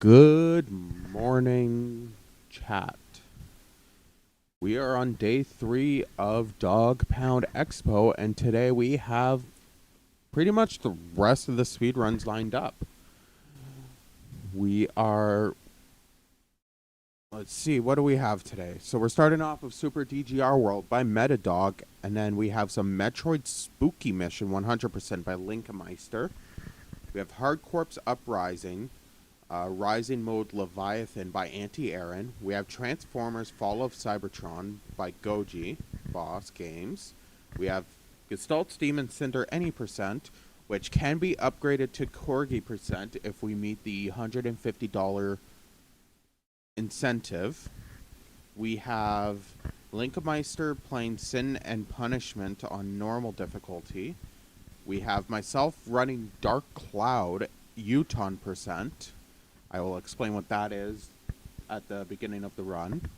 Good morning, chat. We are on day 3 of Dog Pound Expo, and today we have pretty much the rest of the speedruns lined up. We are... Let's see, what do we have today? So we're starting off with Super DGR World by Metadog, and then we have some Metroid Spooky Mission 100% by Linkmeister. We have Hard Corpse Uprising, Rising Mode Leviathan by Anti-Aaron. We have Transformers Fall of Cybertron by Goji, Boss Games. We have Gestalt's Demon Cinder Any %, which can be upgraded to Corgi % if we meet the $150 incentive. We have Linkmeister playing Sin and Punishment on normal difficulty. We have myself running Dark Cloud Uton %. I will explain what that is at the beginning of the run.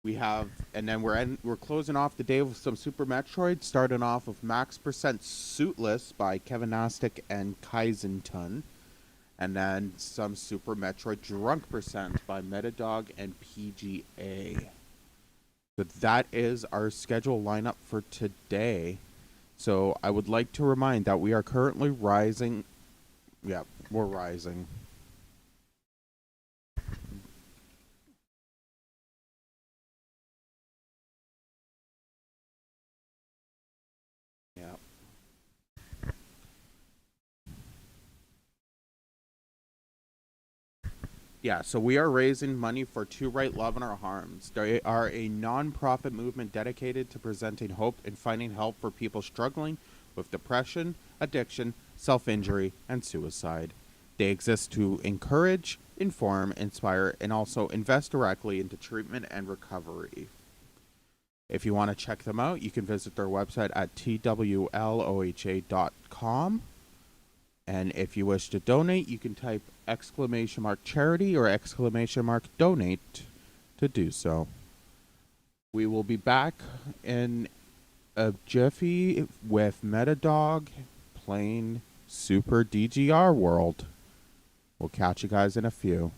We have, and then we're closing off the day with some Super Metroid, starting off with Max % Suitless by Kevnastics and Kyzentun, and then some Super Metroid Drunk % by Metadog and PGA. So that is our schedule lineup for today. So I would like to remind that we are currently rising. Yeah, we're rising. Yeah, so we are raising money for To Right Love in Our Harms. They are a non-profit movement dedicated to presenting hope and finding help for people struggling with depression, addiction, self-injury, and suicide. They exist to encourage, inform, inspire, and also invest directly into treatment and recovery. If you want to check them out, you can visit their website at twloha.com. And if you wish to donate, you can type !charity or !donate to do so. We will be back in a jiffy with Metadog playing Super DGR World. We'll catch you guys in a few.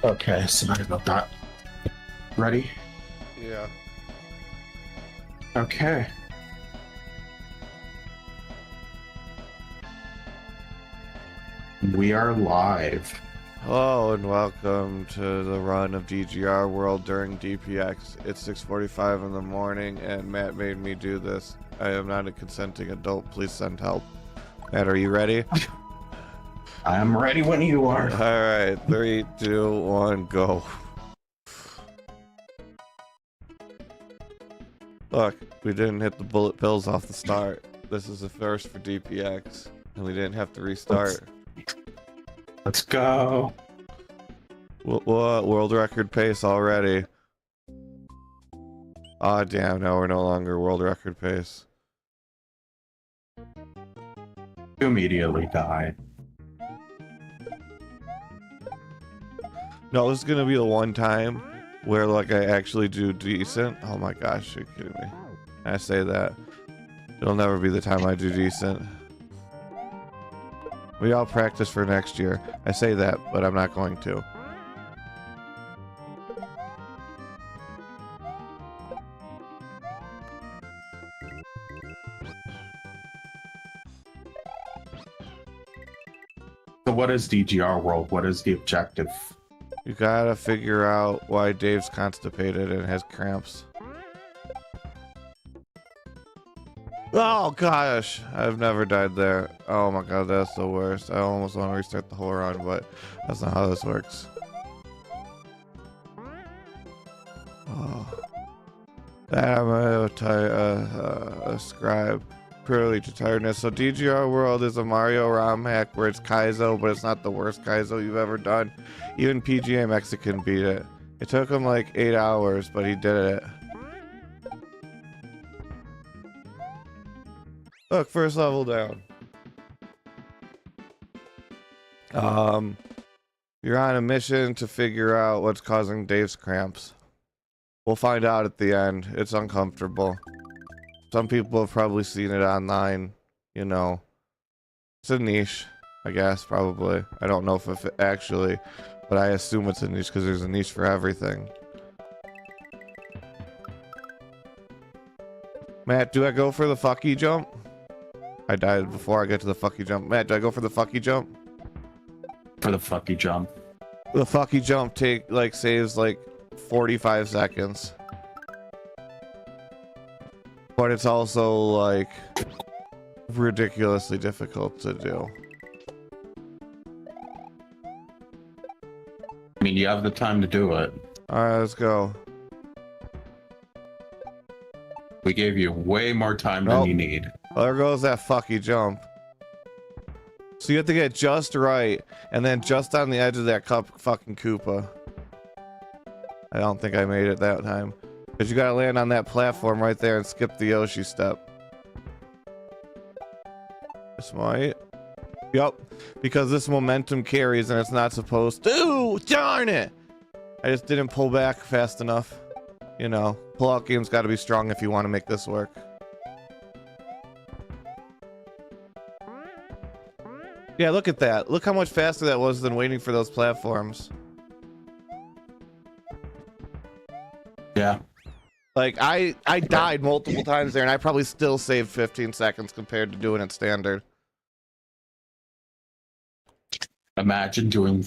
Okay, sorry about that. Ready? Yeah. Okay. We are live. Hello and welcome to the run of DGR World during DPX. It's 6:45 in the morning and Matt made me do this. I am not a consenting adult. Please send help. Matt, are you ready? I am ready when you are. Alright, 3, 2, 1, go. Look, we didn't hit the bullet bills off the start. This is the first for DPX, and we didn't have to restart. Let's go. What? World record pace already. Aw, damn, now we're no longer world record pace. You immediately die. No, this is gonna be the one time where, like, I actually do decent. Oh my gosh, you're kidding me. I say that. It'll never be the time I do decent. We all practice for next year. I say that, but I'm not going to. So what is DGR World? What is the objective? You gotta figure out why Dave's constipated and has cramps. Oh gosh, I've never died there. Oh my god, that's the worst. I almost want to restart the whole run, but that's not how this works. Oh. I'm ascribe purely to tiredness. So DGR World is a Mario ROM hack where it's Kaizo, but it's not the worst Kaizo you've ever done. Even PGA Mexican beat it. It took him like 8 hours, but he did it. Look, first level down. You're on a mission to figure out what's causing Dave's cramps. We'll find out at the end. It's uncomfortable. Some people have probably seen it online, you know. It's a niche, I guess, probably. I don't know if it actually, but I assume it's a niche because there's a niche for everything. Matt, do I go for the fucky jump? I died before I get to the fucky jump. Matt, do I go for the fucky jump? For the fucky jump. The fucky jump saves like 45 seconds. But it's also like ridiculously difficult to do. I mean, you have the time to do it. Alright, let's go. We gave you way more time than you need. There goes that fucky jump. So you have to get just right, and then just on the edge of that fucking Koopa. I don't think I made it that time. Because you gotta land on that platform right there and skip the Yoshi step. This might. Yup. Because this momentum carries and it's not supposed to. Darn it! I just didn't pull back fast enough. You know, pull-out game's gotta be strong if you want to make this work. Yeah, look at that. Look how much faster that was than waiting for those platforms. Yeah. Like, I died multiple times there, and I probably still saved 15 seconds compared to doing it standard. Imagine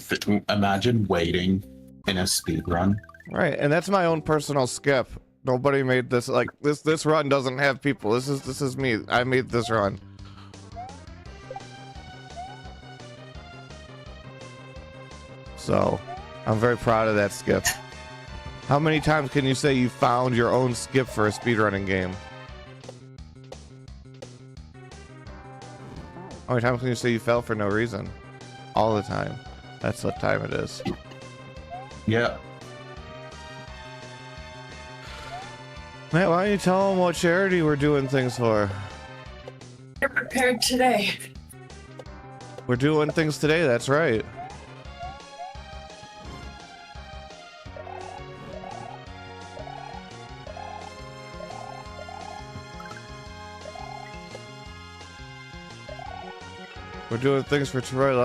imagine waiting in a speed run. Right, and that's my own personal skip. Nobody made this, like, this run doesn't have people. This is me. I made this run. So, I'm very proud of that skip. How many times can you say you found your own skip for a speedrunning game? How many times can you say you fell for no reason? All the time. That's what time it is. Yeah. Matt, why don't you tell them what charity we're doing things for? You're prepared today. We're doing things today, that's right. We're doing things for Troy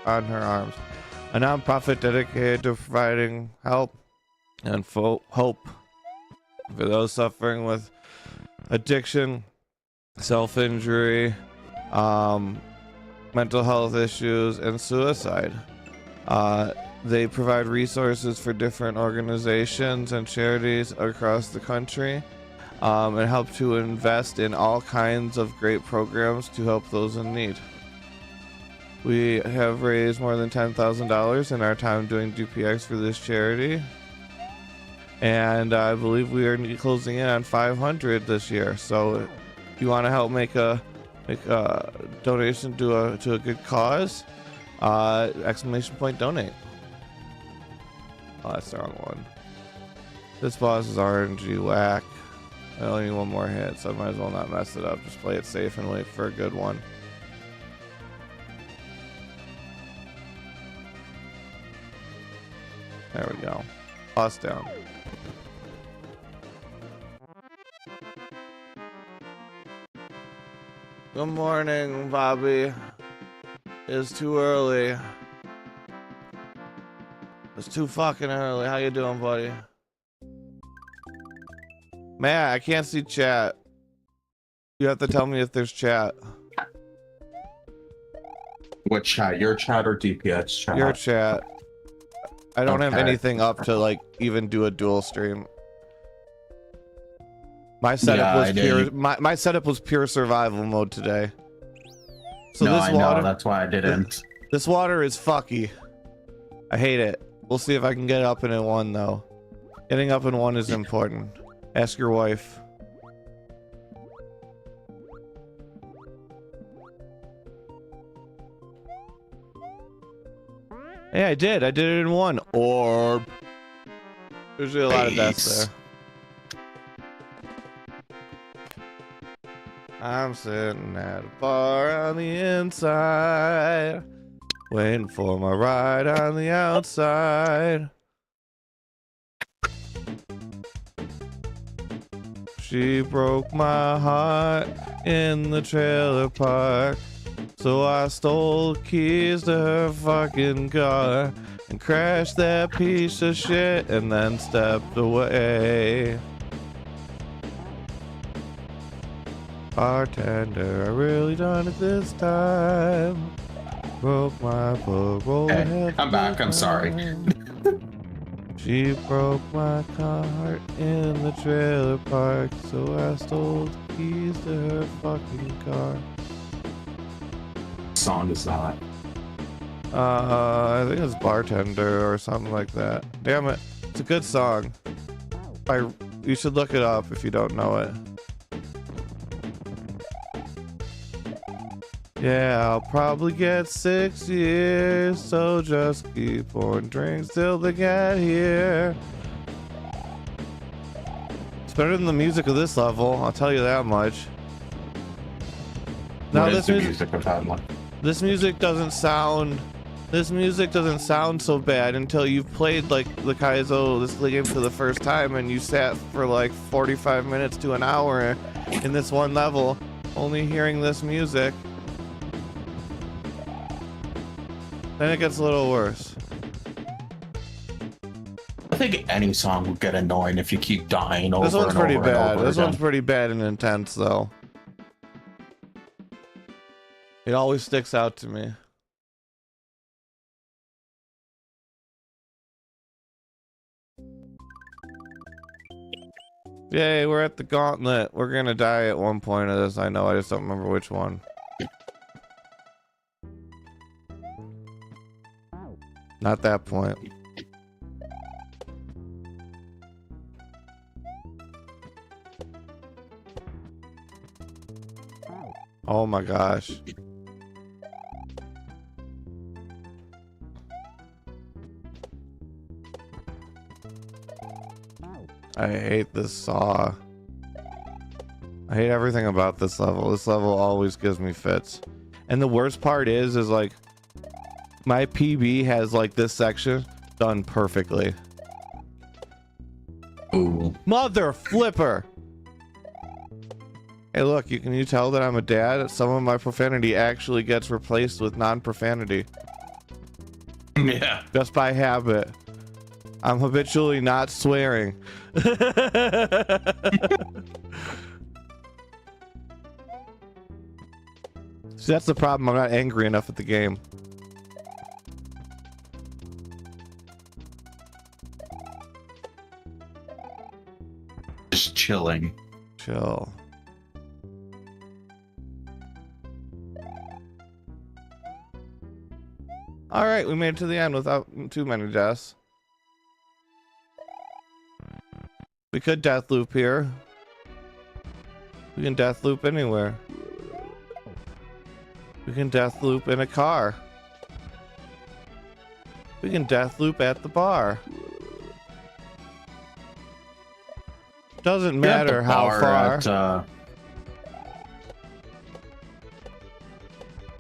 on her arms. a nonprofit dedicated to providing help and hope for those suffering with addiction, self-injury, mental health issues, and suicide. They provide resources for different organizations and charities across the country, and help to invest in all kinds of great programs to help those in need. We have raised more than $10,000 in our time doing DPX for this charity, and I believe we are closing in on 500 this year. So if you want to help make a donation to a good cause, exclamation point donate. Oh, that's the wrong one. This boss is RNG whack. I only need one more hit, so I might as well not mess it up. Just play it safe and wait for a good one. There we go. Boss down. Good morning, Bobby. It's too early. It's too fucking early. How you doing, buddy? Man, I can't see chat. You have to tell me if there's chat. What chat? Your chat or DPX chat? Your chat. I don't have Okay. anything up to like even do a dual stream. My setup Yeah, was I pure. did. My setup was pure survival mode today. So no, this I water, know. That's why I didn't. this water is fucky. I hate it. We'll see if I can get up in it one though. Getting up in one is important. Ask your wife. Yeah, I did. I did it in one. Orb. There's a lot of deaths there. I'm sitting at a bar on the inside, waiting for my ride on the outside. She broke my heart in the trailer park, so I stole keys to her fucking car and crashed that piece of shit and then stepped away. Bartender, I really done it this time. Broke my parole. Hey, I'm back. I'm sorry. She broke my heart in the trailer park, so I stole the keys to her fucking car. What song is that? I think it's Bartender or something like that. Damn it. It's a good song. You should look it up if you don't know it. Yeah, I'll probably get 6 years, so just keep pouring drinks till they get here. It's better than the music of this level, I'll tell you that much. Now What is the music of that one? this music doesn't sound so bad until you've played like the Kaizo this game for the first time and you sat for like 45 minutes to an hour in this one level only hearing this music. Then it gets a little worse. I think any song would get annoying if you keep dying over This one's and pretty over and bad. over This again. one's pretty bad and intense though. It always sticks out to me. Yay, we're at the gauntlet. We're gonna die at one point of this. I know, I just don't remember which one. Not that point. Oh my gosh. I hate this saw. I hate everything about this level. This level always gives me fits. And the worst part is like my PB has like this section done perfectly. Ooh. Mother flipper. Hey look, can you tell that I'm a dad? Some of my profanity actually gets replaced with non-profanity. Yeah. just by habit. I'm habitually not swearing. See, that's the problem. I'm not angry enough at the game. Just chilling. Chill. All right, we made it to the end without too many deaths. We could death loop here. We can death loop anywhere. We can death loop in a car. We can death loop at the bar. Doesn't matter how far.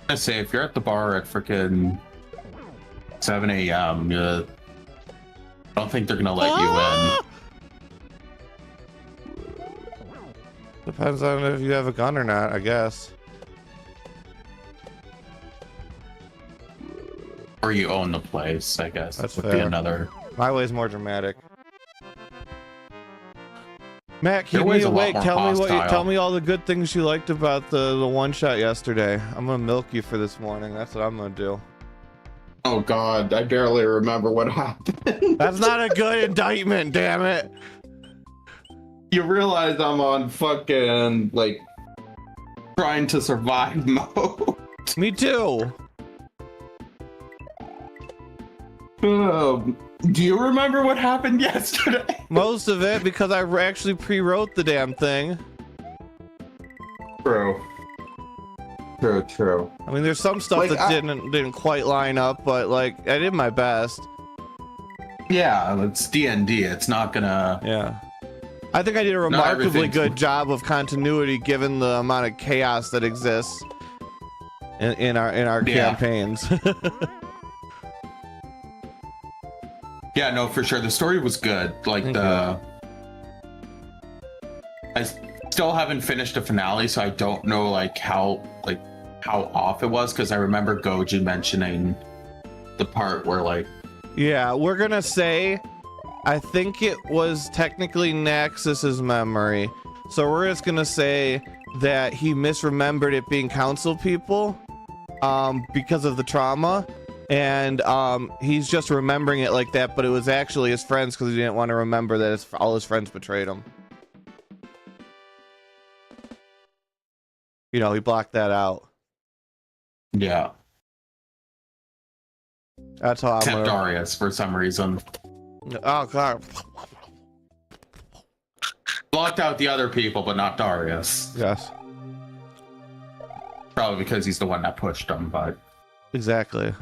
I say if you're at the bar at freaking 7 a.m., I don't think they're gonna let you in. Depends on if you have a gun or not, I guess. Or you own the place, I guess. That's would fair. be another. My way's more dramatic. Matt, keep Your me way's a lot awake. more Tell hostile. me all the good things you liked about the one shot yesterday. I'm gonna milk you for this morning. That's what I'm gonna do. Oh God, I barely remember what happened. That's not a good indictment, damn it. You realize I'm on fucking like trying to survive mode. Me too. Do you remember what happened yesterday? Most of it because I actually pre-wrote the damn thing. True. I mean, there's some stuff Like, that didn't quite line up, but like I did my best. Yeah, it's D&D. It's not gonna. Yeah. I think I did a Not remarkably everything's- good job of continuity given the amount of chaos that exists in our Yeah. campaigns. Yeah, no, for sure. The story was good. Like Thank I still haven't finished the finale, so I don't know how off it was, because I remember Goji mentioning the part where Yeah, we're gonna say I think it was technically Naxxus's memory. So we're just gonna say that he misremembered it being council people because of the trauma. And he's just remembering it like that, but it was actually his friends because he didn't want to remember that all his friends betrayed him. You know, he blocked that out. yeah, That's how I'm except gonna... Darius for some reason Oh god. blocked out the other people, but not Darius. Yes, Probably because he's the one that pushed him. But exactly.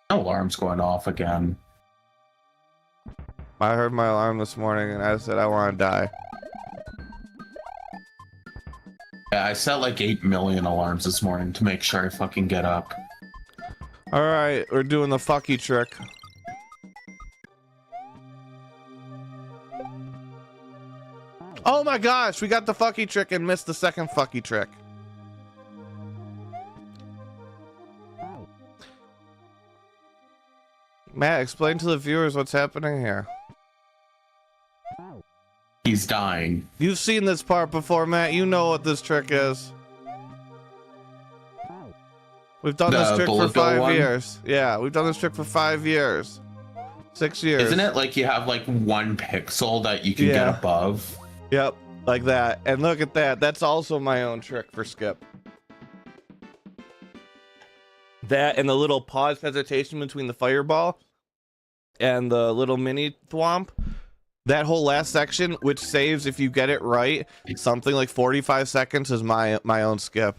no alarm's going off again. I heard my alarm this morning and I said I want to die. Yeah, I set like 8 million alarms this morning to make sure I fucking get up. All right, we're doing the fucky trick. Oh my gosh, we got the fucky trick and missed the second fucky trick. Matt, explain to the viewers what's happening here. He's dying. You've seen this part before, Matt. You know what this trick is. We've done this The trick for bullet bill 5 one? years. Yeah, we've done this trick for 5 years. 6 years. Isn't it like you have like 1 pixel that you can Yeah. get above? Yep, like that. And look at that. That's also my own trick for Skip. That and the little pause hesitation between the fireball and the little mini thwomp. That whole last section, which saves if you get it right, something like 45 seconds, is my own Skip.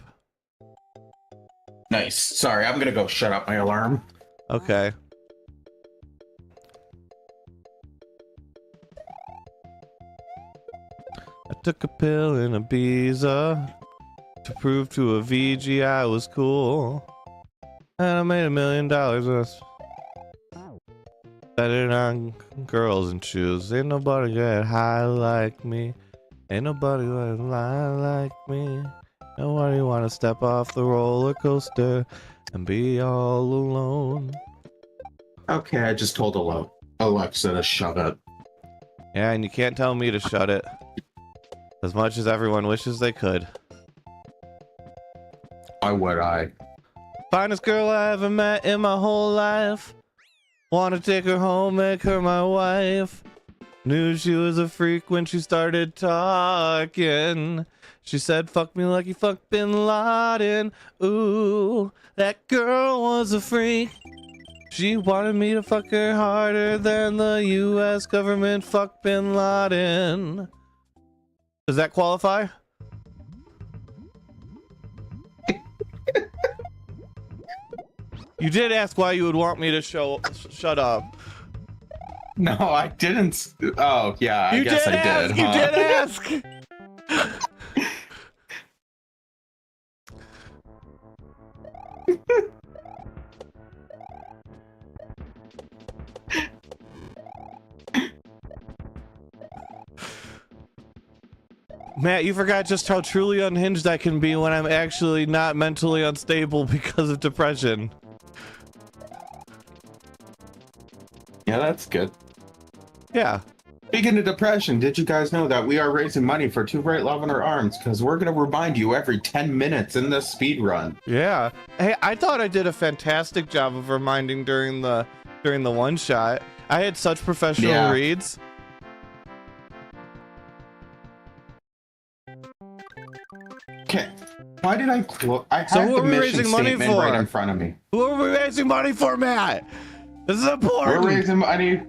Nice. Sorry, I'm gonna go shut up my alarm. Okay. I took a pill in Ibiza to prove to a VG I was cool. And I made $1 million with betting on girls and shoes. Ain't nobody get high like me. Ain't nobody like me. Nobody wanna step off the roller coaster and be all alone. Okay, I just told Alexa to shut up. Yeah, and you can't tell me to shut it. As much as everyone wishes they could. Why would I? Finest girl I ever met in my whole life. Wanna take her home, make her my wife. Knew she was a freak when she started talking. She said, fuck me like you fucked Bin Laden. Ooh, that girl was a freak. She wanted me to fuck her harder than the US government fucked Bin Laden. Does that qualify? You did ask why you would want me to shut up. No, I didn't. Oh, yeah, I guess I did. You did ask. Matt, you forgot just how truly unhinged I can be when I'm actually not mentally unstable because of depression. Yeah, that's good. Yeah. Speaking of depression, did you guys know that we are raising money for Two Bright Love in Our Arms? Because we're going to remind you every 10 minutes in this speed run. Yeah. Hey, I thought I did a fantastic job of reminding during the one shot. I had such professional reads. Okay. Why did I close? I had So who the are we mission raising money statement for? right in front of me. Who are we raising money for, Matt? This is important. We're raising money.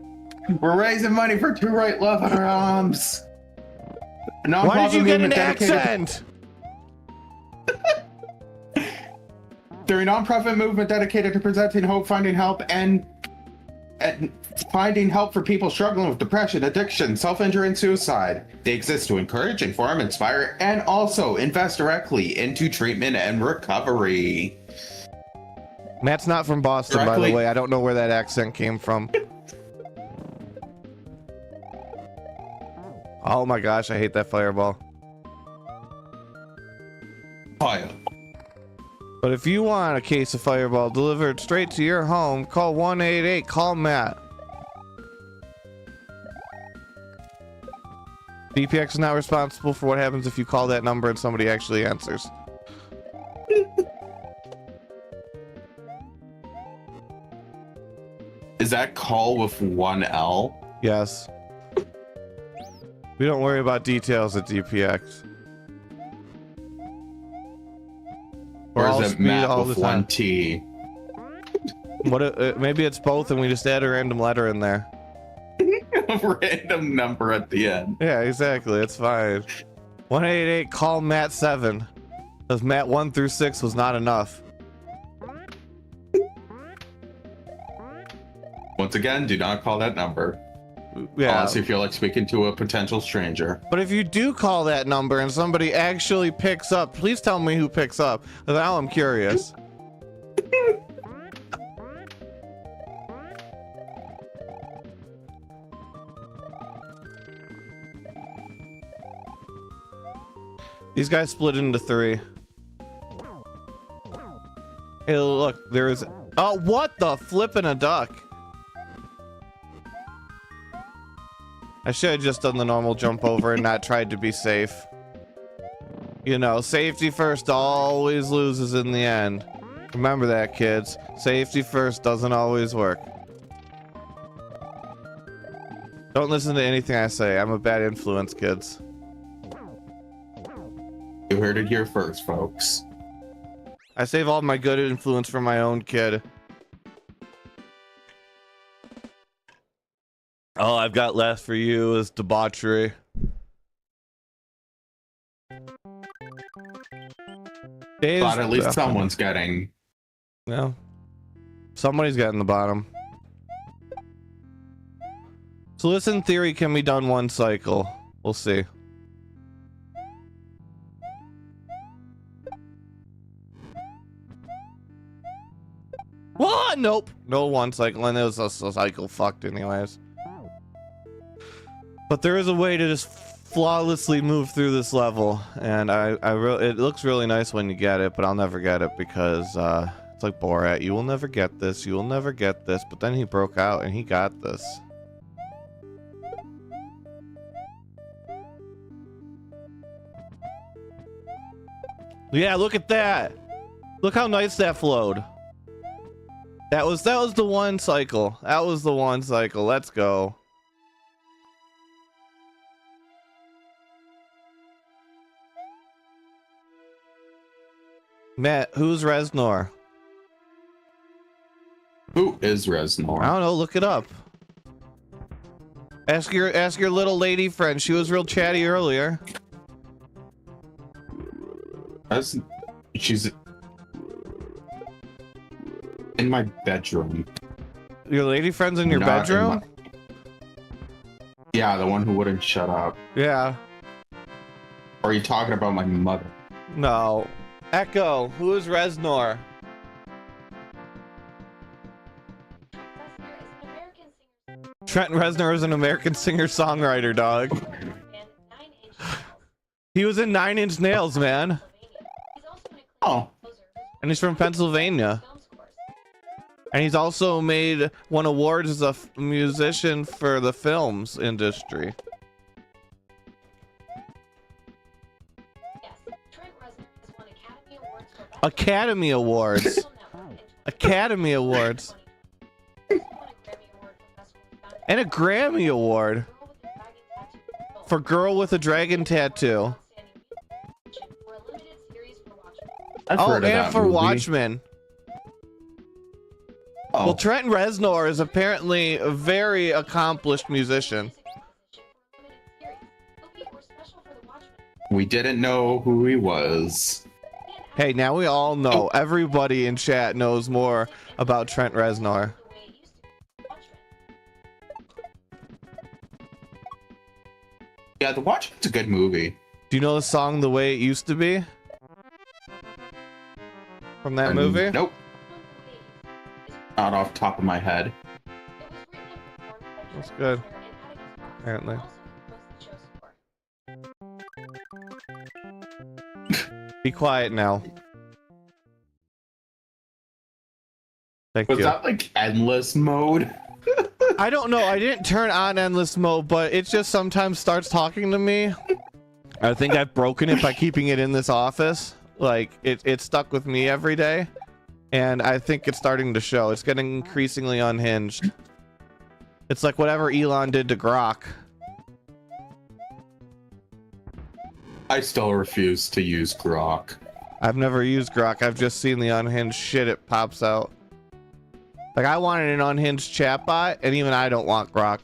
We're raising money for Two Right Love in Our Arms. Why did you get an accent? They're a nonprofit movement dedicated to presenting hope, finding help, and finding help for people struggling with depression, addiction, self-injury, and suicide. They exist to encourage, inform, inspire, and also invest directly into treatment and recovery. Matt's not from Boston, by the way. I don't know where that accent came from. Oh my gosh, I hate that fireball. Fire. But if you want a case of fireball delivered straight to your home, call 188. Call Matt. DPX is not responsible for what happens if you call that number and somebody actually answers. Is that call with one L? Yes. We don't worry about details at DPX. Or All is it speed Matt all with the time. one T? What? Maybe it's both, and we just add a random letter in there. A random number at the end. Yeah, exactly. It's fine. 188. Call Matt 7, because Matt 1 through 6 was not enough. Once again, do not call that number. Yeah. Unless you feel like speaking to a potential stranger. But if you do call that number and somebody actually picks up, please tell me who picks up. Now I'm curious. These guys split into 3. Hey, look, there's... Oh, what the flippin' a duck? I should have just done the normal jump over and not tried to be safe. You know, safety first always loses in the end. Remember that, kids. Safety first doesn't always work. Don't listen to anything I say. I'm a bad influence, kids. You heard it here first, folks. I save all my good influence for my own kid. All I've got left for you is debauchery. But at least someone's getting... Yeah. Somebody's getting the bottom. So this in theory can be done one cycle. We'll see. What? Nope. No one cycle, and it was a cycle fucked anyways. But there is a way to just flawlessly move through this level, and it looks really nice when you get it, but I'll never get it because it's like Borat. You will never get this. You will never get this. But then he broke out and he got this. Yeah, look at that. Look how nice that flowed. That was the one cycle. That was the one cycle. Let's go. Matt, who's Reznor? Who is Reznor? I don't know. Look it up. Ask your little lady friend. She was real chatty earlier. She's in my bedroom. Your lady friend's in your Not in bedroom? Yeah, the one who wouldn't shut up. Yeah. Or are you talking about my mother? No. Echo, who is Reznor? Trent Reznor is an American singer-songwriter, dog. He was in 9 Inch Nails, man. Oh. And he's from Pennsylvania. And he's also won awards as a musician for the films industry. Academy Awards. Academy Awards. And a Grammy Award for Girl with a Dragon Tattoo. I've Oh, heard of and that for movie. Watchmen. Oh. Well, Trent Reznor is apparently a very accomplished musician. We didn't know who he was. Hey, now we all know. Everybody in chat knows more about Trent Reznor. Yeah, The Watchmen's a good movie. Do you know the song "The Way It Used to Be" from that movie? Nope. Not off the top of my head. That's good. Apparently. Be quiet now. Thank Was you. that like endless mode? I don't know. I didn't turn on endless mode, but it just sometimes starts talking to me. I think I've broken it by keeping it in this office. Like it's stuck with me every day, and I think it's starting to show. It's getting increasingly unhinged. It's like whatever Elon did to Grok. I still refuse to use Grok. I've never used Grok. I've just seen the unhinged shit it pops out. Like, I wanted an unhinged chatbot, and even I don't want Grok.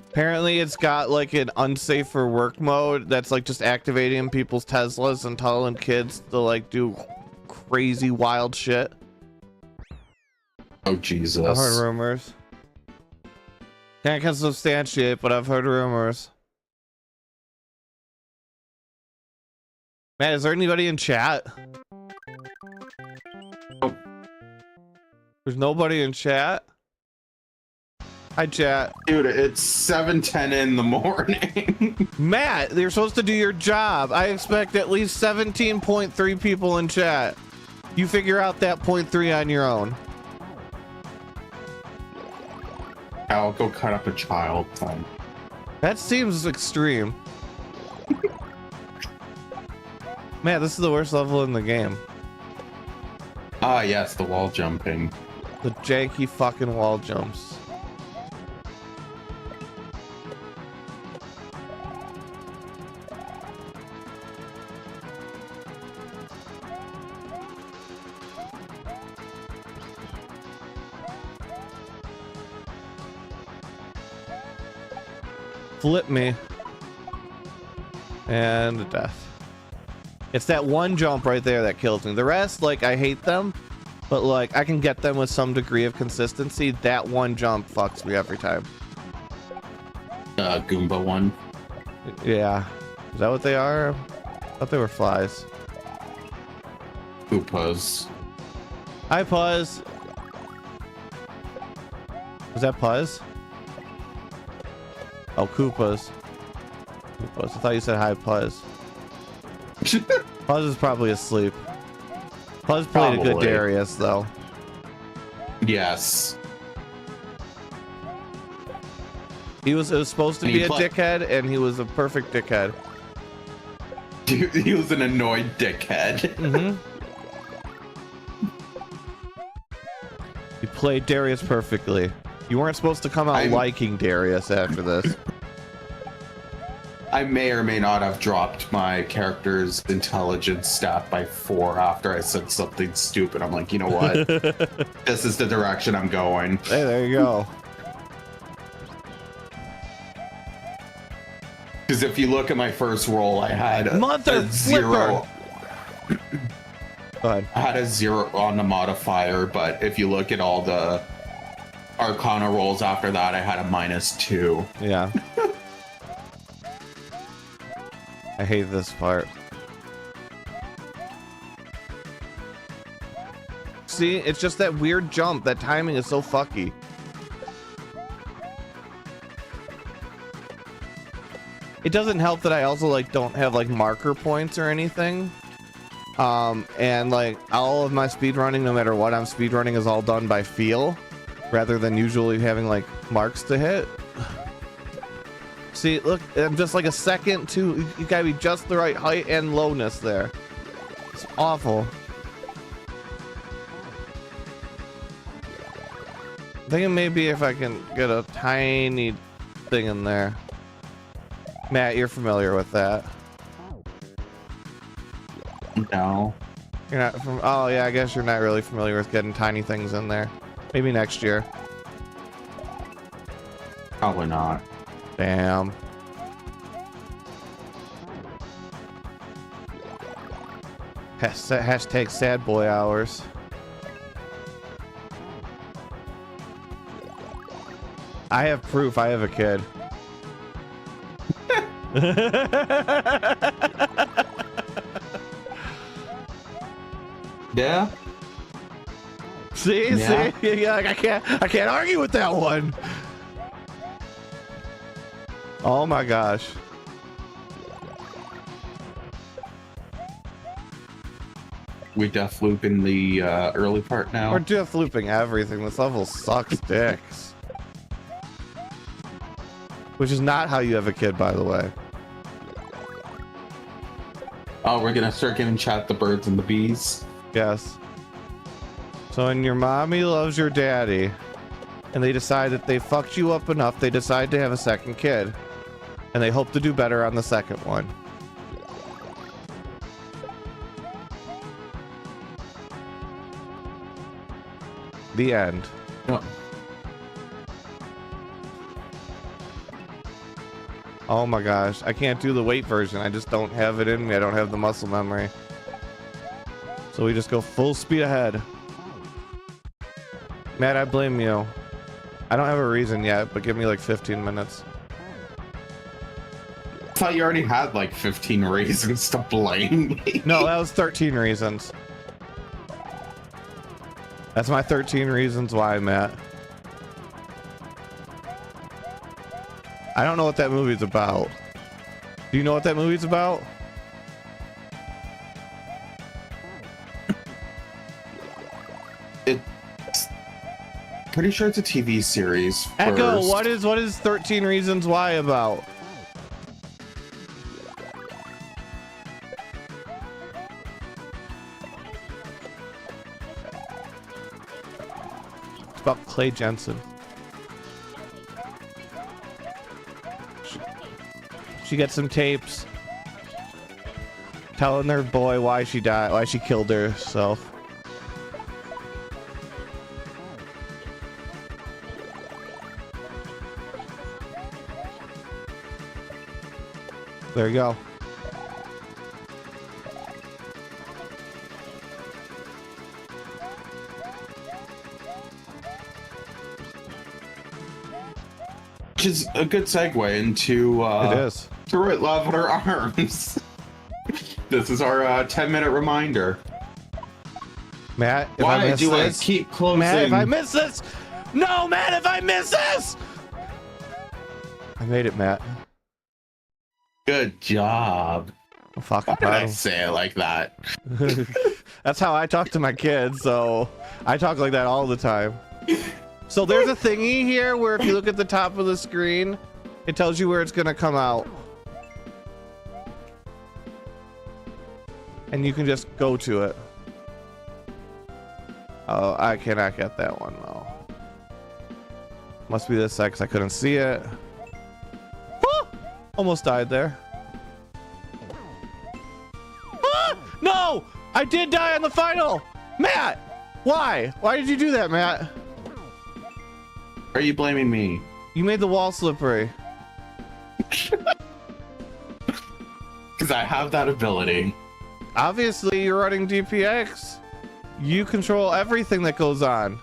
Apparently, it's got like an unsafe for work mode that's like just activating people's Teslas and telling kids to like do crazy wild shit. Oh, Jesus. I've heard rumors. Can't substantiate, but I've heard rumors. Man, is there anybody in chat? Nope. There's nobody in chat? Hi, chat. Dude, it's 7:10 in the morning. Matt, you're supposed to do your job. I expect at least 17.3 people in chat. You figure out that 0.3 on your own. I'll go cut up a child. Time. That seems extreme. Man, this is the worst level in the game. Ah, yes, the wall jumping. The janky fucking wall jumps. Flip me. And death. It's that one jump right there that kills me. The rest, like, I hate them, but like I can get them with some degree of consistency. That one jump fucks me every time. Goomba one. Yeah. Is that what they are? I thought they were flies. Koopas. Hi, Puzz. Was that Puzz? Oh, Koopas. Koopas. I thought you said hi, Puzz. Puzz is probably asleep. Puzz played a good Probably. Darius, though. Yes. It was supposed to And be he a play- dickhead, and he was a perfect dickhead. He was an annoyed dickhead. Mm-hmm. You played Darius perfectly. You weren't supposed to come out liking Darius after this. I may or may not have dropped my character's intelligence stat by 4 after I said something stupid. I'm like, you know what? This is the direction I'm going. Hey, there you go. Because if you look at my first roll, I had Mother a 0. Go ahead. I had a 0 on the modifier, but if you look at all the Arcana rolls after that, I had a -2. Yeah. I hate this part. See, it's just that weird jump. That timing is so fucky. It doesn't help that I also like don't have like marker points or anything. And like all of my speedrunning, no matter what I'm speedrunning, is all done by feel rather than usually having like marks to hit. See, look, I'm just like a second too. You gotta be just the right height and lowness there. It's awful. I'm thinking maybe if I can get a tiny thing in there. Matt, you're familiar with that. No. You're not from. Oh yeah, I guess you're not really familiar with getting tiny things in there. Maybe next year. Probably not. Damn. Hashtag sad boy hours. I have proof I have a kid. Yeah? See, Yeah. see, yeah, like I can't argue with that one. Oh my gosh. We def loop in the early part now. We're death looping everything. This level sucks dicks. Which is not how you have a kid, by the way. Oh, we're gonna start giving chat the birds and the bees. Yes. So when your mommy loves your daddy, and they decide that they fucked you up enough, they decide to have a second kid. And they hope to do better on the second one. The end. Oh. Oh my gosh, I can't do the weight version. I just don't have it in me. I don't have the muscle memory. So we just go full speed ahead. Matt, I blame you. I don't have a reason yet, but give me like 15 minutes. I thought you already had like 15 reasons to blame me. No, that was 13 reasons. That's my 13 reasons why, Matt. I don't know what that movie's about. Do you know what that movie's about? It's pretty sure it's a TV series. Echo, first. what is 13 Reasons Why about? It's about Clay Jensen. She gets some tapes telling their boy why she died, why she killed herself. There you go. Which is a good segue into It is. Through It Love Her Arms. This is our 10-minute reminder. Matt, if I Why miss do I this, keep closing? Matt, if I miss this, No, Matt, if I miss this! I made it, Matt. Good job. I'm fucking Why did proud I of say it like that? That's how I talk to my kids, so I talk like that all the time. So there's a thingy here where if you look at the top of the screen, it tells you where it's gonna come out. And you can just go to it. Oh, I cannot get that one though. Must be this side because I couldn't see it. Ah! Almost died there. Ah! No! I did die on the final! Matt! Why? Why did you do that, Matt? Are you blaming me? You made the wall slippery. Because I have that ability. Obviously, you're running DPX. You control everything that goes on.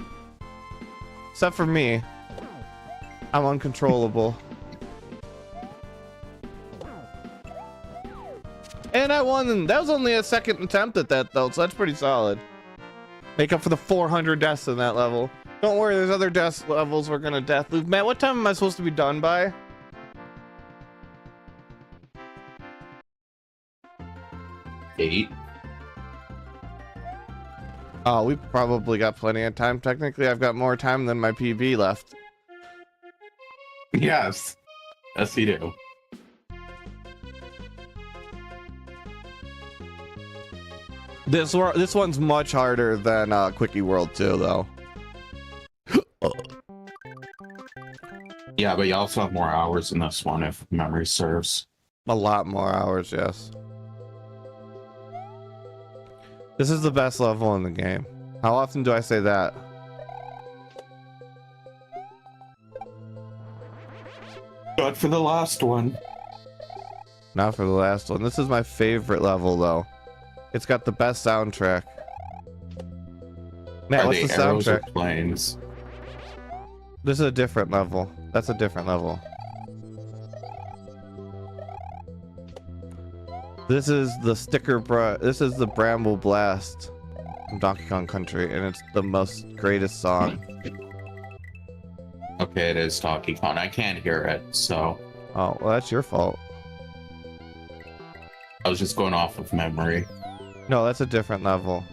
Except for me. I'm uncontrollable. And I won. That was only a second attempt at that, though, so that's pretty solid. Make up for the 400 deaths in that level. Don't worry, there's other death levels we're gonna death loop. Matt, what time am I supposed to be done by? Eight. Oh, we probably got plenty of time. Technically, I've got more time than my PB left. Yes. Yes, you do. This one's much harder than Quickie World 2, though. Yeah, but you also have more hours in this one if memory serves. A lot more hours, yes. This is the best level in the game. How often do I say that? But for the last one. Not for the last one. This is my favorite level, though. It's got the best soundtrack. Matt, what's the soundtrack? Planes. This is a different level. That's a different level. This is the this is the Bramble Blast from Donkey Kong Country, and it's the most greatest song. Okay, it is Donkey Kong. I can't hear it, so. Oh, well, that's your fault. I was just going off of memory. No, that's a different level.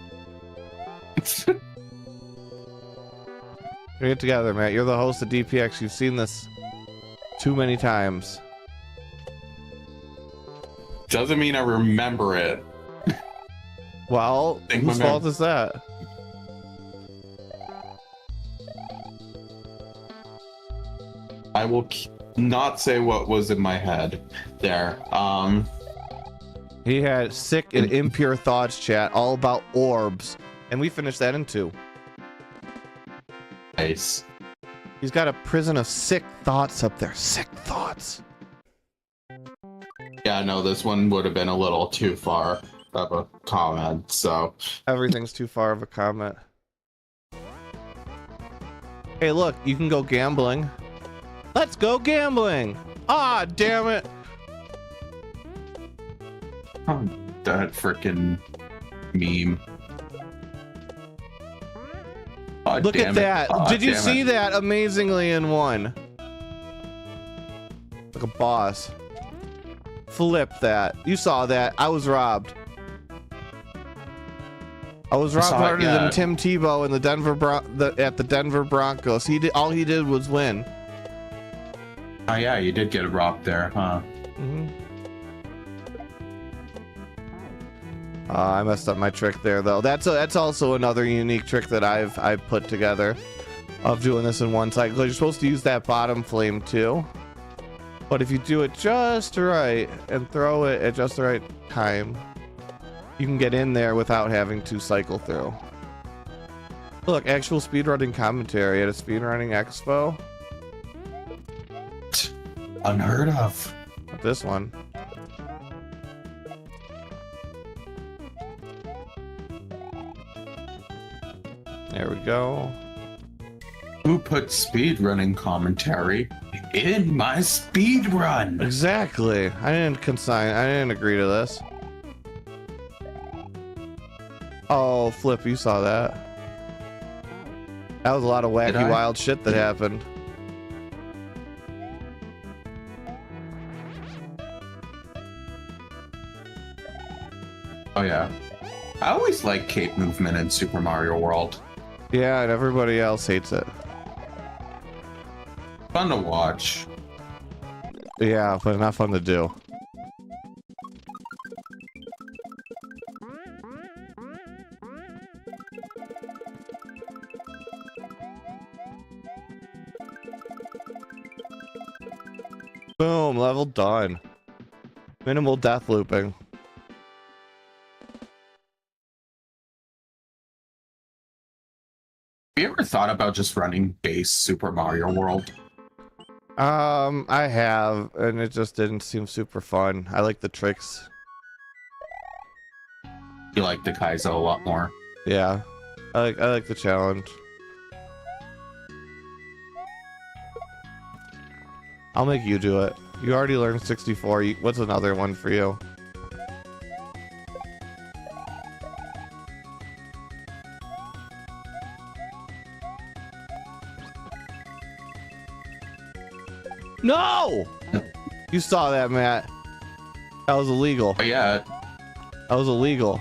Get together, Matt. You're the host of DPX. You've seen this too many times. Doesn't mean I remember it. Well, whose fault is that? I will not say what was in my head there. He had sick and impure thoughts, chat, all about orbs, and we finished that in 2. Nice. He's got a prison of sick thoughts up there. Sick thoughts. Yeah, no, this one would have been a little too far of a comment, so. Everything's too far of a comment. Hey, look, you can go gambling. Let's go gambling! Ah, damn it! Oh, that frickin' meme. Oh, Look at that! Oh, Did you see that amazingly in 1? Like a boss. Flip that. You saw that. I was robbed. I was robbed harder than Tim Tebow in the at the Denver Broncos. All he did was win. Oh yeah, you did get robbed there, huh? Mm-hmm. I messed up my trick there, though. That's also another unique trick that I've put together of doing this in one cycle. You're supposed to use that bottom flame too, but if you do it just right and throw it at just the right time, you can get in there without having to cycle through. Look, actual speedrunning commentary at a speedrunning expo. Unheard of. Not this one. There we go. Who put speedrunning commentary in my speedrun? Exactly. I didn't agree to this. Oh, Flip, you saw that. That was a lot of Did wacky, I? wild shit that happened. Oh yeah. I always like cape movement in Super Mario World. Yeah, and everybody else hates it. Fun to watch. Yeah, but not fun to do. Boom, level done. Minimal death looping. Have you ever thought about just running base Super Mario World? I have, and it just didn't seem super fun. I like the tricks. You like the Kaizo a lot more. Yeah. I like the challenge. I'll make you do it. You already learned 64. What's another one for you? No! You saw that, Matt. That was illegal. Oh yeah. That was illegal.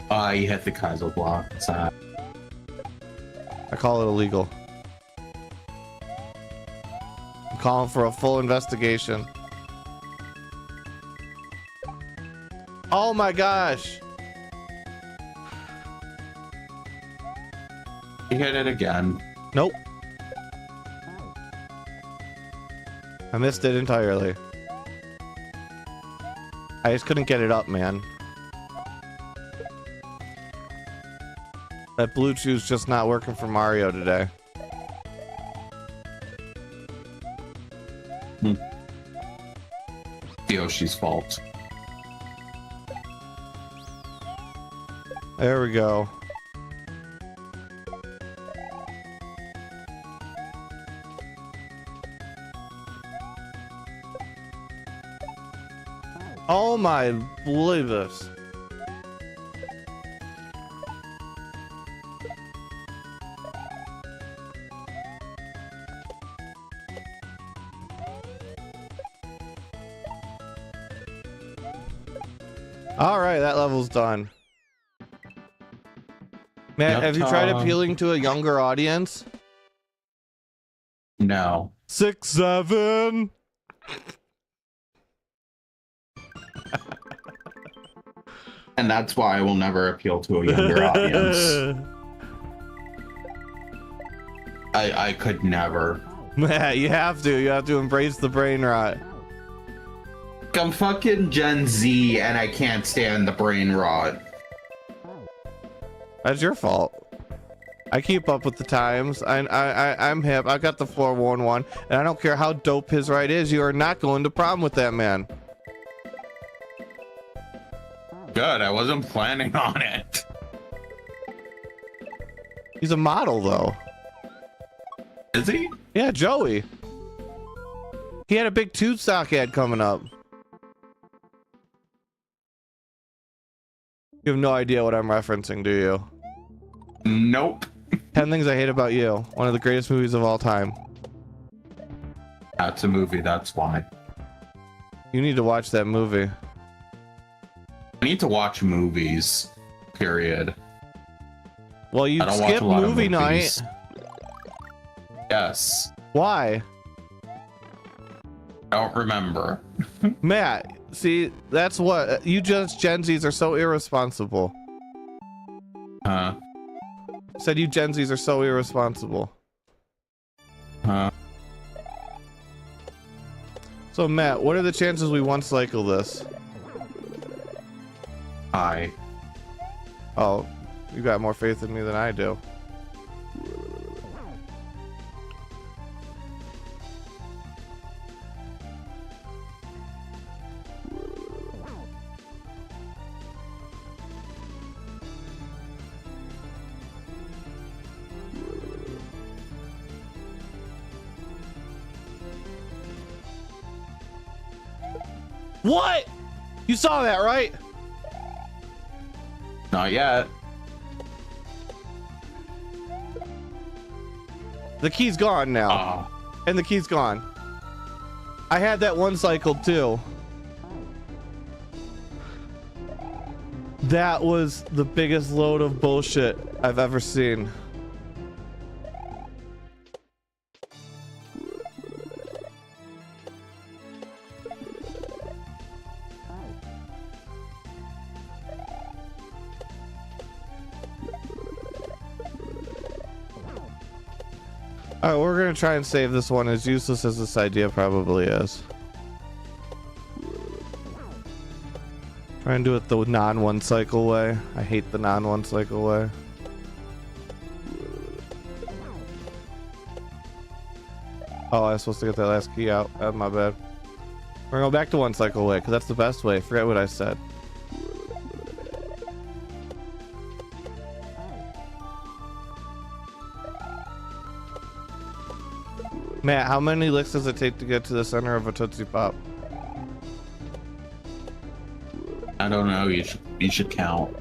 You hit the Kaizo block. Sad. I call it illegal. I'm calling for a full investigation. Oh my gosh. You hit it again. Nope. I missed it entirely. I just couldn't get it up, man. That Bluetooth's just not working for Mario today. Yoshi's fault. There we go. Oh my, believe this. All right, that level's done. Man, Yep, have you tried appealing to a younger audience? No. 6, 7. And that's why I will never appeal to a younger audience. I could never. Man, you have to. You have to embrace the brain rot. I'm fucking Gen Z and I can't stand the brain rot. That's your fault. I keep up with the times. I'm hip. I got the 411, and I don't care how dope his ride is. You are not going to prom with that man. Good, I wasn't planning on it. He's a model, though. Is he? Yeah, Joey. He had a big tube stock ad coming up. You have no idea what I'm referencing, do you? Nope. 10 Things I Hate About You. One of the greatest movies of all time. That's a movie, that's why. You need to watch that movie. I need to watch movies, period. Well, you I don't watch skip a lot of movie night. movies. Yes. Why? I don't remember. Matt, see, that's what you just Gen Zs are so irresponsible. Huh? Said you Gen Zs are so irresponsible. Huh? So Matt, what are the chances we one cycle this? Hi. Oh, you got more faith in me than I do. What? You saw that, right? Not yet. The key's gone now. And the key's gone. I had that one cycle too. That was the biggest load of bullshit I've ever seen. Alright, we're gonna try and save this one, as useless as this idea probably is. Try and do it the non-one cycle way. I hate the non-one cycle way. Oh, I was supposed to get that last key out. That's my bad. We're gonna go back to one cycle way, because that's the best way. Forget what I said. Matt, how many licks does it take to get to the center of a Tootsie Pop? I don't know. You should count.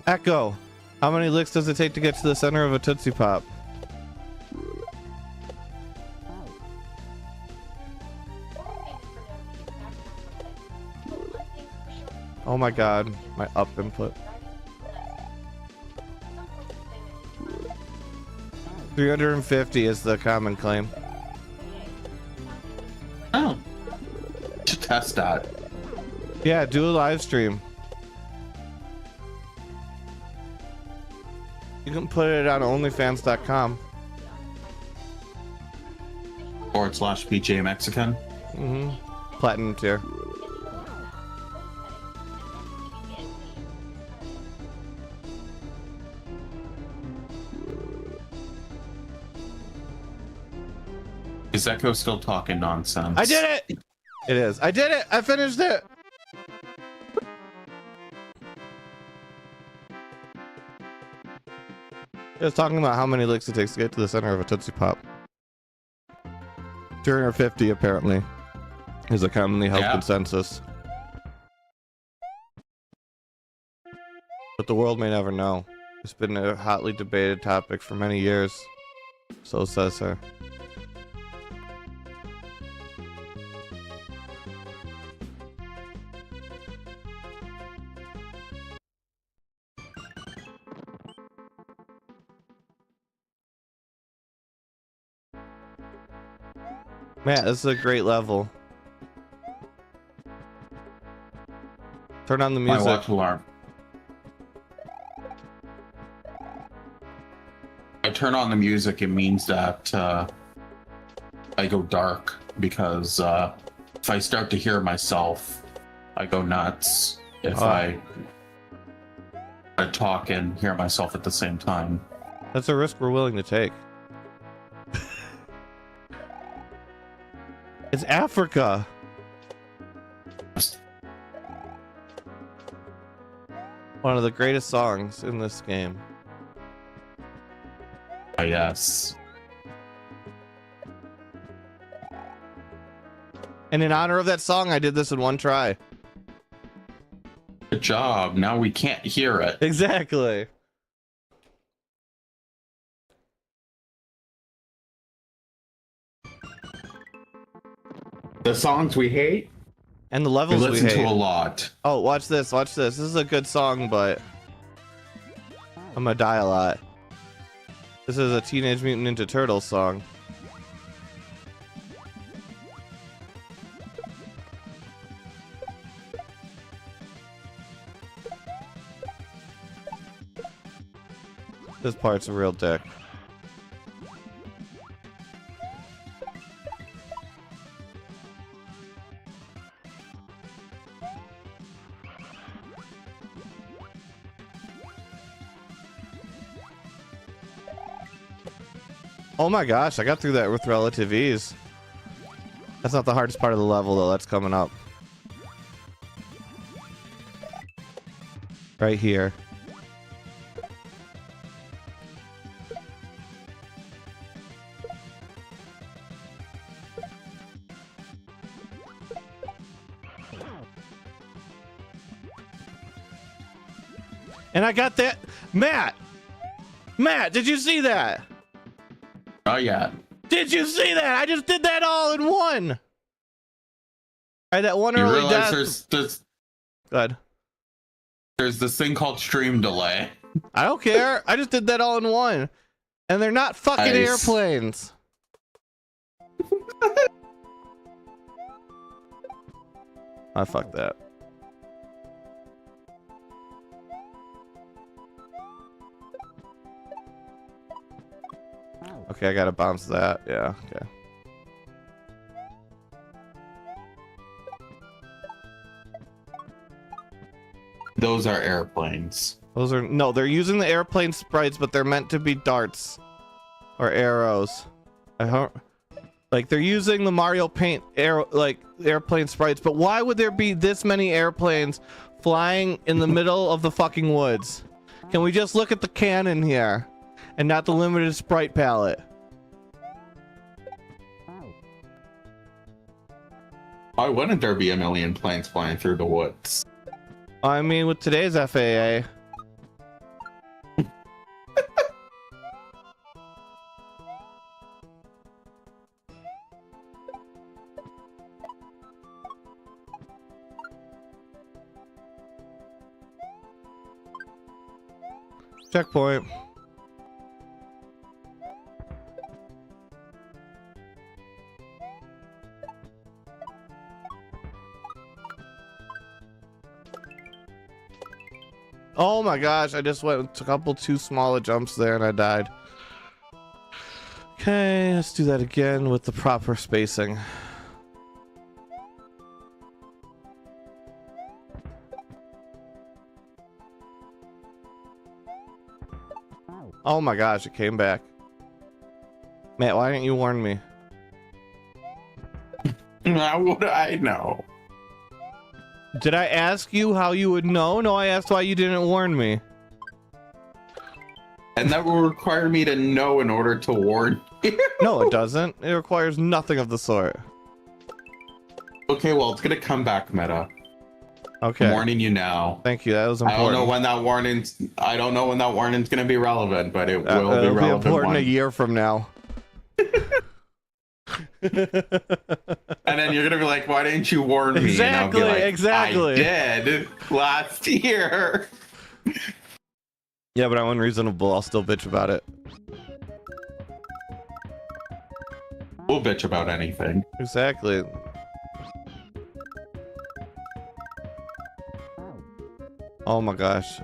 Echo, how many licks does it take to get to the center of a Tootsie Pop? Oh my god, my up input. 350 is the common claim. Oh. To test that. Yeah, do a live stream. You can put it on onlyfans.com. /PJ Mexican. Platinum tier. Is Echo still talking nonsense? I did it! It is. I did it! I finished it! It was talking about how many licks it takes to get to the center of a Tootsie Pop. 250 apparently is a commonly held consensus. But the world may never know. It's been a hotly debated topic for many years. So says her. Matt, this is a great level. Turn on the music. My watch alarm. I turn on the music, it means that I go dark, because if I start to hear myself, I go nuts. If I talk and hear myself at the same time. That's a risk we're willing to take. It's Africa. One of the greatest songs in this game. Yes. And in honor of that song, I did this in one try. Good job. Now we can't hear it. Exactly. The songs we hate and the levels we listen hate. to a lot. Oh, watch this, watch this. This is a good song, but I'm gonna die a lot. This is a Teenage Mutant Ninja Turtles song. This part's a real dick. Oh my gosh, I got through that with relative ease. That's not the hardest part of the level though, that's coming up. Right here. And I got that. Matt, did you see that? Oh yeah. Did you see that? I just did that all in one. I had that one You early realize death. Good. There's this thing called stream delay. I don't care. I just did that all in one. And they're not fucking Nice. airplanes. I fucked that. Okay, I gotta bounce that. Yeah, okay. Those are airplanes. Those are no, they're using the airplane sprites, but they're meant to be darts or arrows. I don't like they're using the Mario Paint arrow like airplane sprites, but why would there be this many airplanes flying in the middle of the fucking woods? Can we just look at the cannon here and not the limited sprite palette? Why wouldn't there be a million planes flying through the woods? I mean, with today's FAA. Checkpoint. Oh my gosh, I just went a couple too small of jumps there and I died. Okay, let's do that again with the proper spacing. Oh my gosh, it came back. Matt, why didn't you warn me? How would I know? Did I ask you how you would know? No, I asked why you didn't warn me. And that will require me to know in order to warn you. No, it doesn't. It requires nothing of the sort. Okay, well, it's gonna come back, Meta. Okay. I'm warning you now. Thank you. That was I important. don't know when that warning's gonna be relevant, but it will be It'll relevant. be important a year from now. And then you're gonna be like, "Why didn't you warn me?" Exactly, And I'll be like, exactly. I did last year. Yeah, but I'm unreasonable. I'll still bitch about it. We'll bitch about anything. Exactly. Oh my gosh.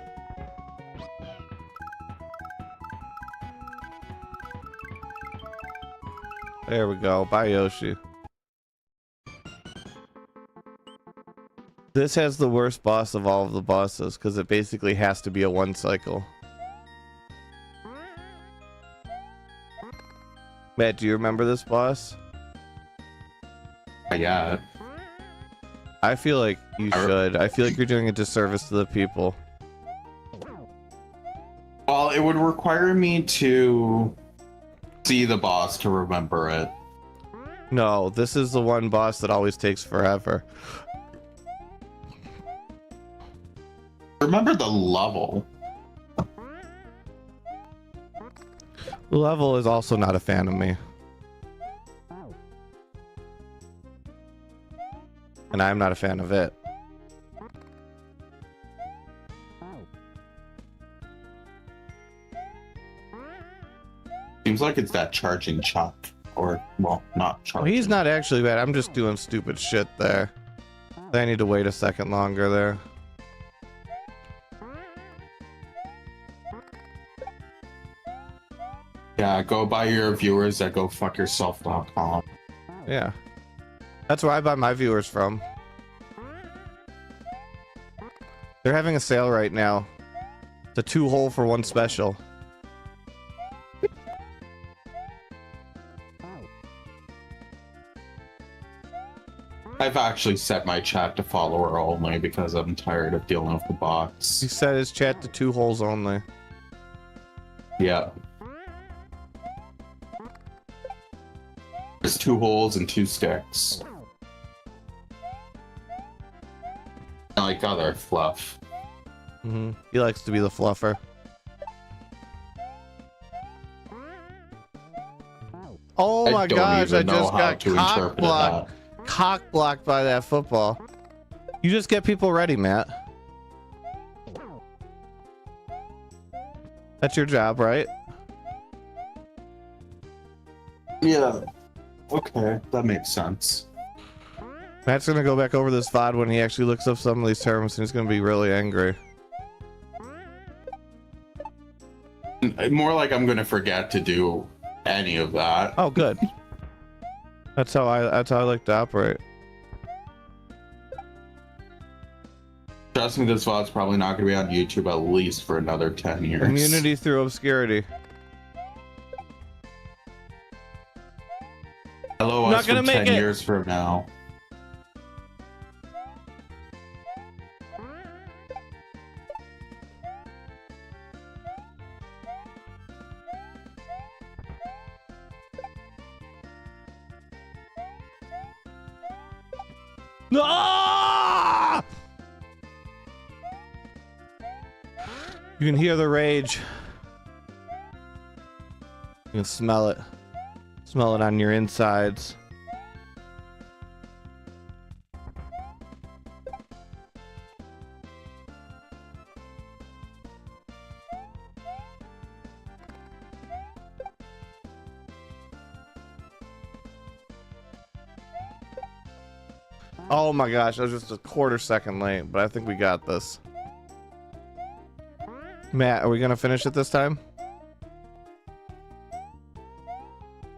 There we go. Bye, Yoshi. This has the worst boss of all of the bosses because it basically has to be a one cycle. Matt, do you remember this boss? Yeah. I feel like you should. I feel like you're doing a disservice to the people. Well, it would require me to see the boss to remember it. No, this is the one boss that always takes forever. Remember the level. Level is also not a fan of me. And I'm not a fan of it. Seems like it's that charging chuck. Or, well, not charging. Well, he's not actually bad. I'm just doing stupid shit there. I need to wait a second longer there. Yeah, go buy your viewers at gofuckyourself.com. Yeah. That's where I buy my viewers from. They're having a sale right now. It's a 2-hole for 1 special. I've actually set my chat to follower only because I'm tired of dealing with the bots. He set his chat to 2 holes only. Yeah. There's 2 holes and 2 sticks. I like other fluff. He likes to be the fluffer. Oh my gosh, I just got cock blocked by that football. You just get people ready, Matt. That's your job, right? Yeah. Okay, that makes sense. Matt's gonna go back over this VOD when he actually looks up some of these terms and he's gonna be really angry. More like I'm gonna forget to do any of that. Oh, good. That's how I like to operate. Trust me, this VOD's probably not gonna be on YouTube at least for another 10 years. Immunity through obscurity. Hello, Not us gonna from make 10 it. years from now. No! You can hear the rage. You can smell it. Smell it on your insides. Oh my gosh, I was just a quarter second late, but I think we got this. Matt, are we gonna finish it this time?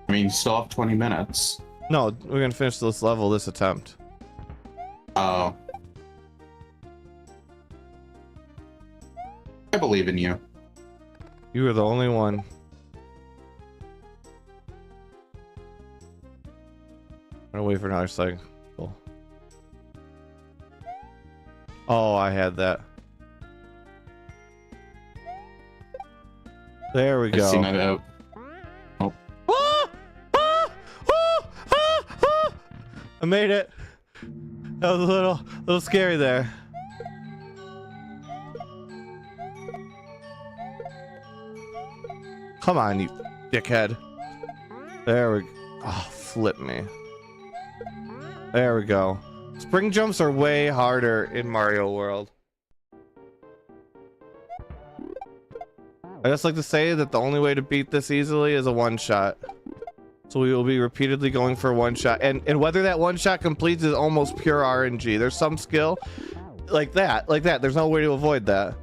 I mean, you still have 20 minutes. No, we're gonna finish this level this attempt. Oh. I believe in you. You were the only one. I'm gonna wait for another cycle. Oh, I had that. There we I see go. my vote. Oh. I made it. That was a little scary there. Come on, you dickhead. There we go. Oh, flip me. There we go. Spring jumps are way harder in Mario World. I just like to say that the only way to beat this easily is a one-shot. So we will be repeatedly going for a one-shot. And whether that one-shot completes is almost pure RNG. There's some skill like that. There's no way to avoid that.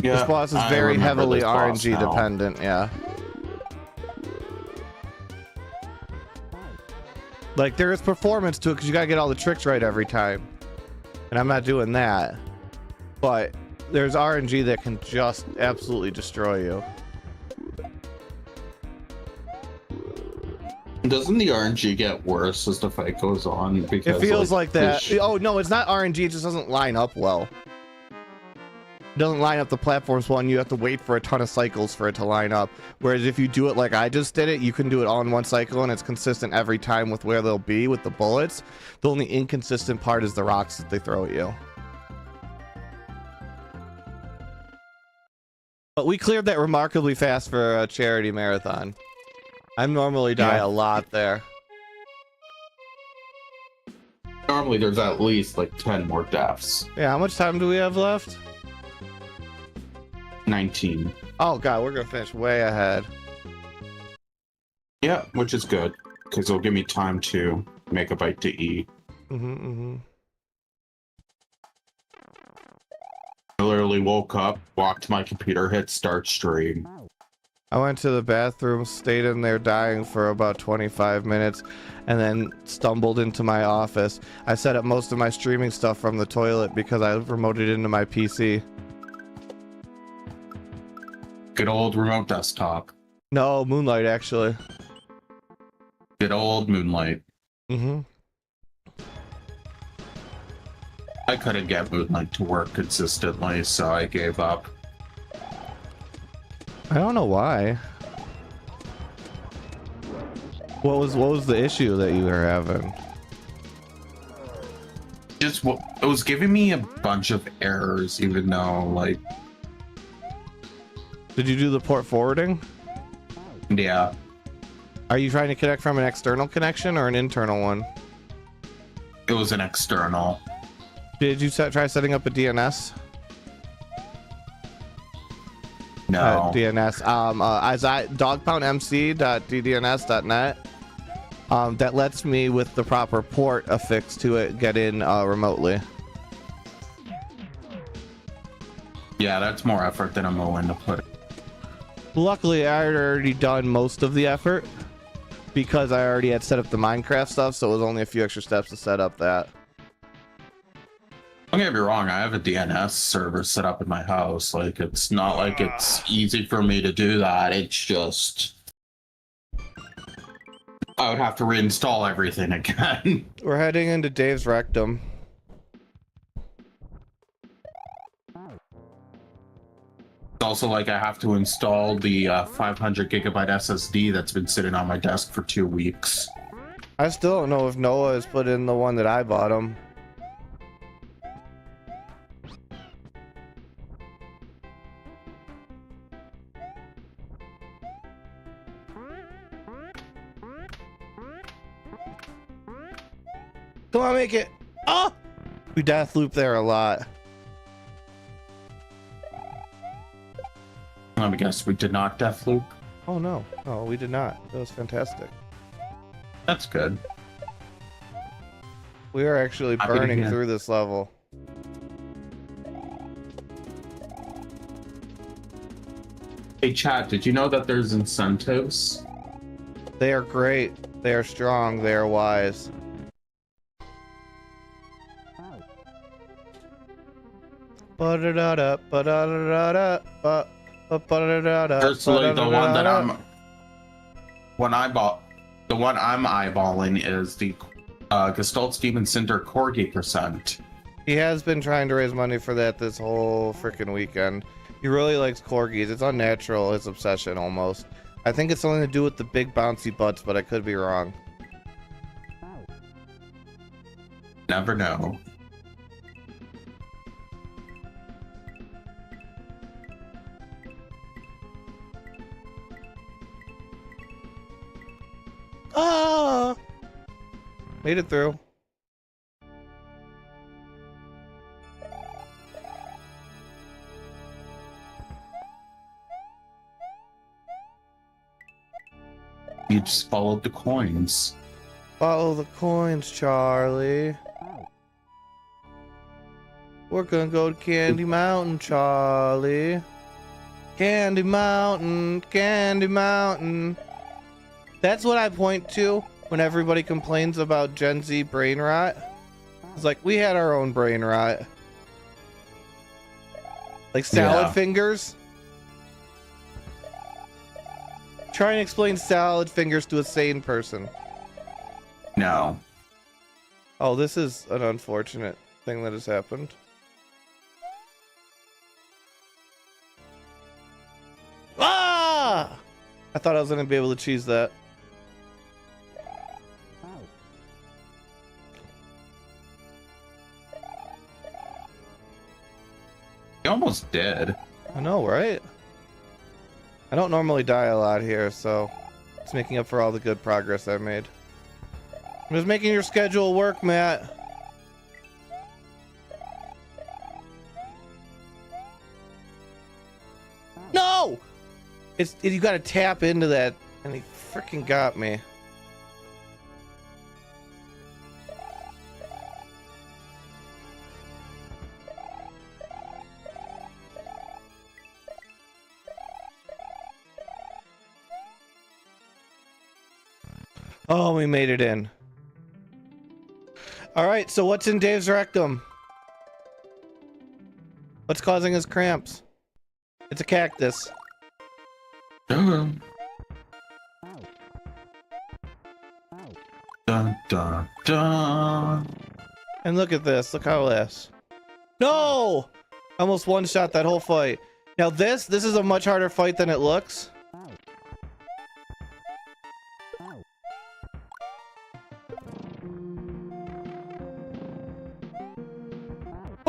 Yeah, This boss is I very remember heavily this boss RNG now. dependent, yeah. Like, there is performance to it because you gotta get all the tricks right every time. And I'm not doing that. But there's RNG that can just absolutely destroy you. Doesn't the RNG get worse as the fight goes on? Because It feels like that. the Oh, no, it's not RNG. It just doesn't line up well. It doesn't line up the platforms well, and you have to wait for a ton of cycles for it to line up. Whereas if you do it like I just did it, you can do it all in one cycle, and it's consistent every time with where they'll be with the bullets. The only inconsistent part is the rocks that they throw at you. But we cleared that remarkably fast for a charity marathon. I normally die a lot there. normally there's at least like 10 more deaths. Yeah, how much time do we have left? 19. Oh god, we're gonna finish way ahead. Yeah, which is good, because it'll give me time to make a bite to eat. I literally woke up, walked to my computer, hit start stream. I went to the bathroom, stayed in there dying for about 25 minutes, and then stumbled into my office. I set up most of my streaming stuff from the toilet because I remoted into my PC. Good old remote desktop. No, Moonlight, actually. Good old Moonlight. I couldn't get Moonlight to work consistently, so I gave up. I don't know why. What was the issue that you were having? Just what it was giving me a bunch of errors, even though like. Did you do the port forwarding? Yeah. Are you trying to connect from an external connection or an internal one? It was an external. Did you try setting up a DNS? No. DNS. As I dogpoundmc.ddns.net. That lets me, with the proper port affixed to it, get in remotely. Yeah, that's more effort than I'm willing to put. Luckily, I had already done most of the effort because I already had set up the Minecraft stuff, so it was only a few extra steps to set up that. Don't get me wrong, I have a DNS server set up in my house. Like, it's not like it's easy for me to do that. It's just... I would have to reinstall everything again. We're heading into Dave's rectum. It's also like I have to install the 500 gigabyte SSD that's been sitting on my desk for 2 weeks. I still don't know if Noah has put in the one that I bought him. Come on, make it. Oh! We death loop there a lot. Let me guess, we did not deathloop? Oh no. Oh, we did not. That was fantastic. That's good. We are actually Happy to burning hear. through this level. Hey chat, did you know that there's incentives? They are great. They are strong. They are wise. Personally, the one that the one I'm eyeballing is the Gestalt Steven Cinder Corgi percent. He has been trying to raise money for that this whole freaking weekend. He really likes corgis. It's unnatural, his obsession almost. I think it's something to do with the big bouncy butts, but I could be wrong. Never know. Ah! Made it through. You just followed the coins. Follow the coins, Charlie. We're gonna go to Candy Mountain, Charlie. Candy Mountain, Candy Mountain. That's what I point to when everybody complains about Gen Z brain rot. It's like, we had our own brain rot. Like salad Yeah. fingers. Try and explain salad fingers to a sane person. No. Oh, this is an unfortunate thing that has happened. Ah! I thought I was going to be able to cheese that. You almost did. I know, right? I don't normally die a lot here, so it's making up for all the good progress I made. I'm just making your schedule work, Matt. No! You gotta tap into that, and he freaking got me. Oh, we made it in. All right, so what's in Dave's rectum? What's causing his cramps? It's a cactus. Dun, dun, dun. And look at this. Look how this. No! I almost one-shot that whole fight. Now this is a much harder fight than it looks.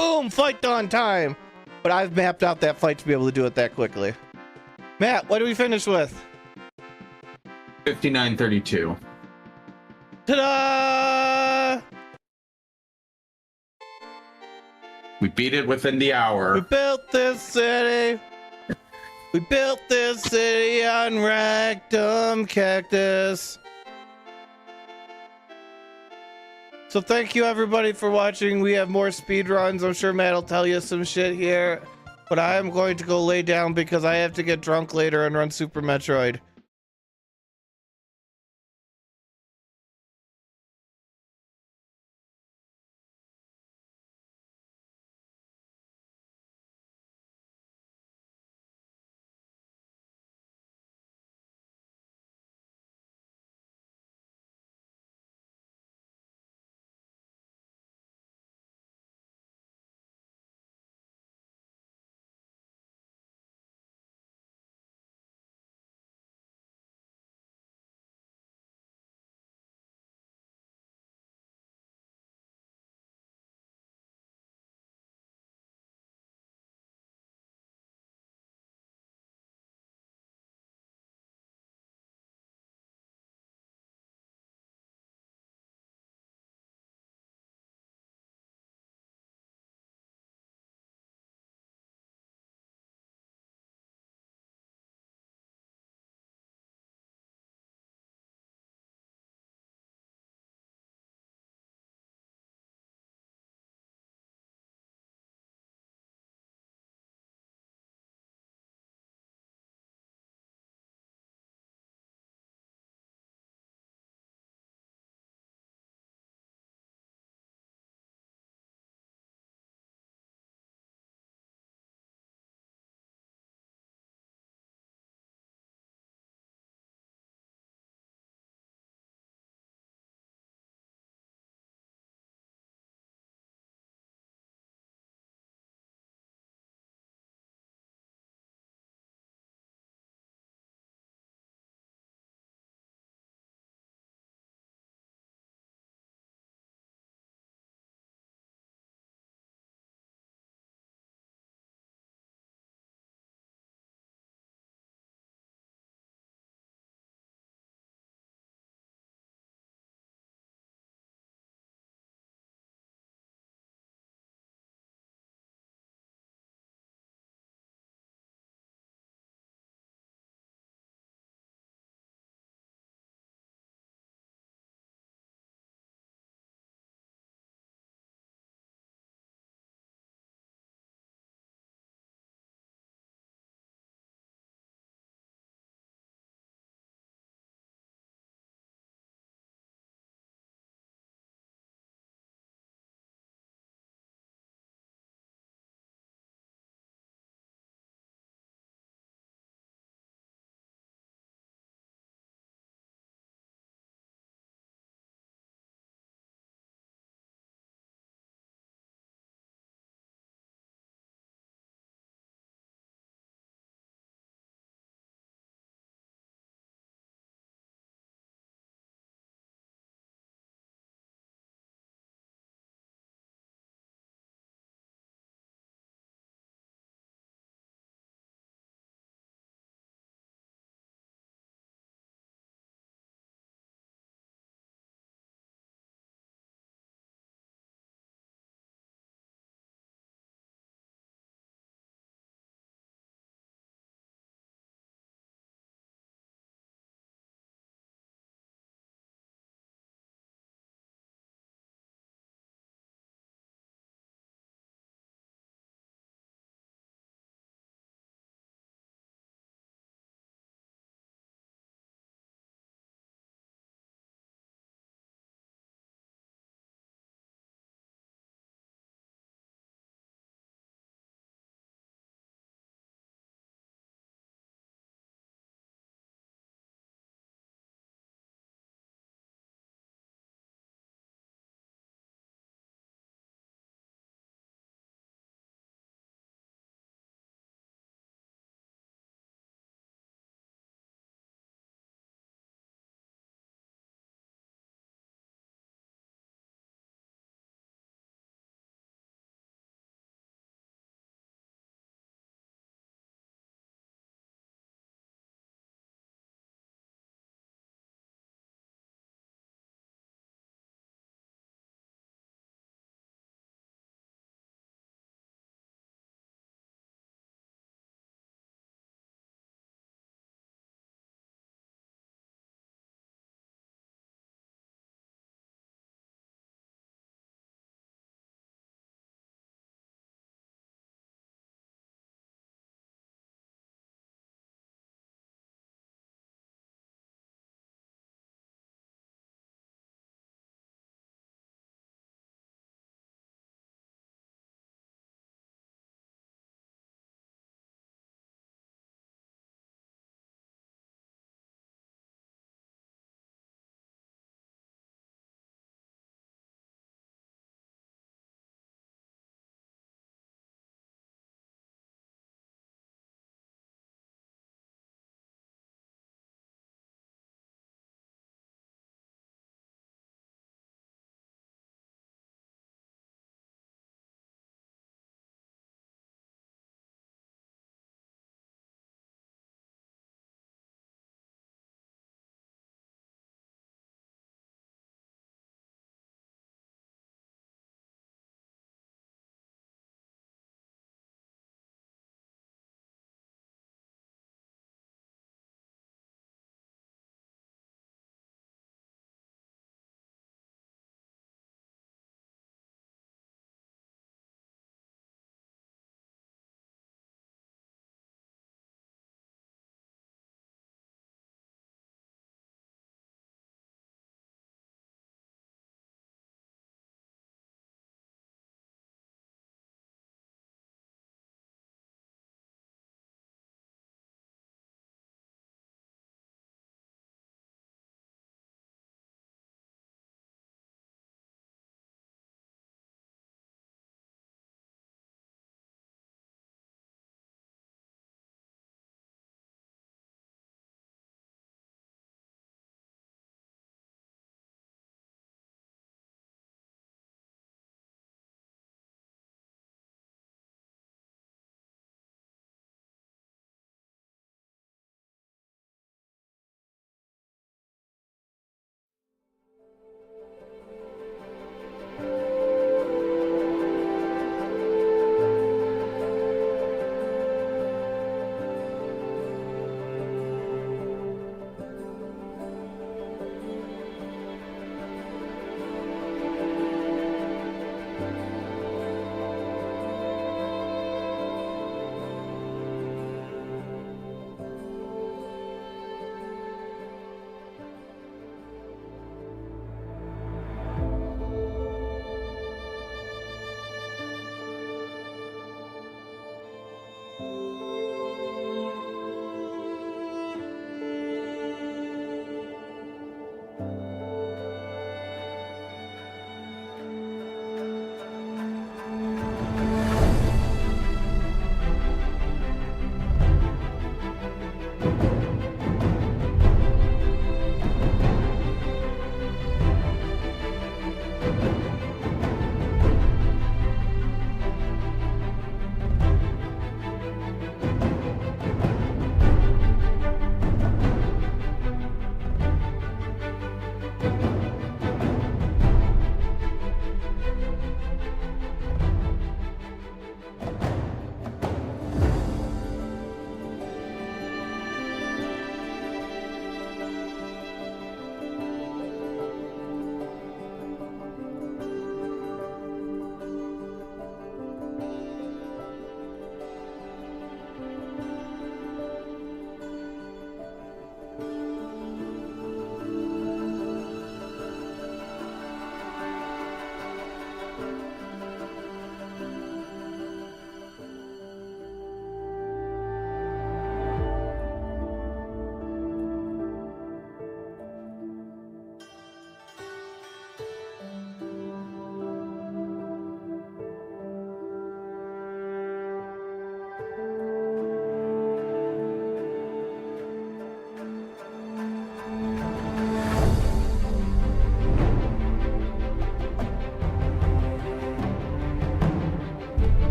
boom, fight done time. But I've mapped out that fight to be able to do it that quickly. Matt, what do we finish with? 5932. Ta-da! We beat it within the We hour. built this city. We built this city on Ragdom Cactus. So thank you everybody for watching. We have more speedruns. I'm sure Matt will tell you some shit here. But I am going to go lay down because I have to get drunk later and run Super Metroid.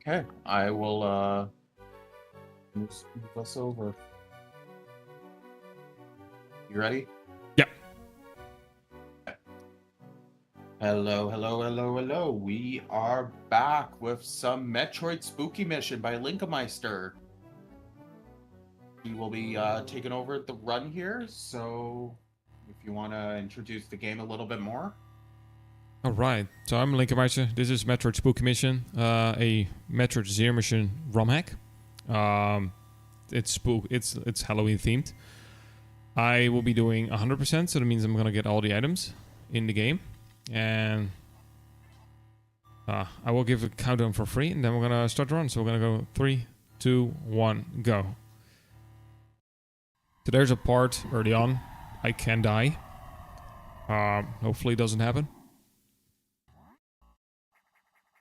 Okay, I will move us over. You ready? Yep. Hello, hello, hello, hello. We are back with some Metroid Spooky Mission by Linkemeister. He will be taking over the run here, so if you want to introduce the game a little bit more. Alright, so I'm Linkemeister. This is Metroid Spooky Mission, a Metroid Zero Mission ROM hack. It's Halloween themed. I will be doing 100%, so that means I'm gonna get all the items in the game. And I will give a countdown for free, and then we're gonna start the run. So we're gonna go 3, 2, 1, go. So there's a part early on. I can die. Hopefully it doesn't happen.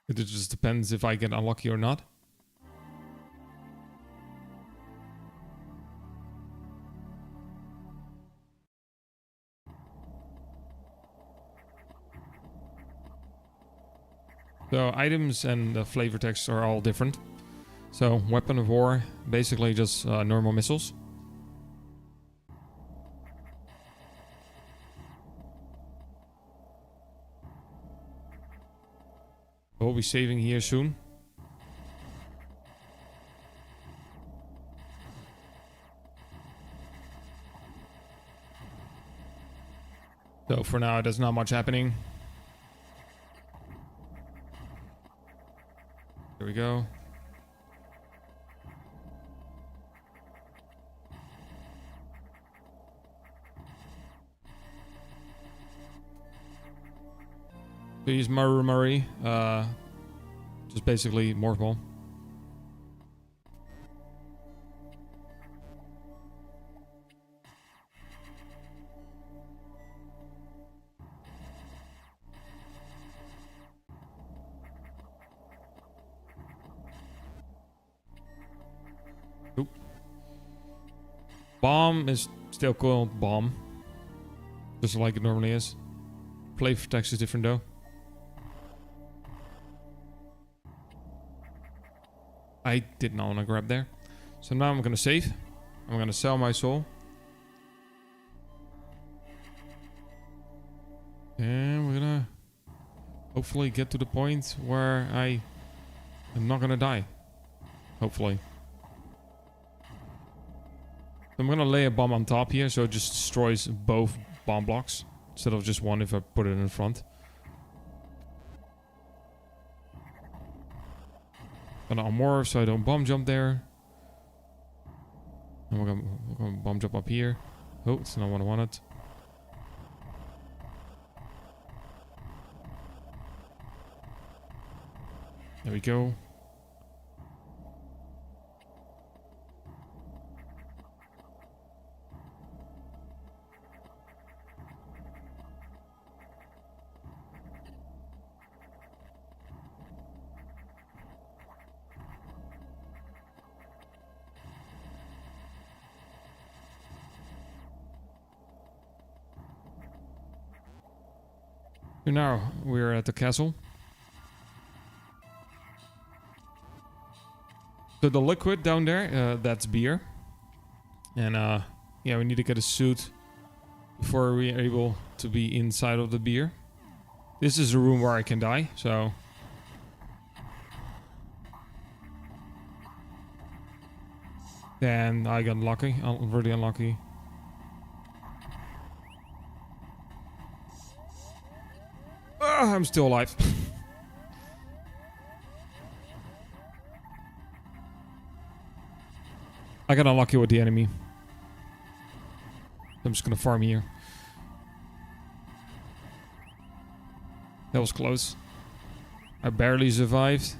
It just depends if I get unlucky or not. So items and the flavor text are all different. So weapon of war, basically just normal missiles. We'll be saving here soon. So for now, there's not much happening. There we go. So use Murray, just basically morph ball. Oop. Bomb is still called bomb, just like it normally is. Flavor text is different though. I did not want to grab there. So now I'm going to save. I'm going to sell my soul. And we're going to hopefully get to the point where I am not going to die. Hopefully. I'm going to lay a bomb on top here so it just destroys both bomb blocks. Instead of just one if I put it in front. Gonna unmorph so I don't bomb jump there. And we're gonna bomb jump up here. Oh, it's not what I wanted. There we go. Now we're at the castle. So the liquid down there, that's beer. And yeah, we need to get a suit before we are able to be inside of the beer. This is a room where I can die, so... Then I got lucky, really unlucky. I'm still alive. I got unlucky with the enemy. I'm just gonna farm here. That was close. I barely survived.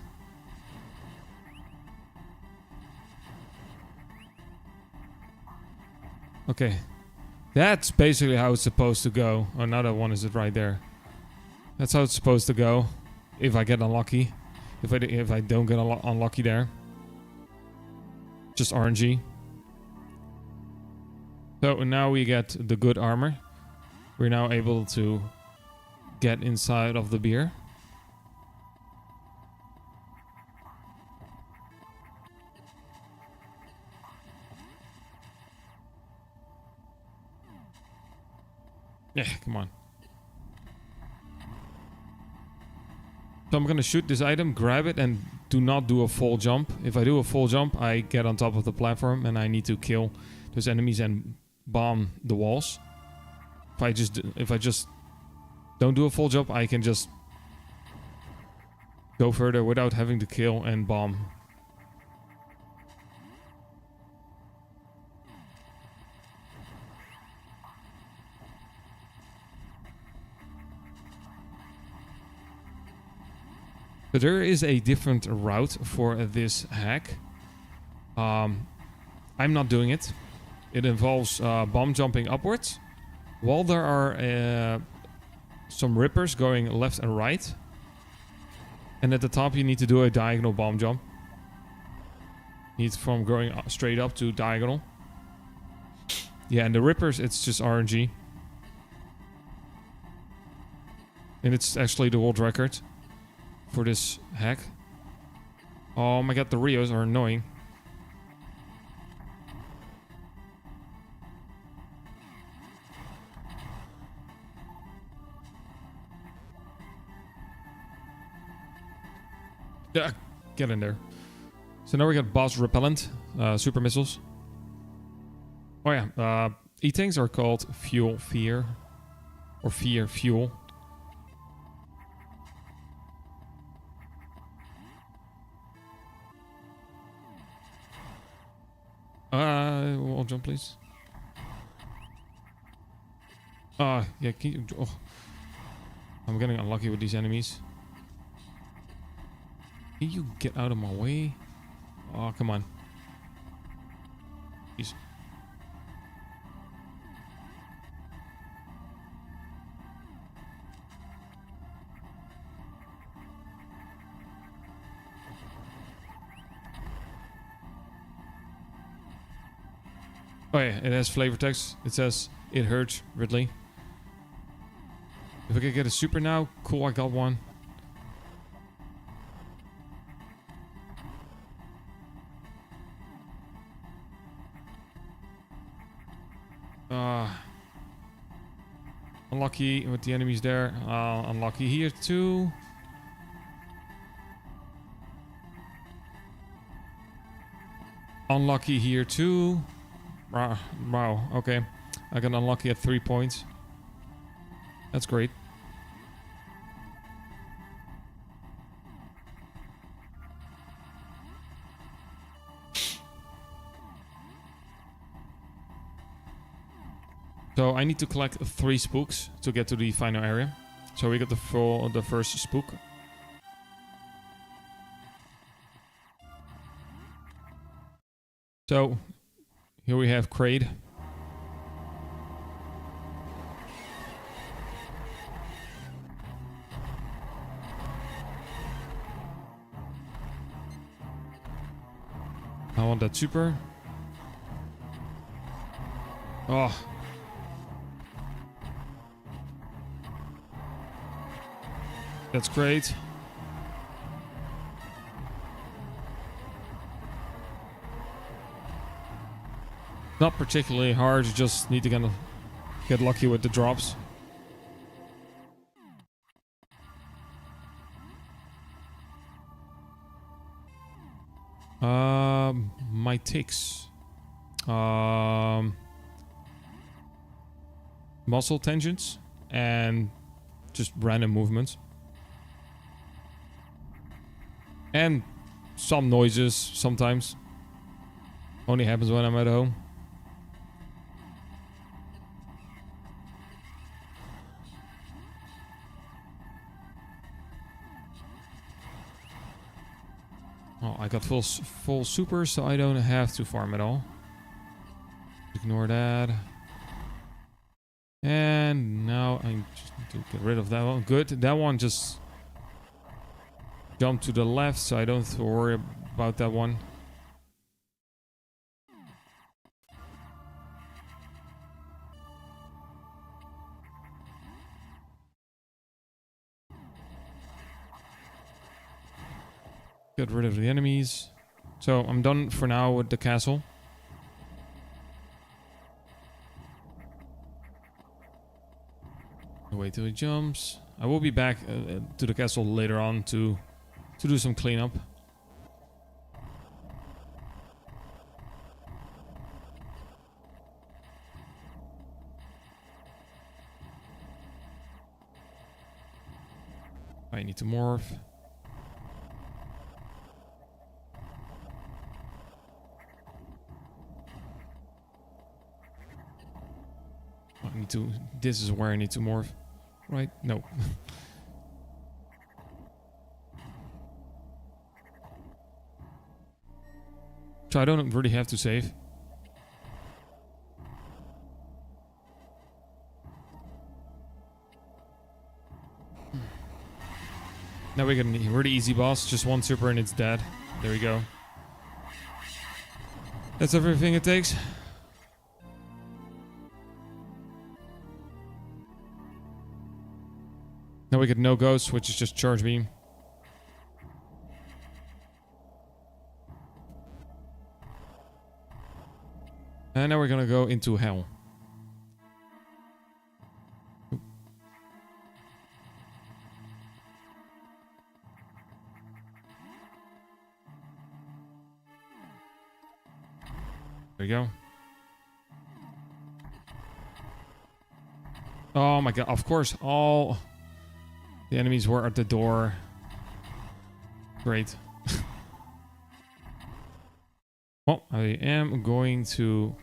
Okay. That's basically how it's supposed to go. Oh, now that one is it right there. That's how it's supposed to go. If I get unlucky. If I don't get unlucky there. Just RNG. So now we get the good armor. We're now able to get inside of the beer. Yeah, come on. So I'm gonna shoot this item, grab it, and do not do a full jump. If I do a full jump, I get on top of the platform and I need to kill those enemies and bomb the walls. If I just don't do a full jump, I can just go further without having to kill and bomb. But there is a different route for this hack. I'm not doing it. It involves bomb jumping upwards. While there are some rippers going left and right. And at the top you need to do a diagonal bomb jump. Need from going straight up to diagonal. Yeah, and the rippers, it's just RNG. And it's actually the world record for this hack. Oh my god, the Rios are annoying. Yeah, get in there. So now we got boss repellent, super missiles. Oh yeah, E-tanks are called fuel fear. Or fear fuel. Wall jump, please. Yeah, I'm getting unlucky with these enemies. Can you get out of my way? Oh, come on. Jeez. Oh yeah, it has flavor text. It says, "It hurts, Ridley." If I could get a super now, cool, I got one. Unlucky with the enemies there. Unlucky here too. Unlucky here too. Wow, okay. I got unlucky at 3 points. That's great. So I need to collect 3 spooks to get to the final area. So we got the first spook. So here we have Kraid. I want that super. Oh. That's great. Not particularly hard, you just need to kind of get lucky with the drops. My ticks. Muscle tensions and just random movements. And some noises sometimes. Only happens when I'm at home. Oh, I got full super, so I don't have to farm at all. Ignore that. And now I just need to get rid of that one. Good. That one just jumped to the left, so I don't have to worry about that one. Get rid of the enemies. So I'm done for now with the castle. Wait till he jumps. I will be back to the castle later on to do some cleanup. I need to morph. I need to. This is where I need to morph, right? No. So I don't really have to save. Now we get a really easy boss. Just one super and it's dead. There we go. That's everything it takes. Now we get no ghost, which is just charge beam. And now we're gonna go into hell. There we go. Oh my god, of course, all the enemies were at the door. Great. Well, I am going to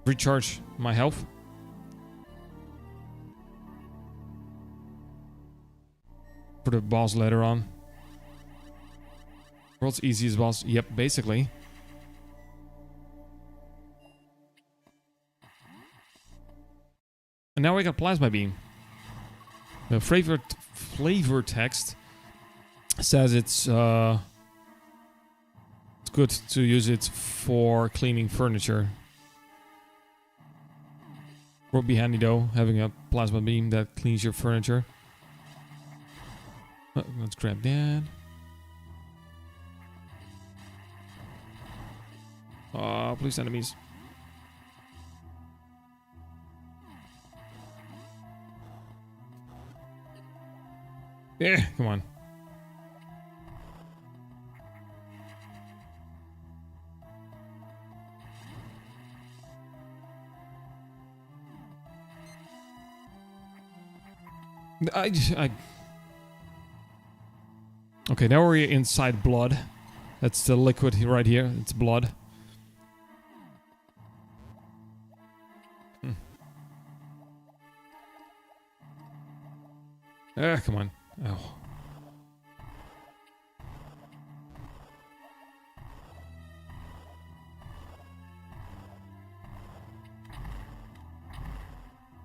recharge my health. For the boss later on. World's easiest boss. Yep, basically. And now we got plasma beam. The flavor text says it's good to use it for cleaning furniture. Will be handy though, having a plasma beam that cleans your furniture. Let's grab that. Oh, please, enemies. Yeah, come on. Okay, now we're inside blood. That's the liquid right here. It's blood. Come on. Oh.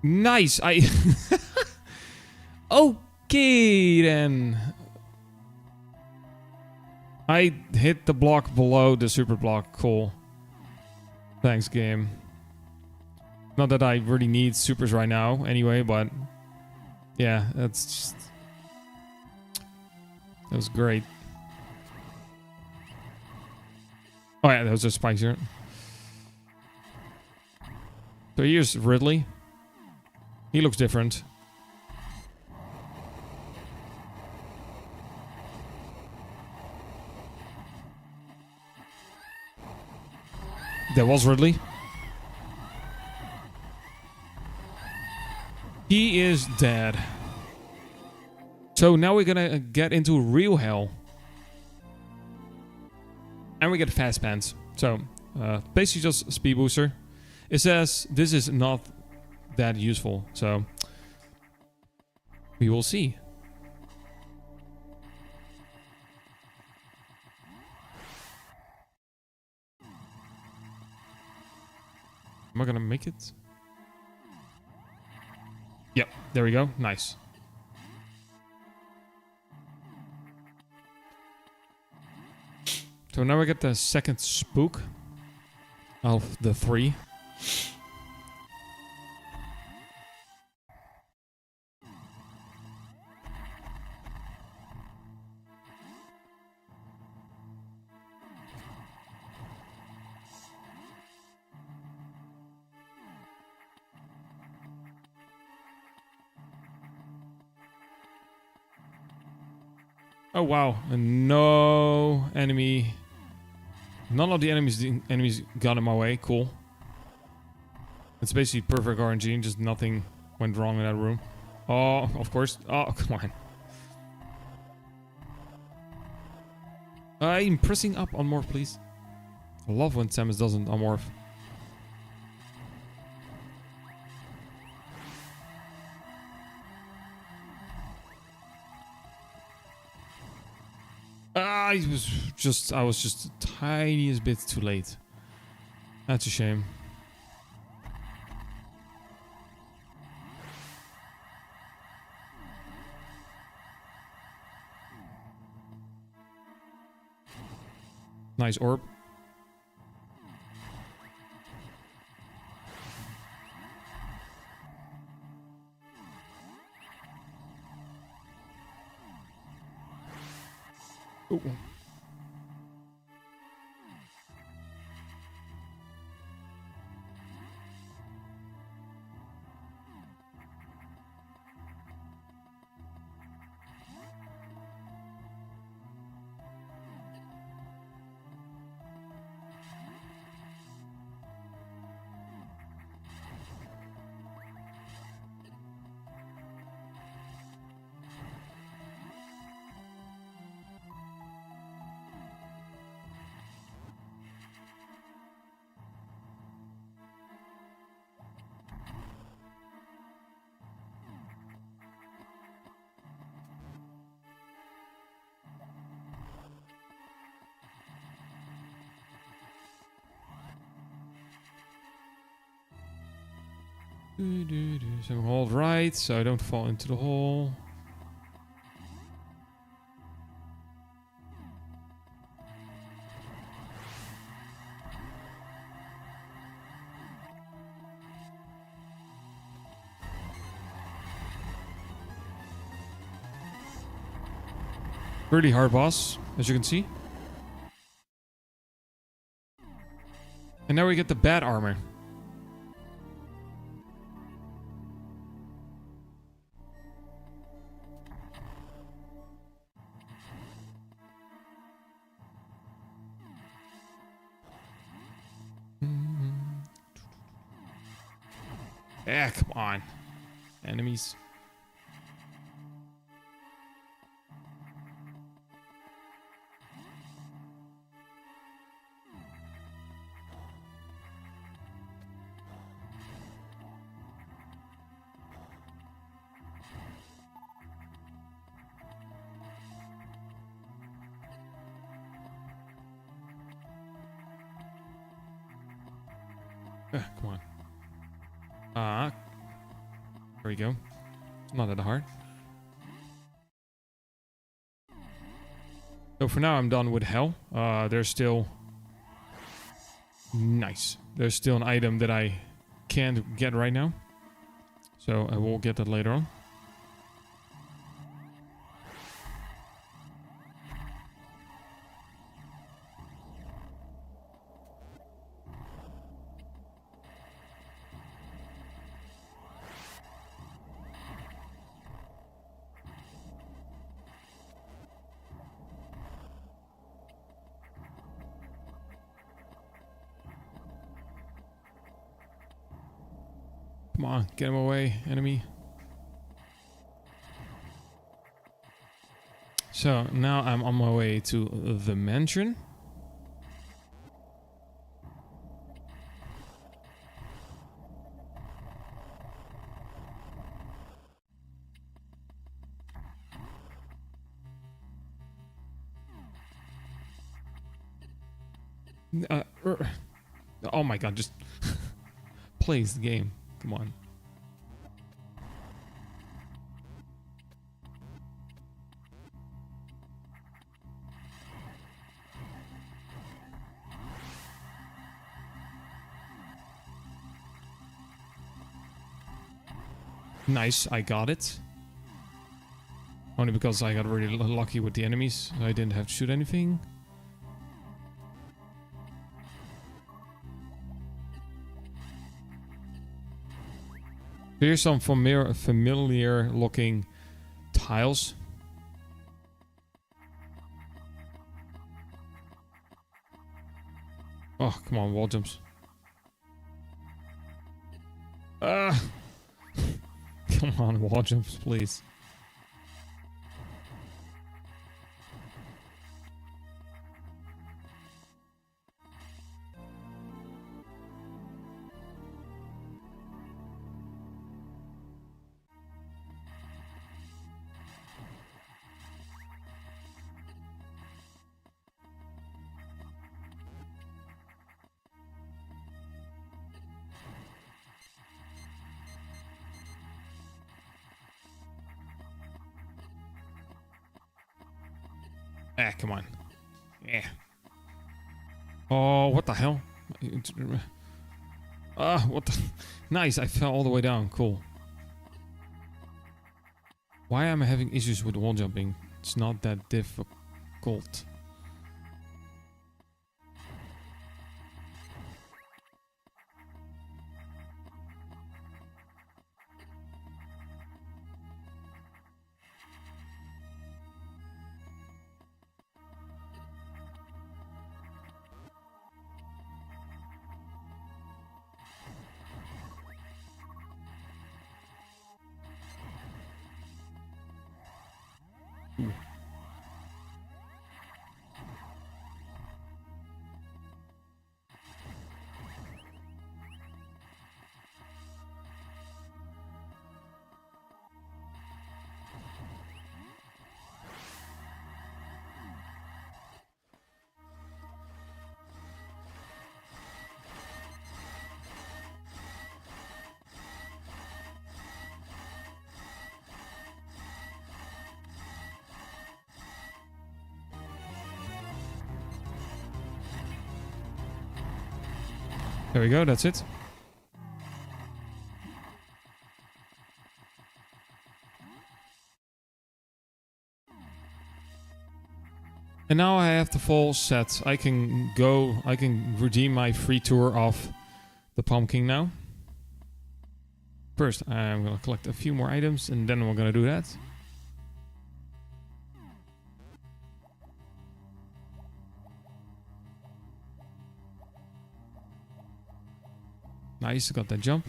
Nice. Okay then. I hit the block below the super block. Cool. Thanks, game. Not that I really need supers right now anyway, but yeah, that's just... That was great. Oh yeah, that was just spikes here. So here's Ridley. He looks different. That was Ridley. He is dead. So now we're gonna get into real hell. And we get fast pants. So, basically just speed booster. It says this is not that useful. So, we will see. Am I gonna make it? Yep, there we go. Nice. So now we get the second spook of the 3. Oh wow, and no enemy. None of the enemies got in my way. Cool. It's basically perfect RNG, just nothing went wrong in that room. Oh, of course. Oh, come on. I'm pressing up on morph, please. I love when Samus doesn't unmorph. I was just the tiniest bit too late. That's a shame. Nice orb. Ooh. So hold right, so I don't fall into the hole. Really hard boss, as you can see. And now we get the bad armor. Yeah, come on. Enemies. Come on. There we go. It's not that hard. So for now, I'm done with hell. There's still... Nice. There's still an item that I can't get right now. So I will get that later on. Come on, get him away, enemy. So now I'm on my way to the mansion. Oh my god, just plays the game. Come on. Nice, I got it. Only because I got really lucky with the enemies. I didn't have to shoot anything. Here's some familiar looking tiles. Oh, come on, wall jumps. Ah! Come on, wall jumps, please. Ah, come on. Yeah. Oh, what the hell? Ah, what the... Nice, I fell all the way down. Cool. Why am I having issues with wall jumping? It's not that difficult. There we go, that's it. And now I have the full set. I can redeem my free tour of the pumpkin now. First, I'm gonna collect a few more items and then we're gonna do that. Nice, got that jump.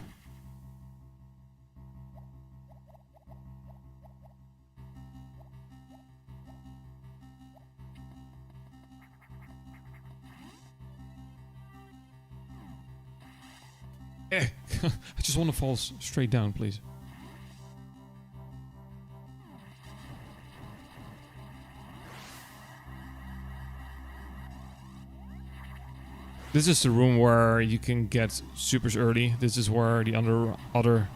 I just want to fall straight down, please. This is the room where you can get supers early. This is where the other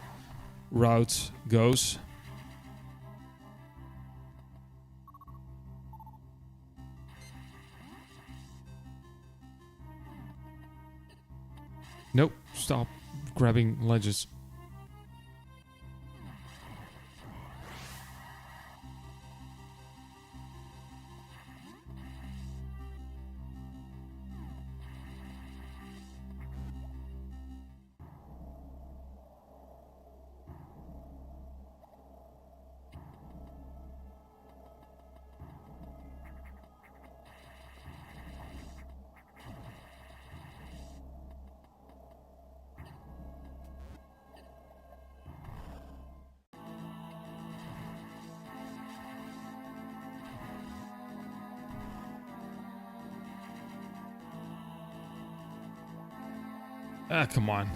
route goes. Nope, stop grabbing ledges. Ah, come on.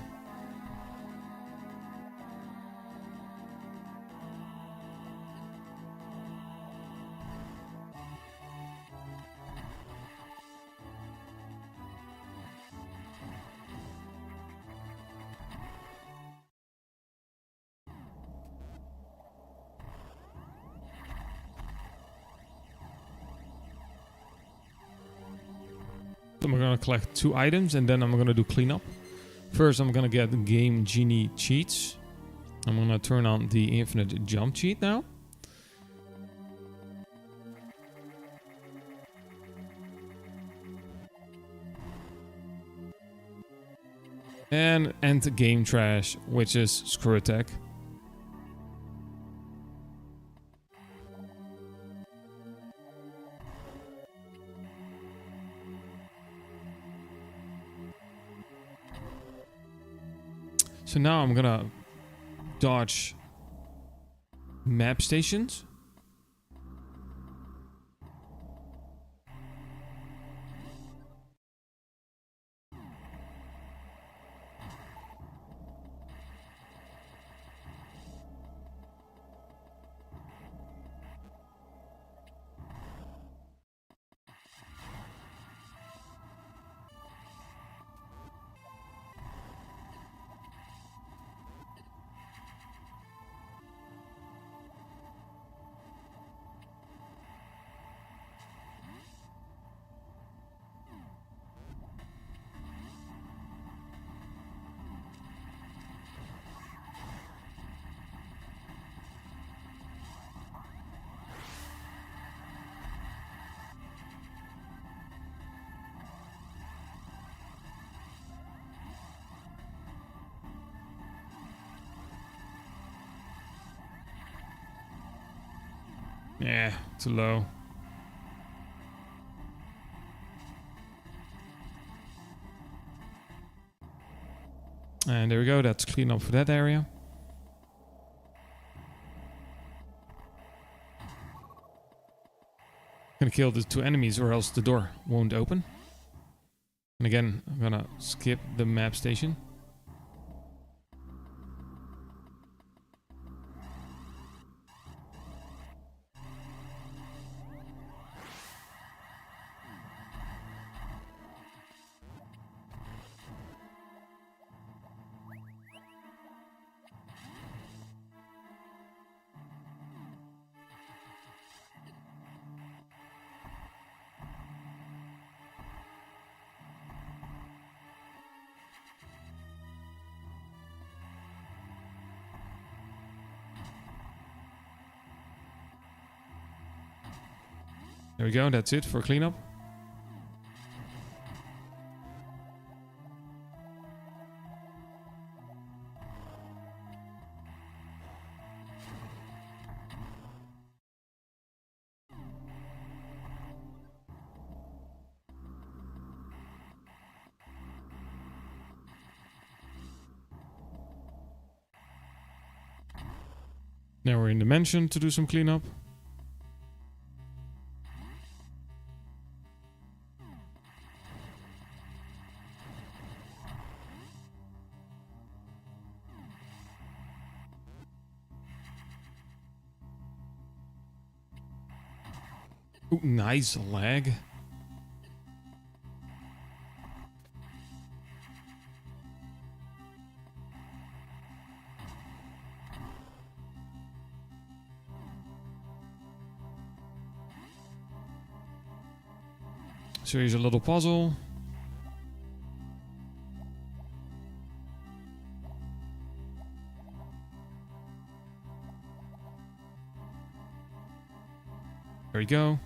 Then we're gonna collect 2 items and then I'm gonna do cleanup. First, I'm gonna get Game Genie cheats. I'm gonna turn on the infinite jump cheat now. And end game trash, which is screw attack. So now I'm gonna dodge map stations. Yeah, too low. And there we go, that's clean up for that area. Gonna kill the 2 enemies or else the door won't open. And again, I'm gonna skip the map station. There we go, that's it for cleanup. Now we're in the mansion to do some cleanup. Ooh, nice lag. So here's a little puzzle. There we go.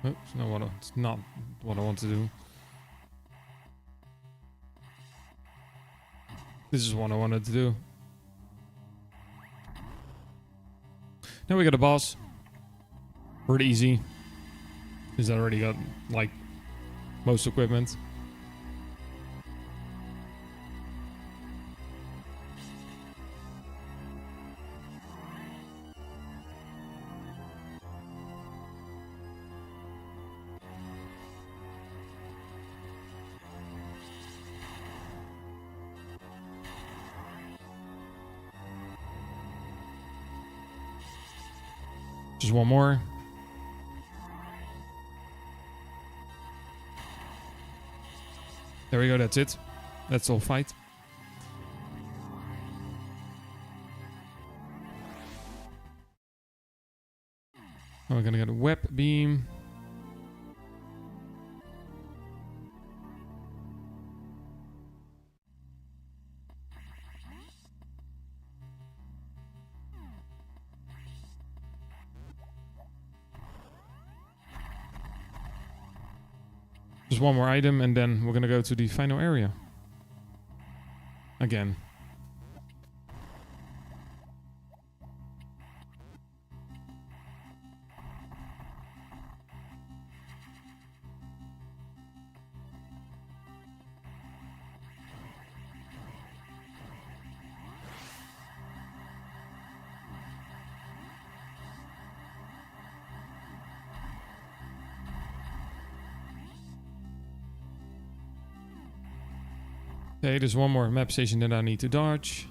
Oops, it's not what I want to do. This is what I wanted to do. Now we got a boss. Pretty easy. He's already got, like, most equipment. Just one more. There we go, that's it. That's all fight. Oh, we're gonna get a web beam. Just one more item, and then we're gonna go to the final area. Again. Okay, there's one more map station that I need to dodge.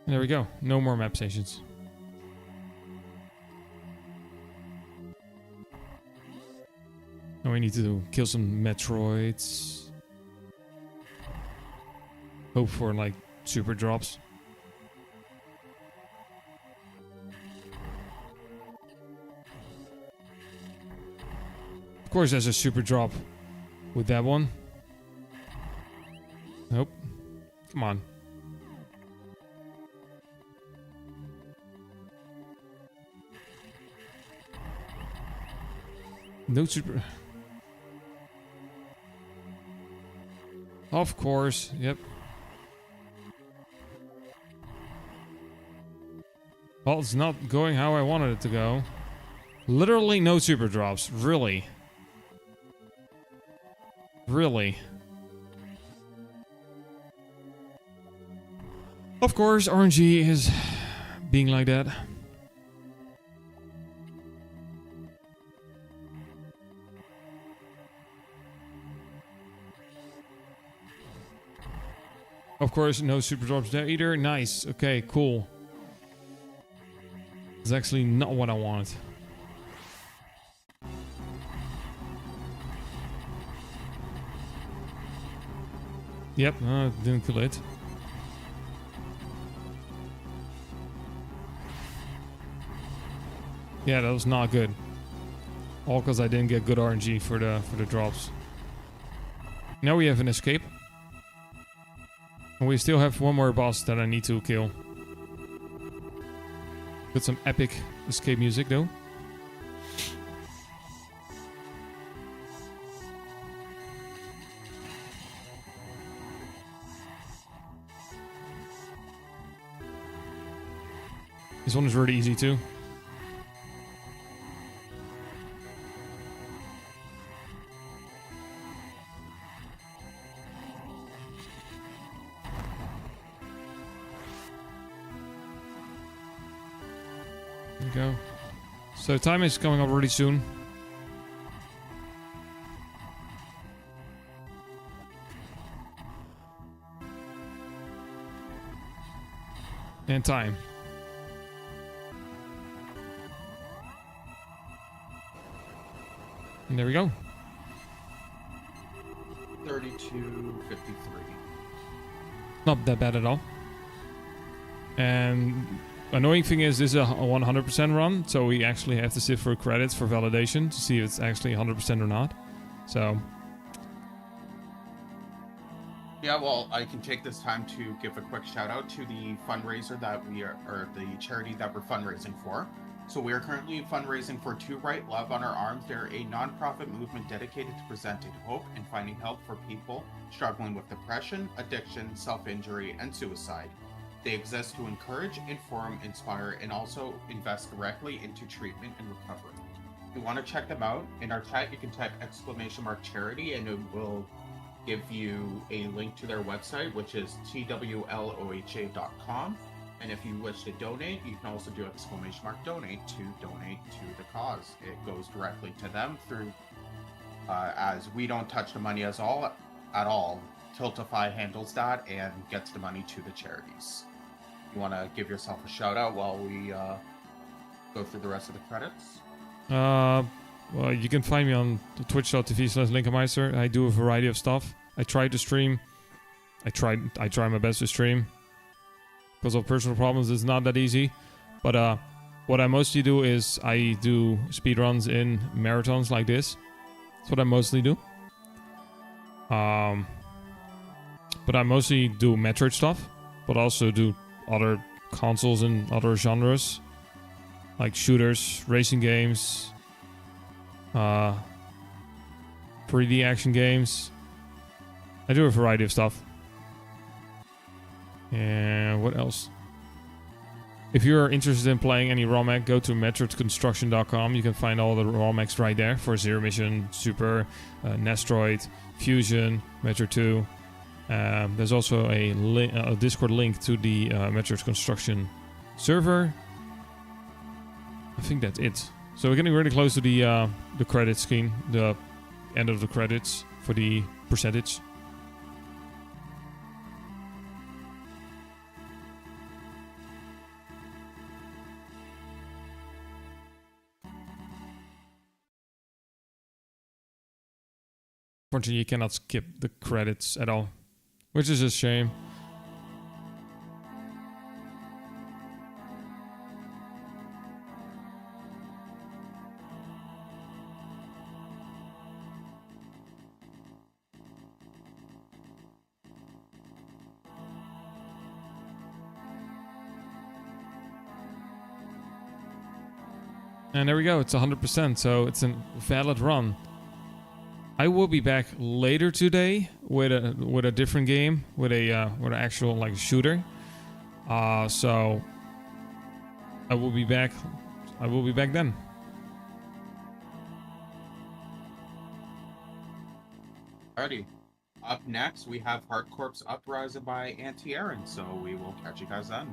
And there we go. No more map stations. Now we need to kill some Metroids. Hope for like super drops. Of course there's a super drop with that one. Nope. Come on. No super... Of course, yep. Well, it's not going how I wanted it to go. Literally no super drops, really. Really. Of course, RNG is being like that. Of course, no super drops there either. Nice. Okay, cool. It's actually not what I wanted. Yep, didn't kill it. Yeah, that was not good. All because I didn't get good RNG for the drops. Now we have an escape. And we still have one more boss that I need to kill. Got some epic escape music though. This one is really easy too. There we go. So time is coming up really soon. And time. And there we go. 32:53. Not that bad at all. And annoying thing is this is a 100% run, so we actually have to sit for credits for validation to see if it's actually 100% or not. So Yeah, well, I can take this time to give a quick shout out to the fundraiser that we are, or the charity that we're fundraising for. So we are currently fundraising for To Write Love on Our Arms. They're a non-profit movement dedicated to presenting hope and finding help for people struggling with depression, addiction, self-injury, and suicide. They exist to encourage, inform, inspire, and also invest directly into treatment and recovery. If you want to check them out, in our chat you can type !charity and it will give you a link to their website, which is twloha.com. And if you wish to donate, you can also do !donate to donate to the cause. It goes directly to them through, as we don't touch the money at all. Tiltify handles that and gets the money to the charities. You want to give yourself a shout out while we go through the rest of the credits? Well, you can find me on twitch.tv/Linkenmeister. I do a variety of stuff. I try to stream. I try my best to stream. Because of personal problems, it's not that easy. But what I mostly do is I do speedruns in marathons like this. That's what I mostly do. But I mostly do Metroid stuff, but also do other consoles and other genres. like shooters, racing games, 3D action games. I do a variety of stuff. And what else? If you're interested in playing any ROM-hack, go to metroidconstruction.com. You can find all the ROM-hacks right there for Zero Mission, Super, Nestroid, Fusion, Metroid 2. There's also a Discord link to the Metroid Construction server. I think that's it. So we're getting really close to the credit screen, the end of the credits for the percentage. Unfortunately, you cannot skip the credits at all, which is a shame. And there we go, it's 100%, so it's a valid run. I will be back later today with a different game, with an actual like shooter. So I will be back then. Alrighty. Up next, we have Hardcorp's Uprising by Anti-Aaron, so we will catch you guys then.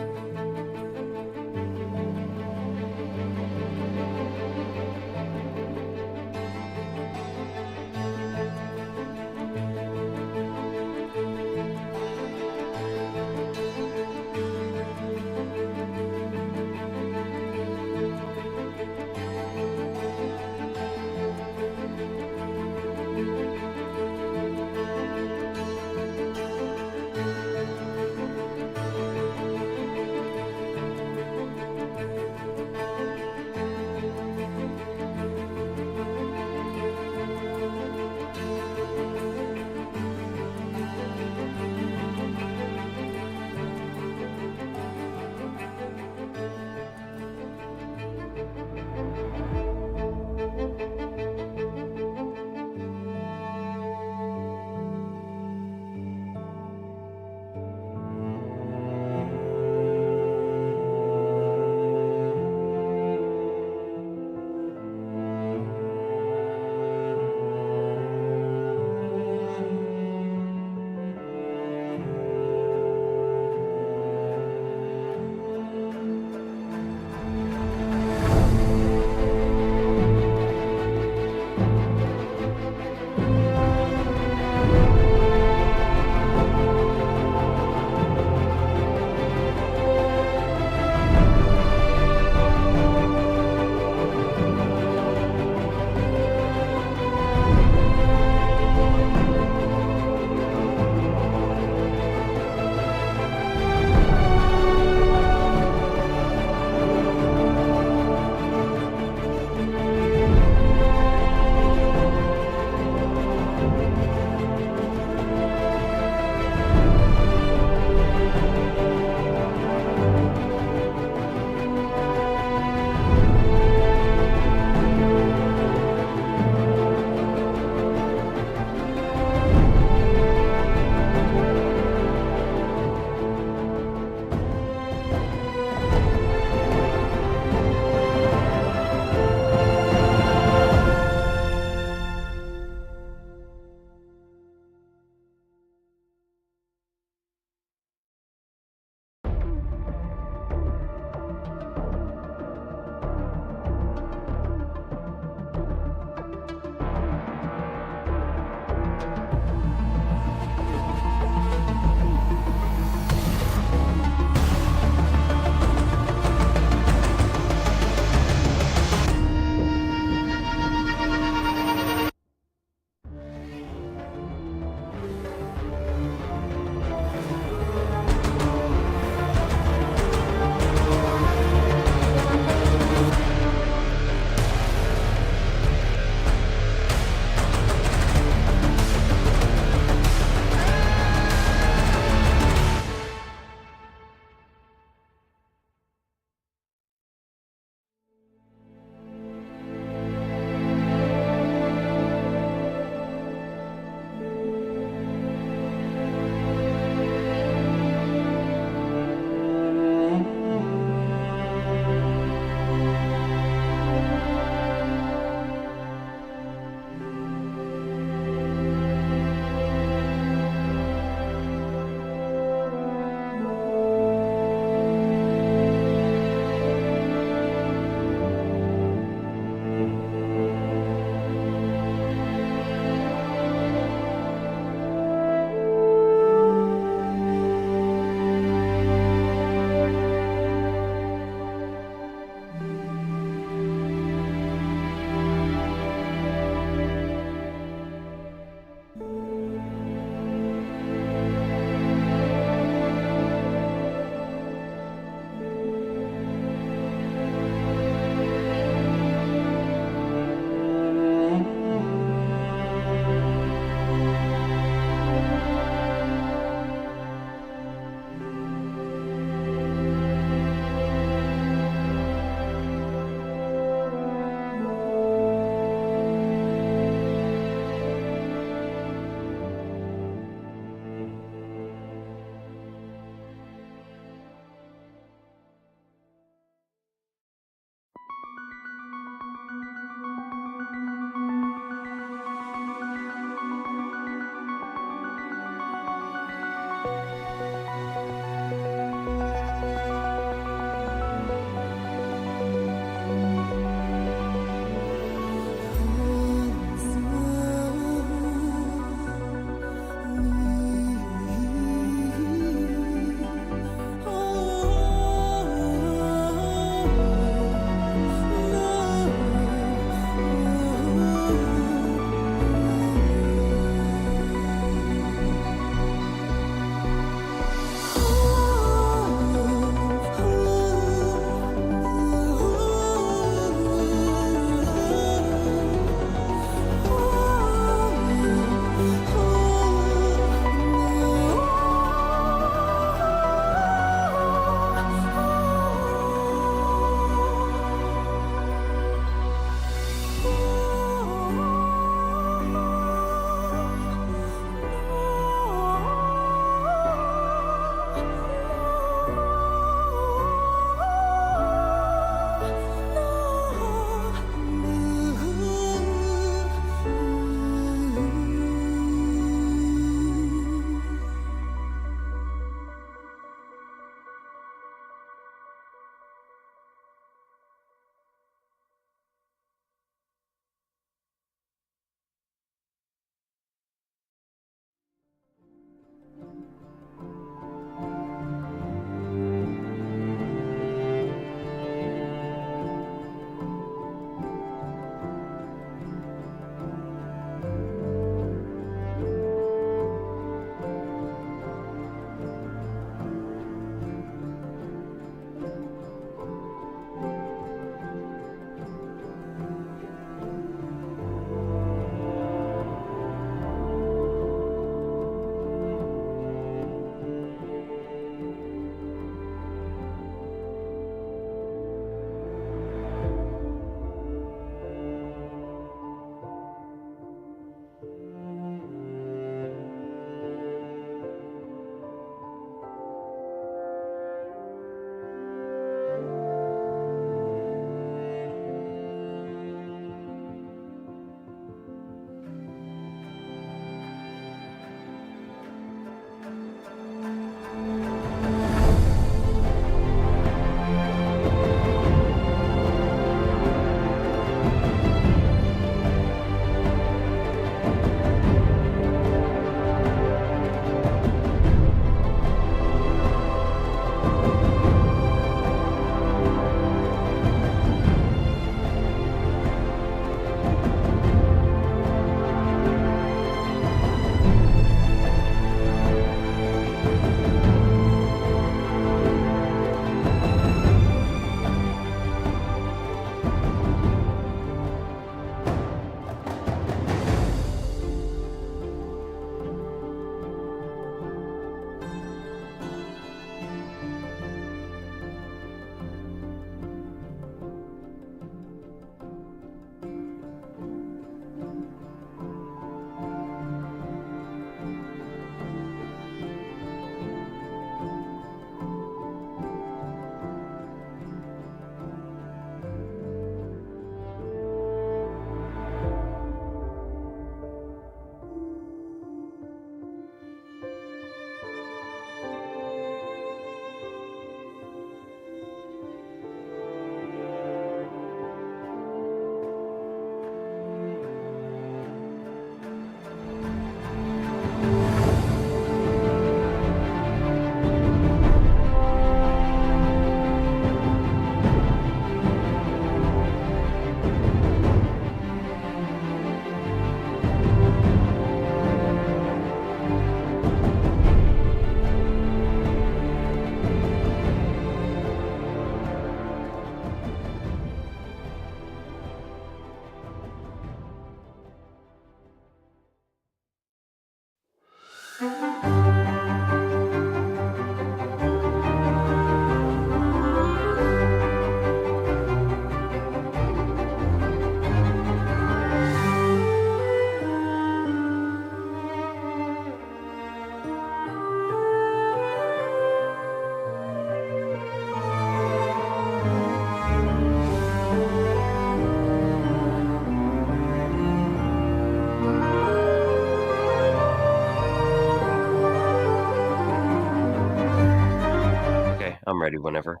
I'm ready whenever.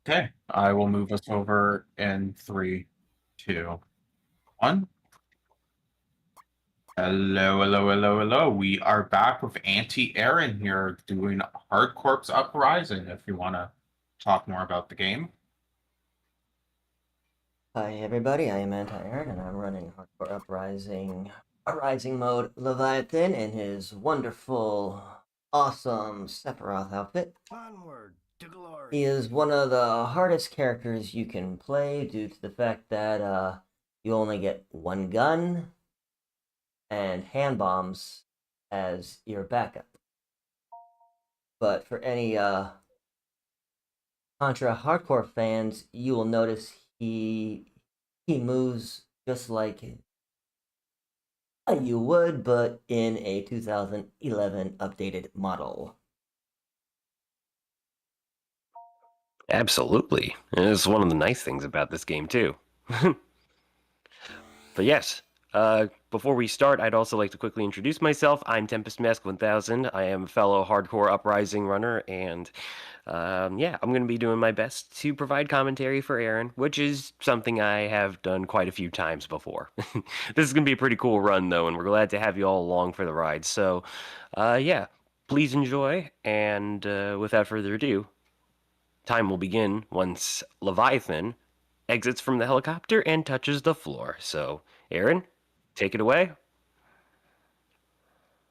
Okay, I will move us over in 3, 2, 1. Hello, hello, hello, hello. We are back with Auntie Erin here doing Hard Corpse Uprising. If you want to talk more about the game. Hi everybody, I am Anti-Aaron and I'm running Hardcore Uprising mode Leviathan in his wonderful, awesome Sephiroth outfit. Onward to glory. He is one of the hardest characters you can play due to the fact that you only get one gun and hand bombs as your backup. But for any Contra hardcore fans, you will notice he moves just like you would, but in a 2011 updated model. Absolutely. And it's one of the nice things about this game, too. But yes, before we start, I'd also like to quickly introduce myself. I'm Tempest Mask 1000. I am a fellow hardcore Uprising runner, and yeah, I'm going to be doing my best to provide commentary for Aaron, which is something I have done quite a few times before. This is going to be a pretty cool run, though, and we're glad to have you all along for the ride. So, yeah, please enjoy, and without further ado, time will begin once Leviathan exits from the helicopter and touches the floor. So, Aaron, take it away.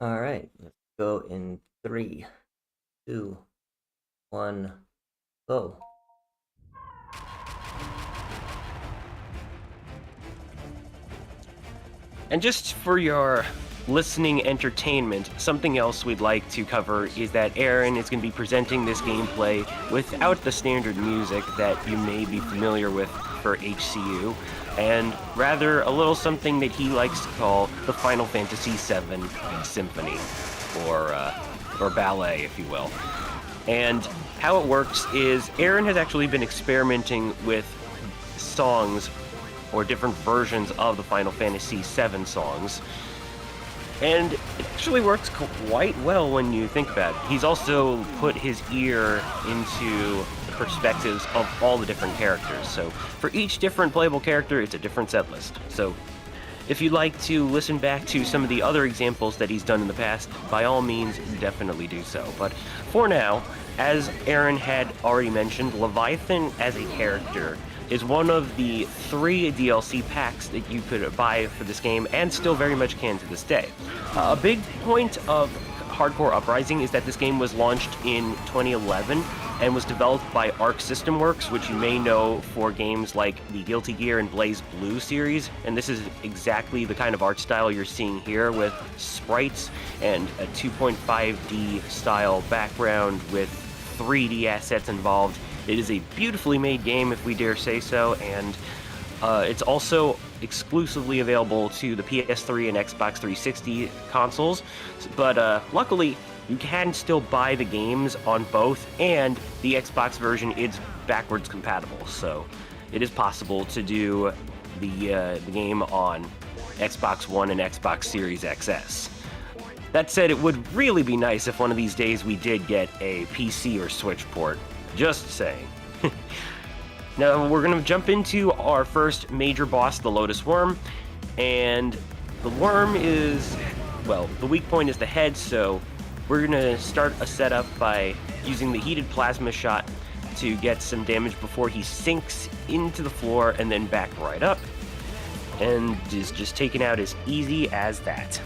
All right, let's go in 3, 2, 1, go. And just for your listening entertainment, something else we'd like to cover is that Aaron is going to be presenting this gameplay without the standard music that you may be familiar with for HCU, and rather a little something that he likes to call the Final Fantasy VII Symphony, or ballet, if you will. And how it works is Aaron has actually been experimenting with songs or different versions of the Final Fantasy VII songs, and it actually works quite well when you think about it. He's also put his ear into the perspectives of all the different characters. So for each different playable character, it's a different set list. So if you'd like to listen back to some of the other examples that he's done in the past, by all means, definitely do so. But for now, as Aaron had already mentioned, Leviathan as a character is one of the 3 DLC packs that you could buy for this game, and still very much can to this day. A big point of Hardcore Uprising is that this game was launched in 2011 and was developed by Arc System Works, which you may know for games like the Guilty Gear and Blaze Blue series, and this is exactly the kind of art style you're seeing here, with sprites and a 2.5D style background with 3D assets involved. It is a beautifully made game, if we dare say so, and it's also exclusively available to the PS3 and Xbox 360 consoles, but luckily you can still buy the games on both, and the Xbox version is backwards compatible, so it is possible to do the game on Xbox One and Xbox Series XS. That said, it would really be nice if one of these days we did get a PC or Switch port. Just saying. Now we're going to jump into our first major boss, the Lotus Worm, and the worm is, well, the weak point is the head, so we're going to start a setup by using the heated plasma shot to get some damage before he sinks into the floor and then back right up, and is just taken out as easy as that.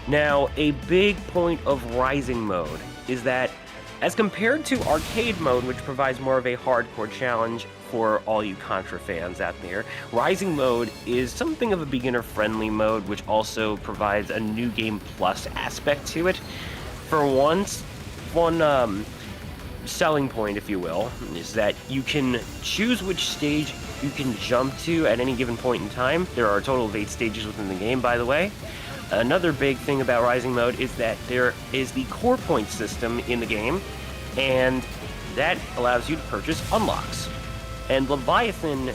Now, a big point of Rising mode is that, as compared to Arcade mode, which provides more of a hardcore challenge for all you Contra fans out there, Rising mode is something of a beginner-friendly mode, which also provides a New Game Plus aspect to it. For one selling point, if you will, is that you can choose which stage you can jump to at any given point in time. There are a total of 8 stages within the game, by the way. Another big thing about Rising mode is that there is the core point system in the game, and that allows you to purchase unlocks. And Leviathan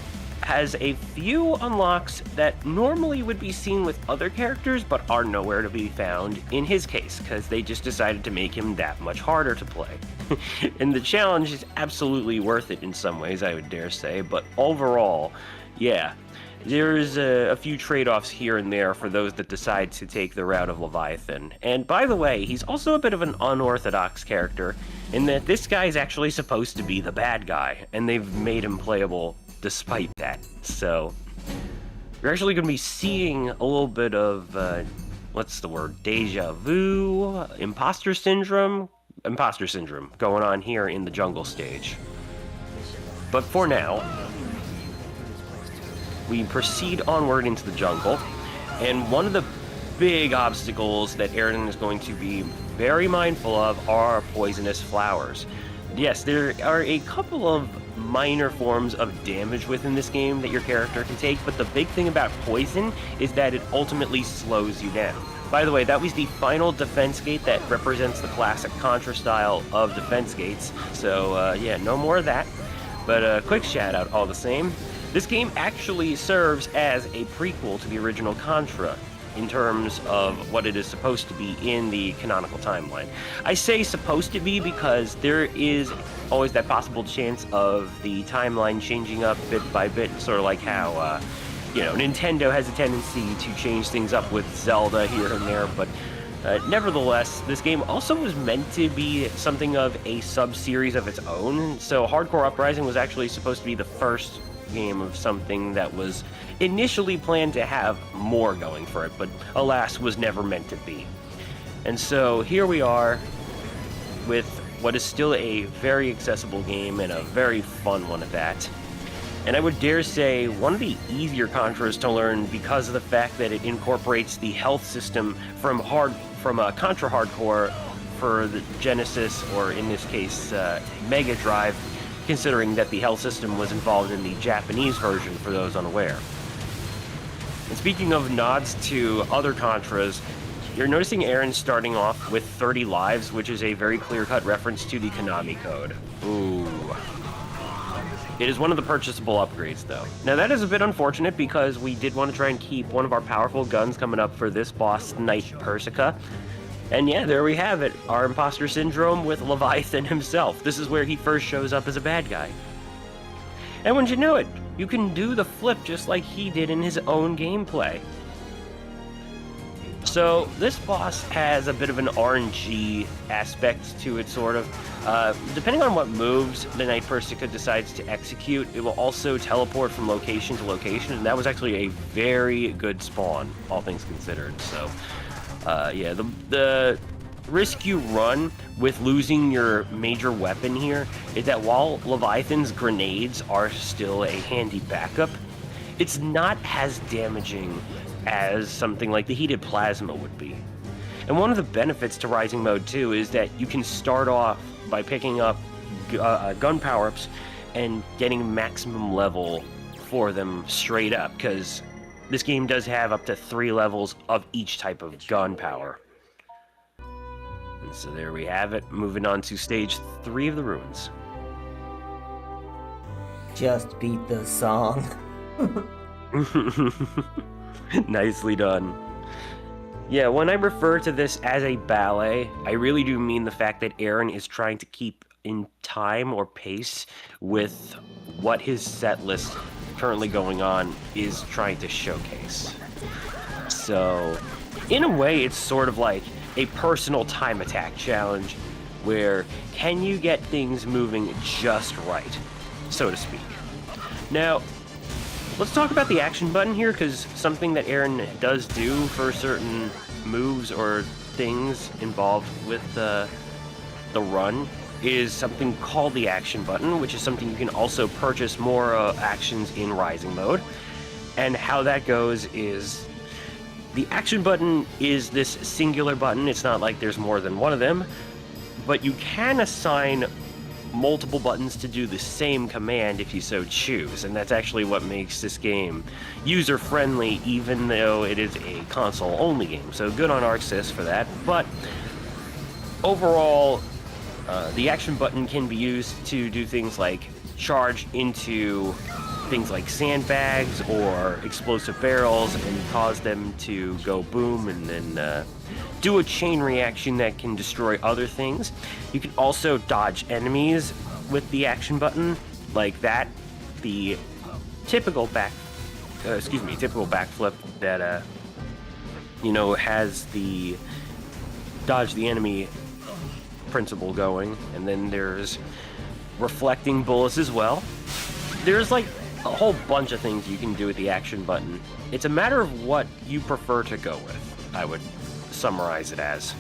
has a few unlocks that normally would be seen with other characters, but are nowhere to be found in his case, because they just decided to make him that much harder to play. And the challenge is absolutely worth it in some ways, I would dare say, but overall, yeah, there's a few trade-offs here and there for those that decide to take the route of Leviathan. And by the way, he's also a bit of an unorthodox character, in that this guy is actually supposed to be the bad guy, and they've made him playable despite that. So, we're actually going to be seeing a little bit of, what's the word, deja vu, imposter syndrome going on here in the jungle stage. But for now, we proceed onward into the jungle, and one of the big obstacles that Aaron is going to be very mindful of are poisonous flowers. Yes, there are a couple of minor forms of damage within this game that your character can take, but the big thing about poison is that it ultimately slows you down. By the way, that was the final defense gate that represents the classic Contra style of defense gates, so yeah, no more of that. But quick shout out all the same. This game actually serves as a prequel to the original Contra in terms of what it is supposed to be in the canonical timeline. I say supposed to be because there is always that possible chance of the timeline changing up bit by bit, sort of like how, you know, Nintendo has a tendency to change things up with Zelda here and there, but nevertheless, this game also was meant to be something of a sub-series of its own, so Hardcore Uprising was actually supposed to be the first game of something that was initially planned to have more going for it, but alas was never meant to be. And so here we are with what is still a very accessible game and a very fun one at that. And I would dare say one of the easier Contras to learn because of the fact that it incorporates the health system from Contra Hardcore for the Genesis, or in this case Mega Drive, considering that the health system was involved in the Japanese version for those unaware. And speaking of nods to other Contras, you're noticing Aaron starting off with 30 lives, which is a very clear-cut reference to the Konami code. Ooh. It is one of the purchasable upgrades, though. Now, that is a bit unfortunate because we did want to try and keep one of our powerful guns coming up for this boss, Knight Persica. And yeah, there we have it, our imposter syndrome with Leviathan himself. This is where he first shows up as a bad guy. And wouldn't you know it, you can do the flip just like he did in his own gameplay. So, this boss has a bit of an RNG aspect to it, sort of. Depending on what moves the Knight Persica decides to execute, it will also teleport from location to location, and that was actually a very good spawn, all things considered. So, yeah, the risk you run with losing your major weapon here is that while Leviathan's grenades are still a handy backup, it's not as damaging as something like the heated plasma would be. And one of the benefits to Rising Mode 2 is that you can start off by picking up gun power-ups and getting maximum level for them straight up, because this game does have up to 3 levels of each type of gun power. And so there we have it, moving on to stage 3 of the ruins. Just beat the song. Nicely done. Yeah, when I refer to this as a ballet, I really do mean the fact that Aaron is trying to keep in time or pace with what his set list currently going on is trying to showcase. So, in a way, it's sort of like a personal time attack challenge where can you get things moving just right, so to speak. Now, let's talk about the action button here, because something that Aaron does do for certain moves or things involved with the run is something called the action button, which is something you can also purchase more actions in Rising Mode. And how that goes is the action button is this singular button. It's not like there's more than one of them, but you can assign multiple buttons to do the same command if you so choose, and that's actually what makes this game user-friendly, even though it is a console-only game. So good on ArcSys for that. But overall, the action button can be used to do things like charge into things like sandbags or explosive barrels and cause them to go boom and then do a chain reaction that can destroy other things. You can also dodge enemies with the action button, like that. The typical backflip that has the dodge the enemy principle going, and then there's reflecting bullets as well. There's like a whole bunch of things you can do with the action button. It's a matter of what you prefer to go with, I would summarize it as.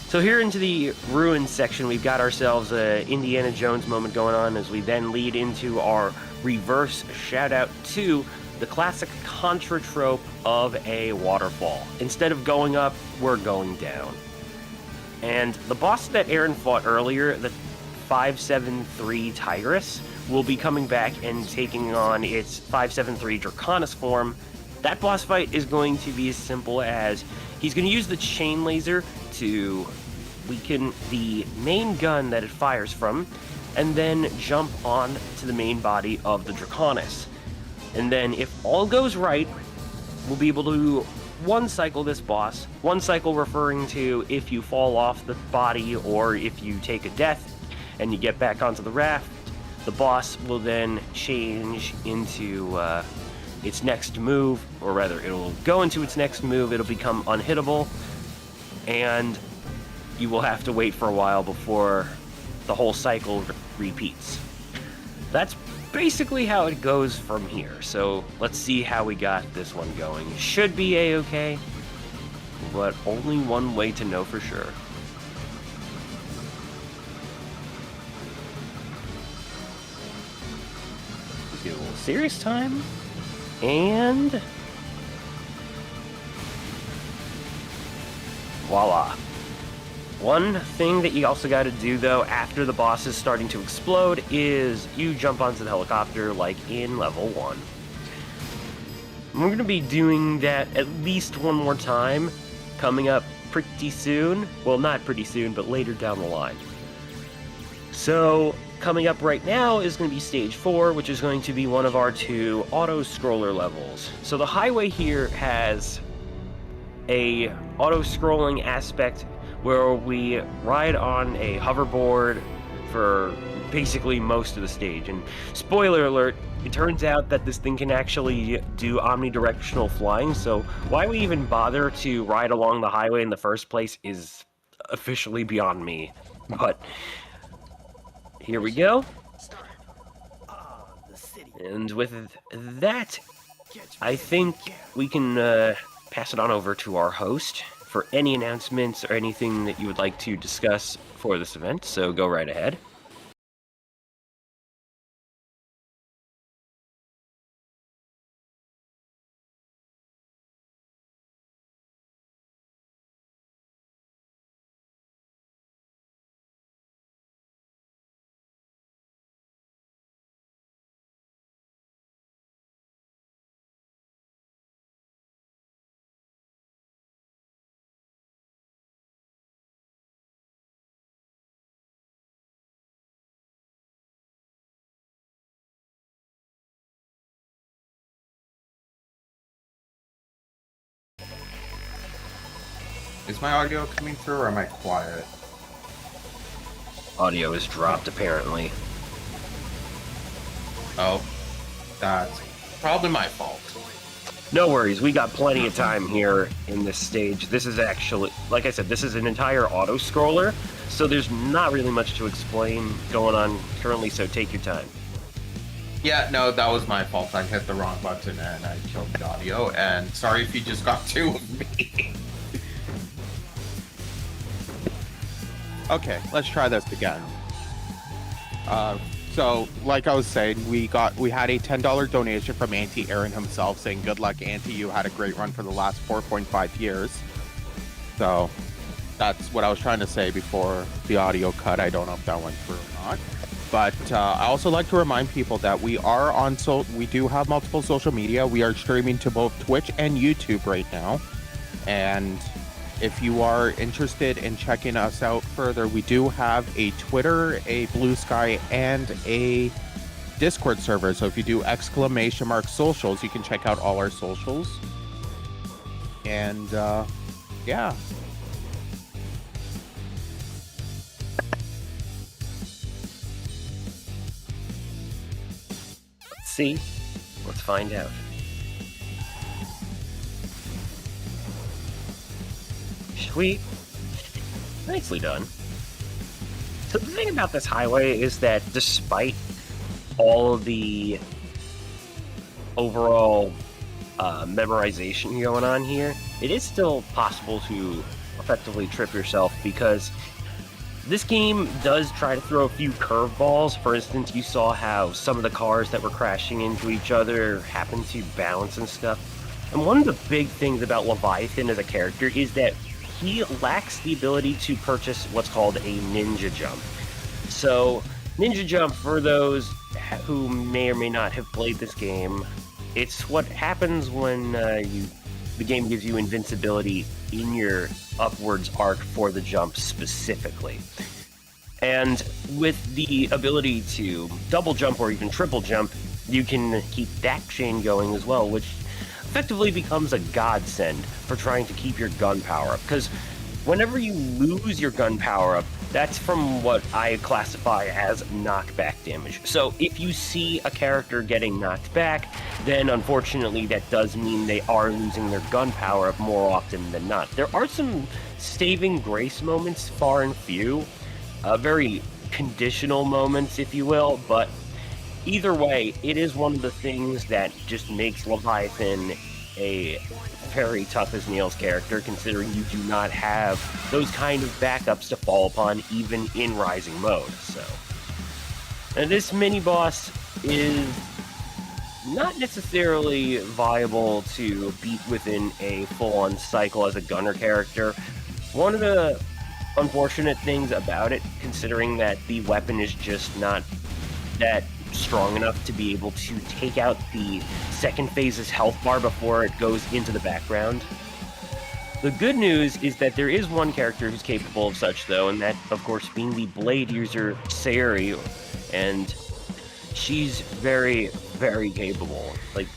So here into the ruins section, we've got ourselves a Indiana Jones moment going on as we then lead into our reverse shout out to the classic Contra trope of a waterfall. Instead of going up, we're going down. And the boss that Aaron fought earlier, the 573 Tigress, will be coming back and taking on its 573 Draconis form. That boss fight is going to be as simple as he's going to use the chain laser to weaken the main gun that it fires from, and then jump on to the main body of the Draconis. And then if all goes right, we'll be able to one-cycle this boss. One cycle referring to if you fall off the body or if you take a death and you get back onto the raft, the boss will then change into its next move, or rather, it'll go into its next move, it'll become unhittable, and you will have to wait for a while before the whole cycle repeats. That's basically how it goes from here, so let's see how we got this one going. Should be a-okay, but only one way to know for sure. Let's get a little serious time, and voila. One thing that you also got to do, though, after the boss is starting to explode is you jump onto the helicopter like in level 1. We're going to be doing that at least one more time coming up pretty soon. Well, not pretty soon, but later down the line. So, coming up right now is going to be Stage 4, which is going to be one of our 2 auto-scroller levels. So the highway here has a auto-scrolling aspect where we ride on a hoverboard for basically most of the stage. And spoiler alert, it turns out that this thing can actually do omnidirectional flying, so why we even bother to ride along the highway in the first place is officially beyond me. But here we go. And with that, I think we can pass it on over to our host for any announcements or anything that you would like to discuss for this event, so go right ahead. Is my audio coming through or am I quiet? Audio is dropped, apparently. Oh, that's probably my fault. No worries, we got plenty of time here in this stage. This is actually, like I said, this is an entire auto-scroller, so there's not really much to explain going on currently, so take your time. Yeah, no, that was my fault. I hit the wrong button and I killed the audio, and sorry if you just got 2 of me. Okay, let's try this again. So, like I was saying, we had a $10 donation from Auntie Aaron himself saying, "Good luck, Auntie. You had a great run for the last 4.5 years." So, that's what I was trying to say before the audio cut. I don't know if that went through or not. But I also like to remind people that we are on we do have multiple social media. We are streaming to both Twitch and YouTube right now, and if you are interested in checking us out further, we do have a Twitter, a Blue Sky, and a Discord server. So if you do !socials, you can check out all our socials. And yeah. Let's see. Let's find out. Sweet. Nicely done. So the thing about this highway is that despite all of the overall memorization going on here, it is still possible to effectively trip yourself because this game does try to throw a few curveballs. For instance, you saw how some of the cars that were crashing into each other happened to bounce and stuff. And one of the big things about Leviathan as a character is that he lacks the ability to purchase what's called a ninja jump. So, ninja jump, for those who may or may not have played this game, it's what happens when the game gives you invincibility in your upwards arc for the jump specifically. And with the ability to double jump or even triple jump, you can keep that chain going as well, which effectively becomes a godsend for trying to keep your gun power up. Because whenever you lose your gun power up, that's from what I classify as knockback damage. So if you see a character getting knocked back, then unfortunately that does mean they are losing their gun power up more often than not. There are some saving grace moments, far and few, very conditional moments, if you will, but either way, it is one of the things that just makes Leviathan a very tough as nails character, considering you do not have those kind of backups to fall upon even in rising mode. So, and this mini boss is not necessarily viable to beat within a full-on cycle as a gunner character. One of the unfortunate things about it, considering that the weapon is just not that strong enough to be able to take out the second phase's health bar before it goes into the background. The good news is that there is one character who's capable of such, though, and that, of course, being the blade user, Sayuri, and she's very, very capable. Like,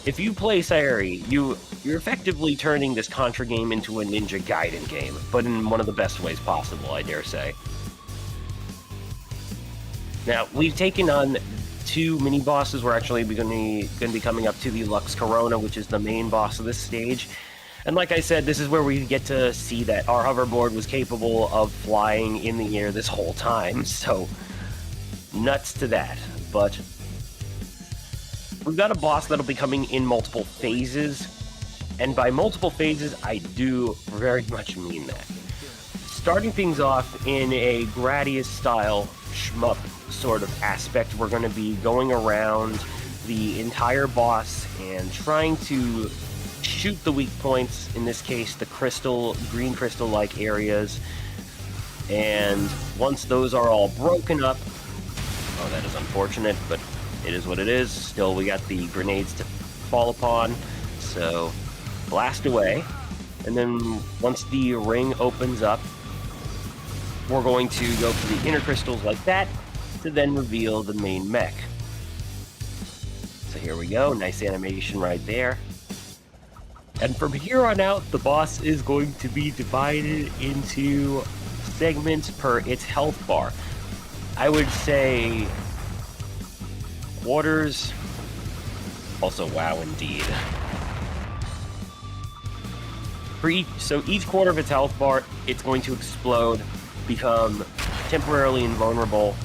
if you play Sayuri, you're effectively turning this Contra game into a Ninja Gaiden game, but in one of the best ways possible, I dare say. Now, we've taken on 2 mini-bosses. We're actually going to be coming up to the Lux Corona, which is the main boss of this stage. And like I said, this is where we get to see that our hoverboard was capable of flying in the air this whole time, so nuts to that. But we've got a boss that'll be coming in multiple phases, and by multiple phases, I do very much mean that. Starting things off in a Gradius-style shmup sort of aspect, we're going to be going around the entire boss and trying to shoot the weak points, in this case the green crystal-like areas, and once those are all broken up, oh, that is unfortunate, but it is what it is. Still, we got the grenades to fall upon, so blast away, and then once the ring opens up, we're going to go for the inner crystals like that, to then reveal the main mech. So here we go, nice animation right there. And from here on out, the boss is going to be divided into segments per its health bar. I would say quarters, also wow indeed. So each quarter of its health bar, it's going to explode, become temporarily invulnerable,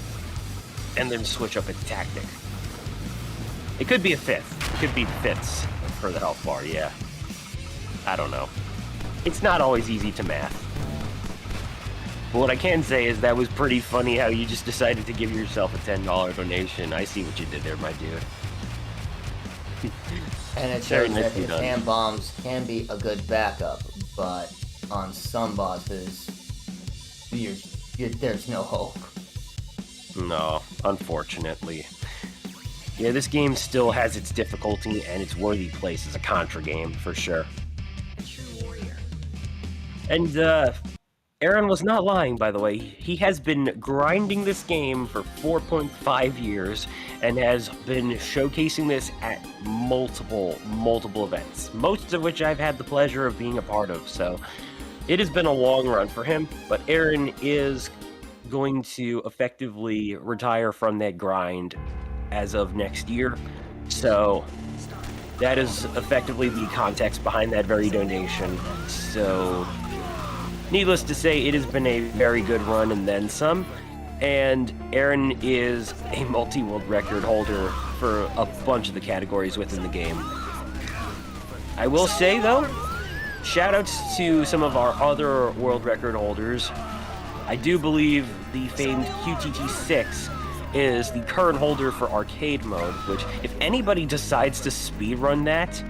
and then switch up its tactic. It could be a fifth. It could be fifths for the health bar, yeah. I don't know. It's not always easy to math. But what I can say is that was pretty funny how you just decided to give yourself a $10 donation. I see what you did there, my dude. And it shows that his hand bombs can be a good backup, but on some bosses, there's no hope. No, unfortunately. Yeah, this game still has its difficulty and its worthy place as a Contra game, for sure. And, Aaron was not lying, by the way. He has been grinding this game for 4.5 years and has been showcasing this at multiple events, most of which I've had the pleasure of being a part of. So it has been a long run for him, but Aaron is going to effectively retire from that grind as of next year. So that is effectively the context behind that very donation. So needless to say, it has been a very good run and then some. And Aaron is a multi-world record holder for a bunch of the categories within the game. I will say, though, shoutouts to some of our other world record holders. I do believe the famed QTT6 is the current holder for arcade mode, which, if anybody decides to speedrun that,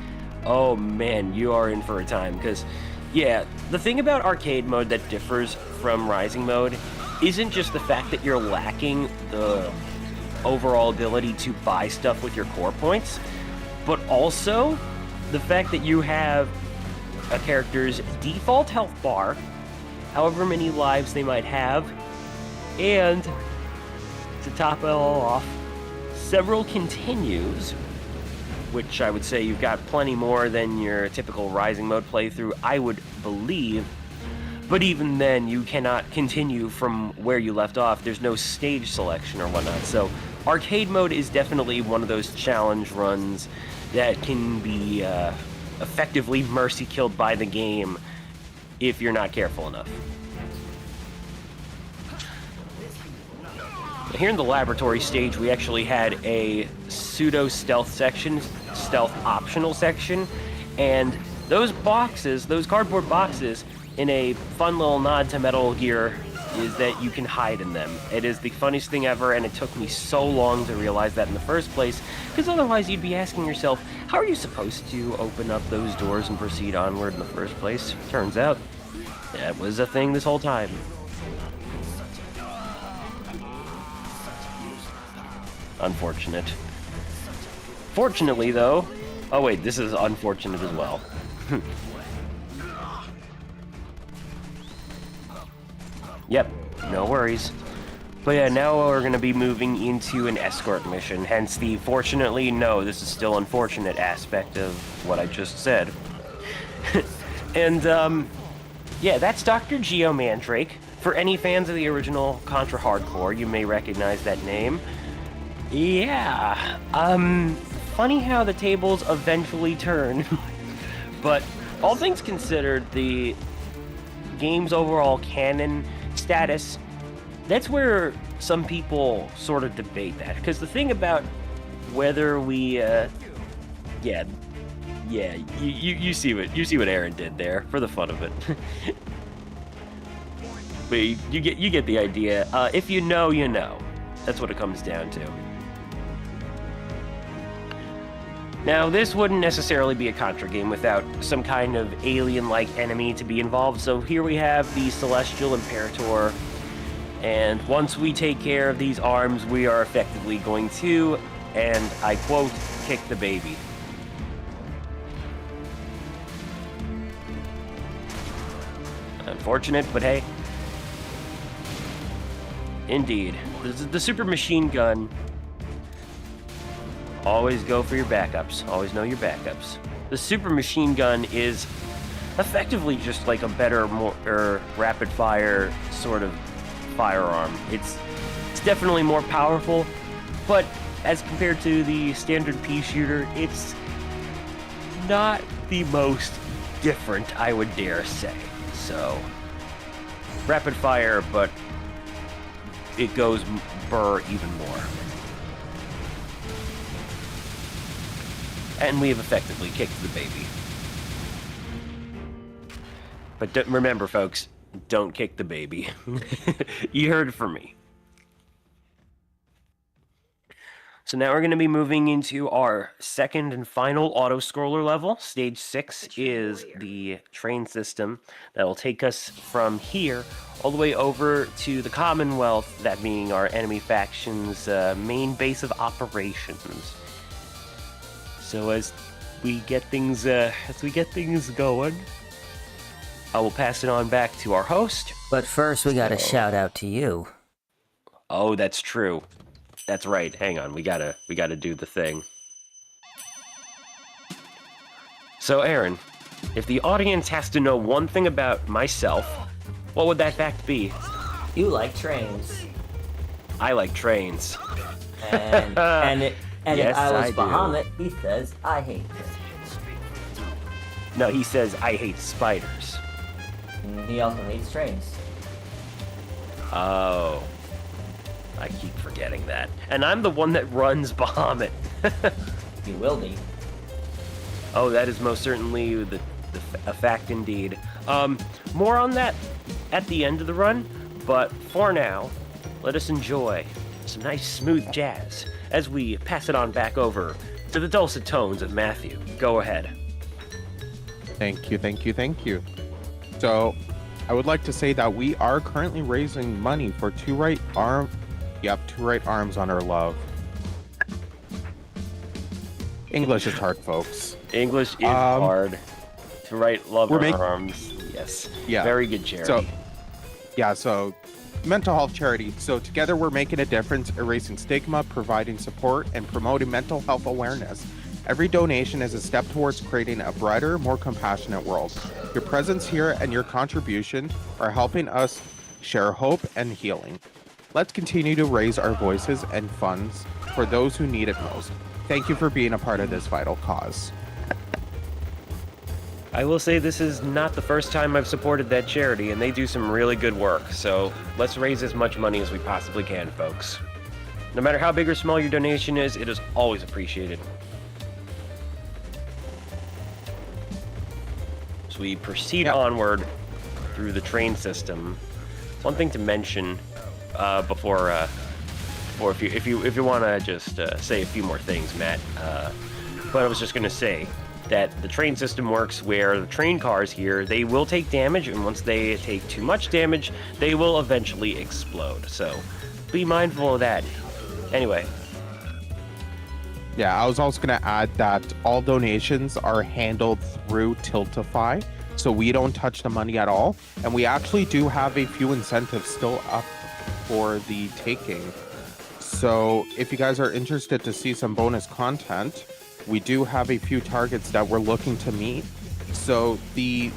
oh man, you are in for a time, because yeah, the thing about arcade mode that differs from Rising mode isn't just the fact that you're lacking the overall ability to buy stuff with your core points, but also the fact that you have a character's default health bar, however many lives they might have, and to top it all off, several continues, which I would say you've got plenty more than your typical Rising mode playthrough, I would believe. But even then, you cannot continue from where you left off. There's no stage selection or whatnot. So arcade mode is definitely one of those challenge runs that can be effectively mercy killed by the game if you're not careful enough. Here in the laboratory stage, we actually had a pseudo-stealth section, stealth optional section, and those boxes, those cardboard boxes, in a fun little nod to Metal Gear, is that you can hide in them. It is the funniest thing ever, and it took me so long to realize that in the first place, because otherwise you'd be asking yourself, how are you supposed to open up those doors and proceed onward in the first place? Turns out, that was a thing this whole time. Unfortunate. Fortunately, though... Oh wait, this is unfortunate as well. Yep, no worries. But yeah, now we're going to be moving into an escort mission, hence the fortunately, no, this is still unfortunate aspect of what I just said. And, yeah, that's Dr. Geomandrake. For any fans of the original Contra Hardcore, you may recognize that name. Yeah, funny how the tables eventually turn. But all things considered, the game's overall canon status, that's where some people sort of debate that. Because the thing about whether we, you see what Aaron did there for the fun of it. But you get the idea. If you know, you know. That's what it comes down to. Now, this wouldn't necessarily be a Contra game without some kind of alien-like enemy to be involved, so here we have the Celestial Imperator, and once we take care of these arms, we are effectively going to, and I quote, kick the baby. Unfortunate, but hey. Indeed. The super machine gun. Always go for your backups. Always know your backups. The super machine gun is effectively just like a better, more rapid fire sort of firearm. It's definitely more powerful, but as compared to the standard pea shooter, it's not the most different, I would dare say. So, rapid fire, but it goes burr even more. And we have effectively kicked the baby. But remember, folks, don't kick the baby. You heard it from me. So now we're going to be moving into our second and final auto-scroller level. Stage 6 is the train system that will take us from here all the way over to the Commonwealth, that being our enemy faction's main base of operations. So as we get things going, I will pass it on back to our host. But first, we gotta shout out to you. Oh, that's true. That's right. Hang on, we gotta do the thing. So, Aaron, if the audience has to know one thing about myself, what would that fact be? You like trains. I like trains. And Yes, if I was I do. Bahamut, he says, I hate trains. No, he says I hate spiders. He also hates trains. Oh. I keep forgetting that. And I'm the one that runs Bahamut. You will be. Oh, that is most certainly a fact indeed. More on that at the end of the run, but for now, let us enjoy some nice smooth jazz as we pass it on back over to the dulcet tones of Matthew. Go ahead. Thank you, thank you, thank you. So, I would like to say that we are currently raising money for two right arms on our love. English is hard, folks. English is hard to write love arms. Yes. Yeah. Very good charity. So mental health charity. So together we're making a difference, erasing stigma, providing support, and promoting mental health awareness. Every donation is a step towards creating a brighter, more compassionate world. Your presence here and your contribution are helping us share hope and healing. Let's continue to raise our voices and funds for those who need it most. Thank you for being a part of this vital cause. I will say this is not the first time I've supported that charity, and they do some really good work, so let's raise as much money as we possibly can, folks. No matter how big or small your donation is, it is always appreciated. So we proceed onward through the train system. One thing to mention before if you want to just say a few more things, Matt. But I was just going to say that the train system works where the train cars here, they will take damage, and once they take too much damage, they will eventually explode. So be mindful of that. Anyway. Yeah, I was also going to add that all donations are handled through Tiltify, so we don't touch the money at all. And we actually do have a few incentives still up for the taking. So if you guys are interested to see some bonus content, we do have a few targets that we're looking to meet. So the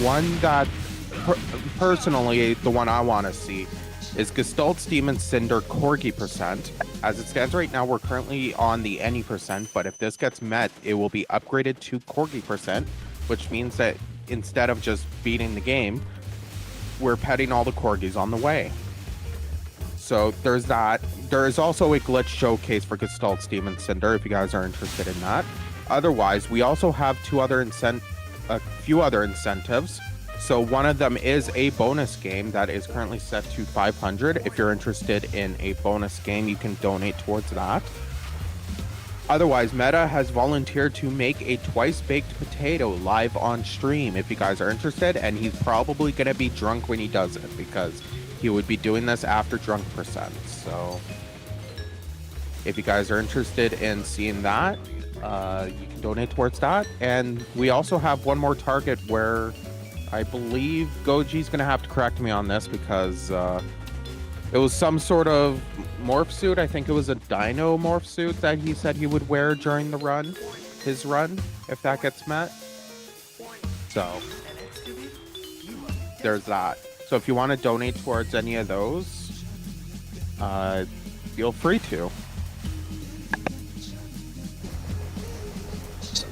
one that, personally, the one I want to see is Gestalt's Demon Cinder Corgi %. As it stands right now, we're currently on the any %, but if this gets met, it will be upgraded to Corgi %, which means that instead of just beating the game, we're petting all the Corgis on the way. So there's that. There is also a glitch showcase for Gestalt's Demon Cinder if you guys are interested in that. Otherwise, we also have a few other incentives. So one of them is a bonus game that is currently set to 500. If you're interested in a bonus game, you can donate towards that. Otherwise, Meta has volunteered to make a twice-baked potato live on stream if you guys are interested, and he's probably going to be drunk when he does it because he would be doing this after drunk %. So if you guys are interested in seeing that, you can donate towards that. And we also have one more target where I believe Goji's going to have to correct me on this because it was some sort of morph suit. I think it was a dino morph suit that he said he would wear during the run, his run, if that gets met. So there's that. So if you want to donate towards any of those, feel free to.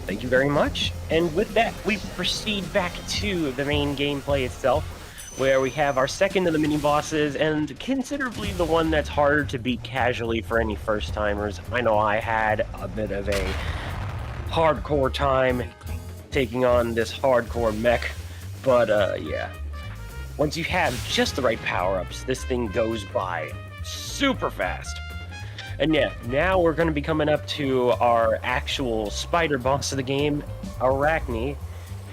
Thank you very much. And with that, we proceed back to the main gameplay itself, where we have our second of the mini-bosses, and considerably the one that's harder to beat casually for any first-timers. I know I had a bit of a hardcore time taking on this hardcore mech, but yeah. Once you have just the right power-ups, this thing goes by super fast. And yeah, now we're going to be coming up to our actual spider boss of the game, Arachne.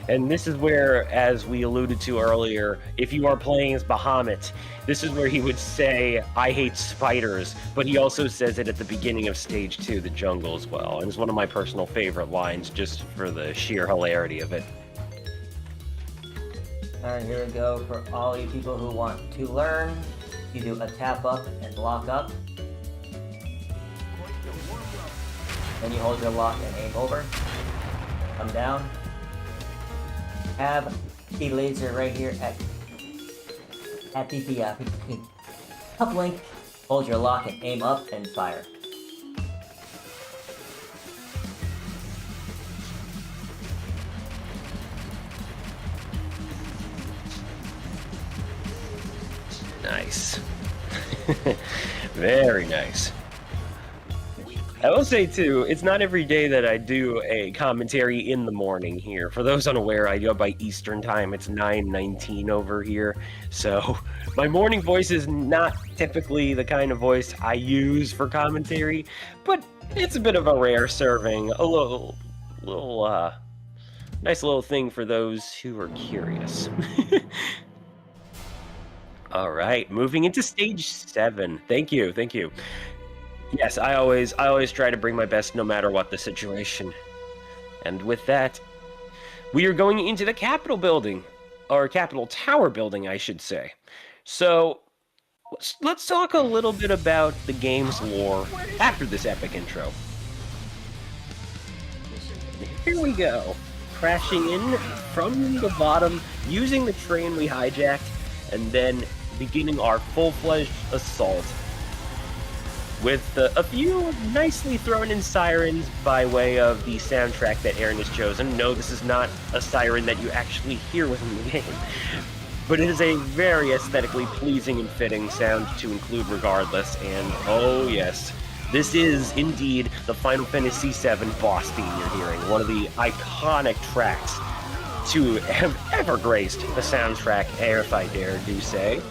And this is where, as we alluded to earlier, if you are playing as Bahamut, this is where he would say, I hate spiders, but he also says it at the beginning of Stage 2, the jungle, as well. And it's one of my personal favorite lines, just for the sheer hilarity of it. Alright, here we go. For all you people who want to learn, you do a tap up and lock up. Then you hold your lock and aim over. Come down. Have the laser right here at the up link. Hold your lock and aim up and fire. Nice. Very nice. I will say too, it's not every day that I do a commentary in the morning here. For those unaware, I go by Eastern time. It's 9:19 over here. So my morning voice is not typically the kind of voice I use for commentary, but it's a bit of a rare serving. A little nice little thing for those who are curious. All right, moving into stage 7. Thank you. Yes, I always try to bring my best no matter what the situation. And with that, we are going into the Capitol building, or Capitol Tower building, I should say. So, let's talk a little bit about the game's lore after this epic intro. Here we go, crashing in from the bottom, using the train we hijacked, and then beginning our full-fledged assault. With a few nicely thrown in sirens by way of the soundtrack that Aaron has chosen. No, this is not a siren that you actually hear within the game, but it is a very aesthetically pleasing and fitting sound to include regardless, and oh yes, this is indeed the Final Fantasy VII boss theme you're hearing, one of the iconic tracks to have ever graced the soundtrack, if I dare do say.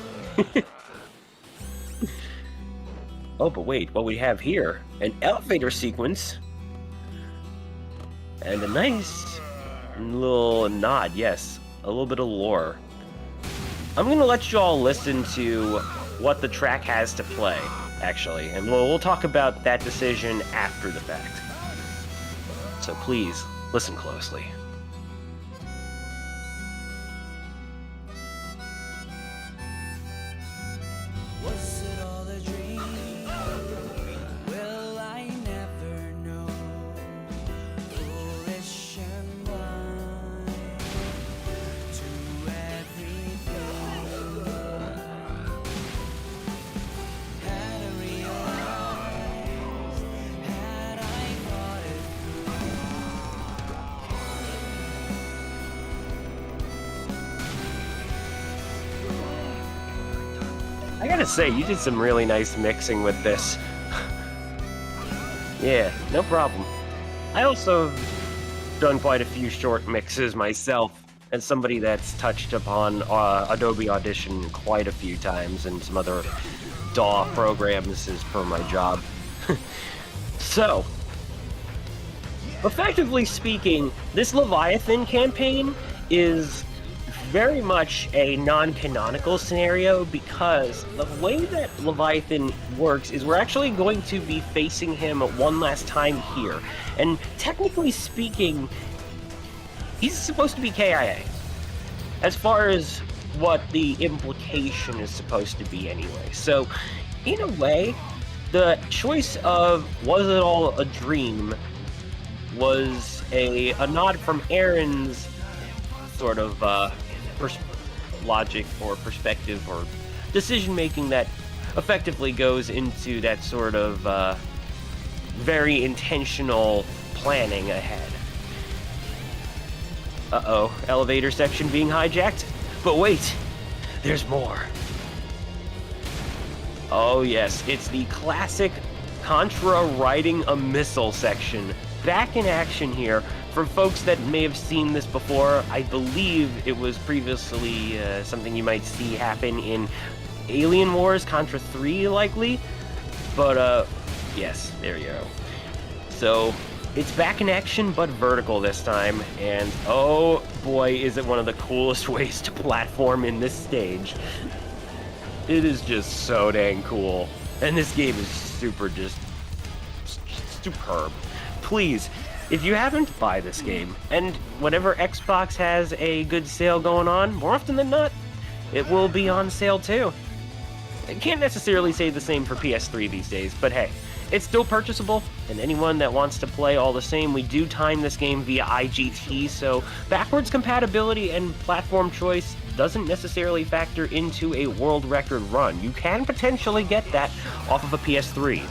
Oh, but wait, what we have here, an elevator sequence, and a nice little nod, yes, a little bit of lore. I'm gonna let you all listen to what the track has to play, actually, and we'll talk about that decision after the fact. So please, listen closely. I gotta say, you did some really nice mixing with this. Yeah, no problem. I also have done quite a few short mixes myself, as somebody that's touched upon Adobe Audition quite a few times and some other DAW programs as per my job. So, effectively speaking, this Leviathan campaign is very much a non-canonical scenario because the way that Leviathan works is we're actually going to be facing him one last time here. And technically speaking, he's supposed to be KIA. As far as what the implication is supposed to be anyway. So, in a way, the choice of was it all a dream was a nod from Aaron's sort of logic or perspective or decision making that effectively goes into that sort of very intentional planning ahead. Uh-oh, elevator section being hijacked? But wait, there's more. Oh yes, it's the classic Contra riding a missile section. Back in action here. For folks that may have seen this before, I believe it was previously something you might see happen in Alien Wars, Contra 3 likely. But yes, there you go. So, it's back in action, but vertical this time, and oh boy, is it one of the coolest ways to platform in this stage. It is just so dang cool. And this game is super just superb. Please, if you haven't, buy this game. And whenever Xbox has a good sale going on, more often than not, it will be on sale too. I can't necessarily say the same for PS3 these days, but hey, it's still purchasable, and anyone that wants to play all the same, we do time this game via IGT, so backwards compatibility and platform choice doesn't necessarily factor into a world record run. You can potentially get that off of a PS3.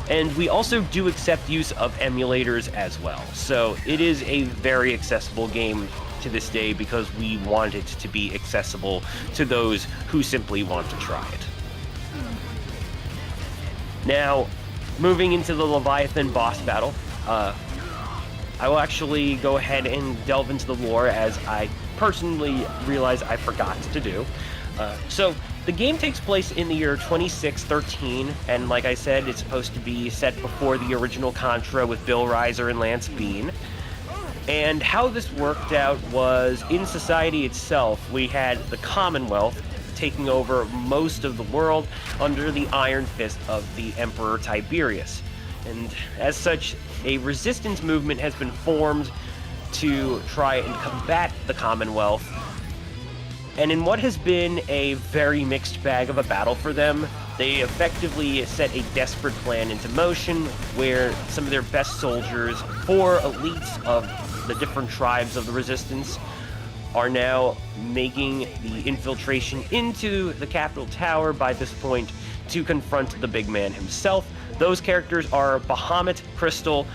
And we also do accept use of emulators as well, so it is a very accessible game to this day because we want it to be accessible to those who simply want to try it. Now, moving into the Leviathan boss battle, I will actually go ahead and delve into the lore as I personally realize I forgot to do. So, the game takes place in the year 2613, and like I said, it's supposed to be set before the original Contra with Bill Reiser and Lance Bean. And how this worked out was, in society itself, we had the Commonwealth taking over most of the world under the iron fist of the Emperor Tiberius. And as such, a resistance movement has been formed to try and combat the Commonwealth. And in what has been a very mixed bag of a battle for them, they effectively set a desperate plan into motion where some of their best soldiers, 4 elites of the different tribes of the resistance, are now making the infiltration into the Capitol Tower by this point to confront the big man himself. Those characters are Bahamut, Crystal,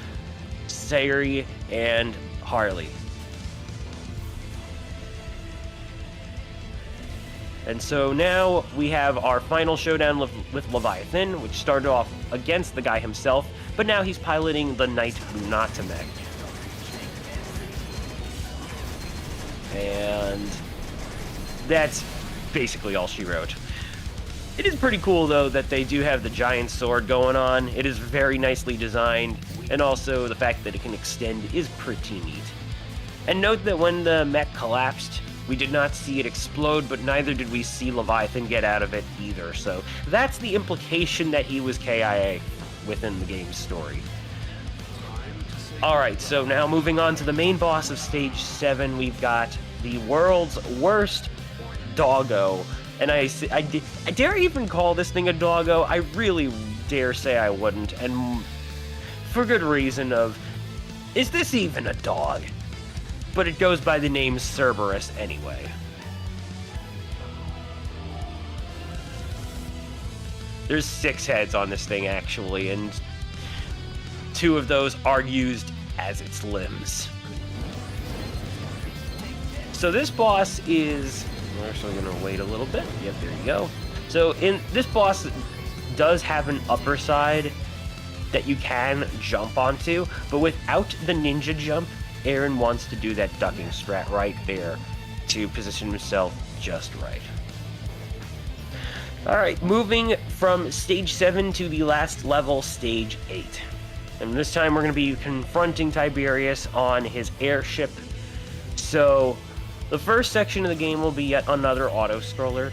Sayri, and Harley. And so now we have our final showdown with Leviathan, which started off against the guy himself, but now he's piloting the Knight Lunatimeg. And that's basically all she wrote. It is pretty cool, though, that they do have the giant sword going on. It is very nicely designed, and also the fact that it can extend is pretty neat. And note that when the mech collapsed, we did not see it explode, but neither did we see Leviathan get out of it either, so that's the implication that he was KIA within the game's story. Alright, so now moving on to the main boss of Stage 7, we've got the world's worst doggo. And I dare even call this thing a doggo. I really dare say I wouldn't, and for good reason of, is this even a dog? But it goes by the name Cerberus anyway. There's 6 heads on this thing, actually, and 2 of those are used as its limbs. So this boss is... We're actually going to wait a little bit. Yep, there you go. So this boss does have an upper side that you can jump onto, but without the ninja jump, Aaron wants to do that ducking strat right there to position himself just right. Alright, moving from Stage 7 to the last level, Stage 8. And this time we're going to be confronting Tiberius on his airship. So, the first section of the game will be yet another auto-scroller.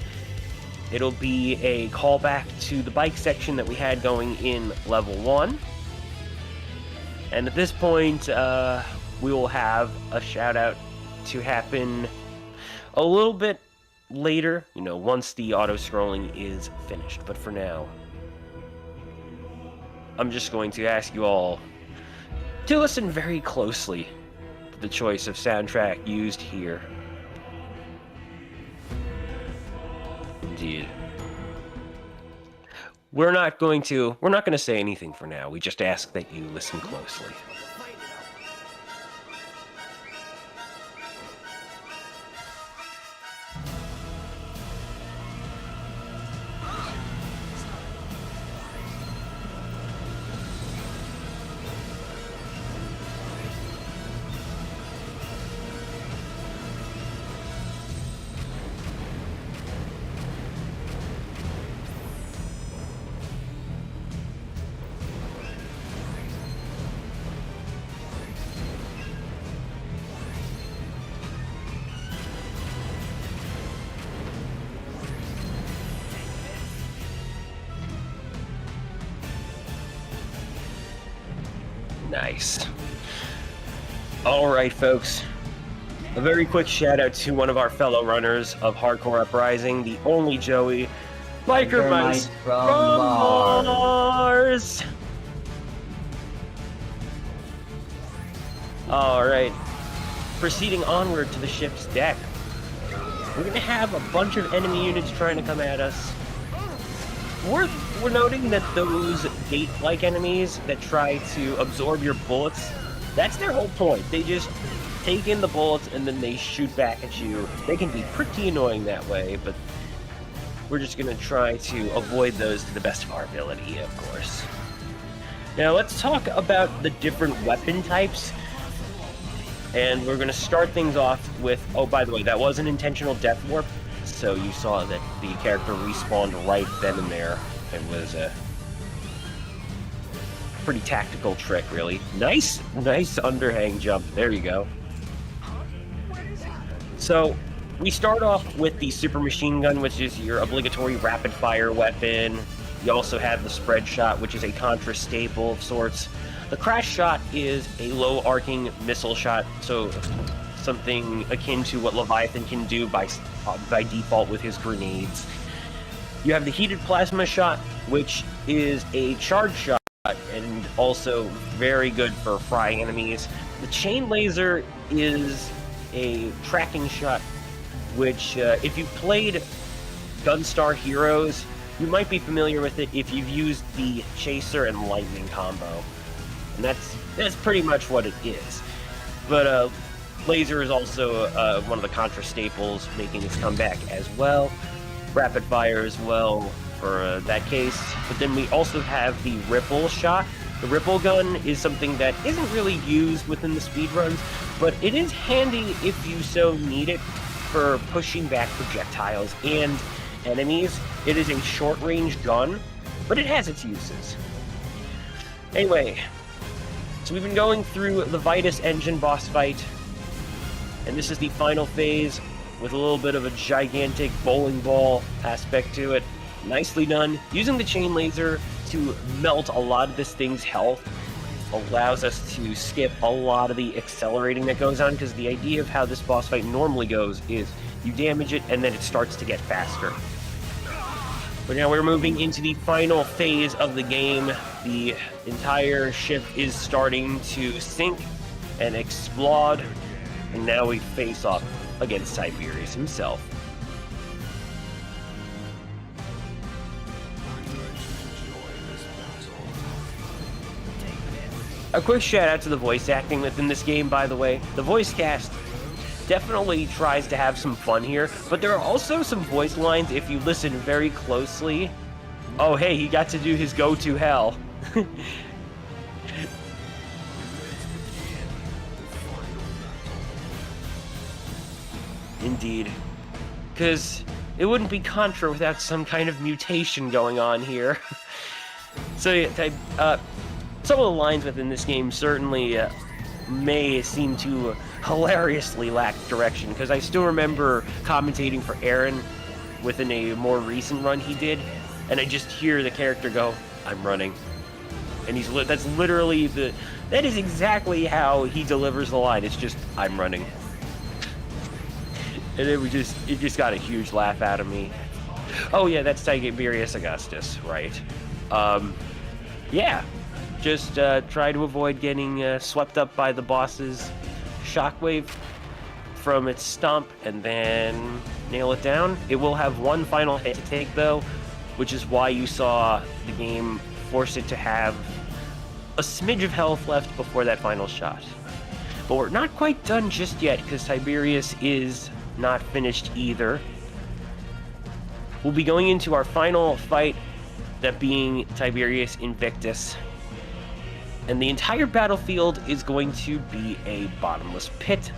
It'll be a callback to the bike section that we had going in level 1. And at this point, we will have a shout-out to happen a little bit later, once the auto-scrolling is finished. But for now, I'm just going to ask you all to listen very closely to the choice of soundtrack used here. Indeed. We're not going to say anything for now. We just ask that you listen closely. Nice. Alright, folks. A very quick shout out to one of our fellow runners of Hardcore Uprising, the only Joey, Biker Mice from Mars! Alright. Proceeding onward to the ship's deck. We're gonna have a bunch of enemy units trying to come at us. We're noting that those gate-like enemies that try to absorb your bullets, that's their whole point. They just take in the bullets and then they shoot back at you. They can be pretty annoying that way, but we're just gonna try to avoid those to the best of our ability, of course. Now let's talk about the different weapon types. And we're gonna start things off with, oh, by the way, that was an intentional death warp. So you saw that the character respawned right then and there. It was a pretty tactical trick, really. Nice underhang jump. There you go. So we start off with the super machine gun, which is your obligatory rapid fire weapon. You also have the spread shot, which is a contra staple of sorts. The crash shot is a low arcing missile shot, so something akin to what Leviathan can do by default with his grenades. You have the heated plasma shot, which is a charge shot and also very good for frying enemies. The chain laser is a tracking shot, which if you've played Gunstar Heroes, you might be familiar with it if you've used the Chaser and Lightning combo. And that's pretty much what it is. But laser is also one of the contra staples, making its comeback as well. Rapid fire as well for that case. But then we also have the ripple shot. The ripple gun is something that isn't really used within the speedruns, but it is handy if you so need it for pushing back projectiles and enemies. It is a short-range gun, but it has its uses. Anyway, so we've been going through the Vitus engine boss fight, and this is the final phase with a little bit of a gigantic bowling ball aspect to it. Nicely done. Using the chain laser to melt a lot of this thing's health allows us to skip a lot of the accelerating that goes on, because the idea of how this boss fight normally goes is you damage it and then it starts to get faster. But now we're moving into the final phase of the game. The entire ship is starting to sink and explode, and now we face off against Tiberius himself. A quick shout out to the voice acting within this game, by the way. The voice cast definitely tries to have some fun here, but there are also some voice lines, if you listen very closely. Oh hey, he got to do his go to hell. Indeed. Because it wouldn't be Contra without some kind of mutation going on here. So yeah, some of the lines within this game certainly may seem to hilariously lack direction, because I still remember commentating for Aaron within a more recent run he did, and I just hear the character go, "I'm running," and that's literally that is exactly how he delivers the line. It's just, "I'm running," and it just got a huge laugh out of me. Oh yeah, that's Tiberius Augustus, right? Yeah. Just try to avoid getting swept up by the boss's shockwave from its stomp, and then nail it down. It will have one final hit to take, though, which is why you saw the game force it to have a smidge of health left before that final shot. But we're not quite done just yet, because Tiberius is not finished either. We'll be going into our final fight, that being Tiberius Invictus. And the entire battlefield is going to be a bottomless pit,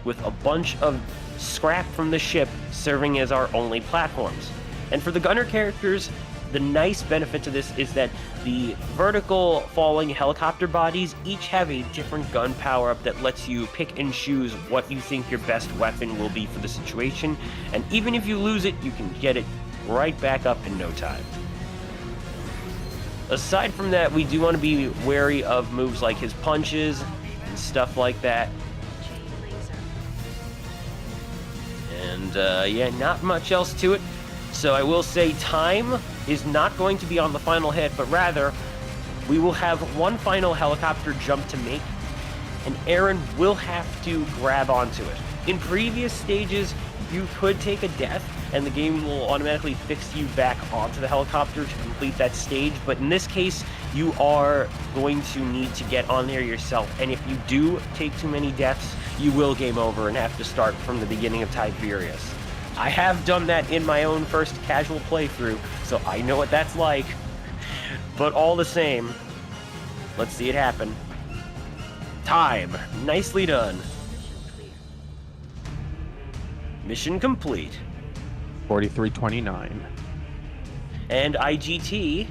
with a bunch of scrap from the ship serving as our only platforms. And for the gunner characters, the nice benefit to this is that the vertical falling helicopter bodies each have a different gun power-up that lets you pick and choose what you think your best weapon will be for the situation. And even if you lose it, you can get it right back up in no time. Aside from that, we do want to be wary of moves like his punches and stuff like that. And yeah, not much else to it. So I will say time is not going to be on the final hit, but rather we will have one final helicopter jump to make, and Aaron will have to grab onto it. In previous stages, you could take a death, and the game will automatically fix you back onto the helicopter to complete that stage, but in this case, you are going to need to get on there yourself, and if you do take too many deaths, you will game over and have to start from the beginning of Tiberius. I have done that in my own first casual playthrough, so I know what that's like, but all the same, let's see it happen. Time. Nicely done. Mission complete. 4329. And IGT.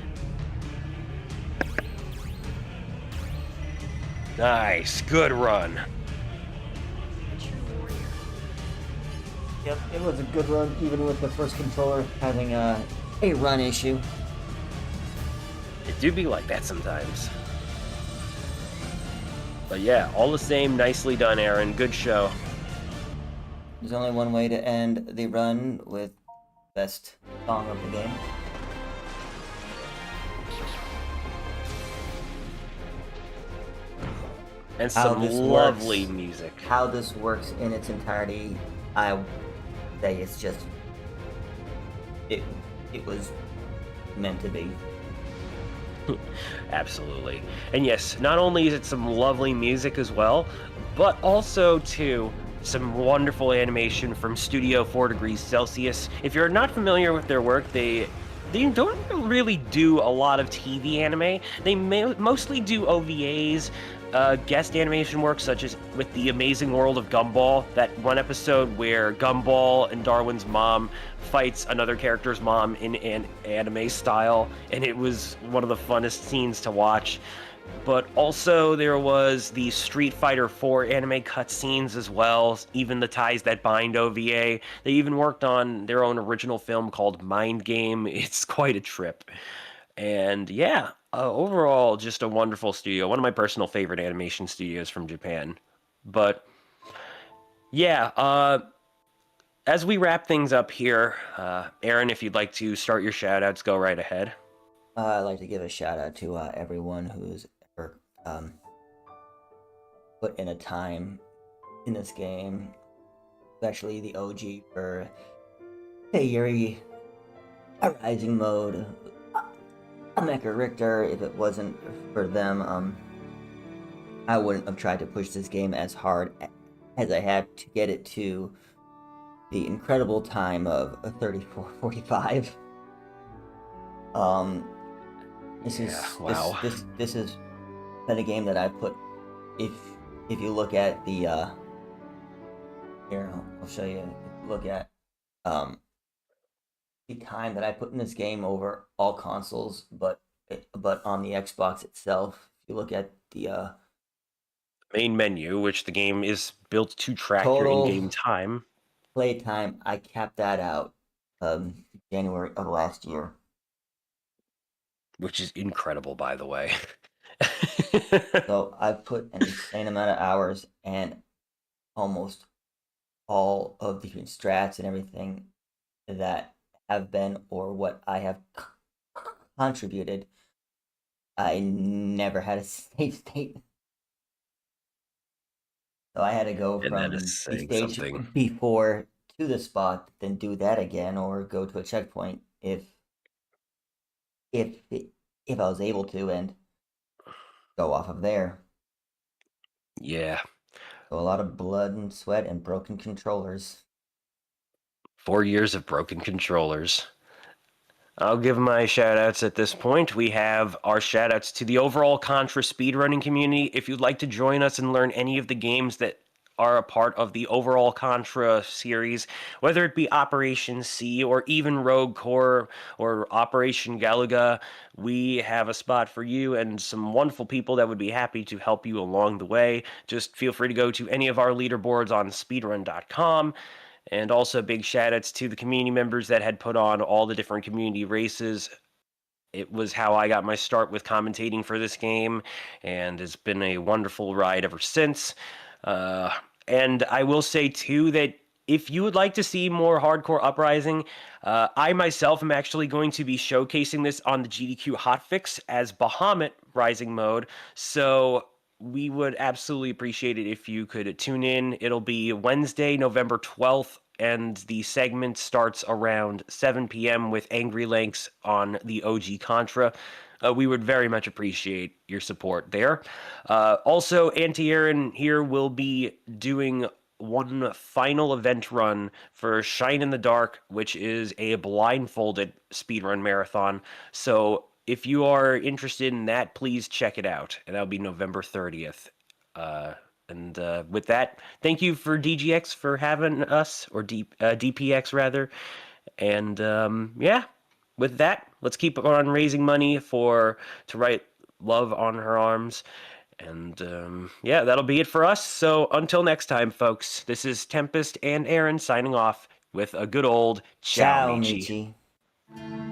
Nice. Good run. Yep, it was a good run, even with the first controller having a run issue. It do be like that sometimes. But yeah, all the same, nicely done, Aaron. Good show. There's only one way to end the run with best song of the game. And some lovely music. How this works in its entirety, I would say it's just... It was meant to be. Absolutely. And yes, not only is it some lovely music as well, but also, too, some wonderful animation from Studio 4 Degrees Celsius. If you're not familiar with their work, they don't really do a lot of TV anime. They mostly do OVAs, guest animation work, such as with The Amazing World of Gumball, that one episode where Gumball and Darwin's mom fights another character's mom in an anime style, and it was one of the funnest scenes to watch. But also there was the Street Fighter 4 anime cutscenes as well, even the Ties That Bind OVA. They even worked on their own original film called Mind Game. It's quite a trip. And yeah, overall, just a wonderful studio. One of my personal favorite animation studios from Japan. But yeah, as we wrap things up here, Aaron, if you'd like to start your shoutouts, go right ahead. I'd like to give a shout out to everyone who's ever put in a time in this game, especially the OG for Yuri, a Rising Mode, a Mecha Richter. If it wasn't for them, I wouldn't have tried to push this game as hard as I had to get it to the incredible time of 34:45. This has been a game that I put. If you look at the here, I'll show you. If you look at the time that I put in this game over all consoles, but on the Xbox itself, if you look at the main menu, which the game is built to track your total in-game time. Playtime, I capped that out January of last year. Which is incredible, by the way. So I've put an insane amount of hours, and almost all of the strats and everything that have been, or what I have contributed, I never had a save state. So I had to go from the stage before to the spot, then do that again, or go to a checkpoint if I was able to, and go off of there. Yeah. So a lot of blood and sweat and broken controllers. 4 years of broken controllers. I'll give my shoutouts at this point. We have our shoutouts to the overall Contra speedrunning community. If you'd like to join us and learn any of the games that are a part of the overall Contra series, whether it be Operation C or even Rogue Core or Operation Galaga, we have a spot for you and some wonderful people that would be happy to help you along the way. Just feel free to go to any of our leaderboards on speedrun.com. And also big shout-outs to the community members that had put on all the different community races. It was how I got my start with commentating for this game, and it's been a wonderful ride ever since. And I will say, too, that if you would like to see more hardcore Uprising, I myself am actually going to be showcasing this on the GDQ hotfix as Bahamut Rising mode. So we would absolutely appreciate it if you could tune in. It'll be Wednesday, November 12th, and the segment starts around 7 p.m. with Angry Links on the OG Contra. We would very much appreciate your support there. Also, Anti-Aaron here will be doing one final event run for Shine in the Dark, which is a blindfolded speedrun marathon. So if you are interested in that, please check it out. And that'll be November 30th. And with that, thank you for DGX for having us, or DPX rather. And yeah, with that, let's keep on raising money to write Love on Her Arms. And yeah, that'll be it for us. So until next time, folks, this is Tempest and Aaron signing off with a good old ciao, Michi. Michi.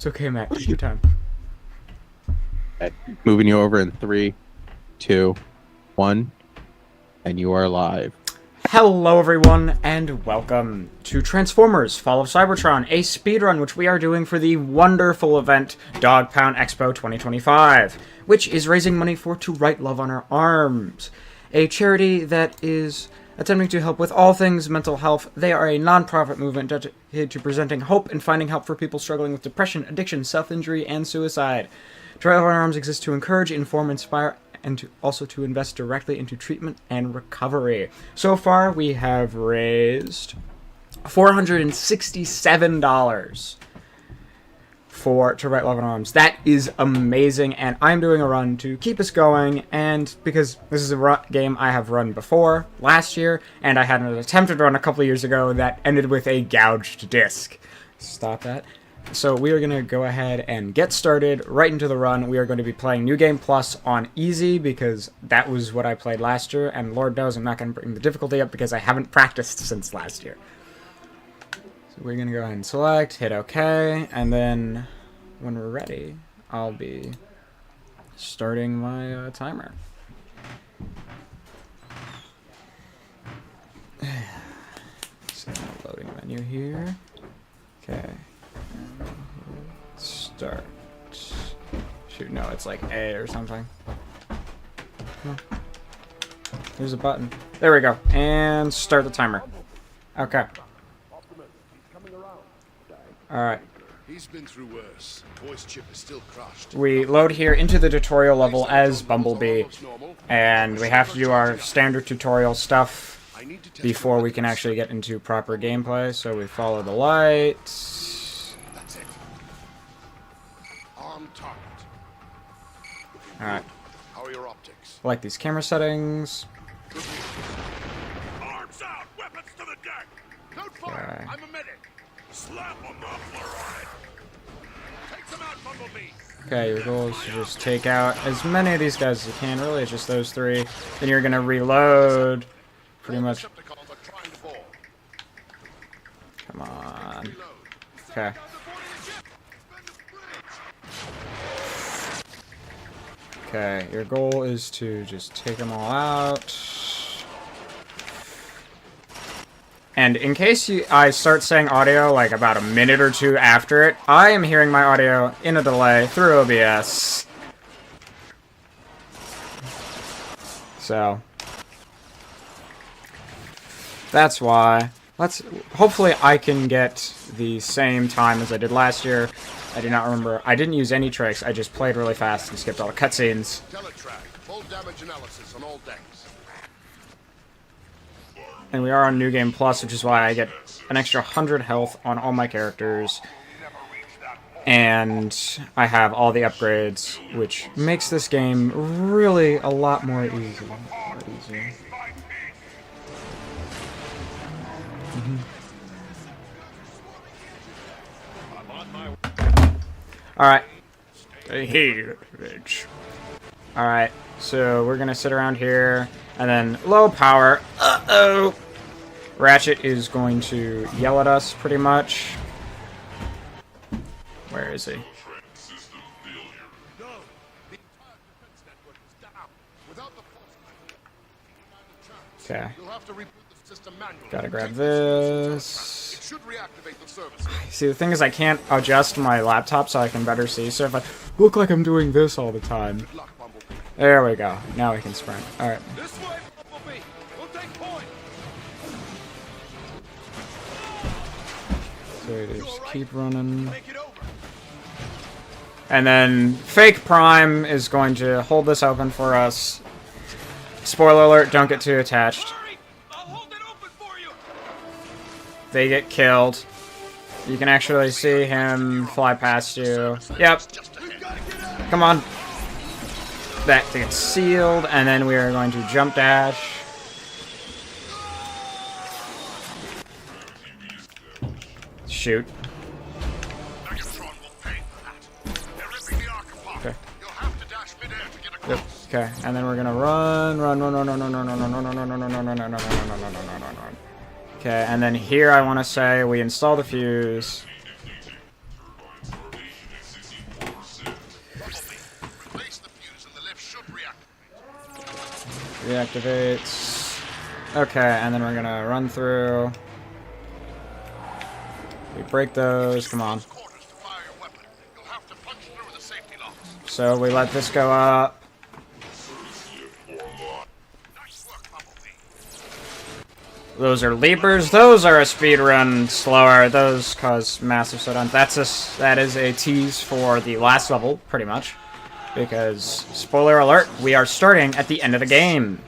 okay, Matt. Take your time. Okay, moving you over in 3, 2, 1, and you are live. Hello, everyone, and welcome to Transformers Fall of Cybertron, a speedrun which we are doing for the wonderful event Dog Pound Expo 2025, which is raising money for To Write Love on Our Arms, a charity that is attempting to help with all things mental health. They are a non-profit movement dedicated to presenting hope and finding help for people struggling with depression, addiction, self-injury, and suicide. To Write Love on Our Arms exists to encourage, inform, inspire, and also to invest directly into treatment and recovery. So far, we have raised $467 for To Write Love on Arms. That is amazing, and I'm doing a run to keep us going, and because this is a game I have run before, last year, and I had an attempted run a couple of years ago that ended with a gouged disc. Stop that. So we are going to go ahead and get started right into the run. We are going to be playing New Game Plus on easy because that was what I played last year, and Lord knows I'm not going to bring the difficulty up because I haven't practiced since last year. So we're going to go ahead and select, hit OK, and then when we're ready, I'll be starting my timer. So loading menu here. Okay. Start. Shoot, no, it's like A or something. Huh. There's a button. There we go. And start the timer. Okay. Alright. He's been through worse. Voice chip is still crushed. We load here into the tutorial level as Bumblebee, and we have to do our standard tutorial stuff before we can actually get into proper gameplay. So we follow the lights. Alright. How are your optics? Like these camera settings. Arms out, weapons to the deck. Don't fire. I'm a medic. Slap on the fluoride. Take them out, Bumblebee. Okay, your goal is to just take out as many of these guys as you can. Really, it's just those three. Then you're gonna reload. Pretty much. Come on. Okay. Okay, your goal is to just take them all out. And in case I start saying audio like about a minute or two after it, I am hearing my audio in a delay through OBS. So that's why. Hopefully I can get the same time as I did last year. I do not remember. I didn't use any tricks. I just played really fast and skipped all the cutscenes. Full damage analysis on all decks. And we are on New Game Plus, which is why I get an extra 100 health on all my characters. And I have all the upgrades, which makes this game really a lot more easy. Alright. Alright, so we're gonna sit around here, and then low power. Uh-oh! Ratchet is going to yell at us, pretty much. Where is he? Okay. Gotta grab this. See, the thing is I can't adjust my laptop so I can better see, so if I look like I'm doing this all the time. There we go. Now we can sprint. Alright. So we just keep running. And then Fake Prime is going to hold this open for us. Spoiler alert, don't get too attached. They get killed. You can actually see him fly past you. Yep. Come on. That gets sealed, and then we are going to jump dash. Shoot. Okay. Yep. Okay, and then we're gonna run. Okay, and then here I want to say we install the fuse. Reactivates. Okay, and then we're gonna run through. We break those. Come on. So we let this go up. Those are leapers. Those are a speed run slower. Those cause massive slowdown. That is a tease for the last level, pretty much. Because, spoiler alert, we are starting at the end of the game.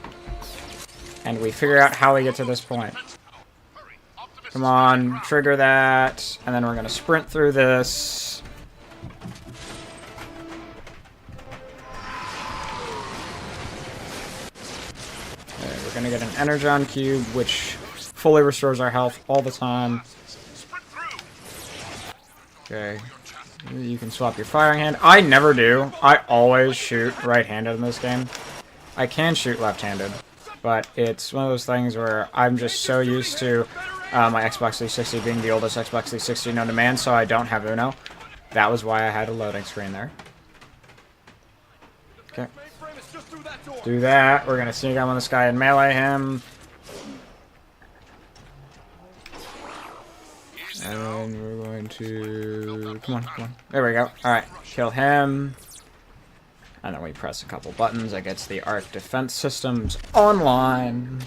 And we figure out how we get to this point. Come on, trigger that. And then we're going to sprint through this. Okay, we're going to get an Energon Cube, which fully restores our health all the time. Okay. You can swap your firing hand. I never do. I always shoot right-handed in this game. I can shoot left-handed, but it's one of those things where I'm just so used to my Xbox 360 being the oldest Xbox 360 known to man, so I don't have Uno. That was why I had a loading screen there. Okay. Do that. We're gonna sneak up on this guy and melee him. And we're going to... Come on, come on. There we go. Alright, kill him. And then we press a couple buttons. That gets the Arc Defense Systems online.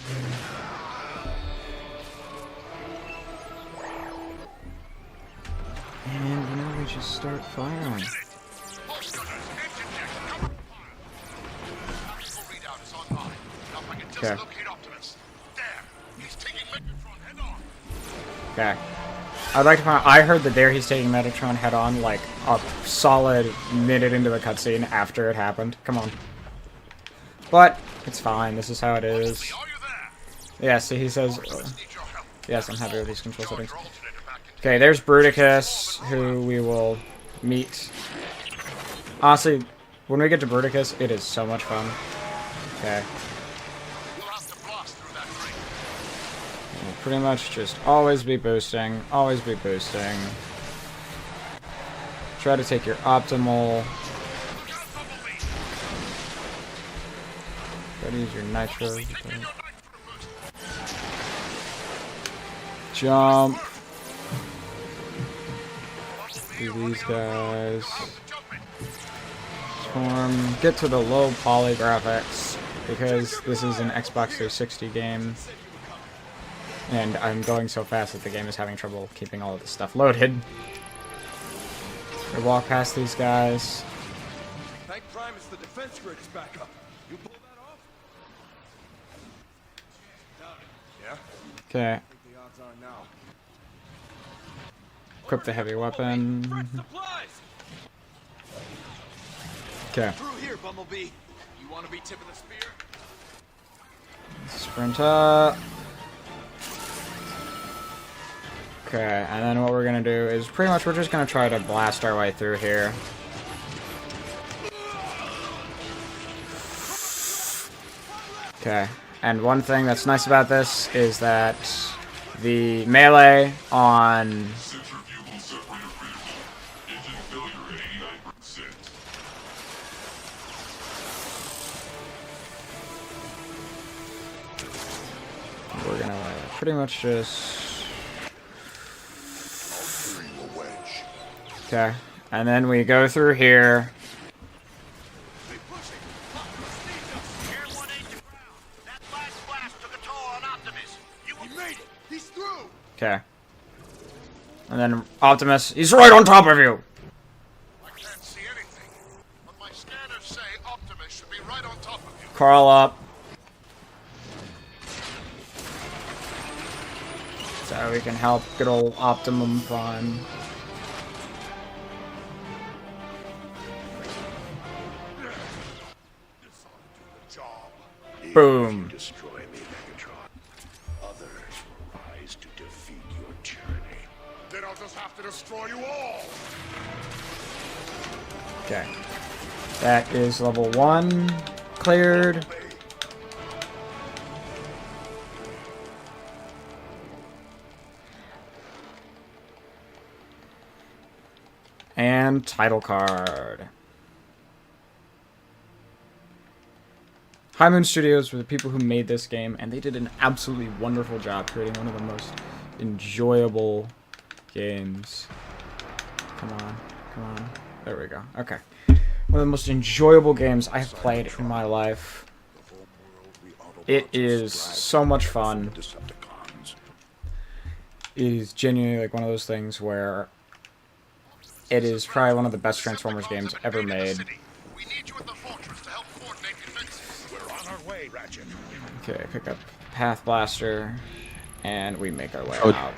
And now we just start firing. Okay. Okay. I'd like to point out, I heard that he's taking Metatron head-on, like, a solid minute into the cutscene after it happened. Come on. But, it's fine, this is how it is. Yeah, see, he says... yes, I'm happy with these control settings. Okay, there's Bruticus, who we will meet. Honestly, when we get to Bruticus, it is so much fun. Okay. Pretty much just always be boosting, always be boosting. Try to take your optimal. Try to use your nitro. Jump. Do these guys. Transform. Get to the low poly graphics because this is an Xbox 360 game. And I'm going so fast that the game is having trouble keeping all of this stuff loaded. We walk past these guys. Thank Primus, the defense grid is back up. You pull that off? Yeah? Okay. I think the odds are now. Equip the heavy weapon. Okay. Through here, Bumblebee. You want to be tip of the spear? Sprint up. Okay, and then what we're gonna do is pretty much we're just gonna try to blast our way through here. Okay, and one thing that's nice about this is that the melee on we're gonna pretty much just okay, and then we go through here. Okay. And then Optimus, he's right on top of you! I can't see anything, but my scanners say Optimus should be right on top of you. Crawl up. So we can help good old Optimum Prime. Boom. Destroy me, Megatron. Others will rise to defeat your tyranny. Then I'll just have to destroy you all. Okay. That is level 1 cleared. And title card. High Moon Studios were the people who made this game, and they did an absolutely wonderful job creating one of the most enjoyable games. Come on, come on. There we go. Okay. One of the most enjoyable games I have played in my life. It is so much fun. It is genuinely like one of those things where it is probably one of the best Transformers games ever made. Okay, pick up Path Blaster, and we make our way out.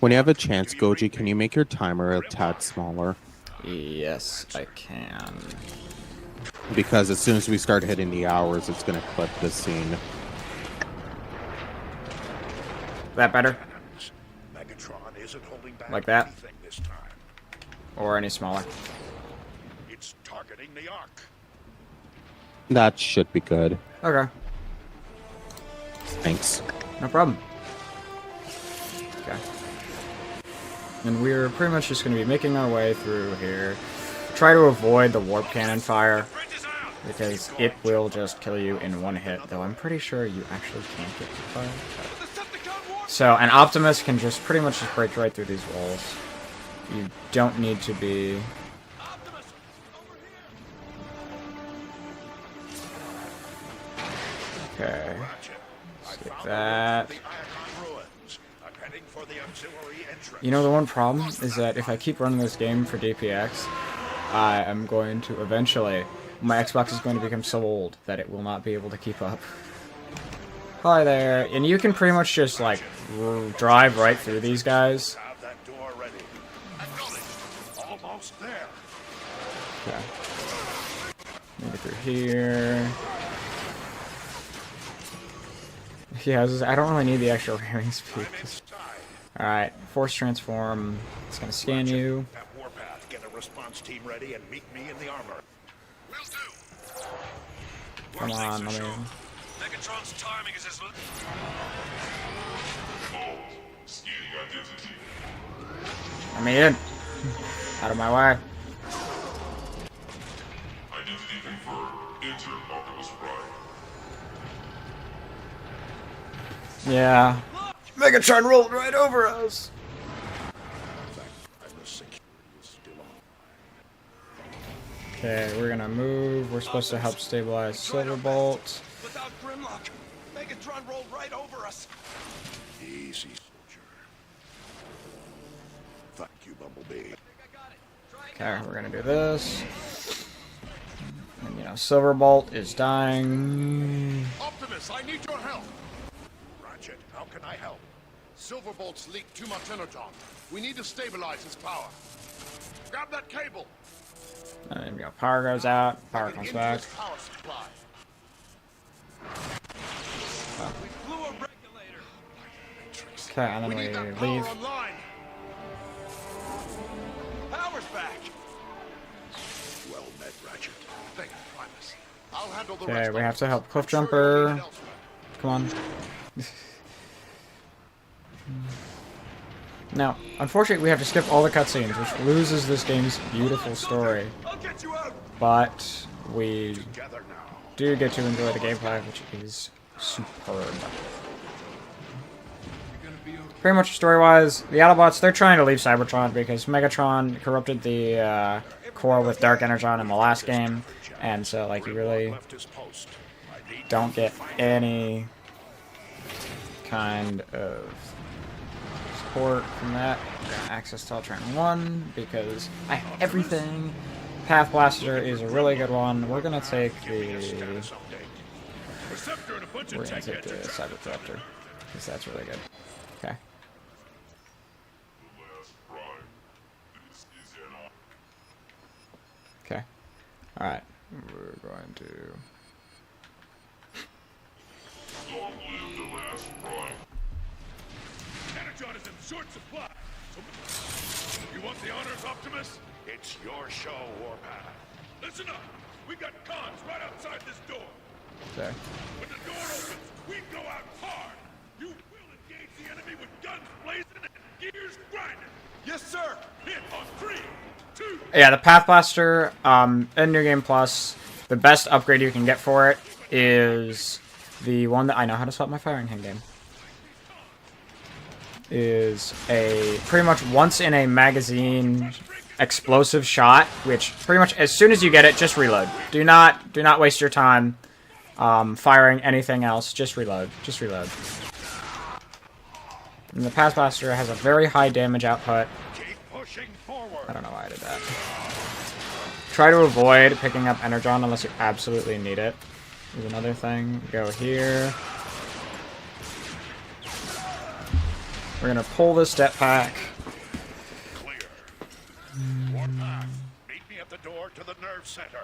When you have a chance, Goji, can you make your timer a tad smaller? Yes, I can. Because as soon as we start hitting the hours, it's going to clip the scene. That better? Megatron isn't holding back Like that? anything this time. Or any smaller? It's targeting the Ark. That should be good. Okay. Thanks. No problem. Okay. And we're pretty much just going to be making our way through here. Try to avoid the warp cannon fire, because it will just kill you in one hit, though I'm pretty sure you actually can't get the fire. So, an Optimus can just pretty much just break right through these walls. You don't need to be... Okay. Skip that. You know, the one problem is that if I keep running this game for DPX, I am going to eventually... My Xbox is going to become so old that it will not be able to keep up. Hi there. And you can pretty much just, like, drive right through these guys. Okay. Make it through here. Yeah, I don't really need the extra ramming speed. Alright, Force Transform. It's gonna scan you. Get a response team ready and meet me in the armor. Come on, let me... Megatron's timing is as Let me in. Out of my way. Yeah. Megatron rolled right over us. Okay, we're gonna move. We're supposed to help stabilize Silverbolt. without Grimlock. Megatron rolled right over us. Easy, soldier. Thank you, Bumblebee. Okay, we're gonna do this. And, you know, Silverbolt is dying. Optimus, I need your help. Ratchet, how can I help? Silverbolt's leaked too much energon. We need to stabilize his power. Grab that cable. There we go. Power goes out. Power comes back. Power supply. We blew a regulator. Okay, and then We we need that leave. power online. Power's back. Well met, Ratchet. Thank you, Primus. I'll handle the Okay, rest we of have it. to help I'm Cliff sure you'll Jumper. need it elsewhere. Come on. Now, unfortunately, we have to skip all the cutscenes, which loses this game's beautiful story. I'll get you out. But we Together now. do get to enjoy the gameplay, which is superb. Pretty much story-wise, the Autobots, they're trying to leave Cybertron because Megatron corrupted the core with Dark Energon in the last game, and so, like, you really Left his post. I need don't get any kind of support from that. I'm gonna access Teletran 1 because I have everything. Path Blaster is a really good one. We're gonna take the Cybertron because that's really good. Okay. Okay. All right. We're going to. Energon is in short supply. You want the honors, Optimus? It's your show, Warpath. Listen up. We got cons right outside this door. Okay. When the door opens, we go out hard. You will engage the enemy with guns blazing and gears grinding. Yes, sir. Hit on 3, 2. Yeah, the Path Blaster in New Game Plus, the best upgrade you can get for it is the one that I know how to swap my firing hand game. Is a pretty much once in a magazine explosive shot, which pretty much as soon as you get it, just reload. Do not waste your time firing anything else. Just reload. Just reload. And the Path Blaster has a very high damage output. I don't know why I did that. Try to avoid picking up Energon unless you absolutely need it. There's another thing. Go here. We're gonna pull this jetpack. Clear. Warpath, meet me at the door to the nerve center.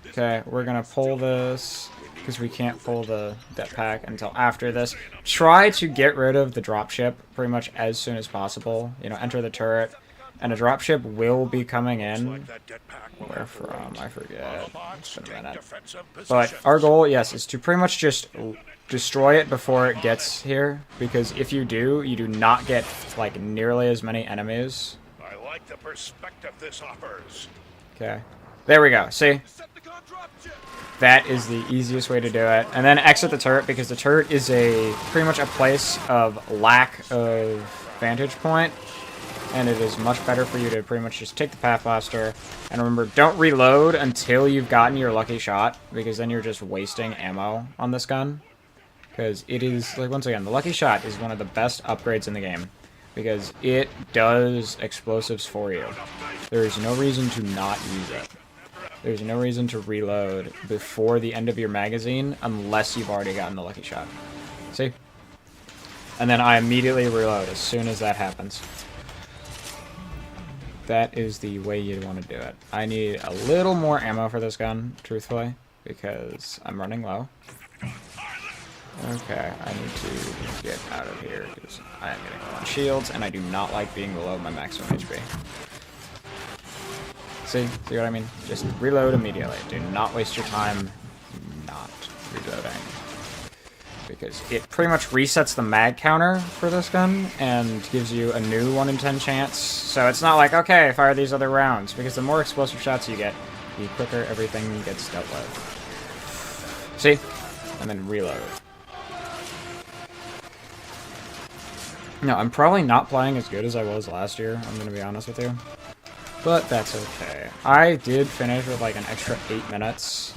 Okay, we're gonna pull this because we can't pull the jetpack until after this. Try to get rid of the dropship pretty much as soon as possible. You know, enter the turret, and a dropship will be coming in. Where from? I forget. It's been a minute. But our goal, yes, is to pretty much just destroy it before it gets here, because if you do not get like nearly as many enemies. I like the perspective this offers. Okay. There we go. See? That is the easiest way to do it. And then exit the turret, because the turret is pretty much a place of lack of vantage point. And it is much better for you to pretty much just take the Path Blaster. And remember, don't reload until you've gotten your lucky shot, because then you're just wasting ammo on this gun. Because it is, like, once again, the lucky shot is one of the best upgrades in the game. Because it does explosives for you. There is no reason to not use it. There's no reason to reload before the end of your magazine unless you've already gotten the lucky shot. See? And then I immediately reload as soon as that happens. That is the way you want to do it. I need a little more ammo for this gun, truthfully, because I'm running low. Okay, I need to get out of here because I am getting low on shields, and I do not like being below my maximum HP. See what I mean? Just reload immediately. Do not waste your time not reloading. Because it pretty much resets the mag counter for this gun and gives you a new 1 in 10 chance. So it's not like, okay, fire these other rounds. Because the more explosive shots you get, the quicker everything gets dealt with. See? And then reload. No, I'm probably not playing as good as I was last year, I'm going to be honest with you. But that's okay. I did finish with like an extra 8 minutes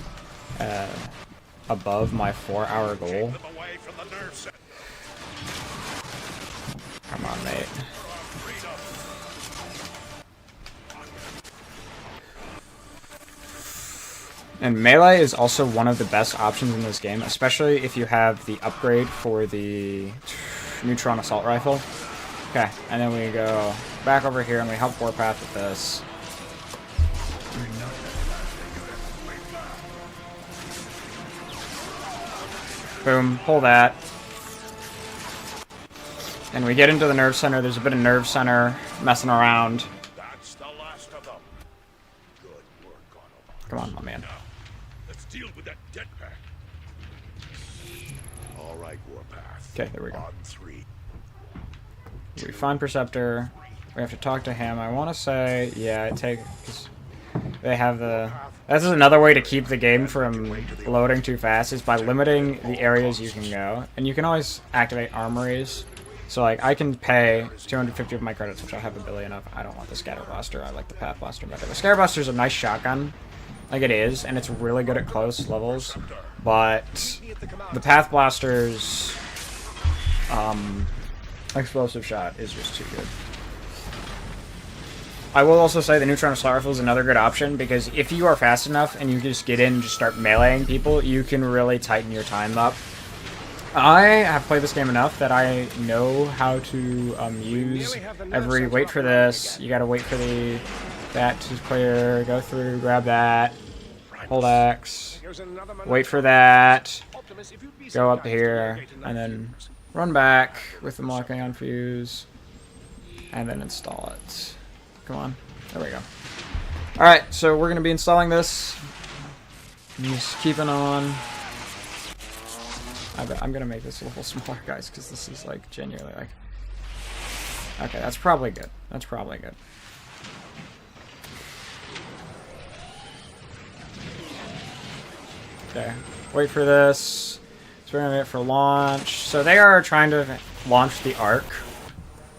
above my 4-hour goal. Come on, mate. And melee is also one of the best options in this game, especially if you have the upgrade for the neutron assault rifle. Okay, and then we go back over here and we help Warpath with this. Boom, pull that. And we get into the nerve center. There's a bit of nerve center messing around. That's the last of them. Good work, Autobot. Come on, my man. Now, let's deal with that jetpack. All right, Warpath. Okay, there we go. On 3. We find Perceptor. We have to talk to him. I want to say, yeah, it takes. They have the. This is another way to keep the game from loading too fast, is by limiting the areas you can go. And you can always activate armories. So, like, I can pay 250 of my credits, which I have a billion of. I don't want the Scatter Blaster. I like the Path Blaster better. The Scatter Blaster is a nice shotgun. Like, it is, and it's really good at close levels. But the Path Blaster's explosive shot is just too good. I will also say the neutron assault rifle is another good option, because if you are fast enough and you just get in and just start meleeing people, you can really tighten your time up. I have played this game enough that I know how to use every wait for this. You gotta wait for that to clear, go through, grab that, hold X, wait for that, go up here, and then run back with the locking on fuse, and then install it. Come on. There we go. Alright, so we're going to be installing this. Just keeping on. I'm going to make this a little smaller, guys, because this is, like, genuinely, like... Okay, that's probably good. That's probably good. Okay. Wait for this. So we're gonna wait for launch. So they are trying to launch the Ark.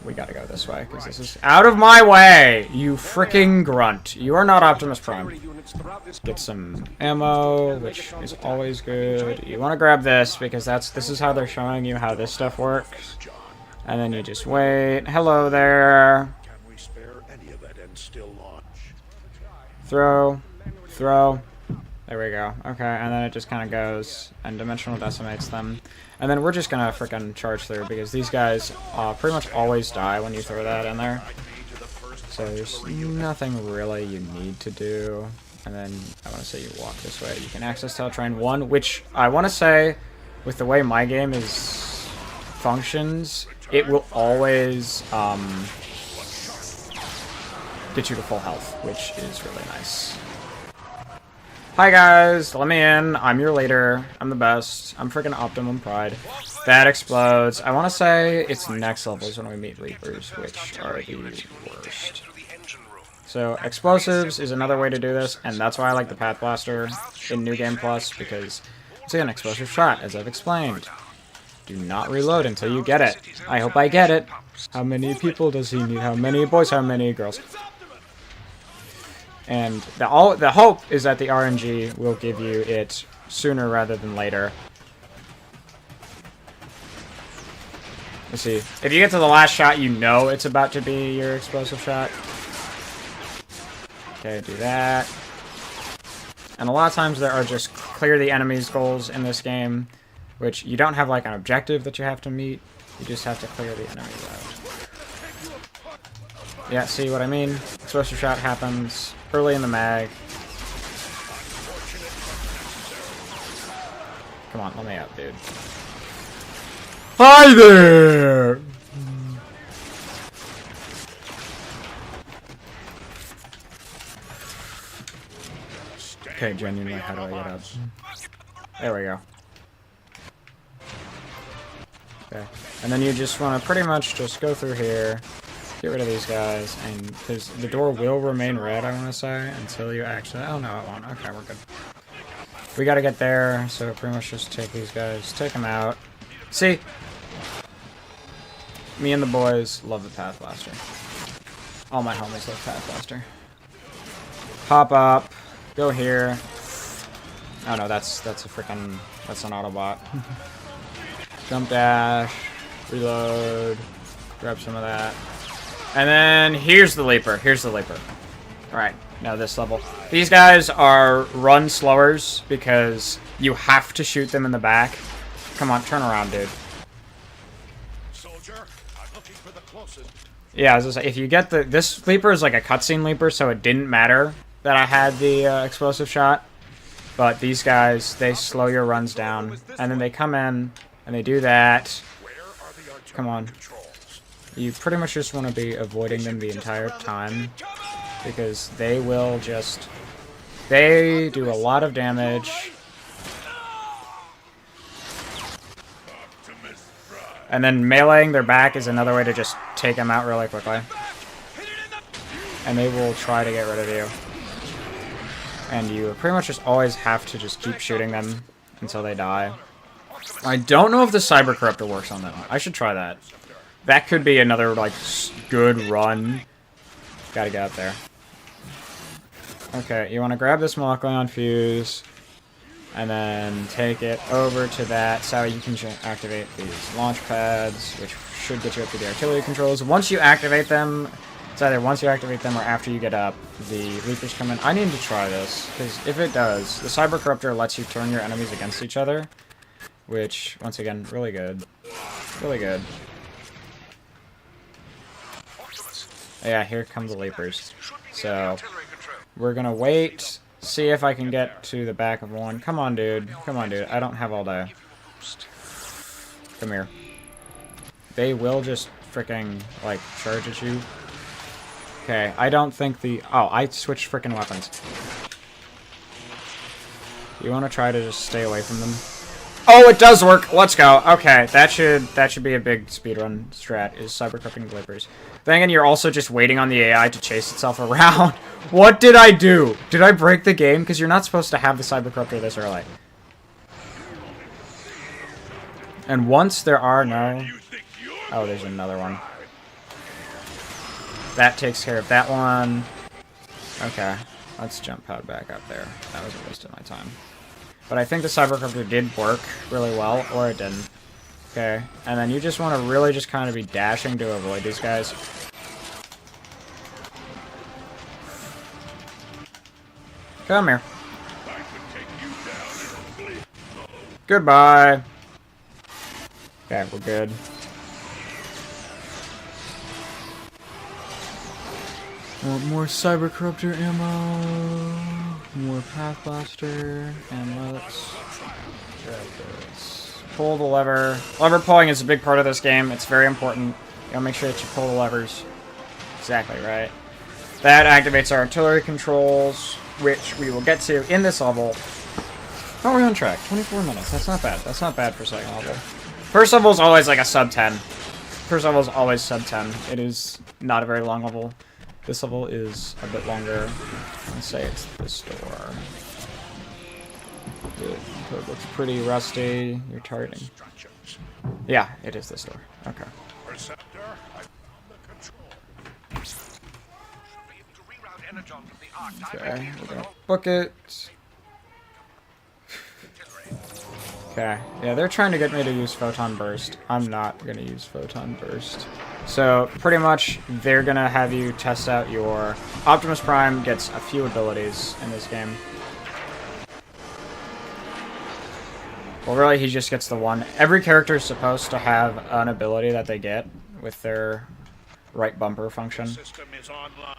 We gotta go this way, because this is out of my way! You freaking grunt. You are not Optimus Prime. Get some ammo, which is always good. You want to grab this, because this is how they're showing you how this stuff works. And then you just wait. Hello there. Throw. Throw. There we go. Okay, and then it just kind of goes and dimensional decimates them. And then we're just gonna frickin' charge through, because these guys pretty much always die when you throw that in there. So there's nothing really you need to do. And then I want to say you walk this way. You can access Teletrain 1, which I want to say, with the way my game functions, it will always get you to full health, which is really nice. Hi guys, let me in. I'm your leader. I'm the best. I'm freaking Optimum Pride. That explodes. I want to say it's next levels when we meet Reapers, which are the worst. So explosives is another way to do this, and that's why I like the Path Blaster in New Game Plus, because it's an explosive shot, as I've explained. Do not reload until you get it. I hope I get it. How many people does he need? How many boys? How many girls? And the hope is that the RNG will give you it sooner rather than later. Let's see. If you get to the last shot, you know it's about to be your explosive shot. Okay, do that. And a lot of times there are just clear the enemy's goals in this game, which you don't have like an objective that you have to meet. You just have to clear the enemies out. Yeah, see what I mean? Explosive shot happens early in the mag. Come on, let me out, dude. Hi there! Okay, genuinely, how do I get up? There we go. Okay, and then you just want to pretty much just go through here, get rid of these guys, and the door will remain red, I want to say, until you actually... Oh, no, it won't. Okay, we're good. We gotta get there, so pretty much just take these guys, take them out. See? Me and the boys love the Path Blaster. All my homies love Path Blaster. Pop up, go here. Oh no, that's a freaking... That's an Autobot. Jump dash, reload, grab some of that. And then here's the leaper. Here's the leaper. Alright, now this level. These guys are run slowers because you have to shoot them in the back. Come on, turn around, dude. Soldier, I'm looking for the closest. Yeah, as I say, if you get this leaper is like a cutscene leaper, so it didn't matter that I had the explosive shot. But these guys, they slow your runs down, and then they come in and they do that. Come on. You pretty much just want to be avoiding them the entire time, because they will just... They do a lot of damage. And then meleeing their back is another way to just take them out really quickly. And they will try to get rid of you. And you pretty much just always have to just keep shooting them until they die. I don't know if the Cyber Corruptor works on them. I should try that. That could be another, like, good run. Gotta get up there. Okay, you want to grab this Molecular Fuse, and then take it over to that, so you can activate these launch pads, which should get you up to the artillery controls. Once you activate them, it's either once you activate them or after you get up, the Leapers come in. I need to try this, because if it does, the Cyber Corruptor lets you turn your enemies against each other, which, once again, really good. Really good. Yeah, here come the Leapers. So, we're gonna wait, see if I can get to the back of one. Come on, dude. Come on, dude. I don't have all day. Come here. They will just freaking, like, charge at you. Okay, I don't think the... Oh, I switched freaking weapons. You want to try to just stay away from them? Oh, it does work! Let's go! Okay, that should be a big speedrun strat, is cyber-corrupting Leapers. Then again, you're also just waiting on the AI to chase itself around. What did I do? Did I break the game? Because you're not supposed to have the Cyber Corruptor this early. And once there are no... Oh, there's another one. That takes care of that one. Okay, let's jump pad back up there. That was a waste of my time. But I think the cybercryptor did work really well, or it didn't. Okay, and then you just want to really just kind of be dashing to avoid these guys. Come here. Goodbye. Okay, we're good. More cybercorruptor ammo, more path blaster, and let's grab this. Pull the lever. Lever pulling is a big part of this game. It's very important. You gotta make sure that you pull the levers. Exactly right. That activates our artillery controls, which we will get to in this level. Oh, we're on track. 24 minutes. That's not bad. That's not bad for second level. First level is always like a sub 10. First level is always sub 10. It is not a very long level. This level is a bit longer. Let's say it's this door. It looks pretty rusty. You're targeting. Yeah, it is this door. Okay. Okay, we're gonna book it. Okay, yeah, they're trying to get me to use Photon Burst. I'm not gonna use Photon Burst. So, pretty much, they're gonna have you test out your... Optimus Prime gets a few abilities in this game. Well, really, he just gets the one. Every character is supposed to have an ability that they get with their right bumper function. System is online.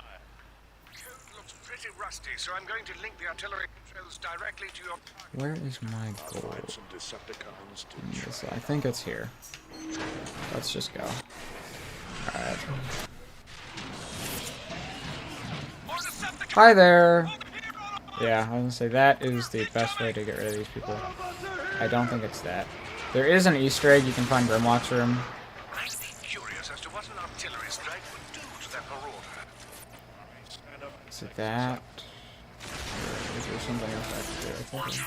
Code looks pretty rusty, so I'm going to link the artillery controls directly to your... Where is my goal? I think it's here. Let's just go. Alright. Hi there! Yeah, I was gonna say that is the best way to get rid of these people. I don't think it's that. There is an Easter egg you can find Grimlock's room. I'd be curious as to what an artillery strike would do to that marauder. Is it that? Or is there something else I can do? I think it's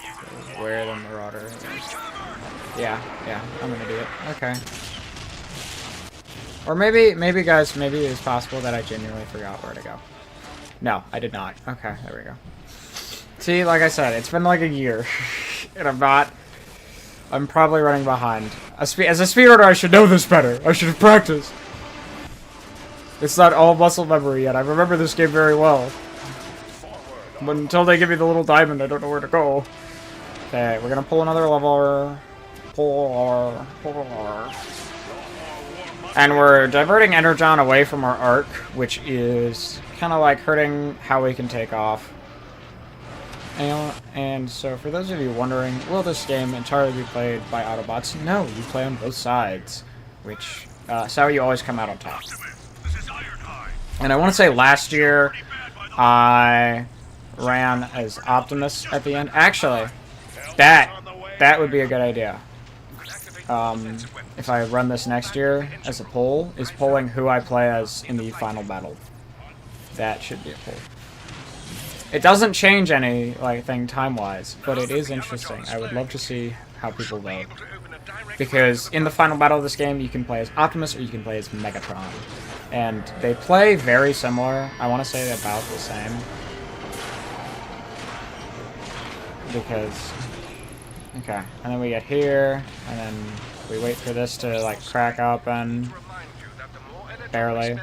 where the marauder is. Yeah, I'm gonna do it. Okay. Or maybe guys, maybe it's possible that I genuinely forgot where to go. No, I did not. Okay, there we go. See, like I said, it's been like a year. And I'm probably running behind. As a speedrunner, I should know this better. I should have practiced. It's not all muscle memory yet. I remember this game very well. But until they give me the little diamond, I don't know where to go. Okay, we're gonna pull another lever. Pull. And we're diverting Energon away from our arc, which is kind of like hurting how we can take off. And so, for those of you wondering, will this game entirely be played by Autobots? No, you play on both sides, which is how you always come out on top. And I want to say last year, I ran as Optimus at the end. Actually, that would be a good idea. If I run this next year as a poll, is polling who I play as in the final battle. That should be a poll. It doesn't change anything time-wise, but it is interesting. I would love to see how people vote. Because in the final battle of this game, you can play as Optimus or you can play as Megatron. And they play very similar. I want to say they're about the same. Because... Okay, and then we get here, and then we wait for this to, like, crack open. Barely.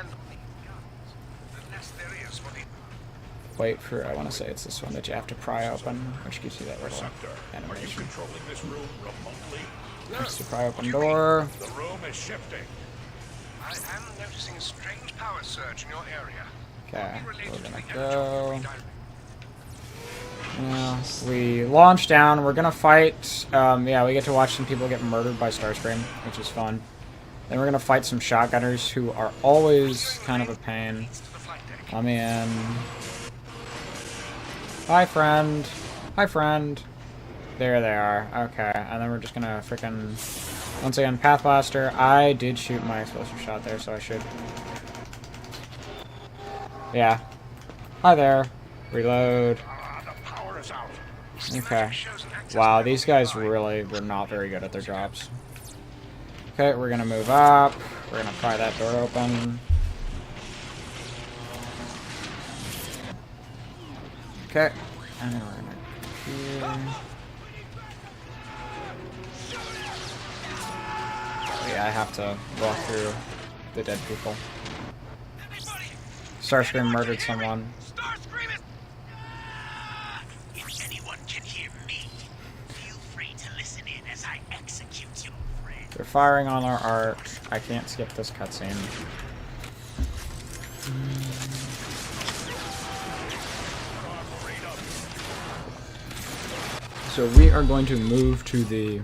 Wait for, I want to say it's this one that you have to pry open, which gives you that little animation. That's the pry open door. The room is shifting. I am noticing a strange power surge in your area. Okay, we're gonna go. Yeah, we launch down. We're gonna fight. Yeah, we get to watch some people get murdered by Starscream, which is fun. Then we're gonna fight some shotgunners who are always kind of a pain. Come in. Hi, friend. Hi, friend. There they are. Okay, and then we're just gonna frickin' once again Path Blaster. I did shoot my explosive shot there, so I should. Yeah. Hi there. Reload. Okay. Wow, these guys really were not very good at their jobs. Okay, we're gonna move up. We're gonna pry that door open. Okay. And then we're gonna here. Oh, yeah, I have to walk through the dead people. Starscream murdered someone. If anyone can hear me, feel free to listen in as I execute your friend. They're firing on our art. I can't skip this cutscene. So we are going to move to the...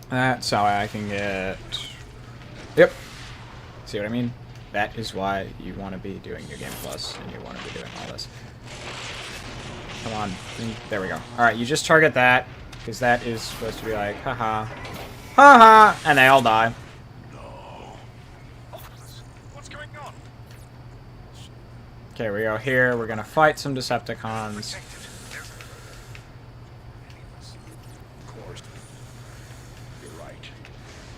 That's how I can get... Yep. See what I mean? That is why you want to be doing New Game Plus, and you want to be doing all this. Come on. There we go. Alright, you just target that, because that is supposed to be like, haha. Haha! And they all die. What's going on? Okay, we go here. We're gonna fight some Decepticons. Of course. You're right.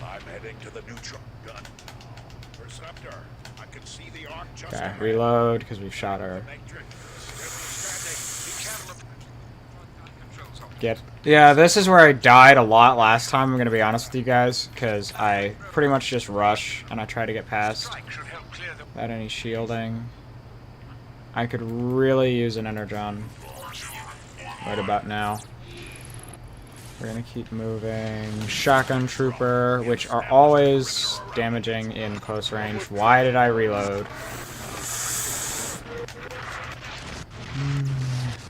I'm heading to the neutron gun. Perceptor, I can see the arc just Okay, ahead. reload, because we've shot our... Get... Yeah, this is where I died a lot last time, I'm gonna be honest with you guys, because I pretty much just rush, and I try to get past without any shielding. I could really use an Energon right about now. We're gonna keep moving. Shotgun Trooper, which are always damaging in close range. Why did I reload?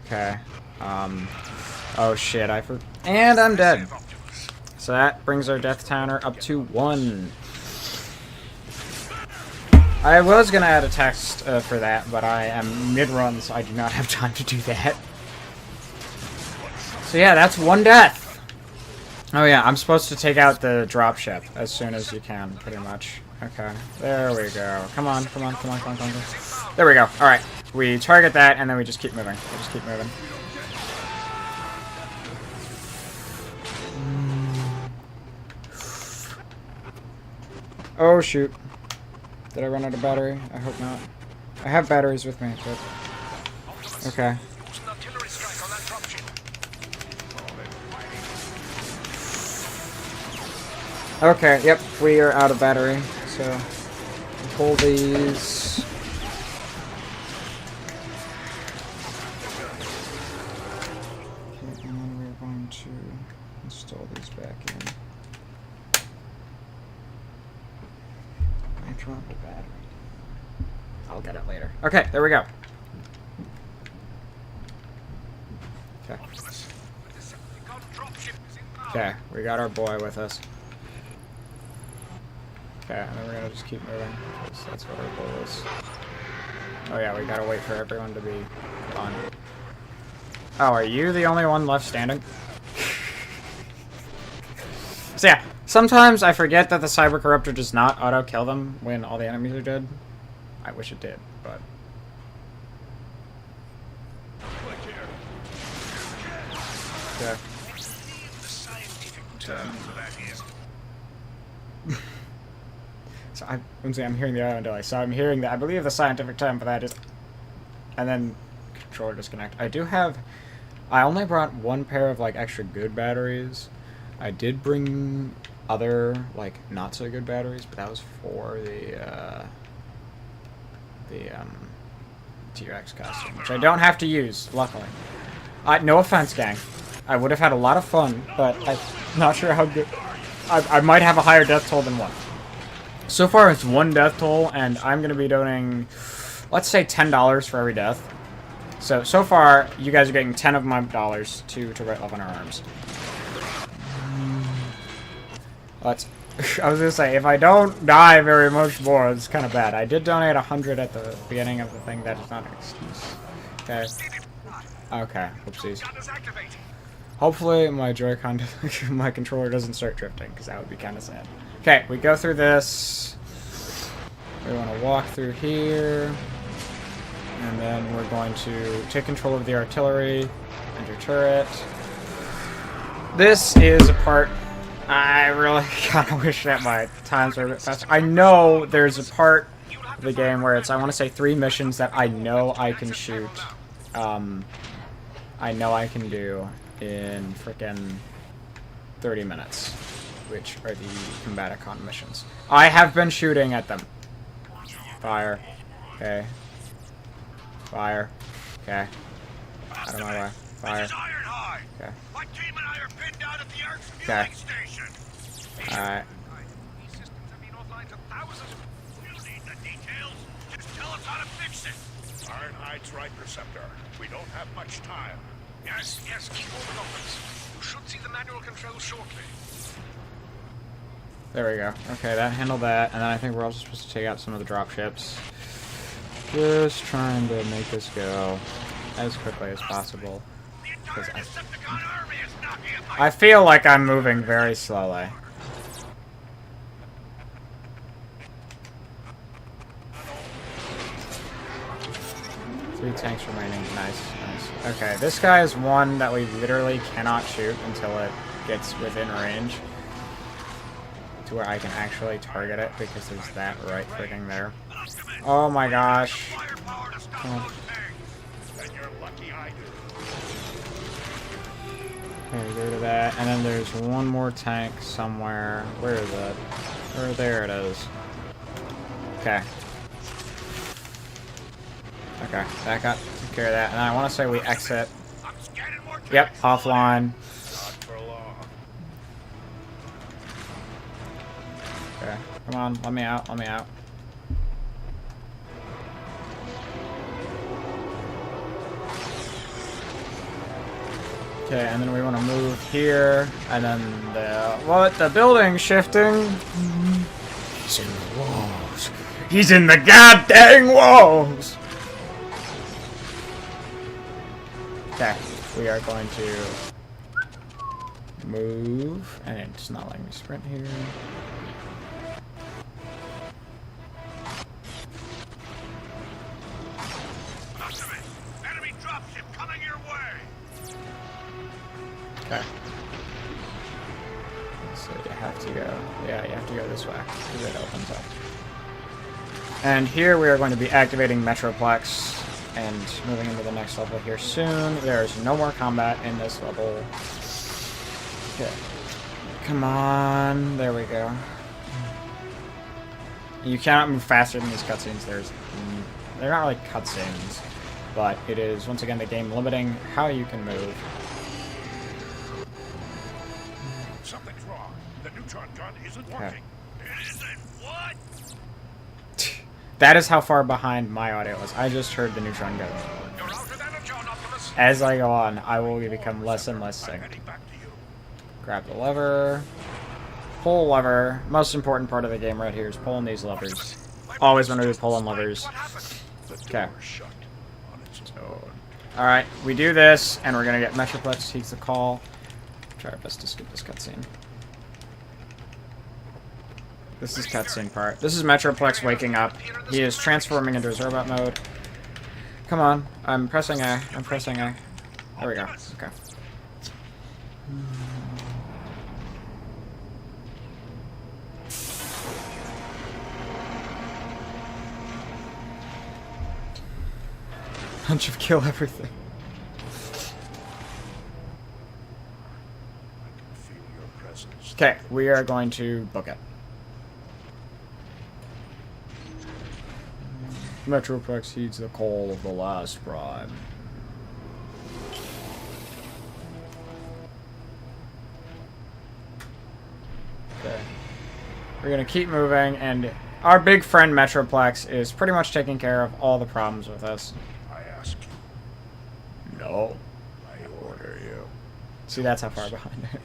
Okay. Oh shit, and I'm dead. So that brings our death counter up to 1. I was gonna add a text for that, but I am mid-run, so I do not have time to do that. So yeah, that's 1 death. Oh yeah, I'm supposed to take out the dropship as soon as you can, pretty much. Okay, there we go. Come on, come on, come on, come on, come on. There we go. Alright, we target that, and then we just keep moving. We just keep moving. Oh shoot. Did I run out of battery? I hope not. I have batteries with me, but... Okay. Okay, yep, we are out of battery, so... Pull these... Okay, and then we're going to install these back in. I dropped a battery. I'll get it later. Okay, there we go. Okay. Okay, we got our boy with us. Okay, and then we're gonna just keep moving, because that's what our goal is. Oh yeah, we gotta wait for everyone to be gone. Oh, are you the only one left standing? So yeah, sometimes I forget that the Cyber Corruptor does not auto-kill them when all the enemies are dead. I wish it did, but... Okay. So I'm hearing the audio delay, so I'm hearing that. I believe the scientific term for that is... And then controller disconnect. I only brought 1 pair of, like, extra good batteries. I did bring other, like, not so good batteries, but that was for the T-Rex costume, which I don't have to use, luckily. No offense, gang. I would have had a lot of fun, but I'm not sure how good... I might have a higher death toll than 1. So far, it's 1 death toll, and I'm going to be donating, let's say, $10 for every death. So far, you guys are getting 10 of my dollars to Right Love on Our Arms. I was going to say, if I don't die very much more, it's kind of bad. I did donate 100 at the beginning of the thing. That is not an excuse. Okay. Okay. Oopsies. Hopefully, my Joy-Con, my controller doesn't start drifting, because that would be kind of sad. Okay, we go through this. We want to walk through here. And then we're going to take control of the artillery. Enter turret. This is a part I really kind of wish that my times were a bit faster. I know there's a part of the game where it's, I want to say 3 missions that I know I can shoot. I know I can do in frickin' 30 minutes, which are the Combaticon missions. I have been shooting at them. Fire. Okay. Fire. Okay. Out of my way. Fire. Okay. Okay. Alright. Ironhide's right, Receptor. We don't have much time. Yes, keep moving on this. You should see the manual controls shortly. There we go. Okay, that handled that, and then I think we're also supposed to take out some of the drop ships. Just trying to make this go as quickly as possible. I feel like I'm moving very slowly. Three tanks remaining. Nice. Okay, this guy is one that we literally cannot shoot until it gets within range. To where I can actually target it, because there's that right frigging there. Oh my gosh. Oh. Okay, go to that. And then there's one more tank somewhere. Where is it? Or there it is. Okay. Okay, that got took care of that. And I want to say we exit. Yep, offline. Okay, come on, let me out, let me out. Okay, and then we want to move here, and then the building's shifting. He's in the walls. He's in the goddamn walls! Okay, we are going to move, and it's not letting me sprint here. Enemy dropship coming your way. Okay. So you have to go. Yeah, you have to go this way because it opens up. And here we are going to be activating Metroplex and moving into the next level here soon. There's no more combat in this level. Okay. Come on. There we go. You cannot move faster than these cutscenes. They're not really cutscenes, but it is, once again, the game limiting how you can move. Something's wrong. The neutron gun isn't working. It isn't what? That is how far behind my audio is. I just heard the neutron gun. You're out of energy, Optimus. As I go on, I will become less and less synced. Grab the lever. Pull lever. Most important part of the game right here is pulling these levers. Always want to be pulling levers. Okay. So, alright, we do this, and we're going to get Metroplex takes the call. Try our best to skip this cutscene. This is cutscene part. This is Metroplex waking up. He is transforming into his robot mode. Come on. I'm pressing A. I'm pressing A. There we go. Okay. Bunch of kill everything. Okay, we are going to book it. Metroplex heeds the call of the last prime. Okay. We're gonna keep moving, and our big friend Metroplex is pretty much taking care of all the problems with us. I ask you. No. I order you. See, that's how far behind it.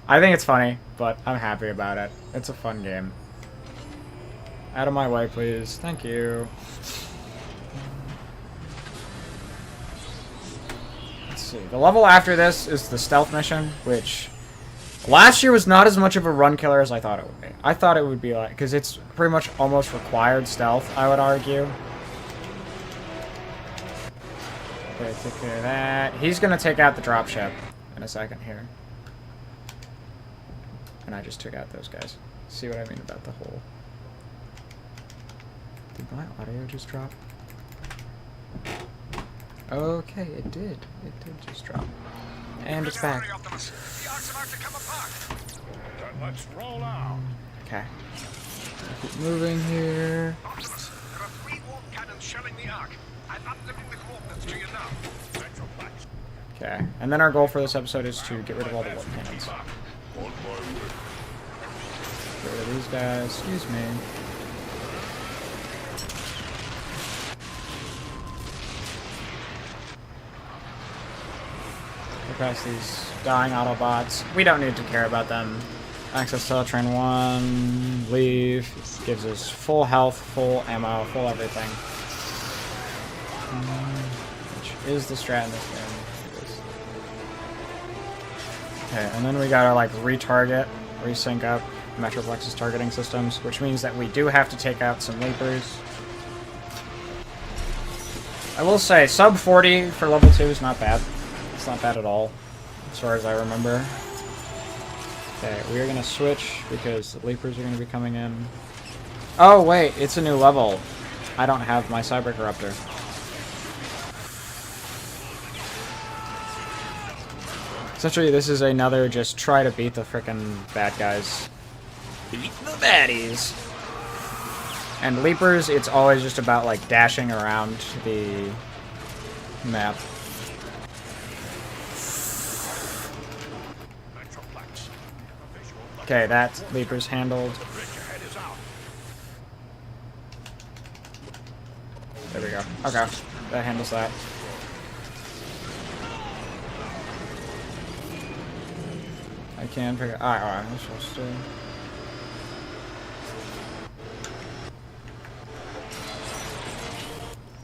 I think it's funny, but I'm happy about it. It's a fun game. Out of my way, please. Thank you. Let's see. The level after this is the stealth mission, which last year was not as much of a run killer as I thought it would be. I thought it would be like, because it's pretty much almost required stealth, I would argue. Okay, take care of that. He's going to take out the dropship in a second here. and I just took out those guys. See what I mean about the whole... Did my audio just drop? Okay, it did. It did just drop. And it's back. Then let's roll out. Okay. Keep moving here. There are 3 warp cannons shelling the Ark. I'm uploading the coordinates to you now. Metroplex. Okay. And then our goal for this episode is to get rid of all the warp cannons. On my way. Get rid of these guys. Excuse me. Get past these dying Autobots. We don't need to care about them. Access Teletrain 1. Leave. Gives us full health, full ammo, full everything. Which is the strat in this game. It is. Okay, and then we gotta like retarget, resync up Metroplex's targeting systems, which means that we do have to take out some leapers. I will say, sub 40 for level 2 is not bad. It's not bad at all, as far as I remember. Okay, we are gonna switch because the leapers are gonna be coming in. Oh wait, it's a new level. I don't have my Cyber Corruptor. Essentially, this is another just try to beat the frickin' bad guys. Beat the baddies! And leapers, it's always just about like dashing around the map. Okay, that leaper's handled. There we go. Okay, that handles that. I can figure. Alright, I'm supposed to.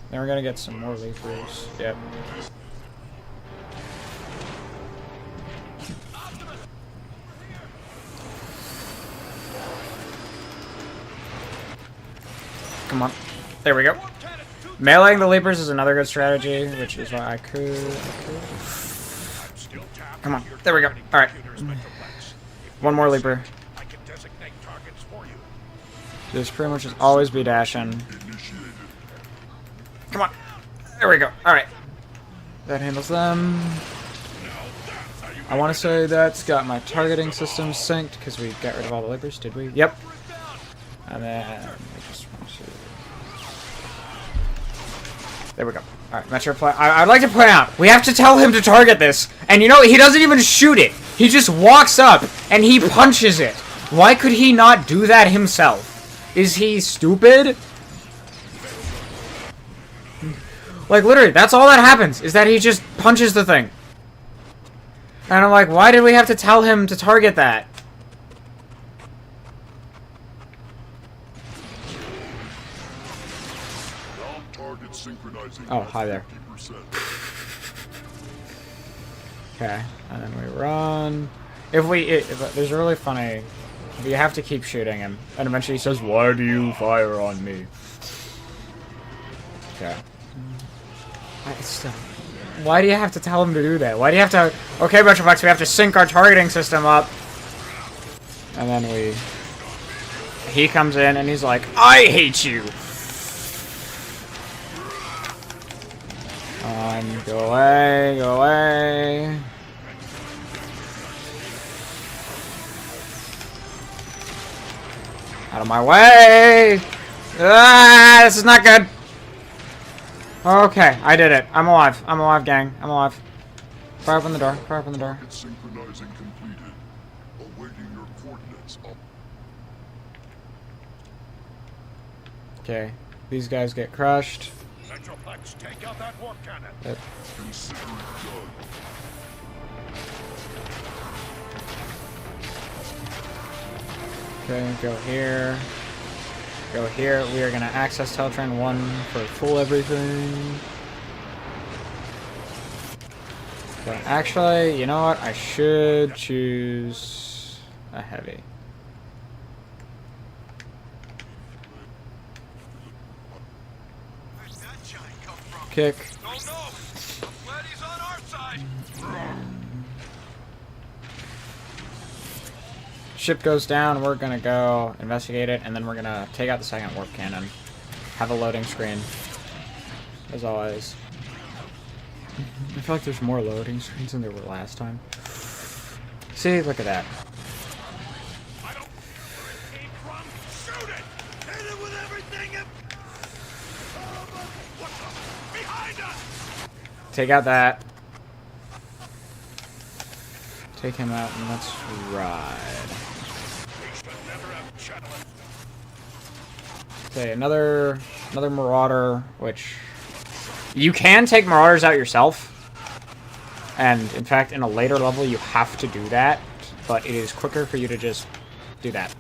Then we're gonna get some more leapers. Yep. Come on. There we go. Meleeing the leapers is another good strategy, which is why I could. Come on. There we go. Alright. One more leaper. Just pretty much just always be dashing. Come on. There we go. Alright. That handles them. I want to say that's got my targeting system synced because we got rid of all the leapers, did we? Yep. And then we just want to... There we go. Alright, Metroplex. I'd like to point out, we have to tell him to target this. And you know, he doesn't even shoot it. He just walks up and he punches it. Why could he not do that himself? Is he stupid? Like, literally, that's all that happens, is that he just punches the thing. And I'm like, why did we have to tell him to target that? Oh, hi there. Okay, and then we run. There's a really funny... You have to keep shooting him. And eventually he says, "Why do you fire on me?" Okay. Why do you have to tell him to do that? Why do you have to... Okay, Metroplex, we have to sync our targeting system up. And then he comes in and he's like, "I hate you!" Go away, go away. Out of my way! Ah, this is not good. Okay, I did it. I'm alive. I'm alive, gang. I'm alive. Fire open the door. Fire open the door. Synchronizing completed. Awaiting your coordinates. Okay, these guys get crushed. Metroplex, take out that warp cannon. Yep. Consider it done. Okay, go here. Go here. We are gonna access Teletrain 1 for full everything. Okay, actually, you know what? I should choose a heavy. Kick. ship goes down, we're gonna go investigate it, and then we're gonna take out the second warp cannon. Have a loading screen. As always. I feel like there's more loading screens than there were last time. See, look at that. I don't where it came from. Shoot it! Hit it with everything and... What's up? Behind us! Take out that. Take him out and let's ride. We should never have challenged. Okay, another marauder, which you can take marauders out yourself. And in fact, in a later level, you have to do that, but it is quicker for you to just do that.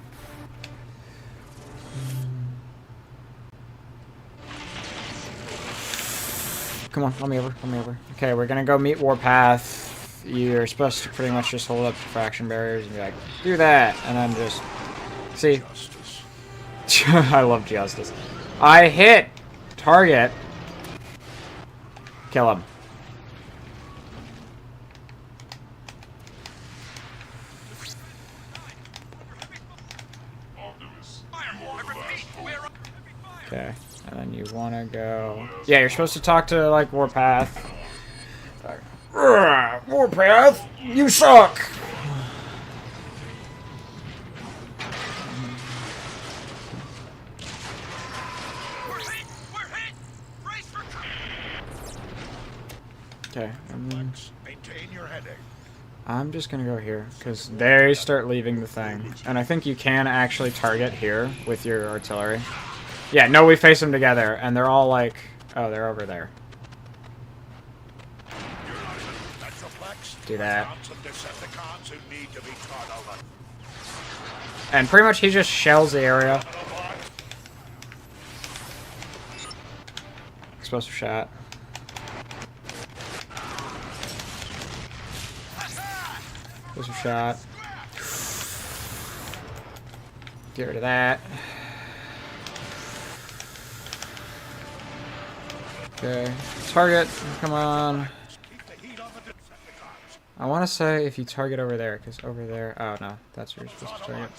Come on, let me over, let me over. Okay, we're gonna go meet Warpath. You're supposed to pretty much just hold up fraction barriers and be like, do that, and then just see. I love justice. I hit target. Kill him. Okay, and then you want to go... Yeah, you're supposed to talk to, like, Warpath. Warpath, you suck! Okay, Maintain your headache. I'm just gonna go here, because they start leaving the thing. And I think you can actually target here with your artillery. Yeah, no, we face them together, and they're all like... Oh, they're over there. Do that. And pretty much he just shells the area. Explosive shot. Explosive shot. Get rid of that. Okay. Target. Come on. I want to say if you target over there, because over there... Oh, no. That's where you're supposed to target.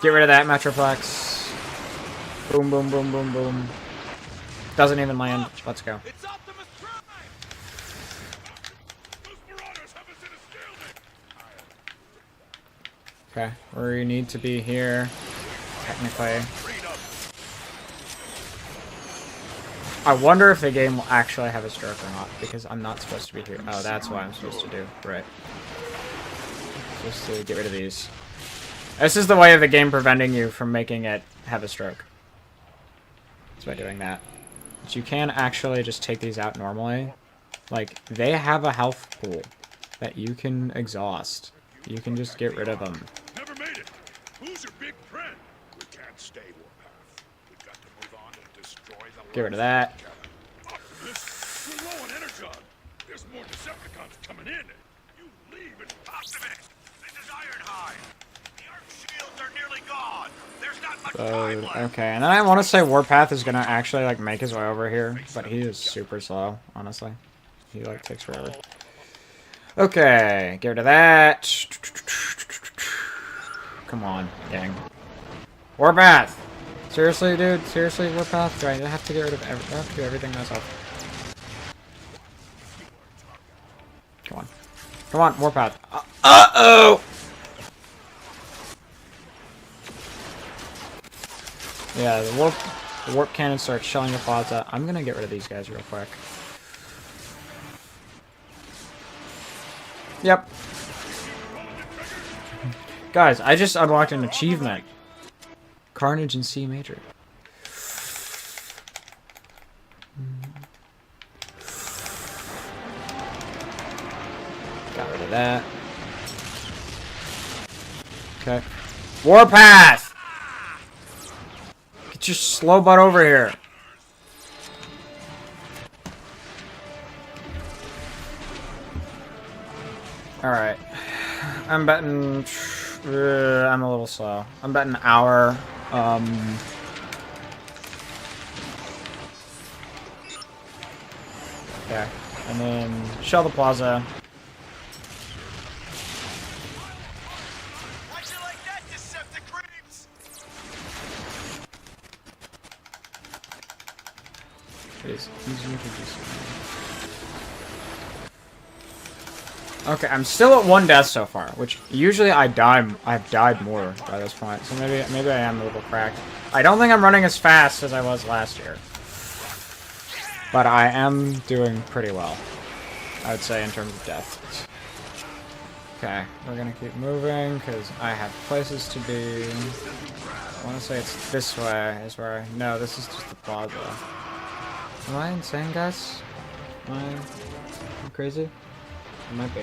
Get rid of that, Metroplex. Boom, boom, boom, boom, boom. Doesn't even land. Let's go. Okay. We need to be here. Technically. I wonder if the game will actually have a stroke or not, because I'm not supposed to be here. Oh, that's what I'm supposed to do. Right. Just to get rid of these. This is the way of the game preventing you from making it have a stroke. It's by doing that. But you can actually just take these out normally. Like, they have a health pool that you can exhaust. You can just get rid of them. Never made it. Who's your big friend? We can't stay, Warpath. We've got to move on and destroy the... Get rid of that. We're low on energon. There's more Decepticons coming in. You leave and... Optimus! This is Ironhide. The arc shields are nearly gone. There's not much time left. Okay, and then I want to say Warpath is gonna actually like make his way over here, but he is super slow, honestly. He like takes forever. Okay, get rid of that. Come on, gang. Warpath! Seriously, dude? Seriously, Warpath? Do I have to get rid of I have to do everything myself? Come on. Come on, Warpath. Uh-oh! Yeah, the warp cannon starts shelling the plaza. I'm gonna get rid of these guys real quick. Yep. Guys, I just unlocked an achievement. Carnage in C major. Got rid of that. Okay. Warpath! Get your slow butt over here. Alright. I'm betting... I'm a little slow. I'm betting an hour. Okay. And then shell the plaza. is easier to do so. Okay, I'm still at 1 death so far, which usually I've died more by this point, so maybe I am a little cracked. I don't think I'm running as fast as I was last year, but I am doing pretty well, I would say, in terms of deaths. Okay, we're gonna keep moving because I have places to be. I want to say it's this way is where no, this is just the plaza. Am I insane, guys? Am I crazy? It might be.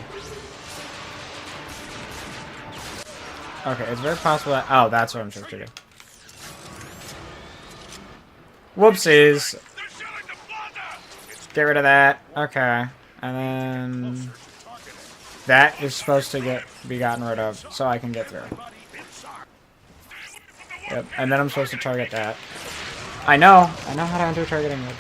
Okay, it's very possible that... Oh, that's what I'm supposed to do. Whoopsies. Get rid of that. Okay. And then... That is supposed to be gotten rid of, so I can get through. Yep, and then I'm supposed to target that. I know how to enter targeting mode.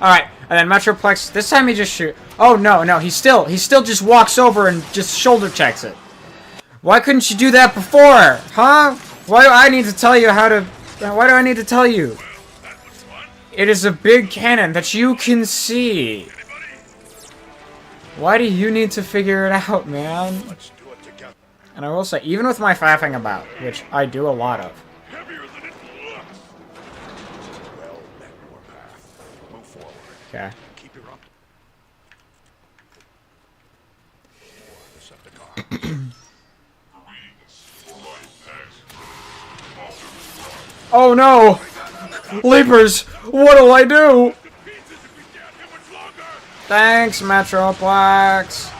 Alright, and then Metroplex, this time he just shoot. Oh no, he still just walks over and just shoulder checks it. Why couldn't you do that before? Huh? Why do I need to tell you how to... Why do I need to tell you? It is a big cannon that you can see. Why do you need to figure it out, man? And I will say, even with my faffing about, which I do a lot of. Okay. Oh no! Leapers! What'll I do? Thanks, Metroplex.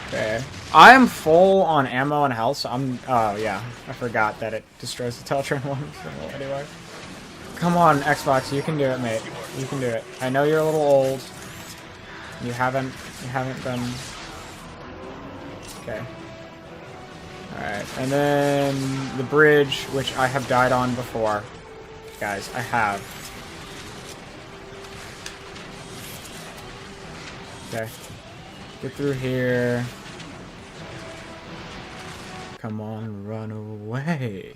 Okay. I am full on ammo and health, so I'm... Oh, yeah. I forgot that it destroys the Teltron one. So anyway. Come on, Xbox. You can do it, mate. You can do it. I know you're a little old. You haven't been... Okay. Alright. And then the bridge, which I have died on before. Guys, I have. Okay. Get through here. Come on, run away.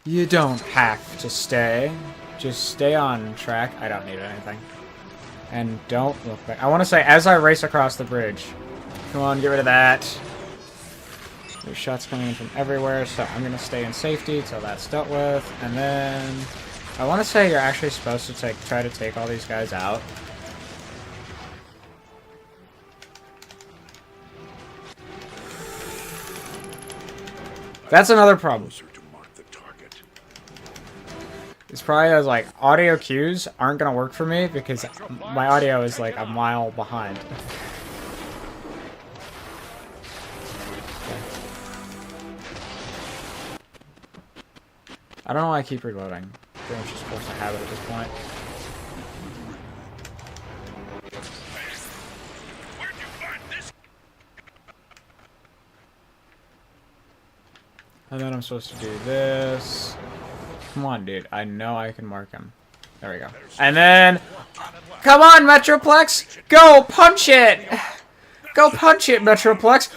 You don't have to stay. Just stay on track. I don't need anything. And don't look back. I want to say, as I race across the bridge. Come on, get rid of that. There's shots coming in from everywhere, so I'm going to stay in safety till that's dealt with. And then... I want to say you're actually supposed to try to take all these guys out. That's another problem. It's probably as like audio cues aren't gonna work for me because my audio is like a mile behind. I don't know why I keep reloading. I think I'm just supposed to have it at this point. And then I'm supposed to do this. Come on, dude. I know I can mark him. There we go. And then... Come on, Metroplex! Go, punch it! Go punch it, Metroplex!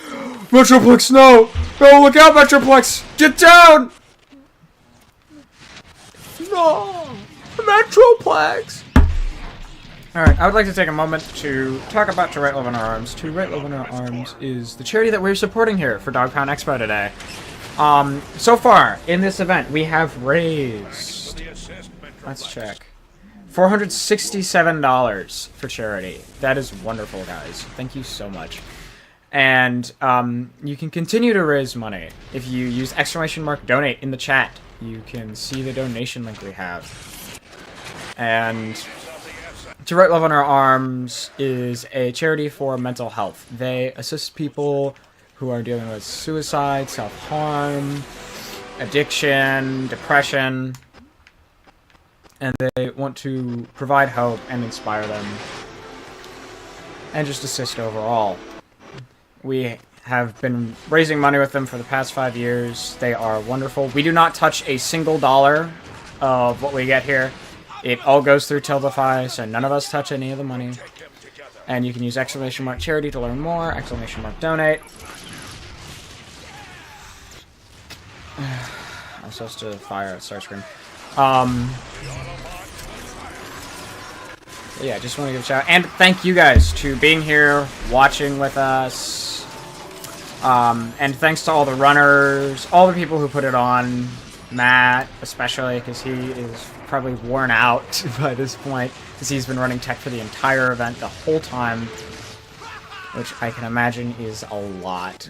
Metroplex, no! No, look out, Metroplex! Get down! No! Metroplex! Alright, I would like to take a moment to talk about To Right Love in Our Arms. To Right Love in Our Arms is the charity that we're supporting here for DogPound Expo today. So far, in this event, we have raised... Let's check. $467 for charity. That is wonderful, guys. Thank you so much. And you can continue to raise money if you use !donate in the chat. You can see the donation link we have. And To Right Love on Our Arms is a charity for mental health. They assist people who are dealing with suicide, self-harm, addiction, depression, and they want to provide hope and inspire them, and just assist overall. We have been raising money with them for the past 5 years. They are wonderful. We do not touch a single dollar of what we get here. It all goes through Tiltify, so none of us touch any of the money. And you can use !charity to learn more, !donate. supposed to fire at start screen. Yeah, just want to give a shout out. And thank you guys to being here, watching with us. And thanks to all the runners, all the people who put it on. Matt, especially, because he is probably worn out by this point, because he's been running tech for the entire event the whole time, which I can imagine is a lot.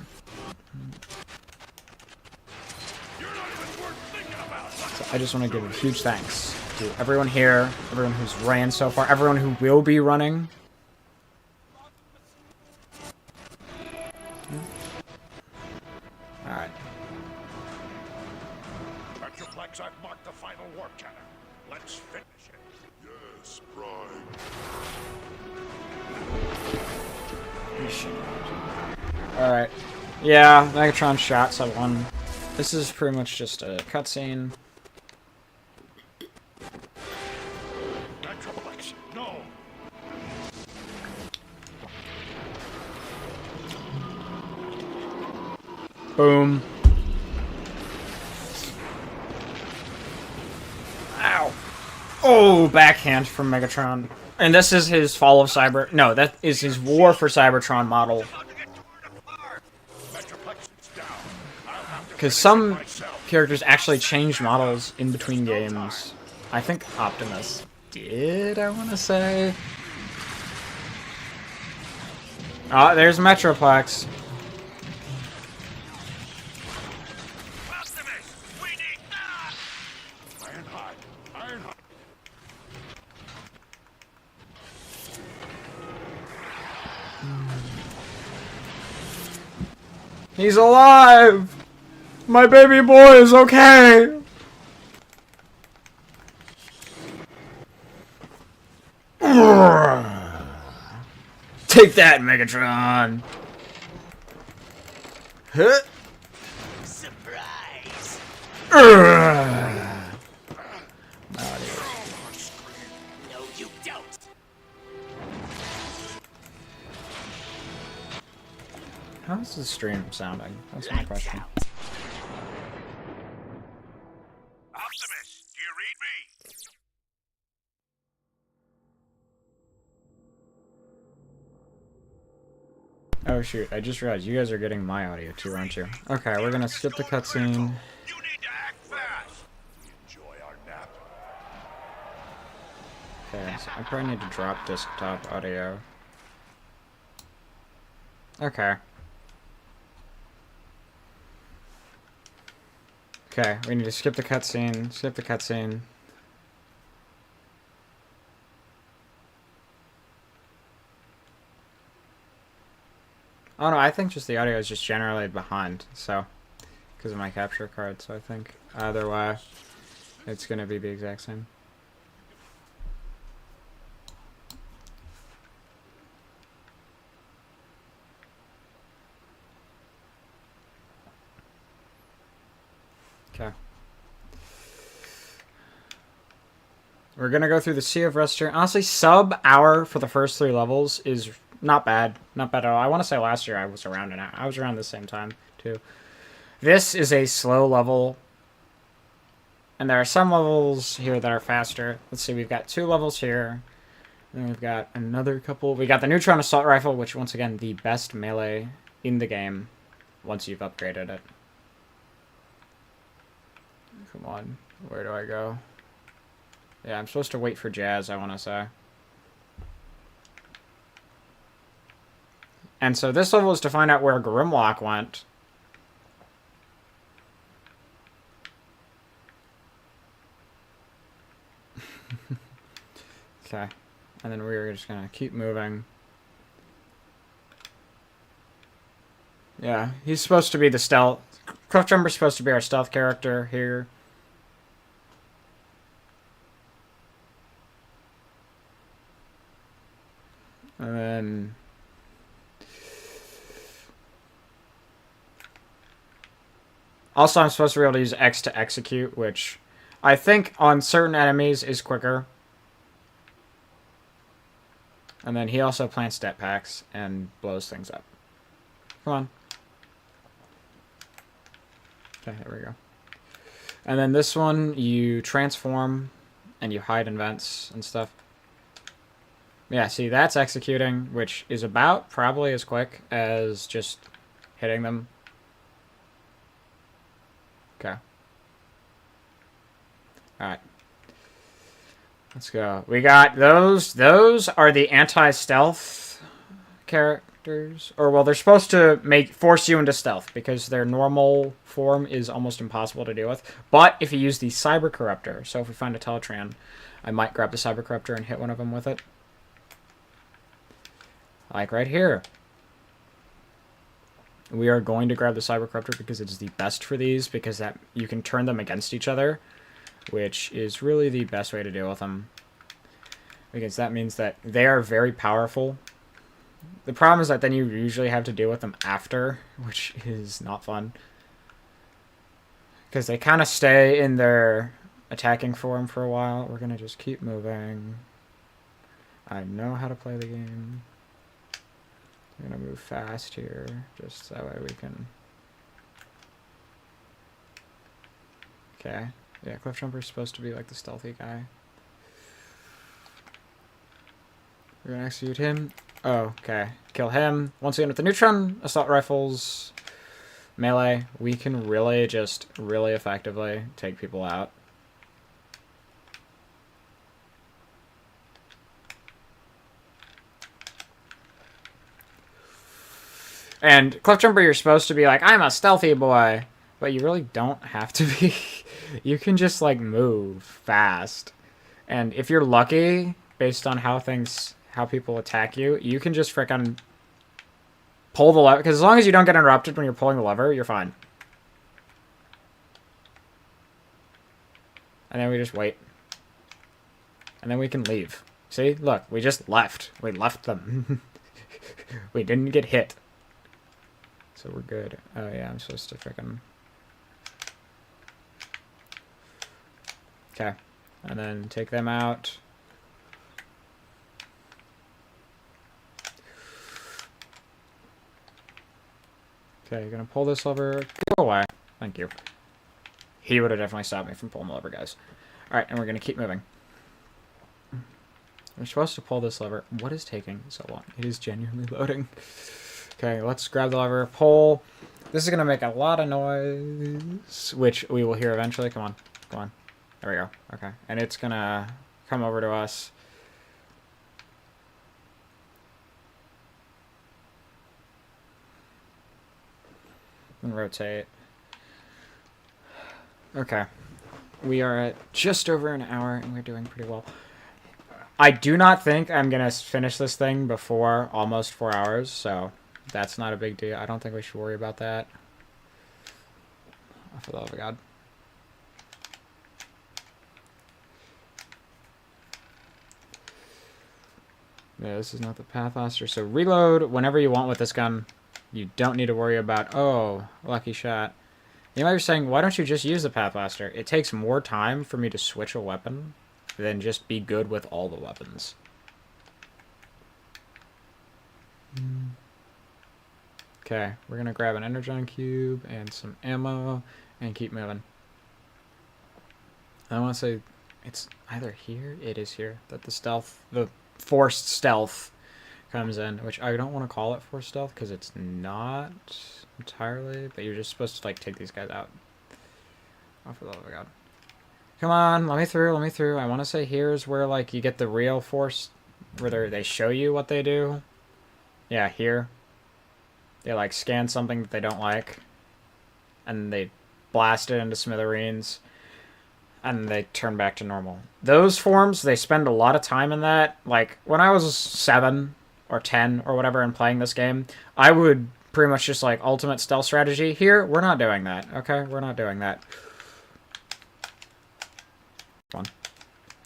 So I just want to give a huge thanks to everyone here, everyone who's ran so far, everyone who will be running. Alright. Metroplex, I've marked the final warp cannon. Let's finish it. Yes, Prime. Alright. Yeah, Megatron shot someone. This is pretty much just a cutscene. Metroplex, no. Boom. Ow. Oh, backhand from Megatron. And this is his Fall of Cyber... No, that is his War for Cybertron model. Because some characters actually changed models in between games. I think Optimus did, I want to say. Oh, there's Metroplex. He's alive! My baby boy is okay! Take that, Megatron! Huh? Surprise! No, you don't. How's the stream sounding? That's my question. Optimus, do you read me? Oh shoot, I just realized you guys are getting my audio too, aren't you? Okay, we're gonna skip the cutscene. You need to act fast. Enjoy our nap. Okay, so I probably need to drop desktop audio. Okay. Okay, we need to skip the cutscene. Skip the cutscene. Oh no, I think just the audio is just generally behind, so because of my capture card, so I think either way it's gonna be the exact same. Okay. We're gonna go through the Sea of Rust here. Honestly, sub-hour for the first 3 levels is not bad. Not bad at all. I want to say last year I was around an hour. I was around the same time, too. This is a slow level. And there are some levels here that are faster. Let's see, we've got 2 levels here. And then we've got another couple. We got the Neutron Assault Rifle, which, once again, the best melee in the game once you've upgraded it. Come on, where do I go? Yeah, I'm supposed to wait for Jazz, I want to say. And so this level is to find out where Grimlock went. Okay, and then we're just gonna keep moving. Yeah, he's supposed to be the stealth. Cliffjumper's supposed to be our stealth character here. And then... Also, I'm supposed to be able to use X to execute, which I think on certain enemies is quicker. And then he also plants det packs and blows things up. Come on. Okay, there we go. And then this one, you transform and you hide in vents and stuff. Yeah, see, that's executing, which is about probably as quick as just hitting them. Okay. Alright. Let's go. We got those. Those are the anti-stealth characters. Or, well, they're supposed to force you into stealth because their normal form is almost impossible to deal with. But if you use the Cyber Corruptor, so if we find a Teletran, I might grab the Cyber Corruptor and hit one of them with it. Like right here. We are going to grab the Cyber Corruptor because it is the best for these, because that you can turn them against each other, which is really the best way to deal with them. Because that means that they are very powerful. The problem is that then you usually have to deal with them after, which is not fun. Because they kind of stay in their attacking form for a while. We're going to just keep moving. I know how to play the game. I'm going to move fast here, just that way we can... Okay. Yeah, Cliff Jumper's supposed to be like the stealthy guy. We're going to execute him. Oh, okay. Kill him. Once again with the neutron, assault rifles, melee, we can really effectively take people out. And Cliff Jumper, you're supposed to be like, I'm a stealthy boy. But you really don't have to be. You can just, like, move fast. And if you're lucky, based on how people attack you, you can just frickin' pull the lever. Because as long as you don't get interrupted when you're pulling the lever, you're fine. And then we just wait. And then we can leave. See? Look, we just left. We left them. We didn't get hit. So we're good. Oh yeah, I'm supposed to frickin'... Okay. And then take them out. Okay, gonna pull this lever. Go away. Thank you. He would have definitely stopped me from pulling the lever, guys. Alright, and we're gonna keep moving. We're supposed to pull this lever. What is taking so long? It is genuinely loading. Okay, let's grab the lever, pull. This is going to make a lot of noise, which we will hear eventually. Come on, come on. There we go. Okay, and it's going to come over to us. And rotate. Okay. We are at just over an hour, and we're doing pretty well. I do not think I'm going to finish this thing before almost 4 hours, so... That's not a big deal. I don't think we should worry about that. Oh, for the love of God. Yeah, this is not the Pathmaster. So reload whenever you want with this gun. You don't need to worry about, oh, lucky shot. You might be saying, why don't you just use the Pathmaster? It takes more time for me to switch a weapon than just be good with all the weapons. Okay, we're going to grab an Energon Cube and some ammo and keep moving. I want to say it's either here, it is here, that the forced stealth comes in, which I don't want to call it forced stealth because it's not entirely, but you're just supposed to, like, take these guys out. Oh, for the love of God. Come on, let me through, let me through. I want to say here's where, like, you get the real force, where they show you what they do. Yeah, here. They, like, scan something that they don't like, and they blast it into smithereens, and they turn back to normal. Those forms, they spend a lot of time in that. Like, when I was 7 or 10 or whatever and playing this game, I would pretty much just, like, ultimate stealth strategy. Here, we're not doing that, okay? We're not doing that. Come on.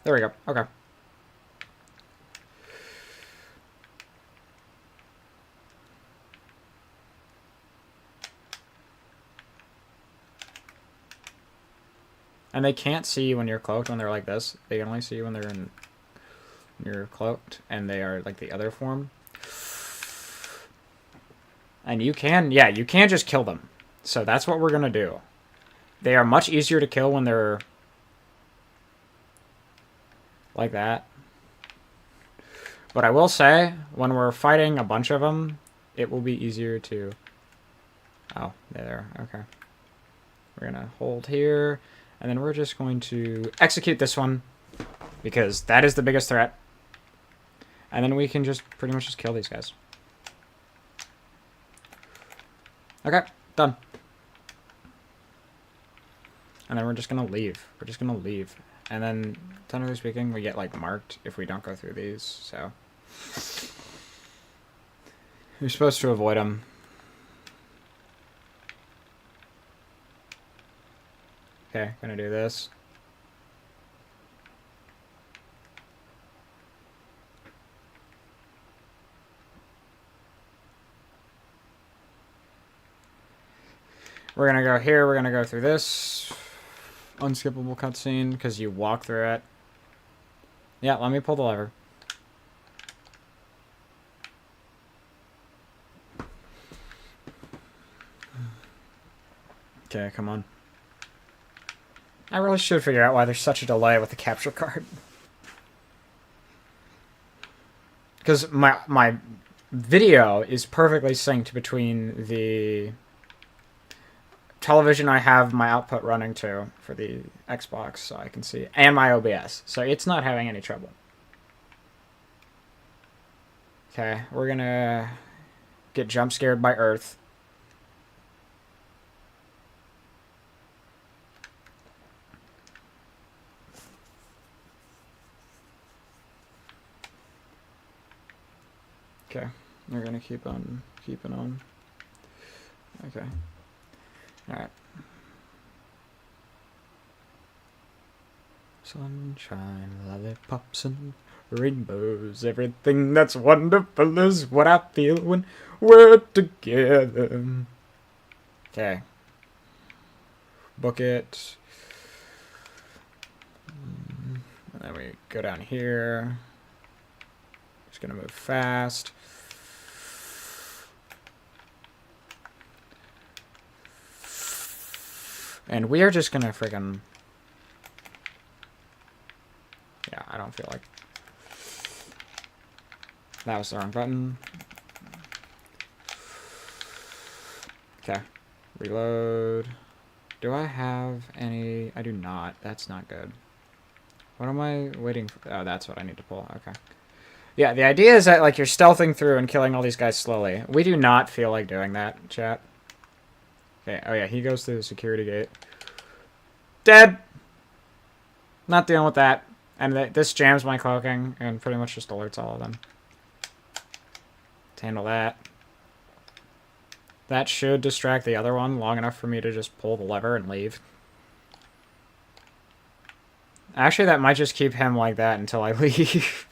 There we go. Okay. And they can't see you when you're cloaked when they're like this. They can only see you when they're when you're cloaked, and they are like the other form. And you can, yeah, you can just kill them. So that's what we're gonna do. They are much easier to kill when they're like that. But I will say, when we're fighting a bunch of them, it will be easier to... Oh, there. Okay. We're going to hold here, and then we're just going to execute this one, because that is the biggest threat. And then we can just pretty much just kill these guys. Okay, done. And then we're just going to leave. We're just going to leave. And then, generally speaking, we get, like, marked if we don't go through these, so... You're supposed to avoid them. Okay, gonna do this. We're gonna go here, we're gonna go through this. Unskippable cutscene, because you walk through it. Yeah, let me pull the lever. Okay, come on. I really should figure out why there's such a delay with the capture card. Because my video is perfectly synced between the television I have my output running to for the Xbox, so I can see, and my OBS. So it's not having any trouble. Okay, we're gonna get jump scared by Earth. Okay, we're gonna keep on keeping on. Okay. Alright. Sunshine, lollipops, and rainbows. Everything that's wonderful is what I feel when we're together. Okay. Book it. And then we go down here. Just gonna move fast. And we are just gonna friggin'... Yeah, I don't feel like... That was the wrong button. Okay. Reload. Do I have any... I do not. That's not good. What am I waiting for? Oh, that's what I need to pull. Okay. Yeah, the idea is that, like, you're stealthing through and killing all these guys slowly. We do not feel like doing that, chat. Okay, oh yeah, he goes through the security gate. Dead! Not dealing with that. And this jams my cloaking and pretty much just alerts all of them. Let's handle that. That should distract the other one long enough for me to just pull the lever and leave. Actually, that might just keep him like that until I leave.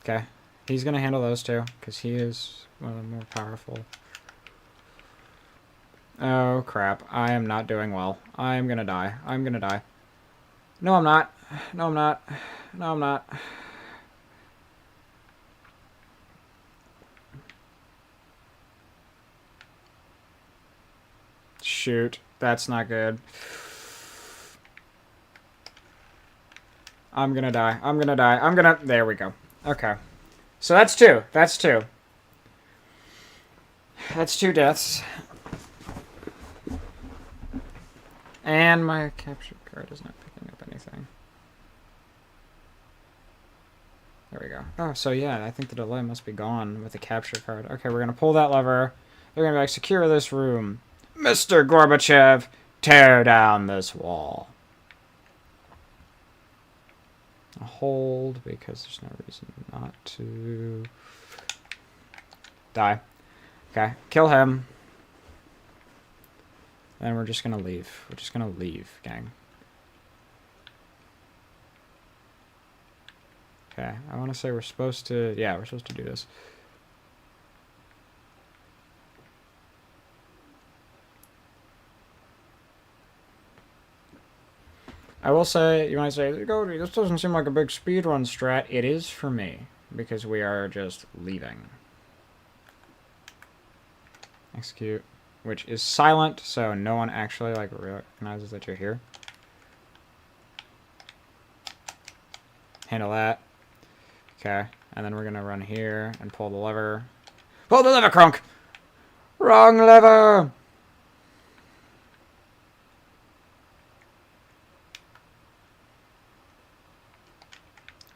Okay. He's going to handle those two, because he is one of the more powerful. Oh, crap. I am not doing well. I am going to die. I'm going to die. No, I'm not. No, I'm not. No, I'm not. Shoot. That's not good. I'm going to die. I'm going to die. I'm going to... There we go. Okay. So that's two. That's two. That's two deaths. And my capture card is not picking up anything. There we go. Oh, so yeah, I think the delay must be gone with the capture card. Okay, we're going to pull that lever. They're going to be like, secure this room. Mr. Gorbachev, tear down this wall. I'll hold, because there's no reason not to. Die. Okay, kill him. And we're just gonna leave. We're just gonna leave, gang. Okay, I want to say we're supposed to... Yeah, we're supposed to do this. I will say, you might say, Cody, this doesn't seem like a big speedrun strat. It is for me, because we are just leaving. Execute, which is silent, so no one actually like recognizes that you're here. Handle that. Okay, and then we're gonna run here and pull the lever. Pull the lever, Kronk! Wrong lever!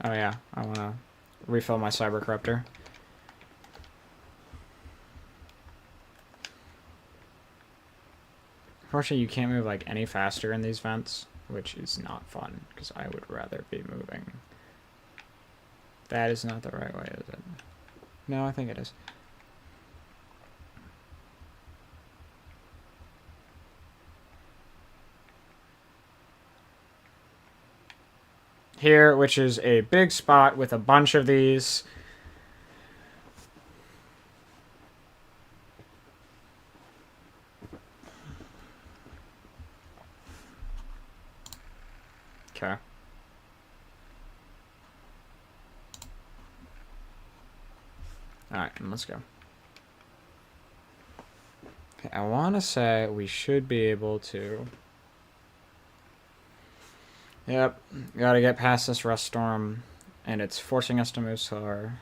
Oh yeah, I wanna refill my cyber corruptor. Unfortunately, you can't move like any faster in these vents, which is not fun, because I would rather be moving. That is not the right way, is it? No, I think it is. Here, which is a big spot with a bunch of these. Okay. Alright, let's go. Okay, I want to say we should be able to... Yep, gotta get past this rust storm, and it's forcing us to move slower.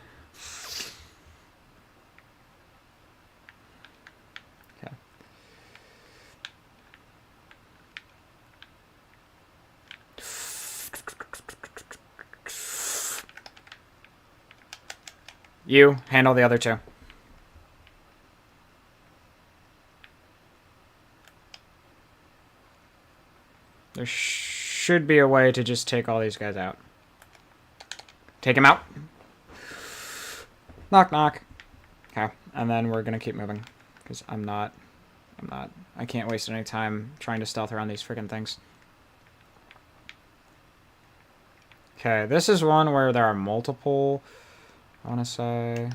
Okay. You handle the other two. There should be a way to just take all these guys out. Take him out. Knock, knock. Okay, and then we're gonna keep moving. Because I can't waste any time trying to stealth around these freaking things. Okay, this is one where there are multiple, I wanna say.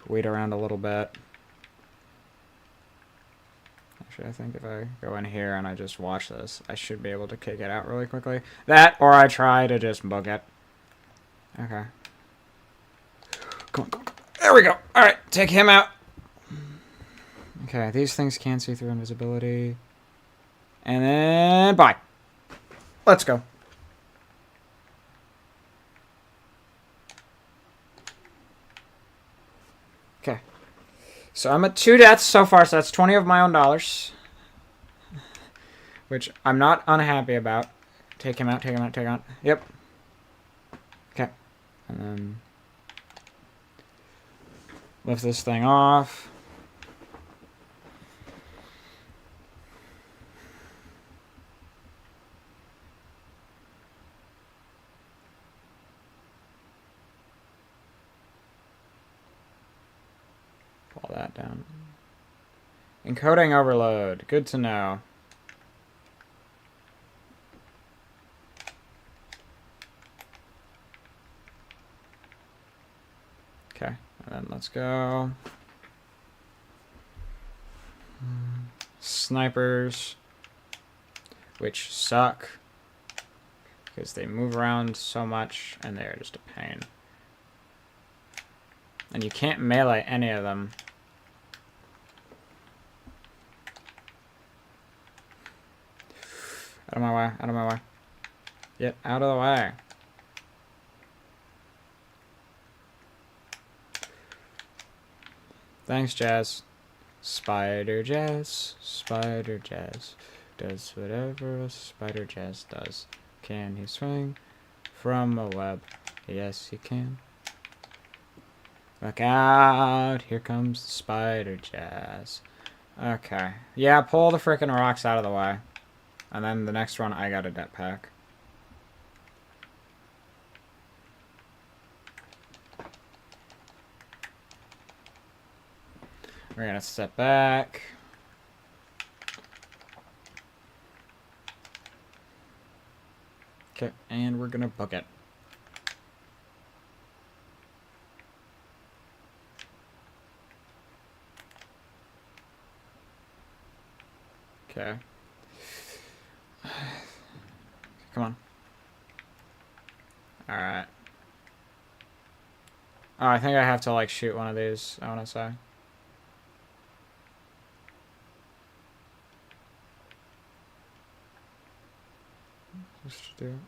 Wait around a little bit. Actually, I think if I go in here and I just watch this, I should be able to kick it out really quickly. That, or I try to just bug it. Okay. Come on, come on. There we go. Alright, take him out. Okay, these things can see through invisibility. And then, bye. Let's go. Okay. So I'm at 2 deaths so far, so that's 20 of my own dollars. Which I'm not unhappy about. Take him out, take him out, take him out. Yep. Okay. And then lift this thing off. Pull that down. Encoding overload. Good to know. Okay, and then let's go. Snipers, which suck because they move around so much and they're just a pain. And you can't melee any of them. Out of my way, out of my way. Get out of the way. Thanks, Jazz. Spider Jazz, Spider Jazz, does whatever a Spider Jazz does. Can he swing from a web? Yes, he can. Look out, here comes Spider Jazz. Okay. Yeah, pull the frickin' rocks out of the way. And then the next one, I got a det pack. We're gonna step back. Okay, and we're gonna book it. Okay. Come on. Alright. Oh, I think I have to, like, shoot one of these, I want to say. Just do.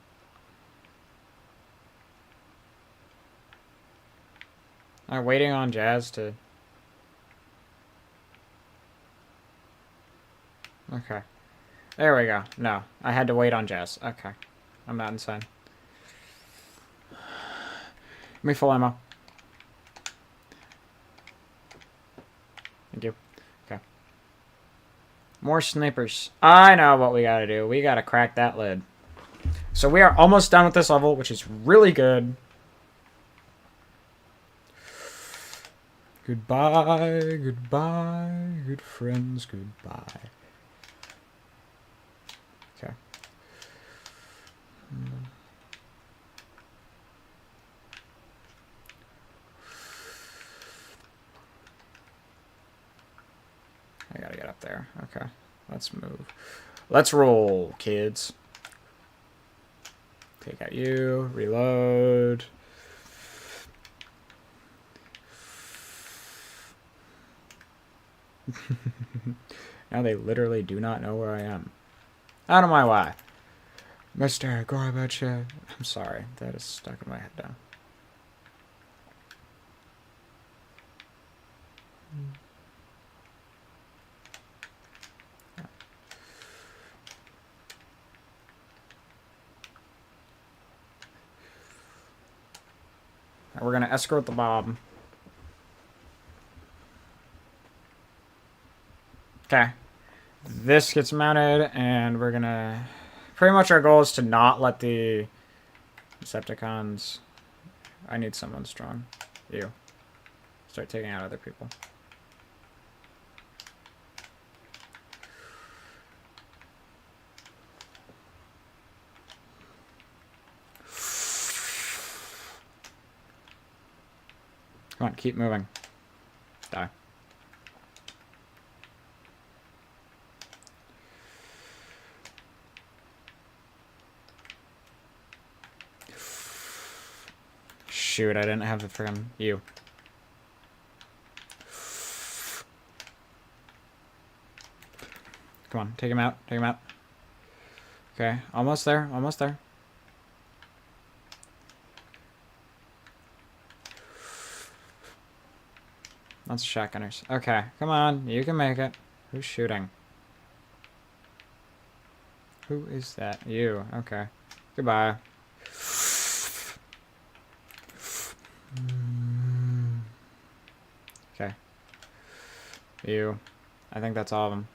I'm waiting on Jazz to... Okay. There we go. No, I had to wait on Jazz. Okay. I'm not insane. Give me full ammo. Thank you. Okay. More snipers. I know what we gotta do. We gotta crack that lid. So we are almost done with this level, which is really good. Goodbye, goodbye, good friends, goodbye. Okay. I gotta get up there. Okay, let's move. Let's roll, kids. Take out you, reload. Now they literally do not know where I am. Out of my way. Mr. Gorbachev. I'm sorry, that is stuck in my head now. We're gonna escort the bomb. Okay. This gets mounted, and we're gonna... Pretty much our goal is to not let the Decepticons... I need someone strong. You. Start taking out other people. Come on, keep moving. Die. Shoot, I didn't have the friggin' you. Come on, take him out, take him out. Okay, almost there, almost there. Lots of shotgunners. Okay, come on, you can make it. Who's shooting? Who is that? You, okay. Goodbye. Okay. You. I think that's all of them.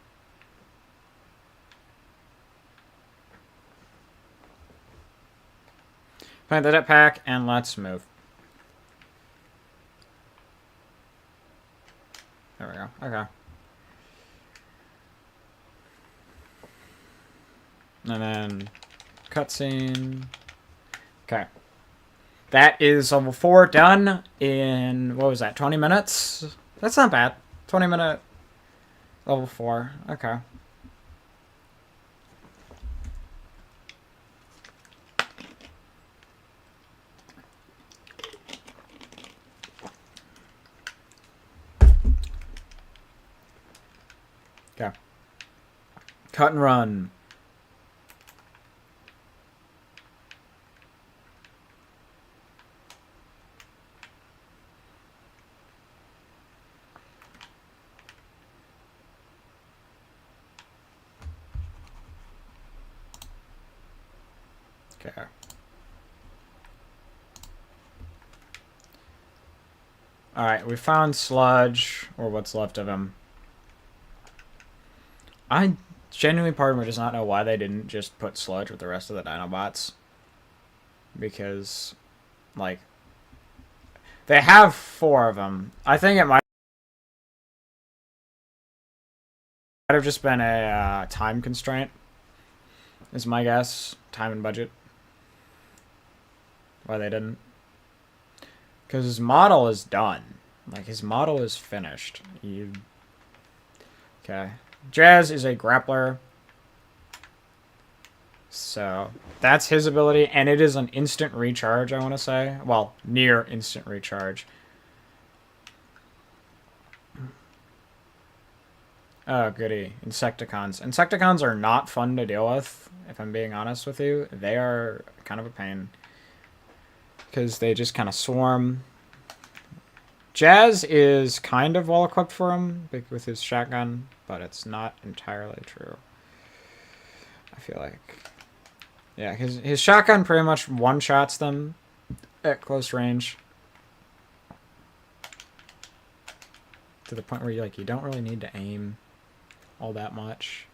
Plant the jetpack and let's move. There we go. Okay. And then cutscene. Okay. That is level 4 done in, what was that, 20 minutes? That's not bad. 20-minute level 4. Okay. Okay. Cut and run. Okay. Alright, we found Sludge, or what's left of him. I genuinely, part of me does not know why they didn't just put Sludge with the rest of the Dinobots. Because, like, they have 4 of them. I think it might have just been a time constraint, is my guess. Time and budget. Why they didn't. Because his model is done. Like, his model is finished. Okay. Jazz is a grappler. So, that's his ability. And it is an instant recharge, I want to say. Well, near instant recharge. Oh, goody. Insecticons. Insecticons are not fun to deal with, if I'm being honest with you. They are kind of a pain. Because they just kind of swarm. Jazz is kind of well equipped for him with his shotgun, but it's not entirely true. I feel like. Yeah, his shotgun pretty much one-shots them at close range. To the point where you don't really need to aim all that much.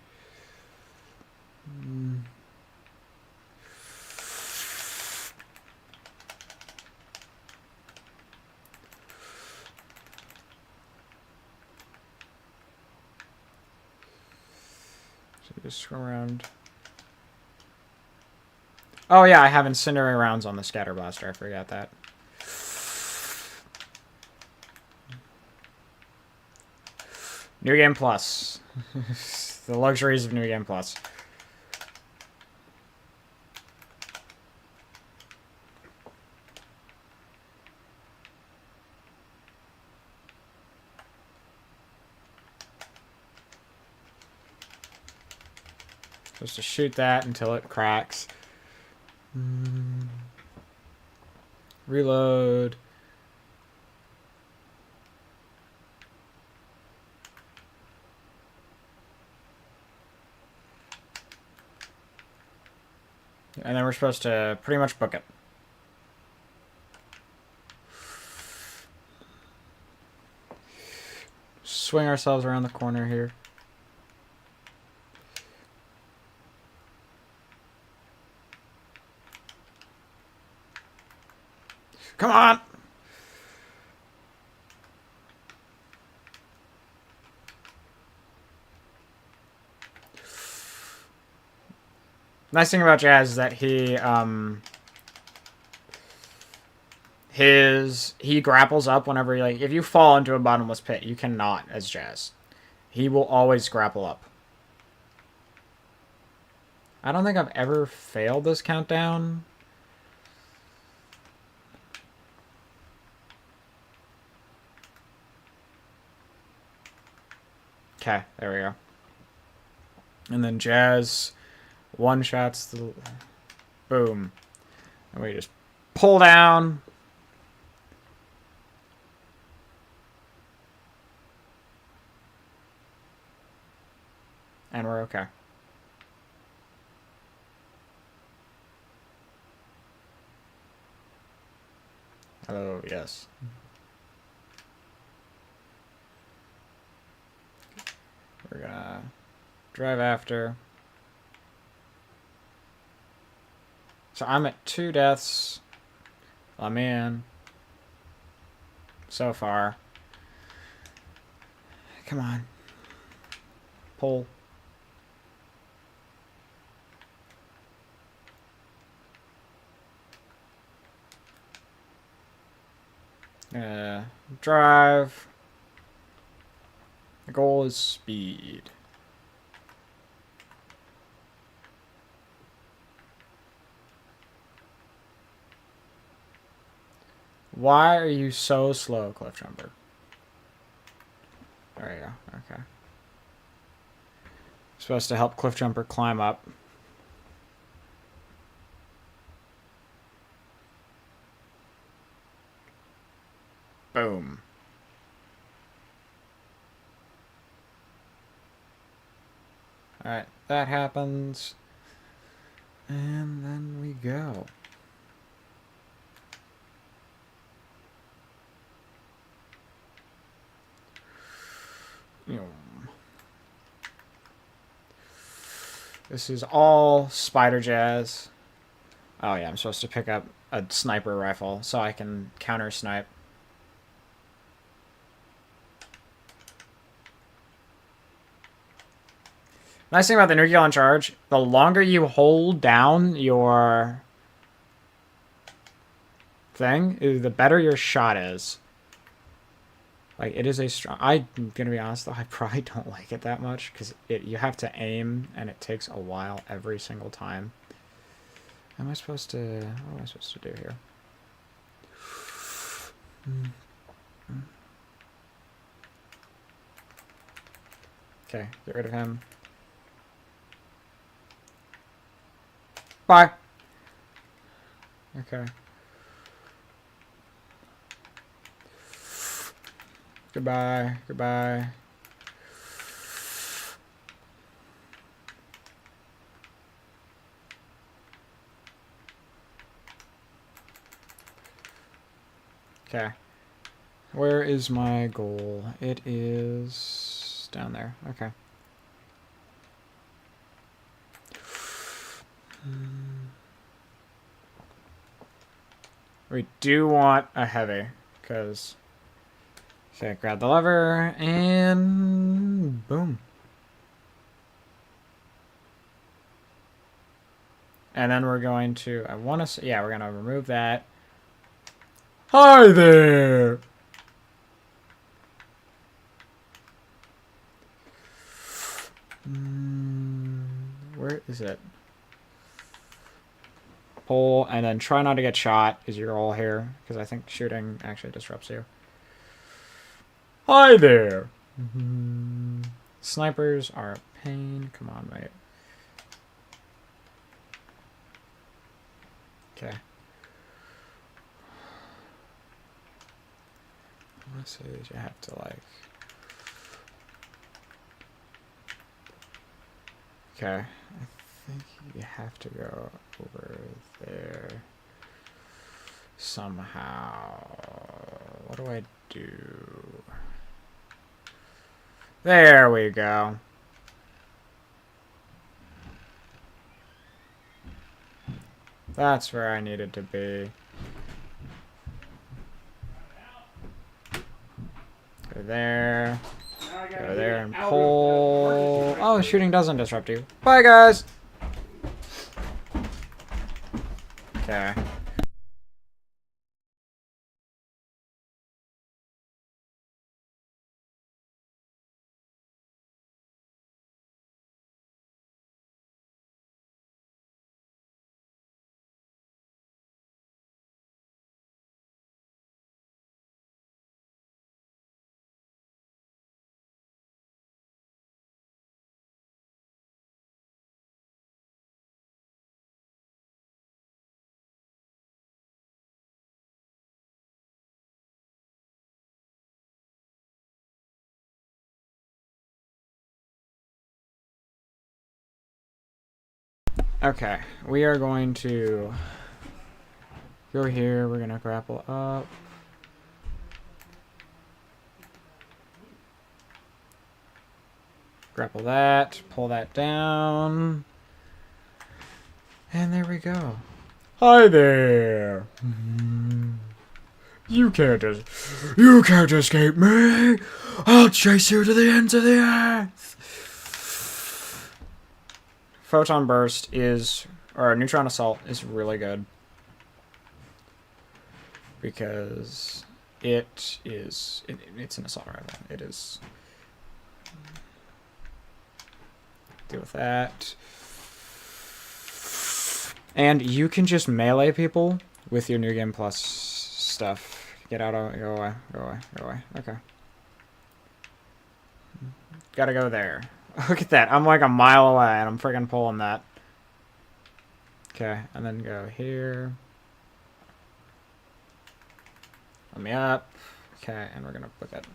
So just screw around. Oh yeah, I have incendiary rounds on the scatter blaster. I forgot that. New Game Plus. The luxuries of New Game Plus. Supposed to shoot that until it cracks. Reload. And then we're supposed to pretty much book it. Swing ourselves around the corner here. Come on! Nice thing about Jazz is that he grapples up whenever if you fall into a bottomless pit, you cannot as Jazz. He will always grapple up. I don't think I've ever failed this countdown. Okay, there we go. And then Jazz one-shots the... Boom. And we just pull down. And we're okay. Oh, yes. We're gonna drive after. So I'm at 2 deaths. I'm in. So far. Come on. Pull. Drive. The goal is speed. Why are you so slow, Cliff Jumper? There you go. Okay. Supposed to help Cliff Jumper climb up. Boom. Alright, that happens. And then we go. This is all Spider Jazz. Oh yeah, I'm supposed to pick up a sniper rifle so I can counter snipe. Nice thing about the nuclear on charge, the longer you hold down your thing, the better your shot is. Like, it is a strong... I'm gonna be honest, though, I probably don't like it that much, because you have to aim, and it takes a while every single time. What am I supposed to do here? Okay, get rid of him. Bye. Okay. Goodbye. Goodbye. Okay. Where is my goal? It is down there. Okay. We do want a heavy, because... Okay, grab the lever, and... boom. And then we're going to... I want to... Yeah, we're going to remove that. Hi there! Where is it? Pull, and then try not to get shot as you're all here, because I think shooting actually disrupts you. Hi there! Snipers are a pain. Come on, mate. Okay. I want to say that you have to, like... Okay. I think you have to go over there somehow. What do I do? There we go. That's where I needed to be. Go there. Go there and pull. Oh, shooting doesn't disrupt you. Bye, guys! Okay. Okay, we are going to go here. We're going to grapple up. Grapple that, pull that down. And there we go. Hi there. You can't escape me. I'll chase you to the ends of the earth. Photon burst is, or neutron assault is really good because it's an assault rifle. It is. Deal with that. And you can just melee people with your New Game Plus stuff. Get out of... Go away. Go away. Go away. Okay. Gotta go there. Look at that. I'm like a mile away and I'm freaking pulling that. Okay. And then go here. Let me up. Okay. And we're gonna book it.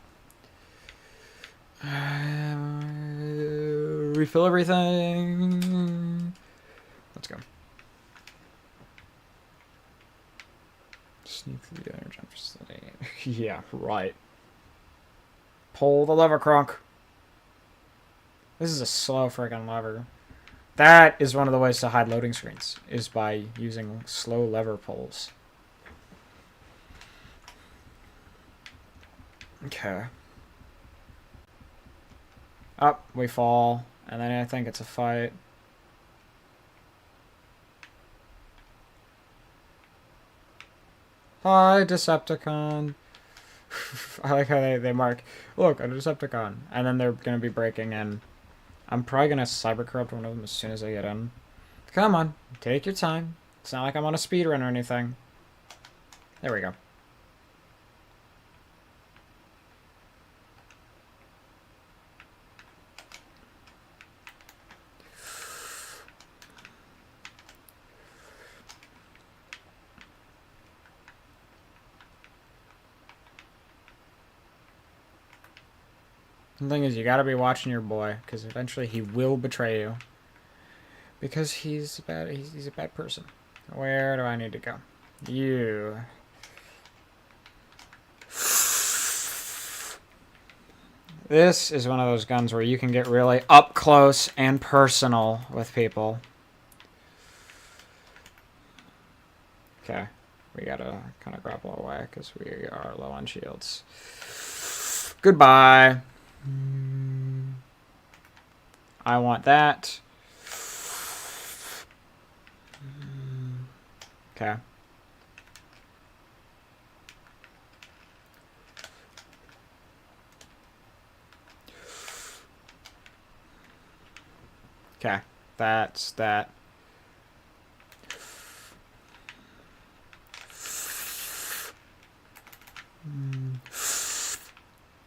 Refill everything. Let's go. Sneak through the energy facility. Yeah, right. Pull the lever, Kronk. This is a slow friggin' lever. That is one of the ways to hide loading screens, is by using slow lever pulls. Okay. Up, we fall, and then I think it's a fight. Hi, Decepticon. I like how they mark, look, a Decepticon. And then they're going to be breaking in. I'm probably going to cyber corrupt one of them as soon as I get in. Come on, take your time. It's not like I'm on a speedrun or anything. There we go. The thing is, you gotta be watching your boy, because eventually he will betray you. Because he's a bad person. Where do I need to go? You. This is one of those guns where you can get really up close and personal with people. Okay, we gotta kind of grapple away because we are low on shields. Goodbye. I want that. Okay. Okay, that's that.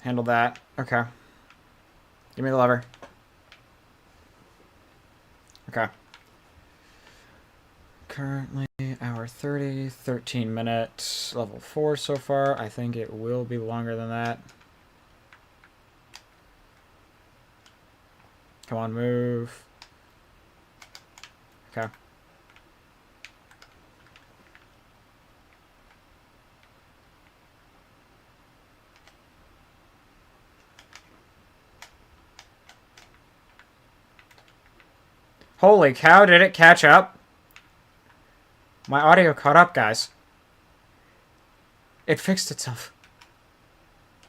Handle that. Okay. Give me the lever. Okay. Currently, hour 30, 13 minutes. Level 4 so far. I think it will be longer than that. Come on, move. Okay. Holy cow, did it catch up? My audio caught up, guys. It fixed itself.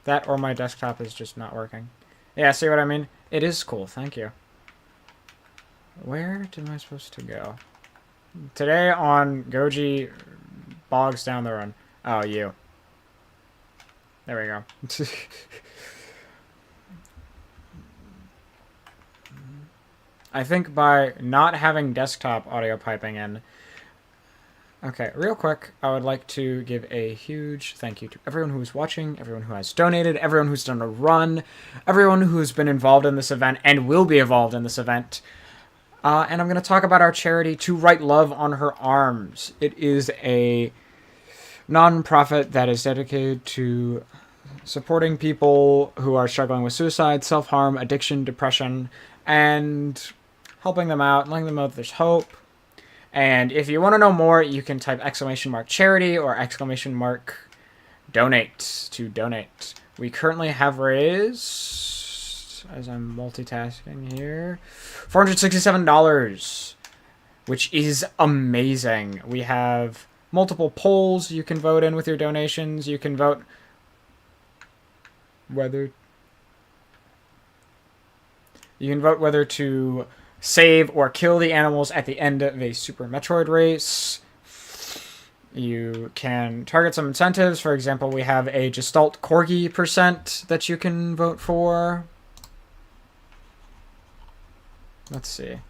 That or my desktop is just not working. Yeah, see what I mean? It is cool, thank you. Where am I supposed to go? Today on Goji Bogs Down the Run. Oh, you. There we go. I think by not having desktop audio piping in... Okay, real quick, I would like to give a huge thank you to everyone who is watching, everyone who has donated, everyone who's done a run, everyone who's been involved in this event and will be involved in this event. And I'm going to talk about our charity, To Write Love on Her Arms. It is a non-profit that is dedicated to supporting people who are struggling with suicide, self-harm, addiction, depression, and helping them out, letting them know that there's hope. And if you want to know more, you can type !charity or !donate to donate. We currently have raised, as I'm multitasking here, $467, which is amazing. We have multiple polls you can vote in with your donations. You can vote whether to save or kill the animals at the end of a Super Metroid race. You can target some incentives. For example, we have a Gestalt Corgi % that you can vote for. Let's see.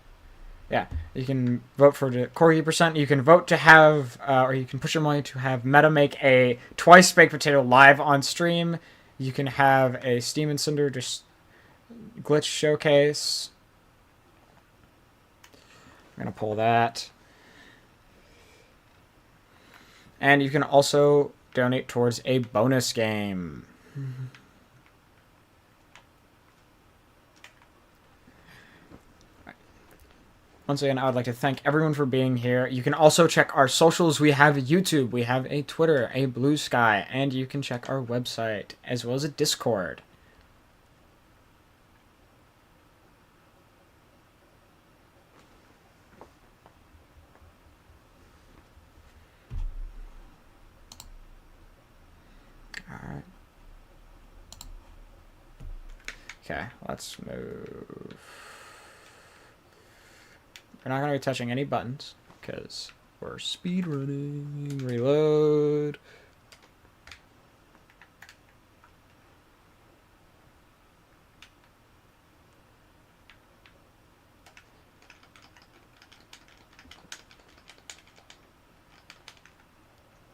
Yeah, you can vote for the Corgi %. You can vote to have, or you can push your money to have Meta make a Twice Baked Potato live on stream. You can have a Steam and Cinder just glitch showcase. I'm going to pull that. And you can also donate towards a bonus game. Once again, I would like to thank everyone for being here. You can also check our socials. We have YouTube, we have a Twitter, a Blue Sky, and you can check our website, as well as a Discord. Alright. Okay, let's move. We're not going to be touching any buttons, because we're speedrunning. Reload.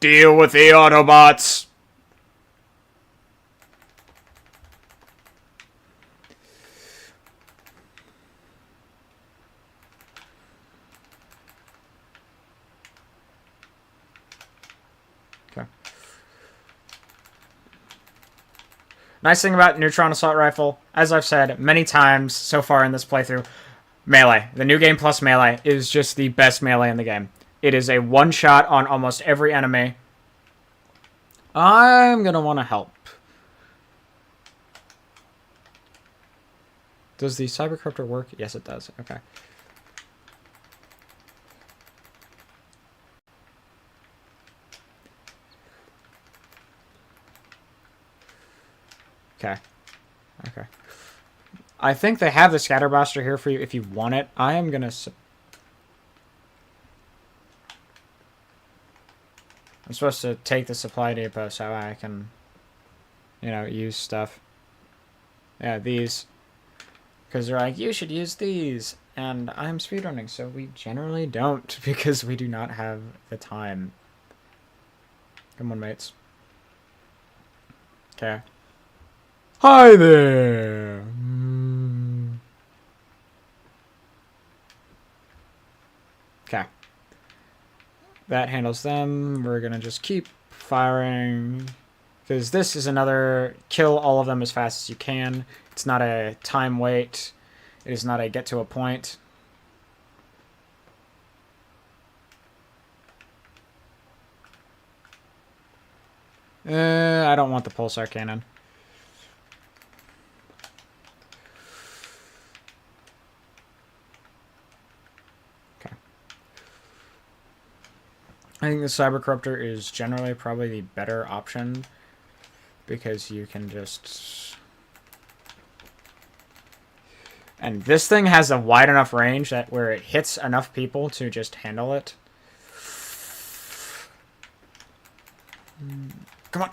Deal with the Autobots! Okay. Nice thing about Neutron Assault Rifle, as I've said many times so far in this playthrough, Melee. The New Game Plus Melee is just the best melee in the game. It is a one-shot on almost every enemy. I'm going to want to help. Does the Cybercryptor work? Yes, it does. Okay. Okay. Okay. I think they have the Scatter Blaster here for you if you want it. I am going to... I'm supposed to take the supply depot so I can, you know, use stuff. Yeah, these. Because they're like, you should use these. And I'm speedrunning, so we generally don't because we do not have the time. Come on, mates. Okay. Hi there! Okay. That handles them. We're gonna just keep firing. Because this is another kill all of them as fast as you can. It's not a time wait. It is not a get to a point. I don't want the pulsar cannon. Okay. I think the Cybercryptor is generally probably the better option because you can just... And this thing has a wide enough range that where it hits enough people to just handle it. Come on.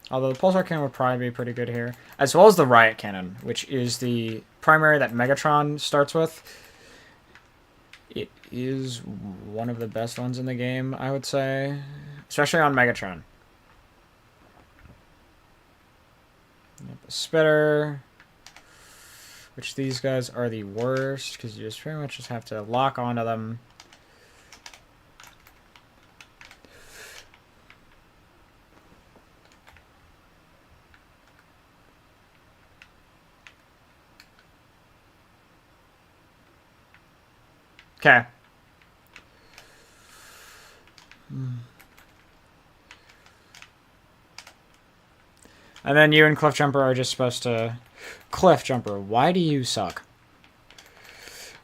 Although the pulsar cannon would probably be pretty good here. As well as the riot cannon, which is the primary that Megatron starts with. It is one of the best ones in the game, I would say. Especially on Megatron. The spitter. Which these guys are the worst, because you just pretty much just have to lock onto them. Okay. And then you and Cliffjumper are just supposed to... Cliffjumper, why do you suck?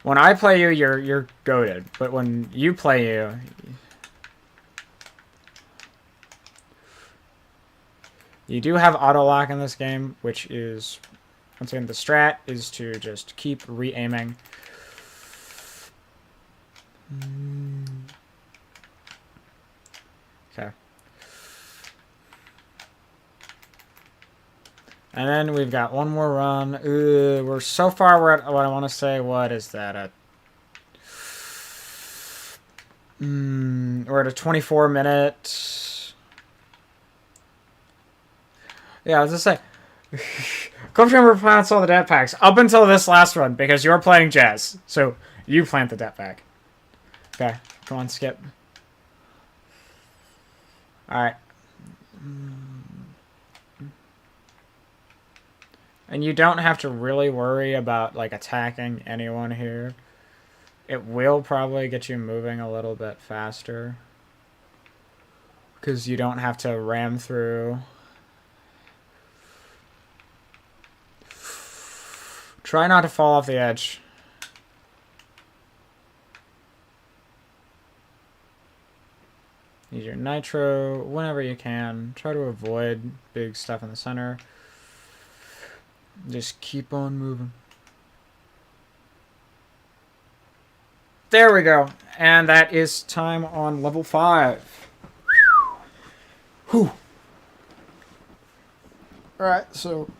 When I play you, you're goated. But when you play you... You do have auto-lock in this game, which is... Once again, the strat is to just keep re-aiming. Okay. And then we've got one more run. We're so far, we're at what I want to say. What is that? We're at a 24-minute. Yeah, I was just saying. Cliffjumper plants all the det packs up until this last run because you're playing Jazz. So you plant the det pack. Okay, come on, skip. Alright. And you don't have to really worry about, like, attacking anyone here. It will probably get you moving a little bit faster. Because you don't have to ram through. Try not to fall off the edge. Use your nitro whenever you can. Try to avoid big stuff in the center. Just keep on moving. There we go. And that is time on level 5. Whew. Alright, so...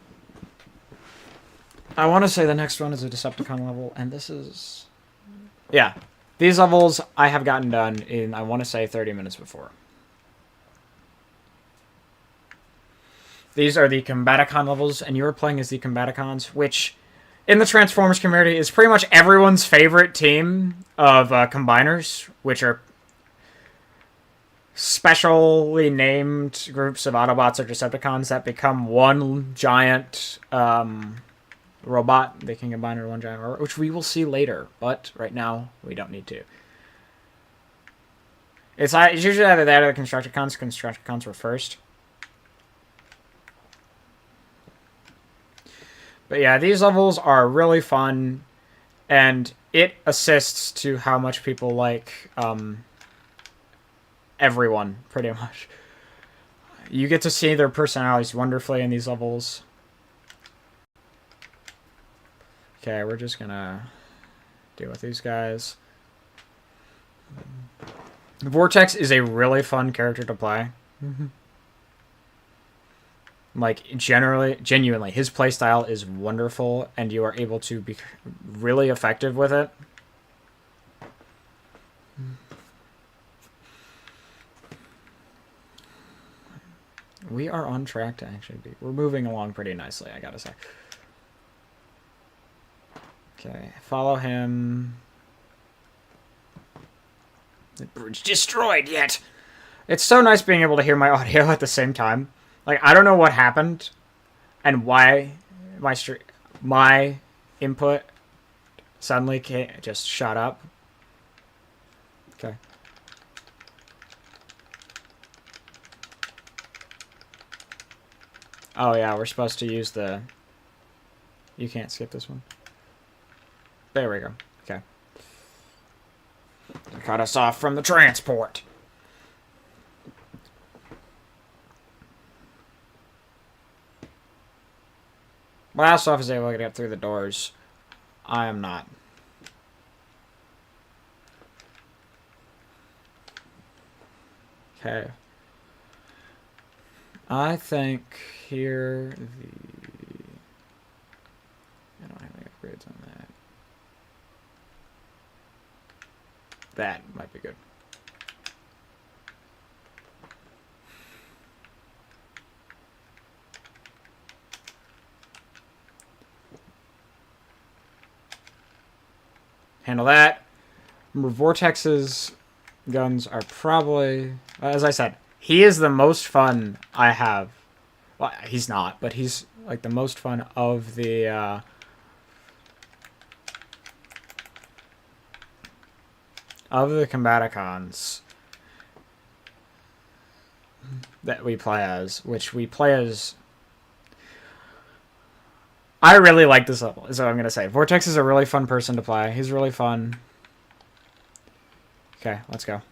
I want to say the next one is a Decepticon level, and this is... Yeah. These levels I have gotten done in, I want to say, 30 minutes before. These are the Combaticon levels, and you're playing as the Combaticons, which, in the Transformers community, is pretty much everyone's favorite team of combiners, which are specially named groups of Autobots or Decepticons that become one giant robot. They can combine into one giant robot, which we will see later. But right now, we don't need to. It's usually either that or the Constructicons. Constructicons were first. But yeah, these levels are really fun, and it assists to how much people like everyone, pretty much. You get to see their personalities wonderfully in these levels. Okay, we're just gonna deal with these guys. Vortex is a really fun character to play. Like, genuinely, his playstyle is wonderful, and you are able to be really effective with it. We are on track to actually be... We're moving along pretty nicely, I gotta say. Okay, follow him. The bridge destroyed yet. It's so nice being able to hear my audio at the same time. Like, I don't know what happened and why my input suddenly just shot up. Okay. Oh yeah, we're supposed to use the... You can't skip this one. There we go. Okay. They cut us off from the transport. Last off is able to get through the doors. I am not. Okay. I think here I don't have any upgrades on that. That might be good. Handle that. Remember, Vortex's guns are probably, as I said, he is the most fun I have. Well, he's not, but he's like the most fun of the Combaticons that we play as, which we play as... I really like this level, is what I'm going to say. Vortex is a really fun person to play. He's really fun. Okay, let's go.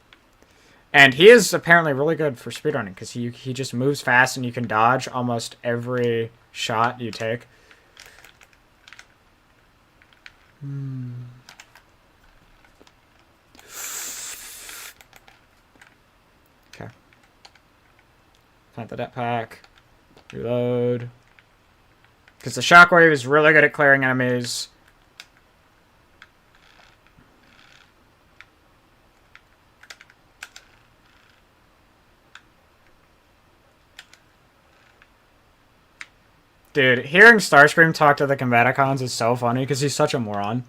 And he is apparently really good for speedrunning, because he just moves fast and you can dodge almost every shot you take. Okay. Plant the jetpack. Reload. Because the shockwave is really good at clearing enemies. Dude, hearing Starscream talk to the Combaticons is so funny because he's such a moron.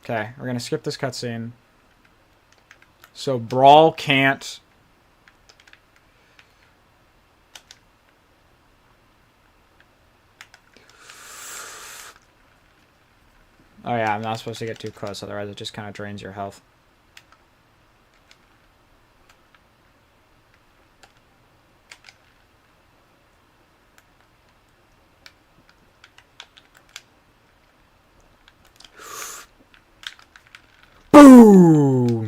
Okay, we're going to skip this cutscene. So Brawl can't... Oh yeah, I'm not supposed to get too close, otherwise it just kind of drains your health. Boom!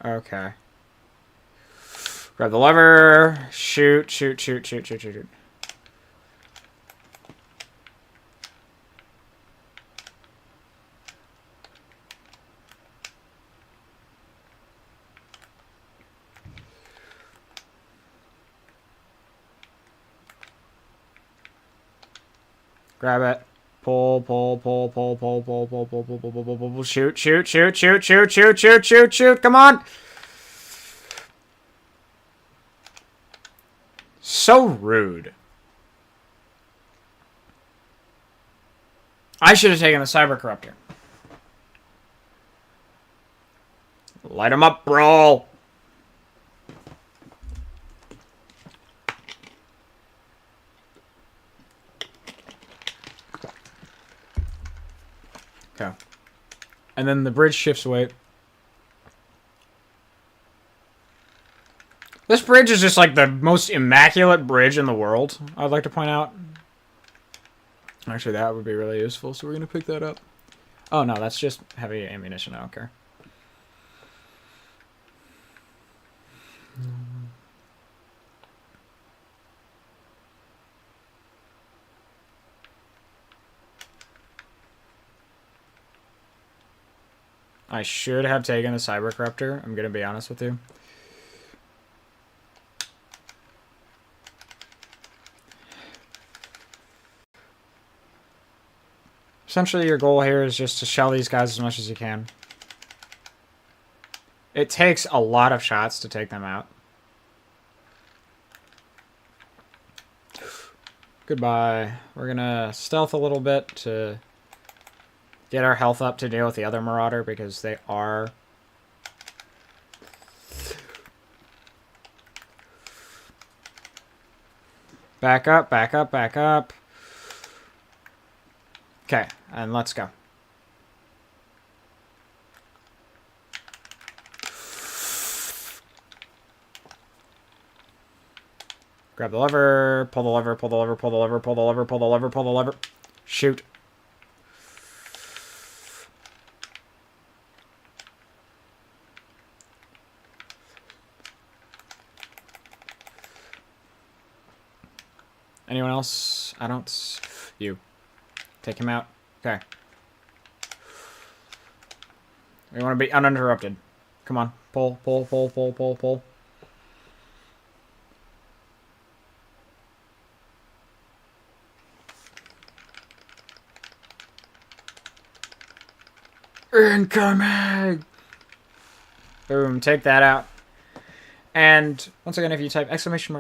Okay. Grab the lever. Shoot, shoot, shoot, shoot, shoot, shoot, shoot. Grab it. Pull, pull, pull, pull, pull, pull, pull, pull, pull, pull, pull, pull, pull, shoot, shoot, shoot, shoot, shoot, shoot, shoot, shoot, shoot, come on! So rude. I should have taken the Cyber Corruptor. Light him up, bro! Okay. And then the bridge shifts away. This bridge is just like the most immaculate bridge in the world, I'd like to point out. Actually, that would be really useful, so we're going to pick that up. Oh, no, that's just heavy ammunition. I don't care. I should have taken the Cyber Corruptor, I'm going to be honest with you. Essentially, your goal here is just to shell these guys as much as you can. It takes a lot of shots to take them out. Goodbye. We're gonna stealth a little bit to get our health up to deal with the other Marauder, because they are... Back up, back up, back up. Okay, and let's go. Grab the lever, pull the lever, pull the lever, pull the lever, pull the lever, pull the lever, pull the lever. Shoot. Anyone else? I don't... You. Take him out. Okay. We want to be uninterrupted. Come on. Pull, pull, pull, pull, pull, pull. Incoming! Boom, take that out. And once again, if you type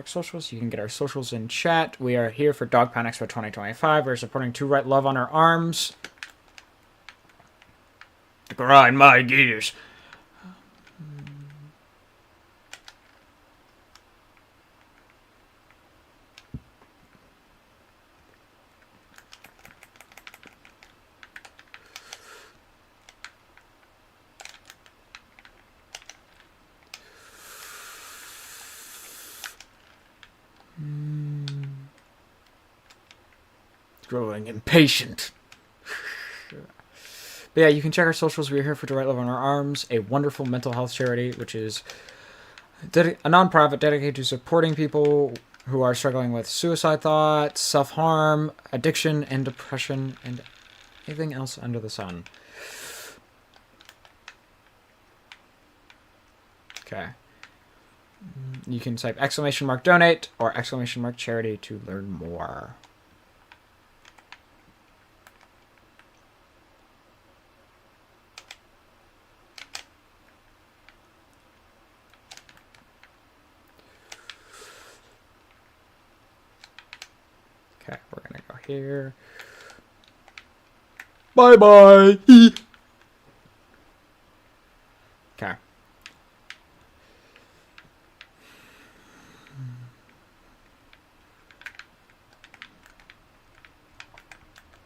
!socials, you can get our socials in chat. We are here for Dogpound Expo 2025. We're supporting To Write Love on our arms. To grind my gears. Growing impatient. But yeah, you can check our socials. We're here for To Write Love on Our Arms, a wonderful mental health charity, which is a non-profit dedicated to supporting people who are struggling with suicide thoughts, self-harm, addiction, and depression, and anything else under the sun. Okay. You can type !donate or !charity to learn more. Okay, we're gonna go here. Bye-bye! Okay.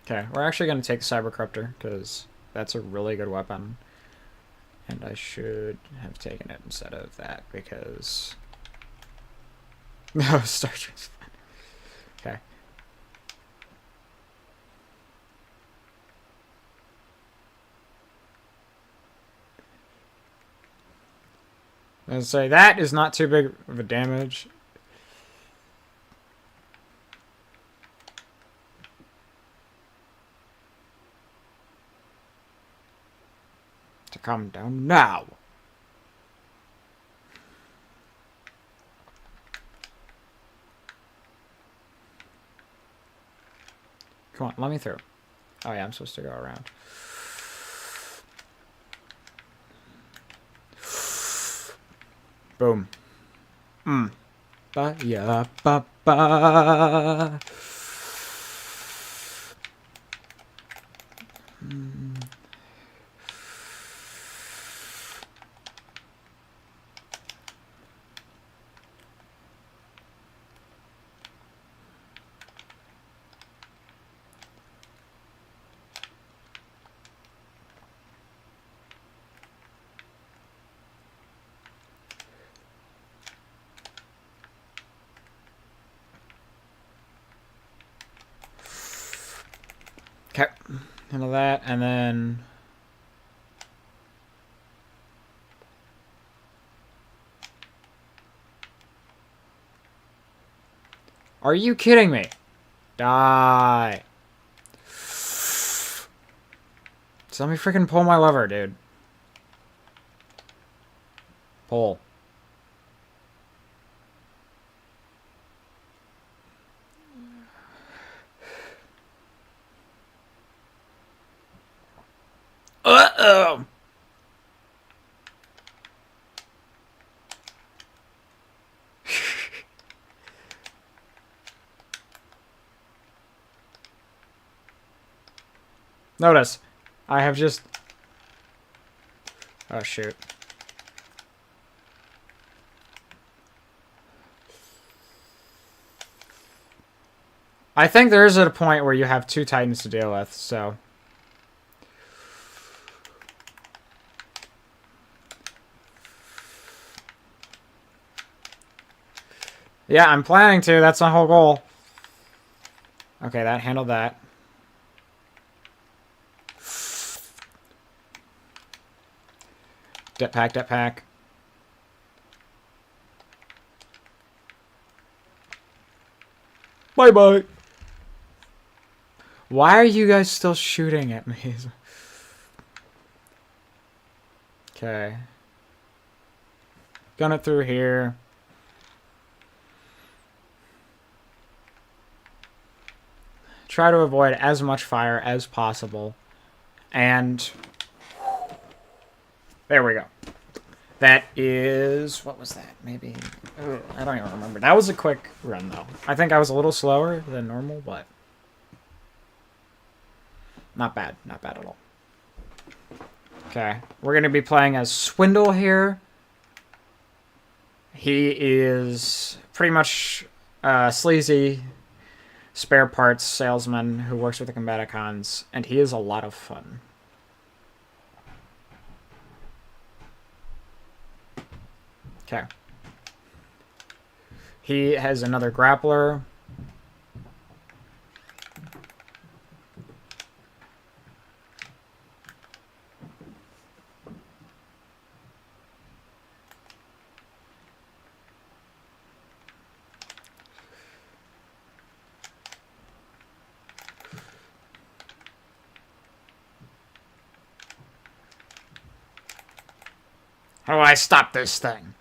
Okay, we're actually going to take the Cyber Corruptor, because that's a really good weapon. And I should have taken it instead of that, because... No, Star Trek's fine. Okay. I'd say that is not too big of a damage. To calm down now. Come on, let me through. Oh yeah, I'm supposed to go around. Boom. Ba ya ba ba. Okay, handle that, and then are you kidding me? Die. Just let me freaking pull my lever, dude. Pull. Uh-oh. Notice, I have just... Oh, shoot. I think there is a point where you have 2 Titans to deal with, so... Yeah, I'm planning to. That's my whole goal. Okay, that handled that. Dep pack, dep pack. Bye-bye. Why are you guys still shooting at me? Okay. Gun it through here. Try to avoid as much fire as possible. And there we go. That is... What was that? Maybe... I don't even remember. That was a quick run, though. I think I was a little slower than normal, but... Not bad. Not bad at all. Okay. We're going to be playing as Swindle here. He is pretty much sleazy spare parts salesman who works with the Combaticons, and he is a lot of fun. Okay. He has another grappler. How do I stop this thing?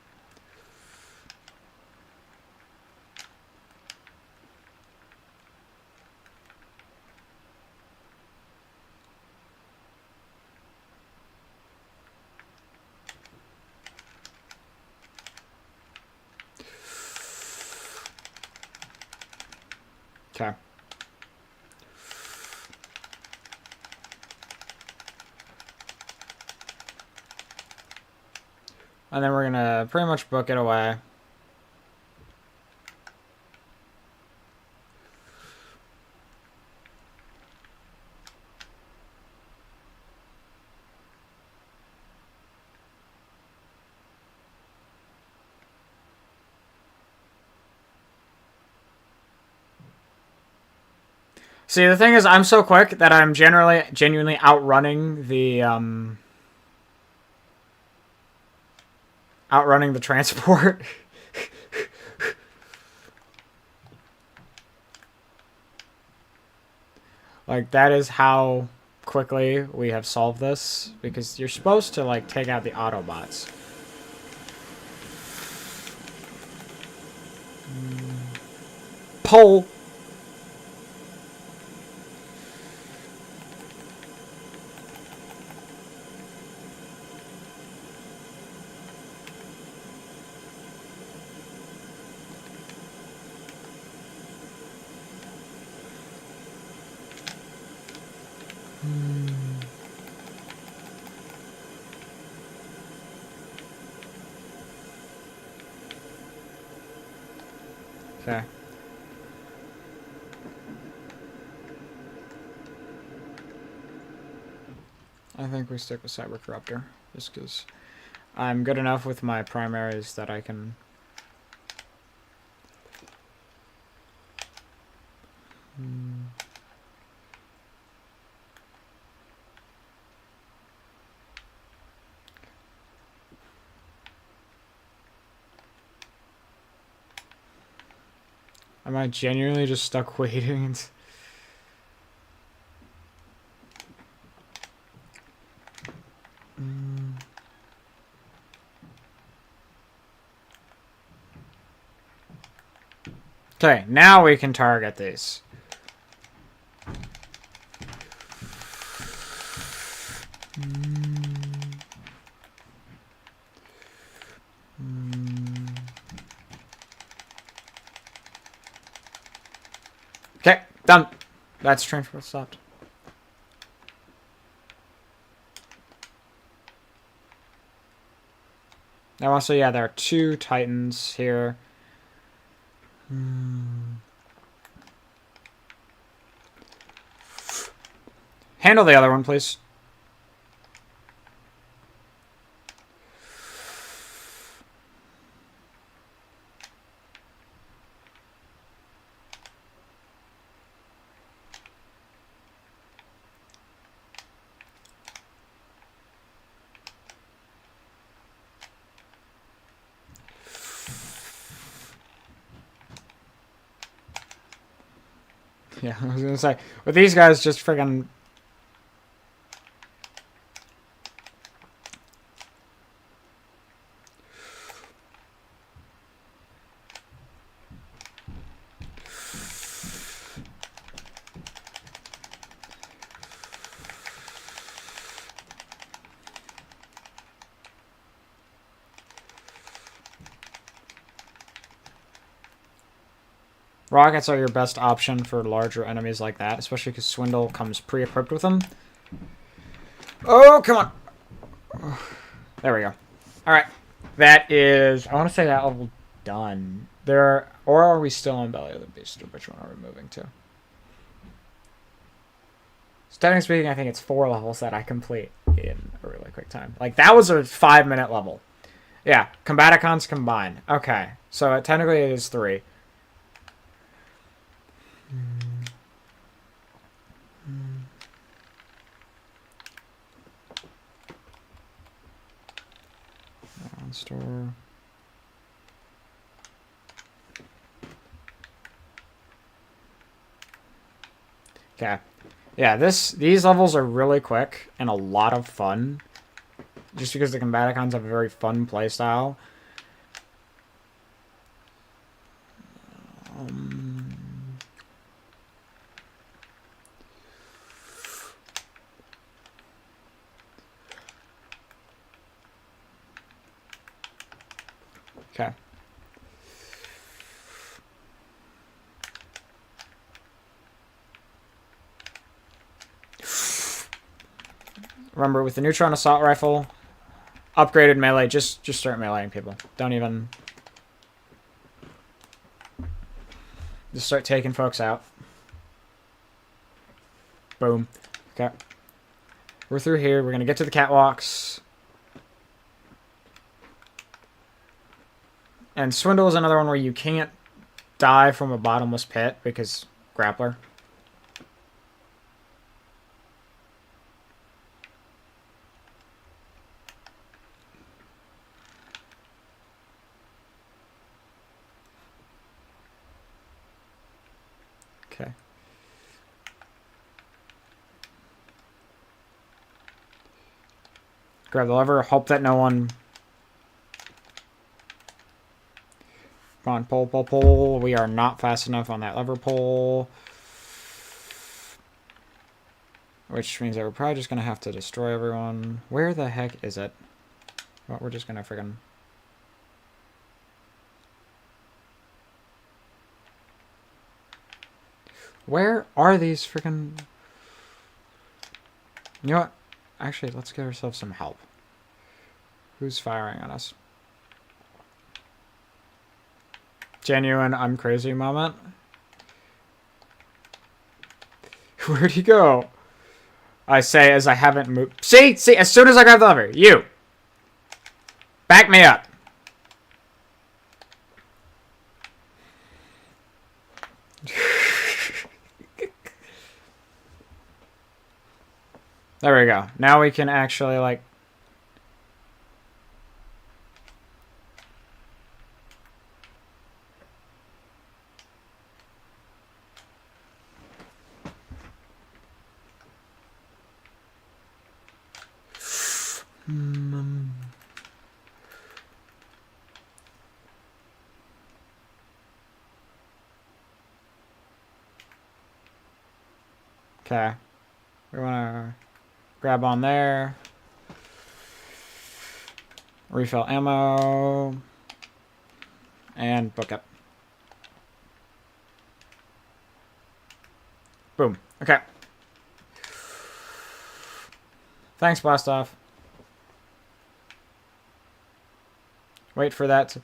Okay. And then we're gonna pretty much book it away. See, the thing is, I'm so quick that I'm genuinely outrunning the transport. Like, that is how quickly we have solved this, because you're supposed to, like, take out the Autobots. Pull! Okay. I think we stick with Cyber Corruptor, just because I'm good enough with my primaries that I can... Am I genuinely just stuck waiting? Okay, now we can target these. Okay, done. That's transport stopped. Now also, yeah, there are 2 Titans here. Handle the other one, please. Yeah, I was gonna say, with these guys just friggin'... Rockets are your best option for larger enemies like that, especially because Swindle comes pre-equipped with them. Oh, come on! There we go. Alright. That is... I want to say that level done. Or are we still on Belly of the Beast? Or which one are we moving to? So technically speaking, I think it's 4 levels that I complete in a really quick time. Like, that was a 5-minute level. Yeah, Combaticons combined. Okay, so technically it is 3. Store. Okay. Yeah, these levels are really quick and a lot of fun. Just because the Combaticons have a very fun playstyle. Okay. Remember, with the Neutron Assault Rifle, upgraded melee, just start meleeing people. Don't even... Just start taking folks out. Boom. Okay. We're through here. We're going to get to the catwalks. And Swindle is another one where you can't die from a bottomless pit because grappler. Okay. Grab the lever. Hope that no one... Come on, pull, pull, pull. We are not fast enough on that lever pull. Which means that we're probably just going to have to destroy everyone. Where the heck is it? Well, we're just going to friggin'... Where are these friggin'... You know what? Actually, let's get ourselves some help. Who's firing on us? Genuine I'm crazy moment. Where'd he go? I say as I haven't moved. See, as soon as I grab the lever, you back me up. There we go. Now we can actually, like... Okay. We want to grab on there. Refill ammo. And book up. Boom. Okay. Thanks, Blast Off. Wait for that to...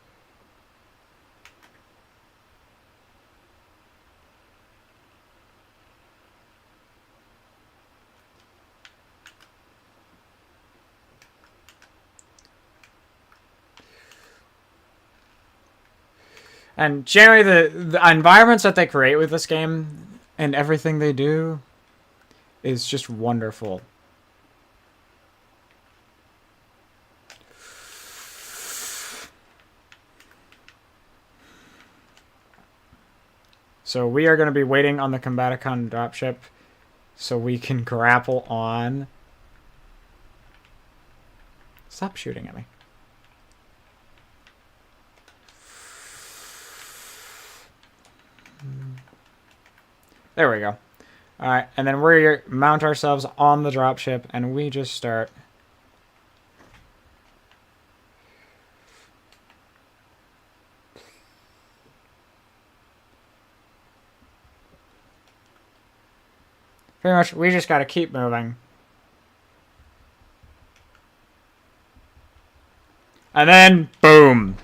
And generally, the environments that they create with this game and everything they do is just wonderful. So we are going to be waiting on the Combaticon dropship so we can grapple on... Stop shooting at me. There we go. Alright, and then we mount ourselves on the dropship, and we just start. Pretty much, we just gotta keep moving. And then, boom!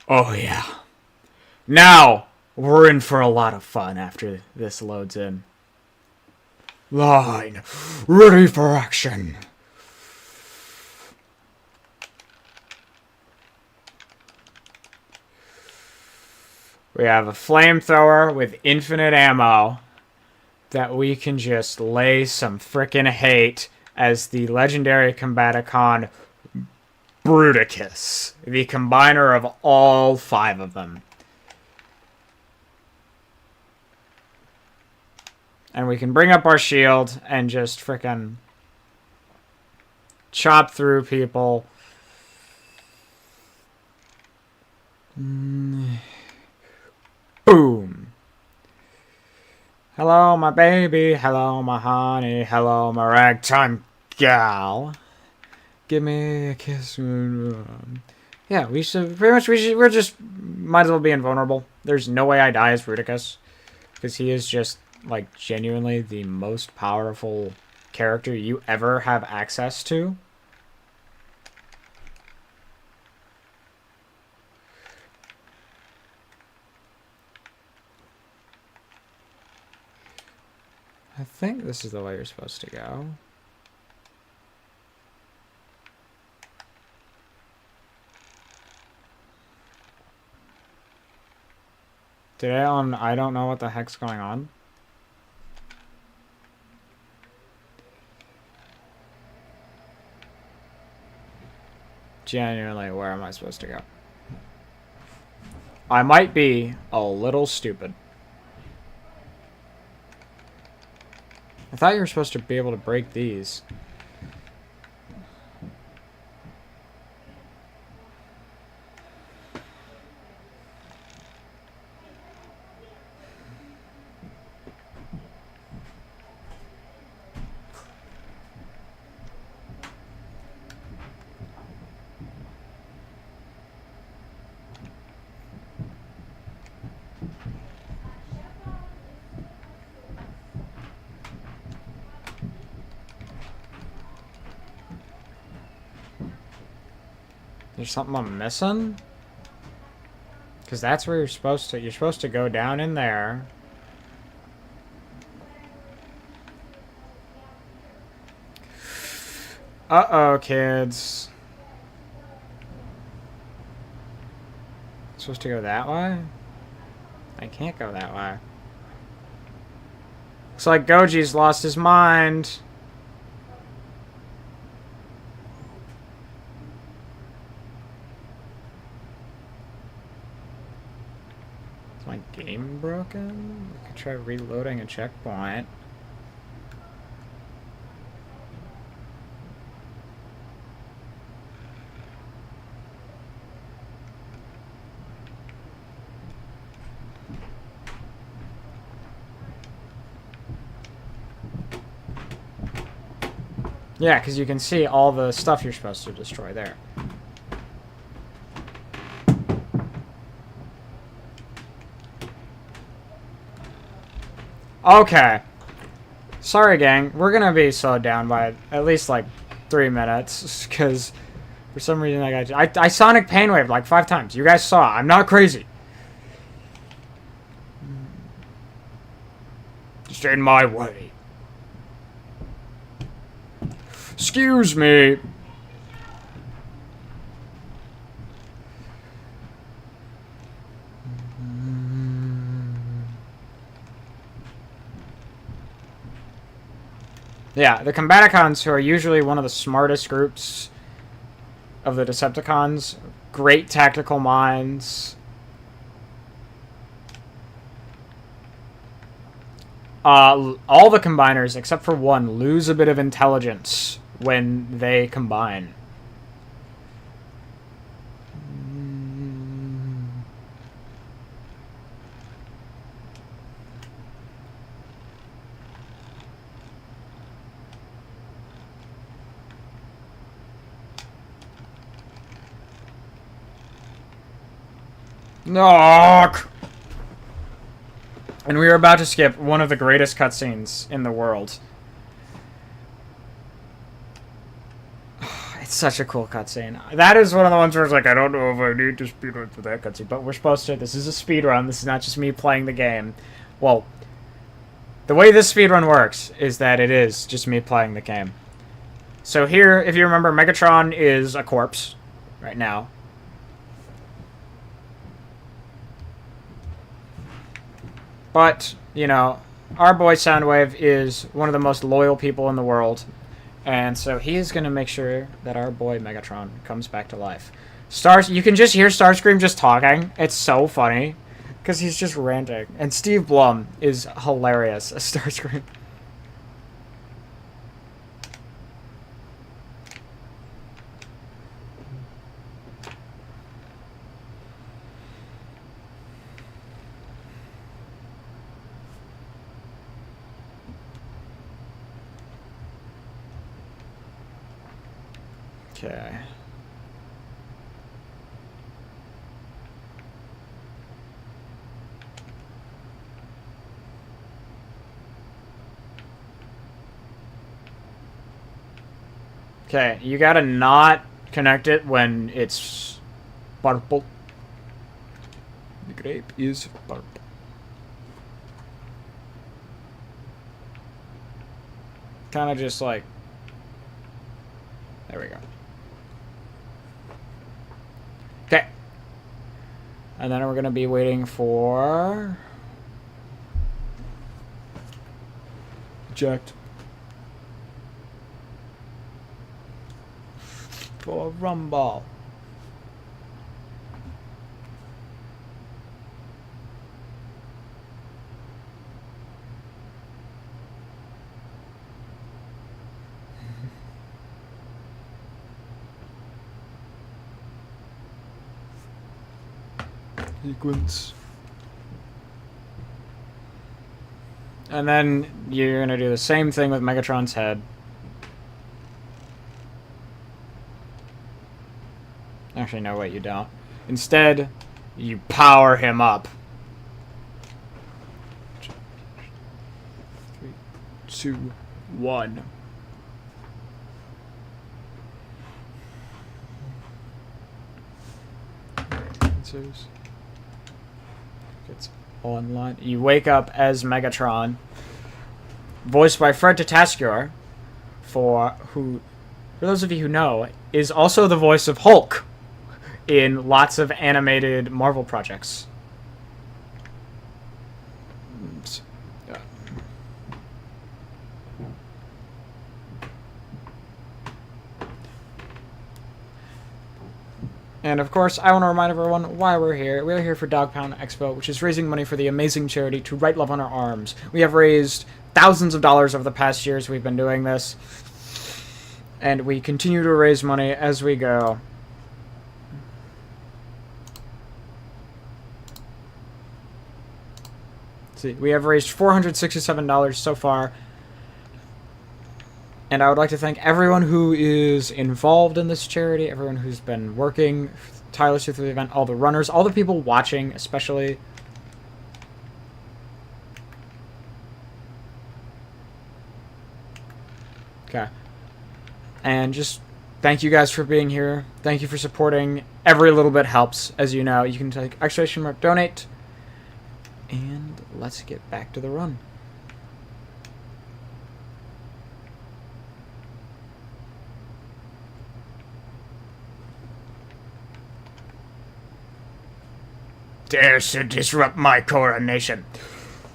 Oh yeah. Now, we're in for a lot of fun after this loads in. Line, ready for action. We have a flamethrower with infinite ammo that we can just lay some frickin' hate as the legendary Combaticon Bruticus, the combiner of all 5 of them. And we can bring up our shield and just frickin' chop through people. Boom. Hello, my baby. Hello, my honey. Hello, my ragtime gal. Give me a kiss. Yeah, we should pretty much. We're just might as well be invulnerable. There's no way I die as Bruticus, because he is just like genuinely the most powerful character you ever have access to. I think this is the way you're supposed to go. I don't know what the heck's going on. Genuinely, where am I supposed to go? I might be a little stupid. I thought you were supposed to be able to break these. There's something I'm missing? Because that's where you're supposed to go down in there. Uh-oh, kids. Supposed to go that way? I can't go that way. Looks like Goji's lost his mind. Is my game broken? I could try reloading a checkpoint. Yeah, because you can see all the stuff you're supposed to destroy there. Okay. Sorry, gang. We're gonna be slowed down by at least like 3 minutes, because for some reason I Sonic Painwave like 5 times. You guys saw. I'm not crazy. Just in my way. Excuse me. Yeah, the Combaticons, who are usually one of the smartest groups of the Decepticons, great tactical minds. All the combiners, except for one, lose a bit of intelligence when they combine. Knock! And we are about to skip one of the greatest cutscenes in the world. It's such a cool cutscene. That is one of the ones where it's like, I don't know if I need to speedrun for that cutscene, but we're supposed to. This is a speedrun. This is not just me playing the game. Well, the way this speedrun works is that it is just me playing the game. So here, if you remember, Megatron is a corpse right now. But, you know, our boy Soundwave is one of the most loyal people in the world. And so he is going to make sure that our boy Megatron comes back to life. You can just hear Starscream just talking. It's so funny. Because he's just ranting. And Steve Blum is hilarious as Starscream. Okay. Okay, you gotta not connect it when it's purple. The grape is purple. Kind of just like... There we go. Okay. And then we're going to be waiting for... Eject. For Rumble. Sequence. And then you're gonna do the same thing with Megatron's head. Actually, no, wait, you don't. Instead, you power him up. 3, 2, 1. answers. It's online. You wake up as Megatron, voiced by Fred Tatasciore, for those of you who know, is also the voice of Hulk in lots of animated Marvel projects. And of course, I want to remind everyone why we're here. We're here for DogPound Expo, which is raising money for the amazing charity To Write Love on Our Arms. We have raised thousands of dollars over the past years we've been doing this. And we continue to raise money as we go. See, we have raised $467 so far. And I would like to thank everyone who is involved in this charity, everyone who's been working tirelessly through the event, all the runners, all the people watching, especially. Okay. And just thank you guys for being here. Thank you for supporting. Every little bit helps, as you know. You can take exclamation mark donate. And let's get back to the run. Dares to disrupt my coronation.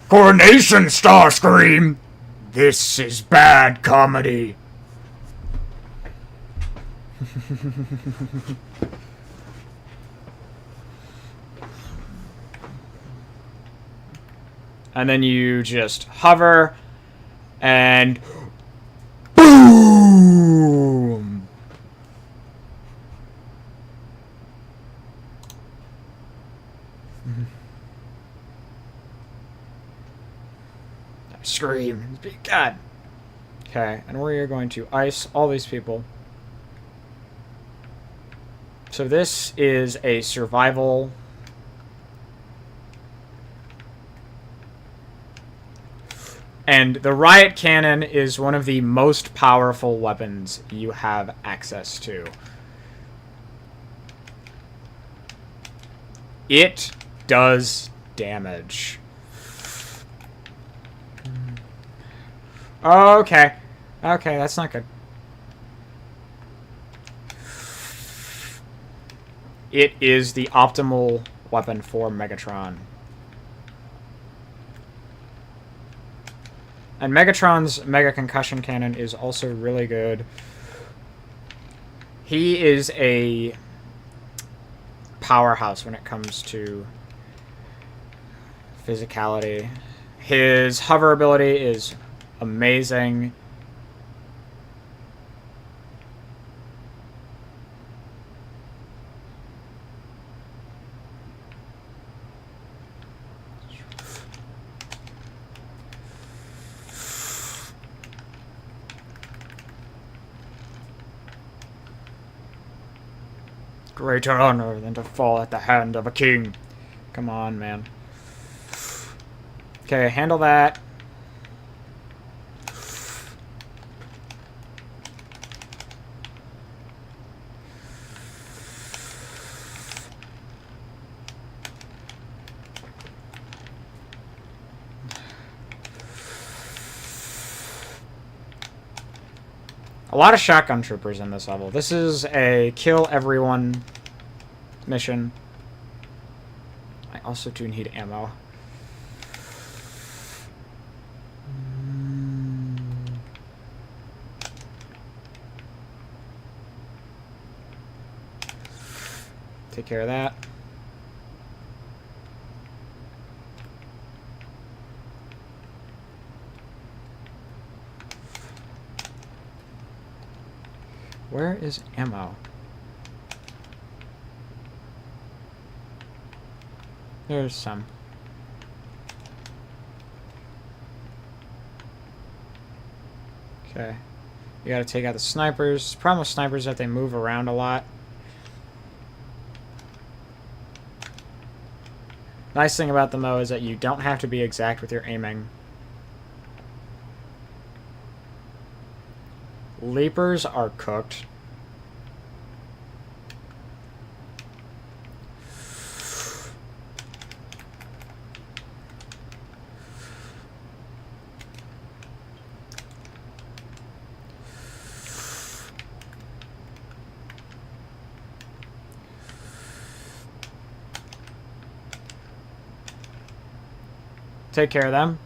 Coronation, Starscream! This is bad comedy. And then you just hover, and boom! Scream. God. Okay, and we're going to ice all these people. So this is a survival. And the riot cannon is one of the most powerful weapons you have access to. It does damage. Okay. Okay, that's not good. It is the optimal weapon for Megatron. And Megatron's Mega Concussion Cannon is also really good. He is a powerhouse when it comes to physicality. His hover ability is amazing. Greater honor than to fall at the hand of a king. Come on, man. Okay, handle that. A lot of shotgun troopers in this level. This is a kill everyone mission. I also do need ammo. Take care of that. Where is ammo? There's some. Okay. You gotta take out the snipers. The problem with snipers is that they move around a lot. Nice thing about them, though, is that you don't have to be exact with your aiming. Leapers are cooked. take care of them.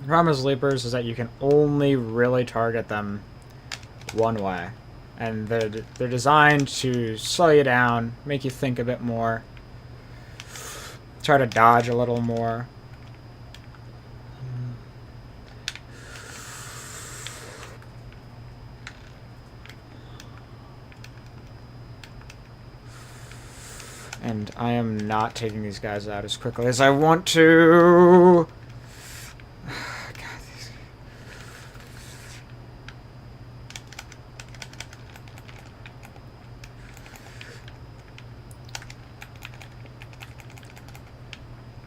The problem with leapers is that you can only really target them one way. And they're designed to slow you down, make you think a bit more, try to dodge a little more. And I am not taking these guys out as quickly as I want to.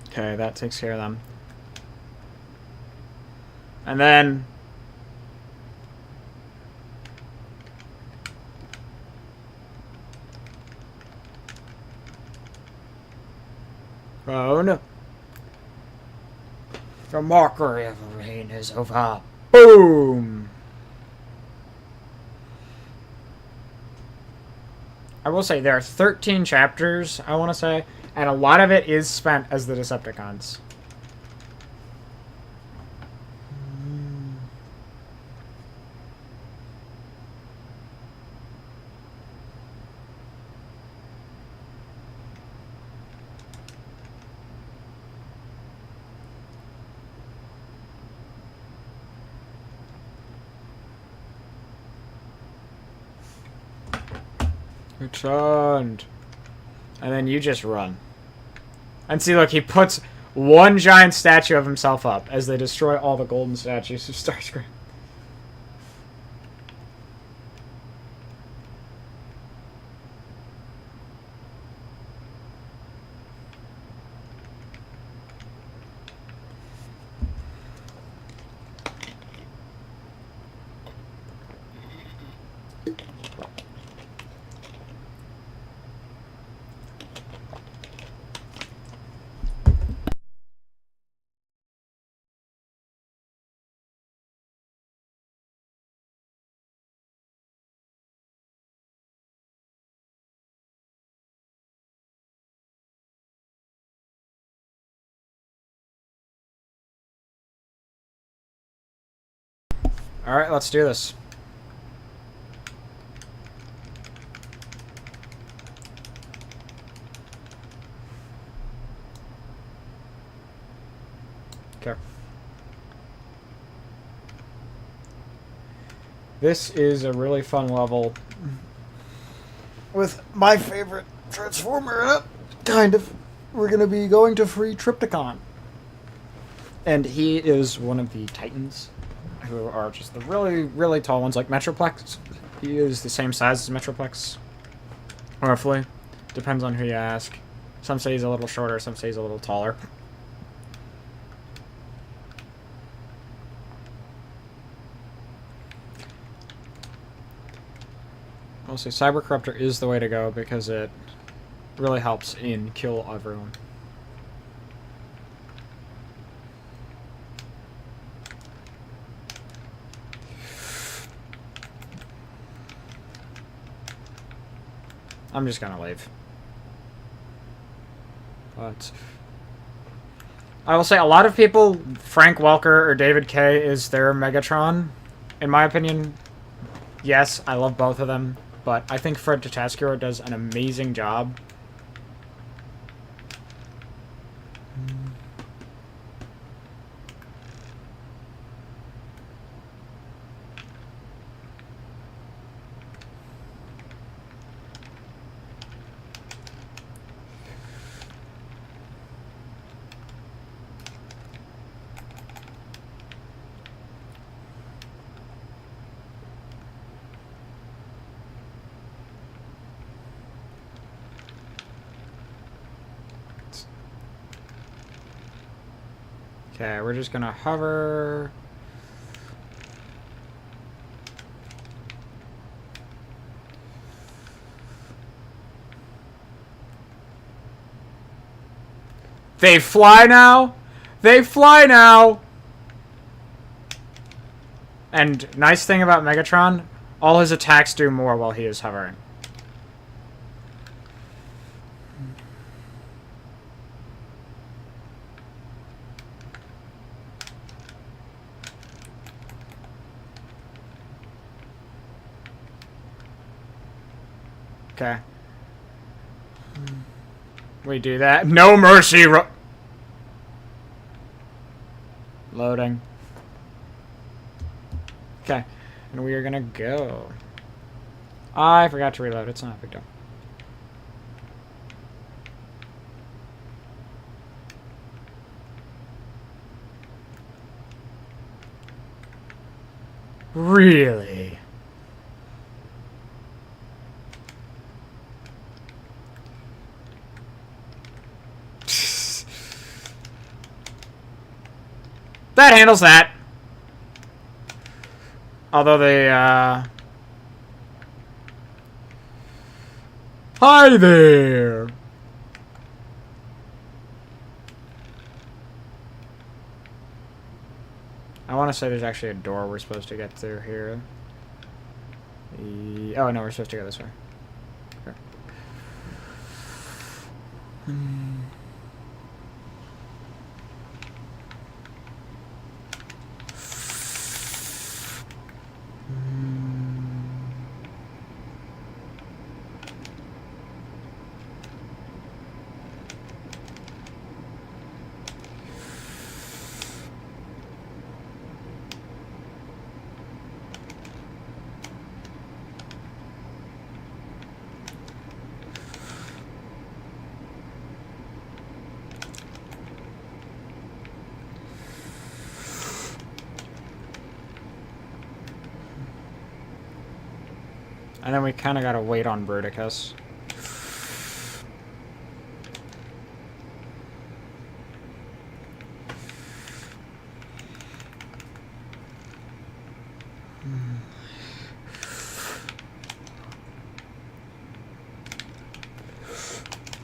Okay, that takes care of them. And then... oh no. The mockery of the rain is over. Boom! I will say there are 13 chapters, I want to say, and a lot of it is spent as the Decepticons. Returned. And then you just run. And see, look, he puts one giant statue of himself up as they destroy all the golden statues of Starscream. Alright, let's do this. Okay. This is a really fun level with my favorite Transformer in it. Kind of. We're going to be going to free Triptychon. And he is one of the Titans, who are just the really, really tall ones, like Metroplex. He is the same size as Metroplex, roughly. Depends on who you ask. Some say he's a little shorter, some say he's a little taller. I'll say Cyber Corruptor is the way to go because it really helps in kill everyone. I'm just gonna leave. But I will say a lot of people, Frank Welker or David Kay is their Megatron. In my opinion, yes, I love both of them, but I think Fred Tatasciore does an amazing job. Okay, we're just gonna hover. They fly now? They fly now! And nice thing about Megatron, all his attacks do more while he is hovering. Okay. We do that. No mercy! Loading. Okay. And we are gonna go. I forgot to reload. It's not a big deal. Really? That handles that. Although they, Hi there! I want to say there's actually a door we're supposed to get through here. Oh, no, we're supposed to go this way. Okay. And then we kind of gotta wait on Bruticus.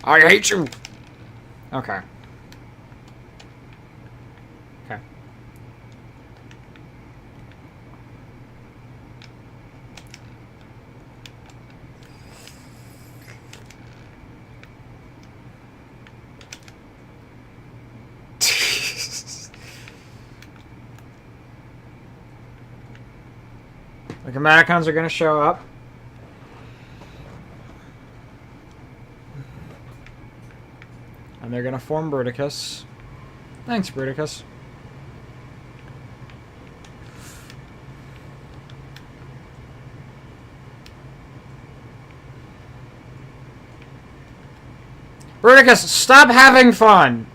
I hate you! Okay. Okay. The Combaticons are gonna show up. And they're gonna form Bruticus. Thanks, Bruticus. Bruticus, stop having fun!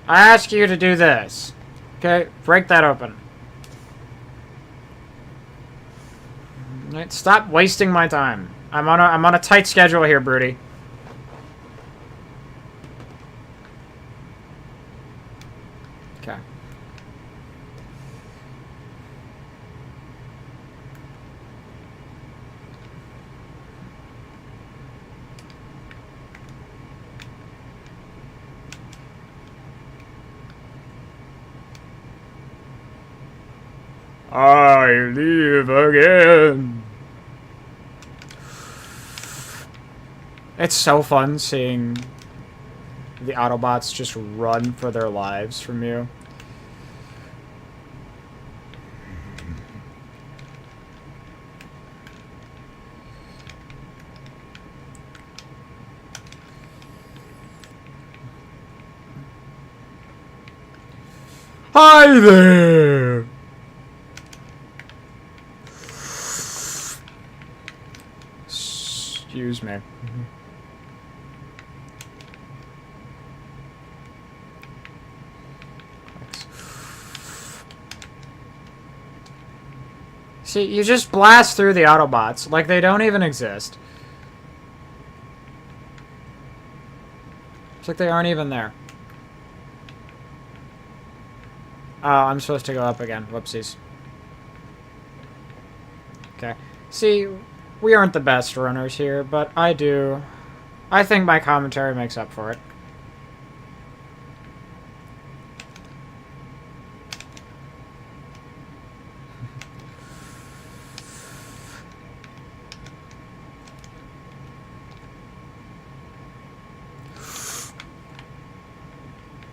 I ask you to do this. Okay, break that open. Right, stop wasting my time. I'm on a tight schedule here, Broody. Okay. I live again. It's so fun seeing the Autobots just run for their lives from you. Hi there! Excuse me. See, you just blast through the Autobots like they don't even exist. It's like they aren't even there. Oh, I'm supposed to go up again. Whoopsies. Okay. See, we aren't the best runners here, but I do I think my commentary makes up for it.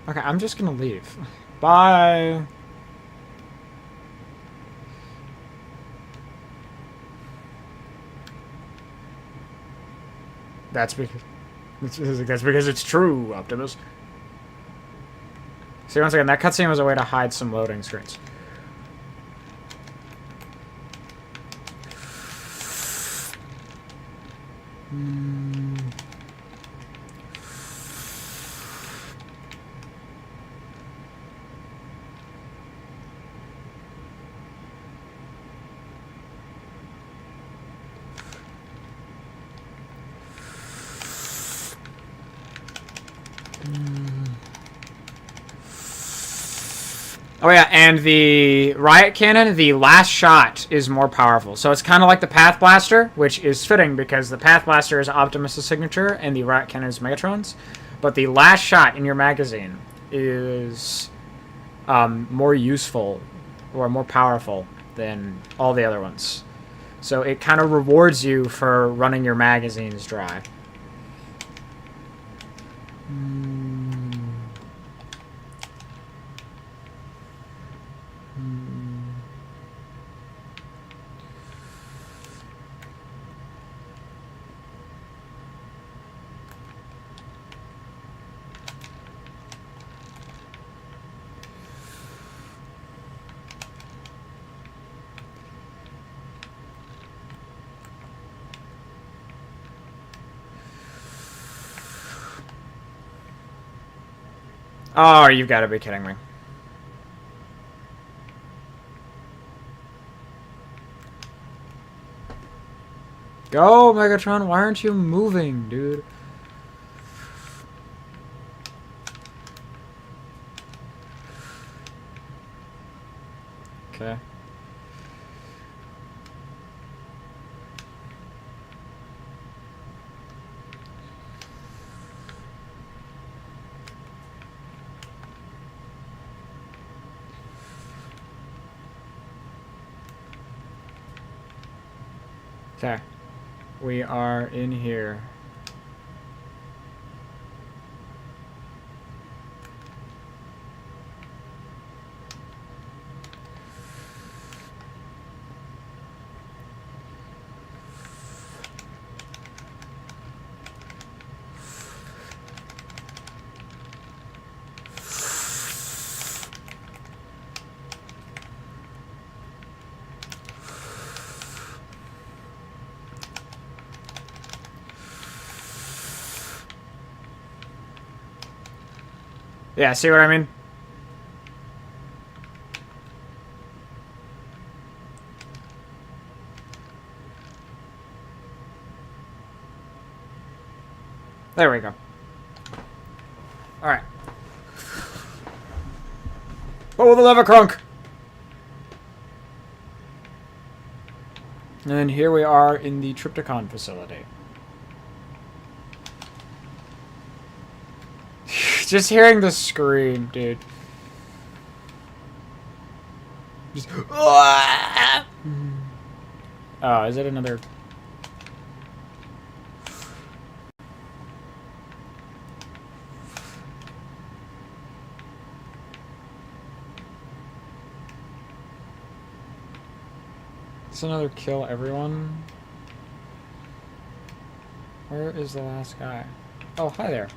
Okay, I'm just gonna leave. Bye. That's because it's true, Optimus. See, once again, that cutscene was a way to hide some loading screens. Oh yeah, and the riot cannon, the last shot is more powerful. So it's kind of like the Path Blaster, which is fitting because the Path Blaster is Optimus' signature and the riot cannon is Megatron's. But the last shot in your magazine is more useful or more powerful than all the other ones. So it kind of rewards you for running your magazines dry. Oh, you've got to be kidding me. Go, Megatron, why aren't you moving, dude? Okay. Okay. We are in here. Yeah, see what I mean? There we go. Alright. Oh, the lever crunk! And then here we are in the Trypticon facility. Just hearing the scream, dude. Just, oh, is it another? It's another kill everyone. Where is the last guy? Oh, hi there.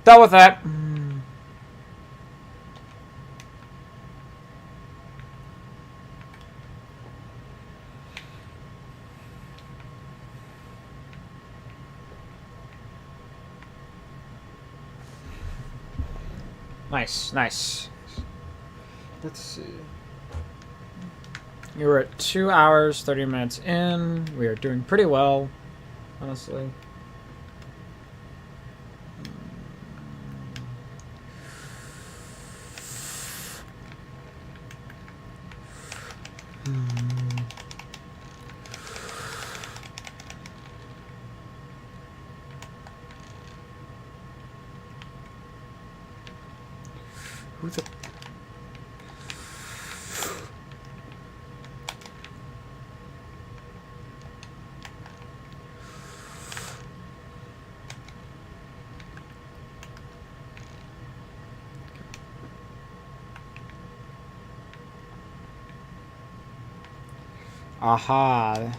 Dealt with that. Nice, nice. Let's see. You were at 2 hours, 30 minutes in. We are doing pretty well, honestly. Who the... Aha.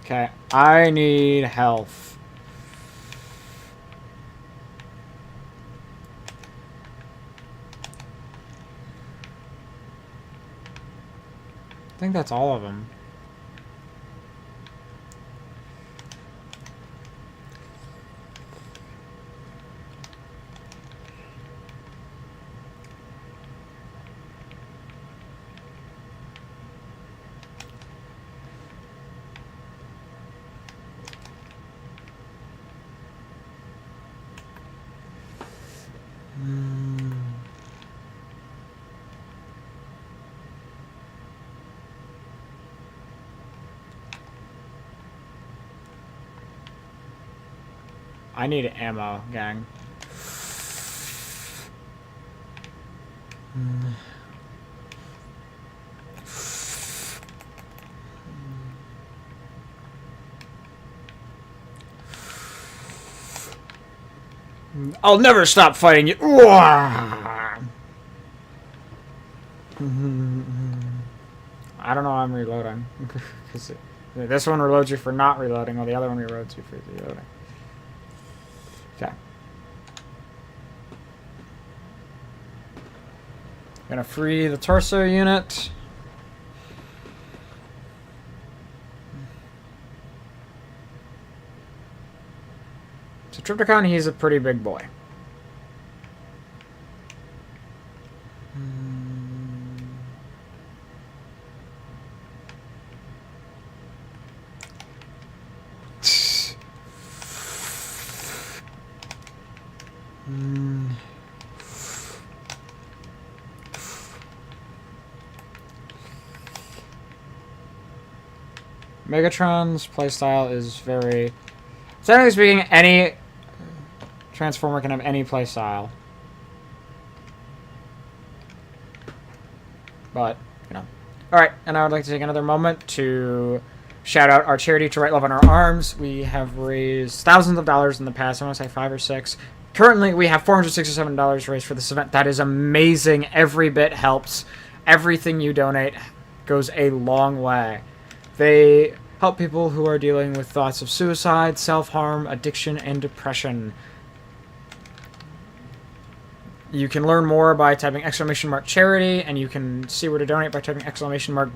Okay, I need health. I think that's all of them. I need ammo, gang. I'll never stop fighting you. I don't know why I'm reloading. Because this one reloads you for not reloading, while the other one reloads you for reloading. Okay. Gonna free the torso unit. So Triptychon, he's a pretty big boy. Megatron's playstyle is very... Generally speaking, any Transformer can have any playstyle. But, you know. Alright, and I would like to take another moment to shout out our charity To Write Love on Our Arms. We have raised thousands of dollars in the past. I want to say 5 or 6. Currently, we have $467 raised for this event. That is amazing. Every bit helps. Everything you donate goes a long way. They help people who are dealing with thoughts of suicide, self-harm, addiction, and depression. You can learn more by typing !charity, and you can see where to donate by typing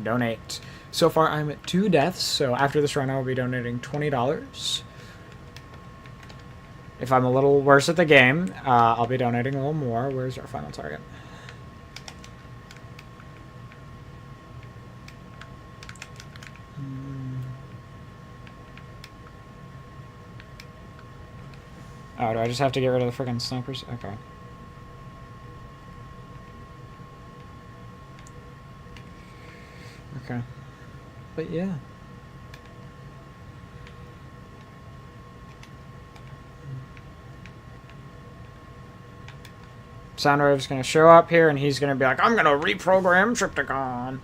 !donate. So far, I'm at 2 deaths, so after this run, I will be donating $20. If I'm a little worse at the game, I'll be donating a little more. Where's our final target? Oh, do I just have to get rid of the freaking snipers? Okay. Okay. But yeah. Soundwave's gonna show up here and he's gonna be like, I'm gonna reprogram Triptychon.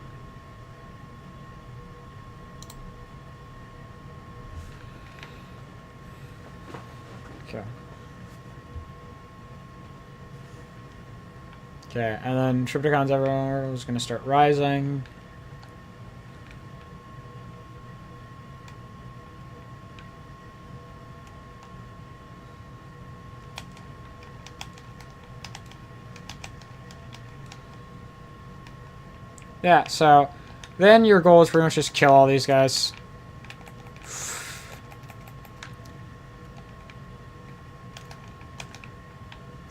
Okay. Okay, and then Triptychons everywhere is gonna start rising. Yeah, so then your goal is pretty much just kill all these guys.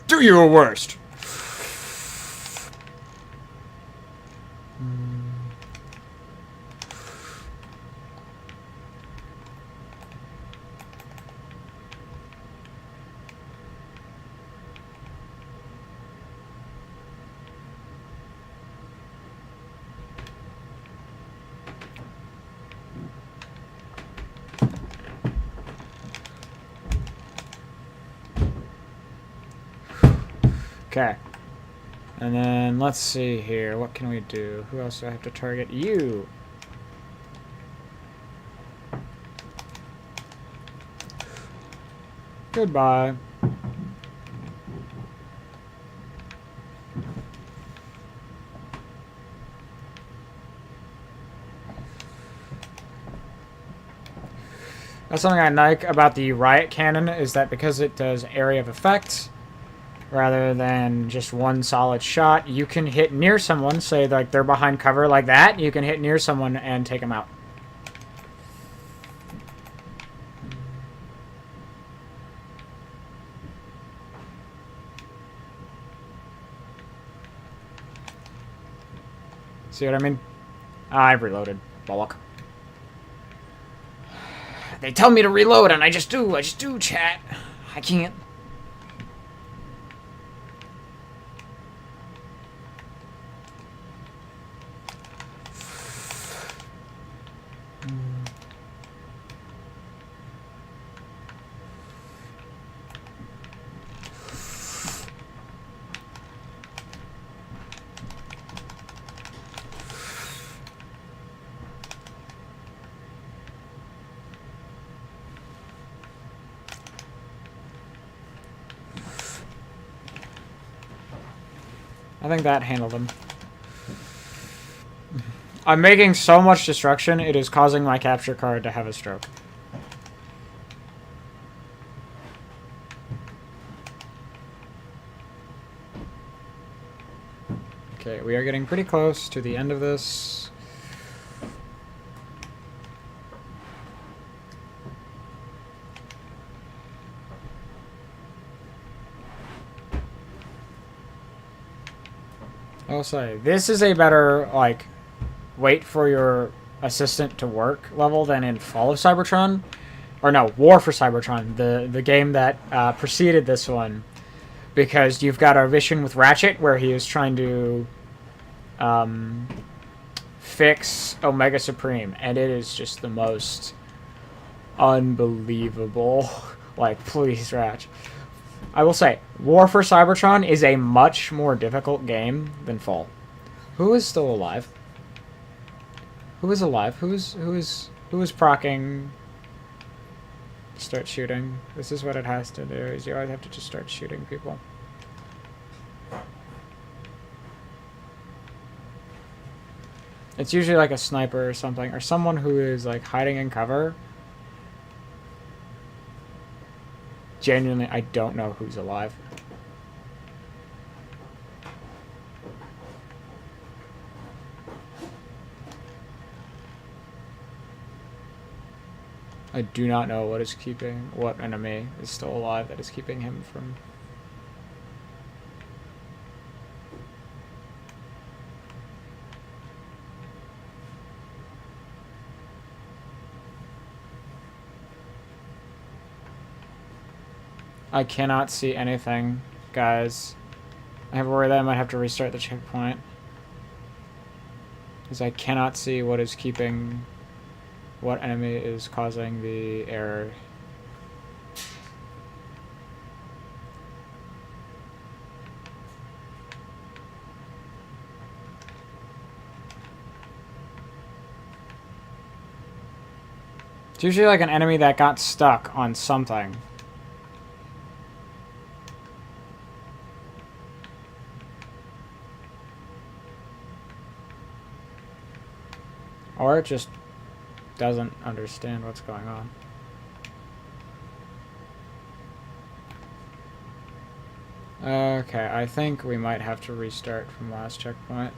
Do your worst. Okay. And then let's see here. What can we do? Who else do I have to target? You. Goodbye. That's something I like about the riot cannon, is that because it does area of effect rather than just one solid shot, you can hit near someone, say like they're behind cover like that, you can hit near someone and take them out. See what I mean? I've reloaded. Bollock. They tell me to reload and I just do, chat. I can't. I think that handled him. I'm making so much destruction, it is causing my capture card to have a stroke. Okay, we are getting pretty close to the end of this. I'll say, this is a better, like, wait for your assistant to work level than in Fall of Cybertron. Or no, War for Cybertron, the game that preceded this one. Because you've got a mission with Ratchet where he is trying to fix Omega Supreme. And it is just the most unbelievable. Like, please, Ratchet. I will say, War for Cybertron is a much more difficult game than Fall. Who is still alive? Who is alive? Who is procking? Start shooting. This is what it has to do, is you always have to just start shooting people. It's usually like a sniper or something, or someone who is like hiding in cover. Genuinely, I don't know who's alive. I do not know what enemy is still alive that is keeping him from... I cannot see anything, guys. I have worry that I might have to restart the checkpoint. Because I cannot see what is keeping... what enemy is causing the error. It's usually like an enemy that got stuck on something. Or it just doesn't understand what's going on. Okay, I think we might have to restart from last checkpoint.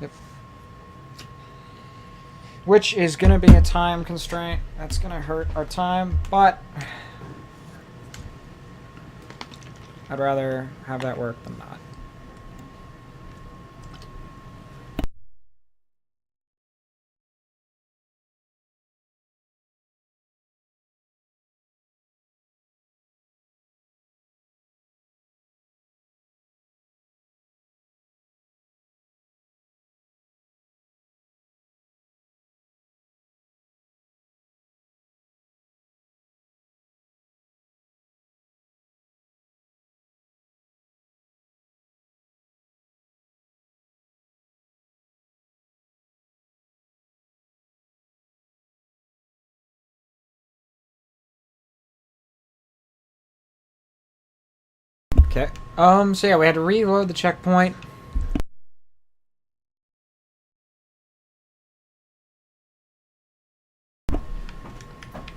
Yep. Which is going to be a time constraint. That's going to hurt our time, but I'd rather have that work than not. Okay. So yeah, we had to reload the checkpoint.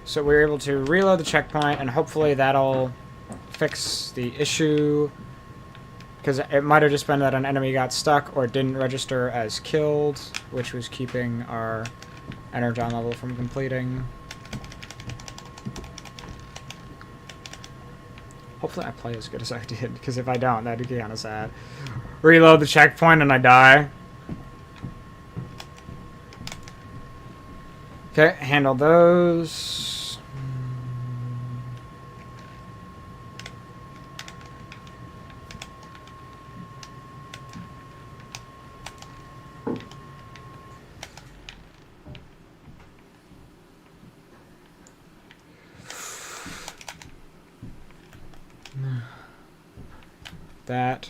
So we were able to reload the checkpoint, and hopefully that'll fix the issue. Because it might have just been that an enemy got stuck or didn't register as killed, which was keeping our energon level from completing. Hopefully I play as good as I did, because if I don't, that'd be kind of sad. Reload the checkpoint and I die. Okay, handle those. That.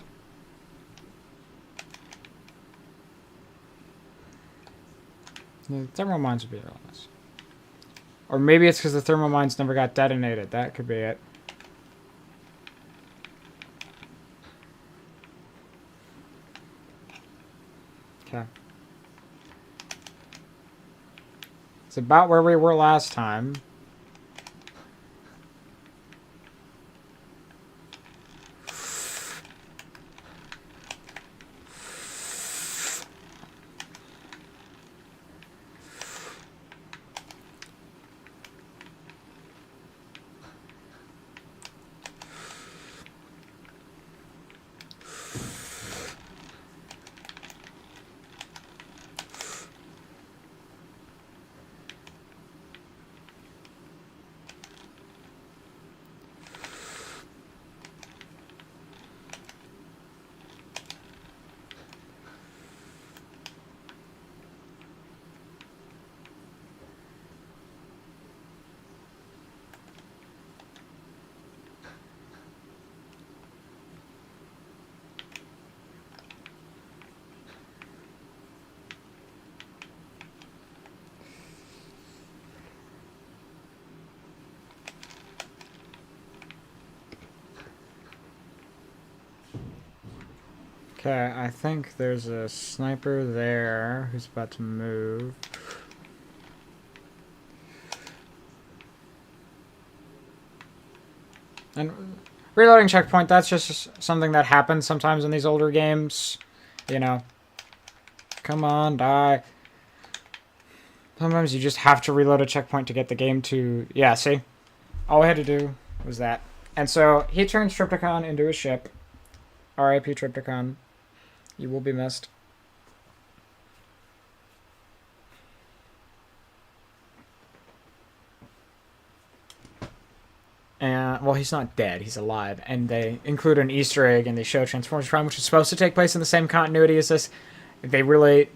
The thermal mines would be real nice. Or maybe it's because the thermal mines never got detonated. That could be it. Okay. It's about where we were last time. Okay, I think there's a sniper there who's about to move. And reloading checkpoint, that's just something that happens sometimes in these older games. You know. Come on, die. Sometimes you just have to reload a checkpoint to get the game to... Yeah, see? All we had to do was that. And so he turns Triptychon into a ship. R.I.P. Triptychon. You will be missed. And, well, he's not dead. He's alive. And they include an Easter egg and they show Transformers Prime, which is supposed to take place in the same continuity as this. They really...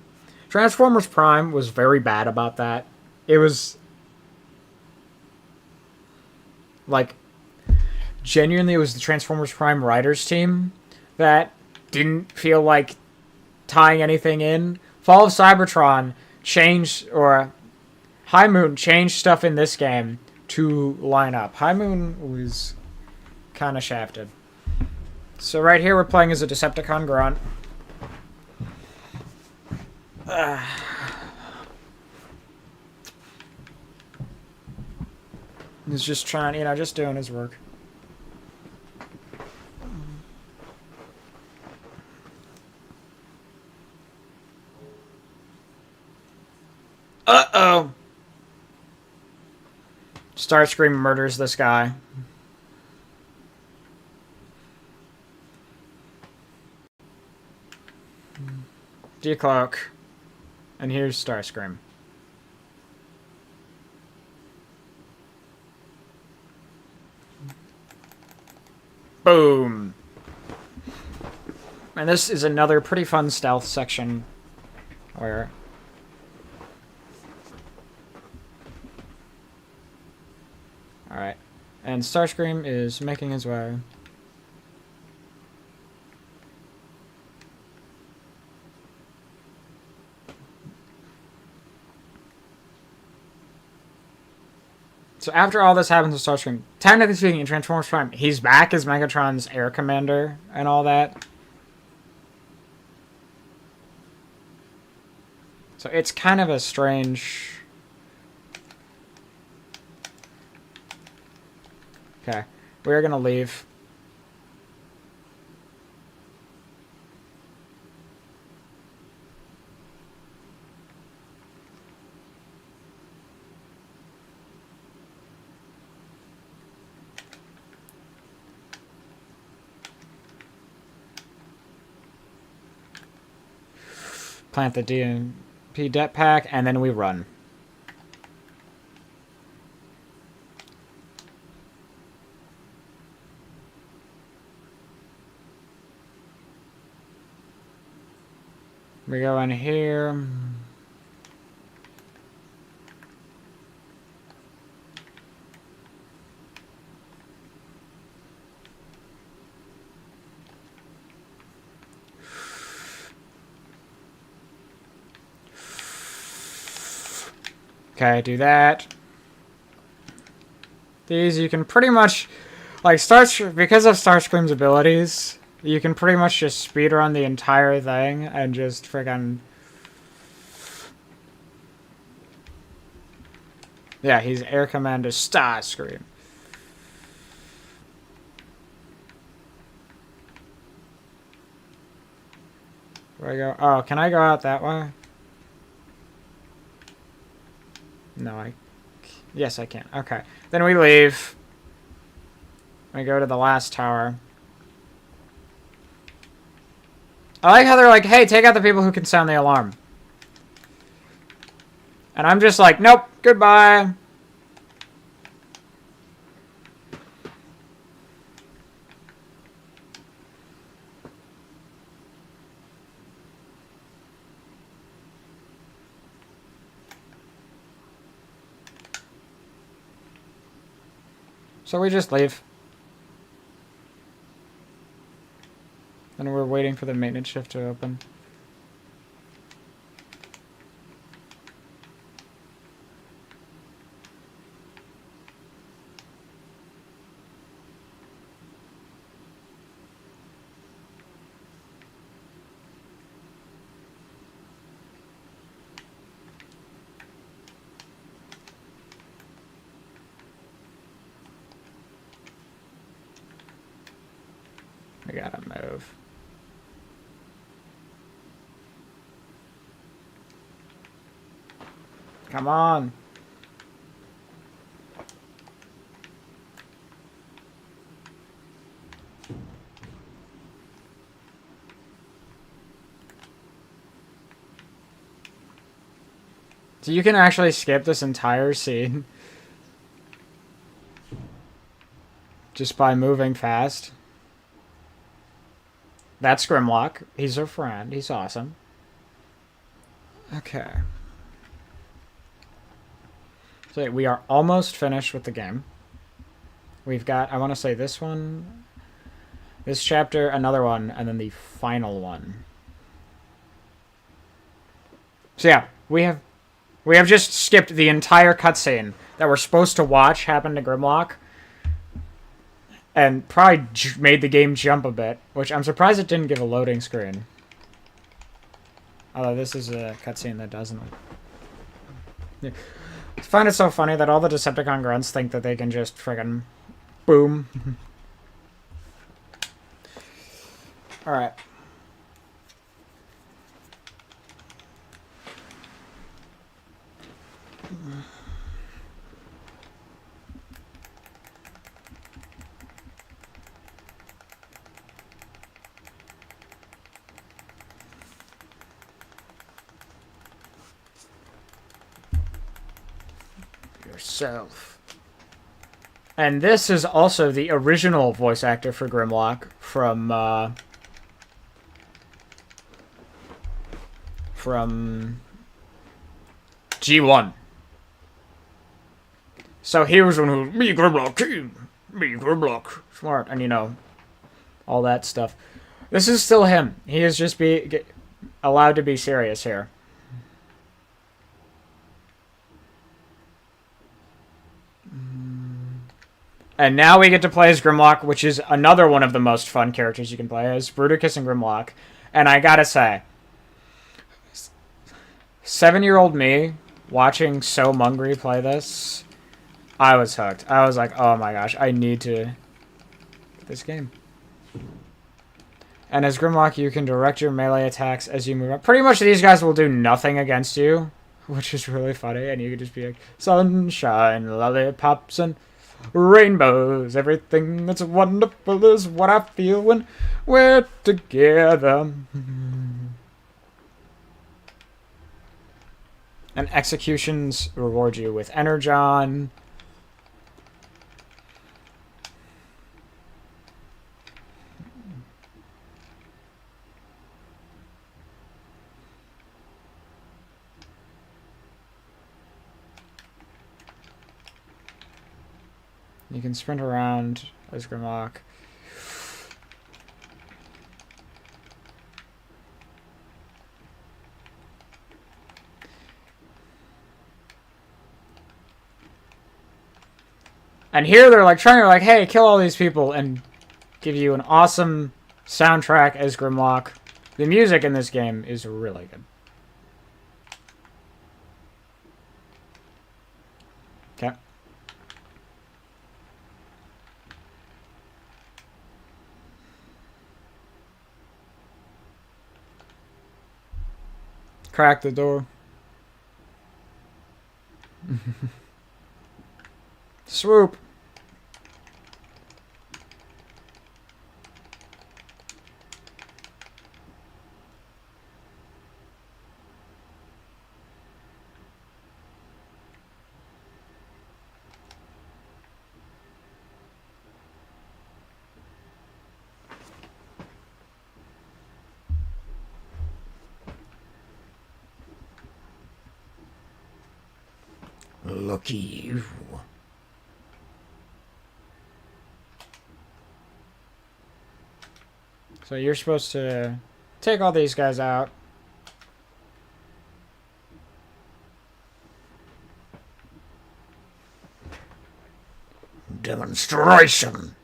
Transformers Prime was very bad about that. It was... Like... Genuinely, it was the Transformers Prime writers team that didn't feel like tying anything in. Fall of Cybertron changed, or High Moon changed stuff in this game to line up. High Moon was kind of shafted. So right here we're playing as a Decepticon grunt. He's just trying, you know, just doing his work. Uh-oh. Starscream murders this guy. Decloak. And here's Starscream. Boom. And this is another pretty fun stealth section where... Alright. And Starscream is making his way. So after all this happens to Starscream, technically speaking, in Transformers Prime, he's back as Megatron's air commander and all that. So it's kind of a strange... Okay, we're gonna leave. Plant the DMP det pack, and then we run. We go in here. Okay, do that. These you can pretty much, like, because of Starscream's abilities, you can pretty much just speedrun the entire thing and just friggin'... Yeah, he's Air Commander Starscream. Where I go? Oh, can I go out that way? No, yes, I can. Okay. Then we leave. We go to the last tower. I like how they're like, hey, take out the people who can sound the alarm. And I'm just like, nope, goodbye. So we just leave. And we're waiting for the maintenance shift to open. We gotta move. Come on. So you can actually skip this entire scene just by moving fast. That's Grimlock. He's our friend. He's awesome. Okay. So we are almost finished with the game. We've got, I want to say this one, this chapter, another one, and then the final one. So yeah, we have just skipped the entire cutscene that we're supposed to watch happen to Grimlock. And probably made the game jump a bit, which I'm surprised it didn't give a loading screen. Although this is a cutscene that doesn't. Yeah. I find it so funny that all the Decepticon grunts think that they can just friggin' boom. Alright. Yourself. And this is also the original voice actor for Grimlock from G1. So he was one who, me Grimlock team, me Grimlock, smart, and you know, all that stuff. This is still him. He is just allowed to be serious here. And now we get to play as Grimlock, which is another one of the most fun characters you can play as, Bruticus and Grimlock. And I gotta say, 7-year-old me watching So Mungry play this, I was hooked. I was like, oh my gosh, I need to get this game. And as Grimlock, you can direct your melee attacks as you move up. Pretty much these guys will do nothing against you, which is really funny. And you can just be like, sunshine, lollipops, and rainbows. Everything that's wonderful is what I feel when we're together. And executions reward you with Energon. You can sprint around as Grimlock. And here they're like trying to like, hey, kill all these people and give you an awesome soundtrack as Grimlock. The music in this game is really good. Okay. Crack the door. Swoop. Lucky you. So you're supposed to take all these guys out. Demonstration.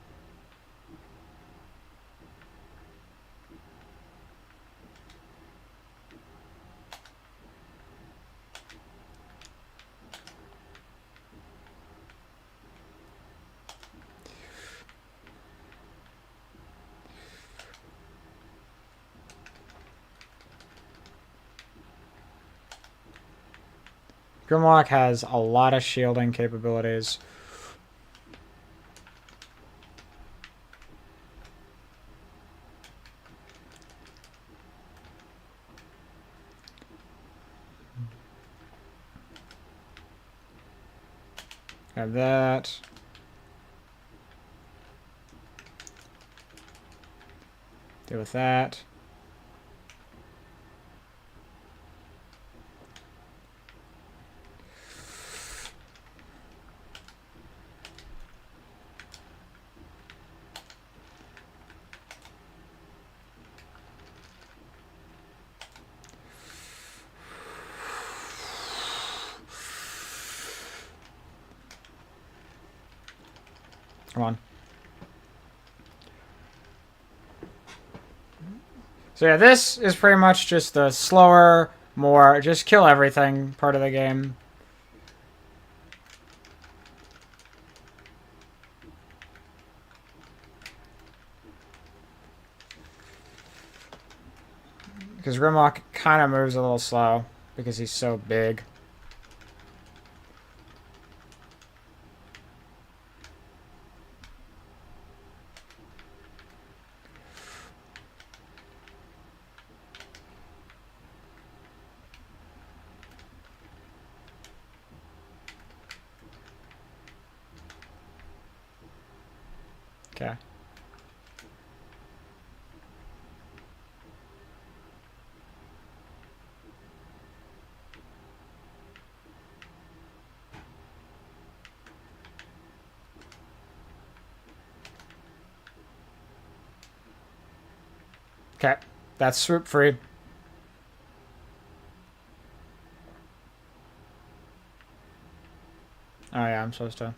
Grimlock has a lot of shielding capabilities. Have that. Deal with that. Come on. So yeah, this is pretty much just the slower, more just kill everything part of the game. Because Grimlock kind of moves a little slow because he's so big. Okay. Okay, that's swoop free. Oh yeah, I'm supposed to.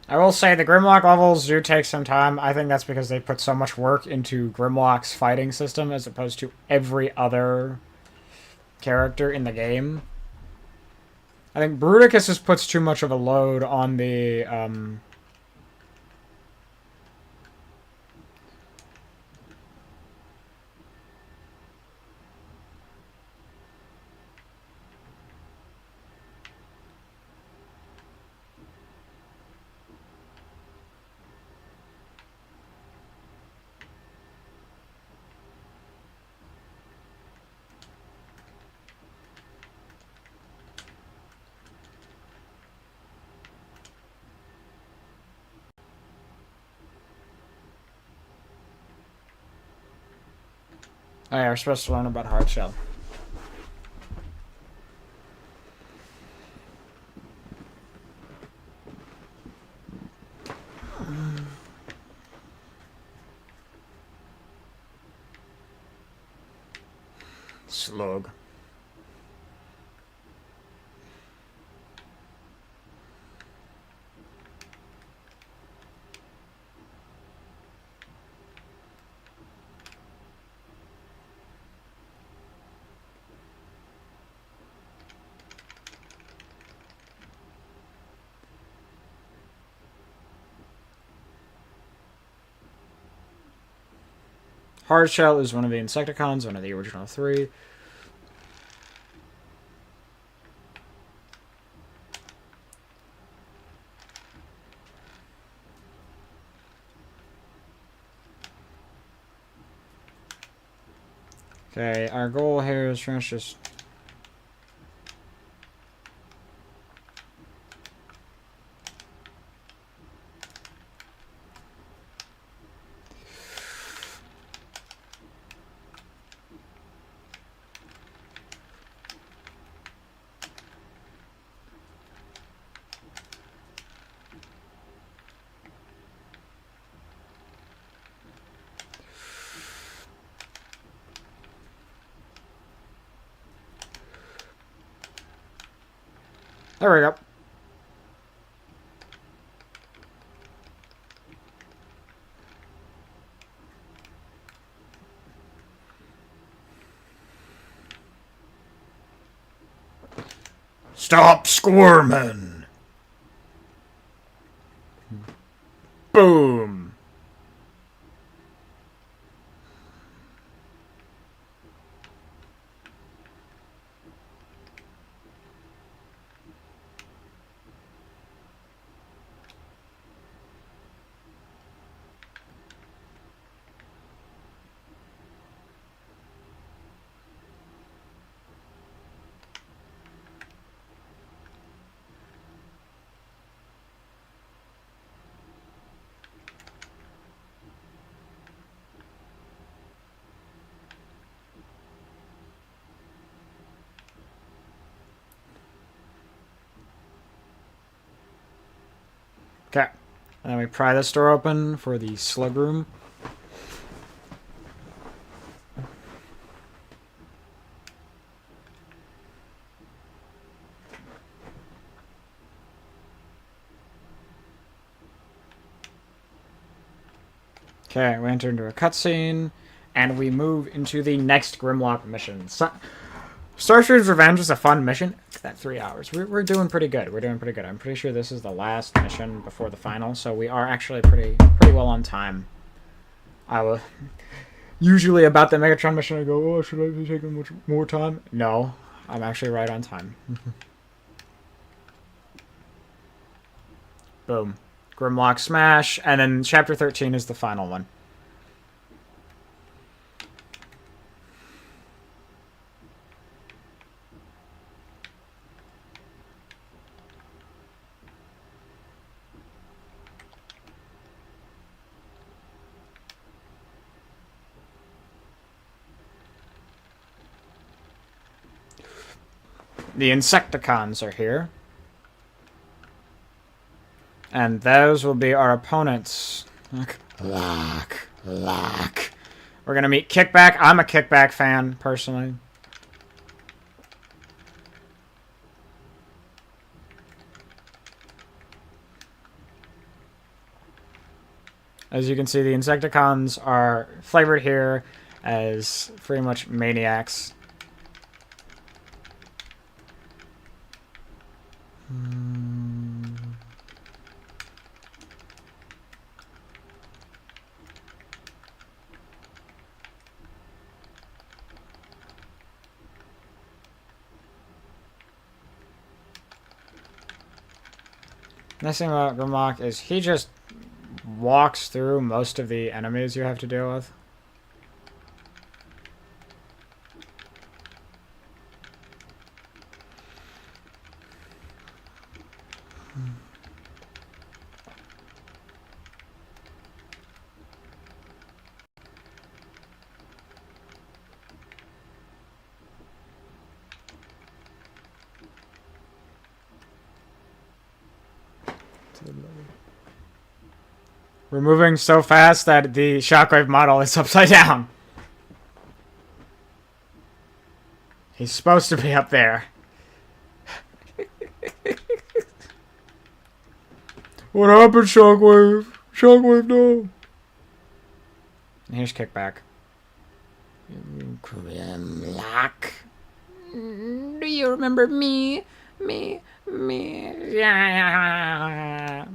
I will say the Grimlock levels do take some time. I think that's because they put so much work into Grimlock's fighting system as opposed to every other character in the game. I think Bruticus just puts too much of a load on the Oh yeah, we're supposed to learn about hard shell. Slug. Hard shell is one of the Insecticons, one of the original three. Okay, our goal here is just... There we go. Stop squirming! Boom! Okay. And then we pry this door open for the slug room. Okay, we enter into a cutscene, and we move into the next Grimlock mission. Starscream's Revenge is a fun mission. That 3 hours. We're doing pretty good. We're doing pretty good. I'm pretty sure this is the last mission before the final, so we are actually pretty well on time. I will usually about the Megatron mission. I go, oh, should I be taking much more time? No, I'm actually right on time. Boom. Grimlock smash, and then chapter 13 is the final one. The Insecticons are here. And those will be our opponents. Lock. We're going to meet Kickback. I'm a Kickback fan, personally. As you can see, the Insecticons are flavored here as pretty much maniacs. Nice thing about Grimlock is he just walks through most of the enemies you have to deal with. We're moving so fast that the Shockwave model is upside down. He's supposed to be up there. What happened, Shockwave? Shockwave, no. And here's Kickback. Grimlock. Do you remember me? Me. Yeah.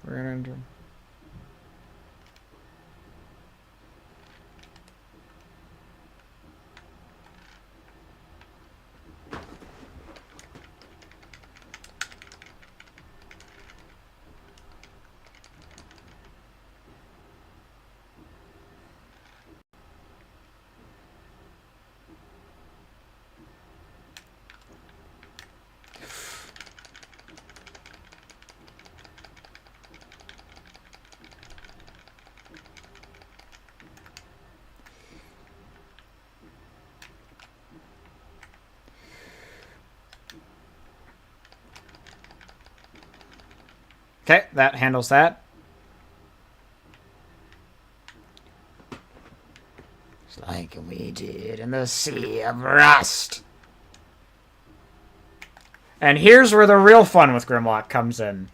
We're gonna enter. Okay, that handles that. It's like we did in the Sea of Rust. And here's where the real fun with Grimlock comes in.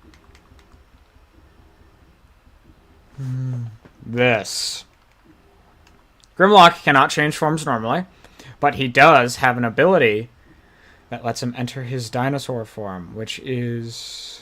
This. Grimlock cannot change forms normally, but he does have an ability that lets him enter his dinosaur form, which is...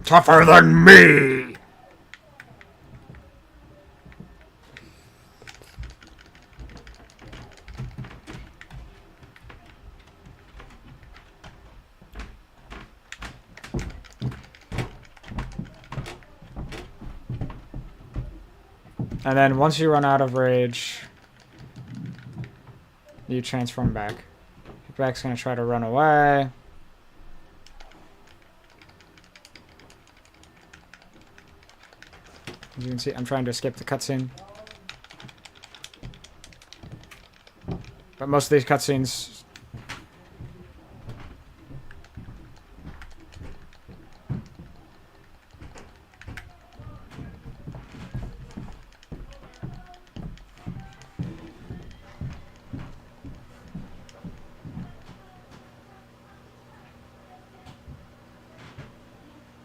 tougher than me! And then once you run out of rage, You transform back. Back's gonna try to run away. As you can see, I'm trying to skip the cutscene. But most of these cutscenes...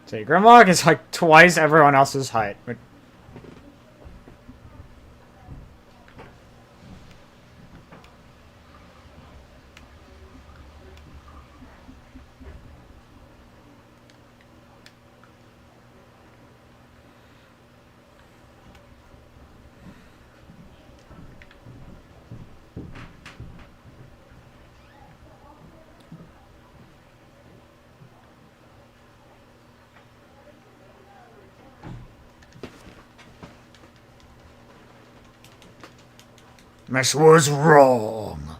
See, Grimlock is like twice everyone else's height. But This was wrong.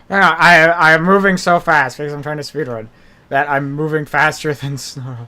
yeah, I'm moving so fast because I'm trying to speedrun that I'm moving faster than Snarl.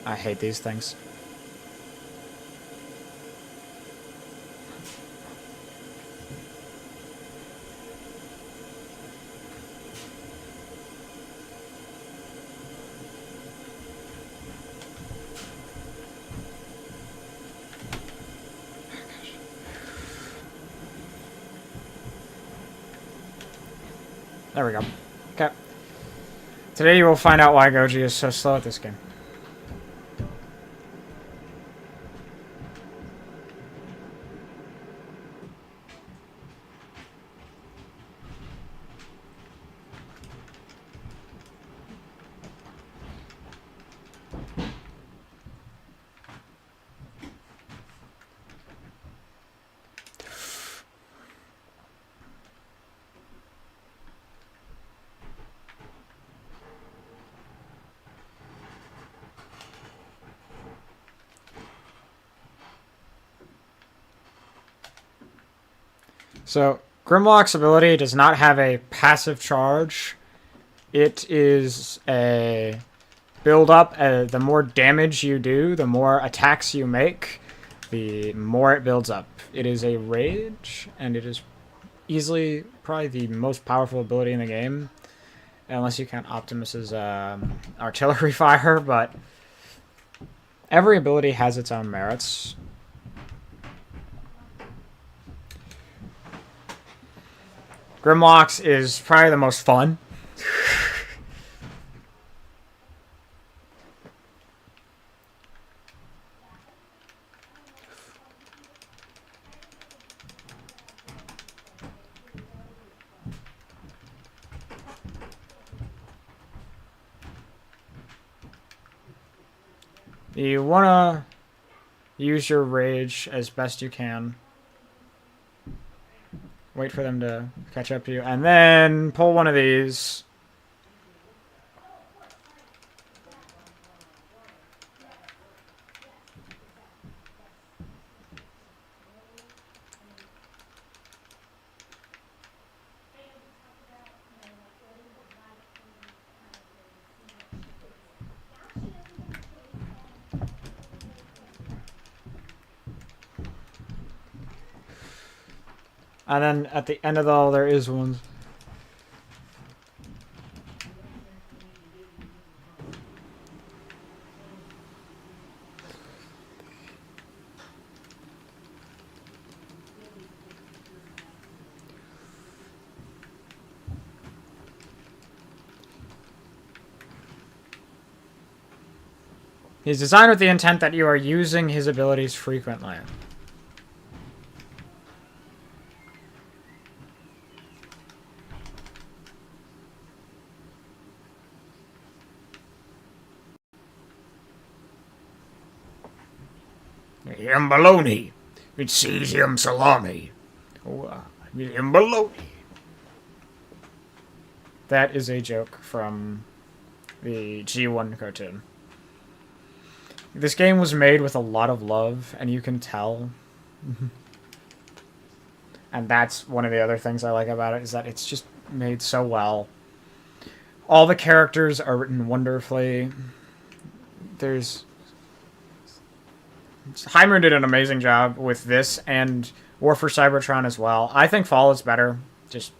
I hate these things. There we go. Okay. Today you will find out why Goji is so slow at this game. So, Grimlock's ability does not have a passive charge. It is a build up. The more damage you do, the more attacks you make, the more it builds up. It is a rage, and it is easily probably the most powerful ability in the game. Unless you count Optimus's artillery fire, but every ability has its own merits. Grimlock's is probably the most fun. You want to use your rage as best you can. Wait for them to catch up to you, and then pull one of these. And then at the end of all, there is one. He's designed with the intent that you are using his abilities frequently. Him baloney. It sees him salami. Oh, him baloney. That is a joke from the G1 cartoon. This game was made with a lot of love, and you can tell. And that's one of the other things I like about it, is that it's just made so well. All the characters are written wonderfully. Heimer did an amazing job with this, and War for Cybertron as well. I think Fall is better, just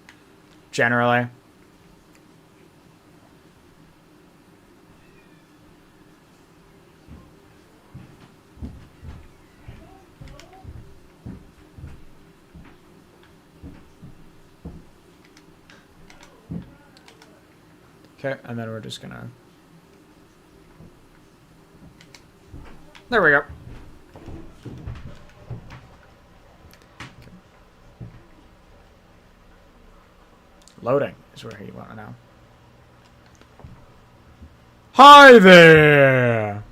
generally. Okay, and then we're just gonna... There we go. Loading is where you want to know. Hi there!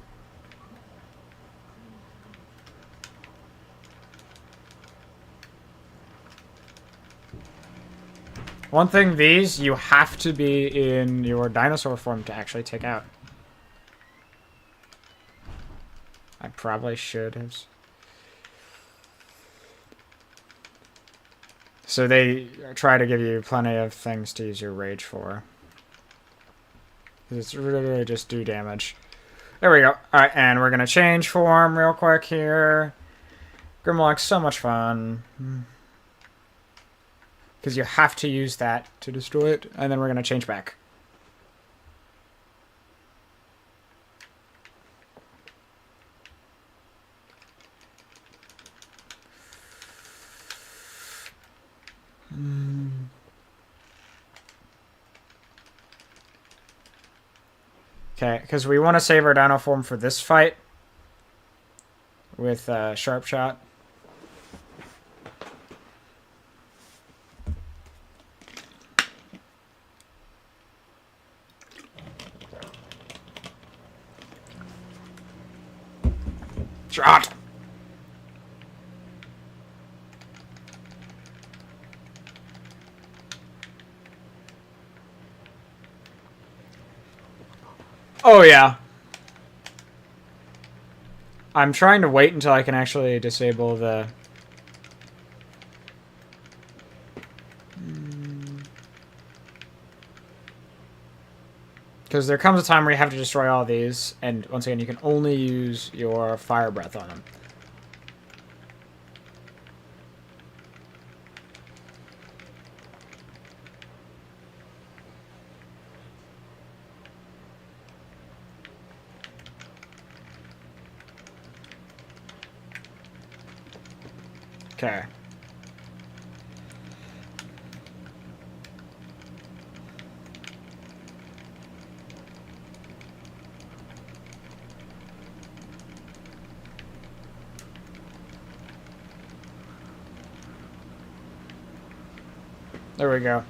One thing, these you have to be in your dinosaur form to actually take out. I probably should have. So they try to give you plenty of things to use your rage for. It's really just do damage. There we go. Alright, and we're gonna change form real quick here. Grimlock's so much fun. Because you have to use that to destroy it, and then we're gonna change back. Okay, because we want to save our dino form for this fight with Sharp Shot. Shot. Oh, yeah. I'm trying to wait until I can actually disable the... Because there comes a time where you have to destroy all these, and once again, you can only use your fire breath on them. Okay. There we go.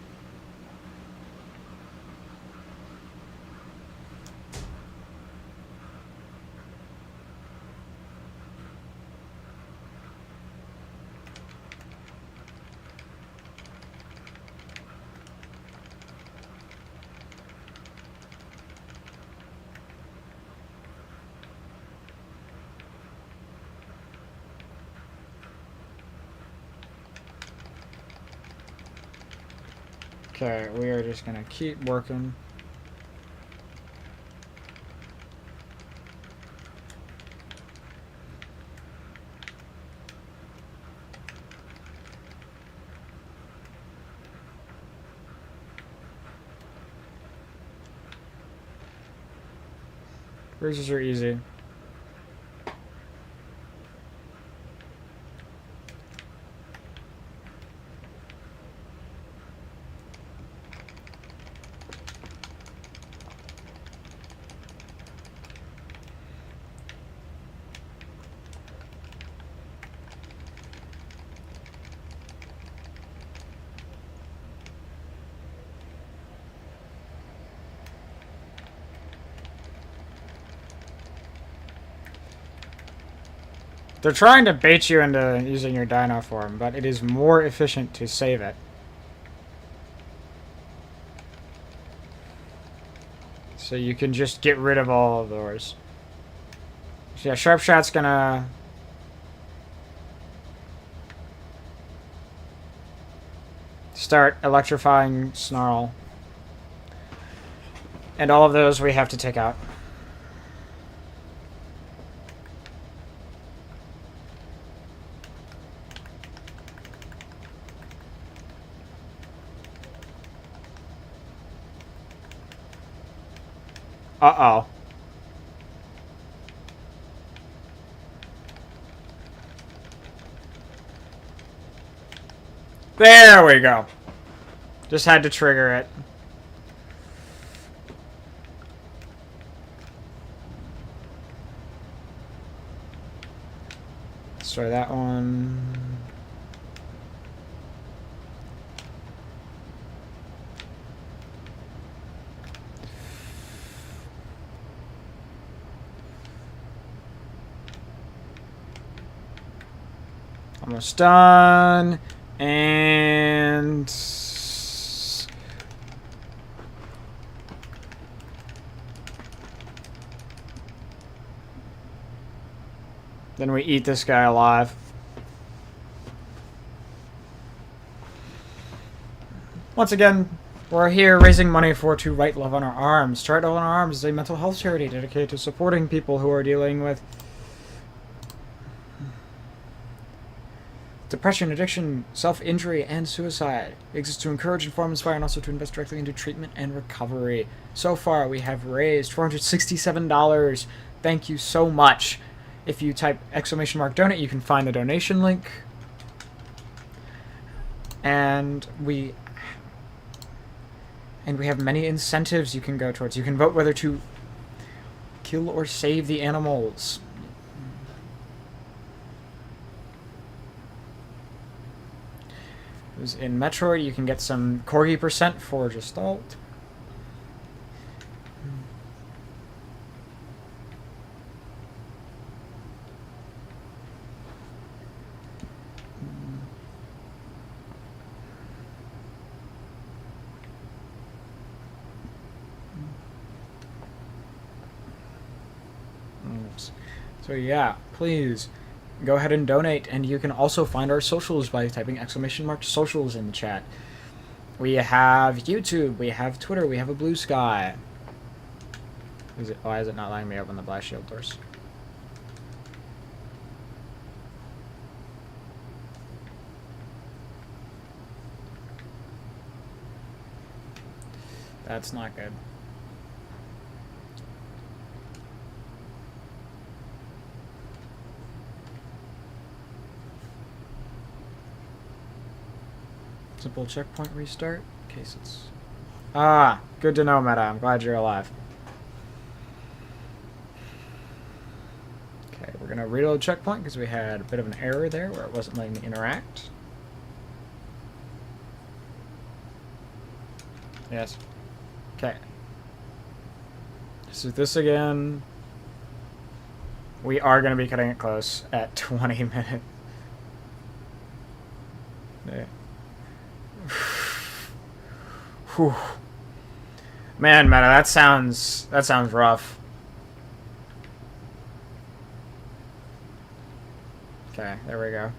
Okay, we are just gonna keep working. Races are easy. They're trying to bait you into using your dino form, but it is more efficient to save it. So you can just get rid of all of those. So yeah, Sharp Shot's gonna... start electrifying Snarl. And all of those we have to take out. Uh-oh. There we go. Just had to trigger it. Destroy that one. Almost done. And... then we eat this guy alive. Once again, we're here raising money for To Right Love on Our Arms. To Right Love on Our Arms is a mental health charity dedicated to supporting people who are dealing with depression, addiction, self-injury, and suicide. It exists to encourage, inform, inspire, and also to invest directly into treatment and recovery. So far, we have raised $467. Thank you so much. If you type !donate, you can find the donation link. And we have many incentives you can go towards. You can vote whether to kill or save the animals. In Metroid, you can get some Corgi % for Gestalt. Oops. So yeah, please go ahead and donate, and you can also find our socials by typing !socials in the chat. We have YouTube, we have Twitter, we have a Blue Sky. Why is it not letting me open the blast shield doors? That's not good. Simple checkpoint restart. In case it's... Ah, good to know, Meta. I'm glad you're alive. Okay, we're gonna reload checkpoint because we had a bit of an error there where it wasn't letting me interact. Yes. Okay. So this again. We are gonna be cutting it close at 20 minutes. Yeah. Whew. Man, Meta, that sounds rough. Okay, there we go.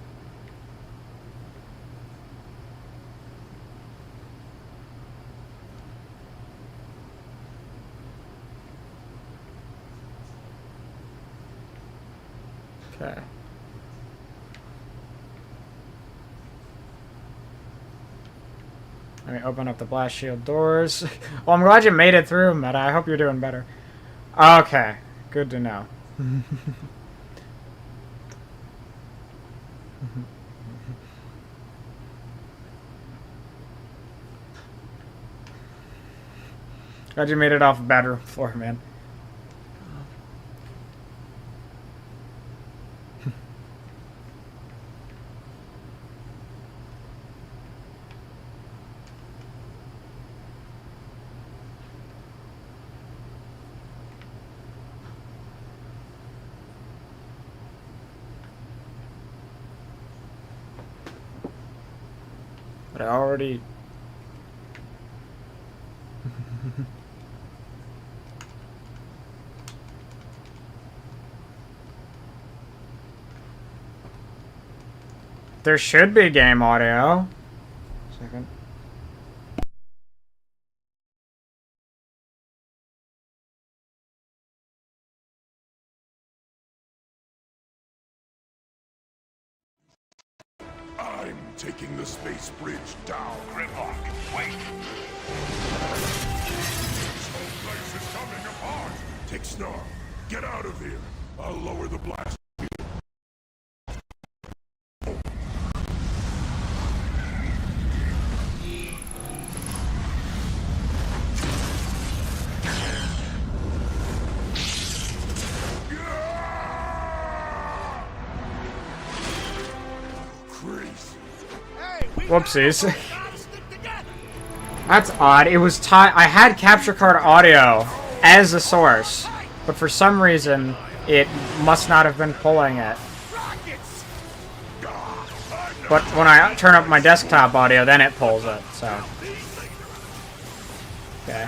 Okay. Let me open up the blast shield doors. Well, I'm glad you made it through, Meta. I hope you're doing better. Okay, good to know. Glad you made it off the bedroom floor, man. But I already... There should be game audio. Second. I'm taking the space bridge down. Grimlock, wait. This whole place is coming apart. Take Snarl. Get out of here. I'll lower the blast. Whoopsies. That's odd. It was I had capture card audio as a source, but for some reason it must not have been pulling it. But when I turn up my desktop audio, then it pulls it. So. Okay.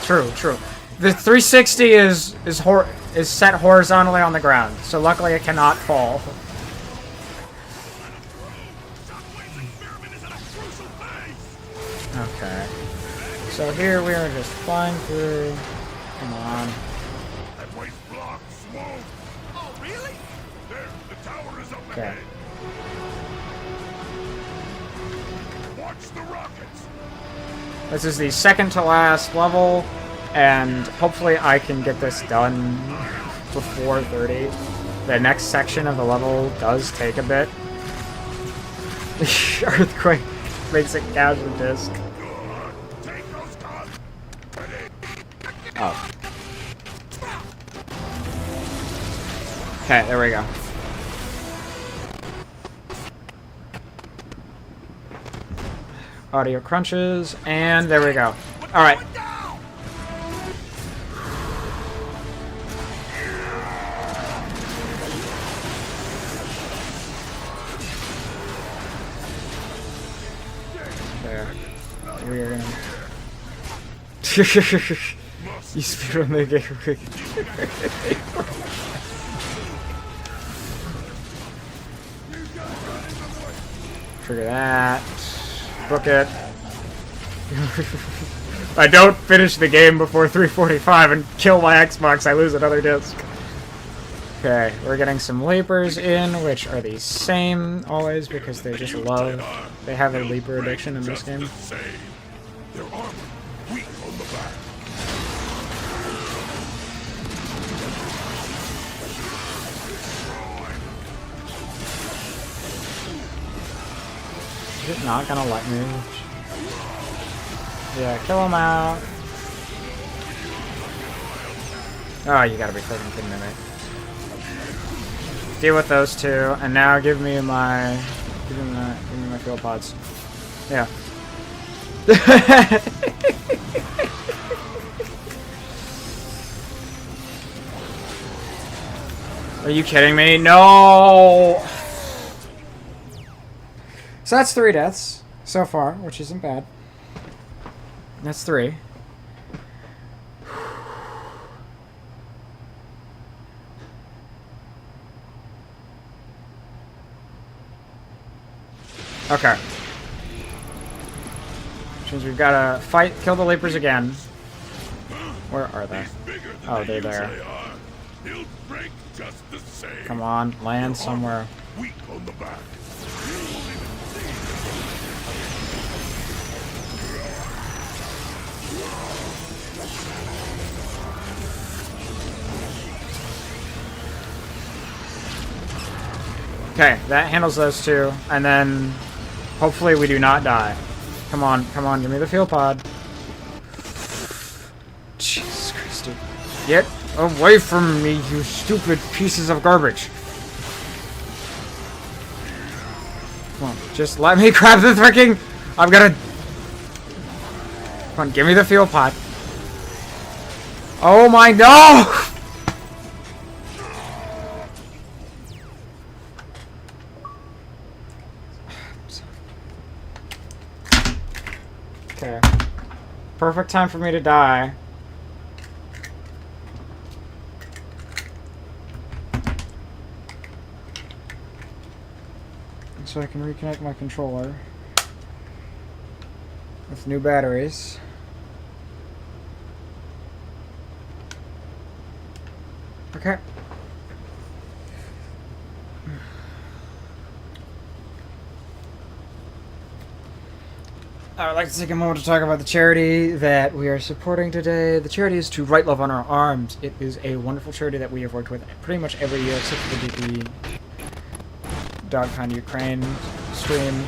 True, true. The 360 is set horizontally on the ground, so luckily it cannot fall. Okay. So here we are just flying through. Come on. Okay. Watch the rockets. This is the second to last level, and hopefully I can get this done before 30. The next section of the level does take a bit. Earthquake makes it casual disc. Oh. Okay, there we go. Audio crunches, and there we go. Alright. There. We are gonna... You speedrun the game quick. Trigger that. Book it. If I don't finish the game before 3:45 and kill my Xbox, I lose another disc. Okay, we're getting some leapers in, which are the same always because they just love. They have a leaper addiction in this game. Their armor weak on the back. Is it not gonna let me? Yeah, kill him out. Oh, you gotta be fucking kidding me, mate. Deal with those two, and now give me my fuel pods. Yeah. Are you kidding me? No! So that's 3 deaths so far, which isn't bad. That's 3. Okay. Which means we've got to fight, kill the leapers again. Where are they? Oh, they're there. Come on, land somewhere. Weak on the back. Okay, that handles those two, and then hopefully we do not die. Come on, give me the fuel pod. Jesus Christ, dude. Get away from me, you stupid pieces of garbage. Come on, just let me grab the freaking... I'm gonna... Come on, give me the fuel pod. Oh my no! Okay. Perfect time for me to die. So I can reconnect my controller with new batteries. Okay. I would like to take a moment to talk about the charity that we are supporting today. The charity is To Write Love on Our Arms. It is a wonderful charity that we have worked with pretty much every year except for the DogPound Ukraine stream.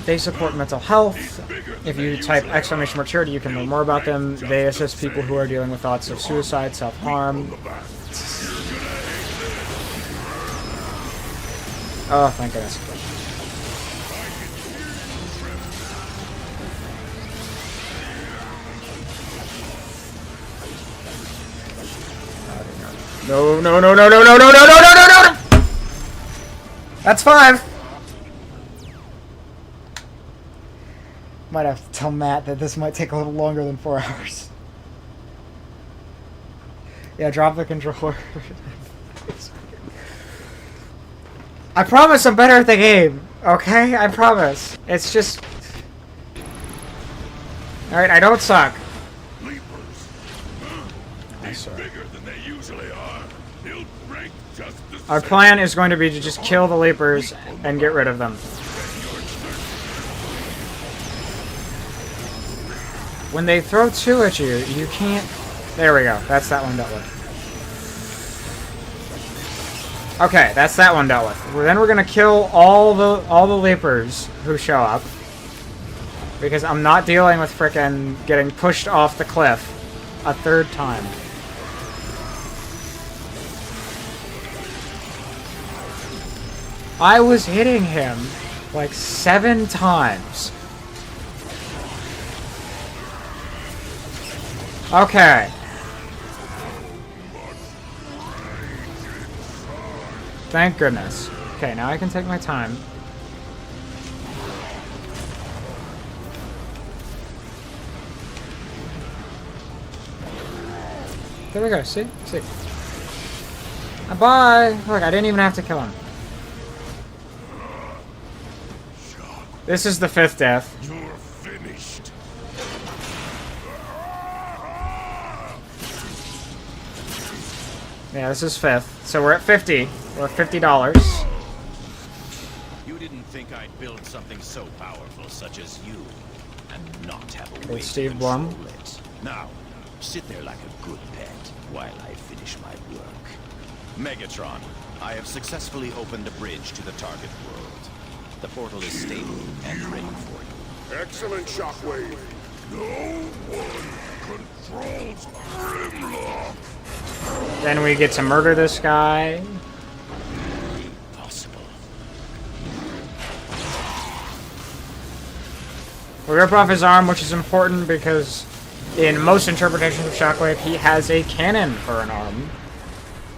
They support mental health. If you type exclamation charity, you can learn more about them. They assist people who are dealing with thoughts of suicide, self-harm. Oh, thank goodness. No, no, no, no, no, no, no, no, no, no, no, no, no! That's 5. Might have to tell Matt that this might take a little longer than 4 hours. Yeah, drop the controller. I promise I'm better at the game. Okay? I promise. It's just... Alright, I don't suck. Our plan is going to be to just kill the leapers and get rid of them. When they throw 2 at you, you can't... There we go. That's that one dealt with. Okay, that's that one dealt with. Then we're gonna kill all the leapers who show up. Because I'm not dealing with frickin' getting pushed off the cliff a 3rd time. I was hitting him like 7 times. Okay. Thank goodness. Okay, now I can take my time. There we go, see? See. Bye! Look, I didn't even have to kill him. This is the 5th death. You're finished. Yeah, this is 5th. So we're at 50. We're at $50. You didn't think I'd build something so powerful such as you and not have a way to Steve control Blum. it. Now, sit there like a good pet while I finish my work. Megatron, I have successfully opened a bridge to the target world. The portal is stable and ready for you. Excellent, Shockwave. No one controls Grimlock. Then we get to murder this guy. Impossible. We rip off his arm, which is important because in most interpretations of Shockwave, he has a cannon for an arm.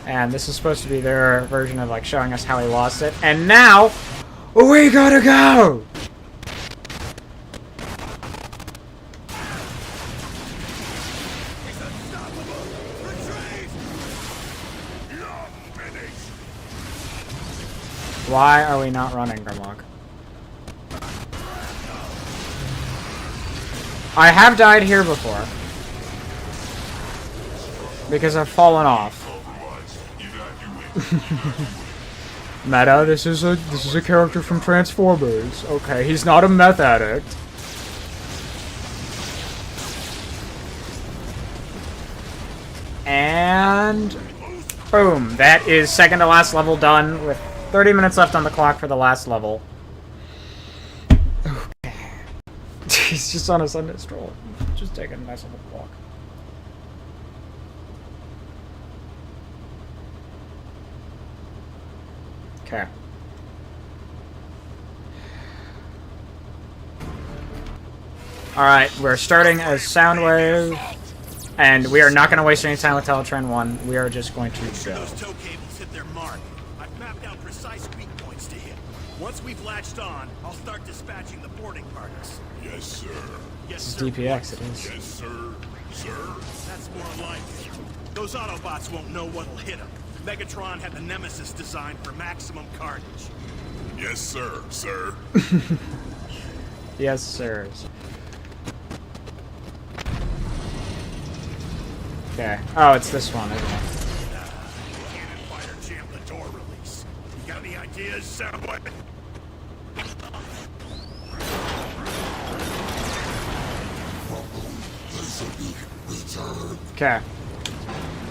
And this is supposed to be their version of like showing us how he lost it. And now... we gotta go! Why are we not running, Grimlock? I have died here before. Because I've fallen off. Meta, this is a character from Transformers. Okay, he's not a meth addict. And boom, that is second to last level done with 30 minutes left on the clock for the last level. Okay. He's just on a Sunday stroll. Just taking a nice little walk. Okay. Alright, we're starting as Soundwave. And we are not going to waste any time with Teletran 1. We are just going to go. Those tow cables hit their mark. I've mapped out precise weak points to hit. Once we've latched on, I'll start dispatching the boarding parties. Yes, sir. Yes, This is sir. DPX, it is. Yes, sir. Sir. That's more like it. Those Autobots won't know what'll hit them. Megatron had the Nemesis designed for maximum carnage. Yes, sir. Sir. Yes, sir. Okay. Oh, it's this one, isn't it? Cannon fire jammed the door release. You got any ideas, Soundwave? Okay.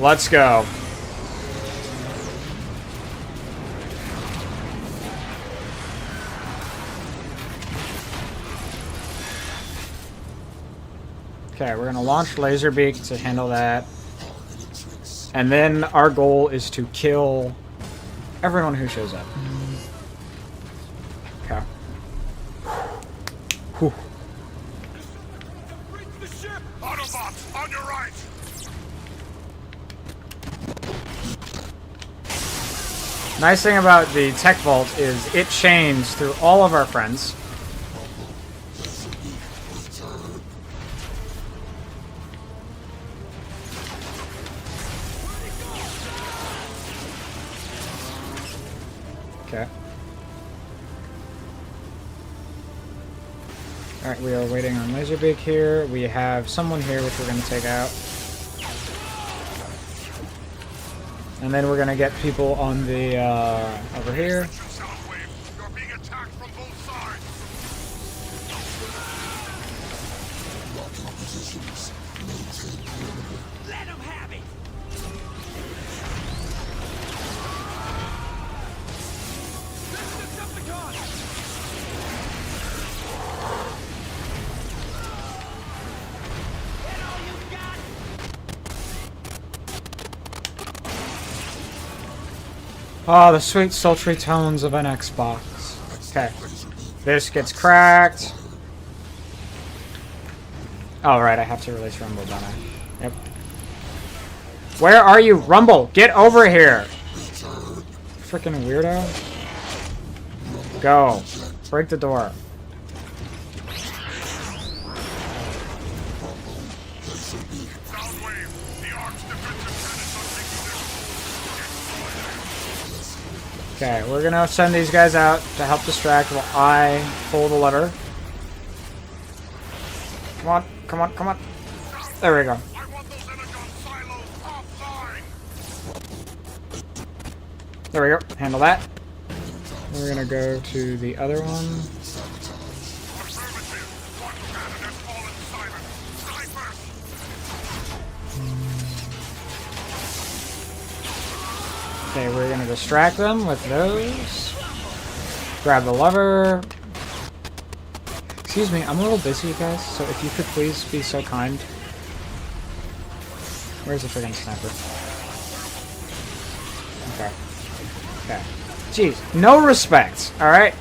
Let's go. Okay, we're gonna launch Laserbeak to handle that. And then our goal is to kill everyone who shows up. Okay. Whew. Autobots, on your right! Nice thing about the Tech Vault is it chains through all of our friends. Okay. Alright, we are waiting on Laserbeak here. We have someone here which we're going to take out. And then we're going to get people on the, over here. Soundwave, you're being attacked from both sides! Let them have it! Oh, the sweet sultry tones of an Xbox. Okay. This gets cracked. Oh, right, I have to release Rumble, don't I? Yep. Where are you, Rumble? Get over here! Freaking weirdo. Go. Break the door. Okay, we're gonna send these guys out to help distract while I pull the lever. Come on, come on, come on. There we go. There we go. Handle that. We're gonna go to the other one. Okay, we're gonna distract them with those. Grab the lever. Excuse me, I'm a little busy, you guys, so if you could please be so kind. Where's the friggin' sniper? Okay. Okay. Jeez, no respect, alright?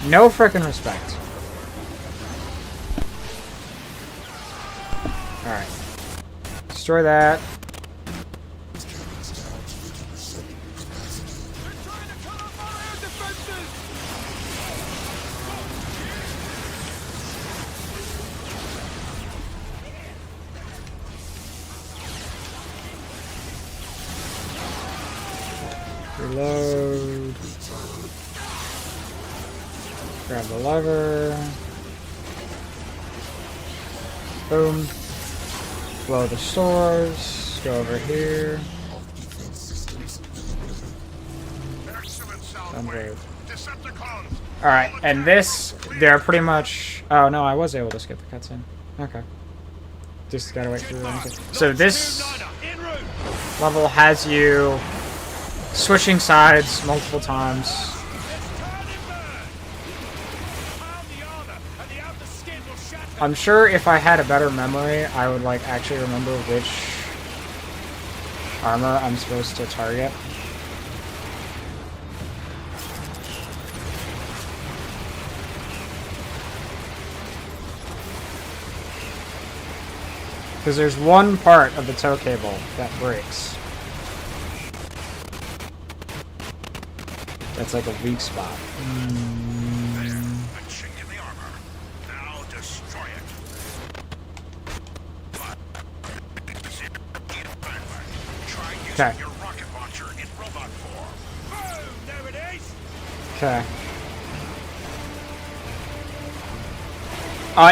No frickin' respect. Alright. Destroy that. Reload. Grab the lever. Boom. Blow the stores. Go over here. Alright, and this, they're pretty much... Oh, no, I was able to skip the cutscene. Okay. Just gotta wait for the answer. So this level has you switching sides multiple times. I'm sure if I had a better memory, I would like actually remember which armor I'm supposed to target. Because there's one part of the tow cable that breaks. That's like a weak spot. A chink in the armor. Now destroy it. Try using your rocket launcher in robot form. Boom! There it is. Okay.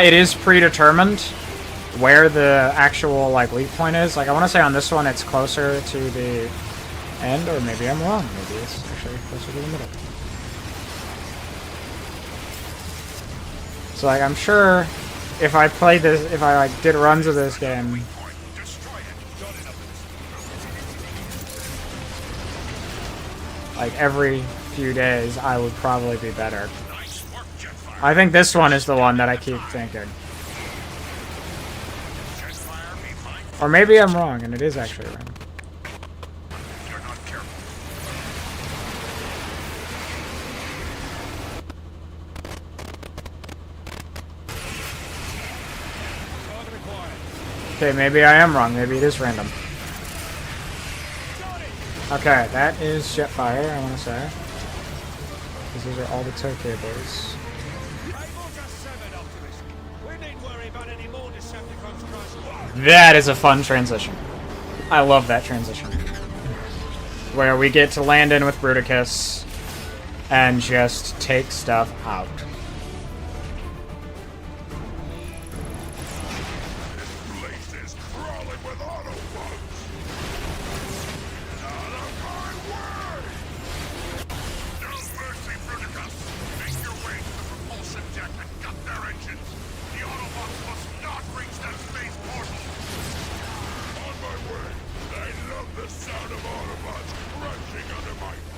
It is predetermined where the actual like weak point is. Like I want to say on this one it's closer to the end, or maybe I'm wrong. Maybe it's actually closer to the middle. So like I'm sure if I played this, if I like did runs of this game, like every few days, I would probably be better. I think this one is the one that I keep thinking. Or maybe I'm wrong and it is actually wrong. Okay, maybe I am wrong. Maybe it is random. Okay, that is Jetfire, I want to say. Because these are all the tow cables. That is a fun transition. I love that transition. Where we get to land in with Bruticus and just take stuff out.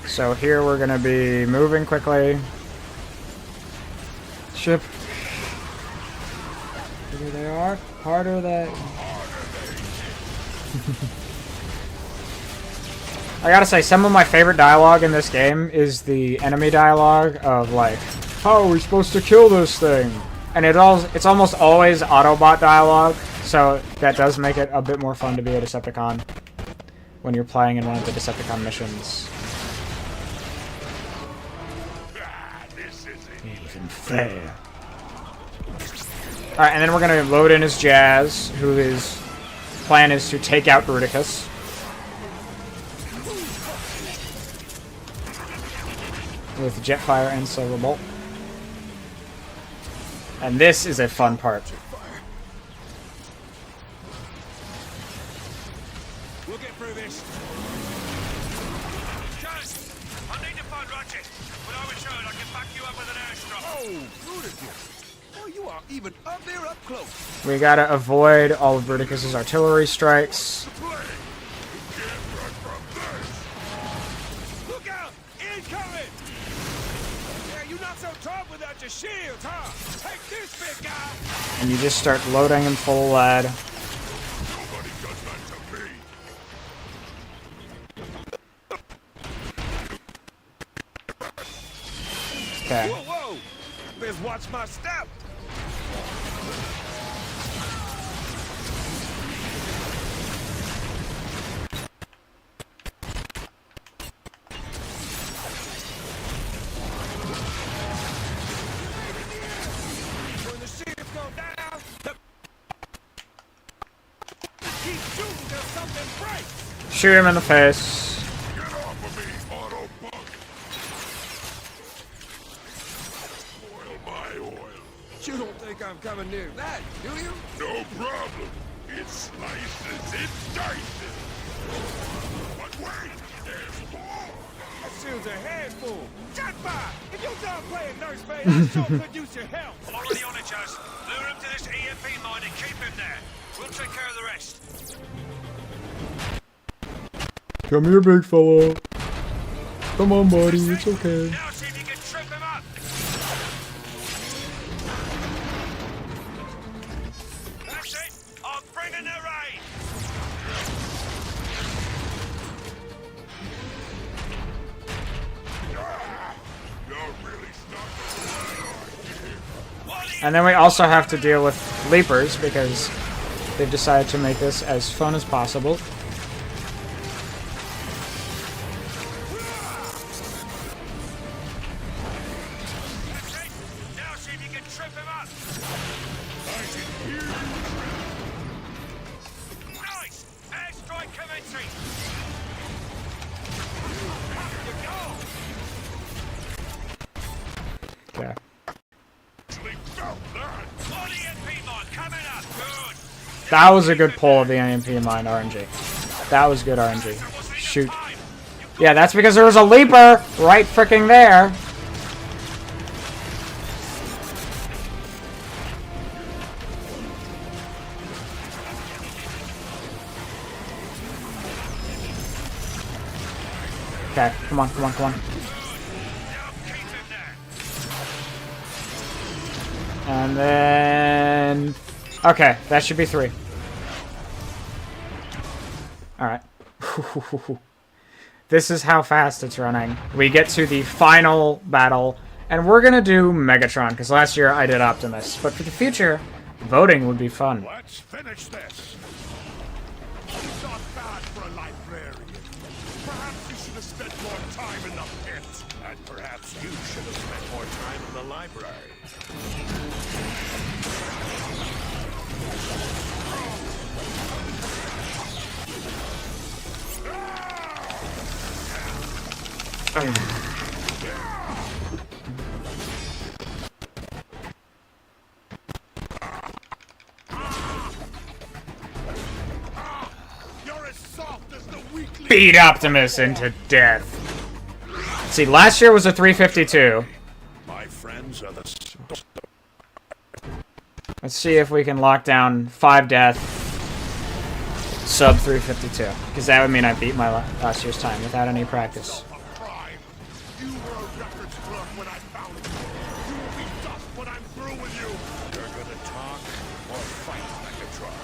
So here we're gonna be moving quickly. Ship. Here they are. Harder they. I gotta say, some of my favorite dialogue in this game is the enemy dialogue of like, how are we supposed to kill this thing? And it's almost always Autobot dialogue, so that does make it a bit more fun to be a Decepticon when you're playing in one of the Decepticon missions. Fair. Alright, and then we're gonna load in his Jazz, whose plan is to take out Bruticus. With Jetfire and Silverbolt. And this is a fun part. We'll get through this. Jazz, I need to find Ratchet. When I return, I can back you up with an airstrike. Oh, Bruticus. Oh, you are even up there up close. We gotta avoid all of Bruticus's artillery strikes. Look out! Incoming! Yeah, you're not so tough without your shields, huh? Take this, big guy! And you just start loading him full of lead. Nobody does that to me. Okay. Whoa, whoa! Better watch my step. When the shields go down, keep shooting till something breaks. Shoot him in the face. Get off of me, Autobot! Oil my oil. You don't think I'm coming near that, do you? No problem. It slices, it dices. But wait, there's more. That shield's a handful. Jetfire! If you're done playing nursemaid, I sure could use your help. Already on it, Jazz. Lure him to this EMP mine and keep him there. We'll take care of the rest. Come here, big fella. Come on, buddy. It's okay. Now see if you can trip him up. That's it. I'm bringing the rain. And then we also have to deal with Leapers, because They've decided to make this as fun as possible. Now see if you can trip him up. Nice! Airstrike commencing! Okay. That was a good pull of the EMP mine RNG. That was good RNG. Shoot. Yeah, that's because there was a leaper right fricking there. Okay, come on, come on, come on. And then... Okay, that should be 3. Alright. This is how fast it's running. We get to the final battle, and we're gonna do Megatron, because last year I did Optimus. But for the future, voting would be fun. Let's finish this. Not bad for a librarian. Perhaps you should have spent more time in the pit. And perhaps you should have spent more time in the library. You're as soft as the weakling. Beat Optimus into death. See, last year was a 352. My friends are the Let's see if we can lock down 5 death, sub 352. Because that would mean I beat my last year's time without any practice. crime. You were a records clerk when I found you. You will be dust when I'm through with you. You're gonna talk or fight Megatron.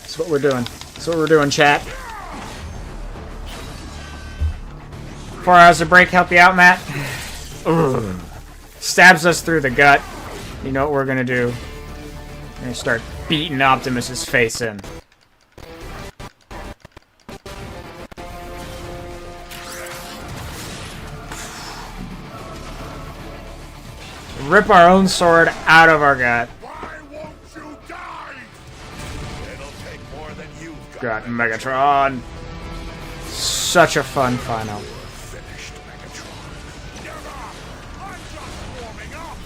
That's what we're doing. That's what we're doing, chat. 4 hours of break help you out, Matt? Ugh. Stabs us through the gut. You know what we're gonna do? We're gonna start beating Optimus's face in. Rip our own sword out of our gut. Why won't you die? It'll take more than you've Got Megatron. Such a fun final. finished, Megatron. Never! I'm just warming up.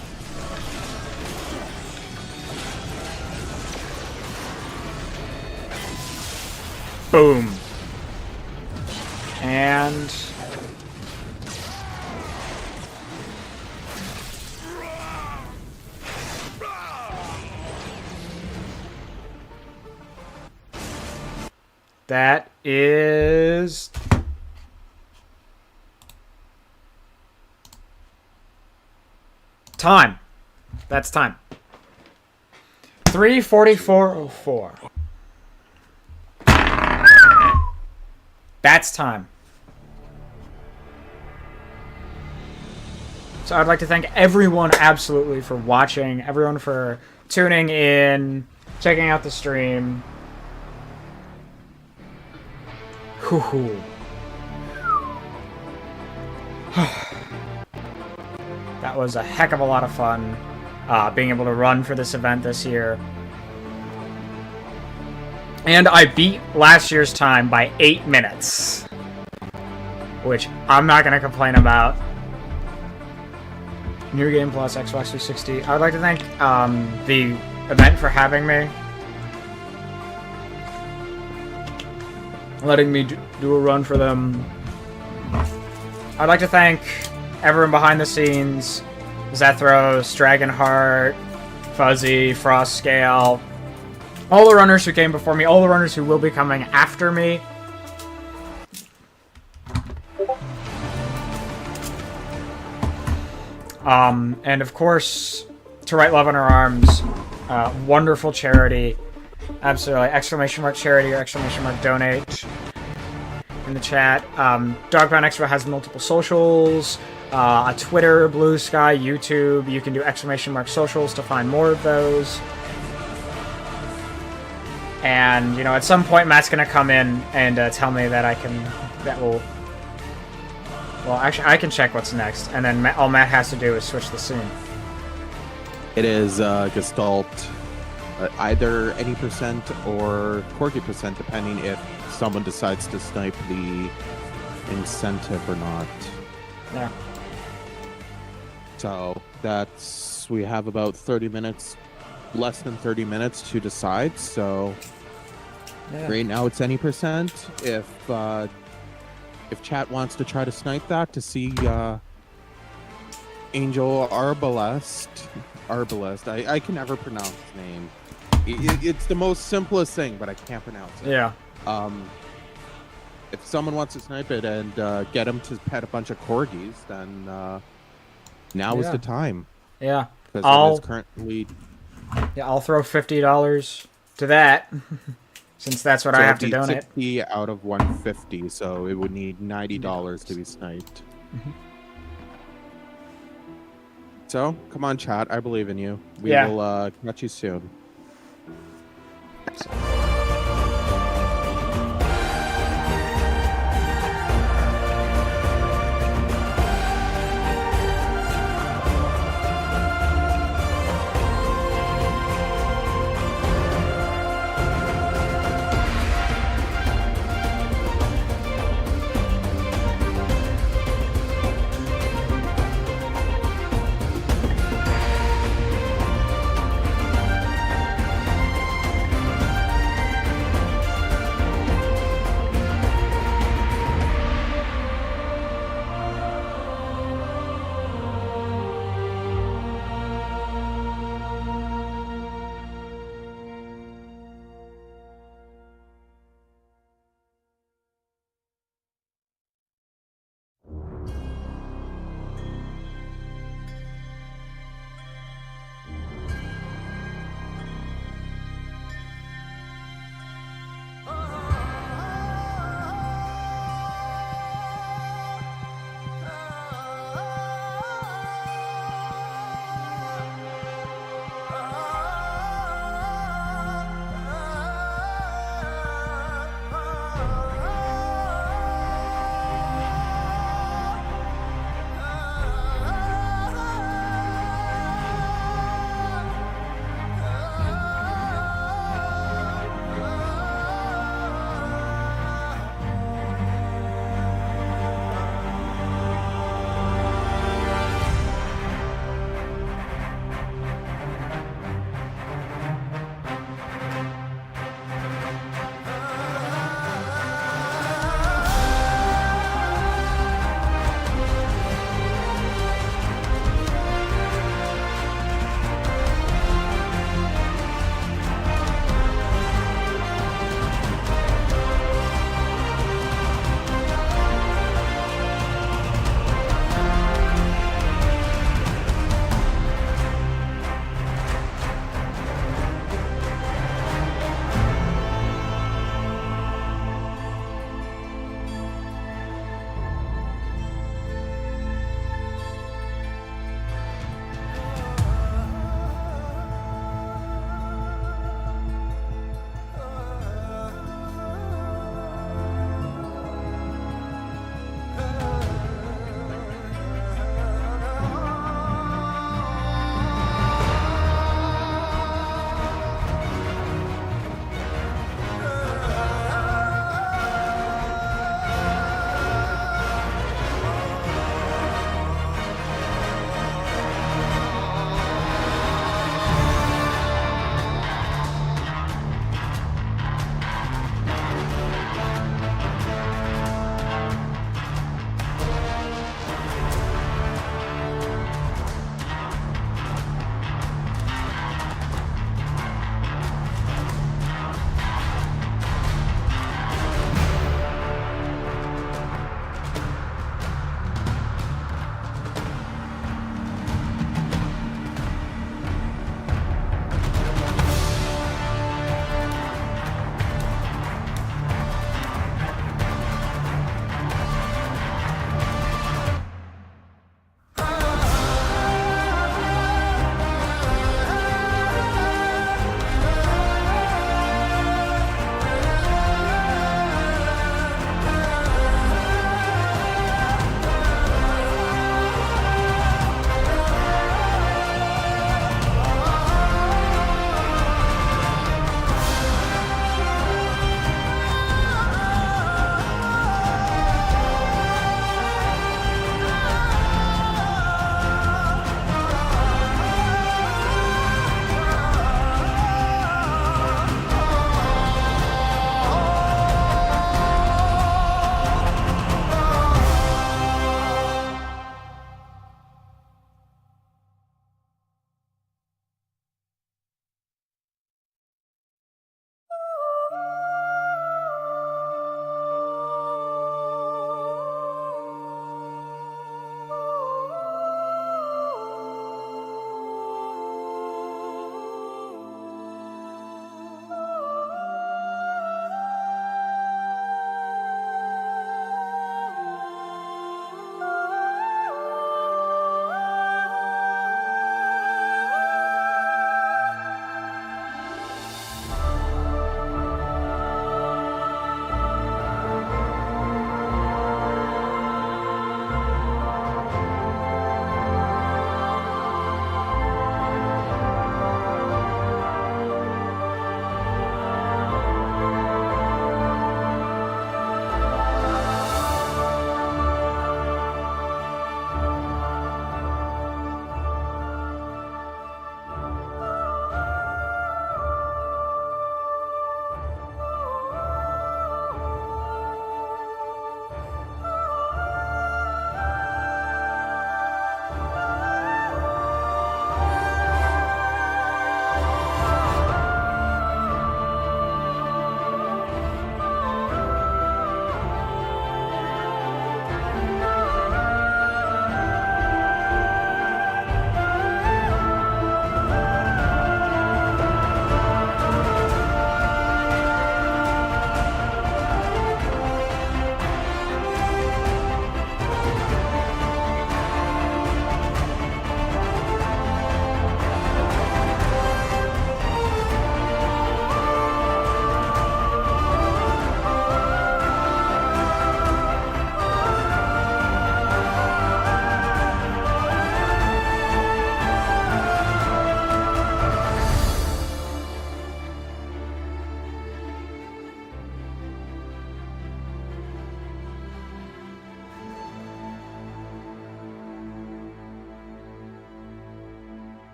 Boom. And... that is... time. That's time. 3:44:04. That's time. So I'd like to thank everyone absolutely for watching, everyone for tuning in, checking out the stream. Hoo-hoo. That was a heck of a lot of fun, being able to run for this event this year. And I beat last year's time by 8 minutes, which I'm not going to complain about. New Game Plus, Xbox 360. I would like to thank the event for having me. Letting me do a run for them. I'd like to thank everyone behind the scenes. Zethros, Dragonheart, Fuzzy, Frostscale. All the runners who came before me, all the runners who will be coming after me. And of course, To Write Love on Her Arms, wonderful charity. Absolutely, exclamation mark charity or exclamation mark donate. And in the chat. Dogpound Expo has multiple socials, a Twitter, Blue Sky, YouTube. You can do ! socials to find more of those. And, you know, at some point Matt's going to come in and tell me that well, actually, I can check what's next, and then all Matt has to do is switch the scene. It is Gestalt, either any percent or Corgi percent, depending if someone decides to snipe the incentive or not. Yeah. So we have about 30 minutes, less than 30 minutes to decide. So right now it's any percent. If chat wants to try to snipe that to see Angel Arbalest, I can never pronounce his name. It's the most simplest thing, but I can't pronounce it. Yeah. If someone wants to snipe it and get him to pet a bunch of corgis, then now is the time. Yeah. Because it is currently... Yeah, I'll throw $50 to that. Since that's what I have to donate. 60 out of 150, so it would need $90 to be sniped. So, come on, chat. I believe in you. We will catch you soon.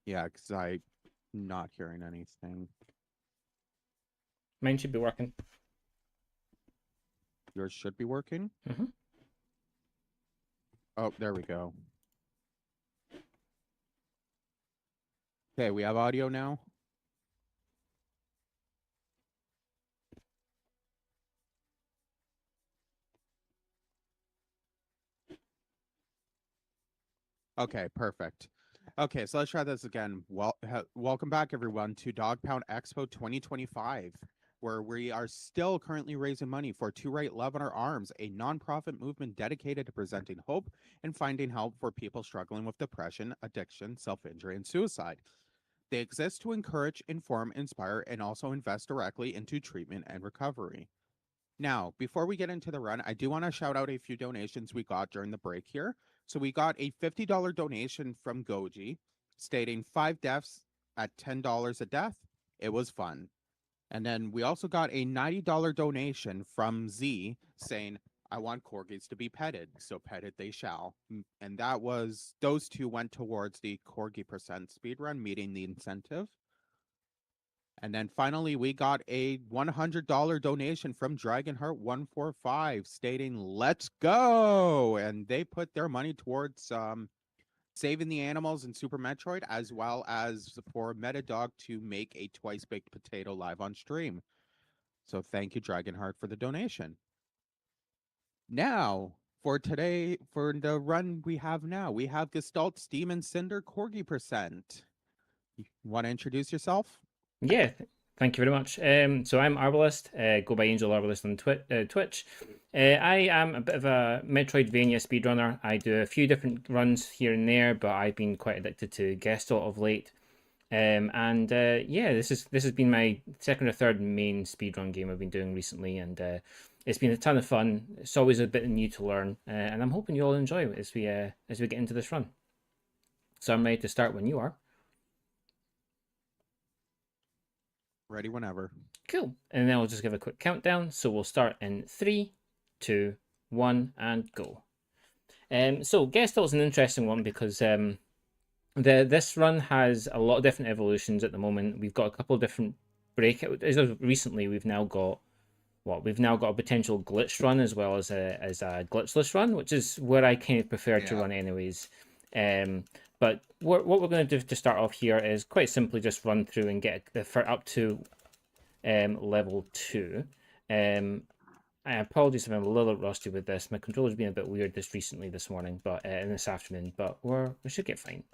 Yeah, because I'm not hearing anything. Mine should be working. Yours should be working. Mm-hmm. Oh, there we go. Okay, we have audio now. Okay, perfect. Okay, so let's try this again. Welcome back, everyone, to Dog Pound Expo 2025, where we are still currently raising money for To Write Love on Our Arms, a nonprofit movement dedicated to presenting hope and finding help for people struggling with depression, addiction, self-injury, and suicide. They exist to encourage, inform, inspire, and also invest directly into treatment and recovery. Now, before we get into the run, I do want to shout out a few donations we got during the break here. So we got a $50 donation from Goji stating 5 deaths at $10 a death. It was fun. And then we also got a $90 donation from Z saying, I want corgis to be petted, so petted they shall. And that was, those two went towards the corgi percent speedrun, meeting the incentive. And then finally, we got a $100 donation from Dragonheart145 stating, let's go. And they put their money towards saving the animals in Super Metroid, as well as for Metadog to make a Twice Baked Potato live on stream. So thank you, Dragonheart, for the donation. Now, for today, for the run we have now, we have Gestalt, Steam, and Cinder Corgi percent. You want to introduce yourself? Yeah, thank you very much. So I'm Arbalist, go by Angel Arbalist on Twitch. I am a bit of a Metroidvania speedrunner. I do a few different runs here and there, but I've been quite addicted to Gestalt of late. Yeah, this has been my second or third main speedrun game I've been doing recently, and it's been a ton of fun. It's always a bit new to learn, and I'm hoping you all enjoy it as we get into this run. So I'm ready to start when you are. Ready whenever. Cool. And then I'll just give a quick countdown. So we'll start in 3, 2, 1, and go. So Gestalt's an interesting one because this run has a lot of different evolutions at the moment. We've got a couple of different breakout. As of recently, we've now got a potential glitch run as well as a glitchless run, which is where I kind of prefer to run anyways. But what we're going to do to start off here is quite simply just run through and get up to level 2. I apologize if I'm a little rusty with this. My controller's been a bit weird this morning, but in this afternoon, but we should get fine.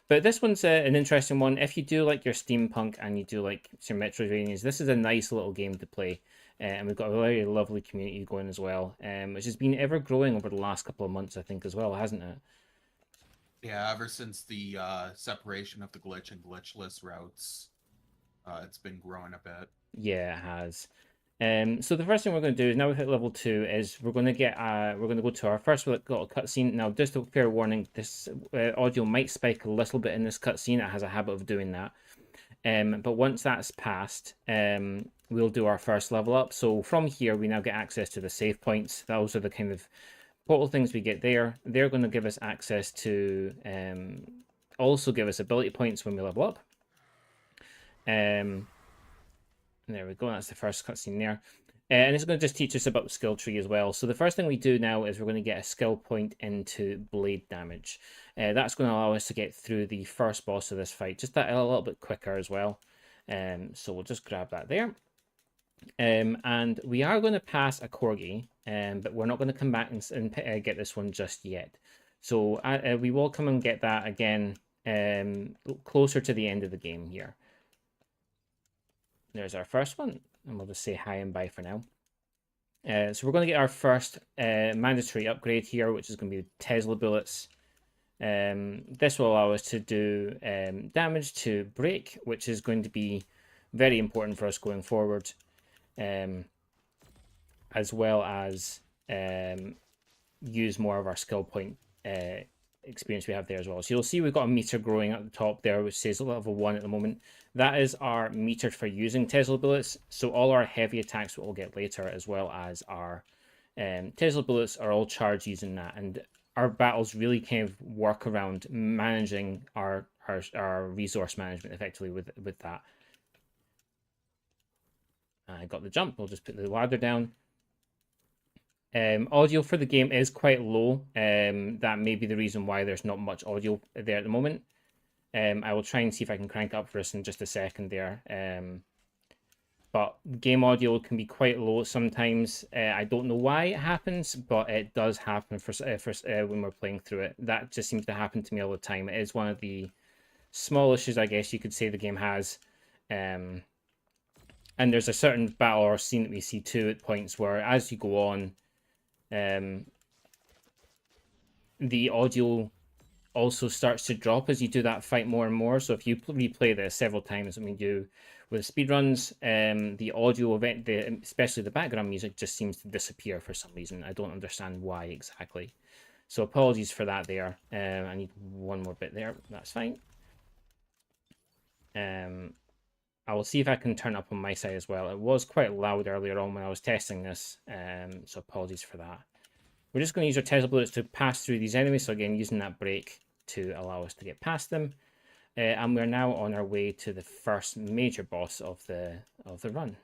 But this one's an interesting one. If you do like your steampunk and you do like your Metroidvanias, this is a nice little game to play. And we've got a very lovely community going as well, which has been ever growing over the last couple of months, I think, as well, hasn't it? Yeah, ever since the separation of the glitch and glitchless routes, it's been growing a bit. Yeah, it has. So the first thing we're going to do is now we've hit level 2 is we're going to go to our first little cutscene. Now, just a fair warning, this audio might spike a little bit in this cutscene. It has a habit of doing that. But once that's passed, we'll do our first level up. So from here, we now get access to the save points. Those are the kind of portal things we get there. They're going to give us access to also give us ability points when we level up. There we go. That's the first cutscene there. And it's going to just teach us about the skill tree as well. So the first thing we do now is we're going to get a skill point into blade damage. That's going to allow us to get through the first boss of this fight just that a little bit quicker as well. So we'll just grab that there. And we are going to pass a corgi, but we're not going to come back and get this one just yet. So we will come and get that again closer to the end of the game here. There's our first one, and we'll just say hi and bye for now. So we're going to get our first mandatory upgrade here, which is going to be Tesla bullets. This will allow us to do damage to break, which is going to be very important for us going forward, as well as use more of our skill point experience we have there as well. So you'll see we've got a meter growing at the top there, which says level 1 at the moment. That is our meter for using Tesla bullets. So all our heavy attacks we'll get later, as well as our Tesla bullets, are all charged using that. And our battles really kind of work around managing our our resource management effectively with that. I got the jump. We'll just put the ladder down. Audio for the game is quite low. That may be the reason why there's not much audio there at the moment. I will try and see if I can crank up for us in just a second there. But game audio can be quite low sometimes. I don't know why it happens, but it does happen for when we're playing through it. That just seems to happen to me all the time. It is one of the small issues, I guess you could say, the game has. And there's a certain battle or scene that we see too at points where, as you go on, the audio also starts to drop as you do that fight more and more. So if you replay this several times, I mean, you with speedruns, the audio event, especially the background music, just seems to disappear for some reason. I don't understand why exactly. So apologies for that there. I need one more bit there. That's fine. I will see if I can turn up on my side as well. It was quite loud earlier on when I was testing this, so apologies for that. We're just going to use our Tesla bullets to pass through these enemies, so again, using that brake to allow us to get past them. And we're now on our way to the first major boss of the run.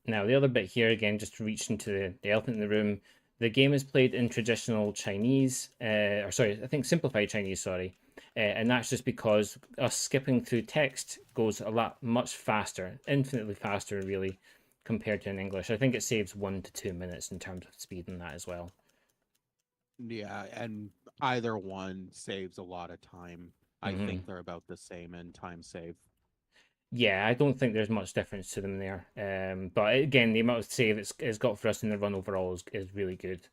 Now, the other bit here, again, just to reach into the elephant in the room, the game is played in traditional Chinese, or sorry, I think simplified Chinese, sorry. And that's just because us skipping through text goes much faster, infinitely faster, really, compared to in English. I think it saves 1 to 2 minutes in terms of speed in that as well. Yeah, and either one saves a lot of time. I think they're about the same in time save. Yeah, I don't think there's much difference to them there. But again, the amount of save it's got for us in the run overall is really good.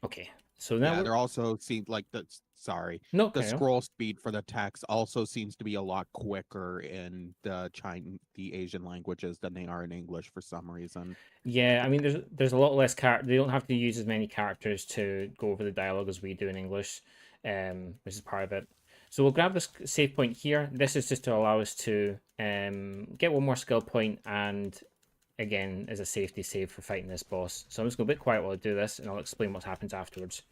Okay, so now there also seems like the scroll speed for the text also seems to be a lot quicker in the Asian languages than they are in English for some reason. Yeah, I mean, there's a lot less they don't have to use as many characters to go over the dialogue as we do in English, which is part of it. So we'll grab this save point here. This is just to allow us to get one more skill point, and again, as a safety save for fighting this boss. So I'm just going to be a bit quiet while I do this, and I'll explain what happens afterwards.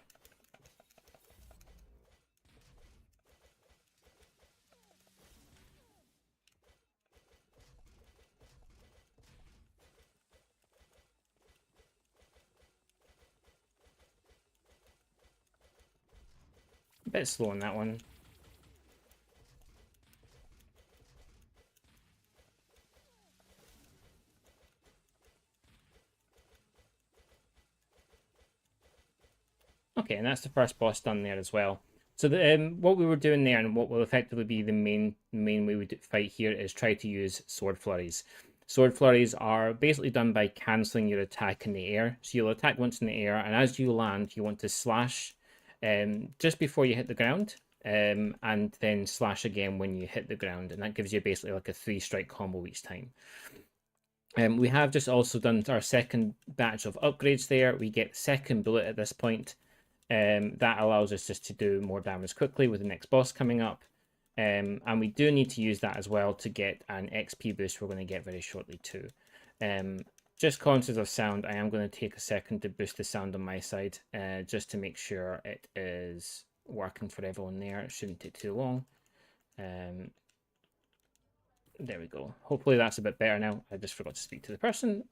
A bit slow on that one. Okay, and that's the first boss done there as well. So what we were doing there, and what will effectively be the main way we fight here, is try to use sword flurries. Sword flurries are basically done by cancelling your attack in the air. So you'll attack once in the air, and as you land, you want to slash just before you hit the ground, and then slash again when you hit the ground, and that gives you basically like a 3-strike combo each time. We have just also done our second batch of upgrades there. We get the second bullet at this point. That allows us just to do more damage quickly with the next boss coming up. And we do need to use that as well to get an XP boost we're going to get very shortly too. Just conscious of sound, I am going to take a second to boost the sound on my side, just to make sure it is working for everyone there. It shouldn't take too long. There we go. Hopefully that's a bit better now. I just forgot to speak to the person.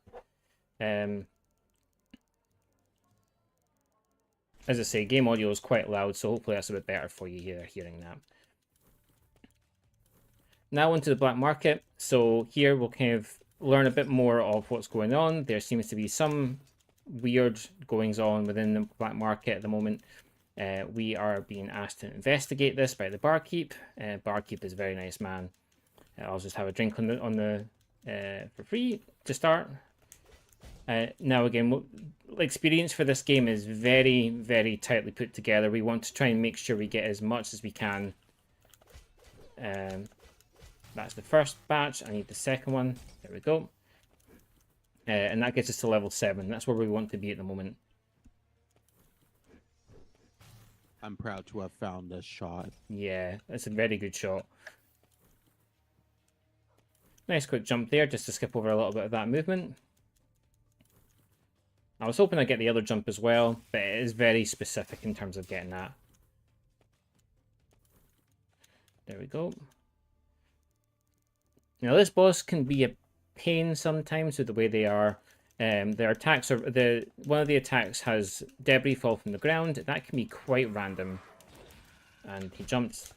As I say, game audio is quite loud, so hopefully that's a bit better for you here, hearing that. Now onto the black market. So here we'll kind of learn a bit more of what's going on. There seems to be some weird goings on within the black market at the moment. We are being asked to investigate this by the barkeep. Barkeep is a very nice man. I'll just have a drink on the for free to start. Now again, experience for this game is very, very tightly put together. We want to try and make sure we get as much as we can. That's the first batch. I need the second one. There we go. And that gets us to level 7. That's where we want to be at the moment. I'm proud to have found this shot. Yeah, that's a very good shot. Nice quick jump there, just to skip over a little bit of that movement. I was hoping I'd get the other jump as well, but it is very specific in terms of getting that. There we go. Now this boss can be a pain sometimes with the way they are. Their attacks are one of the attacks has debris fall from the ground. That can be quite random. And he jumps.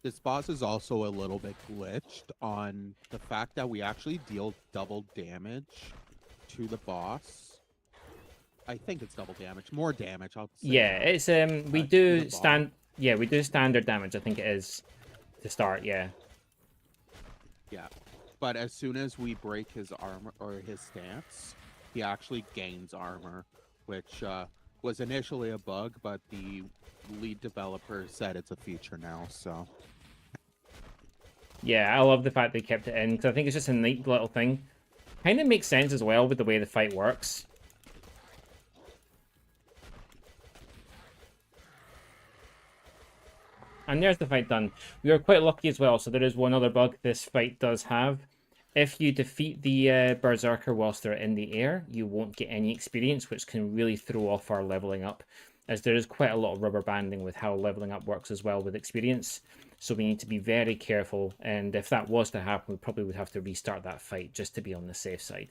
This boss is also a little bit glitched on the fact that we actually deal double damage to the boss. I think it's double damage, more damage. I'll say Yeah, that. it's we do standard damage. I think it is to start. Yeah. Yeah, but as soon as we break his armor or his stance, he actually gains armor, which was initially a bug, but the lead developer said it's a feature now. So. Yeah, I love the fact they kept it in, because I think it's just a neat little thing. Kind of makes sense as well with the way the fight works. And there's the fight done. We are quite lucky as well, so there is one other bug this fight does have. If you defeat the Berserker whilst they're in the air, you won't get any experience, which can really throw off our leveling up, as there is quite a lot of rubber banding with how leveling up works as well with experience. So we need to be very careful, and if that was to happen, we probably would have to restart that fight just to be on the safe side.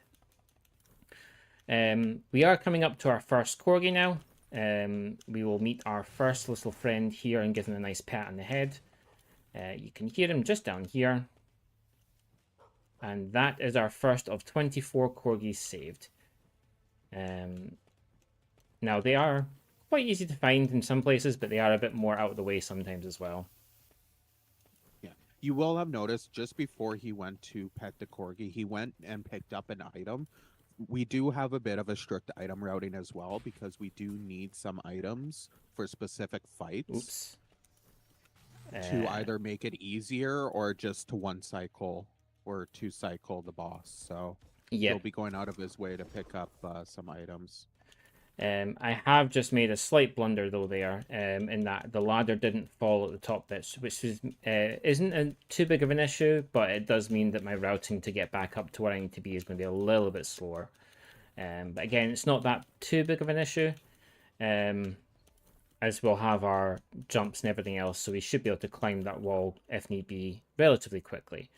We are coming up to our first Corgi now. We will meet our first little friend here and give him a nice pat on the head. You can hear him just down here. And that is our first of 24 Corgis saved. Now, they are quite easy to find in some places, but they are a bit more out of the way sometimes as well. Yeah, you will have noticed just before he went to pet the Corgi, he went and picked up an item. We do have a bit of a strict item routing as well, because we do need some items for specific fights. Oops. To either make it easier or just to one cycle or two cycle the boss. So he'll be going out of his way to pick up some items. I have just made a slight blunder though there, in that the ladder didn't fall at the top bits, which isn't too big of an issue, but it does mean that my routing to get back up to where I need to be is going to be a little bit slower. But again, it's not that too big of an issue, as we'll have our jumps and everything else, so we should be able to climb that wall if need be relatively quickly.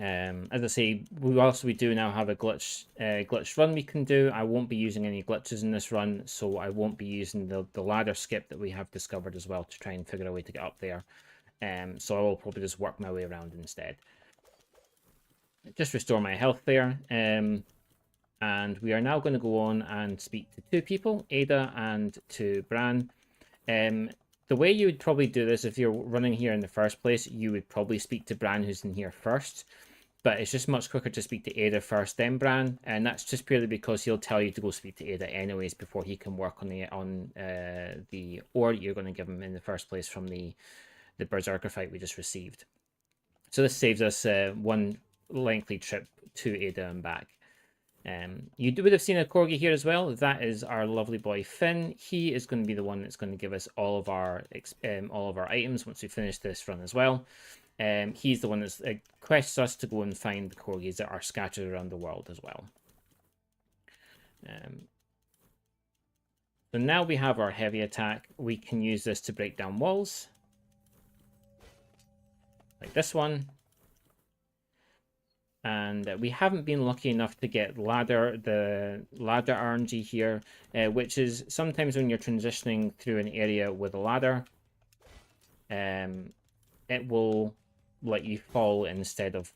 As I say, we do now have a glitch run we can do. I won't be using any glitches in this run, so I won't be using the ladder skip that we have discovered as well to try and figure a way to get up there. So I will probably just work my way around instead. Just restore my health there. And we are now going to go on and speak to two people, Ada and to Bran. The way you would probably do this if you're running here in the first place, you would probably speak to Bran, who's in here first. But it's just much quicker to speak to Ada first, then Bran, and that's just purely because he'll tell you to go speak to Ada anyways before he can work on the ore you're going to give him in the first place from the Berserker fight we just received. So this saves us one lengthy trip to Ada and back. You would have seen a Corgi here as well. That is our lovely boy Finn. He is going to be the one that's going to give us all of our items once we finish this run as well. He's the one that quests us to go and find the Corgis that are scattered around the world as well. So now we have our heavy attack. We can use this to break down walls, like this one. And we haven't been lucky enough to get the ladder RNG here, which is sometimes when you're transitioning through an area with a ladder, it will let you fall instead of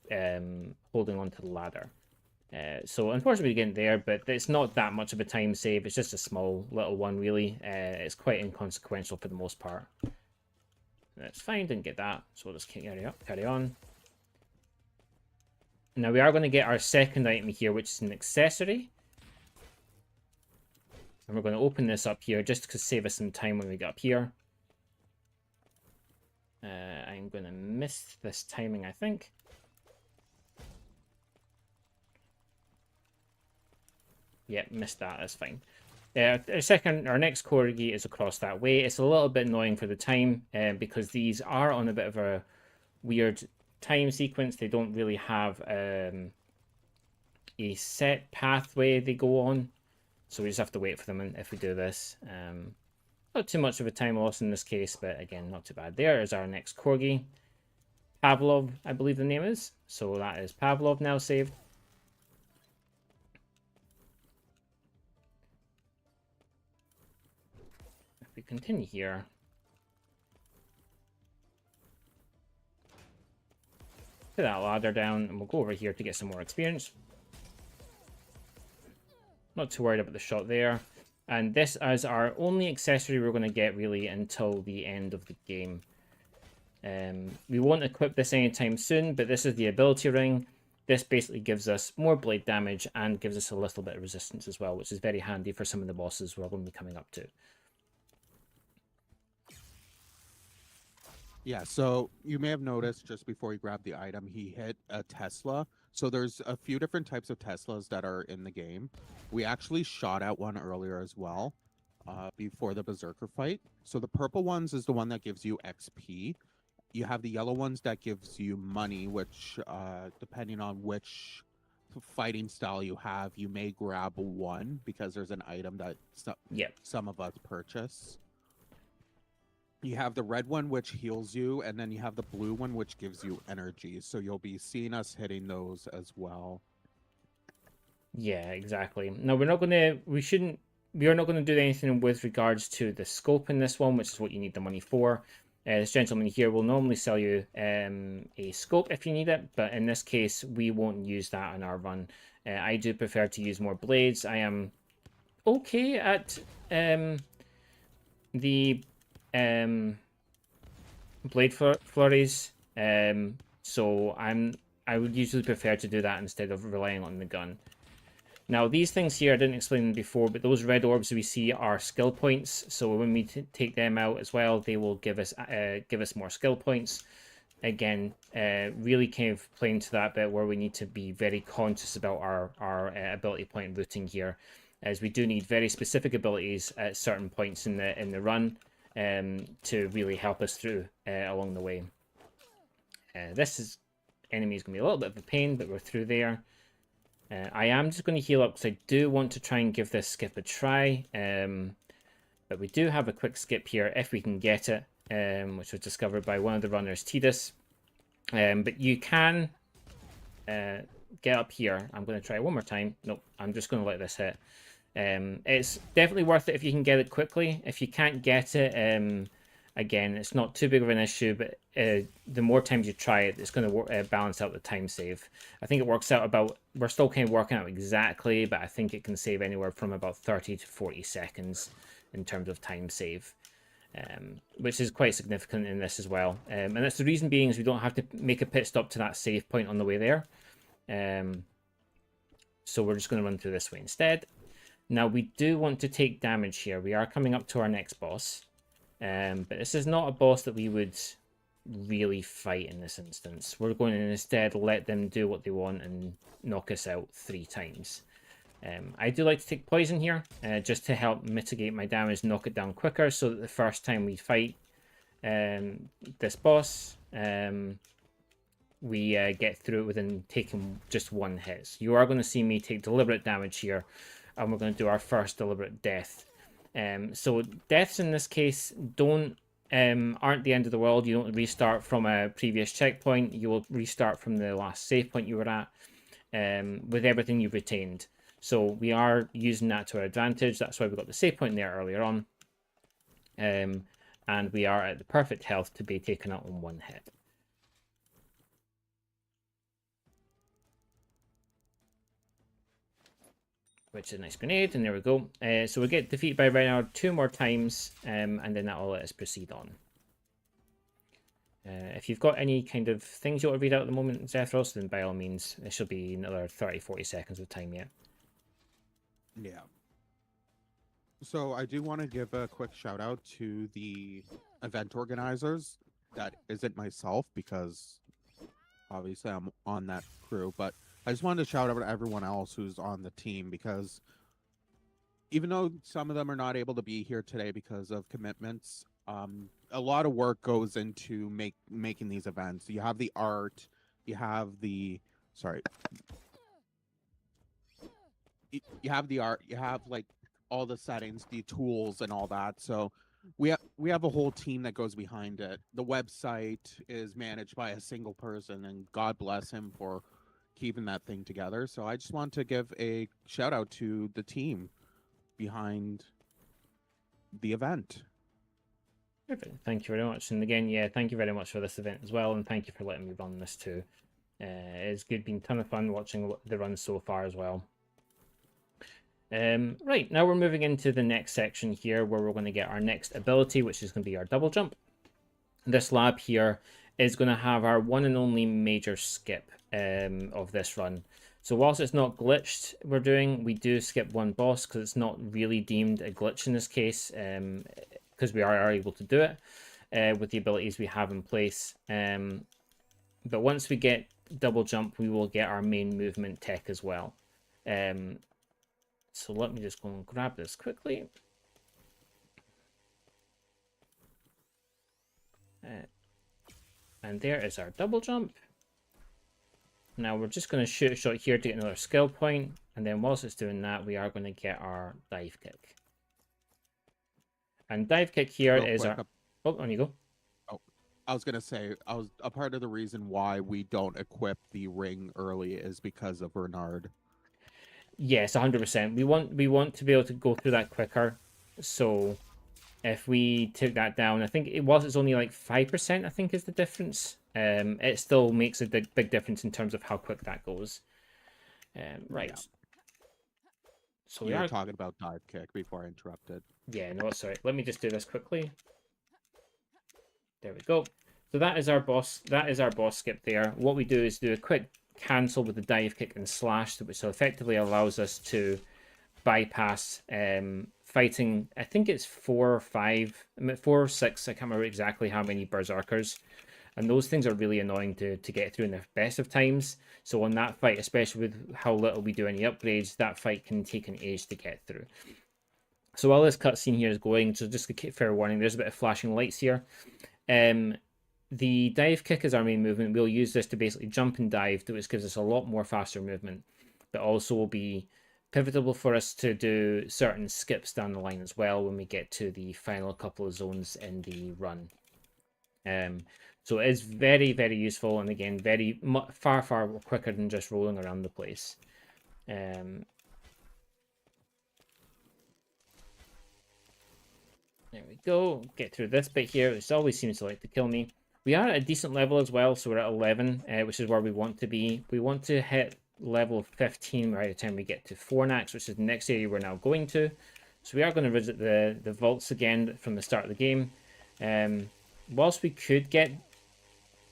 holding onto the ladder. So unfortunately we didn't there, but it's not that much of a time save. It's just a small little one really. It's quite inconsequential for the most part. That's fine, didn't get that, so we'll just carry on. Now we are going to get our second item here, which is an accessory. And we're going to open this up here just to save us some time when we get up here. I'm going to miss this timing, I think. Yep, missed that, that's fine. Our next corgi is across that way. It's a little bit annoying for the time because these are on a bit of a weird time sequence. They don't really have a set pathway they go on, so we just have to wait for them if we do this. Not too much of a time loss in this case, but again, not too bad. There is our next corgi. Pavlov, I believe the name is. So that is Pavlov now saved. If we continue here, put that ladder down, and we'll go over here to get some more experience. Not too worried about the shot there. And this is our only accessory we're going to get really until the end of the game. We won't equip this anytime soon, but this is the ability ring. This basically gives us more blade damage and gives us a little bit of resistance as well, which is very handy for some of the bosses we're going to be coming up to. Yeah, so you may have noticed just before he grabbed the item, he hit a Tesla. So there's a few different types of Teslas that are in the game. We actually shot at one earlier as well, before the Berserker fight. So the purple ones is the one that gives you XP. You have the yellow ones that gives you money, which, depending on which fighting style you have, you may grab one because there's an item that some of us purchase. You have the red one, which heals you, and then you have the blue one, which gives you energy. So you'll be seeing us hitting those as well. Yeah, exactly. No, we are not going to do anything with regards to the scope in this one, which is what you need the money for. This gentleman here will normally sell you a scope if you need it, but in this case, we won't use that on our run. I do prefer to use more blades. I am okay at the blade flurries, so I would usually prefer to do that instead of relying on the gun. Now these things here, I didn't explain them before, but those red orbs we see are skill points. So when we take them out as well, they will give us more skill points. Again, really kind of playing to that bit where we need to be very conscious about our ability point routing here, as we do need very specific abilities at certain points in the run to really help us through along the way. This enemy is going to be a little bit of a pain, but we're through there. I am just going to heal up because I do want to try and give this skip a try. But we do have a quick skip here if we can get it, which was discovered by one of the runners, Tidus. But you can get up here. I'm going to try one more time. Nope, I'm just going to let this hit. It's definitely worth it if you can get it quickly. If you can't get it, again, it's not too big of an issue, but the more times you try it, it's going to balance out the time save. I think it works out about, we're still kind of working out exactly, but I think it can save anywhere from about 30 to 40 seconds in terms of time save, which is quite significant in this as well. And that's the reason being is we don't have to make a pit stop to that save point on the way there. So we're just going to run through this way instead. Now we do want to take damage here. We are coming up to our next boss. But this is not a boss that we would really fight in this instance. We're going to instead let them do what they want and knock us out 3 times. I do like to take poison here, just to help mitigate my damage, knock it down quicker, so that the first time we fight this boss, we get through it within taking just 1 hit. So you are going to see me take deliberate damage here, and we're going to do our first deliberate death. So deaths in this case aren't the end of the world. You don't restart from a previous checkpoint. You will restart from the last save point you were at, with everything you've retained. So we are using that to our advantage. That's why we got the save point there earlier on. And we are at the perfect health to be taken out on 1 hit. Which is a nice grenade, and there we go. So we get defeated by Reinhard 2 more times, and then that will let us proceed on. If you've got any kind of things you want to read out at the moment, Zethros, then by all means, it should be another 30-40 seconds of time yet. Yeah. So I do want to give a quick shout out to the event organizers. That isn't myself, because obviously I'm on that crew, but I just wanted to shout out to everyone else who's on the team, because even though some of them are not able to be here today because of commitments, a lot of work goes into making these events. You have the art, you have the you have the art, you have like all the settings, the tools, and all that. So we have a whole team that goes behind it. The website is managed by a single person, and God bless him for keeping that thing together. So I just want to give a shout out to the team behind the event. Perfect. Thank you very much. And again, yeah, thank you very much for this event as well, and thank you for letting me run this too. It's good, been a ton of fun watching the run so far as well. Right, now we're moving into the next section here where we're going to get our next ability, which is going to be our double jump. This lab here is going to have our one and only major skip of this run. So whilst it's not glitched, we do skip one boss because it's not really deemed a glitch in this case, because we are able to do it with the abilities we have in place. But once we get double jump, we will get our main movement tech as well. So let me just go and grab this quickly. And there is our double jump. Now we're just going to shoot a shot here to get another skill point, and then whilst it's doing that, we are going to get our dive kick. And dive kick here is our... Oh, on you go. Oh, I was going to say, a part of the reason why we don't equip the ring early is because of Bernard. Yes, 100%. We want to be able to go through that quicker. So if we took that down, I think it's only like 5%, I think is the difference. It still makes a big difference in terms of how quick that goes. Right. Yeah. So we were talking about dive kick before I interrupted. Yeah, no, sorry. Let me just do this quickly. There we go. So that is our boss. That is our boss skip there. What we do is do a quick cancel with the dive kick and slash, which so effectively allows us to bypass fighting. I think it's 4 or 5, 4 or 6. I can't remember exactly how many berserkers, and those things are really annoying to get through in the best of times. So on that fight, especially with how little we do any upgrades, that fight can take an age to get through. So while this cutscene here is going, so just a fair warning, there's a bit of flashing lights here. The dive kick is our main movement. We'll use this to basically jump and dive, which gives us a lot more faster movement, but also will be pivotal for us to do certain skips down the line as well when we get to the final couple of zones in the run. So it is very, very useful, and again, far quicker than just rolling around the place. There we go. Get through this bit here. It always seems to like to kill me. We are at a decent level as well, so we're at 11, which is where we want to be. We want to hit level 15 by the time we get to Fornax, which is the next area we're now going to. So we are going to visit the vaults again from the start of the game. Whilst we could get...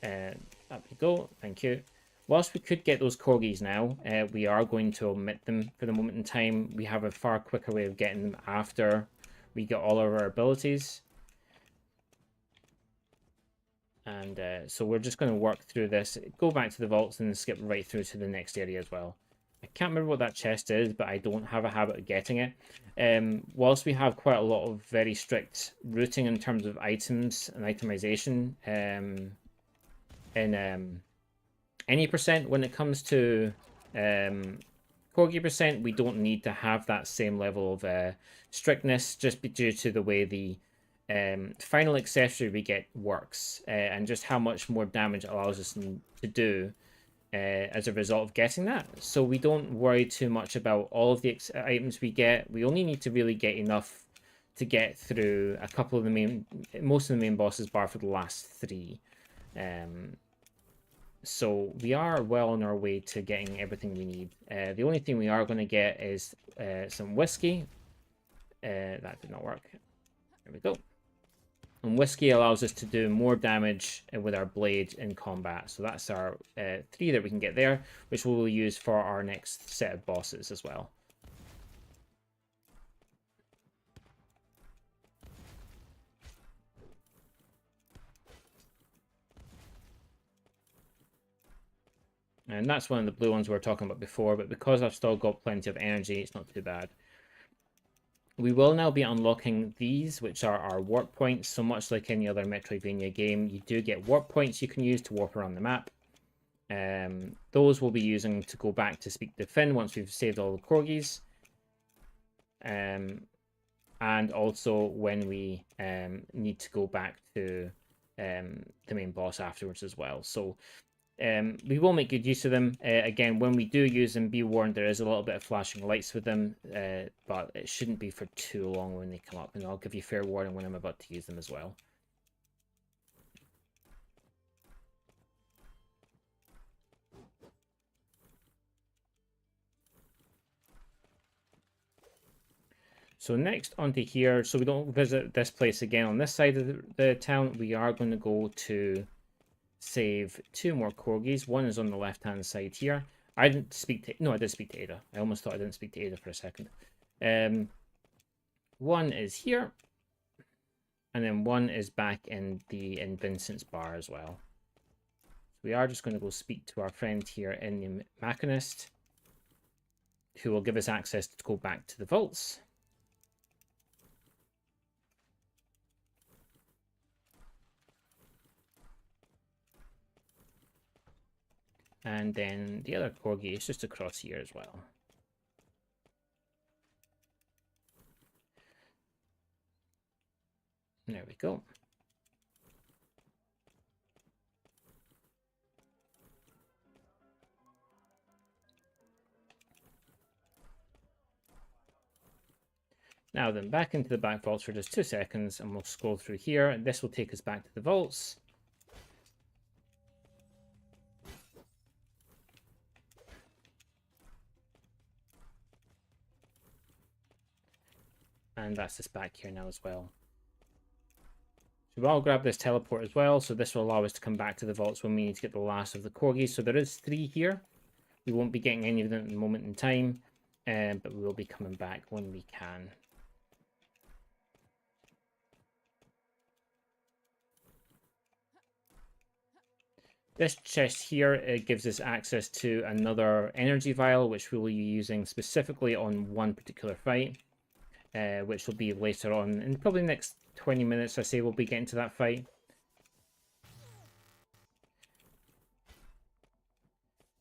up we go, thank you. Whilst we could get those corgis now, we are going to omit them for the moment in time. We have a far quicker way of getting them after we get all of our abilities. And so we're just going to work through this, go back to the vaults, and then skip right through to the next area as well. I can't remember what that chest is, but I don't have a habit of getting it. Whilst we have quite a lot of very strict routing in terms of items and itemization in any percent, when it comes to corgi percent, we don't need to have that same level of strictness, just due to the way the final accessory we get works, and just how much more damage it allows us to do as a result of getting that. So we don't worry too much about all of the items we get. We only need to really get enough to get through a couple of most of the main bosses, bar for the last 3. So we are well on our way to getting everything we need. The only thing we are going to get is some whiskey. That did not work. There we go. And whiskey allows us to do more damage with our blade in combat. So that's our 3 that we can get there, which we will use for our next set of bosses as well. And that's one of the blue ones we were talking about before, but because I've still got plenty of energy, it's not too bad. We will now be unlocking these, which are our warp points. So much like any other Metroidvania game, you do get warp points you can use to warp around the map. Those we'll be using to go back to speak to Finn once we've saved all the corgis. And also when we need to go back to the main boss afterwards as well. So we will make good use of them. Again, when we do use them, be warned, there is a little bit of flashing lights with them, but it shouldn't be for too long when they come up, and I'll give you fair warning when I'm about to use them as well. So next onto here, so we don't visit this place again on this side of the town, we are going to go to save 2 more corgis. One is on the left-hand side here. I didn't speak to... No, I did speak to Ada. I almost thought I didn't speak to Ada for a second. One is here. And then one is back in Vincent's bar as well. So we are just going to go speak to our friend here in the Machinist, who will give us access to go back to the vaults. And then the other corgi is just across here as well. There we go. Now then, back into the back vaults for just 2 seconds, and we'll scroll through here, and this will take us back to the vaults. And that's this back here now as well. So we'll grab this teleport as well, so this will allow us to come back to the vaults when we need to get the last of the corgis. So there is 3 here. We won't be getting any of them at the moment in time, but we will be coming back when we can. This chest here, it gives us access to another energy vial, which we will be using specifically on one particular fight. Which will be later on in probably the next 20 minutes. I say we'll be getting to that fight.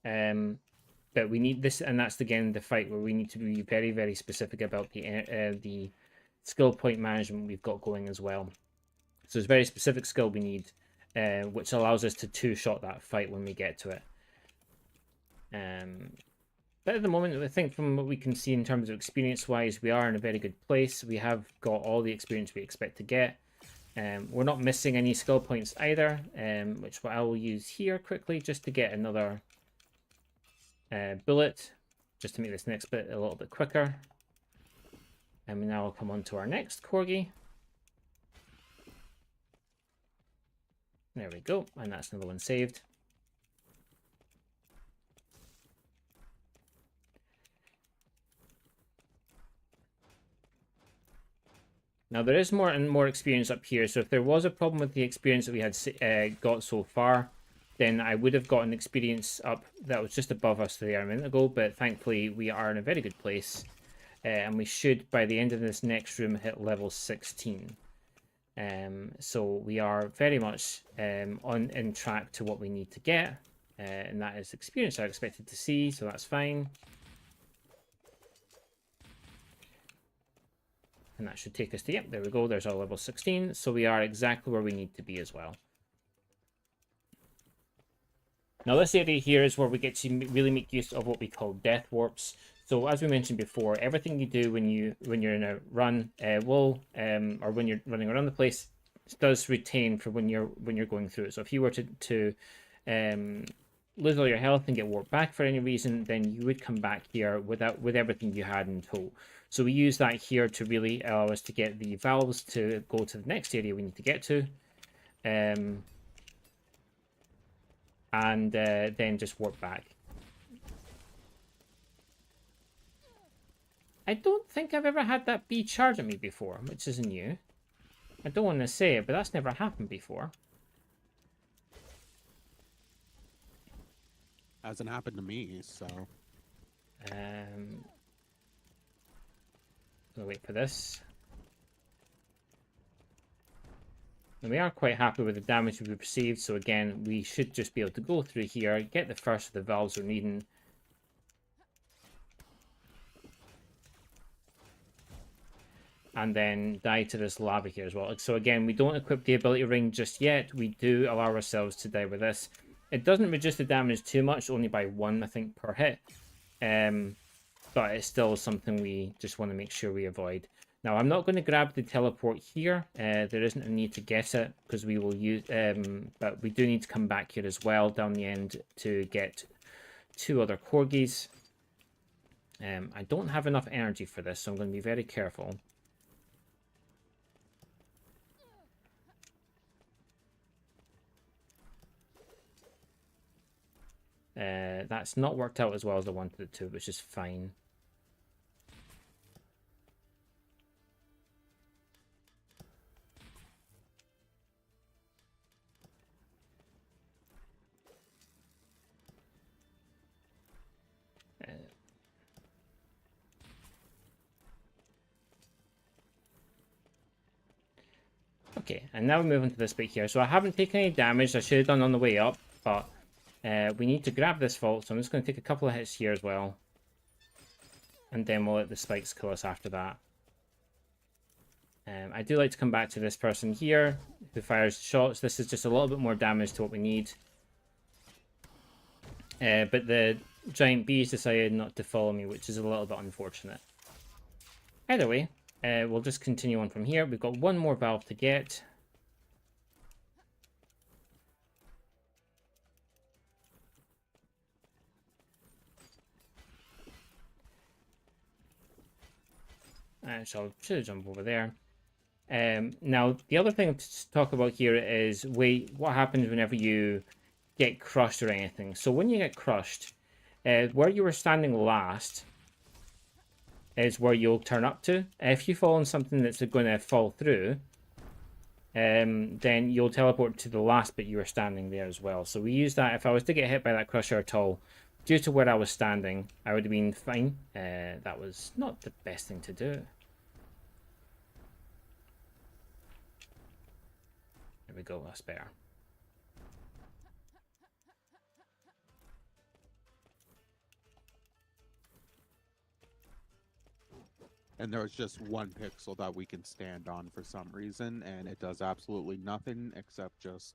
But we need this, and that's again the fight where we need to be very, very specific about the skill point management we've got going as well. So it's very specific skill we need, which allows us to 2-shot that fight when we get to it. But at the moment, I think from what we can see in terms of experience-wise, we are in a very good place. We have got all the experience we expect to get. We're not missing any skill points either, which I will use here quickly just to get another bullet, just to make this next bit a little bit quicker. And we now will come on to our next corgi. There we go, and that's another one saved. Now there is more and more experience up here, so if there was a problem with the experience that we had got so far, then I would have gotten experience up that was just above us there a minute ago, but thankfully we are in a very good place, and we should, by the end of this next room, hit level 16. So we are very much in track to what we need to get, and that is experience I expected to see, so that's fine. And that should take us to, yep, there we go, there's our level 16. So we are exactly where we need to be as well. Now this area here is where we get to really make use of what we call death warps. So as we mentioned before, everything you do when you're in a run or when you're running around the place does retain for when you're going through it. So if you were to lose all your health and get warped back for any reason, then you would come back here with everything you had in tow. So we use that here to really allow us to get the valves to go to the next area we need to get to. And then just warp back. I don't think I've ever had that bee charge at me before, which is new. I don't want to say it, but that's never happened before. Hasn't happened to me, so... Gonna wait for this. And we are quite happy with the damage we've received, so again, we should just be able to go through here, get the first of the valves we're needing. And then die to this lava here as well. So again, we don't equip the ability ring just yet. We do allow ourselves to die with this. It doesn't reduce the damage too much, only by 1, I think, per hit. But it's still something we just want to make sure we avoid. Now, I'm not going to grab the teleport here. There isn't a need to get it, because we will use... but we do need to come back here as well, down the end, to get 2 other corgis. I don't have enough energy for this, so I'm going to be very careful. That's not worked out as well as I wanted it to, which is fine. Okay, and now we move into this bit here. So I haven't taken any damage. I should have done on the way up, but we need to grab this vault, so I'm just going to take a couple of hits here as well. And then we'll let the spikes kill us after that. I do like to come back to this person here, who fires shots. This is just a little bit more damage to what we need. But the giant bees decided not to follow me, which is a little bit unfortunate. Either way, we'll just continue on from here. We've got one more valve to get. So I should jump over there. Now, the other thing to talk about here is what happens whenever you get crushed or anything. So when you get crushed, where you were standing last is where you'll turn up to. If you fall on something that's going to fall through, then you'll teleport to the last bit you were standing there as well. So we use that. If I was to get hit by that crusher at all, due to where I was standing, I would have been fine. That was not the best thing to do. There we go, that's better. And there's just 1 pixel that we can stand on for some reason, and it does absolutely nothing except just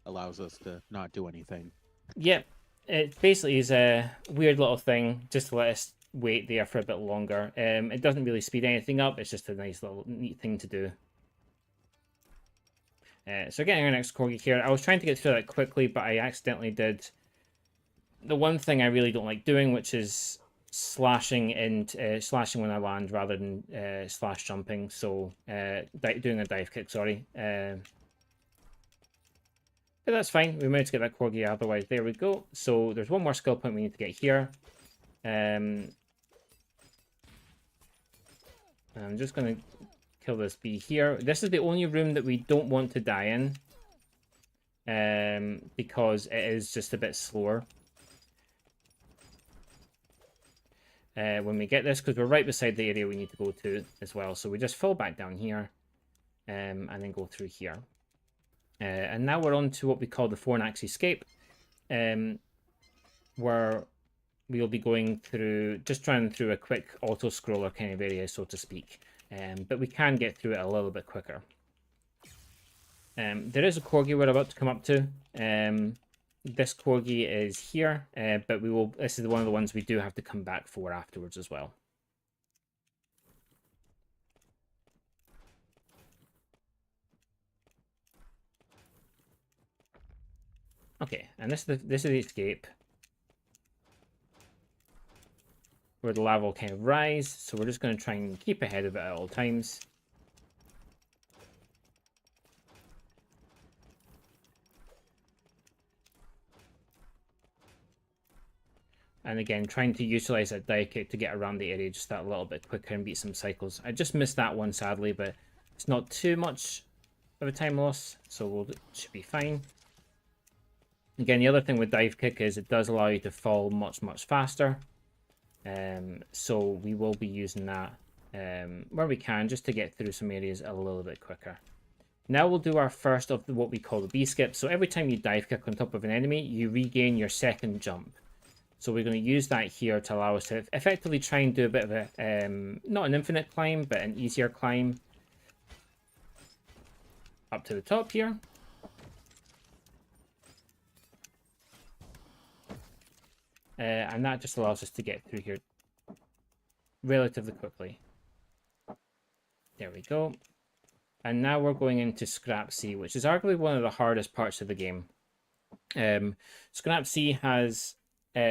allows us to not do anything. Yep, it basically is a weird little thing just to let us wait there for a bit longer. It doesn't really speed anything up, it's just a nice little neat thing to do. So getting our next corgi here. I was trying to get through that quickly, but I accidentally did the one thing I really don't like doing, which is slashing when I land rather than slash jumping. So doing a dive kick, sorry. But that's fine. We managed to get that corgi otherwise. There we go. So there's one more skill point we need to get here. I'm just going to kill this bee here. This is the only room that we don't want to die in, because it is just a bit slower. When we get this, because we're right beside the area we need to go to as well. So we just fall back down here, and then go through here. And now we're on to what we call the Fornax Escape, where we'll be going through, just running through a quick auto-scroller kind of area, so to speak. But we can get through it a little bit quicker. There is a corgi we're about to come up to. This corgi is here, but this is one of the ones we do have to come back for afterwards as well. Okay, and this is the escape, where the lava will kind of rise, so we're just going to try and keep ahead of it at all times. And again, trying to utilize that dive kick to get around the area just that little bit quicker and beat some cycles. I just missed that one, sadly, but it's not too much of a time loss, so it should be fine. Again, the other thing with dive kick is it does allow you to fall much, much faster. So we will be using that where we can, just to get through some areas a little bit quicker. Now we'll do our first of what we call the B-skip. So every time you dive kick on top of an enemy, you regain your second jump. So we're going to use that here to allow us to effectively try and do a bit of a, not an infinite climb, but an easier climb up to the top here. And that just allows us to get through here relatively quickly. There we go. And now we're going into Scrap C, which is arguably one of the hardest parts of the game. Scrap C has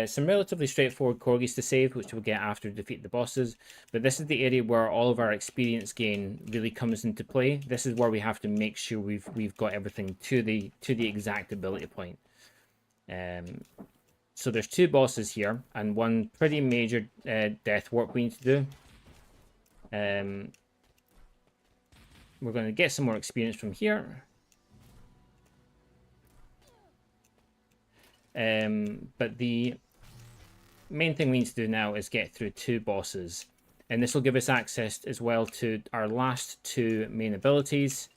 some relatively straightforward corgis to save, which we'll get after we defeat the bosses. But this is the area where all of our experience gain really comes into play. This is where we have to make sure we've got everything to the exact ability point. So there's 2 bosses here, and one pretty major death warp we need to do. We're going to get some more experience from here. But the main thing we need to do now is get through 2 bosses. And this will give us access as well to our last 2 main abilities.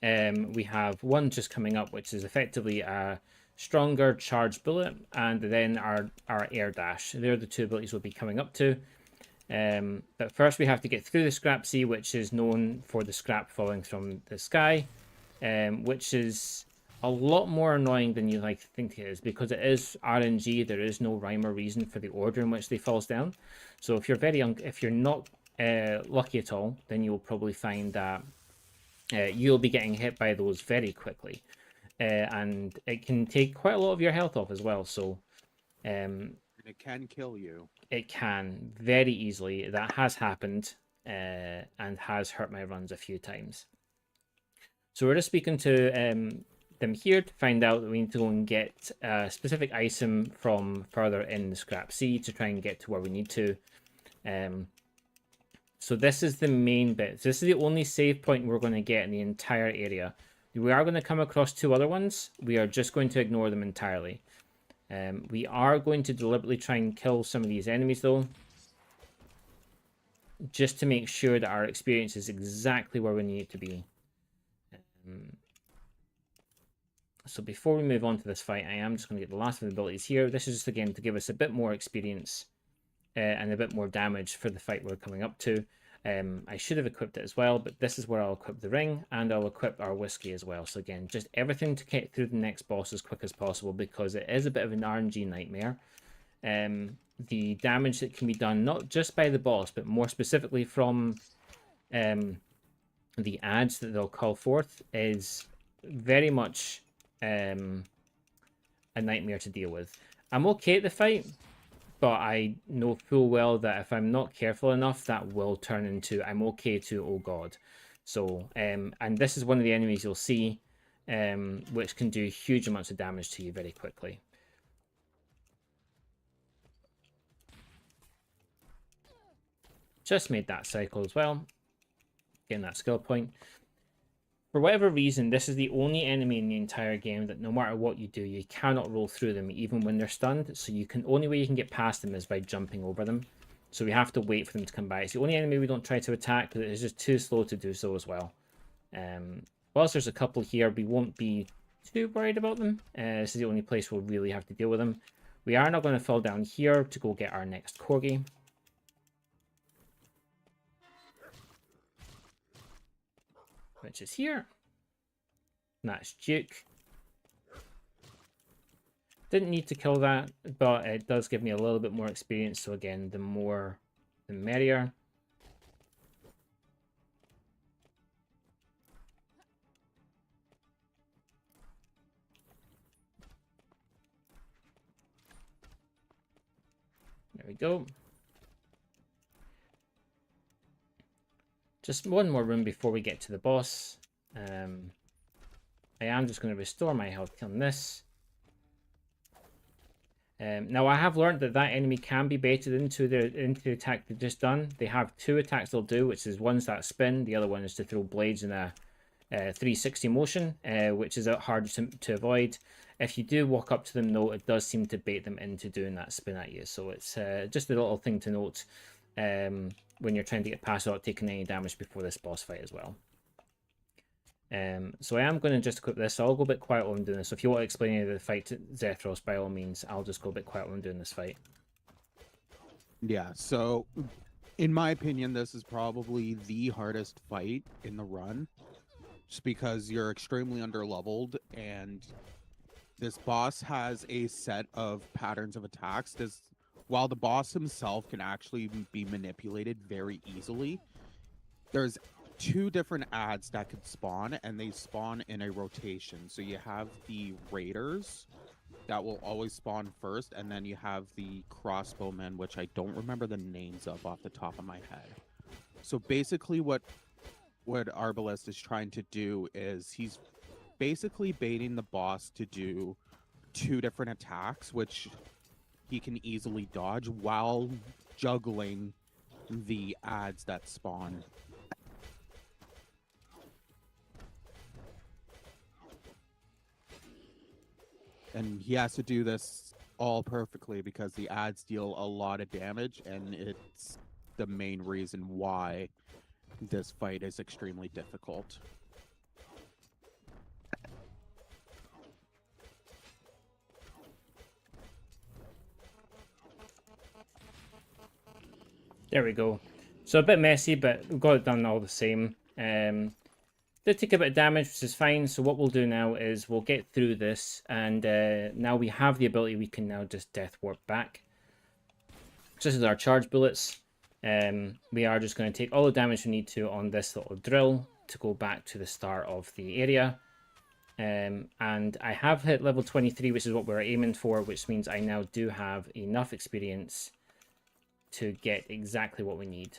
We have one just coming up, which is effectively a stronger charged bullet, and then our air dash. They're the 2 abilities we'll be coming up to. But first we have to get through the Scrap Sea, which is known for the scrap falling from the sky, which is a lot more annoying than you like to think it is, because it is RNG. There is no rhyme or reason for the order in which they falls down. So if you're if you're not lucky at all, then you'll probably find that you'll be getting hit by those very quickly, and it can take quite a lot of your health off as well. So And it can kill you. it can very easily. That has happened and has hurt my runs a few times. So we're just speaking to them here to find out that we need to go and get a specific item from further in the Scrap Sea to try and get to where we need to. So this is the main bit. This is the only save point we're going to get in the entire area. We are going to come across 2 other ones. We are just going to ignore them entirely. We are going to deliberately try and kill some of these enemies though, just to make sure that our experience is exactly where we need it to be. So before we move on to this fight, I am just going to get the last of the abilities here. This is just again to give us a bit more experience and a bit more damage for the fight we're coming up to. I should have equipped it as well, but this is where I'll equip the ring, and I'll equip our whiskey as well. So again, just everything to get through the next boss as quick as possible, because it is a bit of an RNG nightmare. The damage that can be done, not just by the boss, but more specifically from the ads that they'll call forth, is very much a nightmare to deal with. I'm okay at the fight, but I know full well that if I'm not careful enough, that will turn into I'm okay to oh god. So, and this is one of the enemies you'll see, which can do huge amounts of damage to you very quickly. Just made that cycle as well, getting that skill point. For whatever reason, this is the only enemy in the entire game that no matter what you do, you cannot roll through them even when they're stunned. So only way you can get past them is by jumping over them. So we have to wait for them to come by. It's the only enemy we don't try to attack because it's just too slow to do so as well. Whilst there's a couple here, we won't be too worried about them. This is the only place we'll really have to deal with them. We are not going to fall down here to go get our next corgi. Which is here. And that's Duke. Didn't need to kill that, but it does give me a little bit more experience. So again, the more, the merrier. There we go. Just one more room before we get to the boss. I am just going to restore my health killing this. Now I have learned that enemy can be baited into the attack they've just done. They have 2 attacks they'll do, which is one's that spin, the other one is to throw blades in a 360 motion, which is hard to avoid. If you do walk up to them though, it does seem to bait them into doing that spin at you. So it's just a little thing to note when you're trying to get past without taking any damage before this boss fight as well. So I am going to just equip this, so I'll go a bit quiet while I'm doing this. So if you want to explain any of the fight to Zethros, by all means, I'll just go a bit quiet while I'm doing this fight. Yeah, so in my opinion, this is probably the hardest fight in the run, just because you're extremely underleveled, and this boss has a set of patterns of attacks. While the boss himself can actually be manipulated very easily, there's 2 different ads that could spawn, and they spawn in a rotation. So you have the raiders that will always spawn first, and then you have the crossbowmen, which I don't remember the names of off the top of my head. So basically what Arbalest is trying to do is he's basically baiting the boss to do 2 different attacks, which he can easily dodge while juggling the ads that spawn. And he has to do this all perfectly because the ads deal a lot of damage, and it's the main reason why this fight is extremely difficult. There we go. So a bit messy, but we've got it done all the same. Did take a bit of damage, which is fine. So what we'll do now is we'll get through this, and now we have the ability, we can now just death warp back. So this is our charge bullets. We are just going to take all the damage we need to on this little drill to go back to the start of the area. And I have hit level 23, which is what we're aiming for, which means I now do have enough experience to get exactly what we need,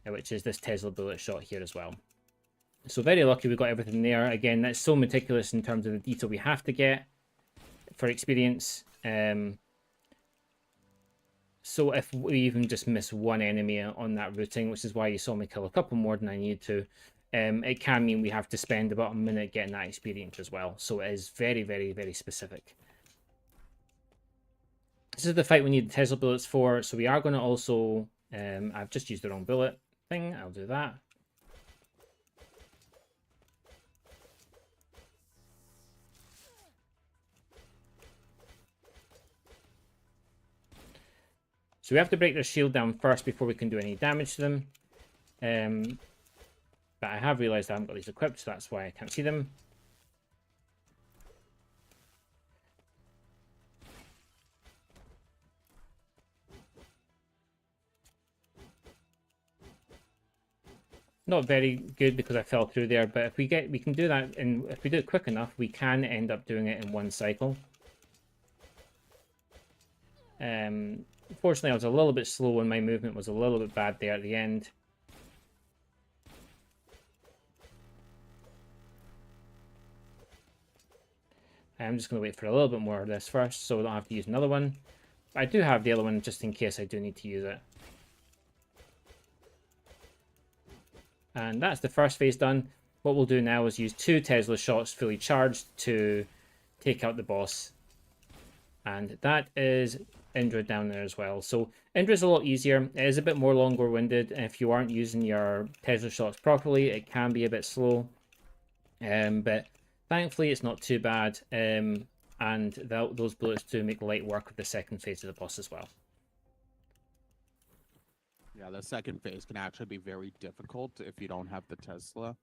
which is this Tesla bullet shot here as well. So very lucky we got everything there. Again, that's so meticulous in terms of the detail we have to get for experience. So if we even just miss one enemy on that routing, which is why you saw me kill a couple more than I needed to, it can mean we have to spend about a minute getting that experience as well. So it is very, very, very specific. This is the fight we need the Tesla bullets for. So we are going to also... I've just used the wrong bullet thing. I'll do that. So we have to break their shield down first before we can do any damage to them. But I have realized I haven't got these equipped, so that's why I can't see them. Not very good because I fell through there, but if we can do that, and if we do it quick enough, we can end up doing it in one cycle. Unfortunately, I was a little bit slow and my movement was a little bit bad there at the end. I'm just going to wait for a little bit more of this first, so I don't have to use another one. I do have the other one just in case I do need to use it. And that's the first phase done. What we'll do now is use 2 Tesla shots fully charged to take out the boss. And that is Indra down there as well. So Indra's a lot easier. It is a bit more longer-winded. If you aren't using your Tesla shots properly, it can be a bit slow. But thankfully, it's not too bad. And those bullets do make light work of the second phase of the boss as well. Yeah, the second phase can actually be very difficult if you don't have the Tesla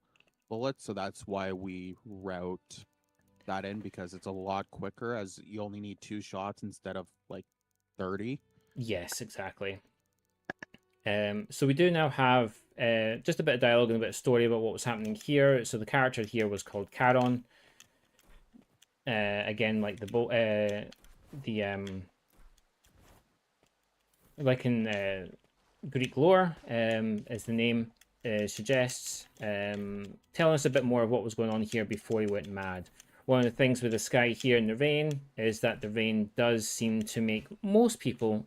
bullets. So that's why we route that in, because it's a lot quicker, as you only need 2 shots instead of like 30. Yes, exactly. So we do now have just a bit of dialogue and a bit of story about what was happening here. So the character here was called Charon. Again, like like in Greek lore, as the name suggests, telling us a bit more of what was going on here before he went mad. One of the things with the sky here in the rain is that the rain does seem to make most people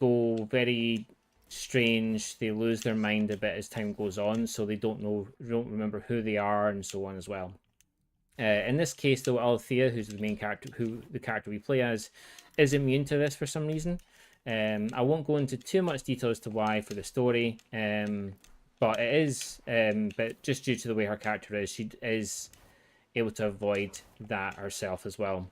go very strange. They lose their mind a bit as time goes on, so they don't remember who they are and so on as well. In this case, though, Althea, who's the main character, the character we play as, is immune to this for some reason. I won't go into too much detail as to why for the story, but it is, but just due to the way her character is, she is able to avoid that herself as well.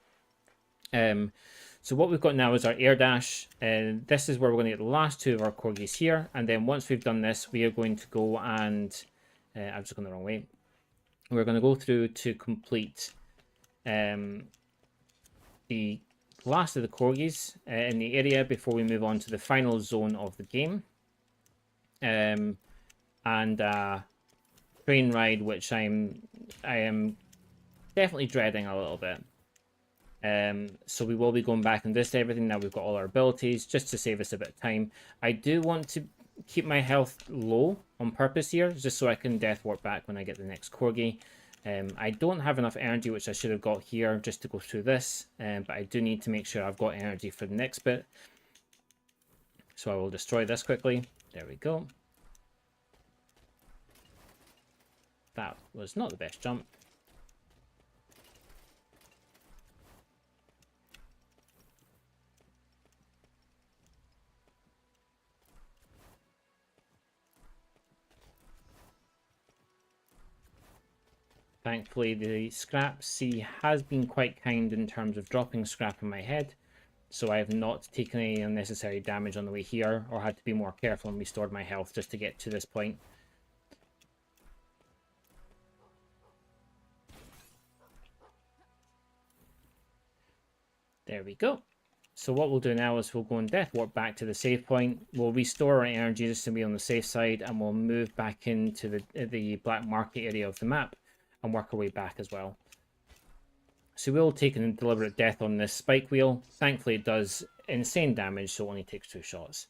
So what we've got now is our air dash, and this is where we're going to get the last two of our corgis here, and then once we've done this, we are going to go and, I've just gone the wrong way, we're going to go through to complete the last of the corgis in the area before we move on to the final zone of the game. And train ride, which I am definitely dreading a little bit. So we will be going back and just everything now we've got all our abilities, just to save us a bit of time. I do want to keep my health low on purpose here, just so I can death warp back when I get the next corgi. I don't have enough energy, which I should have got here just to go through this, but I do need to make sure I've got energy for the next bit. So I will destroy this quickly. There we go. That was not the best jump. Thankfully, the scrap sea has been quite kind in terms of dropping scrap in my head, so I have not taken any unnecessary damage on the way here, or had to be more careful and restored my health just to get to this point. There we go. So what we'll do now is we'll go and death warp back to the save point. We'll restore our energy just to be on the safe side, and we'll move back into the black market area of the map and work our way back as well. So we'll take a deliberate death on this spike wheel. Thankfully it does insane damage, so it only takes 2 shots.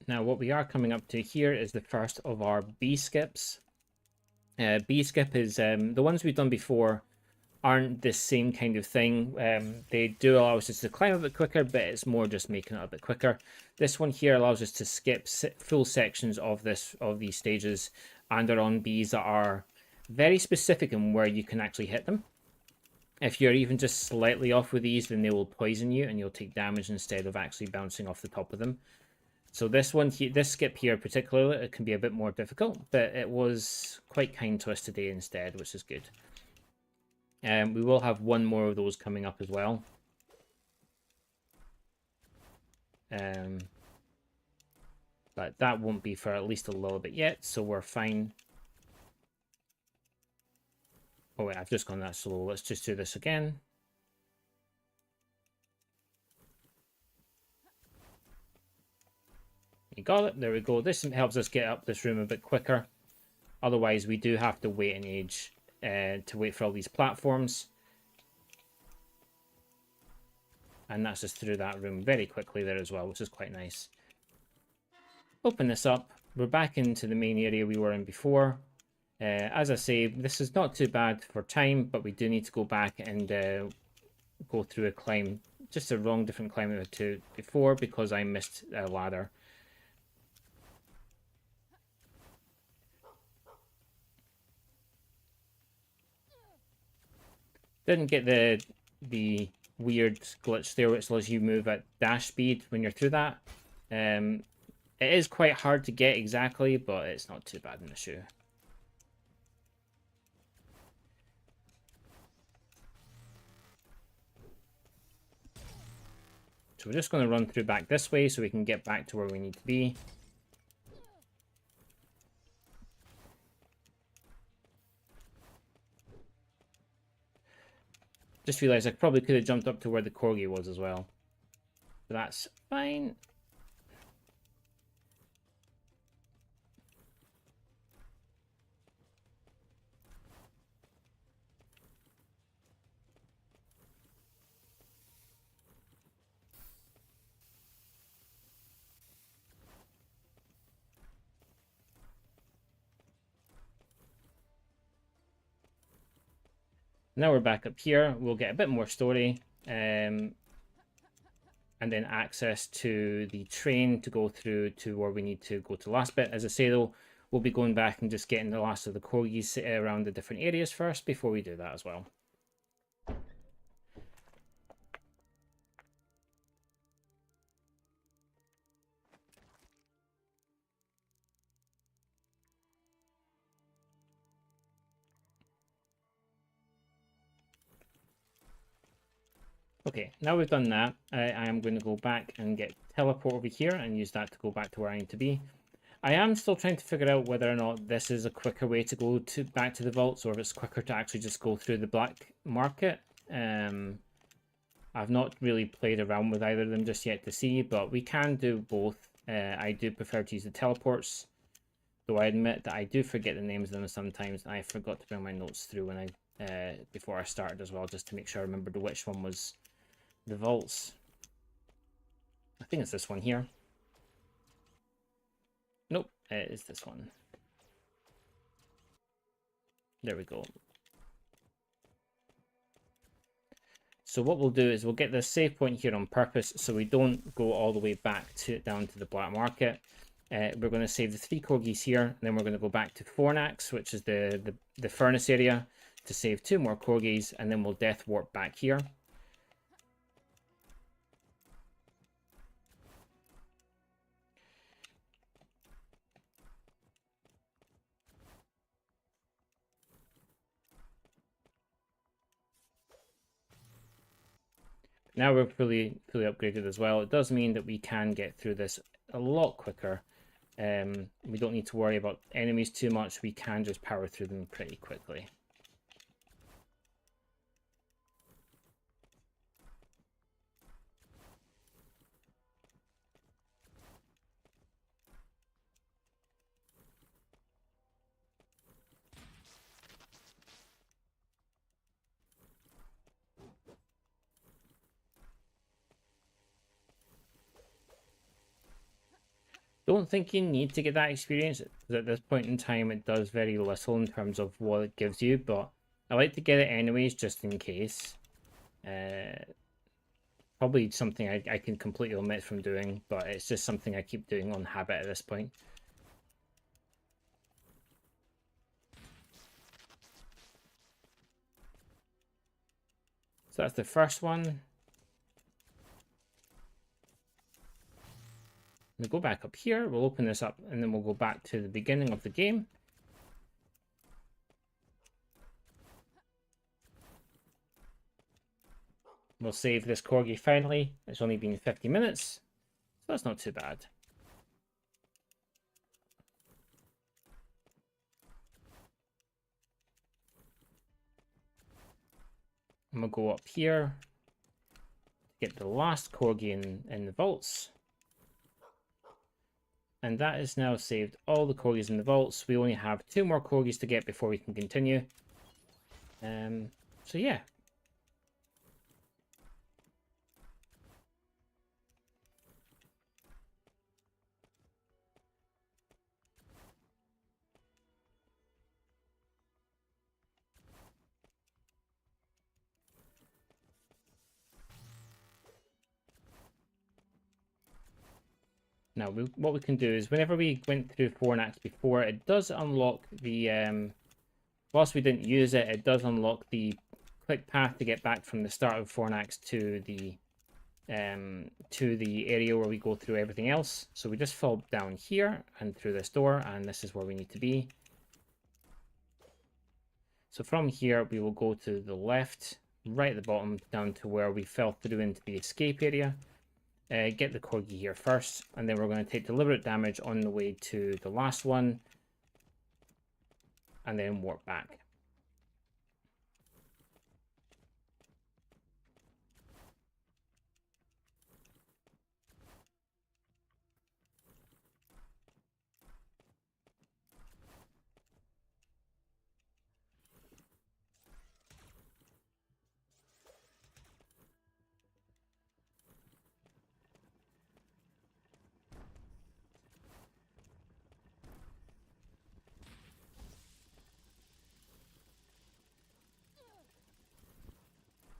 Now what we are coming up to here is the first of our B skips. B skip is, the ones we've done before aren't the same kind of thing. They do allow us to climb a bit quicker, but it's more just making it a bit quicker. This one here allows us to skip full sections of these stages, and are on Bs that are very specific in where you can actually hit them. If you're even just slightly off with these, then they will poison you and you'll take damage instead of actually bouncing off the top of them. So this skip here particularly, it can be a bit more difficult, but it was quite kind to us today instead, which is good. We will have one more of those coming up as well. But that won't be for at least a little bit yet, so we're fine. Oh wait, I've just gone that slow. Let's just do this again. You got it. There we go. This helps us get up this room a bit quicker. Otherwise, we do have to wait an age to wait for all these platforms. And that's just through that room very quickly there as well, which is quite nice. Open this up. We're back into the main area we were in before. As I say, this is not too bad for time, but we do need to go back and go through a climb. Just a different climb to before, because I missed a ladder. Didn't get the weird glitch there, which lets you move at dash speed when you're through that. It is quite hard to get exactly, but it's not too bad an issue. So we're just going to run through back this way so we can get back to where we need to be. Just realized I probably could have jumped up to where the corgi was as well. But that's fine. Now we're back up here. We'll get a bit more story. and then access to the train to go through to where we need to go to the last bit. As I say though, we'll be going back and just getting the last of the corgis around the different areas first before we do that as well. Okay, now we've done that, I am going to go back and get teleport over here and use that to go back to where I need to be. I am still trying to figure out whether or not this is a quicker way to go back to the vaults, or if it's quicker to actually just go through the black market. I've not really played around with either of them just yet to see, but we can do both. I do prefer to use the teleports, though I admit that I do forget the names of them sometimes. I forgot to bring my notes through when before I started as well, just to make sure I remembered which one was the vaults. I think it's this one here. Nope, it is this one. There we go. So what we'll do is we'll get this save point here on purpose so we don't go all the way back down to the black market. We're going to save the 3 corgis here, and then we're going to go back to Fornax, which is the furnace area, to save 2 more corgis, and then we'll death warp back here. Now we're fully upgraded as well. It does mean that we can get through this a lot quicker. We don't need to worry about enemies too much. We can just power through them pretty quickly. Don't think you need to get that experience, because at this point in time it does very little in terms of what it gives you, but I like to get it anyways just in case. Probably something I can completely omit from doing, but it's just something I keep doing on habit at this point. So that's the first one. We'll go back up here, we'll open this up, and then we'll go back to the beginning of the game. We'll save this corgi finally. It's only been 50 minutes, so that's not too bad. And we'll go up here, get the last corgi in the vaults. And that is now saved all the corgis in the vaults. We only have 2 more corgis to get before we can continue. So yeah. Now, what we can do is, whenever we went through Fornax before, it does unlock the, whilst we didn't use it, it does unlock the quick path to get back from the start of Fornax to the area where we go through everything else. So we just fall down here and through this door, and this is where we need to be. So from here, we will go to the left, right at the bottom, down to where we fell through into the escape area. Get the corgi here first, and then we're going to take deliberate damage on the way to the last one, and then warp back.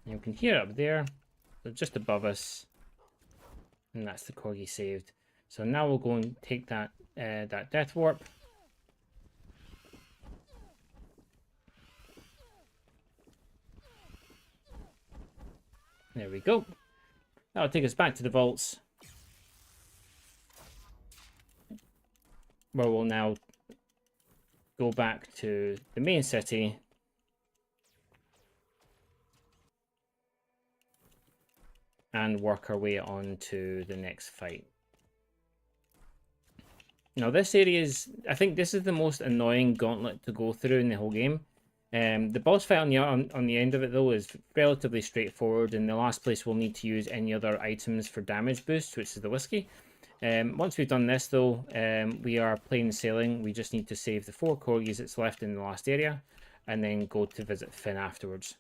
You can hear it up there, so just above us. And that's the corgi saved. So now we'll go and take that that death warp. There we go. That'll take us back to the vaults, where we'll now go back to the main city and work our way on to the next fight. Now this area is, I think this is the most annoying gauntlet to go through in the whole game. The boss fight on the end of it though is relatively straightforward, and the last place we'll need to use any other items for damage boost, which is the whiskey. Once we've done this though, we are plain sailing. We just need to save the 4 corgis that's left in the last area, and then go to visit Finn afterwards.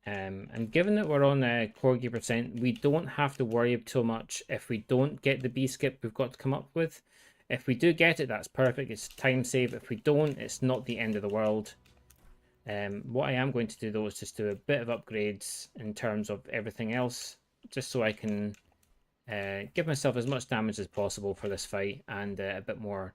And given that we're on corgi percent, we don't have to worry too much if we don't get the B skip we've got to come up with. If we do get it, that's perfect. It's time save. If we don't, it's not the end of the world. What I am going to do though is just do a bit of upgrades in terms of everything else, just so I can give myself as much damage as possible for this fight, and a bit more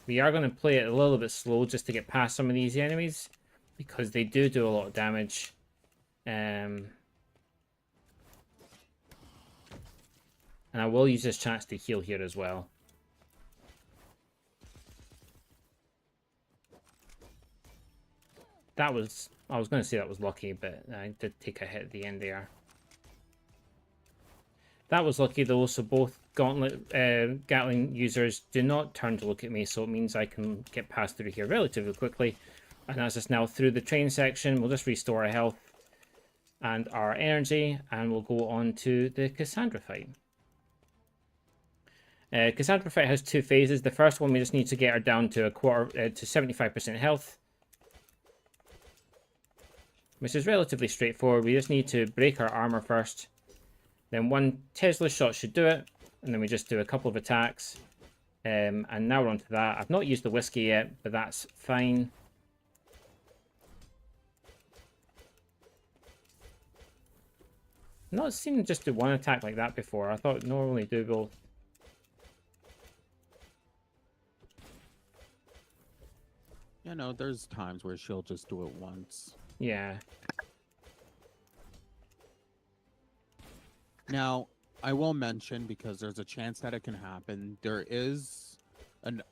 we are going to play it a little bit slow just to get past some of these enemies, because they do a lot of damage. And I will use this chance to heal here as well. That was, I was going to say that was lucky, but I did take a hit at the end there. That was lucky though, so both Gauntlet Gatling users do not turn to look at me, so it means I can get past through here relatively quickly. And as it's now through the train section, we'll just restore our health and our energy, and we'll go on to the Cassandra fight. Cassandra fight has 2 phases. The first one, we just need to get her down to to 75% health, which is relatively straightforward. We just need to break our armor first. Then 1 Tesla shot should do it, and then we just do a couple of attacks. And now we're on to that. I've not used the whiskey yet, but that's fine. Not seen just do 1 attack like that before. I thought normally do both. You know, there's times where she'll just do it once. Yeah. Now, I will mention, because there's a chance that it can happen, there is an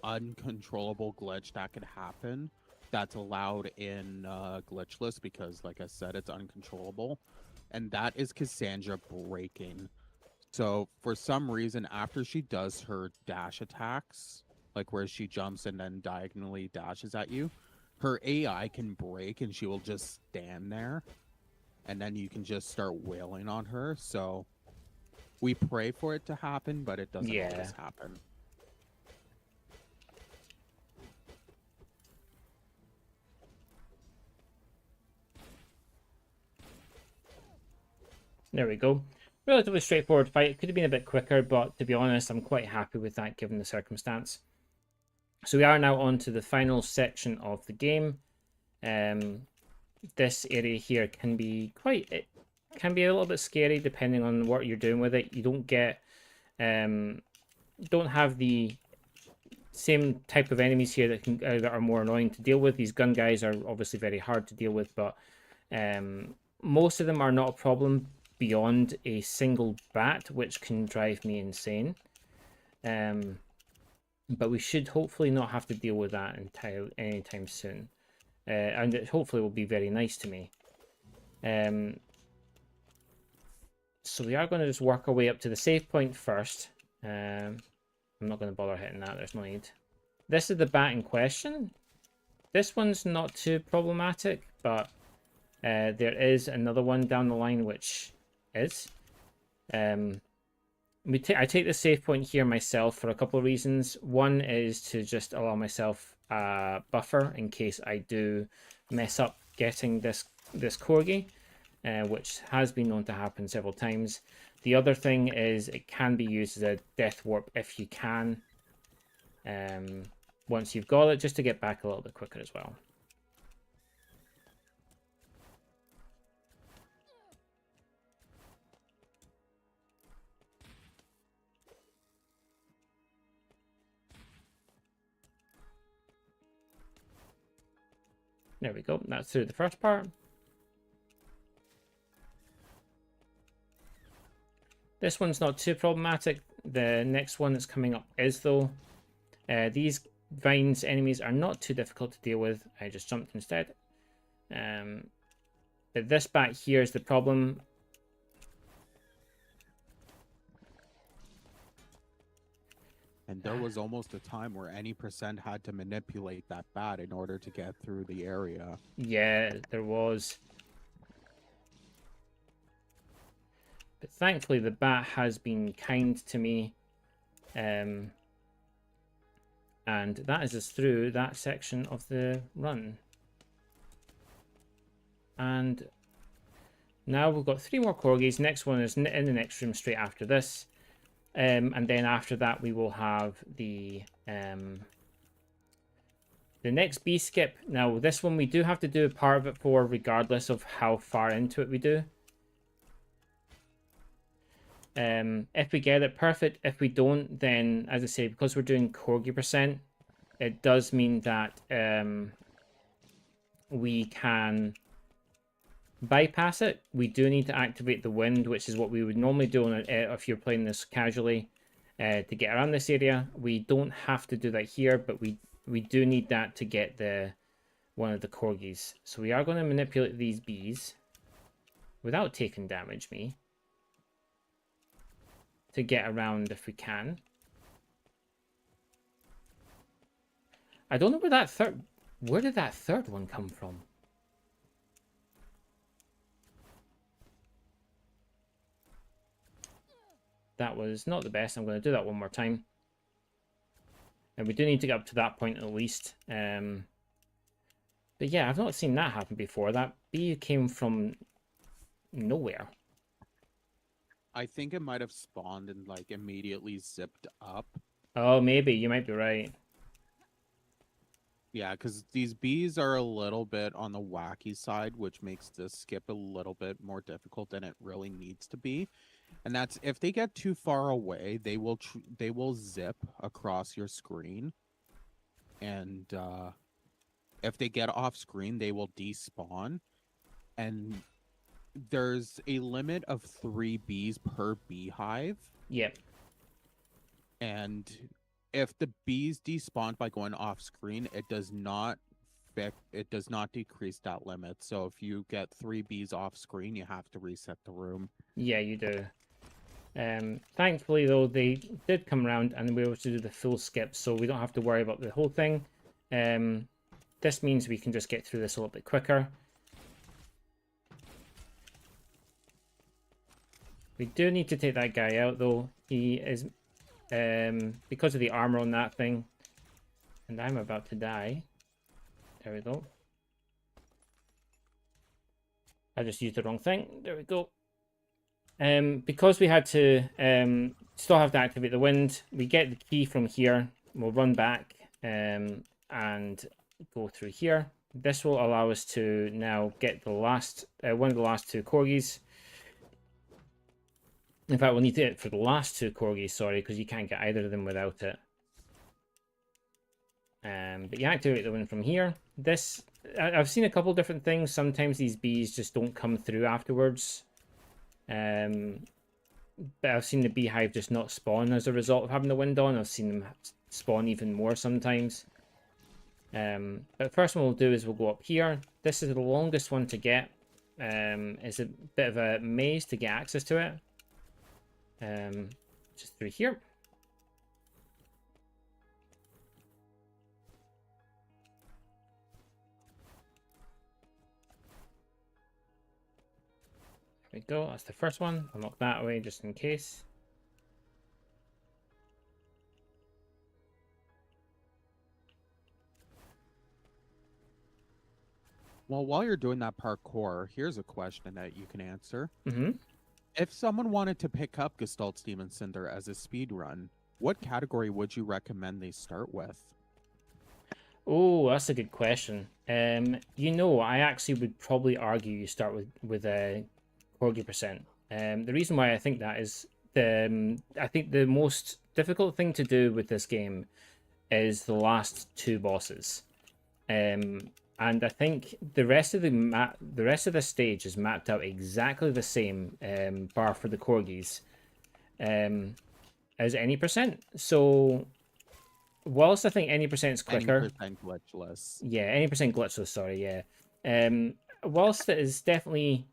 uncontrollable glitch that could happen that's allowed in Glitchless, because, like I said, it's uncontrollable. And that is Cassandra breaking. So, for some reason, after she does her dash attacks, like where she jumps and then diagonally dashes at you, her AI can break and she will just stand there. And then you can just start wailing on her. So we pray for it to happen, but it doesn't always happen. There we go. Relatively straightforward fight. It could have been a bit quicker, but to be honest, I'm quite happy with that given the circumstance. So we are now on to the final section of the game. This area here can be a little bit scary depending on what you're doing with it. You don't get, don't have the same type of enemies here that are more annoying to deal with. These gun guys are obviously very hard to deal with, but most of them are not a problem beyond a single bat, which can drive me insane. But we should hopefully not have to deal with that anytime soon. And it hopefully will be very nice to me. So we are going to just work our way up to the save point first. I'm not going to bother hitting that, there's no need. This is the bat in question. This one's not too problematic, but there is another one down the line which is. I take the save point here myself for a couple of reasons. One is to just allow myself a buffer in case I do mess up getting this corgi, which has been known to happen several times. The other thing is it can be used as a death warp if you can. Once you've got it, just to get back a little bit quicker as well. There we go. That's through the first part. This one's not too problematic. The next one that's coming up is, though. These vines enemies are not too difficult to deal with. I just jumped instead. But this back here is the problem. And there was almost a time where any percent had to manipulate that bat in order to get through the area. Yeah, there was. But thankfully the bat has been kind to me. And that is us through that section of the run. And now we've got 3 more corgis. Next one is in the next room straight after this. And then after that we will have the next bee skip. Now this one we do have to do a part of it for, regardless of how far into it we do. If we get it, perfect. If we don't, then as I say, because we're doing corgi percent, it does mean that we can bypass it. We do need to activate the wind, which is what we would normally do on if you're playing this casually to get around this area. We don't have to do that here, but we do need that to get one of the corgis. So we are going to manipulate these bees without taking damage to get around if we can. I don't know where did that third one come from? That was not the best. I'm going to do that one more time. And we do need to get up to that point at least. But yeah, I've not seen that happen before. That bee came from nowhere. I think it might have spawned and like immediately zipped up. Oh, maybe. You might be right. Yeah, because these bees are a little bit on the wacky side, which makes this skip a little bit more difficult than it really needs to be. And that's if they get too far away, they will zip across your screen. And if they get off screen, they will despawn. And there's a limit of 3 bees per beehive. Yep. And if the bees despawn by going off screen, it does not decrease that limit. So if you get 3 bees off screen, you have to reset the room. Yeah, you do. Thankfully though, they did come around and we were able to do the full skip, so we don't have to worry about the whole thing. This means we can just get through this a little bit quicker. We do need to take that guy out though. He is because of the armor on that thing, and I'm about to die. There we go. I just used the wrong thing. There we go. Because we had to still have to activate the wind, we get the key from here. We'll run back and go through here. This will allow us to now get the last one of the last 2 corgis. In fact, we'll need it for the last 2 corgis, sorry, because you can't get either of them without it. But you activate the wind from here. This, I've seen a couple different things. Sometimes these bees just don't come through afterwards. But I've seen the beehive just not spawn as a result of having the wind on. I've seen them spawn even more sometimes. But first one we'll do is we'll go up here. This is the longest one to get. It's a bit of a maze to get access to it. Just through here. There we go, that's the first one. I'll knock that away just in case. Well, while you're doing that parkour, here's a question that you can answer. Mm-hmm. If someone wanted to pick up Gestalt's Demon Cinder as a speed run, what category would you recommend they start with? Oh, that's a good question. I actually would probably argue you start with a Corgi percent. The reason why I think that is I think the most difficult thing to do with this game is the last two bosses. And I think the rest of the stage is mapped out exactly the same, bar for the corgis, as any percent. So whilst I think any percent is quicker, 20% glitchless. yeah, any percent glitchless. Sorry, yeah. Whilst it is definitely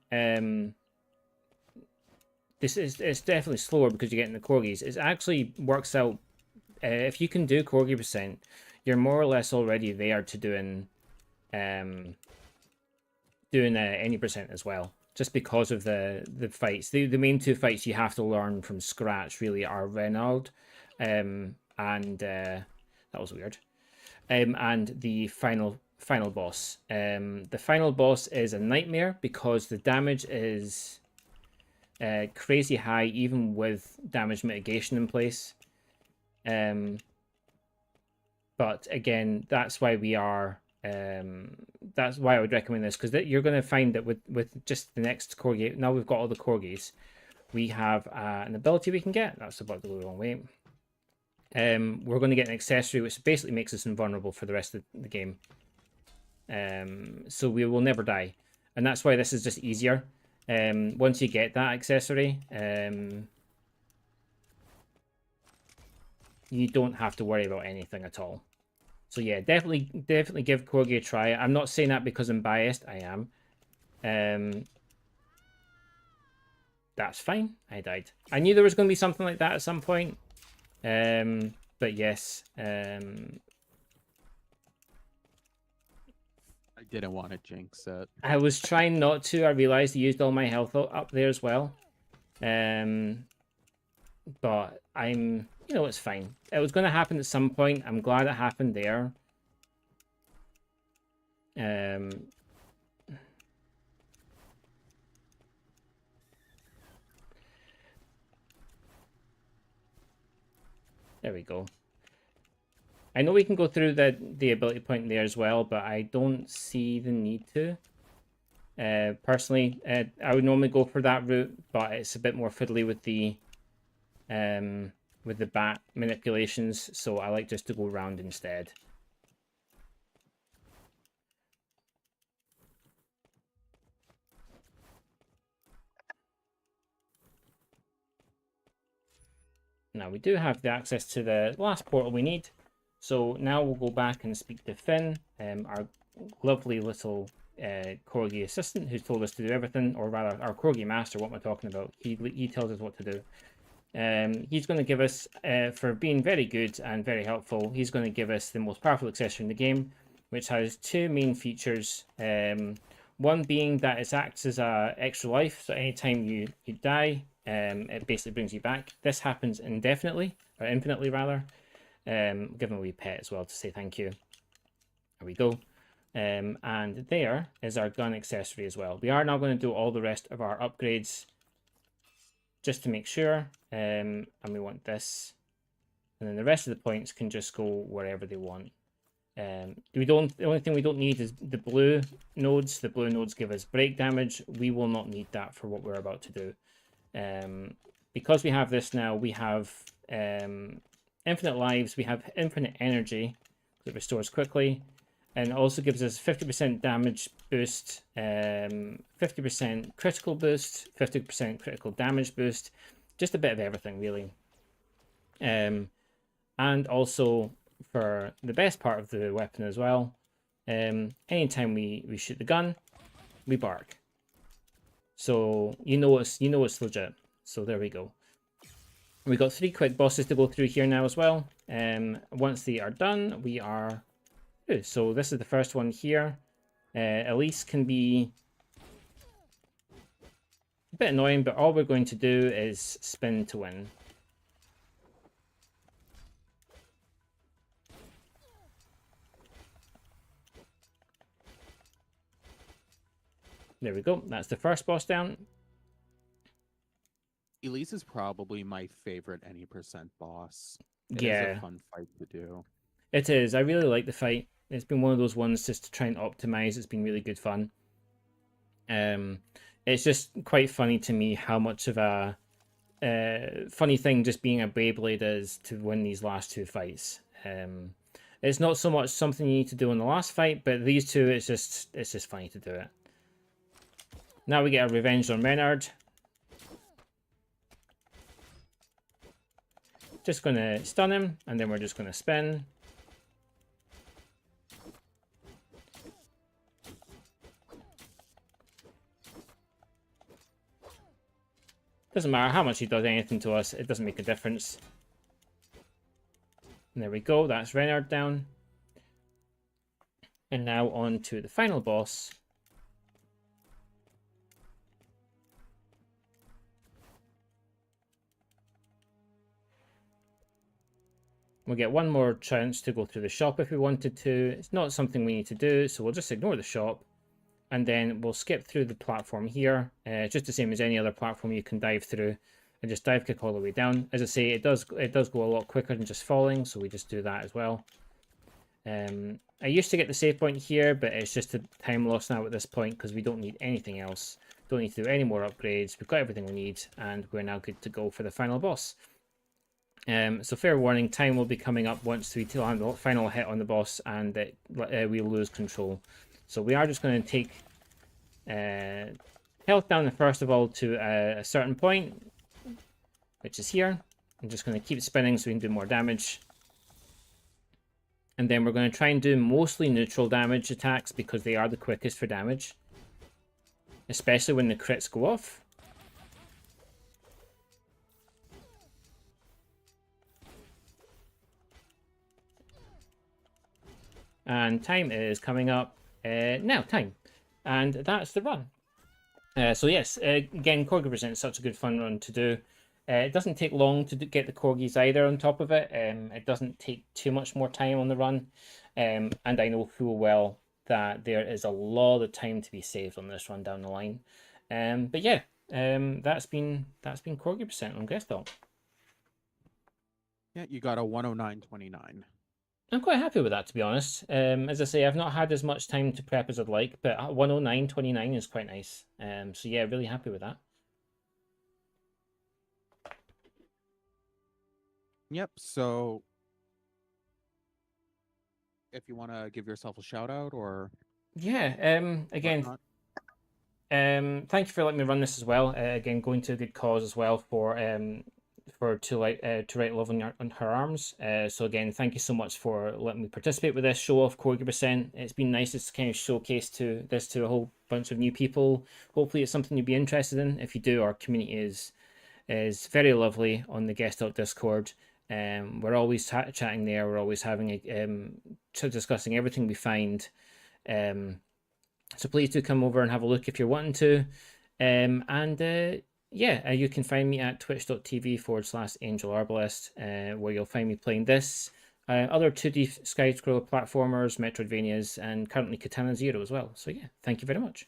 it's definitely slower because you're getting the corgis. It actually works out. If you can do corgi percent, you're more or less already there to doing any percent as well, just because of the fights. The main two fights you have to learn from scratch really are Reynald, and that was weird, and the final boss. The final boss is a nightmare because the damage is crazy high even with damage mitigation in place. But again, that's why we are. That's why I would recommend this, because you're going to find that with just the next corgi. Now we've got all the corgis. We have an ability we can get. That's about to go the wrong way. We're going to get an accessory which basically makes us invulnerable for the rest of the game. So we will never die, and that's why this is just easier. Once you get that accessory, you don't have to worry about anything at all. So yeah, definitely give Corgi a try. I'm not saying that because I'm biased. I am. That's fine. I died. I knew there was going to be something like that at some point. But yes. I didn't want to jinx it. I was trying not to. I realized I used all my health up there as well. But I'm... it's fine. It was going to happen at some point. I'm glad it happened there. There we go. I know we can go through the ability point there as well, but I don't see the need to. Personally, I would normally go for that route, but it's a bit more fiddly with the bat manipulations, so I like just to go around instead. Now we do have the access to the last portal we need, so now we'll go back and speak to Finn, our lovely little corgi assistant who's told us to do everything, or rather our corgi master. What am I talking about? He tells us what to do. He's going to give us, for being very good and very helpful, he's going to give us the most powerful accessory in the game, which has two main features. One being that it acts as a extra life, so anytime you die, it basically brings you back. This happens indefinitely, or infinitely rather. Give him a wee pet as well to say thank you. There we go. And there is our gun accessory as well. We are now going to do all the rest of our upgrades just to make sure, and we want this, and then the rest of the points can just go wherever they want. The only thing we don't need is the blue nodes. The blue nodes give us break damage. We will not need that for what we're about to do. Because we have this now, we have infinite lives, we have infinite energy that restores quickly, and also gives us 50% damage boost, 50% critical boost, 50% critical damage boost, just a bit of everything really. And also for the best part of the weapon as well, anytime we shoot the gun, we bark. So you know it's legit. So there we go. We got 3 quick bosses to go through here now as well. Once they are done, we are through. So this is the first one here. Elise can be a bit annoying, but all we're going to do is spin to win. There we go. That's the first boss down. Elise is probably my favorite any percent boss. It is Yeah, a fun fight to do. it is. I really like the fight. It's been one of those ones just to try and optimize. It's been really good fun. It's just quite funny to me how much of a funny thing just being a Beyblade is to win these last two fights. It's not so much something you need to do in the last fight, but these two, it's just funny to do it. Now we get a revenge on Renard. Just gonna stun him, and then we're just gonna spin. Doesn't matter how much he does anything to us, it doesn't make a difference. And there we go, that's Renard down. And now on to the final boss. We'll get one more chance to go through the shop if we wanted to. It's not something we need to do, so we'll just ignore the shop. And then we'll skip through the platform here. Just the same as any other platform you can dive through. And just dive kick all the way down. As I say, it does go a lot quicker than just falling, so we just do that as well. I used to get the save point here, but it's just a time loss now at this point because we don't need anything else. Don't need to do any more upgrades. We've got everything we need, and we're now good to go for the final boss. So fair warning, time will be coming up once we land the final hit on the boss and we lose control. So we are just going to take health down first of all to a certain point, which is here. I'm just going to keep spinning so we can do more damage. And then we're going to try and do mostly neutral damage attacks because they are the quickest for damage. Especially when the crits go off. And time is coming up now, time. And that's the run. So yes, again, Corgi Presents such a good fun run to do. It doesn't take long to get the Corgis either on top of it. It doesn't take too much more time on the run. And I know full well that there is a lot of time to be saved on this run down the line. But yeah, that's been Corgi Present on Gestalt. Yeah, you got a 109.29. I'm quite happy with that, to be honest. As I say, I've not had as much time to prep as I'd like, but 109.29 is quite nice. So yeah, really happy with that. Yep, so if you want to give yourself a shout out or... Yeah, again, thank you for letting me run this as well. Again, going to a good cause as well for to write love on her arms. So again, thank you so much for letting me participate with this, show off Corgi Present. It's been nice to kind of showcase this to a whole bunch of new people. Hopefully it's something you'd be interested in. If you do, our community is very lovely on the Gestalt Discord. We're always chatting there. We're always having discussing everything we find. So please do come over and have a look if you're wanting to. Yeah, you can find me at twitch.tv/AngelArbalest, where you'll find me playing this, other 2D side-scroller platformers, Metroidvanias, and currently Katana Zero as well. So yeah, thank you very much.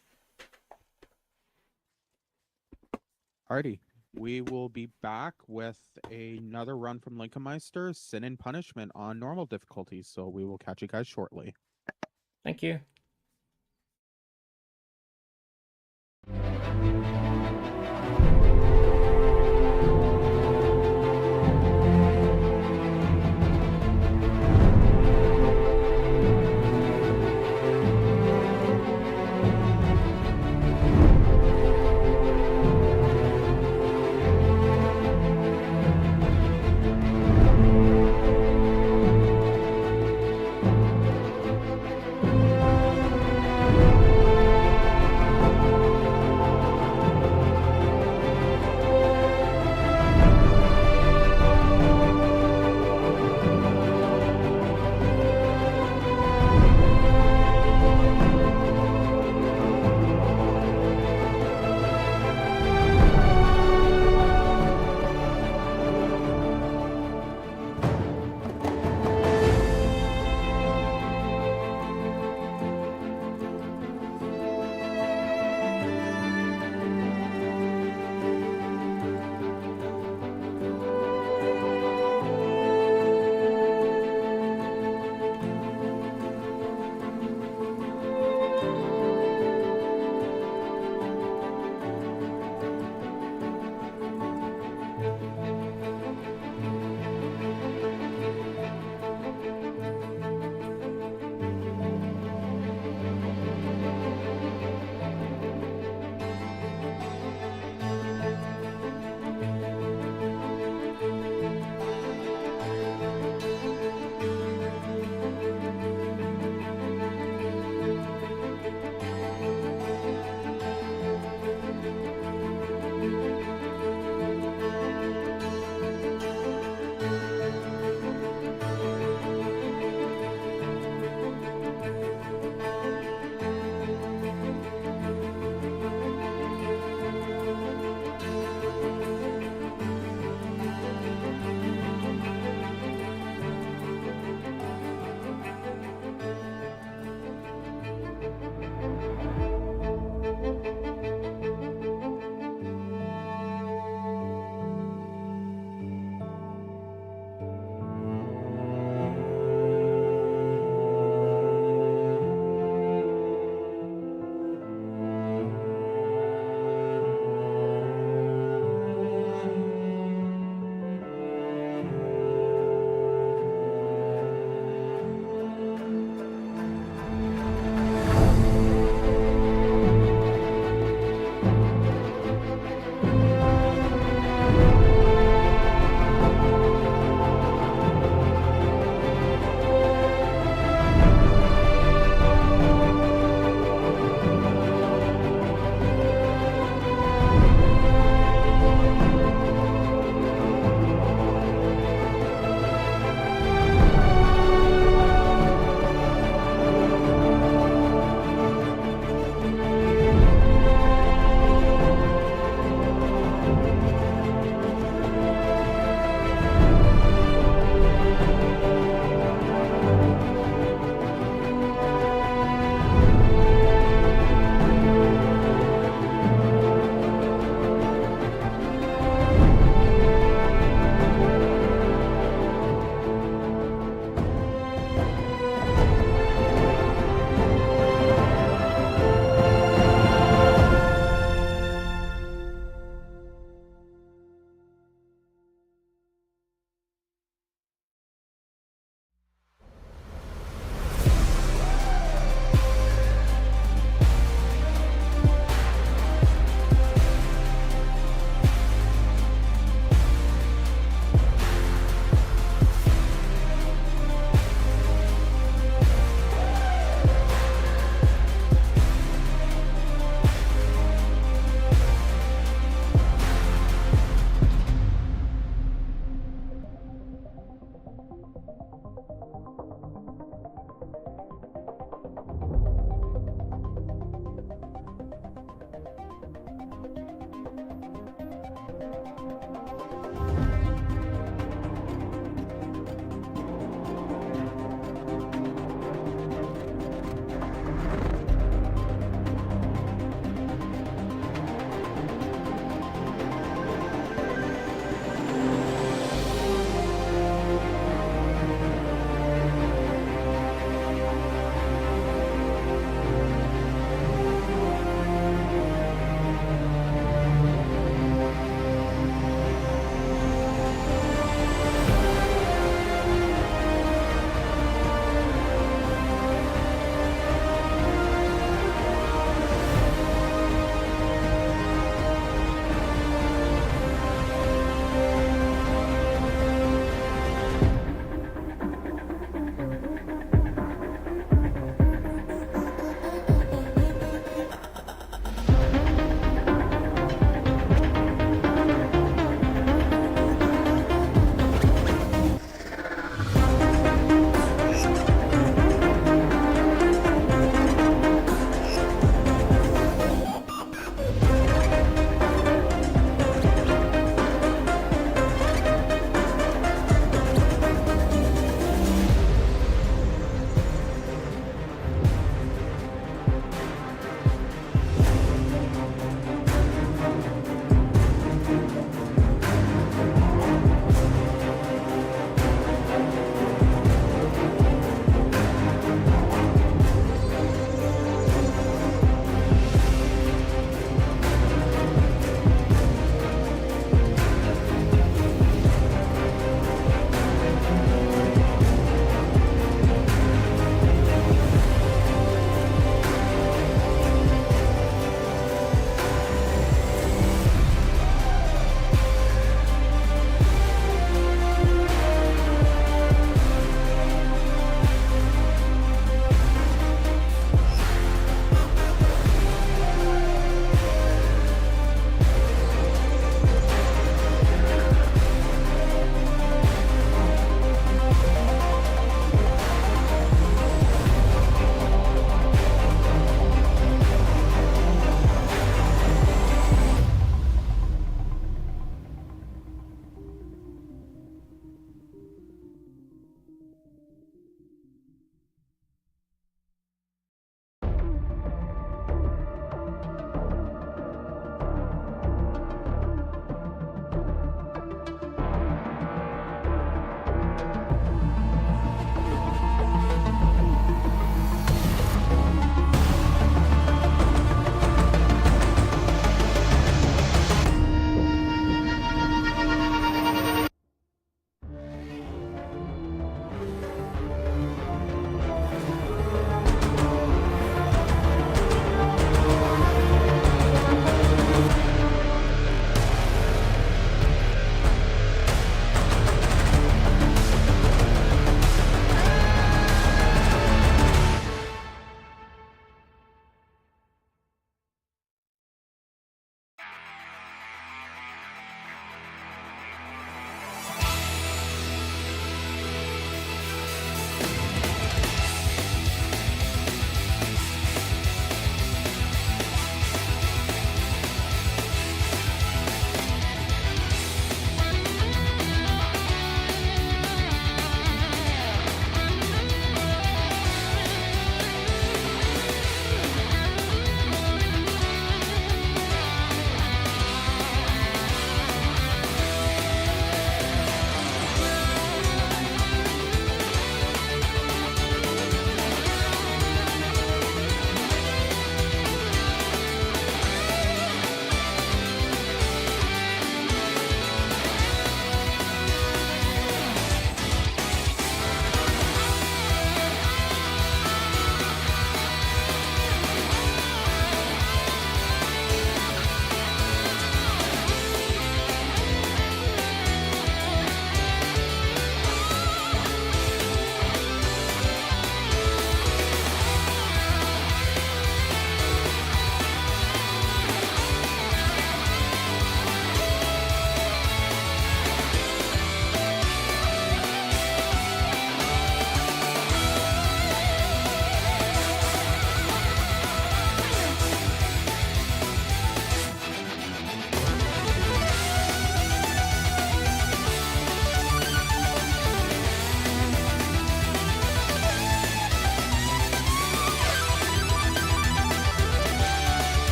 Alrighty, we will be back with another run from Linkenmeister, Sin and Punishment on normal difficulty, so we will catch you guys shortly. Thank you.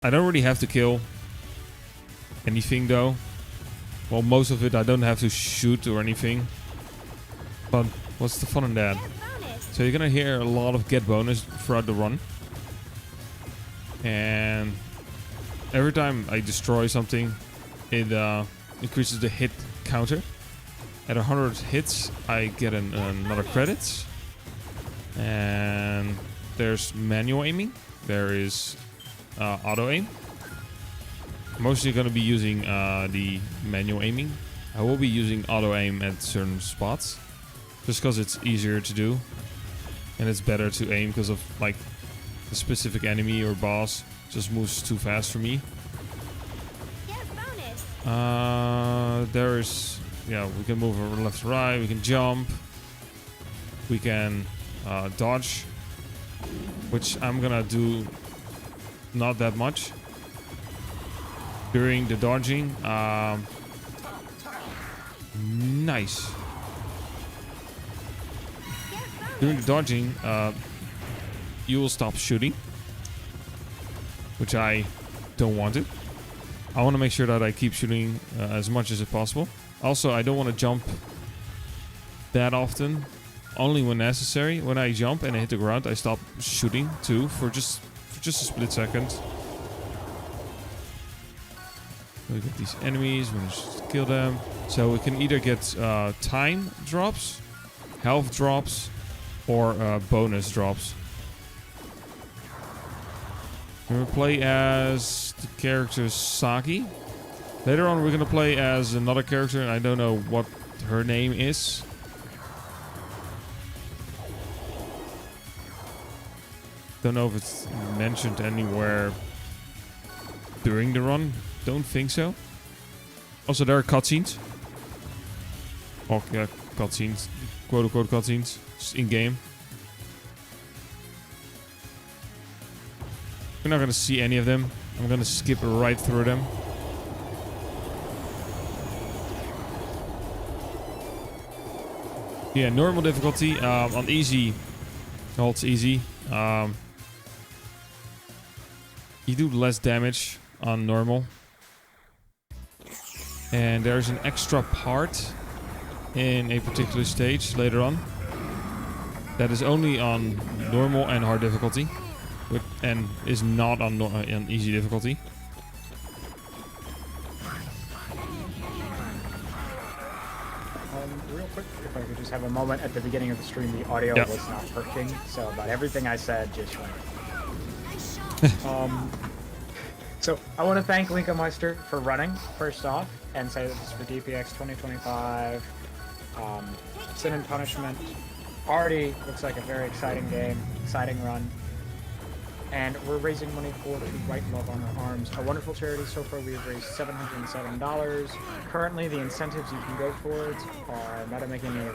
I don't really have to kill anything though. Well, most of it I don't have to shoot or anything. But what's the fun in that? So you're gonna hear a lot of get bonus throughout the run. And every time I destroy something, it increases the hit counter. At 100 hits, I get another credits. And there's manual aiming. There is auto aim. I'm mostly going to be using the manual aiming. I will be using auto aim at certain spots, just because it's easier to do, and it's better to aim because of like the specific enemy or boss just moves too fast for me. There is, yeah, we can move over left to right. We can jump. We can dodge, which I'm gonna do not that much during the dodging. Nice. During the dodging, you will stop shooting, which I don't want to. I want to make sure that I keep shooting as much as possible. Also, I don't want to jump that often. Only when necessary. When I jump and I hit the ground, I stop shooting too for just a split second. We get these enemies. We just kill them. So we can either get time drops, health drops, or bonus drops. We're gonna play as the character Saki. Later on, we're gonna play as another character. I don't know what her name is. Don't know if it's mentioned anywhere during the run. Don't think so. Also, there are cutscenes. Oh, yeah, cutscenes. Quote-unquote cutscenes. In game. We're not going to see any of them. I'm going to skip right through them. Yeah, normal difficulty. On easy. Oh, it's easy. You do less damage on normal. And there's an extra part in a particular stage later on that is only on normal and hard difficulty, and is not on easy difficulty. Real quick, if I could just have a moment at the beginning of the stream, the audio was not working, so about everything I said just went. So I want to thank Linkemeister for running, first off, and say that this is for DPX 2025. Sin and Punishment already looks like a very exciting game, exciting run. And we're raising money for To Right Love on Our Arms, a wonderful charity. So far we have raised $707. Currently the incentives you can go towards are Meta making a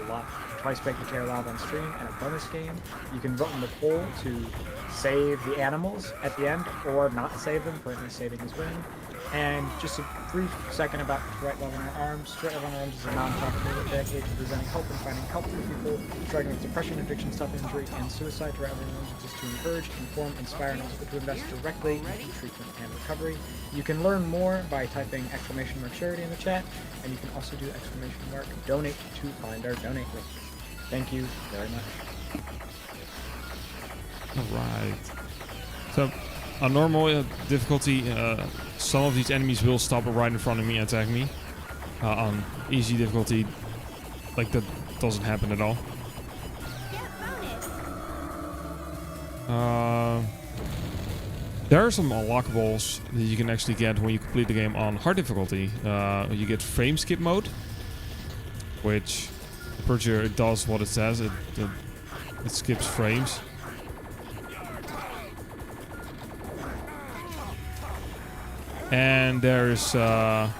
twice baked potato live on stream and a bonus game. You can vote in the poll to save the animals at the end or not save them. Currently saving is winning. And just a brief second about To Right Love on Our Arms. To Right Love on Our Arms is a non-profit movement dedicated to presenting hope and finding help for people struggling with depression, addiction, self-injury, and suicide. To Right Love on Our Arms is to encourage, inform, inspire, and also to invest directly in treatment and recovery. You can learn more by typing !charity in the chat, and you can also do !donate to find our donate link. Thank you very much. Alright. So, on normal difficulty, some of these enemies will stop right in front of me and attack me. On easy difficulty, like that doesn't happen at all. There are some unlockables that you can actually get when you complete the game on hard difficulty. You get frame skip mode, which I'm pretty sure it does what it says. It skips frames. And there's turbo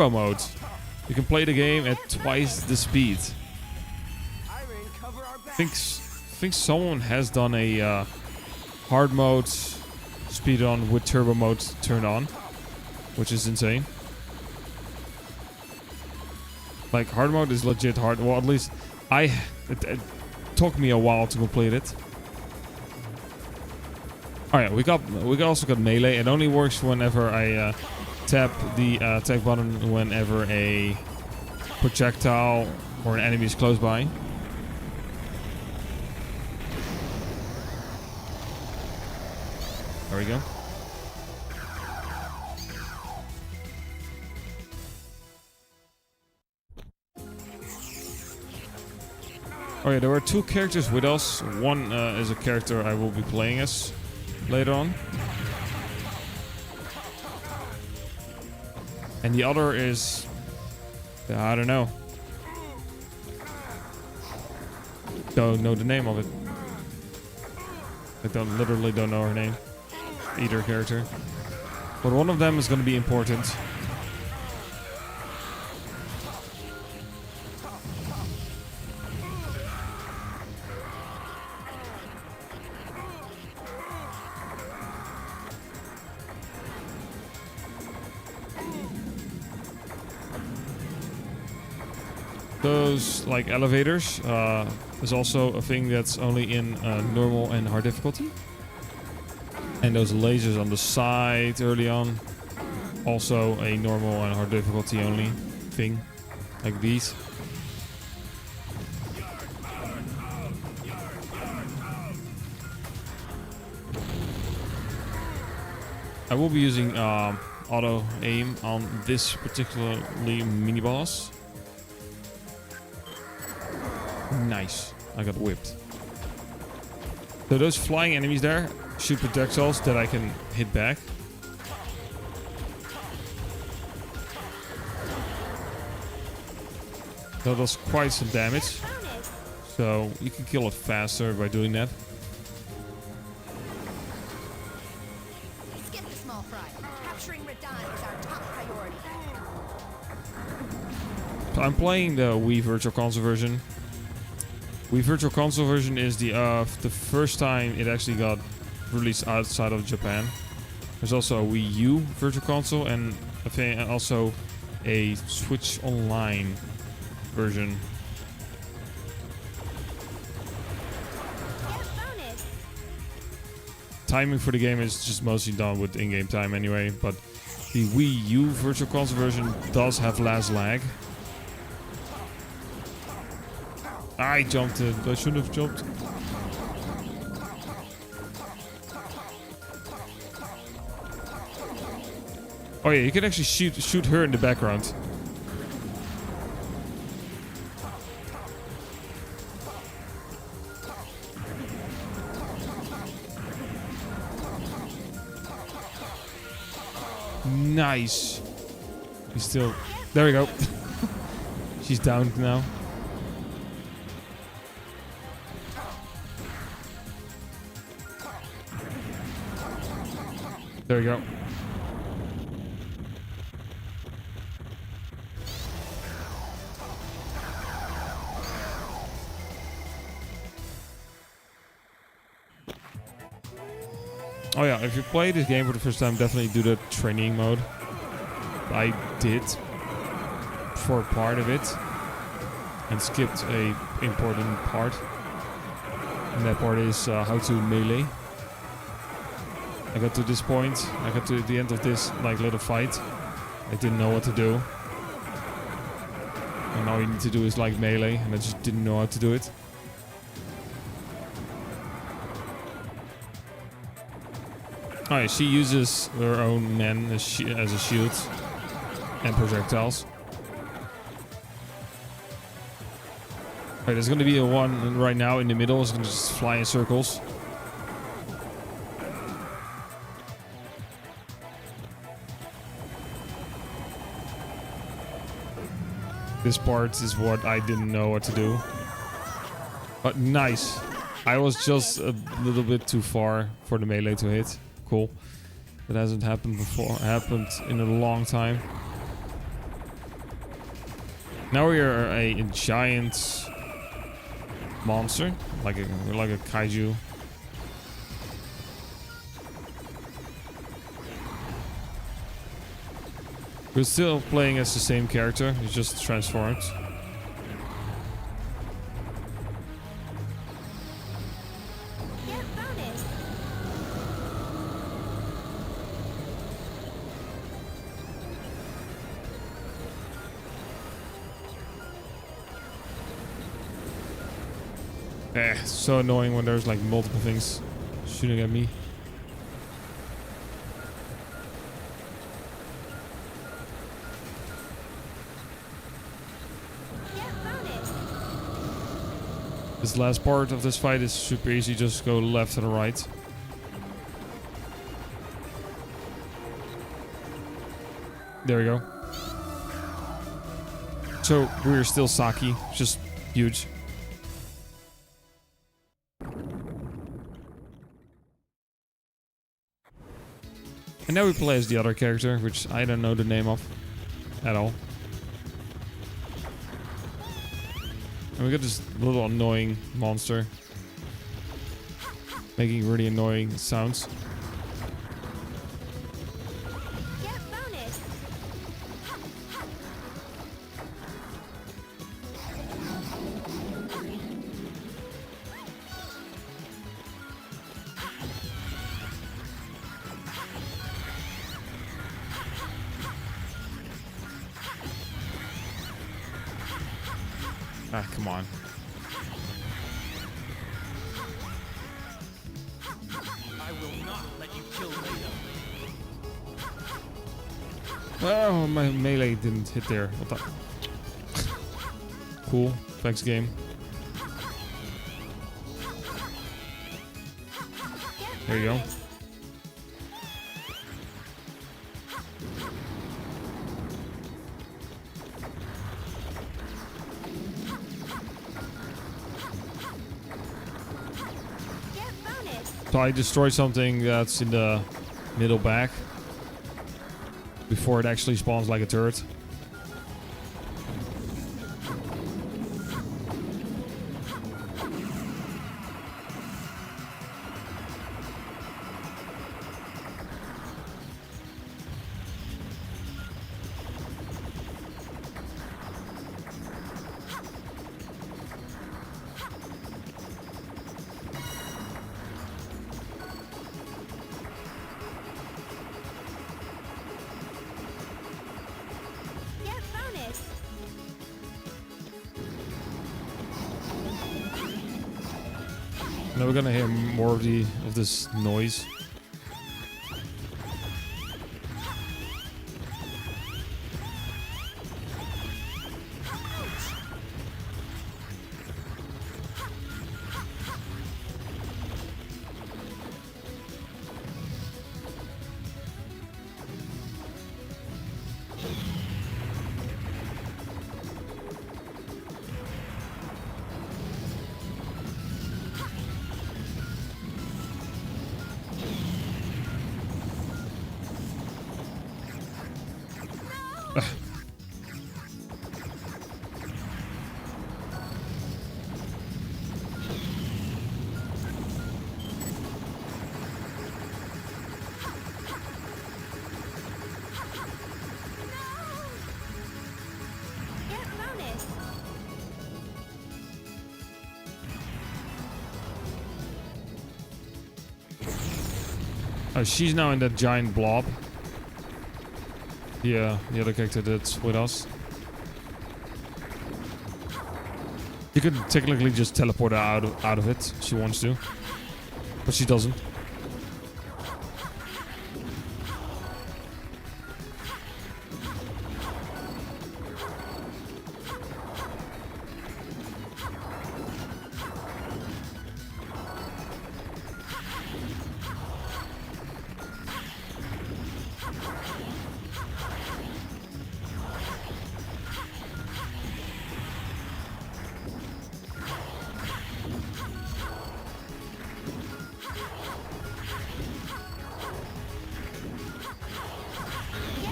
mode. You can play the game at twice the speed. I think someone has done a hard mode speedrun with turbo mode turned on, which is insane. Like, hard mode is legit hard. Well, at least it took me a while to complete it. Oh yeah, we also got melee. It only works whenever I tap the attack button whenever a projectile or an enemy is close by. There we go. Oh yeah, there were 2 characters with us. One is a character I will be playing as later on. And the other is... I don't know. Don't know the name of it. I literally don't know her name. Either character. But one of them is going to be important. Those like elevators is also a thing that's only in normal and hard difficulty. And those lasers on the side early on, also a normal and hard difficulty only thing, like these. I will be using auto aim on this particularly mini boss. Nice. I got whipped. So those flying enemies there shoot projectiles that I can hit back. That does quite some damage. So you can kill it faster by doing that. Skip the small fry. Capturing Radon is our top priority. So I'm playing the Wii Virtual Console version. Wii Virtual Console version is the first time it actually got released outside of Japan. There's also a Wii U Virtual Console and I think also a Switch Online version. Timing for the game is just mostly done with in-game time anyway, but the Wii U Virtual Console version does have less lag. I jumped it. I shouldn't have jumped. Oh yeah, you can actually shoot her in the background. Nice. He's still... There we go. She's down now. There we go. Oh yeah, if you play this game for the first time, definitely do the training mode. I did for part of it and skipped a important part. And that part is how to melee. I got to this point, I got to the end of this like little fight. I didn't know what to do. And all you need to do is like melee, and I just didn't know how to do it. Alright, she uses her own men as a shield and projectiles. Alright, there's gonna be a one right now in the middle, it's gonna just fly in circles. This part is what I didn't know what to do. But nice. I was just a little bit too far for the melee to hit. Cool. That hasn't happened before. Happened in a long time. Now we are a giant monster, like a kaiju. We're still playing as the same character, he's just transformed. So annoying when there's like multiple things shooting at me. This last part of this fight is super easy. Just go left and right. There we go. So we're still Saki, just huge. And now we play as the other character, which I don't know the name of at all. And we got this little annoying monster making really annoying sounds. Ah, come on. I will not let you kill Leda. Oh, my melee didn't hit there. What the? Cool. Thanks, game. There you go. So I destroyed something that's in the middle back before it actually spawns like a turret. Now we're gonna hear more of this noise. Oh, she's now in that giant blob. Yeah, the other character that's with us. You could technically just teleport her out of it if she wants to, but she doesn't.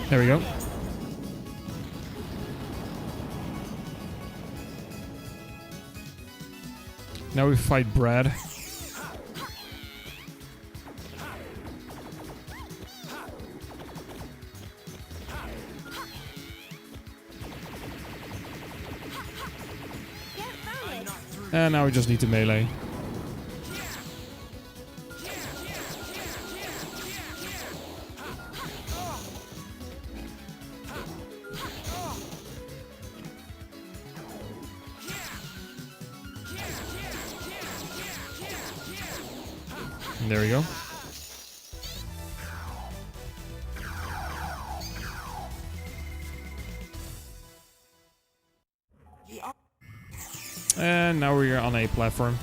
There we go. Now we fight Brad. And now we just need to melee. There we go. And now we're on a platform.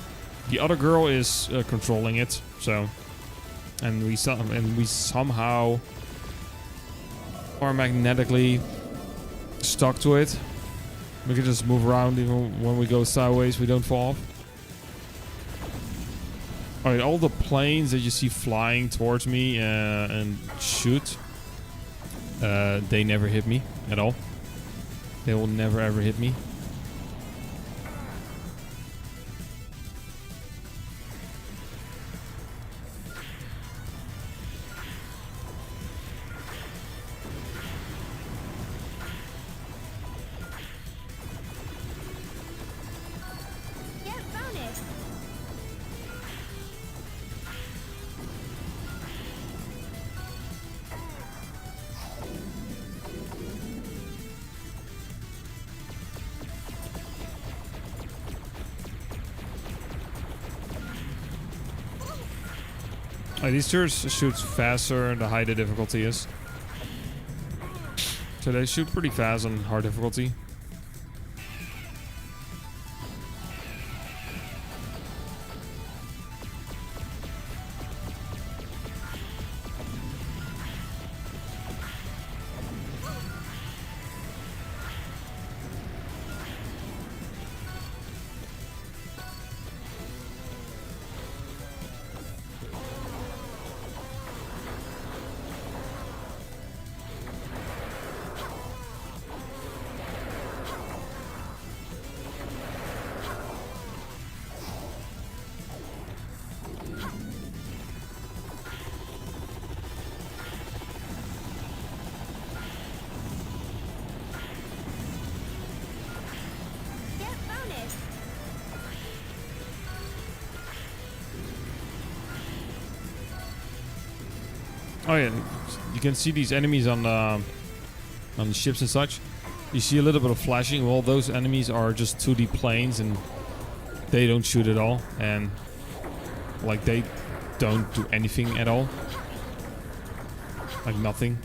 The other girl is controlling it, so, and we somehow are magnetically stuck to it. We can just move around even when we go sideways. We don't fall off. Alright, all the planes that you see flying towards me and shoot, they never hit me at all. They will never ever hit me. These turrets shoot faster the higher the difficulty is. So they shoot pretty fast on hard difficulty. Oh yeah, you can see these enemies on the ships and such. You see a little bit of flashing. Well, those enemies are just 2D planes and they don't shoot at all. And like they don't do anything at all. Like nothing.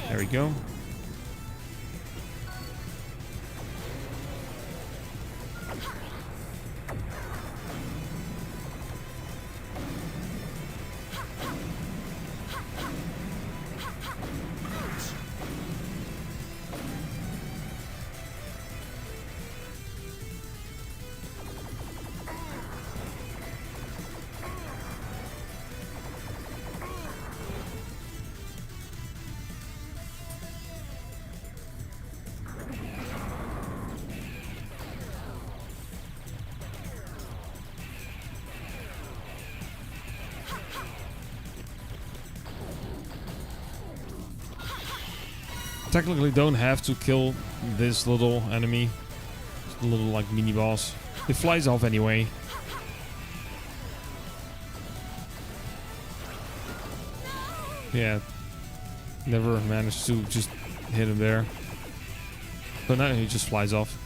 There we go. Technically don't have to kill this little enemy. This little like mini boss. It flies off anyway. Yeah. Never managed to just hit him there. But now he just flies off.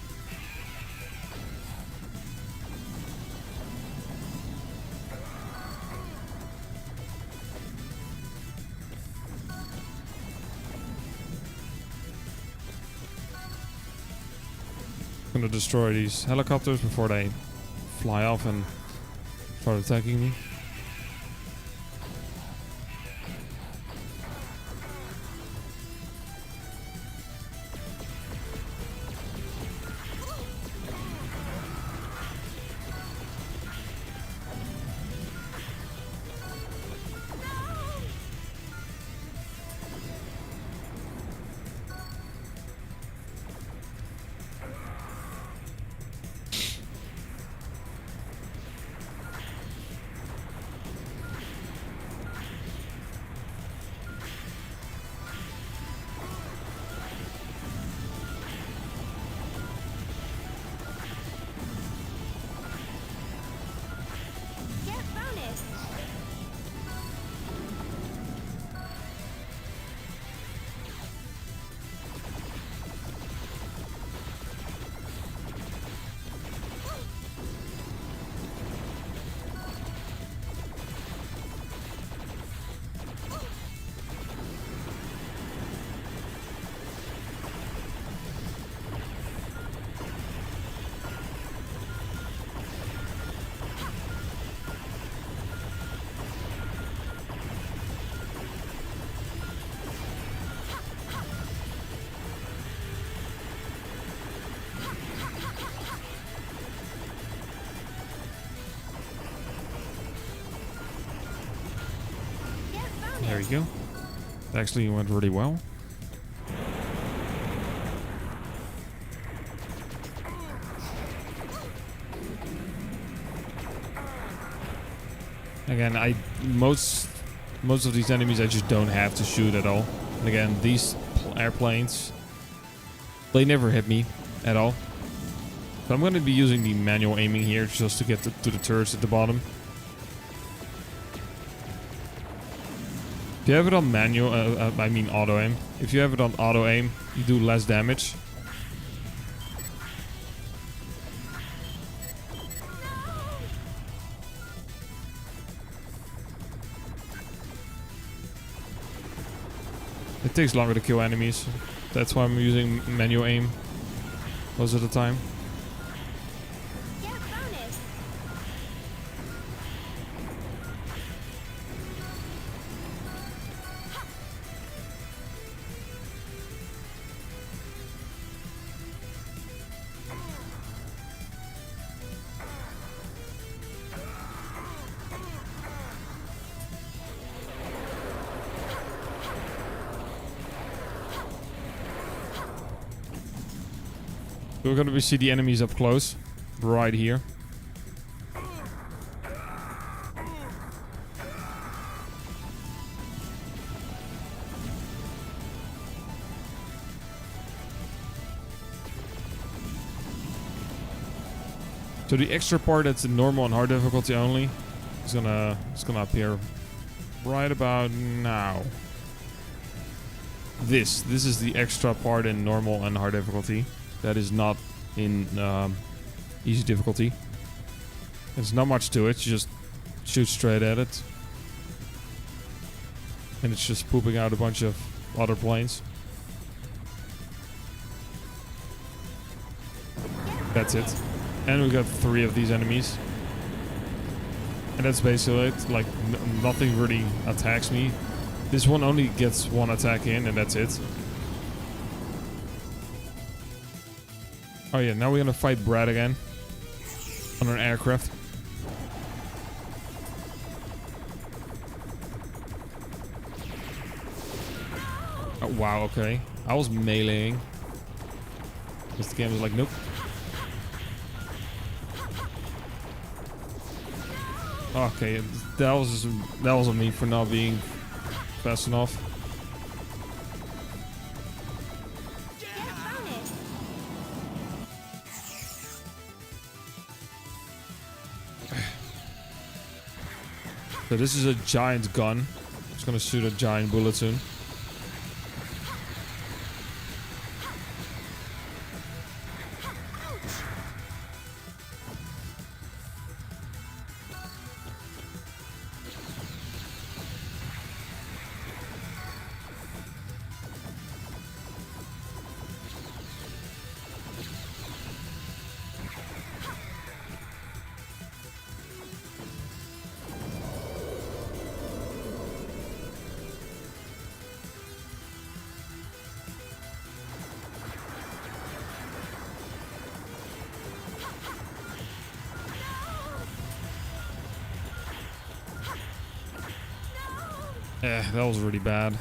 Gonna destroy these helicopters before they fly off and start attacking me. There you go. It actually went really well. Again, most of these enemies I just don't have to shoot at all. And again, these airplanes, they never hit me at all. So I'm going to be using the manual aiming here just to get to the turrets at the bottom. If you have it on manual, I mean auto aim. If you have it on auto aim, you do less damage. It takes longer to kill enemies. That's why I'm using manual aim most of the time. We're going to see the enemies up close, right here. So the extra part that's in normal and hard difficulty only is gonna appear right about now. This is the extra part in normal and hard difficulty. That is not in easy difficulty. There's not much to it. You just shoot straight at it. And it's just pooping out a bunch of other planes. That's it. And we got 3 of these enemies. And that's basically it. Like, nothing really attacks me. This one only gets 1 attack in, and that's it. Oh yeah, now we're gonna fight Brad again. On an aircraft. Oh wow, okay. I was meleeing. This game was like, nope. Okay, that was on me for not being fast enough. So this is a giant gun. It's gonna shoot a giant bullet soon. That was really bad.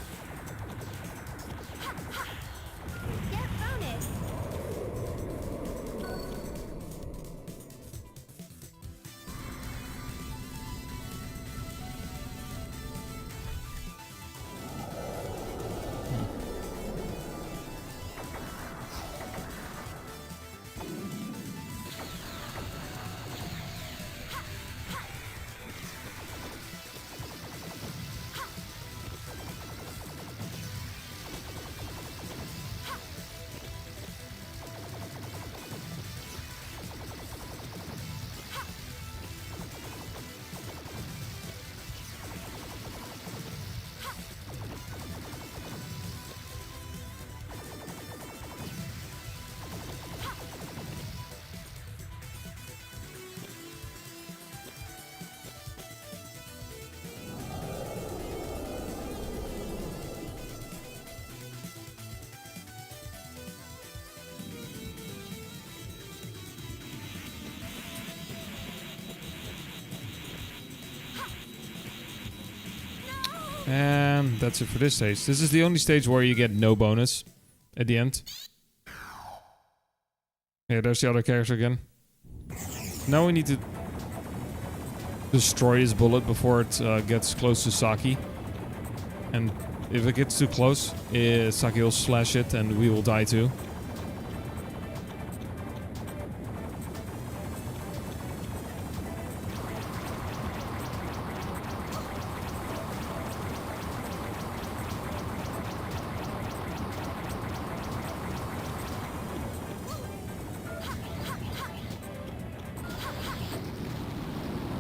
And that's it for this stage. This is the only stage where you get no bonus at the end. Yeah, there's the other character again. Now we need to destroy his bullet before it gets close to Saki. And if it gets too close, Saki will slash it and we will die too.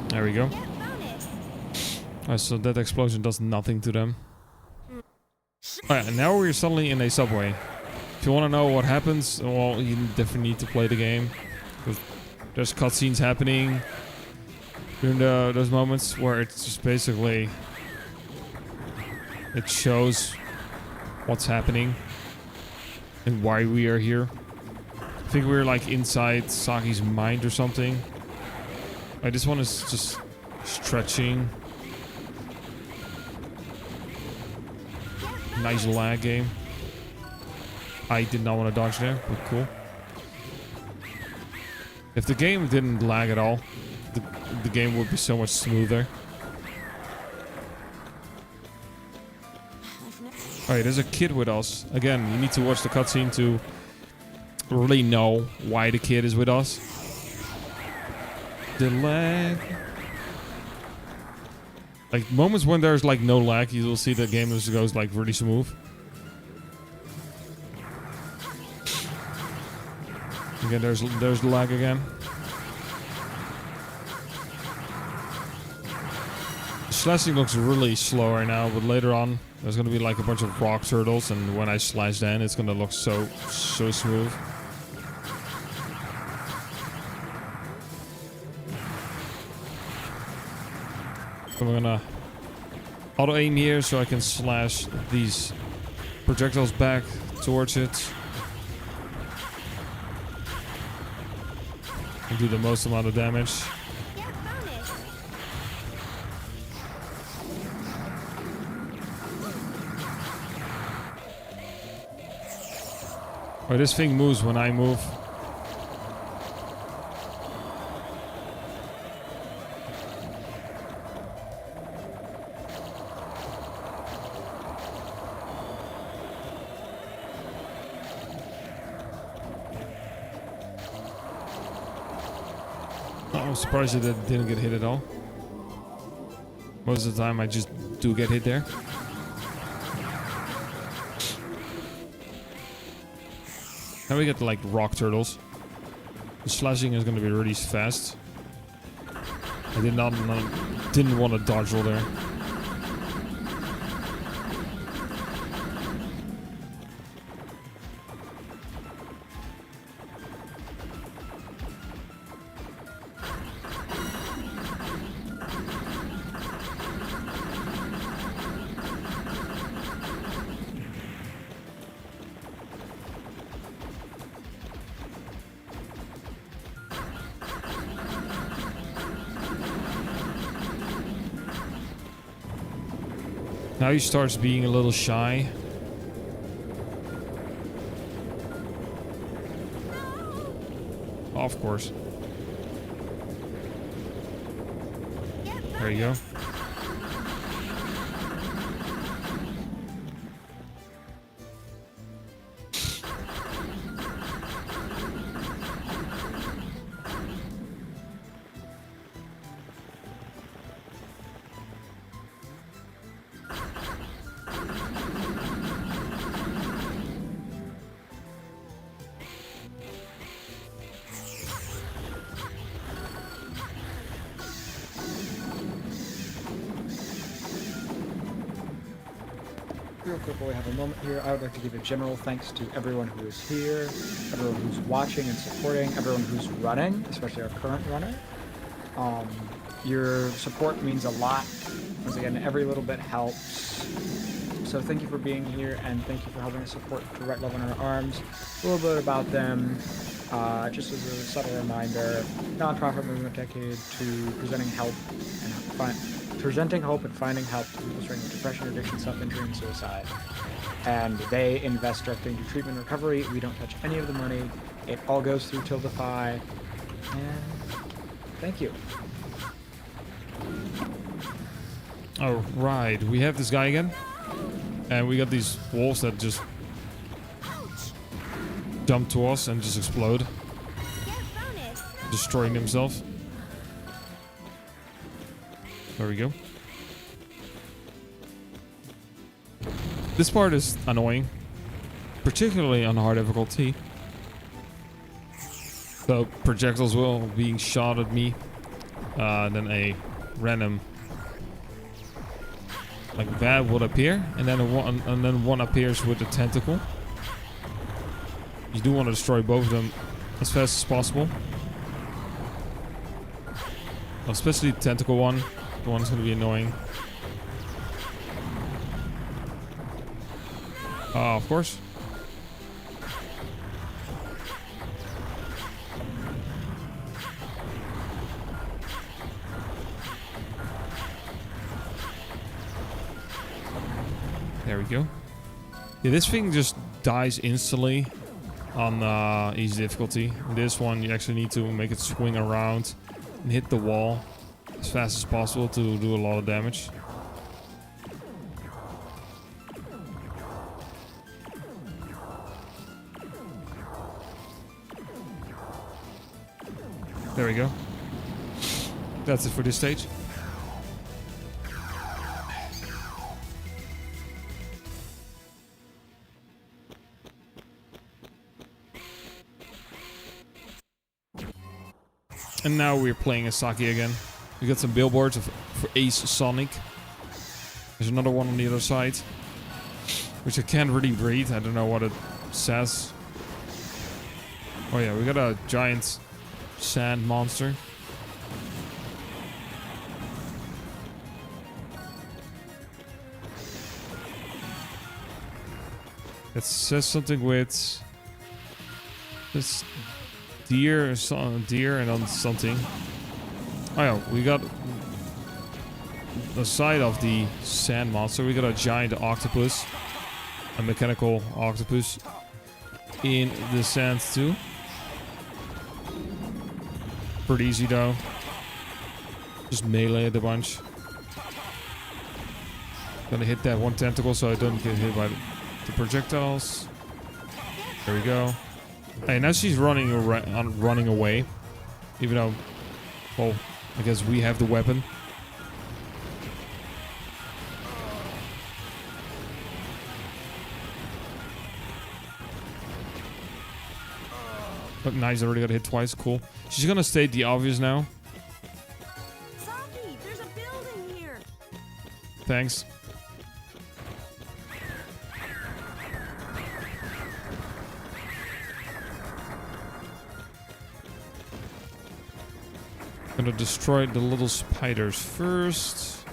There we go. Alright, so that explosion does nothing to them. Alright, and now we're suddenly in a subway. If you want to know what happens, well, you definitely need to play the game. There's cutscenes happening during those moments where it's just basically... It shows what's happening and why we are here. I think we're like inside Saki's mind or something. This one is just stretching. Nice lag game. I did not want to dodge there, but cool. If the game didn't lag at all, the game would be so much smoother. Alright, there's a kid with us. Again, you need to watch the cutscene to really know why the kid is with us. The lag. Like moments when there's like no lag, you will see the game just goes like really smooth. Again, there's the lag again. The slashing looks really slow right now, but later on there's gonna be like a bunch of rock turtles, and when I slash then, it's gonna look so smooth. I'm gonna auto aim here so I can slash these projectiles back towards it. And do the most amount of damage. Oh, this thing moves when I move. I'm surprised that it didn't get hit at all. Most of the time I just do get hit there. Now we get like rock turtles. The slashing is going to be really fast. I didn't want to dodge roll there. Now he starts being a little shy. Of course. There you go. Real quick while we have a moment here, I would like to give a general thanks to everyone who is here, everyone who's watching and supporting, everyone who's running, especially our current runner. Your support means a lot. Once again, every little bit helps. So thank you for being here, and thank you for helping us support the Right Love in Our Arms. A little bit about them, just as a subtle reminder, non-profit movement dedicated to presenting help and presenting hope and finding help to people struggling with depression, addiction, self-injury, and suicide. And they invest directly into treatment and recovery. We don't touch any of the money. It all goes through Tildify. And thank you. Alright, we have this guy again. And we got these wolves that just jump to us and just explode. Destroying themselves. There we go. This part is annoying. Particularly on hard difficulty. So projectiles will being shot at me. Then a random like that would appear, and then one appears with a tentacle. You do want to destroy both of them as fast as possible. Especially the tentacle one. The one's going to be annoying. Of course. There we go. Yeah, this thing just dies instantly on easy difficulty. This one, you actually need to make it swing around and hit the wall as fast as possible to do a lot of damage. There we go. That's it for this stage. And now we're playing as Saki again. We got some billboards for Ace Sonic. There's another one on the other side, which I can't really read. I don't know what it says. Oh yeah, we got a giant sand monster. It says something with this deer and then something. Oh yeah, we got the side of the sand monster. We got a giant octopus, a mechanical octopus in the sand too. Pretty easy though. Just melee it a bunch. Gonna hit that one tentacle so I don't get hit by the projectiles. There we go. Hey, now she's running away. Even though, well, I guess we have the weapon. Look, nice, already got hit twice, cool. She's gonna state the obvious now. Saki, there's a building here. Thanks. Gonna destroy the little spiders first.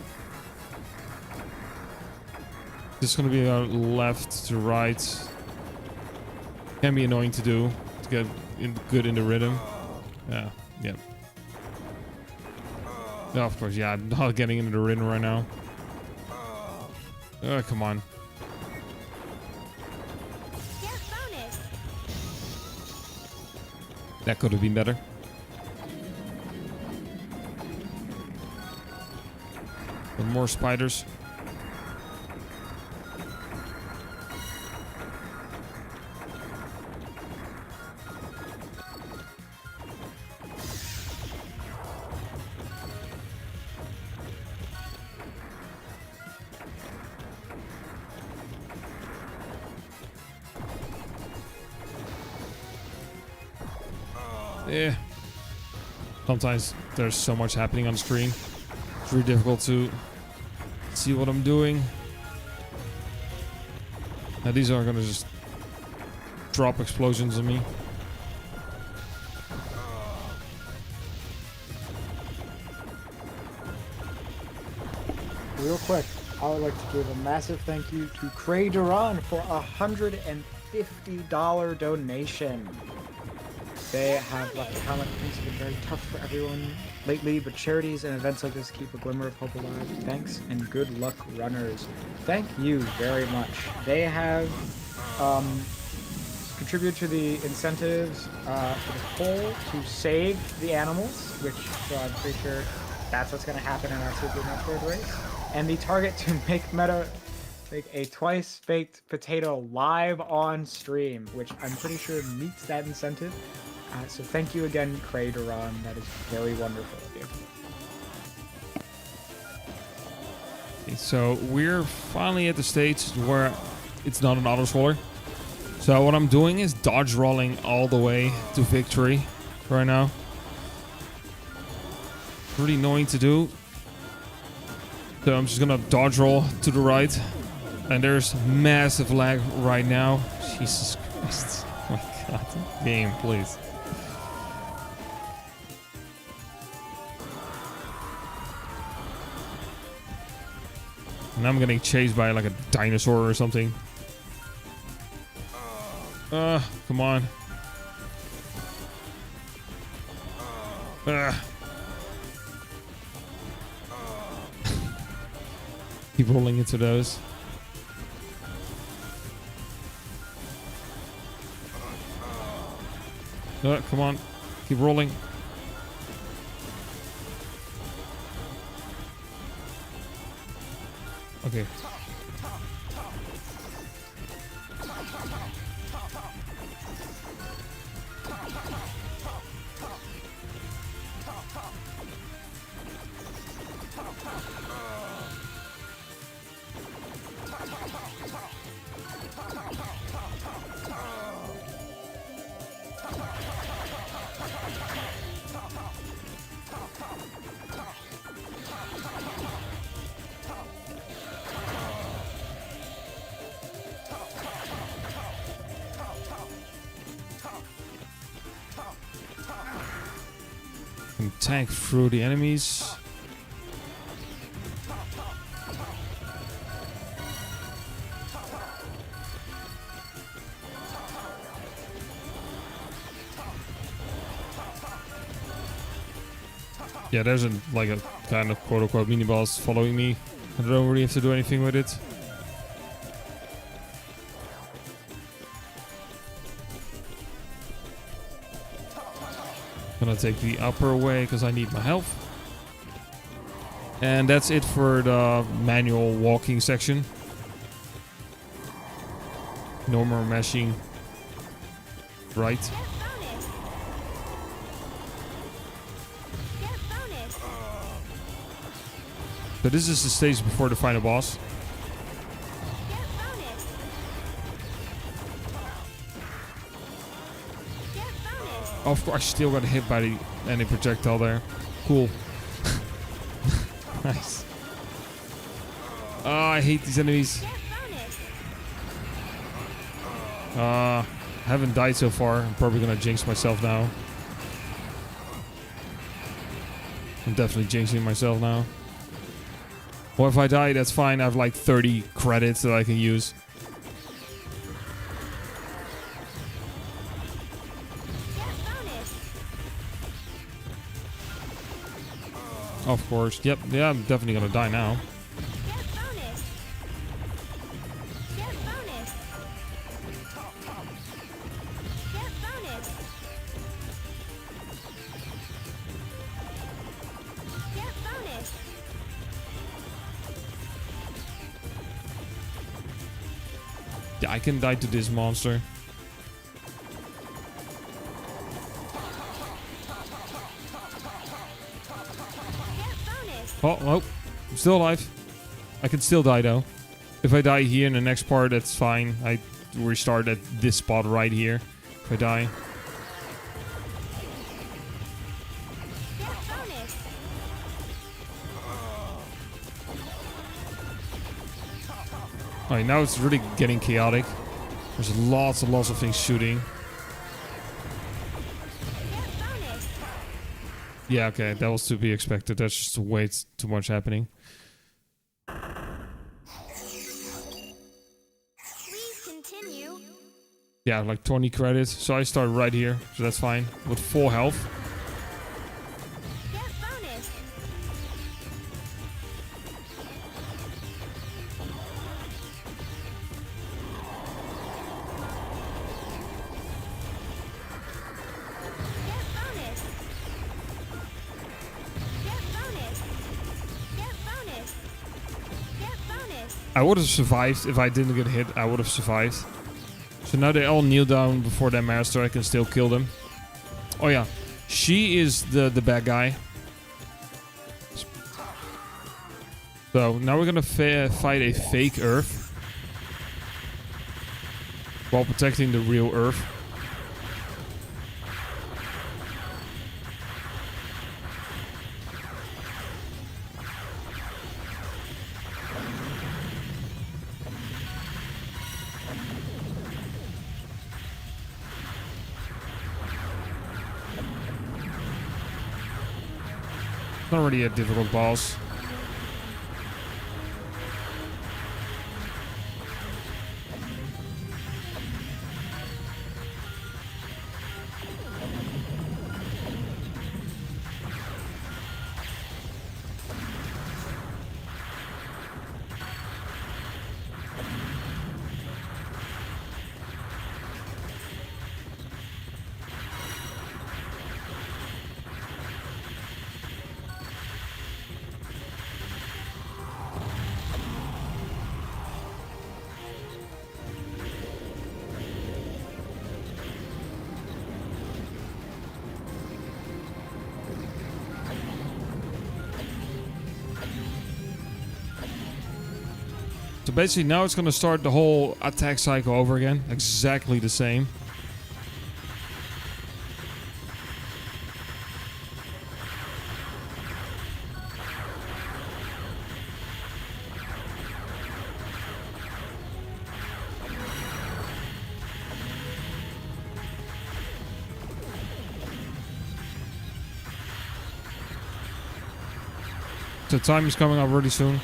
This is gonna be our left to right. Can be annoying to do to get good in the rhythm. Yeah, yep. Oh, of course, yeah, I'm not getting into the rhythm right now. Oh, come on. That could have been better. But more spiders. Yeah. Sometimes there's so much happening on the screen. It's really difficult to see what I'm doing. Now these are gonna just drop explosions on me. Real quick, I would like to give a massive thank you to Cray Duran for a $150 donation. They have left a comment. Things have been very tough for everyone lately, but charities and events like this keep a glimmer of hope alive. Thanks and good luck, runners. Thank you very much. They have contributed to the incentives for the poll to save the animals, which so I'm pretty sure that's what's going to happen in our Super Metroid race. And the target to make a twice-baked potato live on stream, which I'm pretty sure meets that incentive. So thank you again, Craderon. That is very wonderful of you. Okay, so we're finally at the stage where it's not an auto-scroller. So what I'm doing is dodge rolling all the way to victory right now. Pretty annoying to do. So I'm just gonna dodge roll to the right. And there's massive lag right now. Jesus Christ. Oh my god. Game, please. And I'm getting chased by like a dinosaur or something. Come on. Keep rolling into those. Come on. Keep rolling. Okay. Can tank through the enemies. Yeah, there's like a kind of quote-unquote mini-boss following me. I don't really have to do anything with it. Gonna take the upper way because I need my health. And that's it for the manual walking section. No more mashing. Right. So this is the stage before the final boss. Oh, of course, I still got hit by the enemy projectile there. Cool. Nice. Oh, I hate these enemies. Haven't died so far. I'm probably gonna jinx myself now. I'm definitely jinxing myself now. Well, if I die, that's fine. I have like 30 credits that I can use. Of course. Yep. Yeah, I'm definitely gonna die now. Yeah, I can die to this monster. Oh, nope. I'm still alive. I can still die, though. If I die here in the next part, that's fine. I restart at this spot right here. If I die. Alright, now it's really getting chaotic. There's lots and lots of things shooting. Yeah, okay, that was to be expected. That's just way too much happening. Please continue. Yeah, like 20 credits. So I start right here, so that's fine. With full health. Get bonus. Get bonus. Get bonus. Get bonus. Get bonus. I would have survived if I didn't get hit. I would have survived. So now they all kneel down before their master. I can still kill them. Oh yeah, she is the bad guy. So now we're gonna fight a fake Earth while protecting the real Earth. Not really a difficult boss. So basically now it's going to start the whole attack cycle over again. Exactly the same. So time is coming up really soon.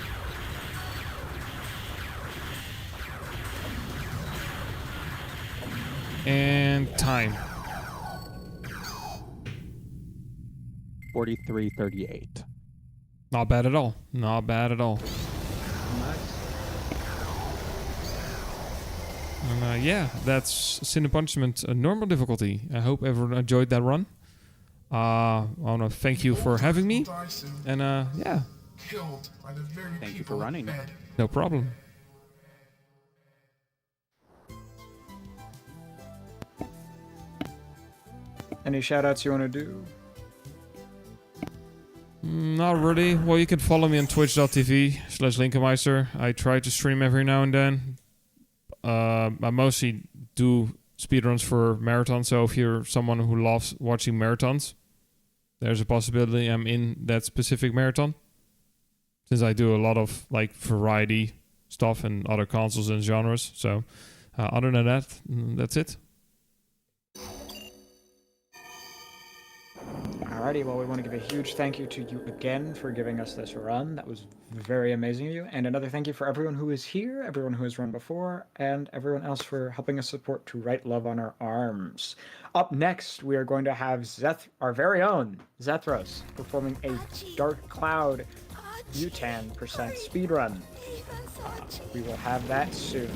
And time. 43:38. Not bad at all. Not bad at all. And yeah, that's Sin and Punishment, normal difficulty. I hope everyone enjoyed that run. I want to thank you for having me. And yeah. Thank you for running. No problem. Any shoutouts you want to do? Not really. Well, you can follow me on twitch.tv/Linkenmeister. I try to stream every now and then. I mostly do speedruns for marathons, so if you're someone who loves watching marathons, there's a possibility I'm in that specific marathon. Since I do a lot of like variety stuff and other consoles and genres. So other than that, that's it. Alrighty, well, we want to give a huge thank you to you again for giving us this run. That was very amazing of you. And another thank you for everyone who is here, everyone who has run before, and everyone else for helping us support to write love on our arms. Up next, we are going to have our very own Zethros performing a Dark Cloud U10% speedrun. We will have that soon.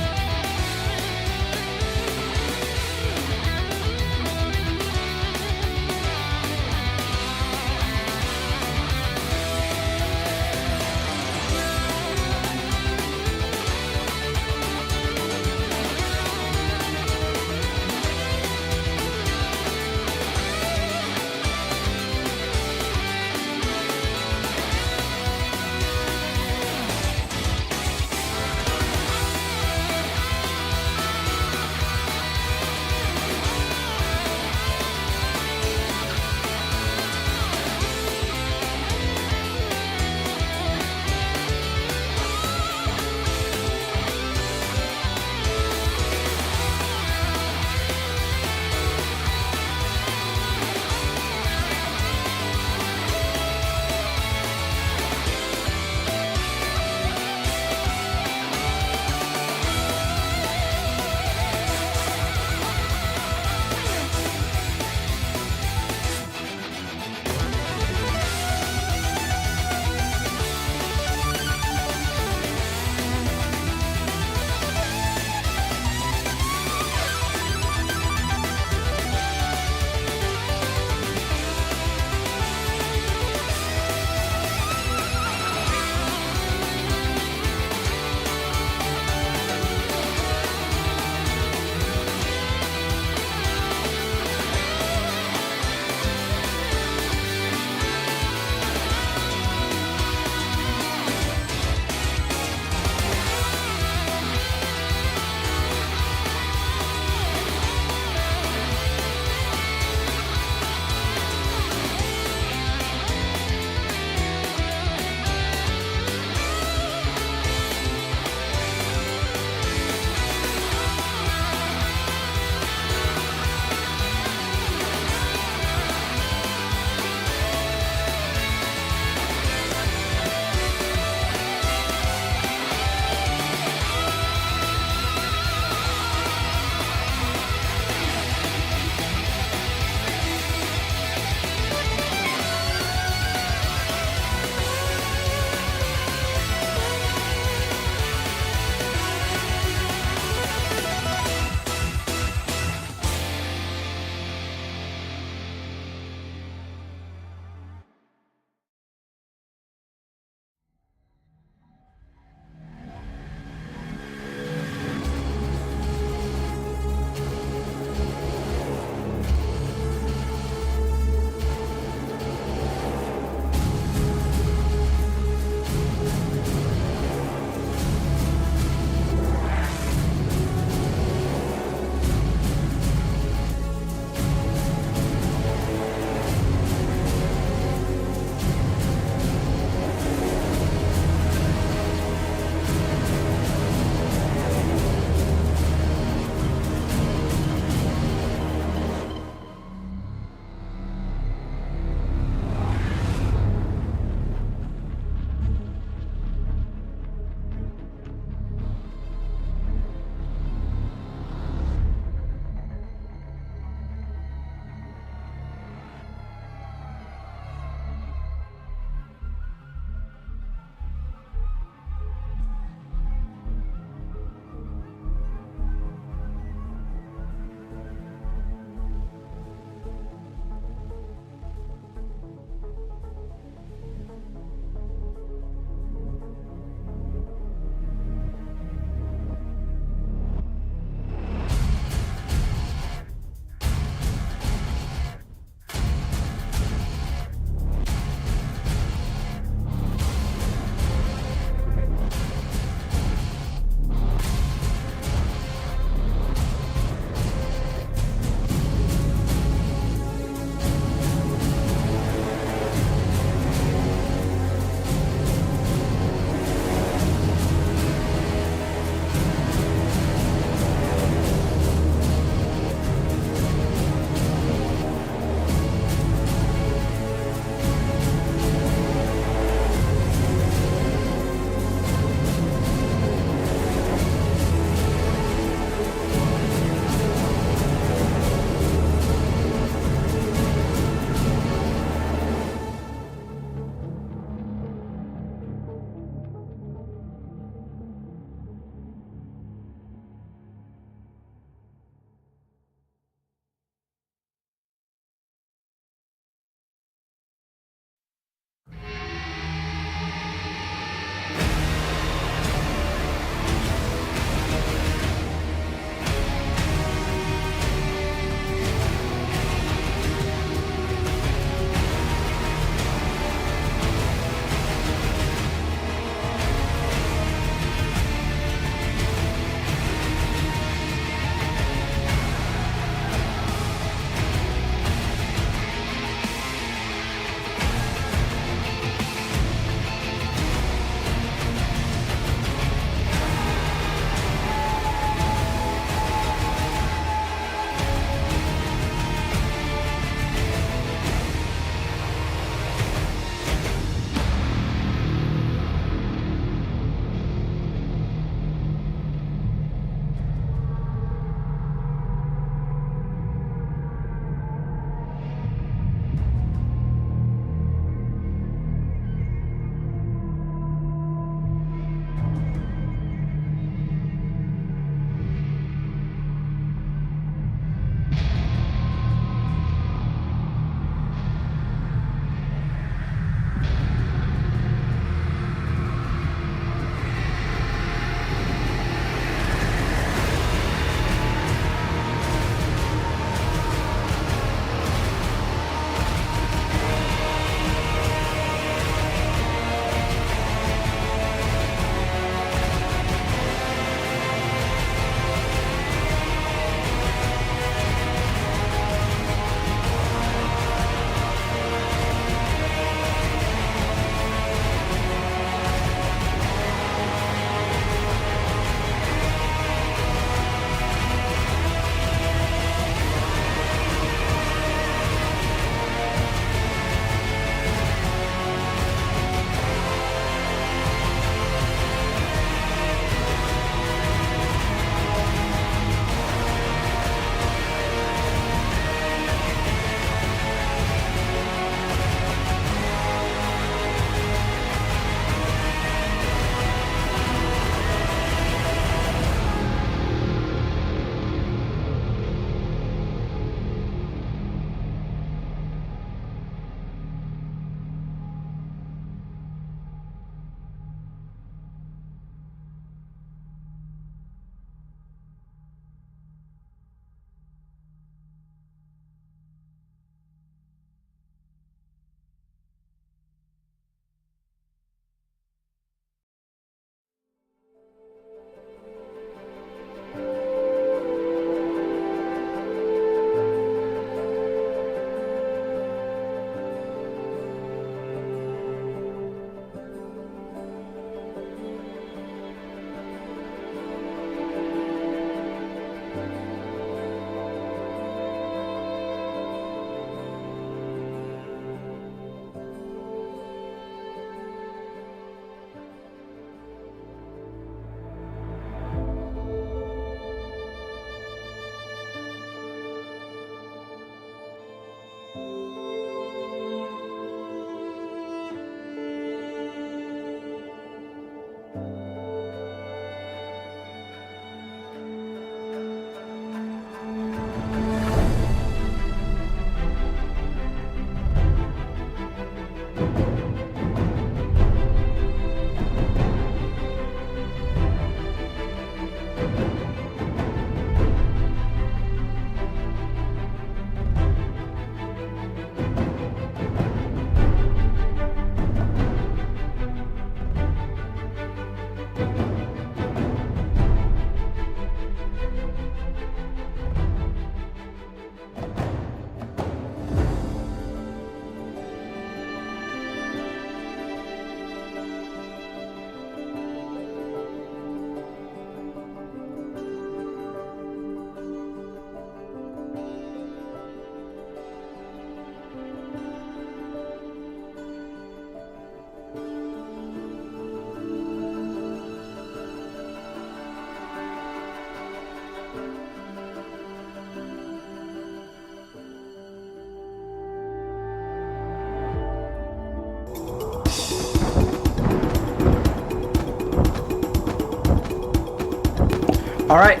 Alright.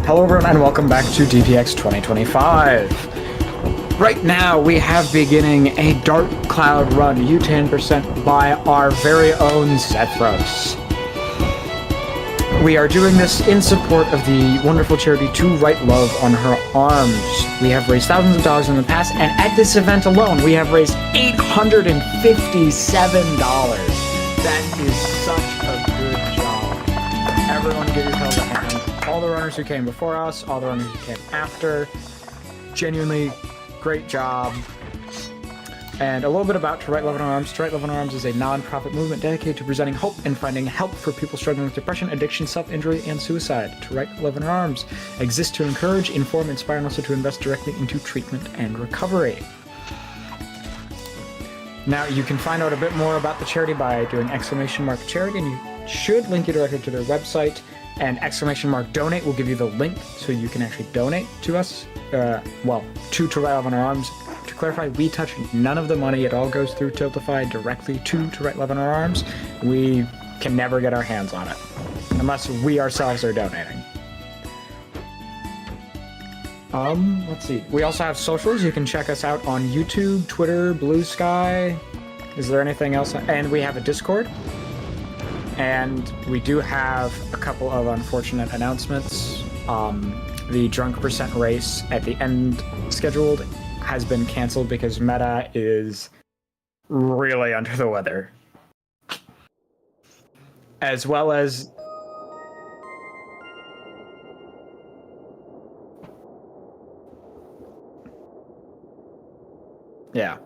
Hello everyone and welcome back to DPX 2025. Right now we have beginning a Dark Cloud run, U10% by our very own Zethros. We are doing this in support of the wonderful charity To Write Love on Her Arms. We have raised thousands of dollars in the past, and at this event alone we have raised $857. That is such a good job. Everyone give yourselves a hand. All the runners who came before us, all the runners who came after. Genuinely great job. And a little bit about To Write Love on Her Arms. To Write Love on Her Arms is a non-profit movement dedicated to presenting hope and finding help for people struggling with depression, addiction, self-injury, and suicide. To Write Love on Her Arms exists to encourage, inform, inspire, and also to invest directly into treatment and recovery. Now, you can find out a bit more about the charity by doing !charity, and you should link you directly to their website, and !donate will give you the link so you can actually donate to us, to To Write Love on Our Arms. To clarify, we touch none of the money. It all goes through Tiltify directly to Write Love on Our Arms. We can never get our hands on it, unless we ourselves are donating. Let's see. We also have socials. You can check us out on YouTube, Twitter, Blue Sky. Is there anything else? And we have a Discord. And we do have a couple of unfortunate announcements. The drunk percent race at the end scheduled has been canceled because Meta is really under the weather. As well as... Yeah.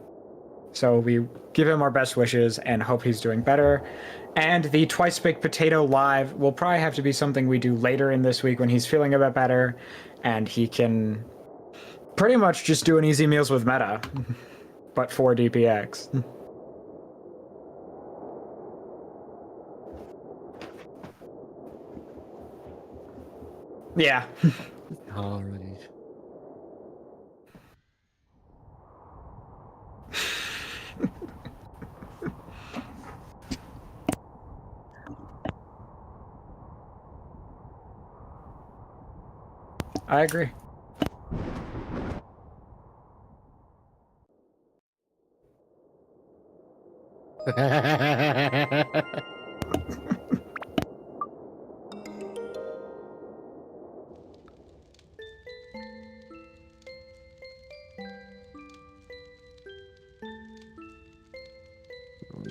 So we give him our best wishes and hope he's doing better. And the Twice Baked Potato Live will probably have to be something we do later in this week when he's feeling a bit better and he can pretty much just do an Easy Meals with Meta, but for DPX. Yeah. Alright. I agree.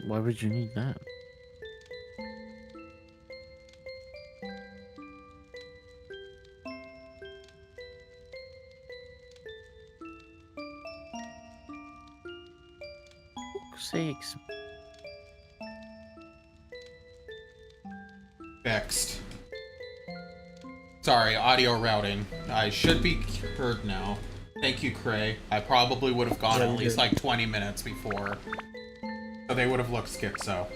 Why would you need that? Sakes. Fixed. Sorry, audio routing. I should be heard now. Thank you, Cray. I probably would have gone at least like 20 minutes before. So they would have looked schizo.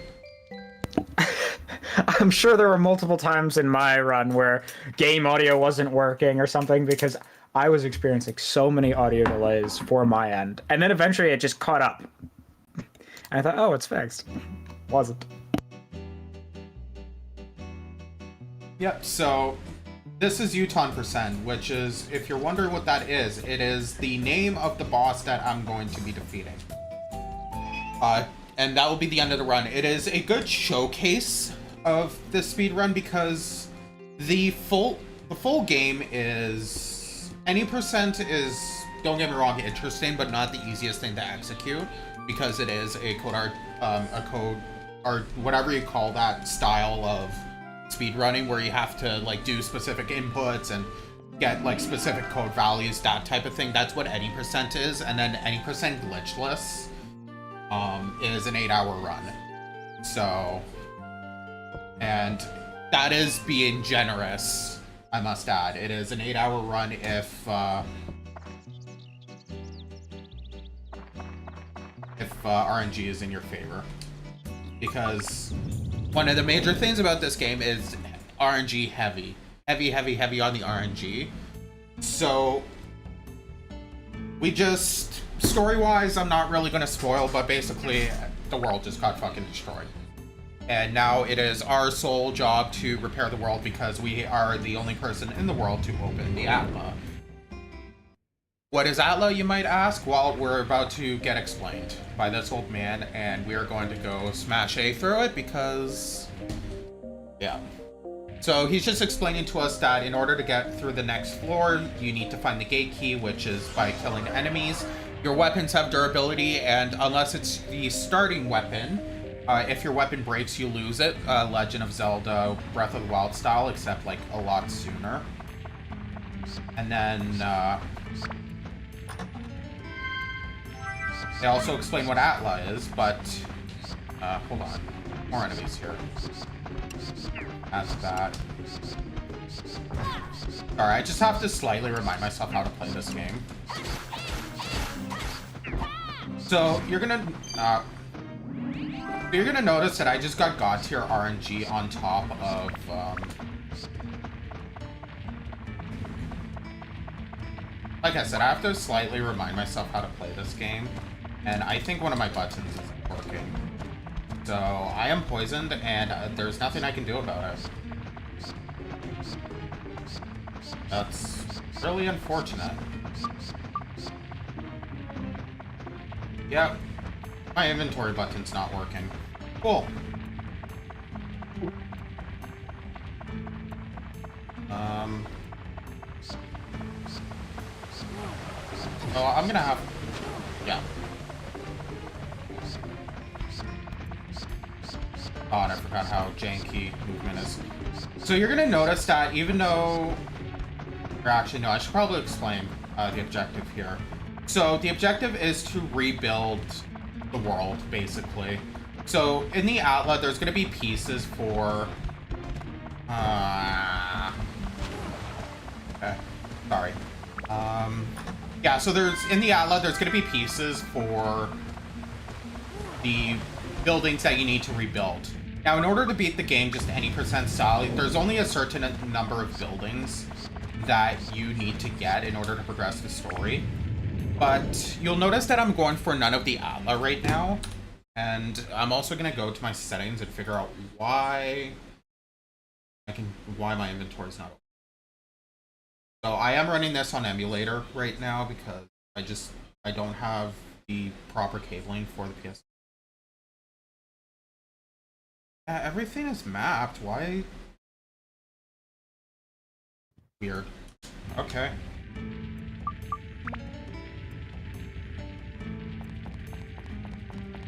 I'm sure there were multiple times in my run where game audio wasn't working or something because I was experiencing so many audio delays for my end. And then eventually it just caught up. And I thought, oh, it's fixed. Wasn't. Yep, so this is U10%, which is, if you're wondering what that is, it is the name of the boss that I'm going to be defeating. And that will be the end of the run. It is a good showcase of the speed run because the full game is any percent is, don't get me wrong, interesting, but not the easiest thing to execute because it is a code art, or whatever you call that style of speed running where you have to like do specific inputs and get like specific code values, that type of thing. That's what any percent is, and then any percent glitchless is an 8-hour run. So, and that is being generous, I must add. It is an 8-hour run if RNG is in your favor. Because one of the major things about this game is RNG heavy. Heavy on the RNG. So, we just, story-wise, I'm not really going to spoil, but basically, the world just got fucking destroyed. And now it is our sole job to repair the world because we are the only person in the world to open the Atla. What is Atla, you might ask? Well, we're about to get explained by this old man, and we are going to go smash A through it because, yeah. So he's just explaining to us that in order to get through the next floor, you need to find the gate key, which is by killing enemies. Your weapons have durability, and unless it's the starting weapon, if your weapon breaks, you lose it. Legend of Zelda Breath of the Wild style, except like a lot sooner. And then they also explain what Atla is, but hold on, more enemies here. That's that. Alright, I just have to slightly remind myself how to play this game. So you're gonna notice that I just got God tier RNG on top of like I said, I have to slightly remind myself how to play this game, and I think one of my buttons isn't working. So I am poisoned, and there's nothing I can do about it. That's really unfortunate. Yep, my inventory button's not working. Cool. Oh, I'm gonna have... Yeah. Oh, and I forgot how janky movement is. So you're gonna notice that even though... Or actually, no, I should probably explain the objective here. So the objective is to rebuild the world, basically. So in the Atla, there's gonna be pieces for... Okay, sorry. Yeah, so in the Atla, there's gonna be pieces for the buildings that you need to rebuild. Now, in order to beat the game just any percent style, there's only a certain number of buildings that you need to get in order to progress the story. But you'll notice that I'm going for none of the Atla right now. And I'm also gonna go to my settings and figure out why my inventory's not open. So I am running this on emulator right now because I don't have the proper cabling for the PS. Yeah, everything is mapped. Why? Weird. Okay.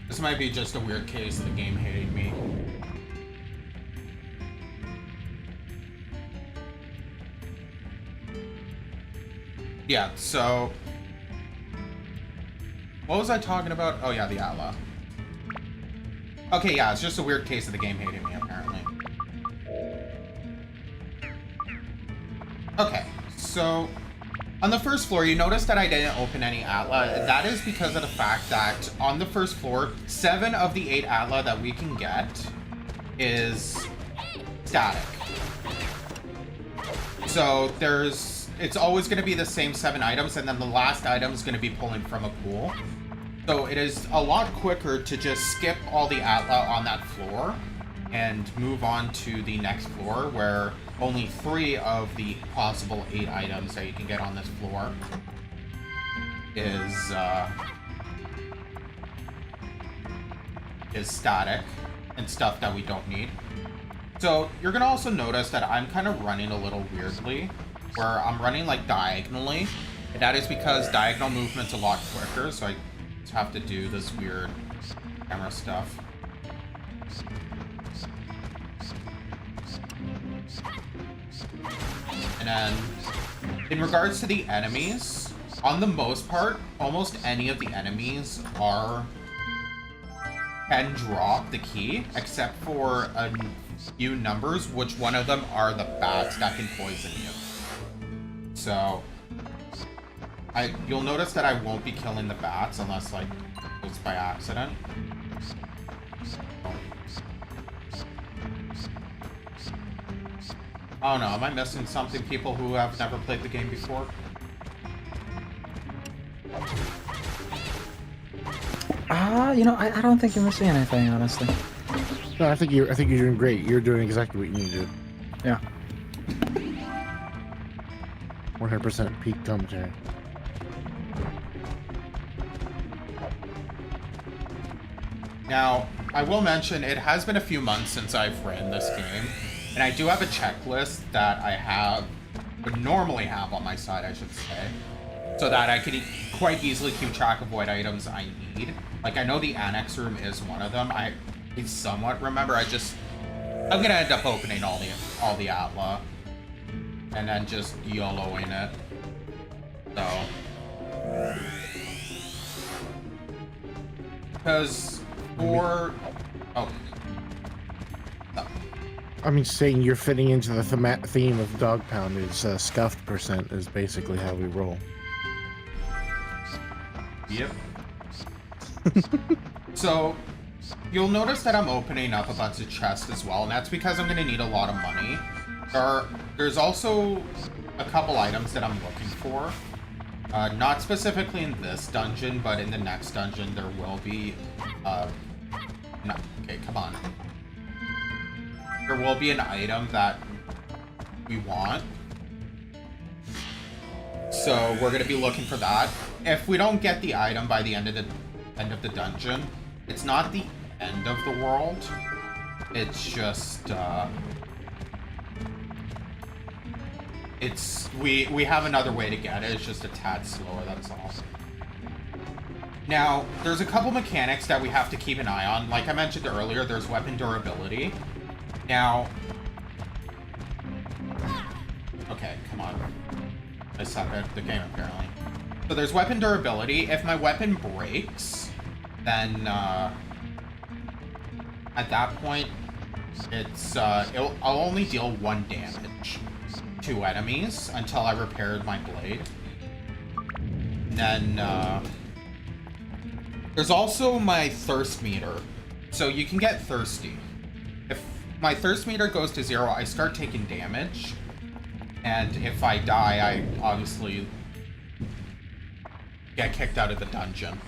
This might be just a weird case of the game hating me. Yeah, so... What was I talking about? Oh yeah, the Atla. Okay, yeah, it's just a weird case of the game hating me, apparently. Okay, so... On the first floor, you notice that I didn't open any Atla. That is because of the fact that on the first floor, 7 of the 8 Atla that we can get is static. So it's always going to be the same 7 items, and then the last item is going to be pulling from a pool. So it is a lot quicker to just skip all the Atla on that floor and move on to the next floor where only 3 of the possible 8 items that you can get on this floor is static and stuff that we don't need. So you're gonna also notice that I'm kind of running a little weirdly, where I'm running like diagonally, and that is because diagonal movement's a lot quicker, so I just have to do this weird camera stuff. And then, in regards to the enemies, on the most part, almost any of the enemies can drop the key, except for a few numbers, which one of them are the bats that can poison you. So, you'll notice that I won't be killing the bats unless, like, it's by accident. Oh no, am I missing something, people who have never played the game before? You know, I don't think you're missing anything, honestly. No, I think you're doing great. You're doing exactly what you need to do. Yeah. 100% peak commentary. Now, I will mention, it has been a few months since I've ran this game, and I do have a checklist that I would normally have on my side, I should say, so that I can quite easily keep track of what items I need. Like, I know the annex room is one of them. I somewhat remember. I'm gonna end up opening all the Atla, and then just YOLOing it. So, because I mean, saying you're fitting into the theme of Dog Pound is scuffed percent is basically how we roll. Yep. So, you'll notice that I'm opening up a bunch of chests as well, and that's because I'm going to need a lot of money. There's also a couple items that I'm looking for. Not specifically in this dungeon, but in the next dungeon there will be... okay, come on. There will be an item that we want. So we're going to be looking for that. If we don't get the item by the end of the dungeon, it's not the end of the world. It's just we have another way to get it. It's just a tad slower, that's all. Now, there's a couple mechanics that we have to keep an eye on. Like I mentioned earlier, there's weapon durability. Now, okay, come on. I suck at the game, apparently. So there's weapon durability. If my weapon breaks, then at that point, I'll only deal 1 damage to enemies until I repaired my blade. And then there's also my thirst meter. So you can get thirsty. If my thirst meter goes to 0, I start taking damage. And if I die, I obviously get kicked out of the dungeon.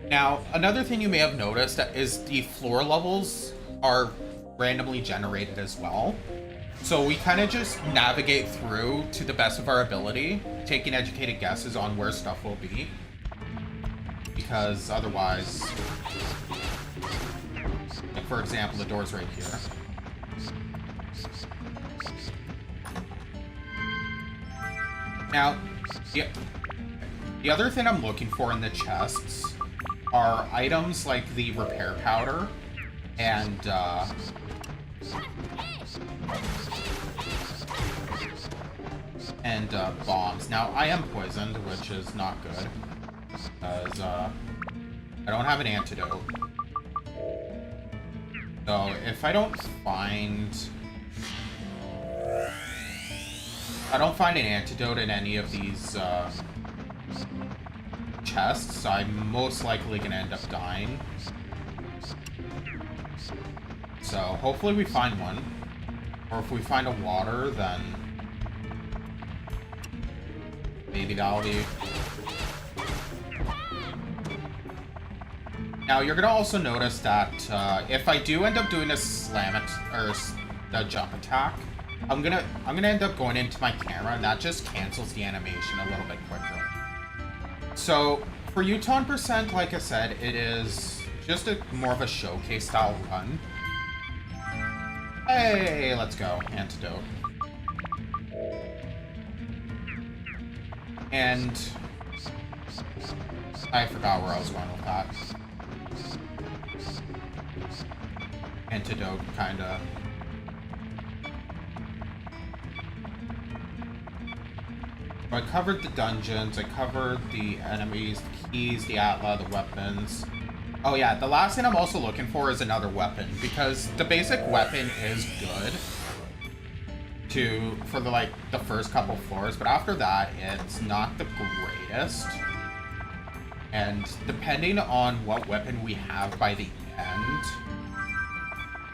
Now, another thing you may have noticed is the floor levels are randomly generated as well. So we kind of just navigate through to the best of our ability, taking educated guesses on where stuff will be. Because otherwise, like for example, the door's right here. Now, the other thing I'm looking for in the chests are items like the repair powder and bombs. Now, I am poisoned, which is not good, because I don't have an antidote. So, if I don't find an antidote in any of these chests, I'm most likely gonna end up dying. So hopefully we find one. Or if we find a water, then maybe that'll be... Now you're gonna also notice that if I do end up doing a a jump attack, I'm gonna end up going into my camera, and that just cancels the animation a little bit quicker. So for Uton percent, like I said, it is just more of a showcase style run. Hey, let's go. Antidote. And I forgot where I was going with that. Antidote, kinda. I covered the dungeons, I covered the enemies, the keys, the atla, the weapons. Oh yeah, the last thing I'm also looking for is another weapon, because the basic weapon is good for the first couple floors, but after that it's not the greatest. And depending on what weapon we have by the end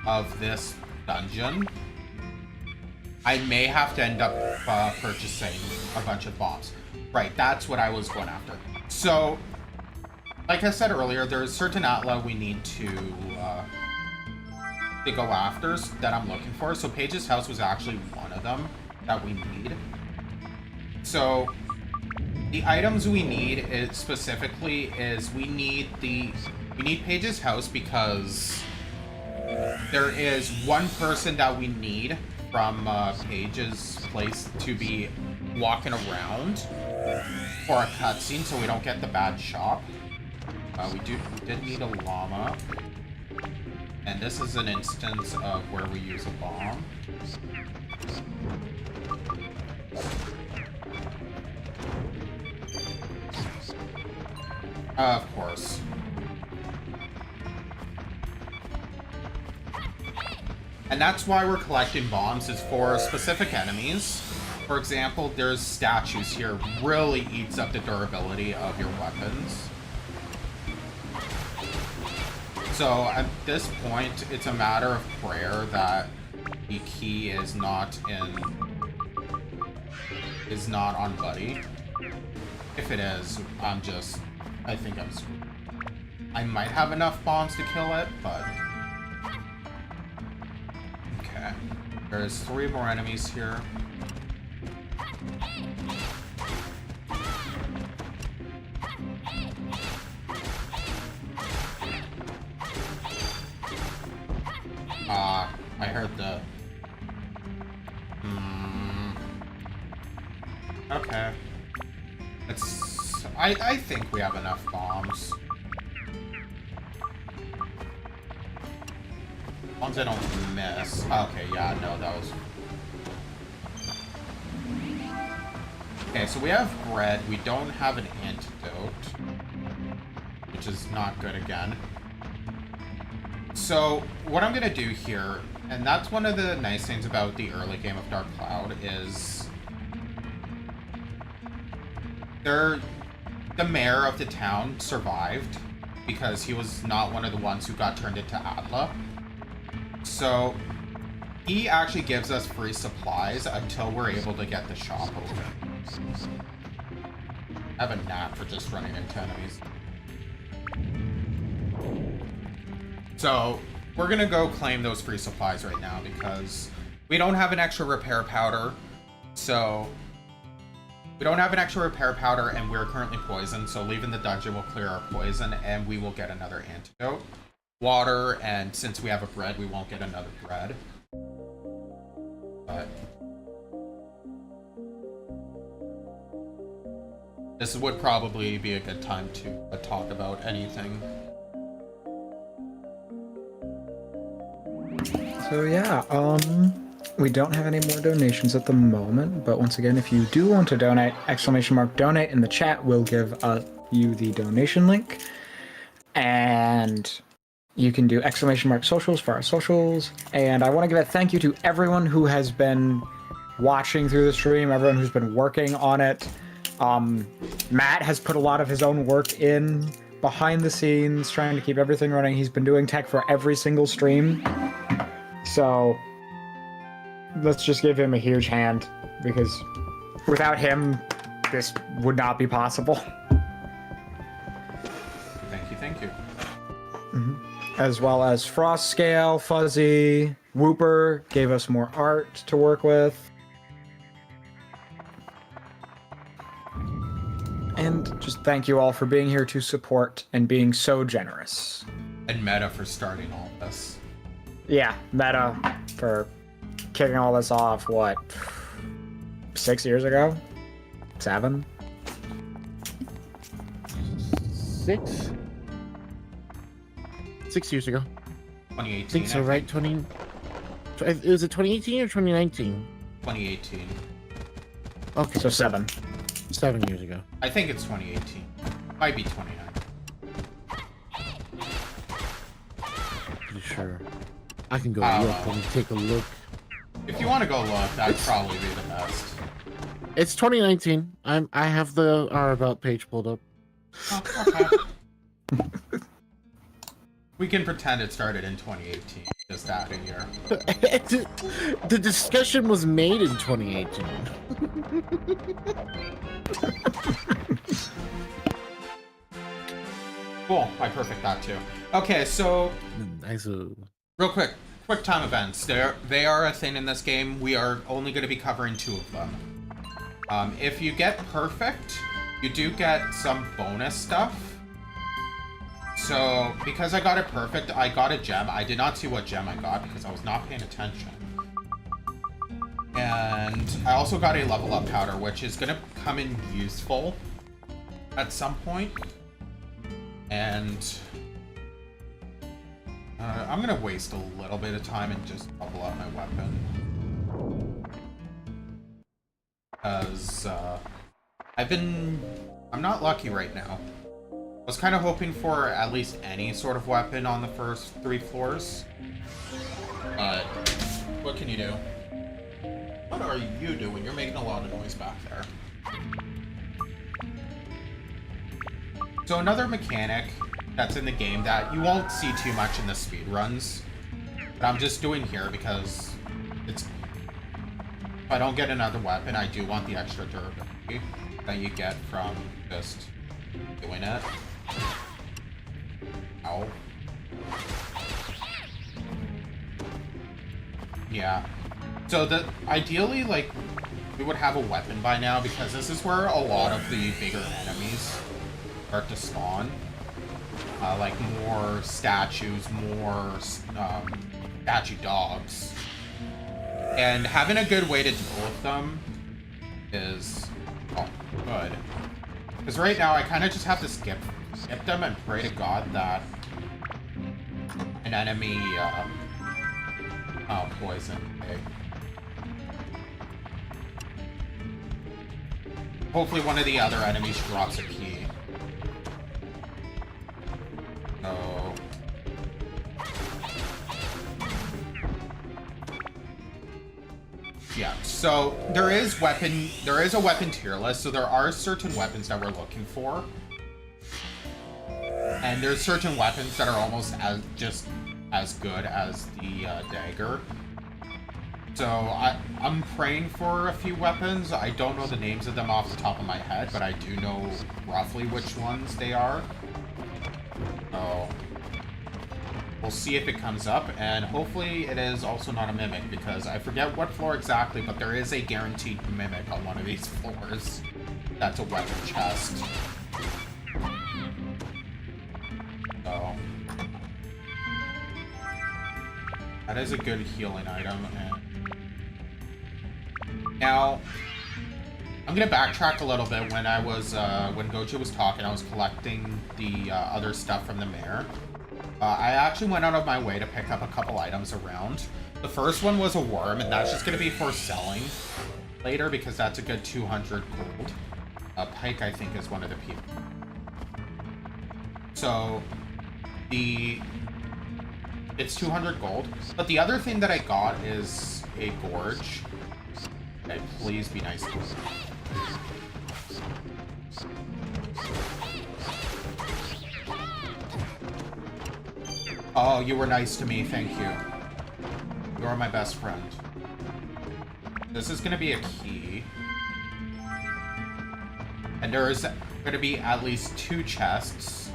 of this dungeon, I may have to end up purchasing a bunch of bombs. Right, that's what I was going after. So, like I said earlier, there's certain atla we need to go after that I'm looking for. So Paige's house was actually one of them that we need. So the items we need we need Paige's house because there is one person that we need from Paige's place to be walking around for a cutscene so we don't get the bad shop. We did need a llama. And this is an instance of where we use a bomb. Of course. And that's why we're collecting bombs, is for specific enemies. For example, there's statues here, really eats up the durability of your weapons. So at this point, it's a matter of prayer that the key is not on Buddy. If it is, I think I'm screwed. I might have enough bombs to kill it, but... Okay. There's 3 more enemies here. I heard the... Okay. I think we have enough bombs. As long as I don't miss. Okay, yeah, no, that was... Okay, so we have bread. We don't have an antidote. Which is not good again. So, what I'm gonna do here, and that's one of the nice things about the early game of Dark Cloud, is... The mayor of the town survived because he was not one of the ones who got turned into Atla. So he actually gives us free supplies until we're able to get the shop open. I have a knack for just running into enemies. So we're gonna go claim those free supplies right now because we don't have an extra repair powder. So we don't have an extra repair powder and we're currently poisoned, so leaving the dungeon will clear our poison and we will get another antidote. Water, and since we have a bread, we won't get another bread. But this would probably be a good time to talk about anything. So yeah, we don't have any more donations at the moment, but once again, if you do want to donate, !donate in the chat will give you the donation link. And you can do !socials for our socials. And I want to give a thank you to everyone who has been watching through the stream, everyone who's been working on it. Matt has put a lot of his own work in behind the scenes, trying to keep everything running. He's been doing tech for every single stream. So let's just give him a huge hand, because without him, this would not be possible. Thank you. As well as Frost Scale, Fuzzy, Whooper gave us more art to work with. And just thank you all for being here to support and being so generous. And meta for starting all this. Yeah, meta for kicking all this off, what, 6 years ago? 7? 6 years ago. 2018. I think so, right? 20. Was it 2018 or 2019? 2018. Okay. So 7. 7 years ago. I think it's 2018. Might be 29. Pretty sure. I can go look. Let me take a look. If you want to go look, that'd probably be the best. It's 2019. I have our about page pulled up. Oh, okay. We can pretend it started in 2018. Just out of here. The discussion was made in 2018. Cool. I perfect that too. Okay, so Nice. real quick time events. They are a thing in this game. We are only going to be covering 2 of them. If you get perfect, you do get some bonus stuff. So, because I got it perfect, I got a gem. I did not see what gem I got because I was not paying attention. And I also got a level up powder, which is going to come in useful at some point. And I'm going to waste a little bit of time and just level up my weapon. Because I'm not lucky right now. I was kind of hoping for at least any sort of weapon on the first 3 floors. But what can you do? What are you doing? You're making a lot of noise back there. So another mechanic that's in the game that you won't see too much in the speedruns, but I'm just doing here because if I don't get another weapon, I do want the extra durability that you get from just doing it. Ow. Yeah. So ideally, like, we would have a weapon by now because this is where a lot of the bigger enemies start to spawn. Like more statues, more statue dogs. And having a good way to deal with them is good. Because right now I kind of just have to skip them and pray to God that an enemy poison. Okay. Hopefully one of the other enemies drops a key. So yeah, so there is a weapon tier list, so there are certain weapons that we're looking for. And there's certain weapons that are almost as good as the dagger. So I'm praying for a few weapons. I don't know the names of them off the top of my head, but I do know roughly which ones they are. So we'll see if it comes up, and hopefully it is also not a mimic, because I forget what floor exactly, but there is a guaranteed mimic on one of these floors. That's a weapon chest. So that is a good healing item. And now I'm gonna backtrack a little bit. When I was when Gojo was talking, I was collecting the other stuff from the mayor. I actually went out of my way to pick up a couple items around. The first one was a worm, and that's just gonna be for selling later because that's a good 200 gold. Pike, I think, is one of the people. So it's 200 gold. But the other thing that I got is a gorge. Okay, please be nice to me. Oh, you were nice to me, thank you. You are my best friend. This is gonna be a key. And there is gonna be at least 2 chests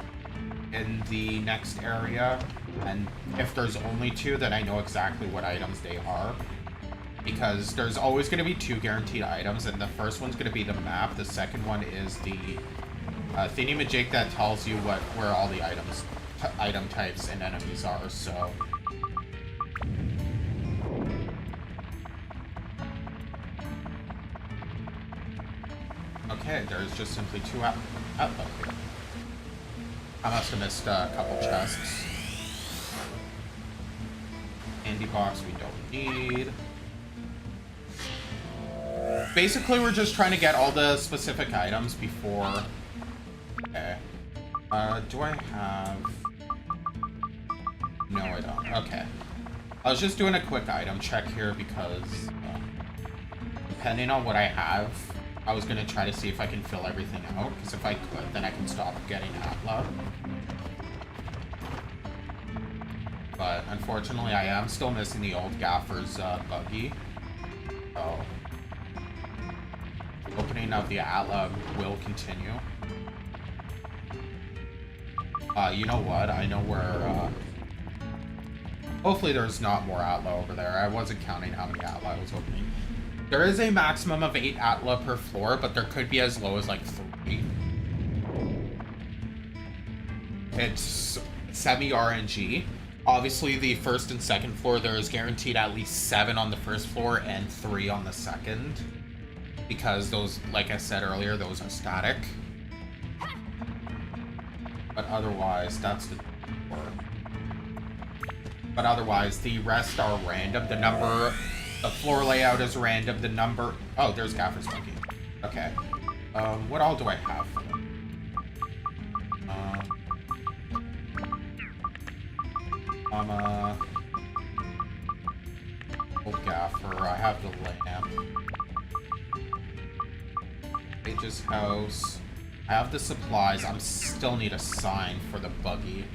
in the next area. And if there's only 2, then I know exactly what items they are. Because there's always gonna be 2 guaranteed items, and the first one's gonna be the map. The second one is the thingy-majig that tells you where all the items item types and enemies are, so... Okay, there's just simply 2 outlet here. I must have missed a couple chests. Candy box we don't need. Basically, we're just trying to get all the specific items before... Okay. Do I have... No, I don't. Okay. I was just doing a quick item check here because... depending on what I have, I was going to try to see if I can fill everything out, because if I could, then I can stop getting Atla. But unfortunately, I am still missing the old Gaffer's buggy. So, opening of the Atla will continue. You know what? I know where, hopefully there's not more Atla over there. I wasn't counting how many Atla I was opening. There is a maximum of 8 Atla per floor, but there could be as low as like 3. It's semi-RNG. Obviously, the first and second floor, there is guaranteed at least 7 on the first floor and 3 on the second. Because those, like I said earlier, those are static. But otherwise, that's the floor. But otherwise, the rest are random. The floor layout is random. The number... Oh, there's Gaffer's monkey. Okay. What all do I have for them? Old Gaffer. I have the lamp. Page's house. I have the supplies. I still need a sign for the buggy.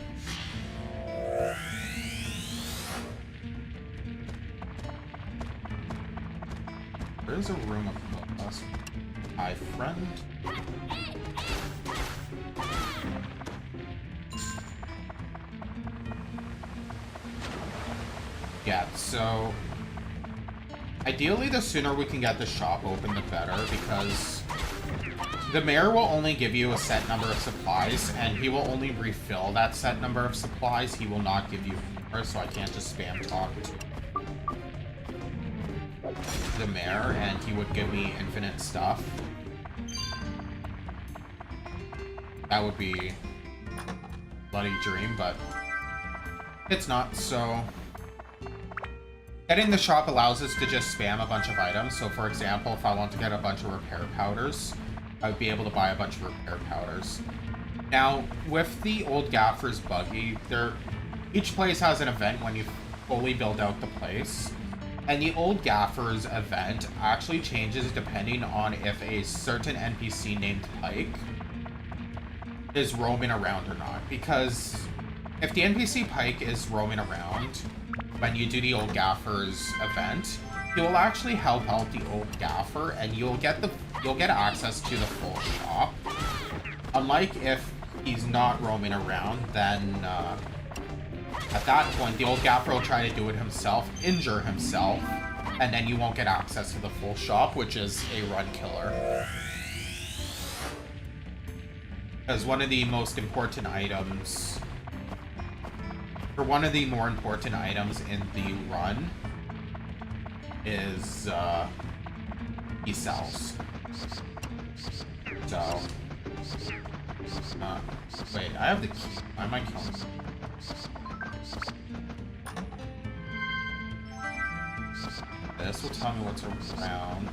There is a room above us. Hi, friend. Yeah, so... ideally, the sooner we can get the shop open, the better, because... the mayor will only give you a set number of supplies, and he will only refill that set number of supplies. He will not give you more, so I can't just spam talk to the mayor, and he would give me infinite stuff. That would be a bloody dream, but it's not, so... getting the shop allows us to just spam a bunch of items. So for example, if I want to get a bunch of repair powders, I would be able to buy a bunch of repair powders. Now, with the old Gaffer's buggy, each place has an event when you fully build out the place. And the old Gaffer's event actually changes depending on if a certain NPC named Pike is roaming around or not. Because if the NPC Pike is roaming around when you do the old Gaffer's event, he will actually help out the old Gaffer, and you'll get access to the full shop. Unlike if he's not roaming around, then at that point the old Gaffer will try to do it himself, injure himself, and then you won't get access to the full shop, which is a run killer. Because one of the most important items, or one of the more important items in the run is he sells. So wait, I have the key. Why am I killing? This will tell me what's around.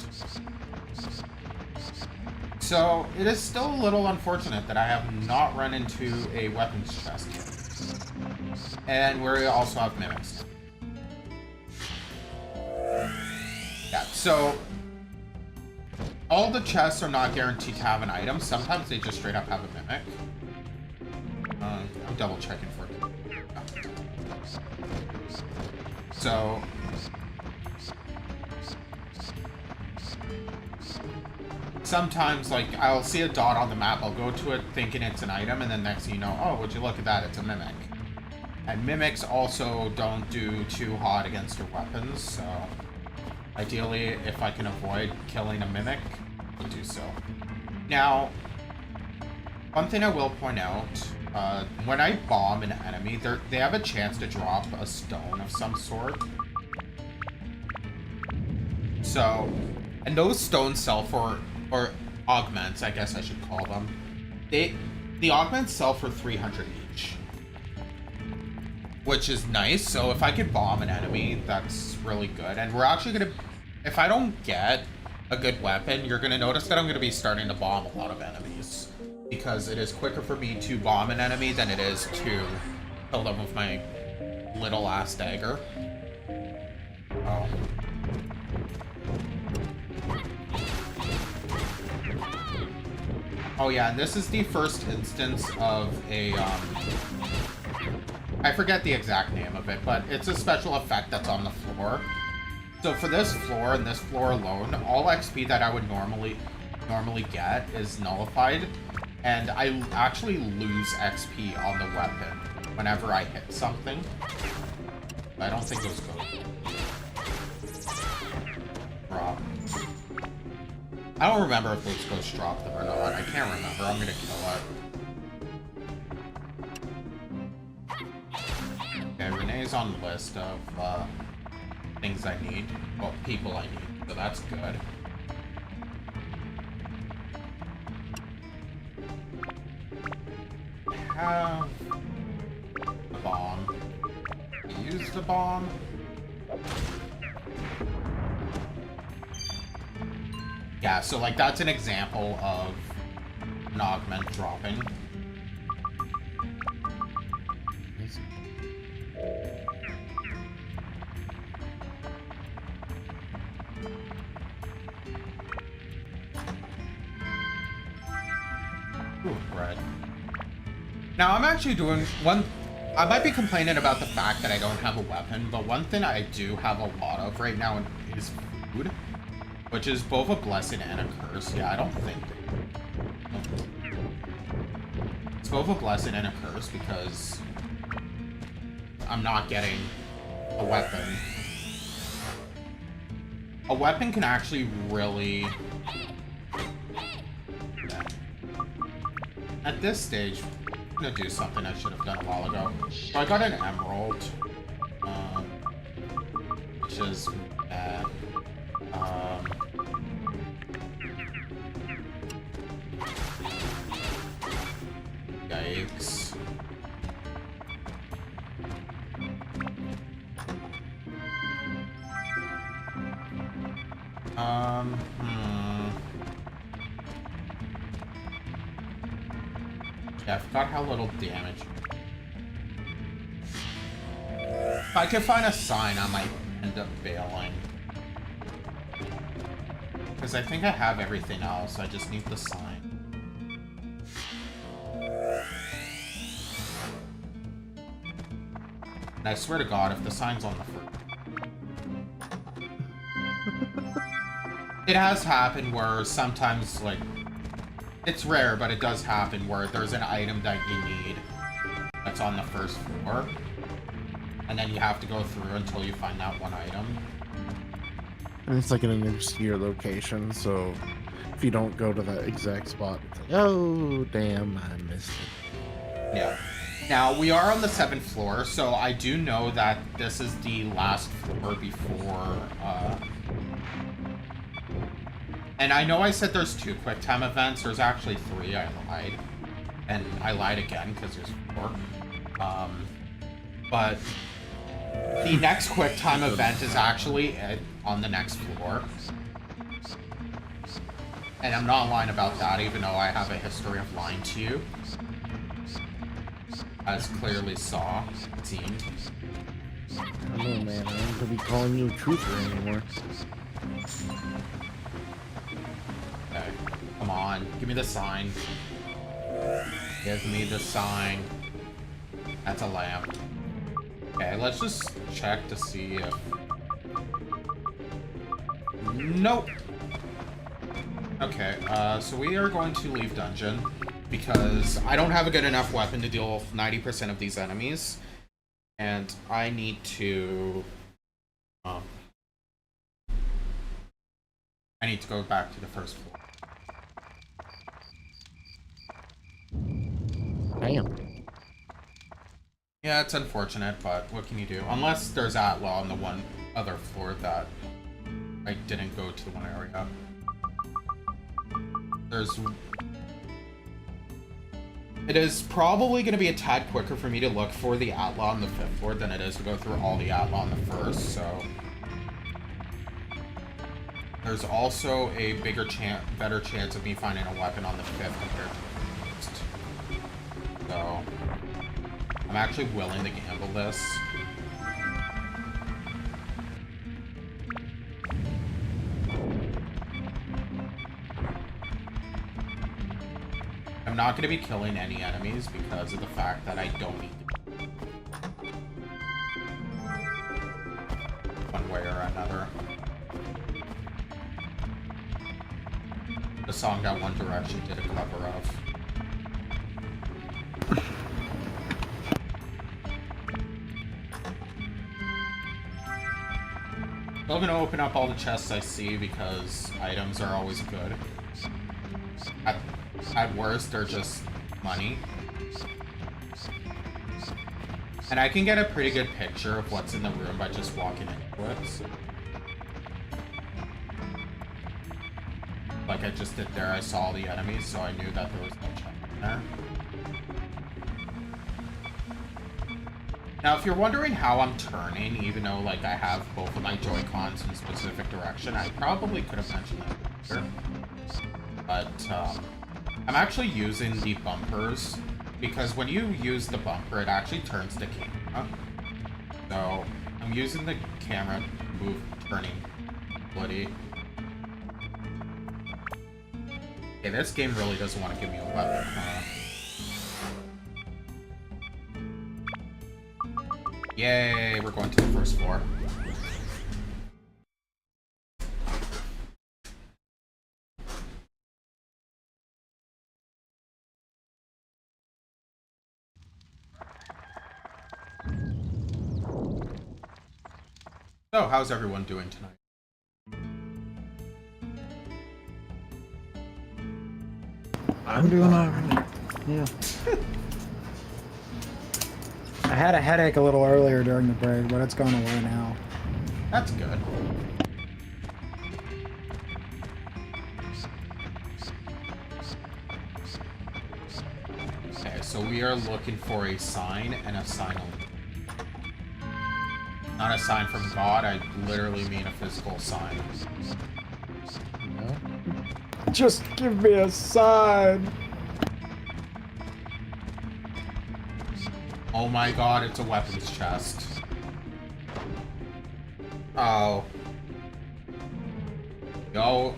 So it is still a little unfortunate that I have not run into a weapons chest yet. And we also have mimics. Yeah, so all the chests are not guaranteed to have an item. Sometimes they just straight up have a mimic. I'm double checking for it. So sometimes, like, I'll see a dot on the map, I'll go to it thinking it's an item, and then next thing you know, oh, would you look at that, it's a mimic. And mimics also don't do too hot against your weapons, so ideally, if I can avoid killing a mimic, I'll do so. Now, one thing I will point out when I bomb an enemy, they have a chance to drop a stone of some sort. So, and those stones sell for, or augments, I guess I should call them. The augments sell for 300 each, which is nice. So if I could bomb an enemy, that's really good. And we're actually gonna, if I don't get a good weapon, you're gonna notice that I'm gonna be starting to bomb a lot of enemies, because it is quicker for me to bomb an enemy than it is to kill them with my little ass dagger. Oh. Oh yeah, and this is the first instance of a, I forget the exact name of it, but it's a special effect that's on the floor. So for this floor and this floor alone, all XP that I would normally get is nullified, and I actually lose XP on the weapon whenever I hit something. I don't think those go drop. I don't remember if those ghosts drop them or not. I can't remember. I'm gonna kill it. Okay, Renee's on the list of things I need. Well, people I need. So that's good. Have a bomb. Use the bomb. Yeah, so like that's an example of an augment dropping. Ooh, bread. Now I'm actually doing one. I might be complaining about the fact that I don't have a weapon, but one thing I do have a lot of right now is food. Which is both a blessing and a curse. Yeah, I don't think. It's both a blessing and a curse because I'm not getting a weapon. A weapon can actually really... At this stage, I'm gonna do something I should have done a while ago. So I got an emerald, which is bad. Yikes. Yeah, I forgot how little damage. If I could find a sign, I might end up bailing. Because I think I have everything else, I just need the sign. And I swear to God, if the sign's on the front... It has happened where sometimes, like... It's rare, but it does happen where there's an item that you need that's on the first floor. And then you have to go through until you find that one item. And it's like in an obscure location, so if you don't go to that exact spot, it's like, oh, damn, I missed it. Yeah. Now, we are on the 7th floor, so I do know that this is the last floor before, And I know I said there's 2 quick time events. There's actually 3, I lied. And I lied again, because there's 4. But the next quick time event is actually on the next floor. And I'm not lying about that, even though I have a history of lying to you. As clearly seen. I don't know, man. I don't gonna be calling you a truther anymore. Okay, come on. Give me the sign. Give me the sign. That's a lamp. Okay, let's just check to see if... Nope! Okay, so we are going to leave dungeon because I don't have a good enough weapon to deal with 90% of these enemies. And I need to... I need to go back to the first floor. Damn. Yeah, it's unfortunate, but what can you do? Unless there's Atlaw on the one other floor that I didn't go to the one area. It is probably going to be a tad quicker for me to look for the Atlaw on the 5th floor than it is to go through all the Atlaw on the 1st, so... There's also a better chance of me finding a weapon on the 5th compared to the 1st. So... I'm actually willing to gamble this. I'm not going to be killing any enemies because of the fact that I don't need to. One way or another. The song that One Direction did a cover of. I'm gonna open up all the chests I see because items are always good. At worst, they're just money. And I can get a pretty good picture of what's in the room by just walking into it. Like I just did there, I saw the enemies, so I knew that there was no chest in there. Now, if you're wondering how I'm turning, even though, like, I have both of my Joy-Cons in a specific direction, I probably could have mentioned that earlier. But, I'm actually using the bumpers, because when you use the bumper, it actually turns the camera. So, I'm using the camera turning ability. Okay, this game really doesn't want to give me a weapon, huh? Yay, we're going to the 1st floor. So, how's everyone doing tonight? I'm doing alright. Yeah. I had a headache a little earlier during the break, but it's gone away now. That's good. Okay, so we are looking for a sign and a sign only. Not a sign from God, I literally mean a physical sign. No. Just give me a sign. Oh my god, it's a weapons chest. Oh. Yo.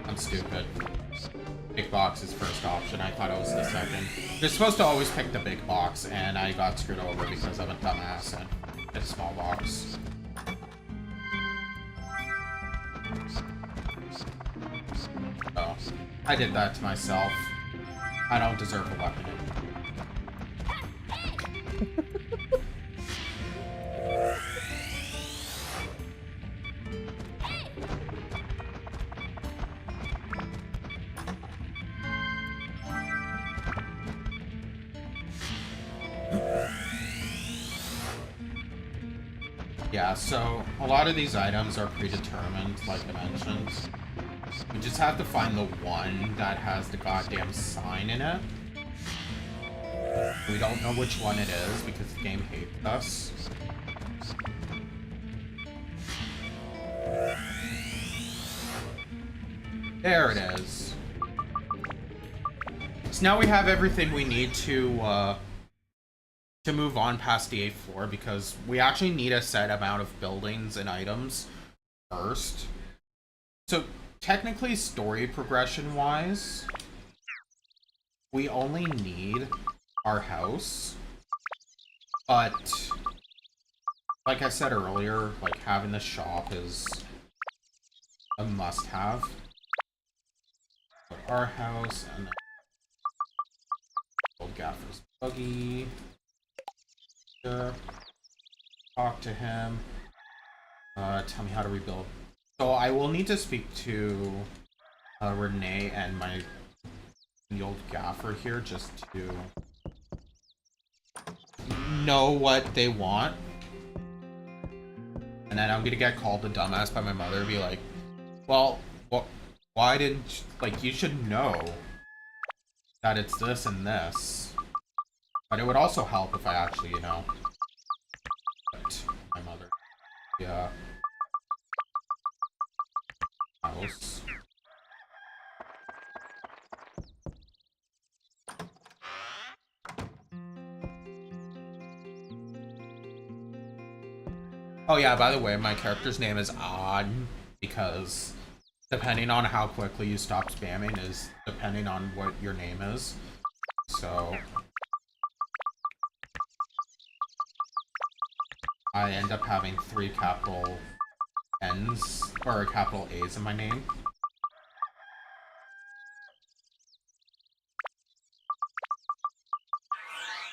I'm stupid. Big box is first option. I thought it was the second. You're supposed to always pick the big box, and I got screwed over because I'm a dumbass and it's small box. Oh. I did that to myself. I don't deserve a weapon. Yeah, so a lot of these items are predetermined, like I mentioned. We just have to find the one that has the goddamn sign in it. We don't know which one it is because the game hates us. There it is. So now we have everything we need to move on past the 8th floor because we actually need a set amount of buildings and items first. So technically, story progression wise, we only need our house, but like I said earlier, like having the shop is a must-have. Our house and then old Gaffer's buggy. Talk to him. Tell me how to rebuild. So I will need to speak to Renee and the old Gaffer here just to know what they want. And then I'm gonna get called a dumbass by my mother and be like, well, why didn't, like, you should know that it's this and this. But it would also help if I actually, you know, but my mother. Yeah. House. Oh yeah, by the way, my character's name is Odd because depending on how quickly you stop spamming is depending on what your name is. So I end up having 3 capital N's or capital A's in my name.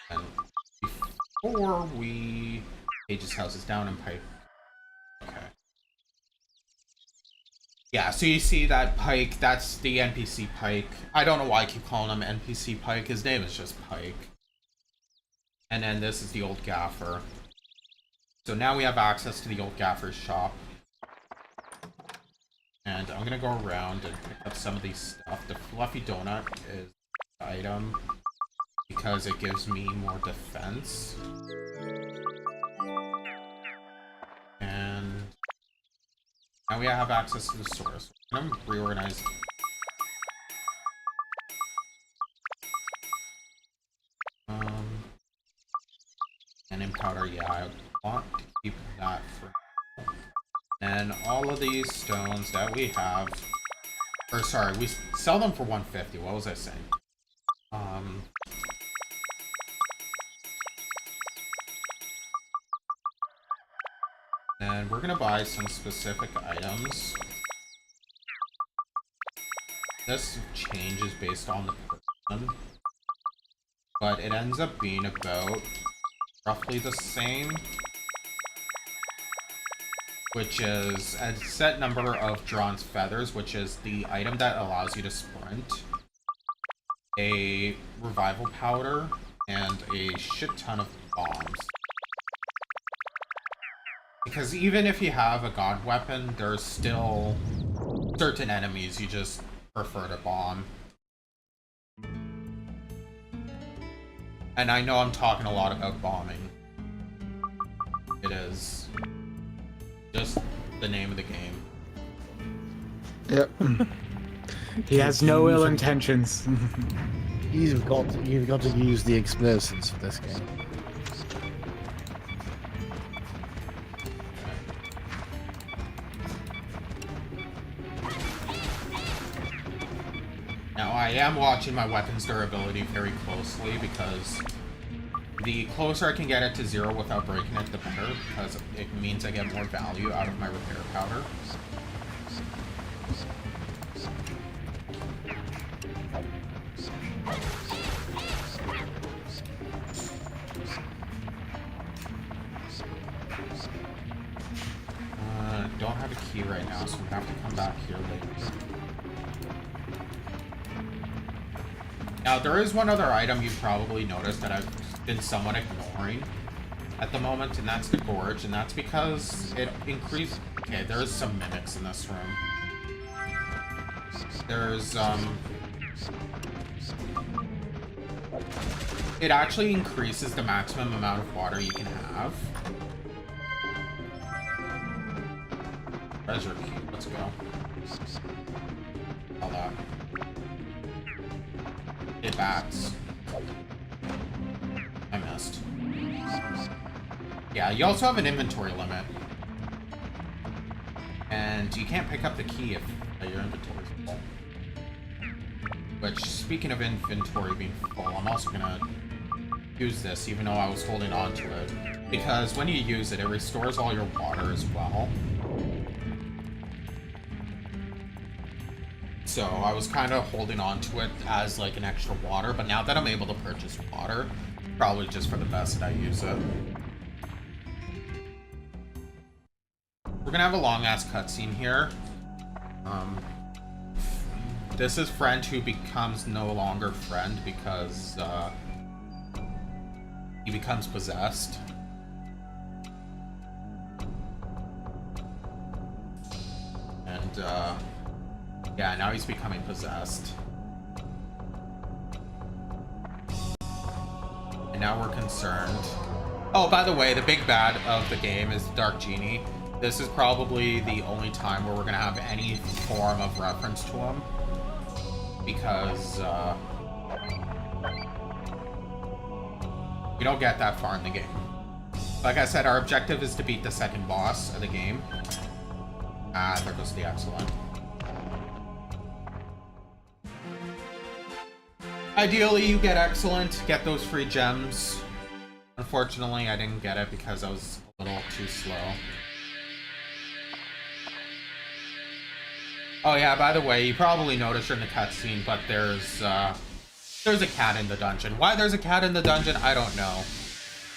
And before we Page's house is down in Pike. Okay. Yeah, so you see that Pike, that's the NPC Pike. I don't know why I keep calling him NPC Pike. His name is just Pike. And then this is the old Gaffer. So now we have access to the old Gaffer's shop. And I'm gonna go around and pick up some of these stuff. The Fluffy Donut is the item because it gives me more defense. And now we have access to the source. I'm gonna reorganize. And in powder, yeah, I want to keep that for now. And all of these stones that we have, or sorry, we sell them for 150. What was I saying? And we're gonna buy some specific items. This changes based on the person, but it ends up being about roughly the same, which is a set number of Drawn's Feathers, which is the item that allows you to sprint, a revival powder, and a shit ton of bombs. Because even if you have a god weapon, there's still certain enemies you just prefer to bomb. And I know I'm talking a lot about bombing. It is just the name of the game. Yep. He has no ill intentions. You've got to use the explicits for this game. Now I am watching my weapon's durability very closely because the closer I can get it to 0 without breaking it, the better, because it means I get more value out of my repair powder. Don't have a key right now, so we have to come back here later. Now, there is one other item you've probably noticed that I've been somewhat ignoring at the moment, and that's the Gorge, and that's because it increased... Okay, there's some mimics in this room. There's, it actually increases the maximum amount of water you can have. Treasure key, let's go. All that. It bats. I missed. Yeah, you also have an inventory limit. And you can't pick up the key if your inventory is full. Which, speaking of inventory being full, I'm also gonna use this even though I was holding on to it. Because when you use it, it restores all your water as well. So I was kind of holding on to it as like an extra water, but now that I'm able to purchase water, probably just for the best that I use it. We're gonna have a long ass cutscene here. This is friend who becomes no longer friend because he he becomes possessed. And, yeah, now he's becoming possessed. And now we're concerned. Oh, by the way, the big bad of the game is Dark Genie. This is probably the only time where we're gonna have any form of reference to him. Because, we don't get that far in the game. Like I said, our objective is to beat the second boss of the game. Ah, there goes the excellent. Ideally, you get excellent, get those free gems. Unfortunately, I didn't get it because I was a little too slow. Oh yeah, by the way, you probably noticed in the cutscene, but there's a cat in the dungeon. Why there's a cat in the dungeon, I don't know.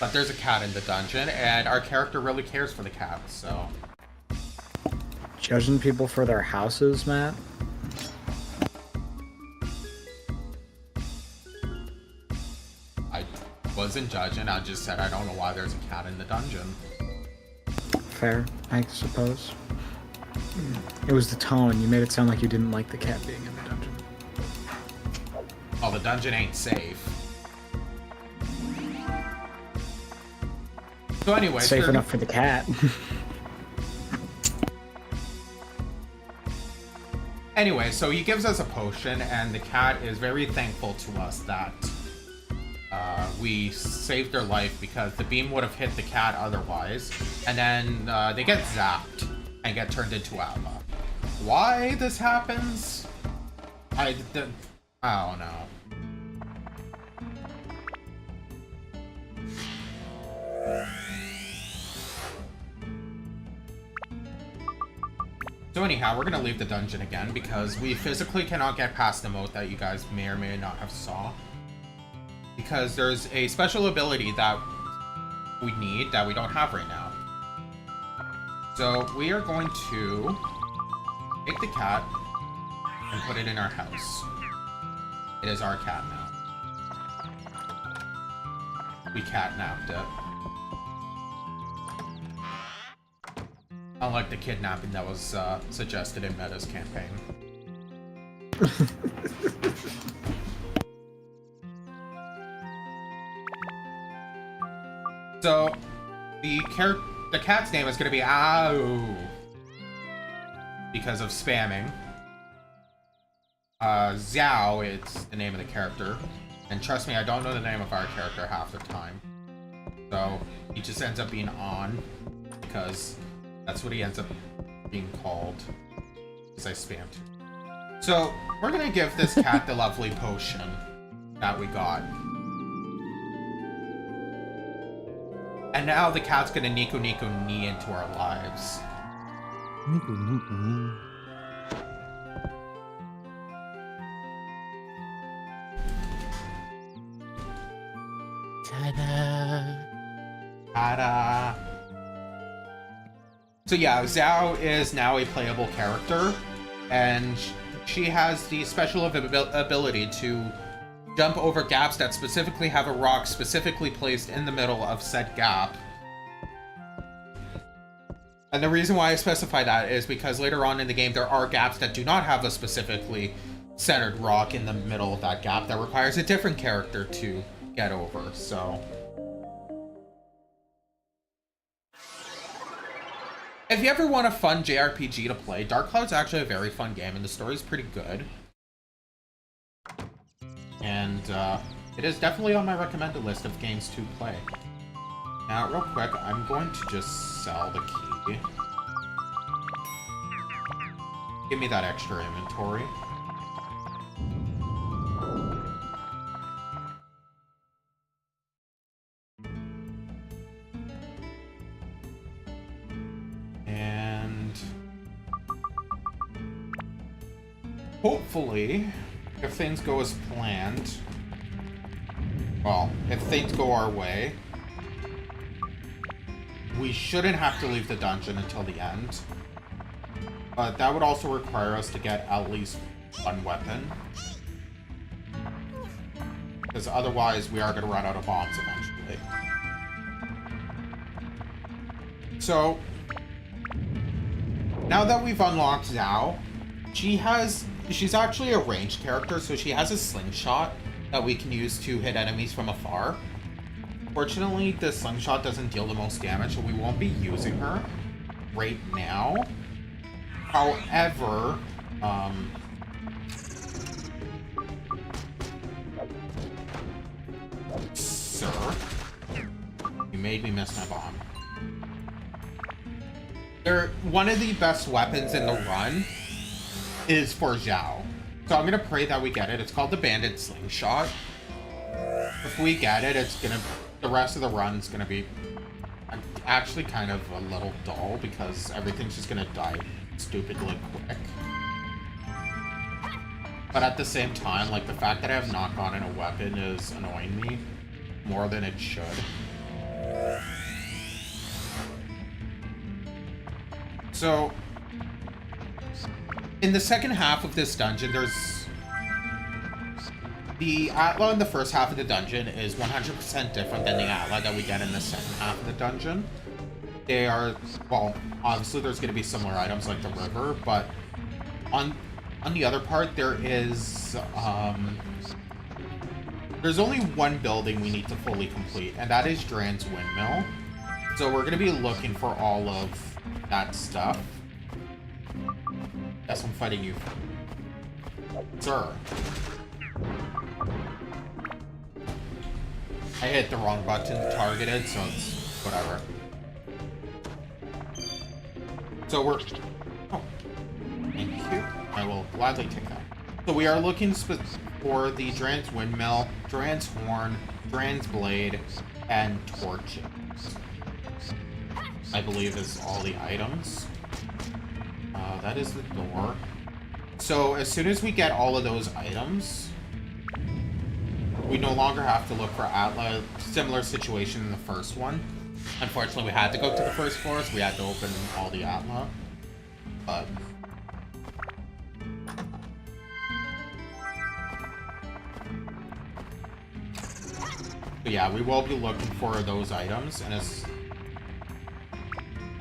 But there's a cat in the dungeon, and our character really cares for the cat, so... Judging people for their houses, Matt? I wasn't judging, I just said I don't know why there's a cat in the dungeon. Fair, I suppose. It was the tone. You made it sound like you didn't like the cat being in the dungeon. Oh, the dungeon ain't safe. So anyway... Safe enough for the cat. Anyway, so he gives us a potion, and the cat is very thankful to us that we saved their life, because the beam would have hit the cat otherwise, and then they get zapped and get turned into lava. Why this happens? I don't know. So anyhow, we're gonna leave the dungeon again because we physically cannot get past the moat that you guys may or may not have saw. Because there's a special ability that we need that we don't have right now. So we are going to take the cat and put it in our house. It is our cat now. We catnapped it. Unlike the kidnapping that was suggested in Meta's campaign. So, the cat's name is going to be Ow, because of spamming. Xiao, it's the name of the character. And trust me, I don't know the name of our character half the time. So, he just ends up being On, because that's what he ends up being called. Because I spammed. So, we're going to give this cat the lovely potion that we got. And now the cat's gonna Nico Nico Ni into our lives. Nico Nico Ni. Ta-da! Ta-da! So yeah, Xiao is now a playable character, and she has the special ability to jump over gaps that specifically have a rock specifically placed in the middle of said gap. And the reason why I specify that is because later on in the game there are gaps that do not have a specifically centered rock in the middle of that gap that requires a different character to get over, so... If you ever want a fun JRPG to play, Dark Cloud's actually a very fun game and the story's pretty good. And it is definitely on my recommended list of games to play. Now, real quick, I'm going to just sell the key. Give me that extra inventory. And hopefully, if things go as planned, well, if things go our way, we shouldn't have to leave the dungeon until the end. But that would also require us to get at least one weapon. Because otherwise we are going to run out of bombs eventually. So, now that we've unlocked Zhao, she's actually a ranged character, so she has a slingshot that we can use to hit enemies from afar. Fortunately, the slingshot doesn't deal the most damage, so we won't be using her right now. However, sir, you made me miss my bomb. One of the best weapons in the run is for Zhao. So I'm gonna pray that we get it. It's called the Bandit Slingshot. If we get it, the rest of the run's gonna be actually kind of a little dull because everything's just gonna die stupidly quick. But at the same time, like, the fact that I have not gotten a weapon is annoying me more than it should. So, in the second half of this dungeon, there's... The Atla in the first half of the dungeon is 100% different than the Atla that we get in the second half of the dungeon. They are... Well, obviously there's going to be similar items like the river, but on the other part, there is... there's only one building we need to fully complete, and that is Dran's Windmill. So we're going to be looking for all of that stuff. Yes, I'm fighting you. Sir. I hit the wrong button targeted, so it's whatever. So we're... Oh. Thank you. I will gladly take that. So we are looking for the Dran's Windmill, Dran's Horn, Dran's Blade, and Torches. I believe is all the items. That is the door. So as soon as we get all of those items, we no longer have to look for Atla. Similar situation in the first one. Unfortunately, we had to go to the first floor, so we had to open all the Atla. But... yeah, we will be looking for those items,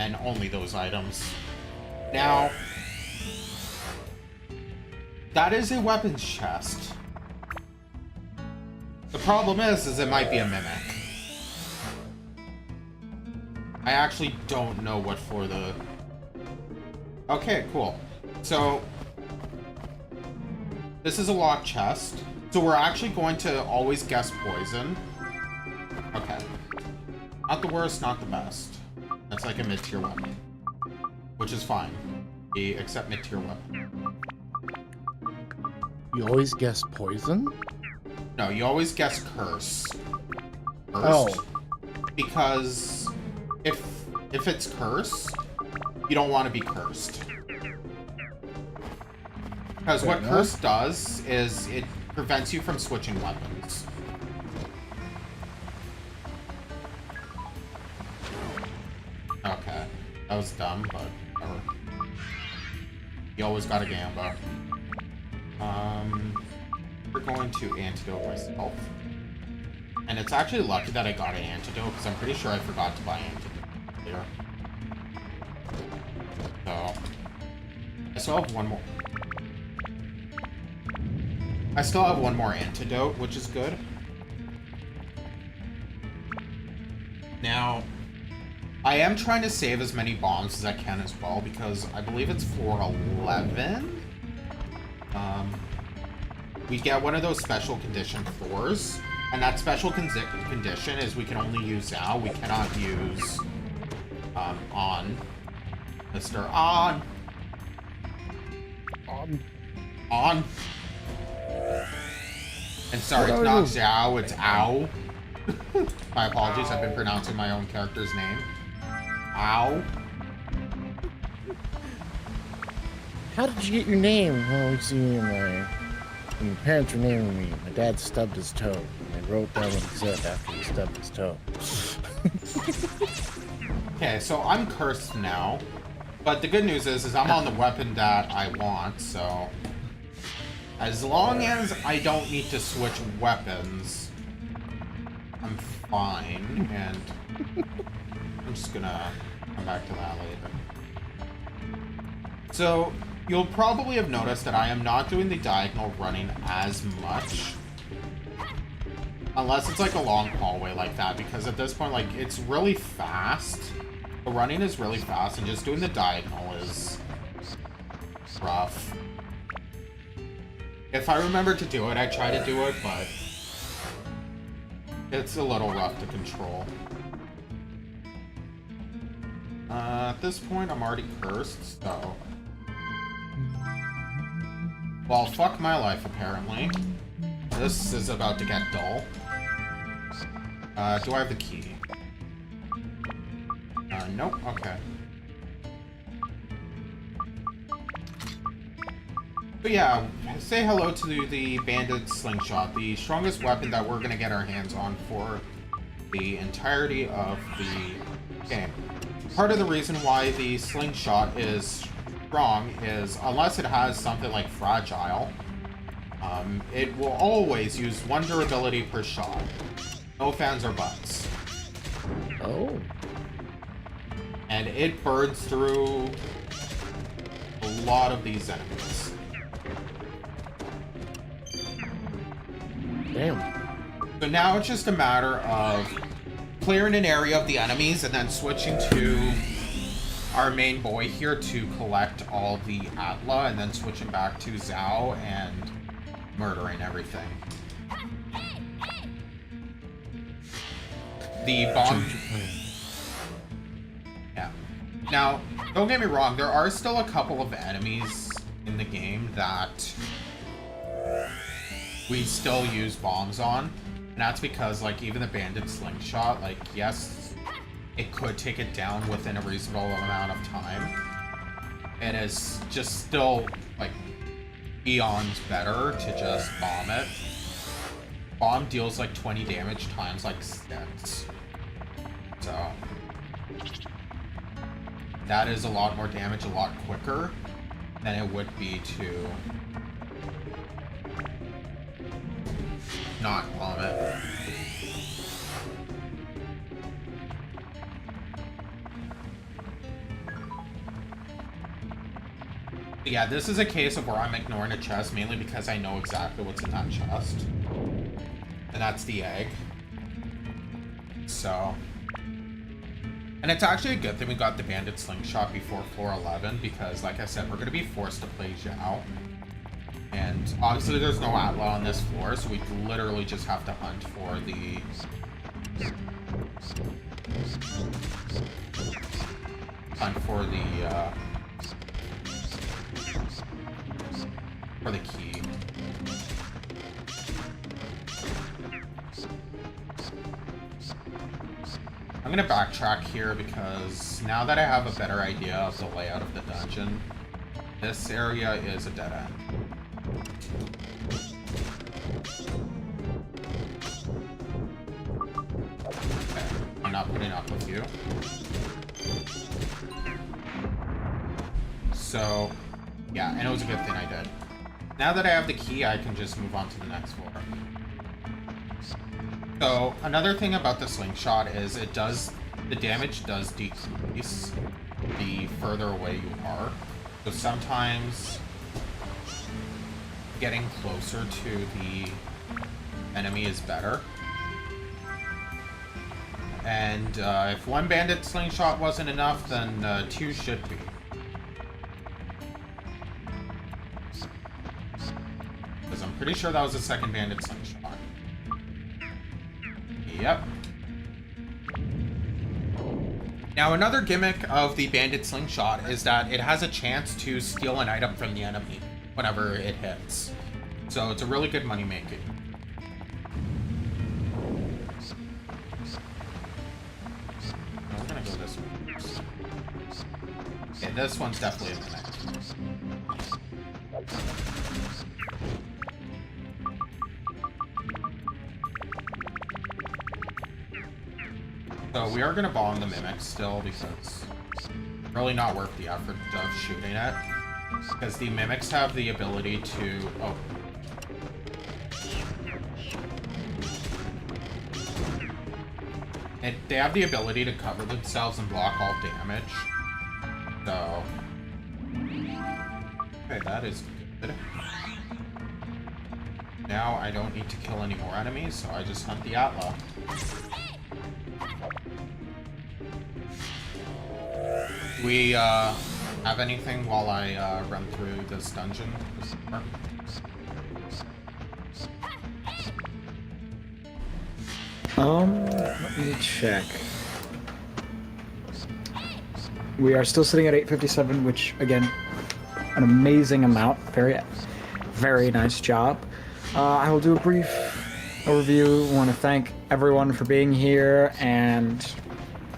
and only those items. Now, that is a weapons chest. The problem is it might be a mimic. I actually don't know what for the... Okay, cool. So, this is a locked chest. So we're actually going to always guess poison. Okay. Not the worst, not the best. That's like a mid-tier weapon. Which is fine. We accept mid-tier weapon. You always guess poison? No, you always guess curse. First, oh. Because if it's curse, you don't want to be cursed. Because what curse does is it prevents you from switching weapons. Okay. That was dumb, but whatever. You always got a Gamba. We're going to antidote myself. And it's actually lucky that I got an antidote, because I'm pretty sure I forgot to buy antidote earlier. So... I still have one more. I still have one more antidote, which is good. Now, I am trying to save as many bombs as I can as well, because I believe it's floor 11. We get one of those special condition floors, and that special condition is we can only use Zhao. We cannot use on Mr. On. And sorry, it's not Zhao, it's Ow. My apologies, I've been pronouncing my own character's name. Ow. How did you get your name? Well, see, when my parents were naming me, my dad stubbed his toe. And I wrote down what he said after he stubbed his toe. Okay, so I'm cursed now. But the good news is I'm on the weapon that I want, so... As long as I don't need to switch weapons, I'm fine, and I'm just gonna Come back to that later. So, you'll probably have noticed that I am not doing the diagonal running as much. Unless it's like a long hallway like that, because at this point, like, it's really fast. The running is really fast, and just doing the diagonal is rough. If I remember to do it, I try to do it, but it's a little rough to control. At this point, I'm already cursed, so... Well, fuck my life, apparently. This is about to get dull. Do I have the key? Nope, okay. But yeah, say hello to the banded slingshot, the strongest weapon that we're gonna get our hands on for the entirety of the game. Part of the reason why the slingshot is strong is, unless it has something like fragile, it will always use 1 durability per shot. No fans or buts. Oh. And it burns through a lot of these enemies. Damn. So now it's just a matter of clearing an area of the enemies and then switching to our main boy here to collect all the Atla, and then switching back to Zhao and murdering everything. The bomb... Yeah. Now, don't get me wrong, there are still a couple of enemies in the game that we still use bombs on. And that's because, like, even the banded slingshot, like, yes, it could take it down within a reasonable amount of time. It is just still, like, eons better to just bomb it. Bomb deals, like, 20 damage times, like, 6. So... that is a lot more damage, a lot quicker than it would be to not bomb it. But yeah, this is a case of where I'm ignoring a chest, mainly because I know exactly what's in that chest. And that's the egg. So... and it's actually a good thing we got the banded slingshot before floor 11, because, like I said, we're going to be forced to play Zhao. And obviously there's no Atla on this floor, so we literally just have to hunt for the... for the key. I'm gonna backtrack here because now that I have a better idea of the layout of the dungeon, this area is a dead end. Okay, I'm not putting up with you. So, yeah, and it was a good thing I did. Now that I have the key, I can just move on to the next floor. So, another thing about the slingshot is the damage does decrease the further away you are. So sometimes getting closer to the enemy is better. And if one bandit slingshot wasn't enough, then 2 should be. Because I'm pretty sure that was the second bandit slingshot. Yep. Now, another gimmick of the bandit slingshot is that it has a chance to steal an item from the enemy whenever it hits. So it's a really good money making. We're gonna go this way. Okay, this one's definitely a mimic. So we are going to bomb the mimic still because it's really not worth the effort of shooting it. Because the mimics have the ability to... oh. They have the ability to cover themselves and block all damage. So... Okay, that is good. Now I don't need to kill any more enemies, so I just hunt the Atla. Do we have anything while I run through this dungeon? Let me check. We are still sitting at 857, which, again, an amazing amount. Very, very nice job. I will do a brief overview. I want to thank everyone for being here and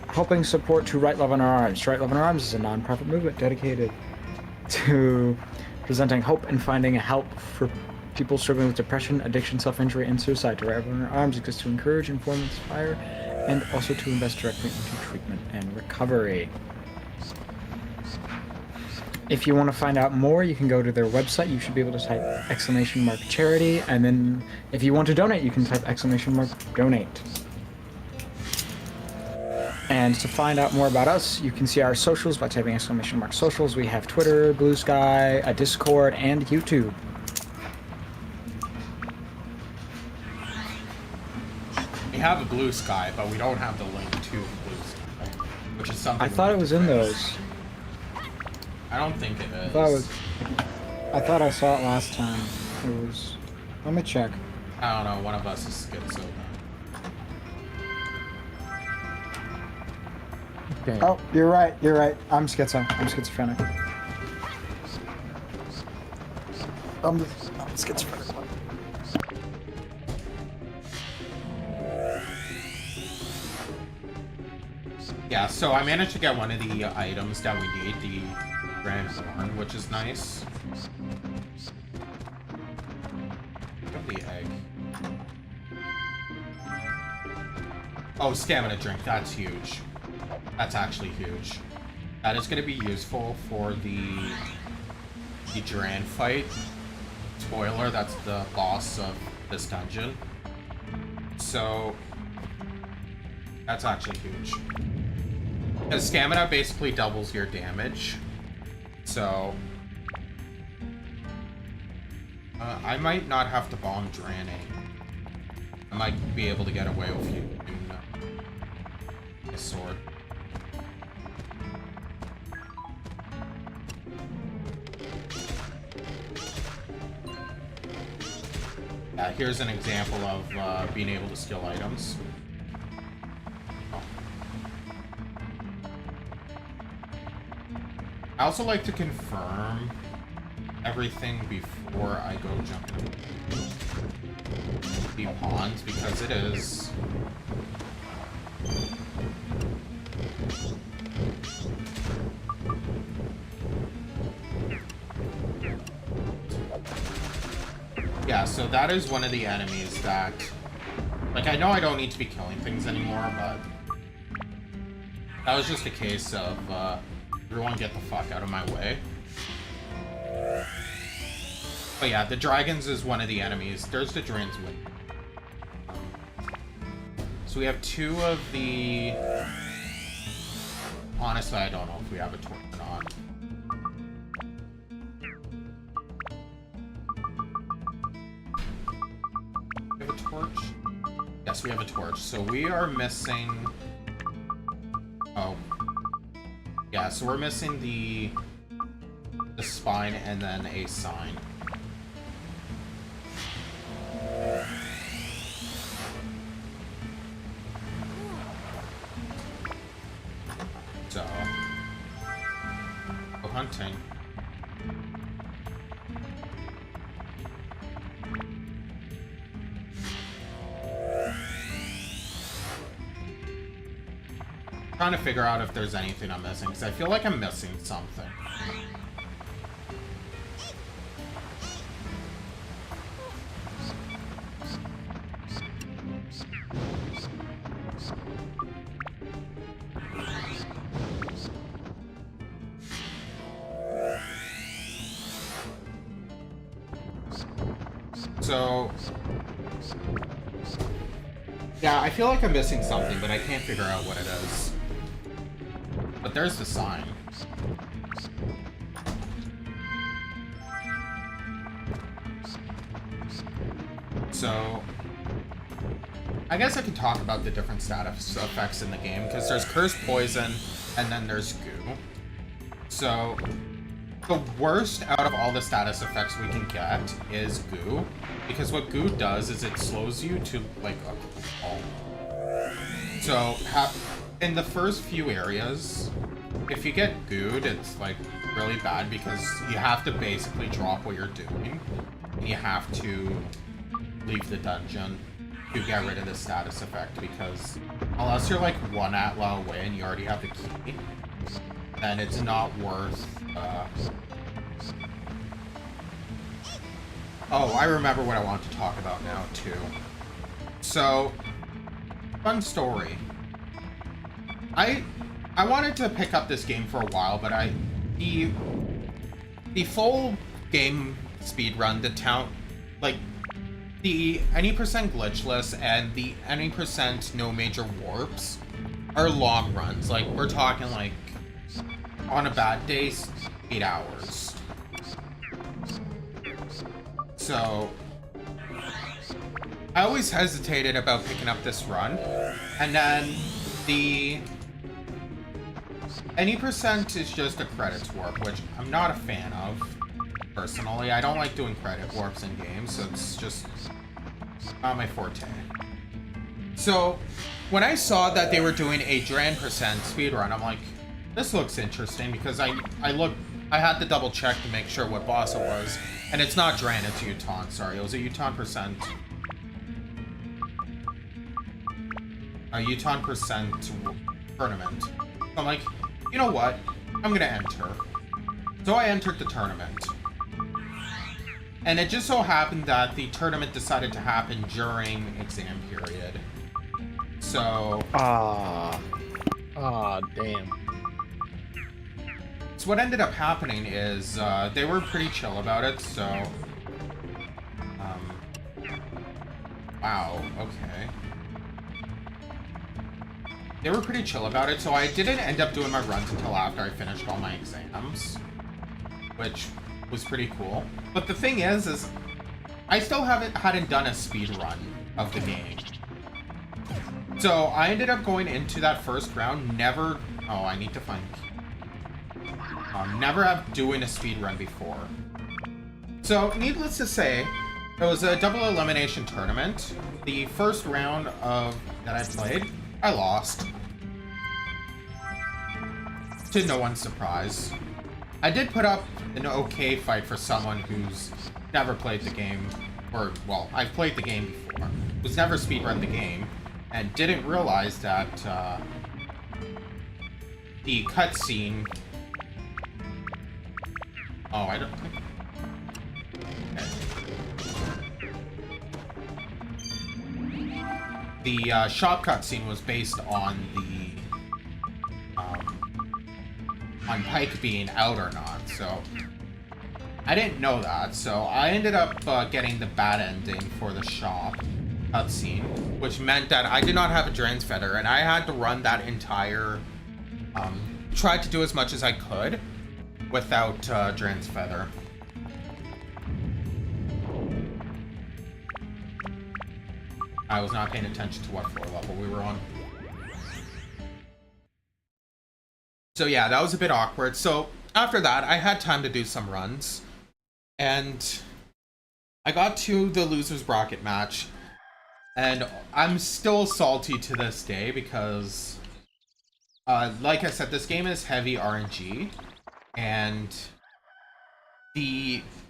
helping support to Right Love on Our Arms. Right Love on Our Arms is a non-profit movement dedicated to presenting hope and finding help for people struggling with depression, addiction, self-injury, and suicide. Right Love on Our Arms exists to encourage, inform, inspire, and also to invest directly into treatment and recovery. If you want to find out more, you can go to their website. You should be able to type !charity, and then if you want to donate, you can type !donate. And to find out more about us, you can see our socials by typing !socials. We have Twitter, Blue Sky, a Discord, and YouTube. We have a Blue Sky, but we don't have the link to Blue Sky, which is something. I thought it was in those. I don't think it is. I thought I saw it last time. It was. Let me check. I don't know. One of us is schizo. Okay. Oh, you're right. You're right. I'm schizo. I'm schizophrenic. I'm schizophrenic. Yeah, so I managed to get one of the items that we need, the Grand Horn, which is nice. The egg. Oh, stamina drink, that's huge. That's actually huge. That is going to be useful for the Duran fight. Spoiler, that's the boss of this dungeon. So, that's actually huge. Because stamina basically doubles your damage. So, I might not have to bomb Duran anymore. I might be able to get away with using a sword. Yeah, here's an example of being able to steal items. I also like to confirm everything before I go jump the pawns, because it is... Yeah, so that is one of the enemies that... Like, I know I don't need to be killing things anymore, but... That was just a case of, everyone get the fuck out of my way. But yeah, the dragons is one of the enemies. There's the Duran's win. So we have two of the... Honestly, I don't know if we have a torch or not. We have a torch? Yes, we have a torch. So we are missing... Oh. Yeah, so we're missing the spine and then a sign. So, go hunting. Trying to figure out if there's anything I'm missing, because I feel like I'm missing something. So, Yeah, I feel like I'm missing something, but I can't figure out what it is. But there's the sign. So, I guess I could talk about the different status effects in the game, because there's Cursed Poison, and then there's Goo. So, the worst out of all the status effects we can get is Goo, because what Goo does is it slows you to, like, a crawl. So, in the first few areas, if you get gooed, it's, like, really bad, because you have to basically drop what you're doing, and you have to leave the dungeon to get rid of the status effect, because unless you're, like, one atla away and you already have the key, then it's not worth, Oh, I remember what I want to talk about now, too. So, fun story. I wanted to pick up this game for a while, but the full game speedrun, the any percent glitchless and the any percent no major warps are long runs. Like, we're talking, like, on a bad day, 8 hours. So, I always hesitated about picking up this run, and then the any percent is just a credits warp, which I'm not a fan of, personally. I don't like doing credit warps in games, so it's just not my forte. So, when I saw that they were doing a Dran percent speedrun, I'm like, this looks interesting, because I had to double check to make sure what boss it was, and it's not Dran, it's Uton, sorry, it was a Uton percent. A Uton percent tournament. So I'm like, you know what? I'm gonna enter. So I entered the tournament. And it just so happened that the tournament decided to happen during exam period. So... damn. So what ended up happening is, they were pretty chill about it, so... wow, okay. They were pretty chill about it, so I didn't end up doing my runs until after I finished all my exams, which was pretty cool. But the thing is I still hadn't done a speed run of the game. So I ended up going into that first round, never... oh, I need to find... never have doing a speed run before. So, needless to say, it was a double elimination tournament. The first round that I played, I lost. To no one's surprise. I did put up an okay fight for someone who's never played the game, or, well, I've played the game before, who's never speedrun the game, and didn't realize that, the cutscene... oh, I don't think... okay. The, shop cutscene was based on on Pike being out or not, so I didn't know that, so I ended up getting the bad ending for the shop cutscene, which meant that I did not have a Dran's Feather, and I had to run that entire, tried to do as much as I could without Dran's Feather. I was not paying attention to what floor level we were on. So yeah, that was a bit awkward. So after that, I had time to do some runs. And I got to the loser's bracket match. And I'm still salty to this day because, like I said, this game is heavy RNG. And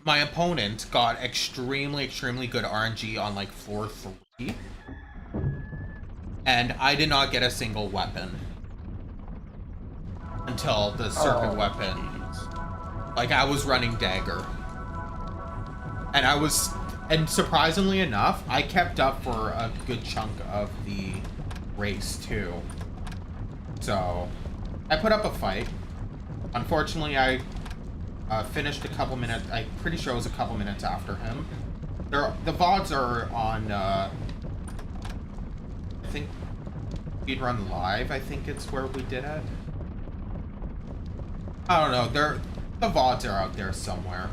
my opponent got extremely good RNG on like floor 3. And I did not get a single weapon. Until the circuit weapon. Like, I was running dagger. And surprisingly enough, I kept up for a good chunk of the race too. So, I put up a fight. Unfortunately, I finished a couple minutes, I'm pretty sure it was a couple minutes after him. The VODs are on, I think Speedrun Live, I think it's where we did it. I don't know, the VODs are out there somewhere.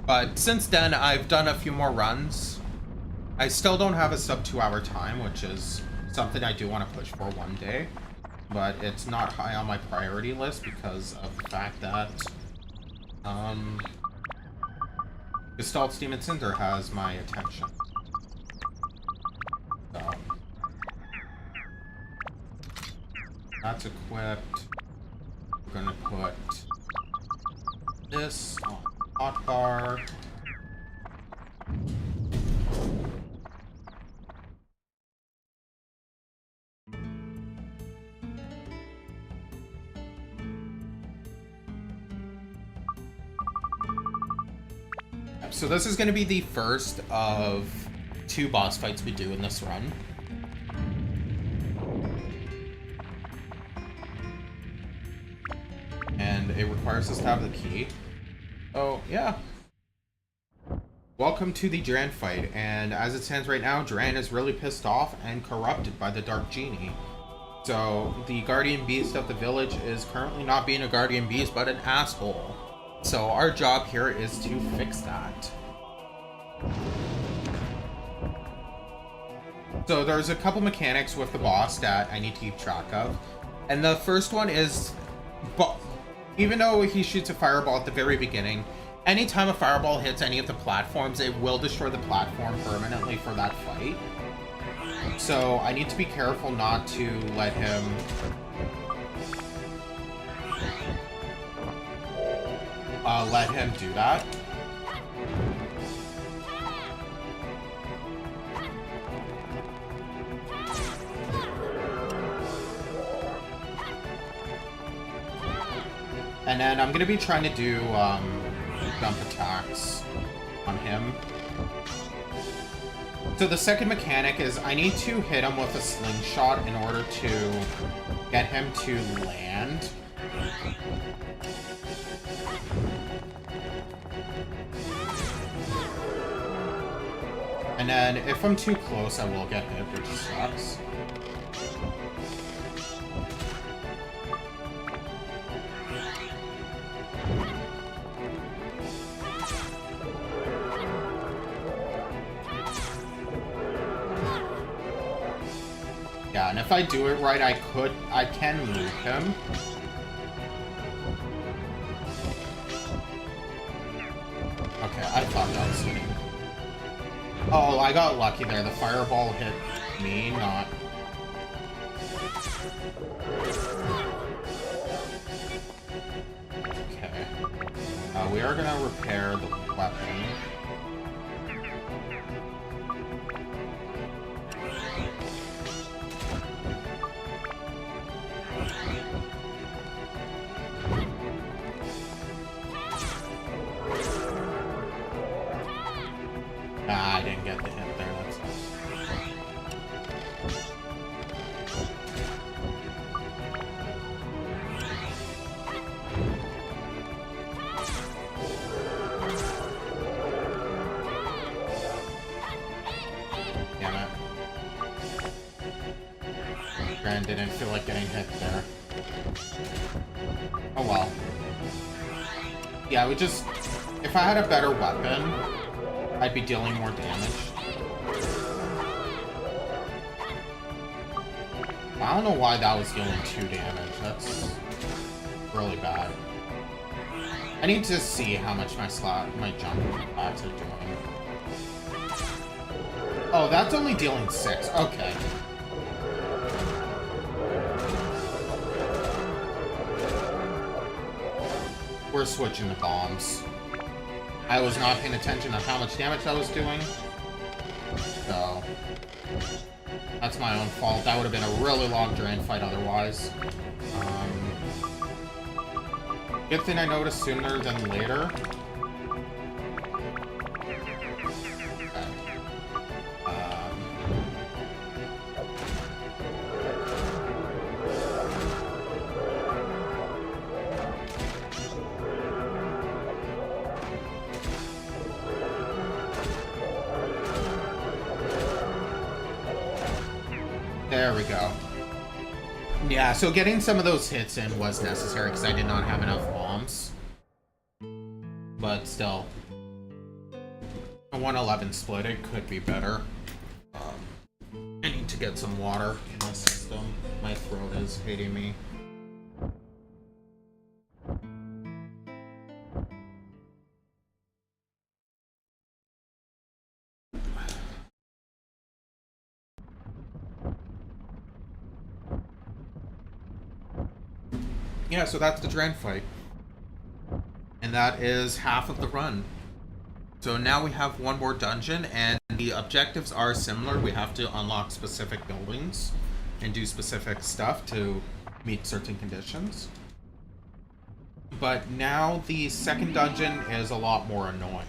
But since then, I've done a few more runs. I still don't have a sub 2 hour time, which is something I do want to push for one day. But it's not high on my priority list because of the fact that Gestalt's Demon Cinder has my attention. So that's equipped. We're gonna put this on hotbar. So this is going to be the first of 2 boss fights we do in this run. And it requires us to have the key. Oh, yeah. Welcome to the Dran fight, and as it stands right now, Dran is really pissed off and corrupted by the Dark Genie. So, the Guardian Beast of the village is currently not being a Guardian Beast, but an asshole. So our job here is to fix that. So there's a couple mechanics with the boss that I need to keep track of. And the first one is, even though he shoots a fireball at the very beginning, anytime a fireball hits any of the platforms, it will destroy the platform permanently for that fight. So I need to be careful not to let him do that. And then I'm gonna be trying to do jump attacks on him. So the second mechanic is I need to hit him with a slingshot in order to get him to land. And then if I'm too close, I will get hit, which sucks. Yeah, and if I do it right, I can loop him. Okay, I thought that was hitting. Oh, I got lucky there. The fireball hit me, not... Okay. We are gonna repair the weapon. Ah, I didn't get the hit there, that sucks. Damn it. Gran didn't feel like getting hit there. Oh well. Yeah, we just... If I had a better weapon, I'd be dealing more damage. I don't know why that was dealing 2 damage. That's really bad. I need to see how much my jump attacks are doing. Oh, that's only dealing 6. Okay. We're switching the bombs. I was not paying attention to how much damage I was doing. So that's my own fault. That would have been a really long drain fight otherwise. Good thing I noticed sooner than later. There we go. Yeah, so getting some of those hits in was necessary because I did not have enough bombs. But still, a 111 split, it could be better. I need to get some water in my system. My throat is hating me. Yeah, so that's the Dren fight. And that is half of the run. So now we have one more dungeon, and the objectives are similar. We have to unlock specific buildings and do specific stuff to meet certain conditions. But now the second dungeon is a lot more annoying.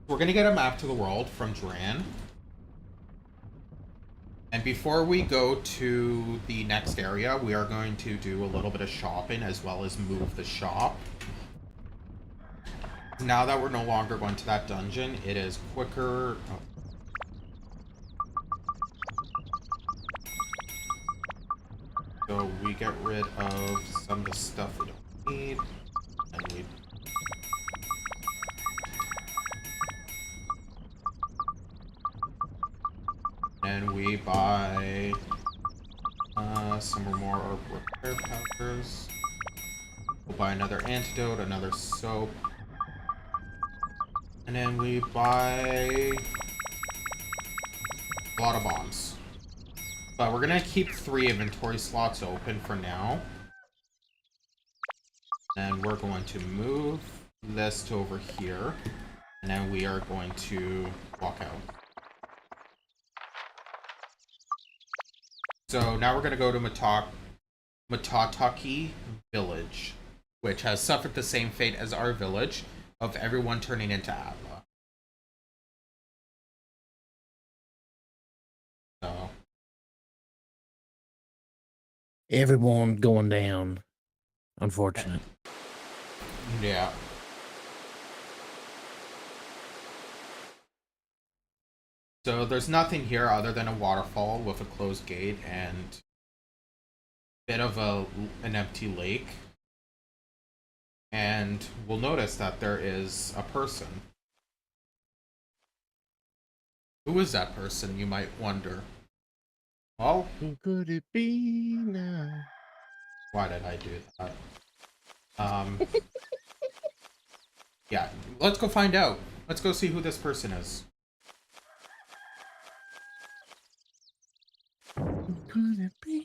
We're going to get a map to the world from Dran. And before we go to the next area, we are going to do a little bit of shopping as well as move the shop. Now that we're no longer going to that dungeon, it is quicker. Oh. So we get rid of some of the stuff we don't need. And we... And we buy some more repair powders. We'll buy another antidote, another soap. And then we buy a lot of bombs. But we're gonna keep 3 inventory slots open for now. And we're going to move this to over here. And then we are going to walk out. So now we're gonna go to Matataki Village, which has suffered the same fate as our village, of everyone turning into Atla. So Everyone going down. Unfortunate. yeah. So there's nothing here other than a waterfall with a closed gate and a bit of an empty lake. And we'll notice that there is a person. Who is that person, you might wonder? Well, who could it be now? Why did I do that? Yeah, let's go find out. Let's go see who this person is. Who could it be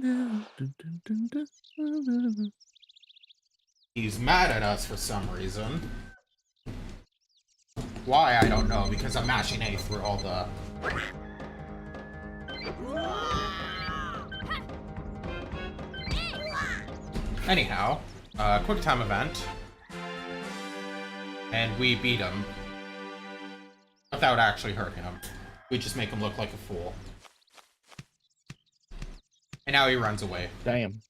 now? Dun, dun, dun, dun, dun, dun, dun. He's mad at us for some reason. Why, I don't know, because I'm mashing A through all the... Anyhow, quick time event. And we beat him. Without actually hurting him. We just make him look like a fool. And now he runs away. Damn.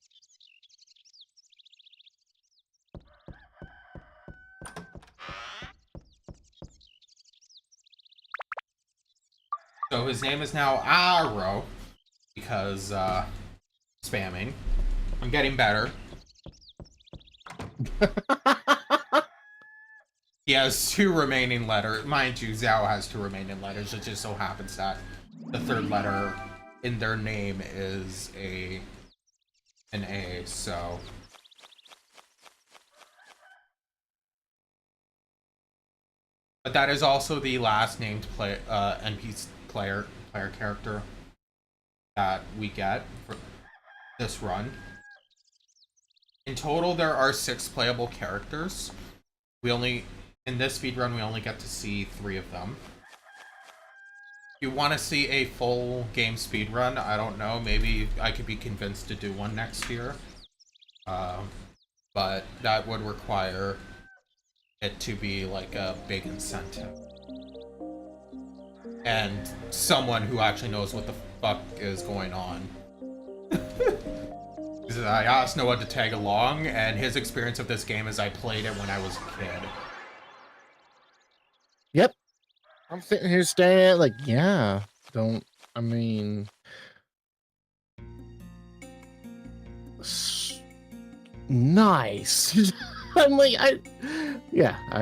So his name is now Arrow, because, spamming. I'm getting better. He has 2 remaining letters. Mind you, Zhao has 2 remaining letters. It just so happens that the 3rd letter in their name is an A, so... But that is also the last named NPC player character that we get for this run. In total, there are 6 playable characters. In this speedrun, we only get to see 3 of them. If you want to see a full game speedrun, I don't know, maybe I could be convinced to do one next year. But that would require it to be like a big incentive. And someone who actually knows what the fuck is going on. I asked Noah to tag along, and his experience of this game is I played it when I was a kid. Yep. I'm sitting here staring at like, yeah. I mean, Nice. I'm like, I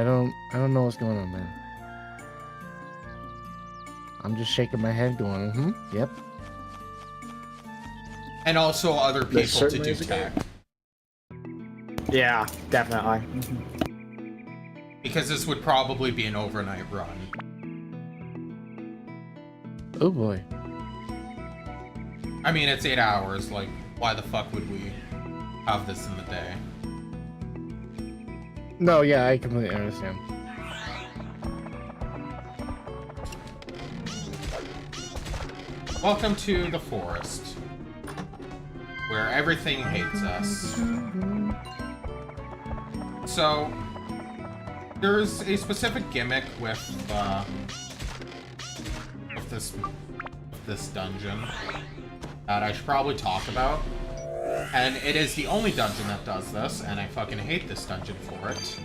don't know what's going on, man. I'm just shaking my head going, yep. And also other There people to certainly do is a tag. Yeah, definitely. Because this would probably be an overnight run. Oh boy. I mean, it's 8 hours. Like, why the fuck would we have this in the day? No, yeah, I completely understand. Welcome to the forest, where everything hates us. So, there's a specific gimmick with this dungeon that I should probably talk about. And it is the only dungeon that does this, and I fucking hate this dungeon for it.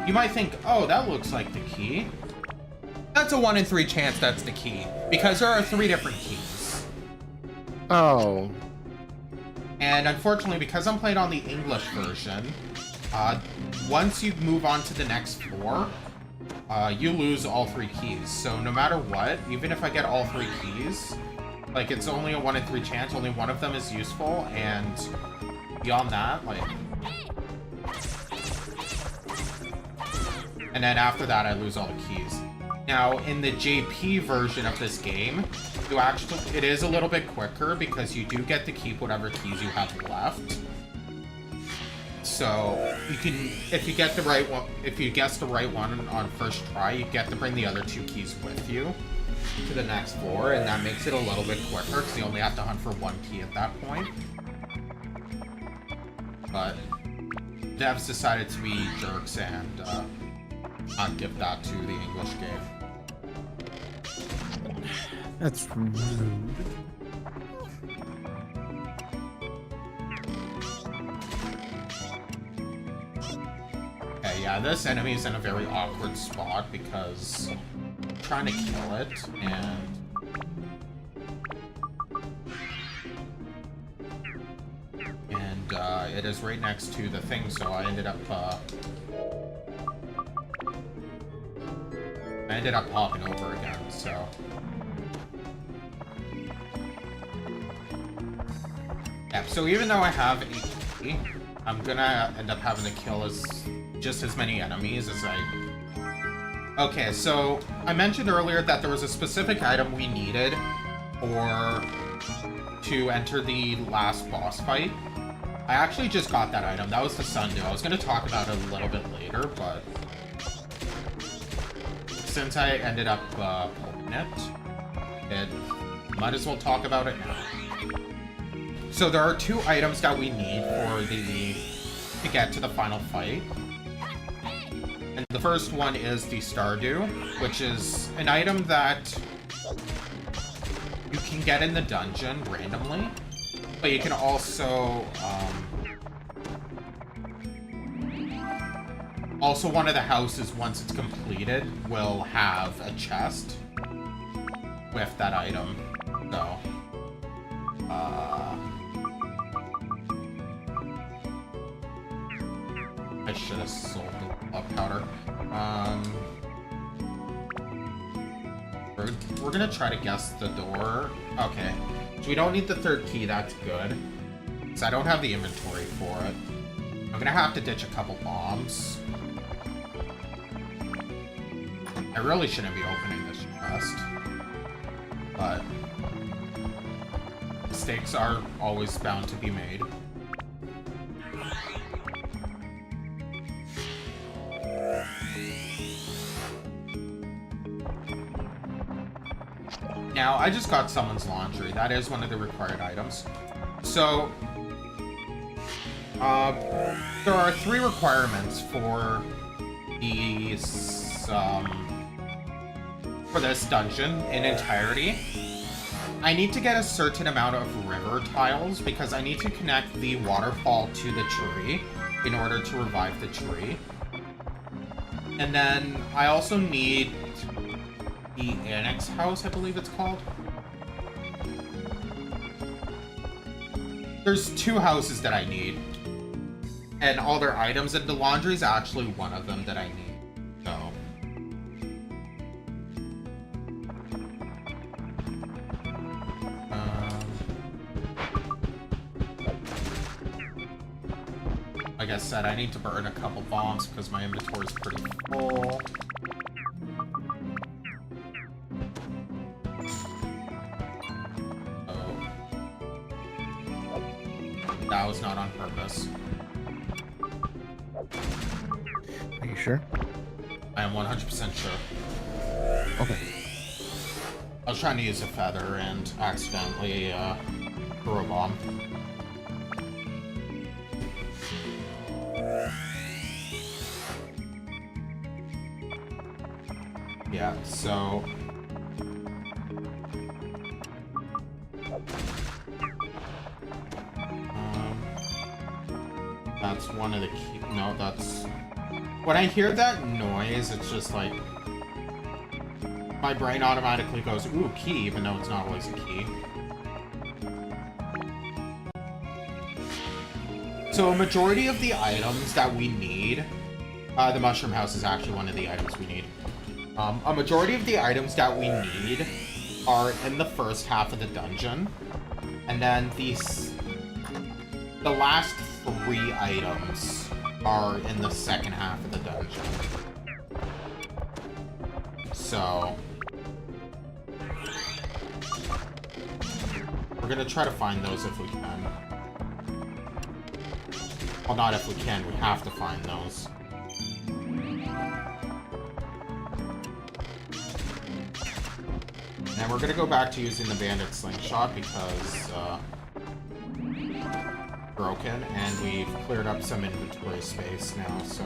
You might think, oh, that looks like the key. That's a 1 in 3 chance that's the key, because there are 3 different keys. Oh. And unfortunately, because I'm playing on the English version, once you move on to the next floor, you lose all 3 keys. So no matter what, even if I get all 3 keys, like, it's only a 1 in 3 chance, only one of them is useful, and beyond that, like... And then after that, I lose all the keys. Now, in the JP version of this game, it is a little bit quicker, because you do get to keep whatever keys you have left. So, you can, if you get the right one, if you guess the right one on first try, you get to bring the other 2 keys with you to the next floor, and that makes it a little bit quicker, because you only have to hunt for 1 key at that point. But devs decided to be jerks and not give that to the English game. That's rude. Okay, yeah, this enemy is in a very awkward spot because I'm trying to kill it, and it is right next to the thing, so I ended up hopping over again, so... Yeah, so even though I have 8 key, I'm gonna end up having to kill just as many enemies as I... Okay, so I mentioned earlier that there was a specific item we needed to enter the last boss fight. I actually just got that item. That was the sundew. I was gonna talk about it a little bit later, but since I ended up pulling it, might as well talk about it now. So there are 2 items that we need to get to the final fight. And the first one is the Stardew, which is an item that you can get in the dungeon randomly, but you can also one of the houses, once it's completed, will have a chest with that item. So I should have sold the blood powder. We're gonna try to guess the door. Okay, so we don't need the 3rd key. That's good, because I don't have the inventory for it. I'm gonna have to ditch a couple bombs. I really shouldn't be opening this chest, but mistakes are always bound to be made. Now, I just got someone's laundry. That is one of the required items. So, there are 3 requirements for this dungeon in entirety. I need to get a certain amount of river tiles because I need to connect the waterfall to the tree in order to revive the tree. And then I also need the annex house, I believe it's called. There's 2 houses that I need. And all their items, and the laundry is actually one of them that I need. So. Like I said, I need to burn a couple bombs because my inventory is pretty full. That was not on purpose. Are you sure? I am 100% sure. Okay. I was trying to use a feather and accidentally threw a bomb. Yeah, so... that's one of the key... No, that's... When I hear that noise, it's just like... my brain automatically goes, ooh, key, even though it's not always a key. So a majority of the items that we need... the mushroom house is actually one of the items we need. A majority of the items that we need are in the first half of the dungeon. And then the last 3 items are in the second half of the dungeon. So... we're gonna try to find those if we can. Well, not if we can, we have to find those. And we're gonna go back to using the bandit slingshot because, broken, and we've cleared up some inventory space now, so...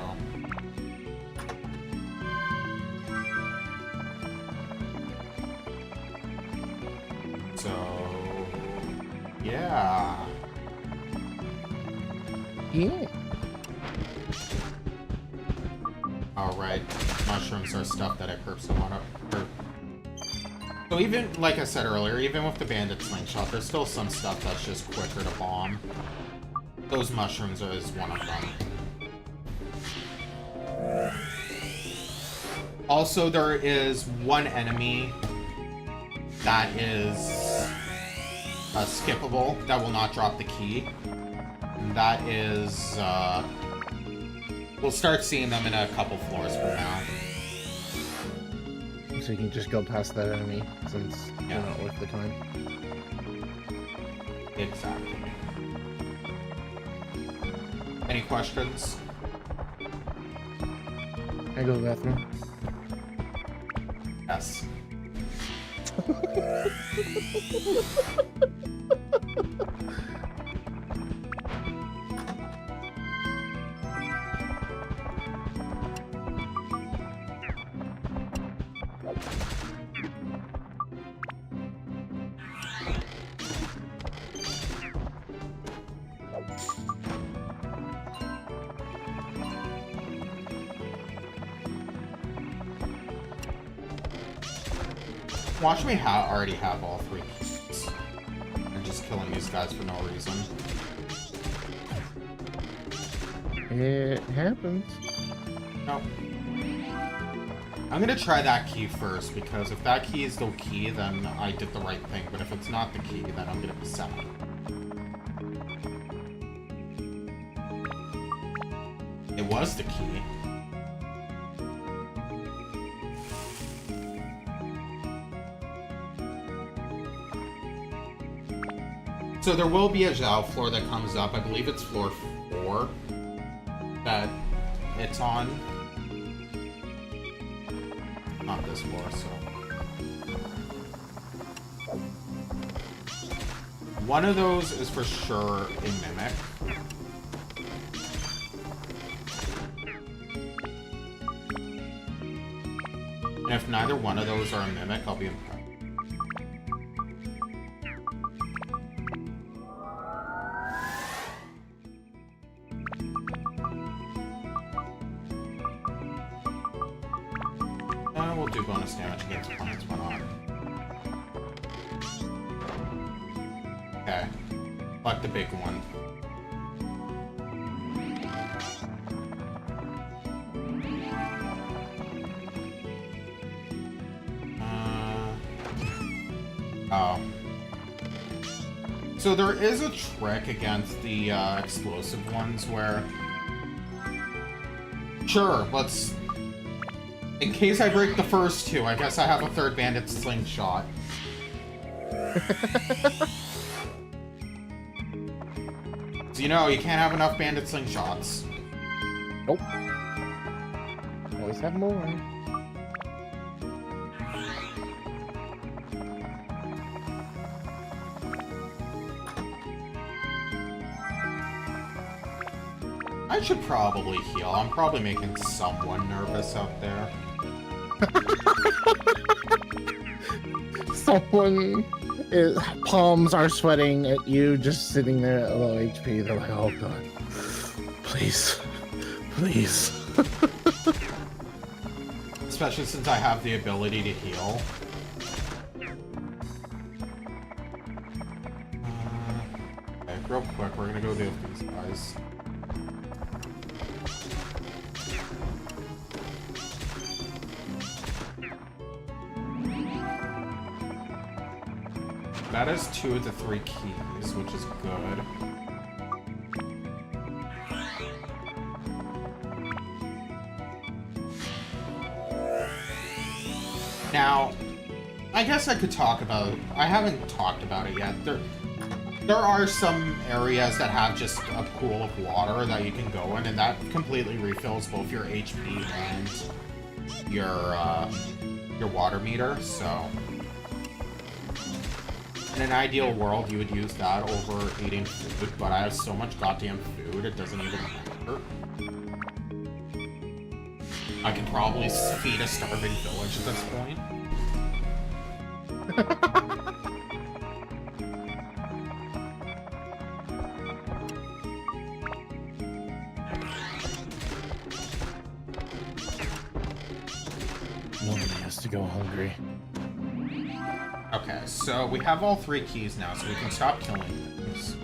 yeah. Yeah. Alright, mushrooms are stuff that I purposely want to... So even, like I said earlier, even with the bandit slingshot, there's still some stuff that's just quicker to bomb. Those mushrooms is one of them. Also, there is one enemy that is skippable, that will not drop the key. And that is, we'll start seeing them in a couple floors from now. So you can just go past that enemy, since they're not worth the time. Exactly. Any questions? Can I go to the bathroom? Yes. Watch me already have all 3 keys. I'm just killing these guys for no reason. It happens. Nope. I'm gonna try that key first, because if that key is the key, then I did the right thing. But if it's not the key, then I'm gonna be sad. It was the key. So there will be a Zhao floor that comes up. I believe it's floor 4 that it's on. Not this floor, so. One of those is for sure a mimic. And if neither one of those are a mimic, I'll be impressed. We'll do bonus damage against plants, why not? Okay. Like the big one. Oh. So there is a trick against the explosive ones where... Sure, let's... In case I break the first two, I guess I have a third bandit slingshot. So you know, you can't have enough bandit slingshots. Nope. Always have more. I should probably heal. I'm probably making someone nervous out there. Someone palms are sweating at you, just sitting there at low HP. They're like, oh god, please, please. Especially since I have the ability to heal. Okay, real quick, we're gonna go deal with these guys. That is 2 of the 3 keys, which is good. Now, I guess I could talk about... I haven't talked about it yet. There are some areas that have just a pool of water that you can go in, and that completely refills both your HP and your water meter, so... In an ideal world, you would use that over eating food, but I have so much goddamn food, it doesn't even matter. I could probably feed a starving village at this point. Nobody has to go hungry. Okay, so we have all 3 keys now, so we can stop killing things.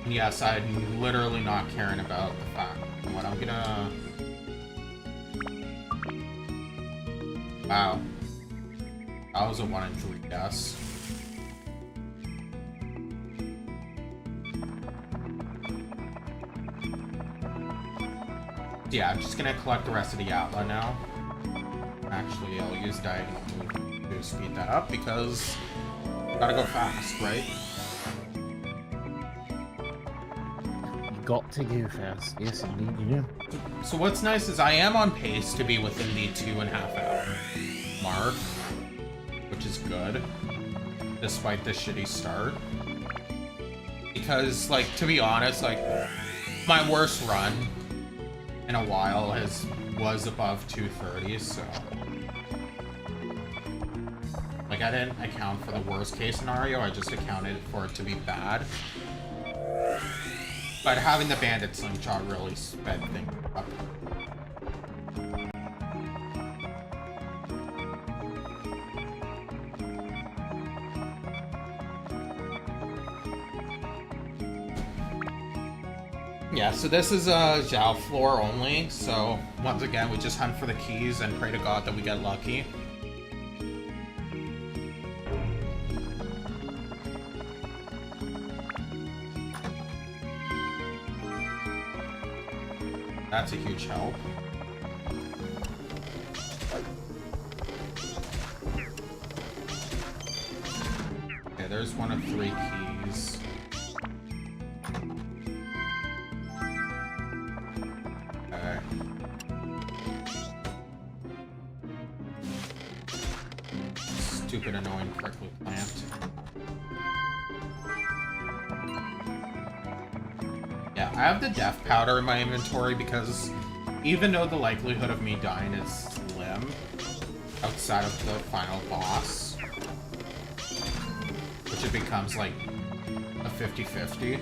Yes, I'm literally not caring about the fact. What I'm gonna... Wow. That was a 1 in 3 guess. Yeah, I'm just gonna collect the rest of the Atla now. Actually, I'll use Diagonal to speed that up because gotta go fast, right? You got to go fast. Yes, indeed you do. So what's nice is I am on pace to be within the 2.5 hour mark, which is good, despite the shitty start. Because, like, to be honest, like, my worst run in a while was above 230, so like I didn't account for the worst case scenario, I just accounted for it to be bad. But having the bandit slingshot really sped things up. Yeah, so this is a Zhao floor only, so once again we just hunt for the keys and pray to God that we get lucky. That's a huge help. Okay, there's 1 of 3 keys. Stupid annoying prickly plant. Yeah, I have the death powder in my inventory because even though the likelihood of me dying is slim outside of the final boss, which it becomes like a 50-50.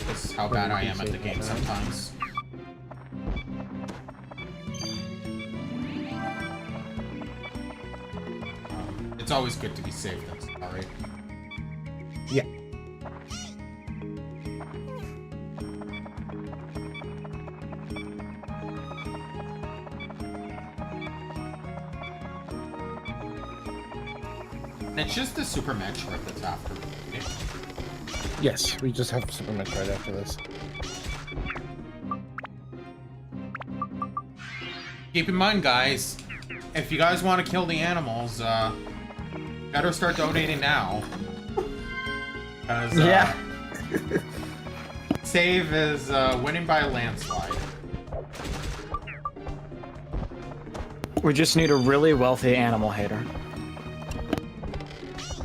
This is how bad I am at the game sometimes. always good to be safe than sorry. Yeah. And it's just the Super Metroid that's after me. Yes, we just have Super Metroid after this. Keep in mind, guys, if you guys want to kill the animals, better start donating now. 'Cause, Yeah. Save is winning by a landslide. We just need a really wealthy animal hater.